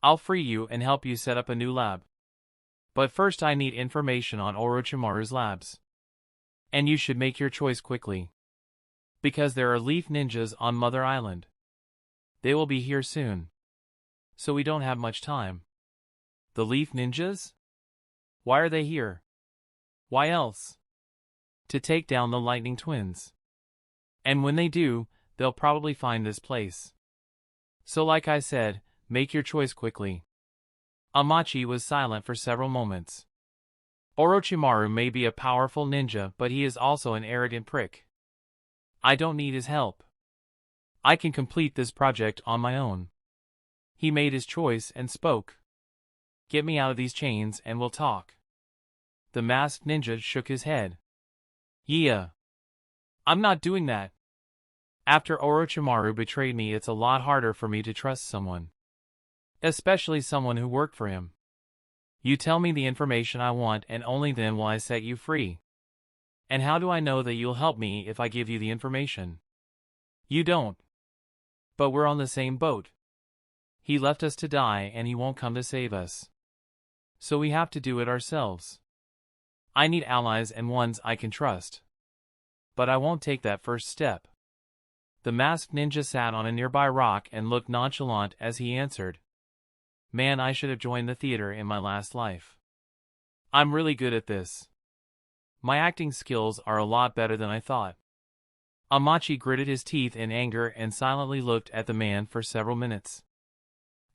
I'll free you and help you set up a new lab. But first I need information on Orochimaru's labs. And you should make your choice quickly. Because there are leaf ninjas on Mother Island. They will be here soon. So we don't have much time. The leaf ninjas? Why are they here? Why else? To take down the lightning twins. And when they do, they'll probably find this place. So like I said, make your choice quickly. Amachi was silent for several moments. Orochimaru may be a powerful ninja, but he is also an arrogant prick. I don't need his help. I can complete this project on my own. He made his choice and spoke. Get me out of these chains and we'll talk. The masked ninja shook his head. Yeah. I'm not doing that. After Orochimaru betrayed me, it's a lot harder for me to trust someone. Especially someone who worked for him. You tell me the information I want and only then will I set you free. And how do I know that you'll help me if I give you the information? You don't. But we're on the same boat. He left us to die and he won't come to save us. So we have to do it ourselves. I need allies and ones I can trust. But I won't take that first step. The masked ninja sat on a nearby rock and looked nonchalant as he answered. Man, I should have joined the theater in my last life. I'm really good at this. My acting skills are a lot better than I thought. Amachi gritted his teeth in anger and silently looked at the man for several minutes.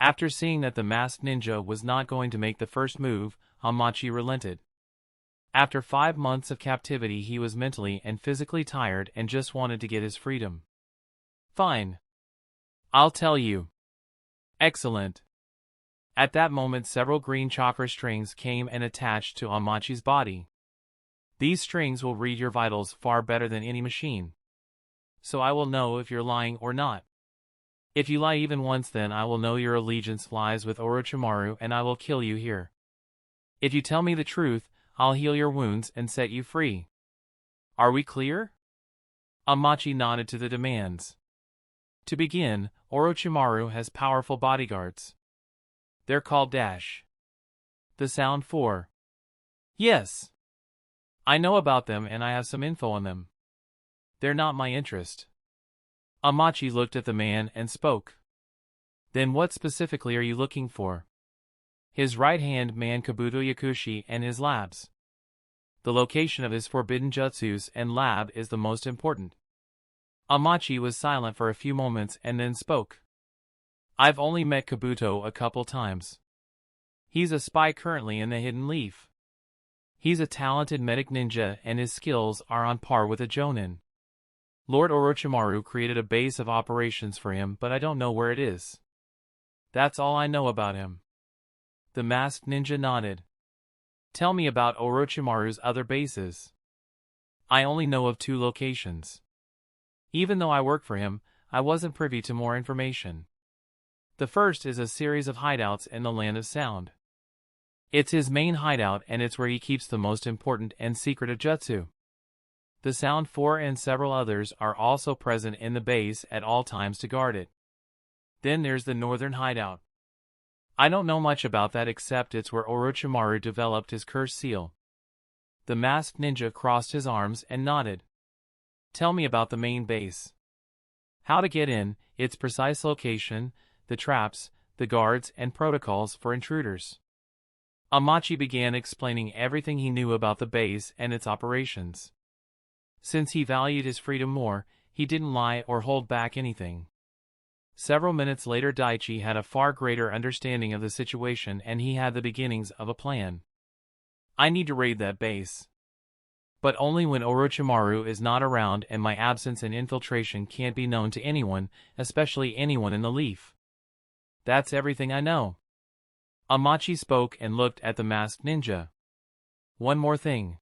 After seeing that the masked ninja was not going to make the first move, Amachi relented. After 5 months of captivity, he was mentally and physically tired and just wanted to get his freedom. Fine. I'll tell you. Excellent. At that moment several green chakra strings came and attached to Amachi's body. These strings will read your vitals far better than any machine. So I will know if you're lying or not. If you lie even once, then I will know your allegiance lies with Orochimaru and I will kill you here. If you tell me the truth, I'll heal your wounds and set you free. Are we clear? Amachi nodded to the demands. To begin, Orochimaru has powerful bodyguards. They're called Dash. The Sound 4. Yes. I know about them and I have some info on them. They're not my interest. Amachi looked at the man and spoke. Then what specifically are you looking for? His right-hand man Kabuto Yakushi and his labs. The location of his forbidden jutsus and lab is the most important. Amachi was silent for a few moments and then spoke. I've only met Kabuto a couple times. He's a spy currently in the Hidden Leaf. He's a talented medic ninja and his skills are on par with a Jonin. Lord Orochimaru created a base of operations for him, but I don't know where it is. That's all I know about him. The masked ninja nodded. Tell me about Orochimaru's other bases. I only know of 2 locations. Even though I work for him, I wasn't privy to more information. The first is a series of hideouts in the Land of Sound. It's his main hideout and it's where he keeps the most important and secretive jutsu. The Sound 4 and several others are also present in the base at all times to guard it. Then there's the northern hideout. I don't know much about that except it's where Orochimaru developed his curse seal. The masked ninja crossed his arms and nodded. Tell me about the main base. How to get in, its precise location, the traps, the guards, and protocols for intruders. Amachi began explaining everything he knew about the base and its operations. Since he valued his freedom more, he didn't lie or hold back anything. Several minutes later, Daichi had a far greater understanding of the situation and he had the beginnings of a plan. I need to raid that base. But only when Orochimaru is not around and my absence and infiltration can't be known to anyone, especially anyone in the Leaf. That's everything I know. Amachi spoke and looked at the masked ninja. One more thing.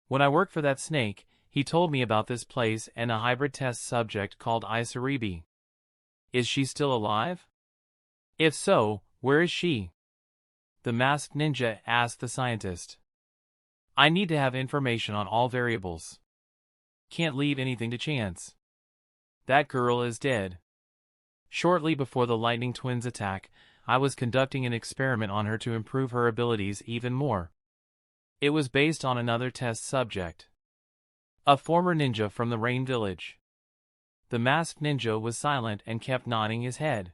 When I worked for that snake, he told me about this place and a hybrid test subject called Isaribi. Is she still alive? If so, where is she? The masked ninja asked the scientist. I need to have information on all variables. Can't leave anything to chance. That girl is dead. Shortly before the Lightning Twins' attack, I was conducting an experiment on her to improve her abilities even more. It was based on another test subject. A former ninja from the Rain Village. The masked ninja was silent and kept nodding his head.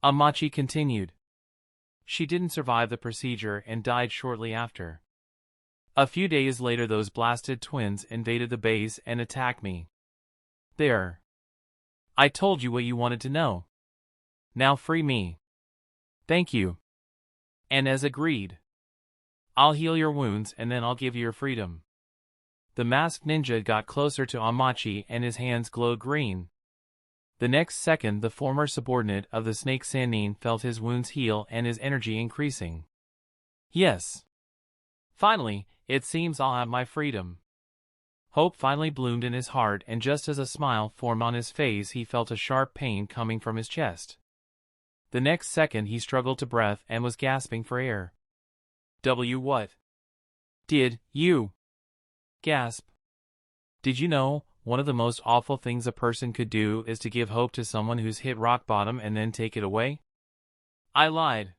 Amachi continued. She didn't survive the procedure and died shortly after. A few days later, those blasted twins invaded the base and attacked me. There. I told you what you wanted to know. Now free me. Thank you. And as agreed, I'll heal your wounds and then I'll give you your freedom. The masked ninja got closer to Amachi and his hands glowed green. The next second, the former subordinate of the snake Sannin felt his wounds heal and his energy increasing. Yes. Finally, it seems I'll have my freedom. Hope finally bloomed in his heart, and just as a smile formed on his face, he felt a sharp pain coming from his chest. The next second, he struggled to breath and was gasping for air. What? Did you? Gasp. Did you know, one of the most awful things a person could do is to give hope to someone who's hit rock bottom and then take it away? I lied.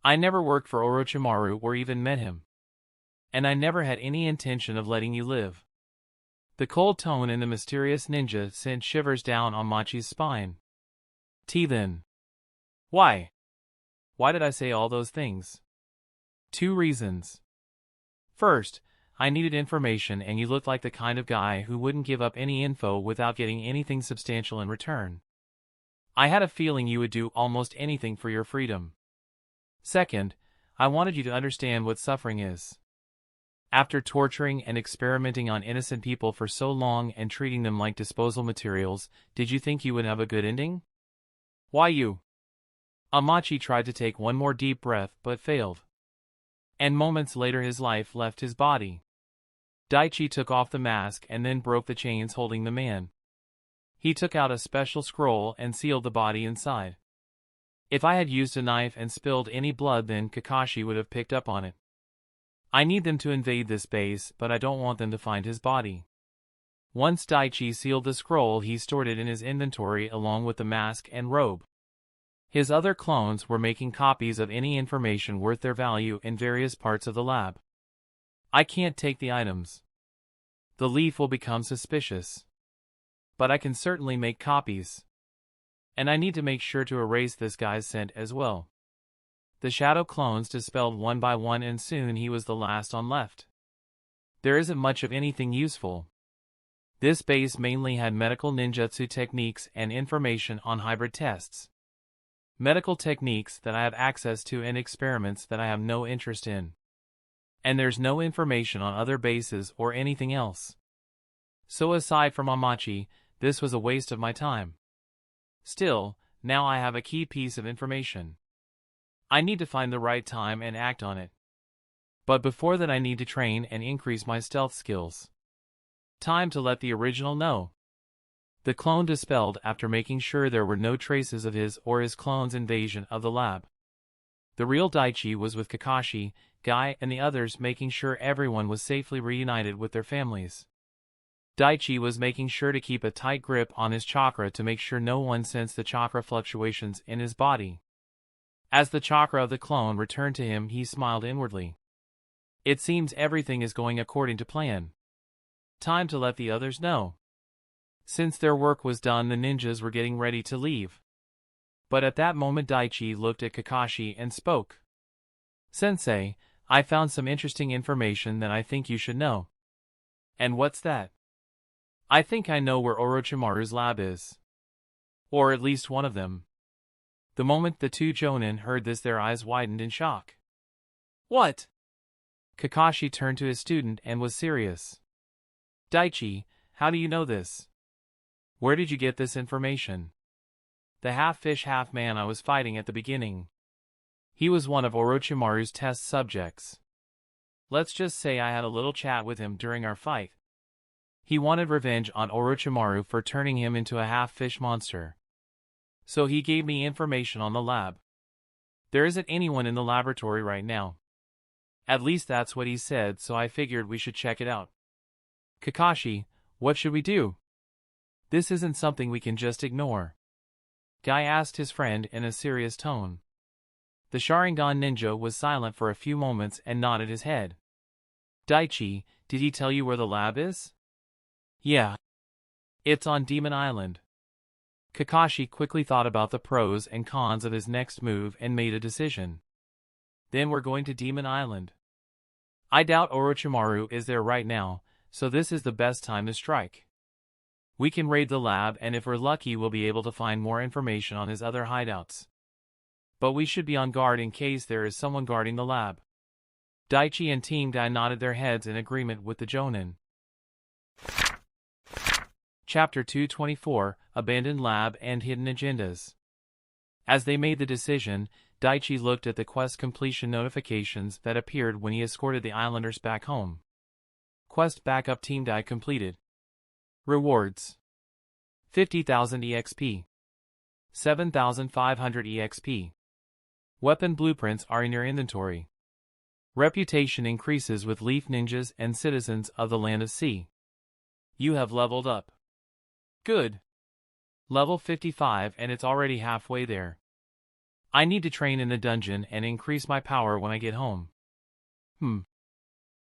I never worked for Orochimaru or even met him. And I never had any intention of letting you live. The cold tone in the mysterious ninja sent shivers down Amachi's spine. Then. Why? Why did I say all those things? 2 reasons. First, I needed information and you looked like the kind of guy who wouldn't give up any info without getting anything substantial in return. I had a feeling you would do almost anything for your freedom. Second, I wanted you to understand what suffering is. After torturing and experimenting on innocent people for so long and treating them like disposal materials, did you think you would have a good ending? Why you? Amachi tried to take one more deep breath but failed. And moments later his life left his body. Daichi took off the mask and then broke the chains holding the man. He took out a special scroll and sealed the body inside. If I had used a knife and spilled any blood, then Kakashi would have picked up on it. I need them to invade this base, but I don't want them to find his body. Once Daichi sealed the scroll, he stored it in his inventory along with the mask and robe. His other clones were making copies of any information worth their value in various parts of the lab. I can't take the items. The Leaf will become suspicious. But I can certainly make copies. And I need to make sure to erase this guy's scent as well. The shadow clones dispelled one by one and soon he was the last on left. There isn't much of anything useful. This base mainly had medical ninjutsu techniques and information on hybrid tests. Medical techniques that I have access to and experiments that I have no interest in. And there's no information on other bases or anything else. So aside from Amachi, this was a waste of my time. Still, now I have a key piece of information. I need to find the right time and act on it. But before that I need to train and increase my stealth skills. Time to let the original know. The clone dispelled after making sure there were no traces of his or his clone's invasion of the lab. The real Daichi was with Kakashi, Guy, and the others, making sure everyone was safely reunited with their families. Daichi was making sure to keep a tight grip on his chakra to make sure no one sensed the chakra fluctuations in his body. As the chakra of the clone returned to him, he smiled inwardly. It seems everything is going according to plan. Time to let the others know. Since their work was done, the ninjas were getting ready to leave. But at that moment Daichi looked at Kakashi and spoke. Sensei, I found some interesting information that I think you should know. And what's that? I think I know where Orochimaru's lab is. Or at least one of them. The moment the two Jonin heard this, their eyes widened in shock. What? Kakashi turned to his student and was serious. Daichi, how do you know this? Where did you get this information? The half-fish half-man I was fighting at the beginning. He was one of Orochimaru's test subjects. Let's just say I had a little chat with him during our fight. He wanted revenge on Orochimaru for turning him into a half-fish monster. So he gave me information on the lab. There isn't anyone in the laboratory right now. At least that's what he said, so I figured we should check it out. Kakashi, what should we do? This isn't something we can just ignore. Guy asked his friend in a serious tone. The Sharingan ninja was silent for a few moments and nodded his head. Daichi, did he tell you where the lab is? Yeah. It's on Demon Island. Kakashi quickly thought about the pros and cons of his next move and made a decision. Then we're going to Demon Island. I doubt Orochimaru is there right now, so this is the best time to strike. We can raid the lab, and if we're lucky we'll be able to find more information on his other hideouts. But we should be on guard in case there is someone guarding the lab. Daichi and Team Dai nodded their heads in agreement with the Jonin. Chapter 224, Abandoned Lab and Hidden Agendas. As they made the decision, Daichi looked at the quest completion notifications that appeared when he escorted the islanders back home. Quest backup Team Dai completed. Rewards: 50,000 EXP. 7,500 EXP. Weapon blueprints are in your inventory. Reputation increases with Leaf Ninjas and citizens of the Land of Sea. You have leveled up. Good. Level 55 and it's already halfway there. I need to train in the dungeon and increase my power when I get home.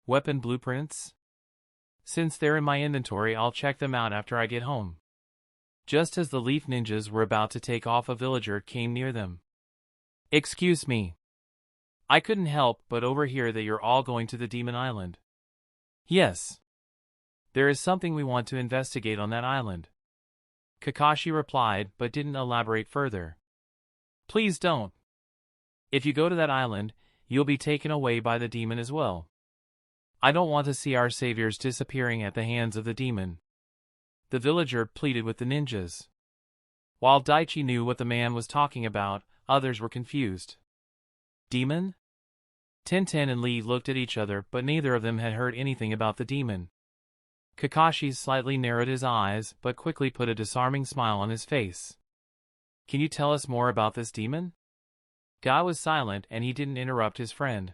Weapon blueprints? Since they're in my inventory, I'll check them out after I get home. Just as the Leaf Ninjas were about to take off, a villager came near them. Excuse me. I couldn't help but overhear that you're all going to the Demon Island. Yes. There is something we want to investigate on that island. Kakashi replied, but didn't elaborate further. Please don't. If you go to that island, you'll be taken away by the demon as well. I don't want to see our saviors disappearing at the hands of the demon. The villager pleaded with the ninjas. While Daichi knew what the man was talking about, others were confused. Demon? Tintin and Lee looked at each other, but neither of them had heard anything about the demon. Kakashi slightly narrowed his eyes, but quickly put a disarming smile on his face. Can you tell us more about this demon? Guy was silent and he didn't interrupt his friend.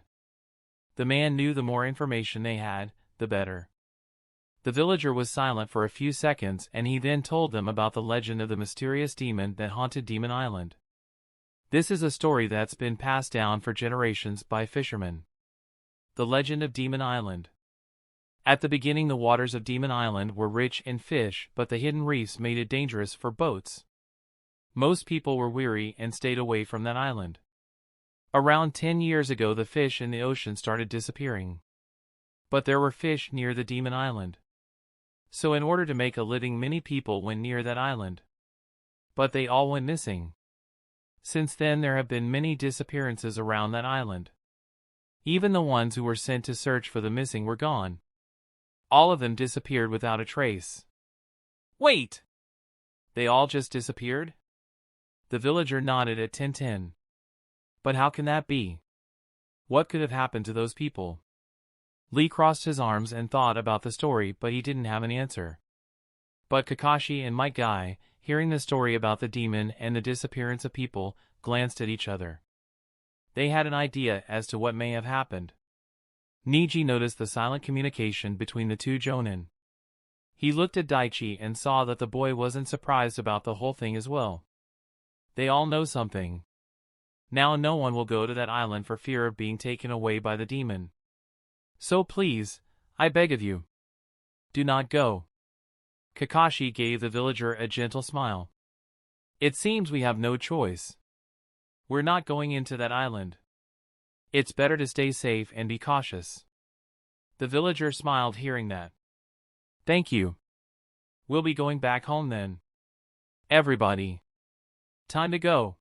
The man knew the more information they had, the better. The villager was silent for a few seconds and he then told them about the legend of the mysterious demon that haunted Demon Island. This is a story that's been passed down for generations by fishermen. The legend of Demon Island. At the beginning, the waters of Demon Island were rich in fish, but the hidden reefs made it dangerous for boats. Most people were weary and stayed away from that island. Around 10 years ago, the fish in the ocean started disappearing. But there were fish near the Demon Island. So in order to make a living, many people went near that island. But they all went missing. Since then, there have been many disappearances around that island. Even the ones who were sent to search for the missing were gone. All of them disappeared without a trace. Wait! They all just disappeared? The villager nodded at Tintin. But how can that be? What could have happened to those people? Lee crossed his arms and thought about the story, but he didn't have an answer. But Kakashi and Might Guy, hearing the story about the demon and the disappearance of people, glanced at each other. They had an idea as to what may have happened. Niji noticed the silent communication between the two Jonin. He looked at Daichi and saw that the boy wasn't surprised about the whole thing as well. They all know something. Now no one will go to that island for fear of being taken away by the demon. So please, I beg of you, do not go. Kakashi gave the villager a gentle smile. It seems we have no choice. We're not going into that island. It's better to stay safe and be cautious. The villager smiled hearing that. Thank you. We'll be going back home then. Everybody. Time to go.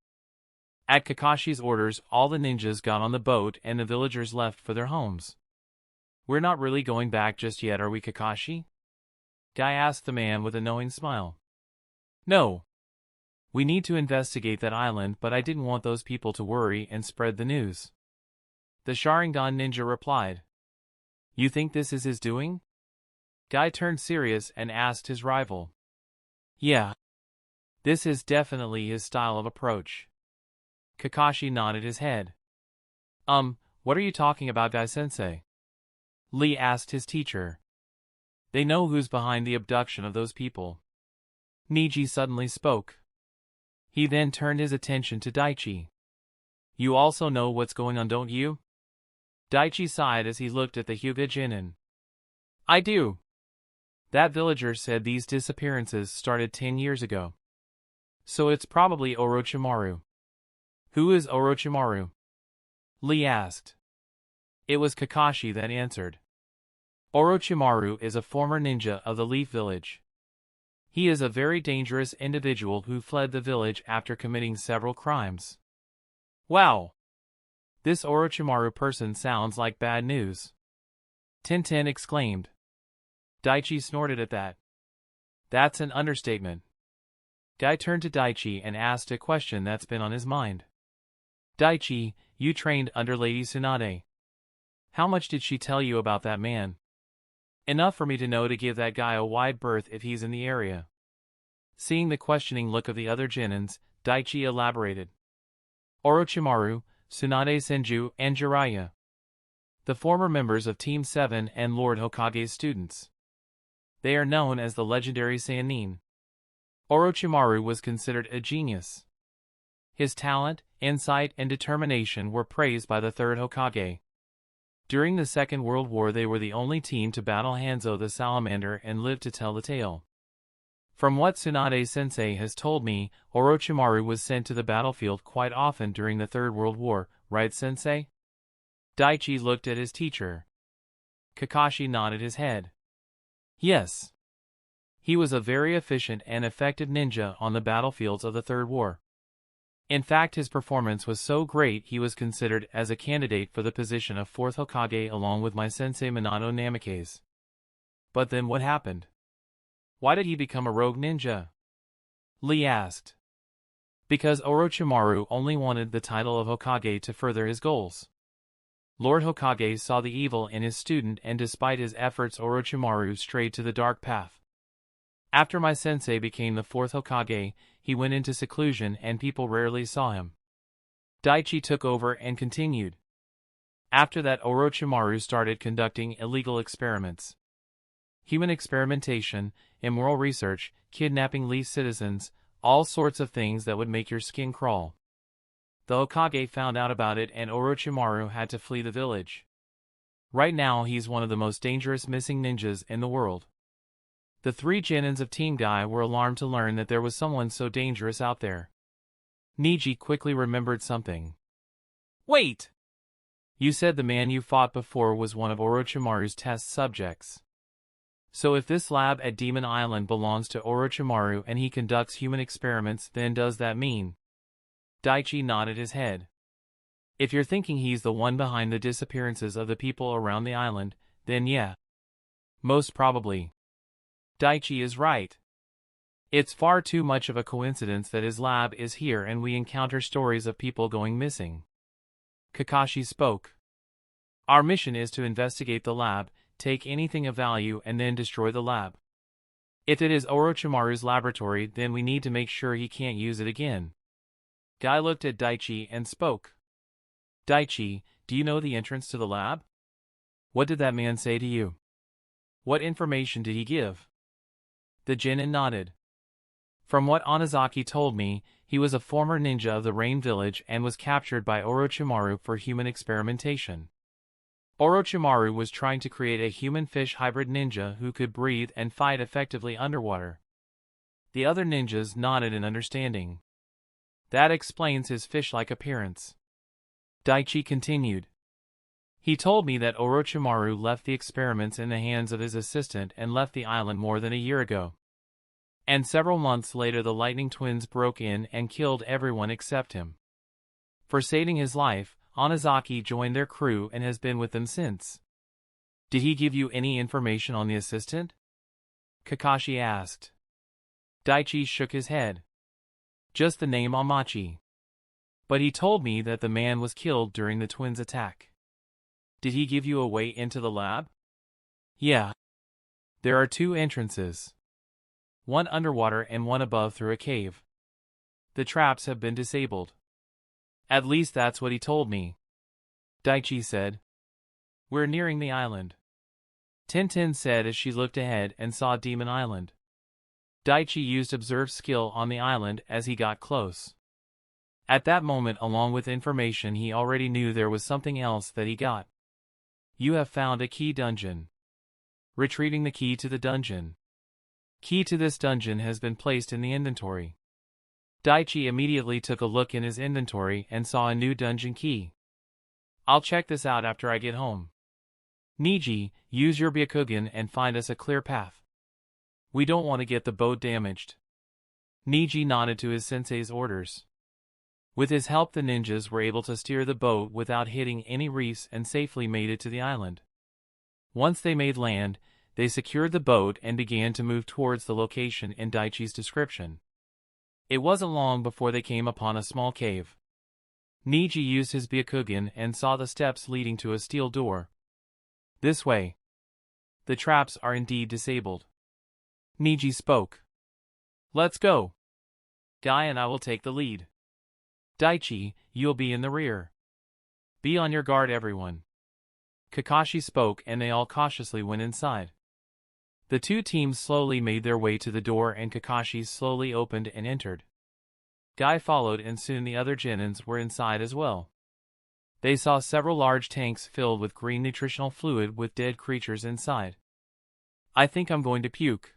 At Kakashi's orders, all the ninjas got on the boat and the villagers left for their homes. We're not really going back just yet, are we, Kakashi? Guy asked the man with a knowing smile. No. We need to investigate that island, but I didn't want those people to worry and spread the news. The Sharingan ninja replied. You think this is his doing? Guy turned serious and asked his rival. Yeah. This is definitely his style of approach. Kakashi nodded his head. What are you talking about, Guy-sensei? Lee asked his teacher. They know who's behind the abduction of those people. Niji suddenly spoke. He then turned his attention to Daichi. You also know what's going on, don't you? Daichi sighed as he looked at the Hyuga Jinin. I do. That villager said these disappearances started 10 years ago. So it's probably Orochimaru. Who is Orochimaru? Lee asked. It was Kakashi that answered. Orochimaru is a former ninja of the Leaf Village. He is a very dangerous individual who fled the village after committing several crimes. Wow! This Orochimaru person sounds like bad news. Tintin exclaimed. Daichi snorted at that. That's an understatement. Guy turned to Daichi and asked a question that's been on his mind. Daichi, you trained under Lady Tsunade. How much did she tell you about that man? Enough for me to know to give that guy a wide berth if he's in the area. Seeing the questioning look of the other Genins, Daichi elaborated. Orochimaru, Tsunade Senju, and Jiraiya. The former members of Team 7 and Lord Hokage's students. They are known as the legendary Sannin. Orochimaru was considered a genius. His talent, insight, and determination were praised by the third Hokage. During the Second World War they were the only team to battle Hanzo the Salamander and live to tell the tale. From what Tsunade-sensei has told me, Orochimaru was sent to the battlefield quite often during the Third World War, right, sensei? Daichi looked at his teacher. Kakashi nodded his head. Yes. He was a very efficient and effective ninja on the battlefields of the Third War. In fact, his performance was so great he was considered as a candidate for the position of fourth Hokage along with my sensei Minato Namikaze. But then what happened? Why did he become a rogue ninja? Lee asked. Because Orochimaru only wanted the title of Hokage to further his goals. Lord Hokage saw the evil in his student and despite his efforts Orochimaru strayed to the dark path. After my sensei became the fourth Hokage, he went into seclusion and people rarely saw him. Daichi took over and continued. After that Orochimaru started conducting illegal experiments. Human experimentation, immoral research, kidnapping Leaf citizens, all sorts of things that would make your skin crawl. The Hokage found out about it and Orochimaru had to flee the village. Right now he's one of the most dangerous missing ninjas in the world. The three Genins of Team Guy were alarmed to learn that there was someone so dangerous out there. Niji quickly remembered something. Wait! You said the man you fought before was one of Orochimaru's test subjects. So if this lab at Demon Island belongs to Orochimaru and he conducts human experiments, then does that mean? Daichi nodded his head. If you're thinking he's the one behind the disappearances of the people around the island, then yeah. Most probably. Daichi is right. It's far too much of a coincidence that his lab is here and we encounter stories of people going missing. Kakashi spoke. Our mission is to investigate the lab, take anything of value and then destroy the lab. If it is Orochimaru's laboratory, then we need to make sure he can't use it again. Guy looked at Daichi and spoke. Daichi, do you know the entrance to the lab? What did that man say to you? What information did he give? The Genin nodded. From what Onizaki told me, he was a former ninja of the Rain Village and was captured by Orochimaru for human experimentation. Orochimaru was trying to create a human-fish hybrid ninja who could breathe and fight effectively underwater. The other ninjas nodded in understanding. That explains his fish-like appearance. Daichi continued. He told me that Orochimaru left the experiments in the hands of his assistant and left the island more than a year ago. And several months later the Lightning Twins broke in and killed everyone except him. For saving his life, Onizaki joined their crew and has been with them since. Did he give you any information on the assistant? Kakashi asked. Daichi shook his head. Just the name Amachi. But he told me that the man was killed during the twins' attack. Did he give you a way into the lab? Yeah. There are 2 entrances. One underwater and one above through a cave. The traps have been disabled. At least that's what he told me. Daichi said. We're nearing the island. Tintin said as she looked ahead and saw Demon Island. Daichi used observe skill on the island as he got close. At that moment, along with information he already knew, there was something else that he got. You have found a key dungeon. Retrieving the key to the dungeon. Key to this dungeon has been placed in the inventory. Daichi immediately took a look in his inventory and saw a new dungeon key. I'll check this out after I get home. Niji, use your Byakugan and find us a clear path. We don't want to get the boat damaged. Niji nodded to his sensei's orders. With his help the ninjas were able to steer the boat without hitting any reefs and safely made it to the island. Once they made land, they secured the boat and began to move towards the location in Daichi's description. It wasn't long before they came upon a small cave. Niji used his Byakugan and saw the steps leading to a steel door. This way. The traps are indeed disabled. Niji spoke. Let's go. Guy and I will take the lead. Daichi, you'll be in the rear. Be on your guard, everyone. Kakashi spoke and they all cautiously went inside. The 2 teams slowly made their way to the door and Kakashi slowly opened and entered. Guy followed and soon the other Genins were inside as well. They saw several large tanks filled with green nutritional fluid with dead creatures inside. I think I'm going to puke.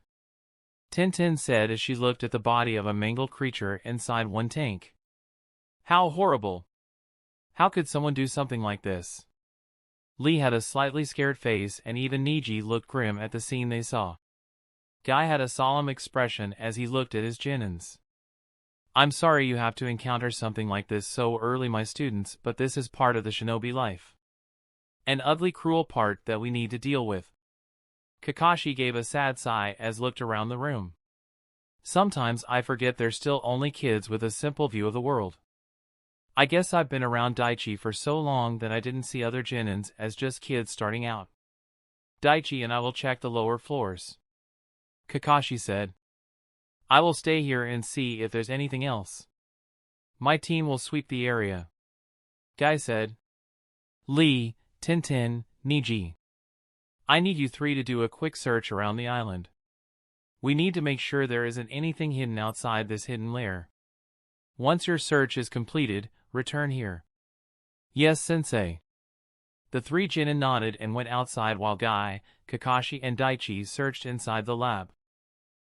Tintin said as she looked at the body of a mangled creature inside one tank. How horrible! How could someone do something like this? Lee had a slightly scared face and even Niji looked grim at the scene they saw. Guy had a solemn expression as he looked at his Genins. I'm sorry you have to encounter something like this so early, my students, but this is part of the shinobi life. An ugly, cruel part that we need to deal with. Kakashi gave a sad sigh as looked around the room. Sometimes I forget they're still only kids with a simple view of the world. I guess I've been around Daichi for so long that I didn't see other Genins as just kids starting out. Daichi and I will check the lower floors. Kakashi said. I will stay here and see if there's anything else. My team will sweep the area. Guy said. Lee, Tintin, Niji. I need you 3 to do a quick search around the island. We need to make sure there isn't anything hidden outside this hidden lair. Once your search is completed, return here. Yes, sensei. The 3 Genin nodded and went outside while Guy, Kakashi and Daichi searched inside the lab.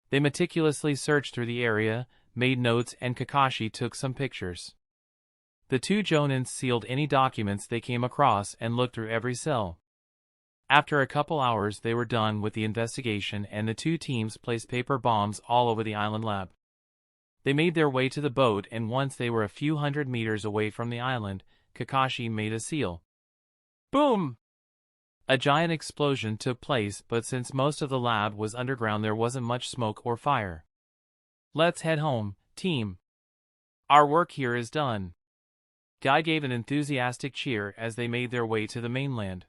They meticulously searched through the area, made notes and Kakashi took some pictures. The 2 Jonins sealed any documents they came across and looked through every cell. After a couple hours they were done with the investigation and the 2 teams placed paper bombs all over the island lab. They made their way to the boat and once they were a few hundred meters away from the island, Kakashi made a seal. Boom! A giant explosion took place, but since most of the lab was underground there wasn't much smoke or fire. Let's head home, team. Our work here is done. Guy gave an enthusiastic cheer as they made their way to the mainland.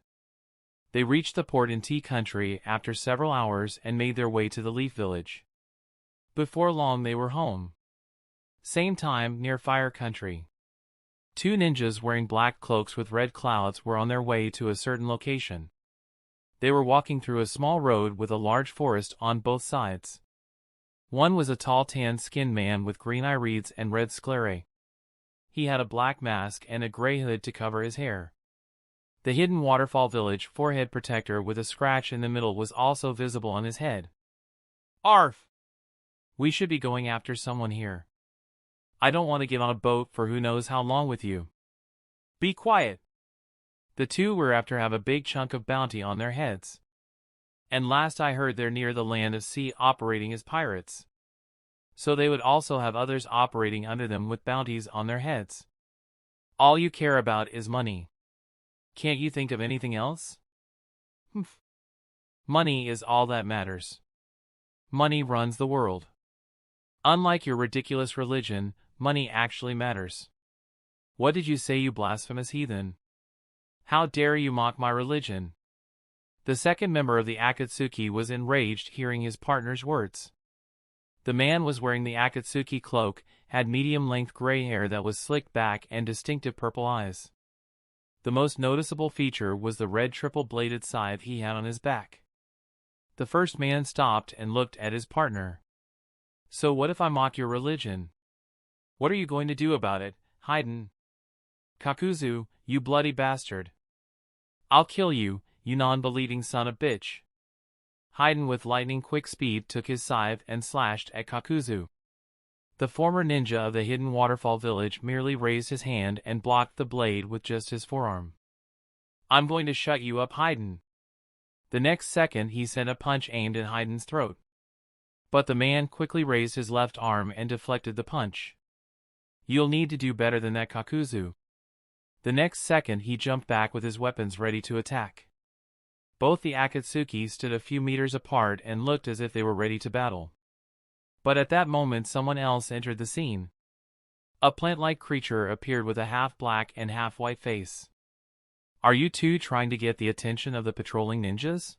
They reached the port in Tea Country after several hours and made their way to the Leaf Village. Before long they were home. Same time near Fire Country. 2 ninjas wearing black cloaks with red clouds were on their way to a certain location. They were walking through a small road with a large forest on both sides. One was a tall tan-skinned man with green irides and red sclerae. He had a black mask and a gray hood to cover his hair. The hidden waterfall village forehead protector with a scratch in the middle was also visible on his head. Arf! We should be going after someone here. I don't want to get on a boat for who knows how long with you. Be quiet. The two were after have a big chunk of bounty on their heads. And last I heard they're near the land of sea operating as pirates. So they would also have others operating under them with bounties on their heads. All you care about is money. Can't you think of anything else? Humph. Money is all that matters. Money runs the world. Unlike your ridiculous religion, money actually matters. What did you say, you blasphemous heathen? How dare you mock my religion? The second member of the Akatsuki was enraged hearing his partner's words. The man was wearing the Akatsuki cloak, had medium-length gray hair that was slicked back and distinctive purple eyes. The most noticeable feature was the red triple-bladed scythe he had on his back. The first man stopped and looked at his partner. So what if I mock your religion? What are you going to do about it, Haydn? Kakuzu, you bloody bastard. I'll kill you, you non-believing son of bitch. Haydn with lightning-quick speed took his scythe and slashed at Kakuzu. The former ninja of the hidden waterfall village merely raised his hand and blocked the blade with just his forearm. I'm going to shut you up, Haydn. The next second he sent a punch aimed at Haydn's throat. But the man quickly raised his left arm and deflected the punch. You'll need to do better than that, Kakuzu. The next second he jumped back with his weapons ready to attack. Both the Akatsuki stood a few meters apart and looked as if they were ready to battle. But at that moment someone else entered the scene. A plant-like creature appeared with a half-black and half-white face. Are you two trying to get the attention of the patrolling ninjas?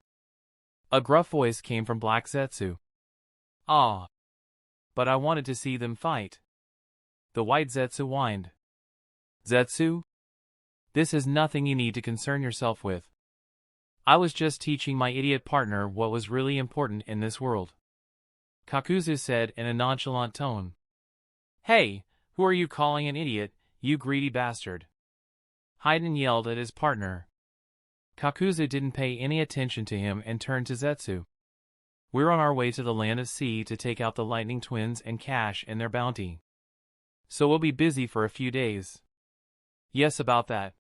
A gruff voice came from Black Zetsu. Ah. But I wanted to see them fight. The white Zetsu whined. Zetsu? This is nothing you need to concern yourself with. I was just teaching my idiot partner what was really important in this world. Kakuzu said in a nonchalant tone. Hey, who are you calling an idiot, you greedy bastard? Haydn yelled at his partner. Kakuzu didn't pay any attention to him and turned to Zetsu. We're on our way to the land of sea to take out the lightning twins and cash in their bounty. So we'll be busy for a few days. Yes, about that.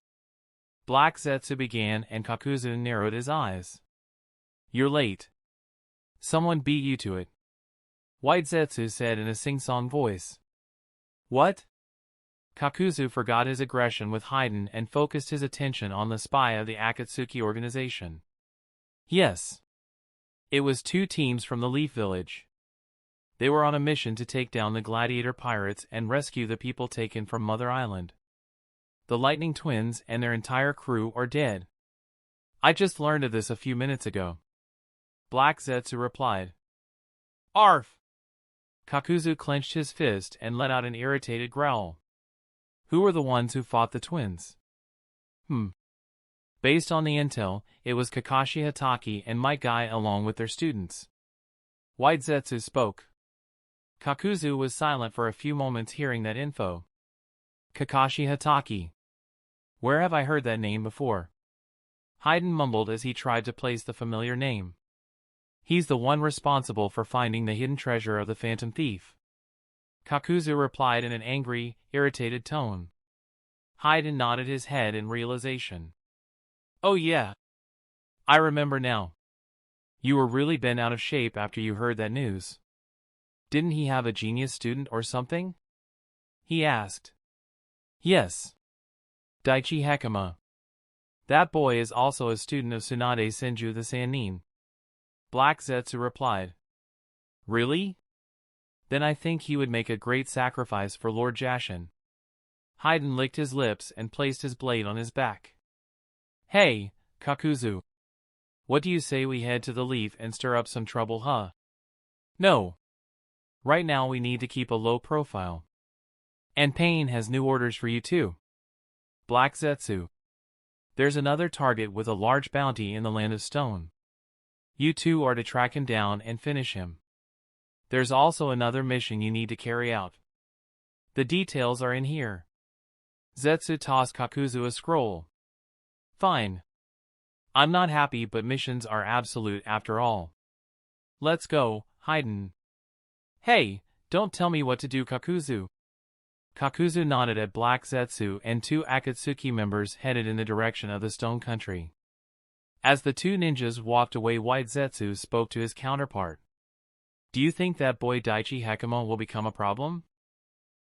Black Zetsu began and Kakuzu narrowed his eyes. You're late. Someone beat you to it. White Zetsu said in a sing-song voice. What? Kakuzu forgot his aggression with Haydn and focused his attention on the spy of the Akatsuki organization. Yes. It was two teams from the Leaf Village. They were on a mission to take down the gladiator pirates and rescue the people taken from Mother Island. The Lightning Twins and their entire crew are dead. I just learned of this a few minutes ago. Black Zetsu replied. Arf! Kakuzu clenched his fist and let out an irritated growl. Who were the ones who fought the twins? Based on the intel, it was Kakashi Hatake and Might Guy along with their students. White Zetsu spoke. Kakuzu was silent for a few moments hearing that info. Kakashi Hatake. Where have I heard that name before? Haydn mumbled as he tried to place the familiar name. He's the one responsible for finding the hidden treasure of the Phantom Thief. Kakuzu replied in an angry, irritated tone. Haydn nodded his head in realization. Oh yeah. I remember now. You were really bent out of shape after you heard that news. Didn't he have a genius student or something? He asked. Yes. Daichi Hekima. That boy is also a student of Tsunade Senju the Sannin. Black Zetsu replied. Really? Then I think he would make a great sacrifice for Lord Jashin. Haydn licked his lips and placed his blade on his back. Hey, Kakuzu. What do you say we head to the Leaf and stir up some trouble, huh? No. Right now we need to keep a low profile. And Pain has new orders for you too. Black Zetsu. There's another target with a large bounty in the Land of Stone. You two are to track him down and finish him. There's also another mission you need to carry out. The details are in here. Zetsu tossed Kakuzu a scroll. Fine. I'm not happy, but missions are absolute after all. Let's go, Haiden. Hey, don't tell me what to do, Kakuzu. Kakuzu nodded at Black Zetsu, and two Akatsuki members headed in the direction of the Stone Country. As the two ninjas walked away, White Zetsu spoke to his counterpart. Do you think that boy Daichi Hekima will become a problem?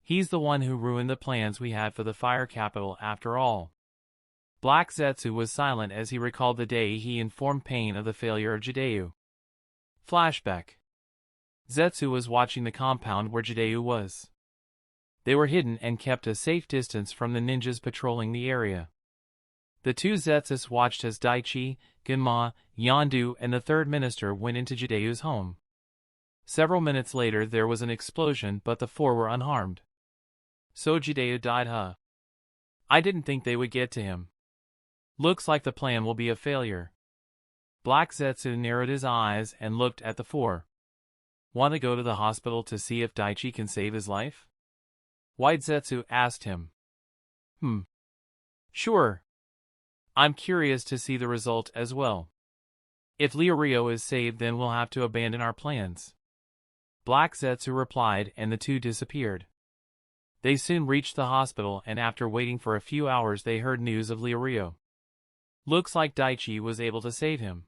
He's the one who ruined the plans we had for the fire capital after all. Black Zetsu was silent as he recalled the day he informed Pain of the failure of Jideo. Flashback. Zetsu was watching the compound where Jideo was. They were hidden and kept a safe distance from the ninjas patrolling the area. The two Zetsus watched as Daichi, Genma, Yondu, and the third minister went into Jideo's home. Several minutes later there was an explosion, but the four were unharmed. So Jideo died, huh? I didn't think they would get to him. Looks like the plan will be a failure. Black Zetsu narrowed his eyes and looked at the four. Want to go to the hospital to see if Daichi can save his life? White Zetsu asked him. Sure. I'm curious to see the result as well. If Leorio is saved, then we'll have to abandon our plans. Black Zetsu replied, and the two disappeared. They soon reached the hospital, and after waiting for a few hours they heard news of Leorio. Looks like Daichi was able to save him.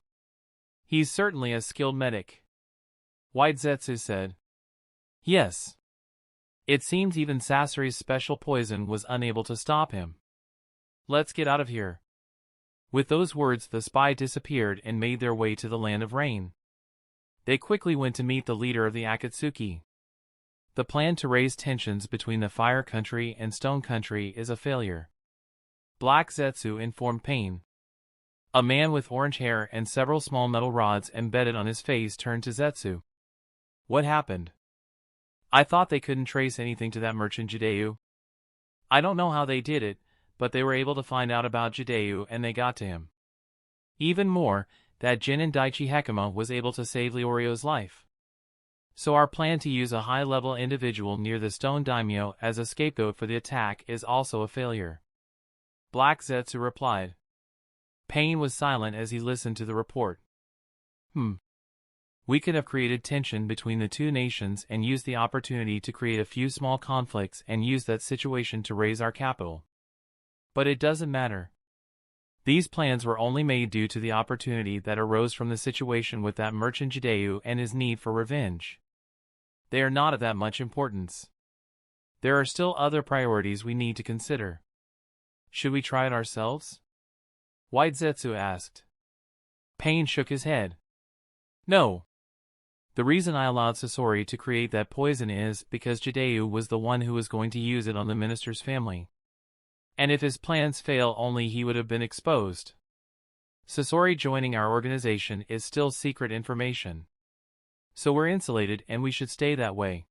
He's certainly a skilled medic. White Zetsu said. Yes. It seems even Sasori's special poison was unable to stop him. Let's get out of here. With those words the spy disappeared and made their way to the Land of Rain. They quickly went to meet the leader of the Akatsuki. The plan to raise tensions between the Fire Country and Stone Country is a failure. Black Zetsu informed Pain. A man with orange hair and several small metal rods embedded on his face turned to Zetsu. What happened? I thought they couldn't trace anything to that merchant Jideo. I don't know how they did it, but they were able to find out about Jideo and they got to him. Even more, that Jinin Daichi Hekima was able to save Leorio's life. So our plan to use a high-level individual near the Stone Daimyo as a scapegoat for the attack is also a failure. Black Zetsu replied. Pain was silent as he listened to the report. We could have created tension between the two nations and used the opportunity to create a few small conflicts and use that situation to raise our capital. But it doesn't matter. These plans were only made due to the opportunity that arose from the situation with that merchant Jideo and his need for revenge. They are not of that much importance. There are still other priorities we need to consider. Should we try it ourselves? White Zetsu asked. Pain shook his head. No. The reason I allowed Sasori to create that poison is because Jideo was the one who was going to use it on the minister's family. And if his plans fail, only he would have been exposed. Sasori joining our organization is still secret information. So we're insulated and we should stay that way.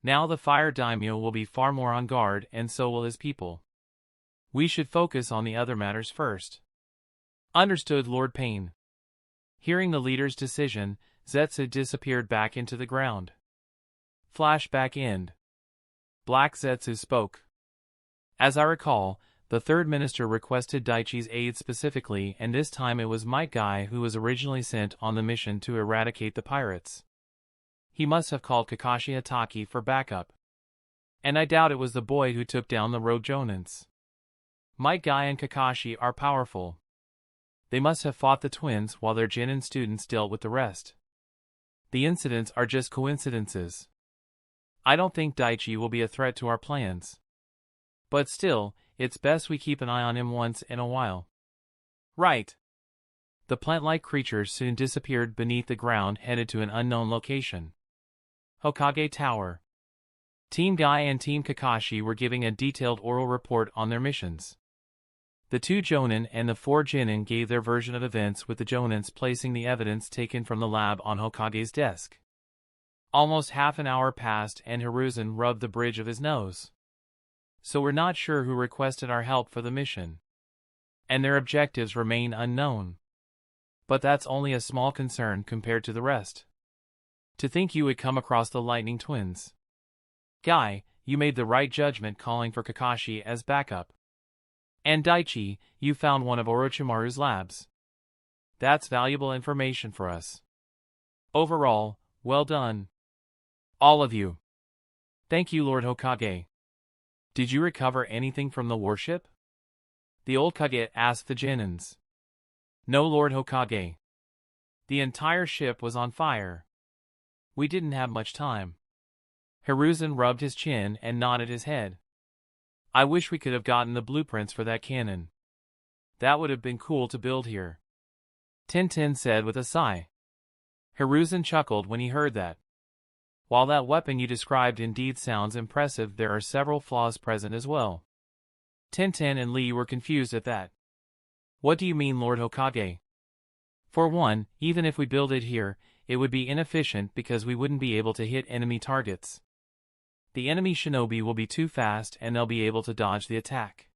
Now the Fire Daimyo will be far more on guard and so will his people. We should focus on the other matters first. Understood, Lord Pain. Hearing the leader's decision, Zetsu disappeared back into the ground. Flashback end. Black Zetsu spoke. As I recall, the third minister requested Daichi's aid specifically, and this time it was Might Guy who was originally sent on the mission to eradicate the pirates. He must have called Kakashi Hatake for backup. And I doubt it was the boy who took down the rogue Jonins. Might Guy and Kakashi are powerful. They must have fought the twins while their Genin students dealt with the rest. The incidents are just coincidences. I don't think Daichi will be a threat to our plans. But still, it's best we keep an eye on him once in a while. Right. The plant-like creature soon disappeared beneath the ground, headed to an unknown location. Hokage Tower. Team Guy and Team Kakashi were giving a detailed oral report on their missions. The two Jonin and the four Genin gave their version of events, with the Jonins placing the evidence taken from the lab on Hokage's desk. Almost half an hour passed and Hiruzen rubbed the bridge of his nose. So we're not sure who requested our help for the mission. And their objectives remain unknown. But that's only a small concern compared to the rest. To think you would come across the lightning twins. Guy, you made the right judgment calling for Kakashi as backup. And Daichi, you found one of Orochimaru's labs. That's valuable information for us. Overall, well done. All of you. Thank you, Lord Hokage. Did you recover anything from the warship? The old Kage asked the Genins. No, Lord Hokage. The entire ship was on fire. We didn't have much time. Hiruzen rubbed his chin and nodded his head. I wish we could have gotten the blueprints for that cannon. That would have been cool to build here. Tintin said with a sigh. Hiruzen chuckled when he heard that. While that weapon you described indeed sounds impressive, there are several flaws present as well. Tintin and Lee were confused at that. What do you mean, Lord Hokage? For one, even if we build it here, it would be inefficient because we wouldn't be able to hit enemy targets. The enemy shinobi will be too fast and they'll be able to dodge the attack.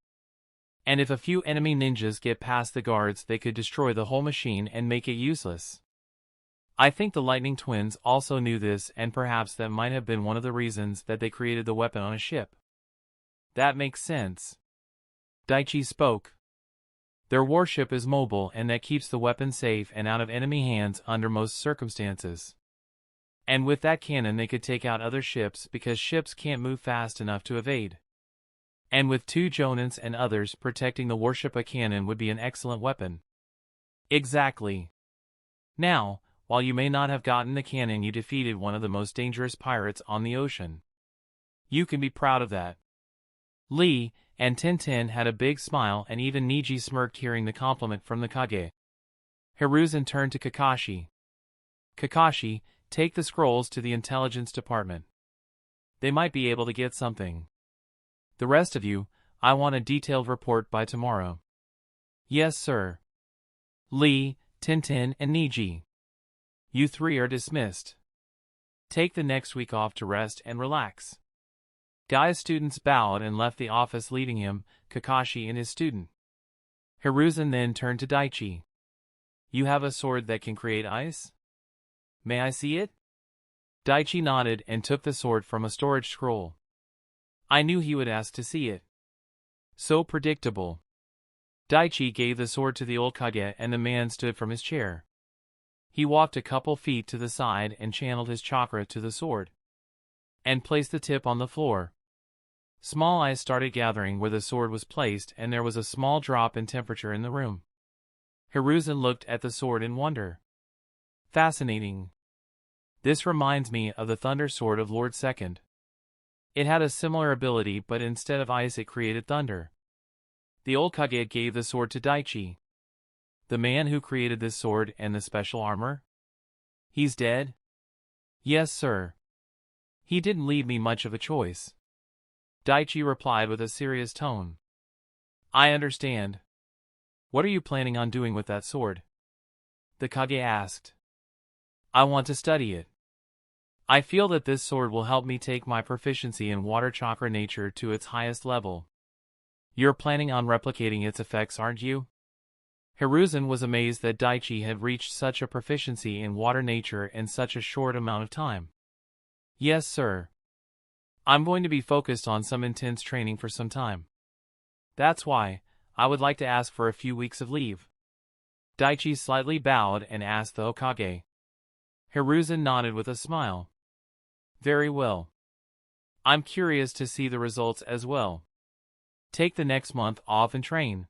And if a few enemy ninjas get past the guards, they could destroy the whole machine and make it useless. I think the Lightning Twins also knew this, and perhaps that might have been one of the reasons that they created the weapon on a ship. That makes sense. Daichi spoke. Their warship is mobile, and that keeps the weapon safe and out of enemy hands under most circumstances. And with that cannon they could take out other ships because ships can't move fast enough to evade. And with 2 Jonins and others protecting the warship, a cannon would be an excellent weapon. Exactly. Now, while you may not have gotten the cannon, you defeated one of the most dangerous pirates on the ocean. You can be proud of that. Lee and Tintin had a big smile, and even Neji smirked hearing the compliment from the Kage. Hiruzen turned to Kakashi. Kakashi, take the scrolls to the intelligence department. They might be able to get something. The rest of you, I want a detailed report by tomorrow. Yes, sir. Lee, Tintin, and Neji. You 3 are dismissed. Take the next week off to rest and relax. Guy's students bowed and left the office, leaving him, Kakashi, and his student. Hiruzen then turned to Daichi. You have a sword that can create ice? May I see it? Daichi nodded and took the sword from a storage scroll. I knew he would ask to see it. So predictable. Daichi gave the sword to the old Kage, and the man stood from his chair. He walked a couple feet to the side and channeled his chakra to the sword. And placed the tip on the floor. Small ice started gathering where the sword was placed, and there was a small drop in temperature in the room. Hiruzen looked at the sword in wonder. Fascinating. This reminds me of the Thunder Sword of Lord Second. It had a similar ability, but instead of ice it created thunder. The old Kage gave the sword to Daichi. The man who created this sword and the special armor? He's dead? Yes, sir. He didn't leave me much of a choice. Daichi replied with a serious tone. I understand. What are you planning on doing with that sword? The Kage asked. I want to study it. I feel that this sword will help me take my proficiency in water chakra nature to its highest level. You're planning on replicating its effects, aren't you? Hiruzen was amazed that Daichi had reached such a proficiency in water nature in such a short amount of time. Yes, sir. I'm going to be focused on some intense training for some time. That's why I would like to ask for a few weeks of leave. Daichi slightly bowed and asked the Hokage. Hiruzen nodded with a smile. Very well. I'm curious to see the results as well. Take the next month off and train.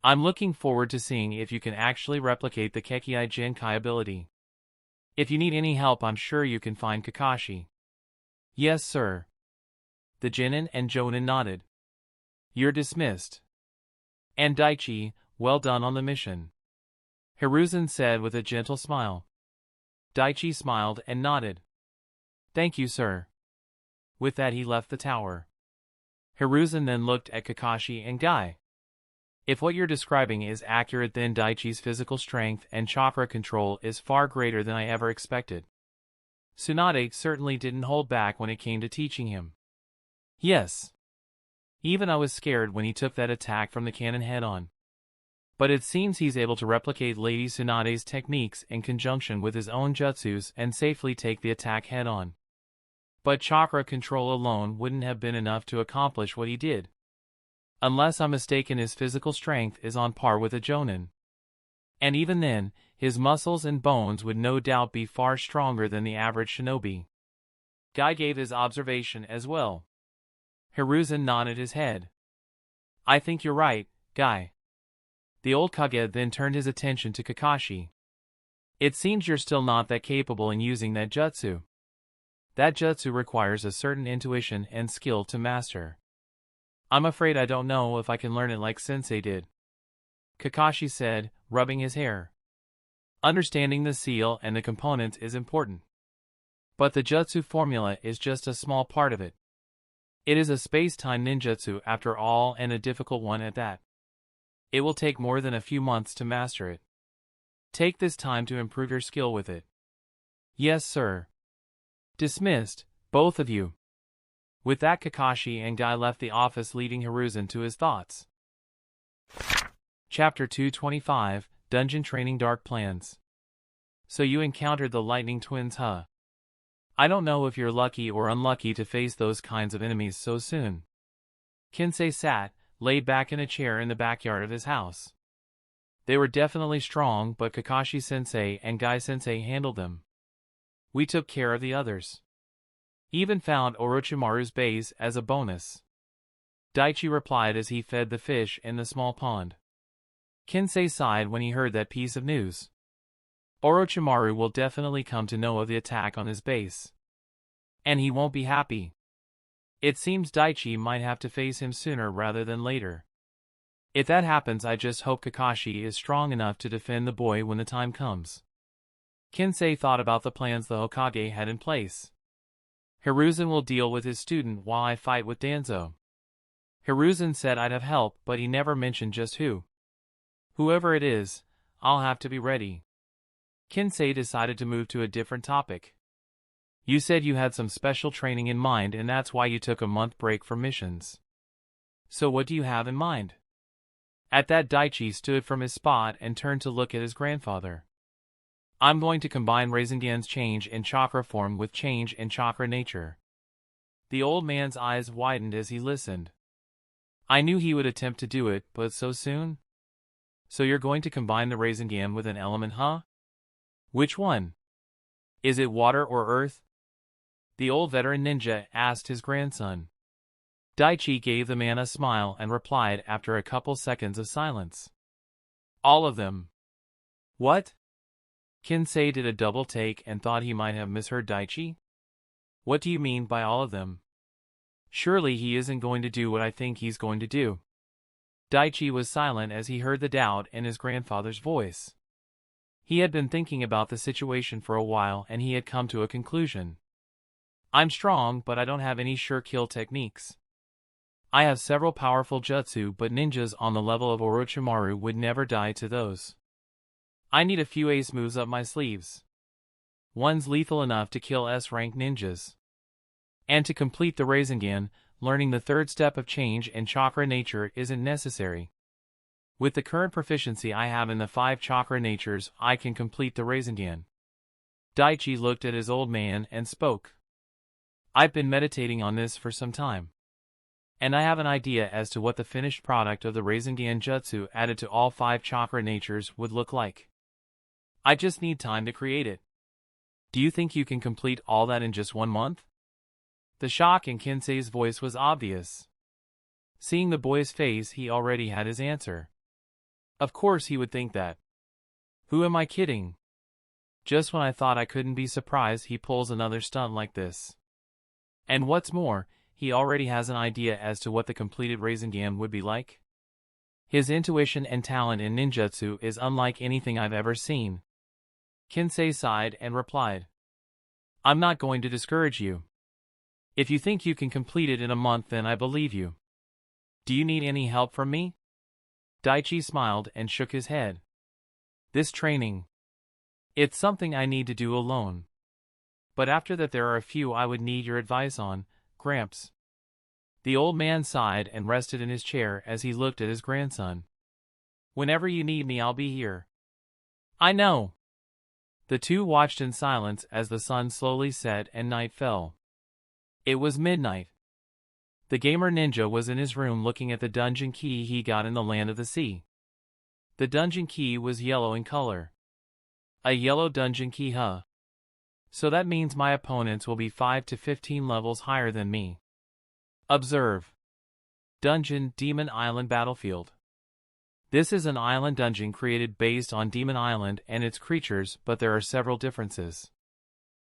I'm looking forward to seeing if you can actually replicate the Kekkai Genkai ability. If you need any help, I'm sure you can find Kakashi. Yes, sir. The Genin and Jonin nodded. You're dismissed. And Daichi, well done on the mission. Hiruzen said with a gentle smile. Daichi smiled and nodded. Thank you, sir. With that he left the tower. Hiruzen then looked at Kakashi and Guy. If what you're describing is accurate, then Daichi's physical strength and chakra control is far greater than I ever expected. Tsunade certainly didn't hold back when it came to teaching him. Yes. Even I was scared when he took that attack from the cannon head-on. But it seems he's able to replicate Lady Tsunade's techniques in conjunction with his own jutsus and safely take the attack head-on. But chakra control alone wouldn't have been enough to accomplish what he did. Unless I'm mistaken, his physical strength is on par with a Jonin. And even then, his muscles and bones would no doubt be far stronger than the average shinobi. Guy gave his observation as well. Hiruzen nodded his head. I think you're right, Guy. The old Kage then turned his attention to Kakashi. It seems you're still not that capable in using that jutsu. That jutsu requires a certain intuition and skill to master. I'm afraid I don't know if I can learn it like Sensei did, Kakashi said, rubbing his hair. Understanding the seal and the components is important. But the jutsu formula is just a small part of it. It is a space-time ninjutsu after all, and a difficult one at that. It will take more than a few months to master it. Take this time to improve your skill with it. Yes, sir. Dismissed, both of you. With that, Kakashi and Guy left the office, leaving Hiruzen to his thoughts. Chapter 225, Dungeon Training Dark Plans. So you encountered the Lightning Twins, huh? I don't know if you're lucky or unlucky to face those kinds of enemies so soon. Kinsei sat, laid back in a chair in the backyard of his house. They were definitely strong, but Kakashi-sensei and Guy-sensei handled them. We took care of the others. Even found Orochimaru's base as a bonus. Daichi replied as he fed the fish in the small pond. Kinsei sighed when he heard that piece of news. Orochimaru will definitely come to know of the attack on his base. And he won't be happy. It seems Daichi might have to face him sooner rather than later. If that happens, I just hope Kakashi is strong enough to defend the boy when the time comes. Kinsei thought about the plans the Hokage had in place. Hiruzen will deal with his student while I fight with Danzo. Hiruzen said I'd have help, but he never mentioned just who. Whoever it is, I'll have to be ready. Kinsei decided to move to a different topic. You said you had some special training in mind, and that's why you took a month break for missions. So what do you have in mind? At that, Daichi stood from his spot and turned to look at his grandfather. I'm going to combine Rasengan's change in chakra form with change in chakra nature. The old man's eyes widened as he listened. I knew he would attempt to do it, but so soon? So you're going to combine the Rasengan with an element, huh? Which one? Is it water or earth? The old veteran ninja asked his grandson. Daichi gave the man a smile and replied after a couple seconds of silence. All of them. What? Kinsei did a double take and thought he might have misheard Daichi. What do you mean by all of them? Surely he isn't going to do what I think he's going to do. Daichi was silent as he heard the doubt in his grandfather's voice. He had been thinking about the situation for a while, and he had come to a conclusion. I'm strong, but I don't have any sure kill techniques. I have several powerful jutsu, but ninjas on the level of Orochimaru would never die to those. I need a few ace moves up my sleeves. One's lethal enough to kill S-rank ninjas. And to complete the Rasengan, learning the third step of change in chakra nature isn't necessary. With the current proficiency I have in the 5 chakra natures, I can complete the Rasengan. Daichi looked at his old man and spoke. I've been meditating on this for some time. And I have an idea as to what the finished product of the Rasengan Jutsu added to all 5 chakra natures would look like. I just need time to create it. Do you think you can complete all that in just 1 month? The shock in Kinsei's voice was obvious. Seeing the boy's face, he already had his answer. Of course he would think that. Who am I kidding? Just when I thought I couldn't be surprised, he pulls another stunt like this. And what's more, he already has an idea as to what the completed Rasengan would be like. His intuition and talent in ninjutsu is unlike anything I've ever seen. Kinsei sighed and replied. I'm not going to discourage you. If you think you can complete it in a month, then I believe you. Do you need any help from me? Daichi smiled and shook his head. This training. It's something I need to do alone. But after that there are a few I would need your advice on, Gramps. The old man sighed and rested in his chair as he looked at his grandson. Whenever you need me, I'll be here. I know. The two watched in silence as the sun slowly set and night fell. It was midnight. The gamer ninja was in his room looking at the dungeon key he got in the Land of the Sea. The dungeon key was yellow in color. A yellow dungeon key, huh? So that means my opponents will be 5 to 15 levels higher than me. Observe. Dungeon Demon Island Battlefield. This is an island dungeon created based on Demon Island and its creatures, but there are several differences.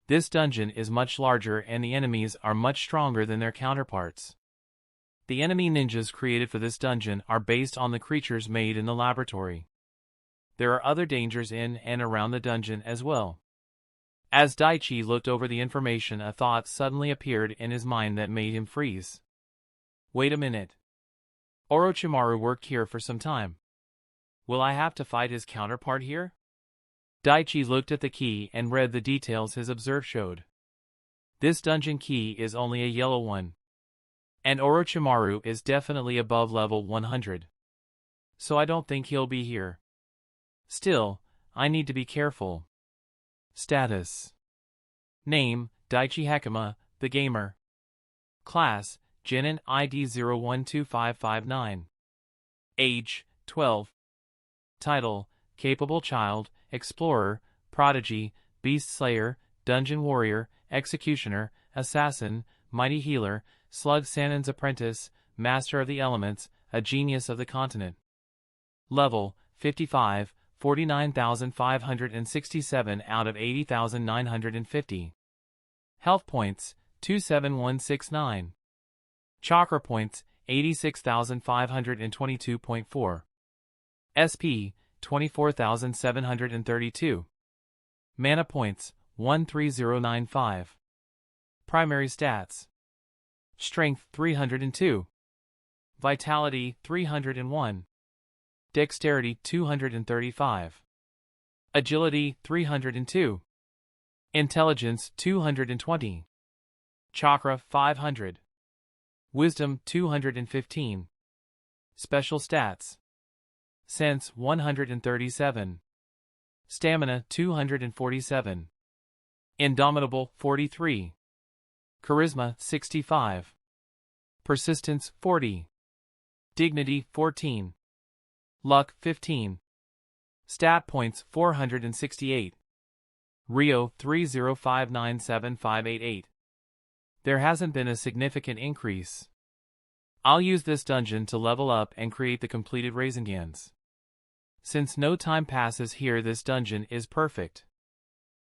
This dungeon is much larger and the enemies are much stronger than their counterparts. The enemy ninjas created for this dungeon are based on the creatures made in the laboratory. There are other dangers in and around the dungeon as well. As Daichi looked over the information, a thought suddenly appeared in his mind that made him freeze. Wait a minute. Orochimaru worked here for some time. Will I have to fight his counterpart here? Daichi looked at the key and read the details his observe showed. This dungeon key is only a yellow one. And Orochimaru is definitely above level 100. So I don't think he'll be here. Still, I need to be careful. Status. Name, Daichi Hakama, the gamer. Class, Genin ID 012559. Age, 12. Title, Capable Child, Explorer, Prodigy, Beast Slayer, Dungeon Warrior, Executioner, Assassin, Mighty Healer, Slug Sannin's Apprentice, Master of the Elements, a Genius of the Continent. Level, 55, 49,567 out of 80,950. Health points, 27169. Chakra points, 86,522.4. SP, 24,732. Mana points, 13095. Primary stats. Strength 302. Vitality 301. Dexterity 235. Agility 302. Intelligence 220. Chakra 500. Wisdom 215. Special stats. Sense 137. Stamina 247. Indomitable 43. Charisma 65. Persistence 40. Dignity 14. Luck 15. Stat points 468. Rio 305975888. There hasn't been a significant increase. I'll use this dungeon to level up and create the completed Raisingans. Since no time passes here, this dungeon is perfect.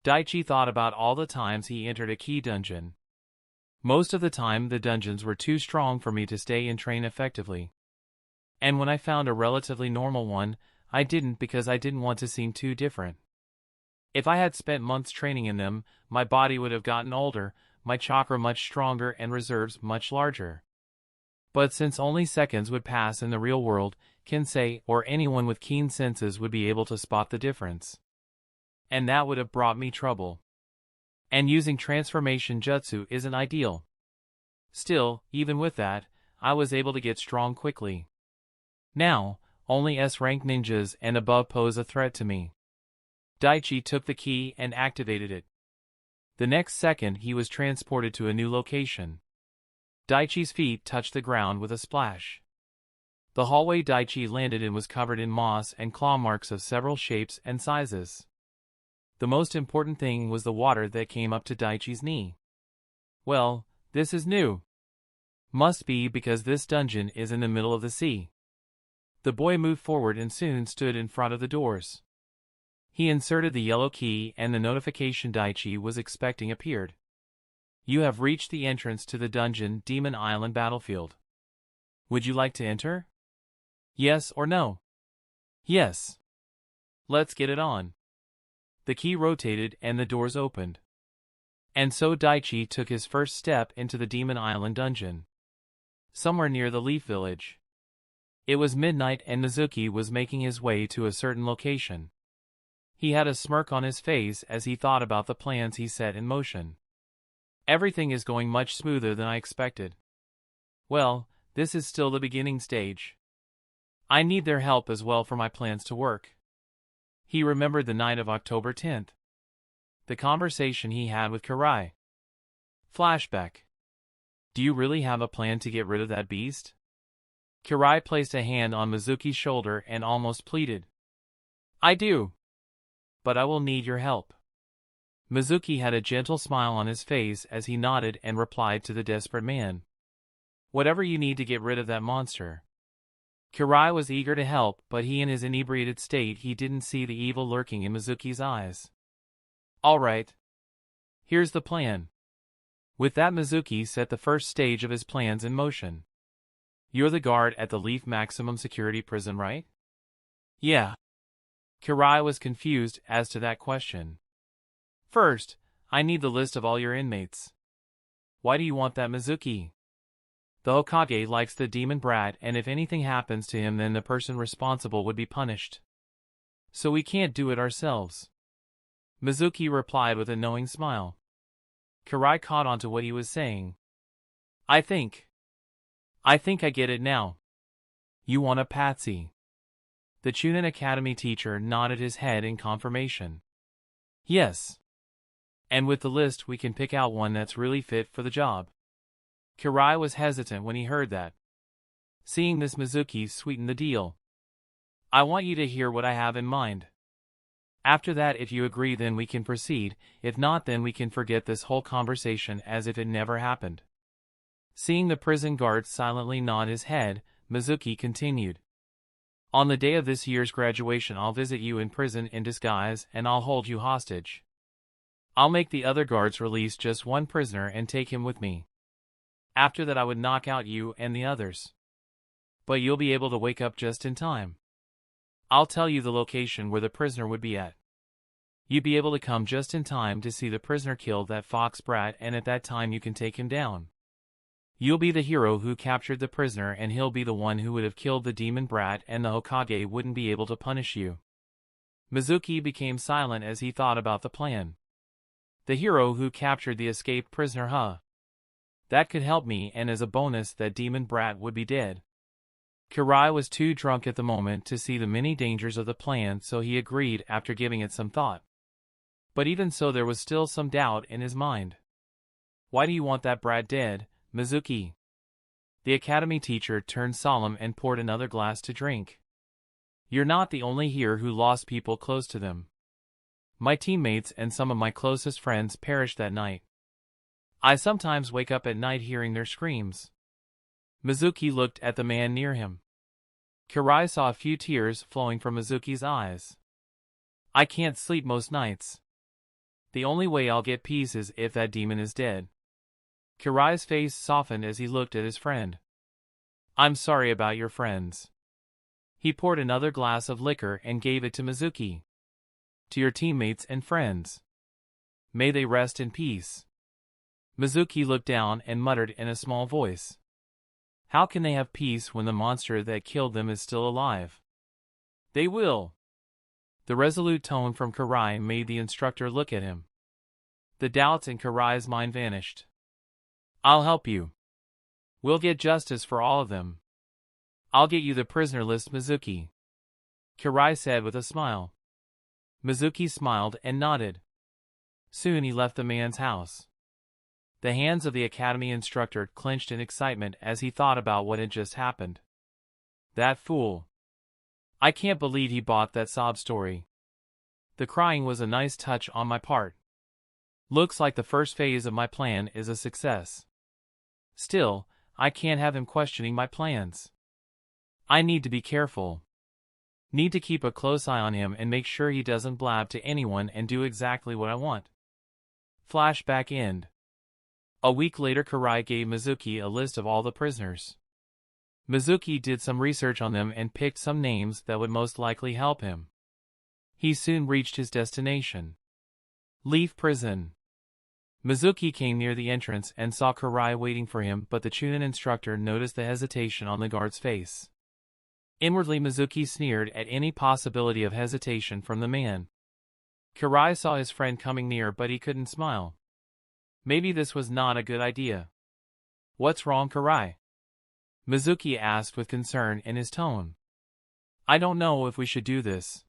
Daichi thought about all the times he entered a key dungeon. Most of the time the dungeons were too strong for me to stay and train effectively. And when I found a relatively normal one, I didn't, because I didn't want to seem too different. If I had spent months training in them, my body would have gotten older, my chakra much stronger and reserves much larger. But since only seconds would pass in the real world, Kensei or anyone with keen senses would be able to spot the difference. And that would have brought me trouble. And using transformation jutsu isn't ideal. Still, even with that, I was able to get strong quickly. Now, only S-rank ninjas and above pose a threat to me. Daichi took the key and activated it. The next second he was transported to a new location. Daichi's feet touched the ground with a splash. The hallway Daichi landed in was covered in moss and claw marks of several shapes and sizes. The most important thing was the water that came up to Daichi's knee. Well, this is new. Must be because this dungeon is in the middle of the sea. The boy moved forward and soon stood in front of the doors. He inserted the yellow key and the notification Daichi was expecting appeared. You have reached the entrance to the dungeon Demon Island Battlefield. Would you like to enter? Yes or no? Yes. Let's get it on. The key rotated and the doors opened. And so Daichi took his first step into the Demon Island dungeon. Somewhere near the Leaf Village. It was midnight and Mizuki was making his way to a certain location. He had a smirk on his face as he thought about the plans he set in motion. Everything is going much smoother than I expected. Well, this is still the beginning stage. I need their help as well for my plans to work. He remembered the night of October 10th. The conversation he had with Karai. Flashback. Do you really have a plan to get rid of that beast? Karai placed a hand on Mizuki's shoulder and almost pleaded. I do. But I will need your help. Mizuki had a gentle smile on his face as he nodded and replied to the desperate man. Whatever you need to get rid of that monster. Karai was eager to help, but in his inebriated state he didn't see the evil lurking in Mizuki's eyes. All right. Here's the plan. With that, Mizuki set the first stage of his plans in motion. You're the guard at the Leaf Maximum Security Prison, right? Yeah. Karai was confused as to that question. First, I need the list of all your inmates. Why do you want that, Mizuki? The Hokage likes the demon brat, and if anything happens to him then the person responsible would be punished. So we can't do it ourselves. Mizuki replied with a knowing smile. Karai caught on to what he was saying. I think I get it now. You want a patsy. The Chunin Academy teacher nodded his head in confirmation. Yes. And with the list we can pick out one that's really fit for the job. Karai was hesitant when he heard that. Seeing this, Mizuki sweetened the deal. I want you to hear what I have in mind. After that, if you agree, then we can proceed. If not, then we can forget this whole conversation as if it never happened. Seeing the prison guard silently nod his head, Mizuki continued. On the day of this year's graduation, I'll visit you in prison in disguise and I'll hold you hostage. I'll make the other guards release just one prisoner and take him with me. After that, I would knock out you and the others. But you'll be able to wake up just in time. I'll tell you the location where the prisoner would be at. You'd be able to come just in time to see the prisoner kill that fox brat, and at that time you can take him down. You'll be the hero who captured the prisoner, and he'll be the one who would have killed the demon brat, and the Hokage wouldn't be able to punish you. Mizuki became silent as he thought about the plan. The hero who captured the escaped prisoner, huh? That could help me, and as a bonus, that demon brat would be dead. Karai was too drunk at the moment to see the many dangers of the plan, so he agreed after giving it some thought. But even so, there was still some doubt in his mind. Why do you want that brat dead, Mizuki? The academy teacher turned solemn and poured another glass to drink. You're not the only here who lost people close to them. My teammates and some of my closest friends perished that night. I sometimes wake up at night hearing their screams. Mizuki looked at the man near him. Karai saw a few tears flowing from Mizuki's eyes. I can't sleep most nights. The only way I'll get peace is if that demon is dead. Karai's face softened as he looked at his friend. I'm sorry about your friends. He poured another glass of liquor and gave it to Mizuki. To your teammates and friends. May they rest in peace. Mizuki looked down and muttered in a small voice. How can they have peace when the monster that killed them is still alive? They will. The resolute tone from Karai made the instructor look at him. The doubts in Karai's mind vanished. I'll help you. We'll get justice for all of them. I'll get you the prisoner list, Mizuki. Karai said with a smile. Mizuki smiled and nodded. Soon he left the man's house. The hands of the academy instructor clenched in excitement as he thought about what had just happened. That fool. I can't believe he bought that sob story. The crying was a nice touch on my part. Looks like the first phase of my plan is a success. Still, I can't have him questioning my plans. I need to be careful. Need to keep a close eye on him and make sure he doesn't blab to anyone and do exactly what I want. Flashback end. A week later, Karai gave Mizuki a list of all the prisoners. Mizuki did some research on them and picked some names that would most likely help him. He soon reached his destination. Leaf Prison. Mizuki came near the entrance and saw Karai waiting for him, but the Chunin instructor noticed the hesitation on the guard's face. Inwardly, Mizuki sneered at any possibility of hesitation from the man. Karai saw his friend coming near, but he couldn't smile. Maybe this was not a good idea. What's wrong, Karai? Mizuki asked with concern in his tone. I don't know if we should do this.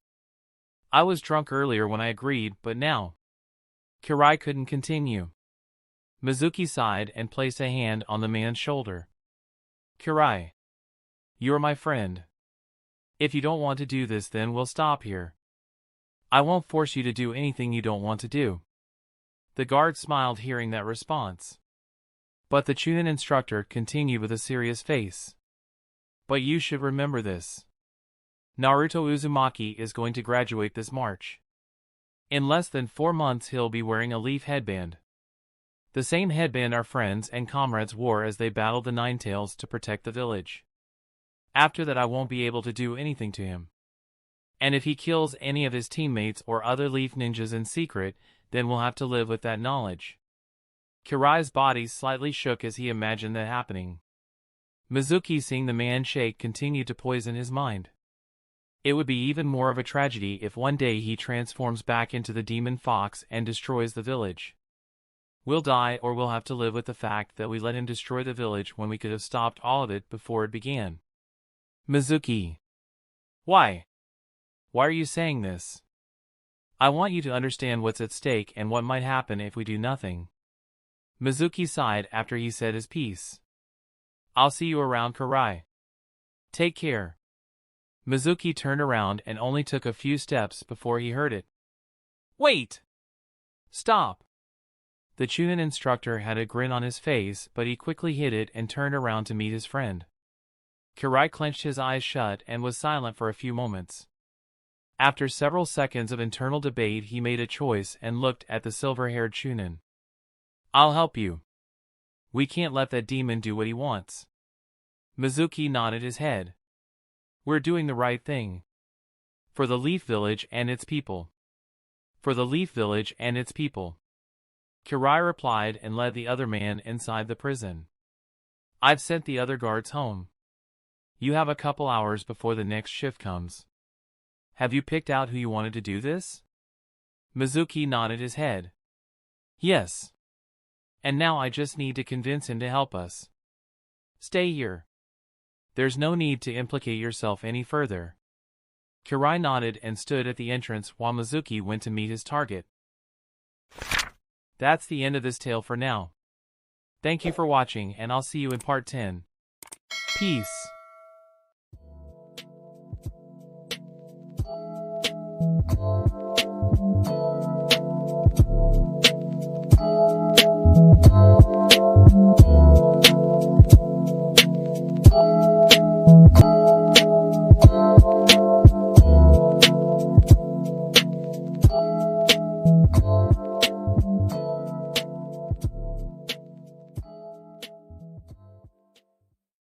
I was drunk earlier when I agreed, but now. Kirai couldn't continue. Mizuki sighed and placed a hand on the man's shoulder. Kirai. You're my friend. If you don't want to do this, then we'll stop here. I won't force you to do anything you don't want to do. The guard smiled hearing that response. But the Chunin instructor continued with a serious face. But you should remember this. Naruto Uzumaki is going to graduate this March. In less than 4 months he'll be wearing a leaf headband. The same headband our friends and comrades wore as they battled the Ninetales to protect the village. After that I won't be able to do anything to him. And if he kills any of his teammates or other leaf ninjas in secret, then we'll have to live with that knowledge. Kirai's body slightly shook as he imagined that happening. Mizuki, seeing the man shake, continued to poison his mind. It would be even more of a tragedy if one day he transforms back into the demon fox and destroys the village. We'll die, or we'll have to live with the fact that we let him destroy the village when we could have stopped all of it before it began. Mizuki. Why? Why are you saying this? I want you to understand what's at stake and what might happen if we do nothing. Mizuki sighed after he said his piece. I'll see you around, Kirai. Take care. Mizuki turned around and only took a few steps before he heard it. Wait! Stop! The Chunin instructor had a grin on his face, but he quickly hid it and turned around to meet his friend. Kirai clenched his eyes shut and was silent for a few moments. After several seconds of internal debate, he made a choice and looked at the silver-haired Chunin. I'll help you. We can't let that demon do what he wants. Mizuki nodded his head. We're doing the right thing. For the Leaf Village and its people. For the Leaf Village and its people. Kirai replied and led the other man inside the prison. I've sent the other guards home. You have a couple hours before the next shift comes. Have you picked out who you wanted to do this? Mizuki nodded his head. Yes. And now I just need to convince him to help us. Stay here. There's no need to implicate yourself any further. Kirai nodded and stood at the entrance while Mizuki went to meet his target. That's the end of this tale for now. Thank you for watching, and I'll see you in part 10. Peace.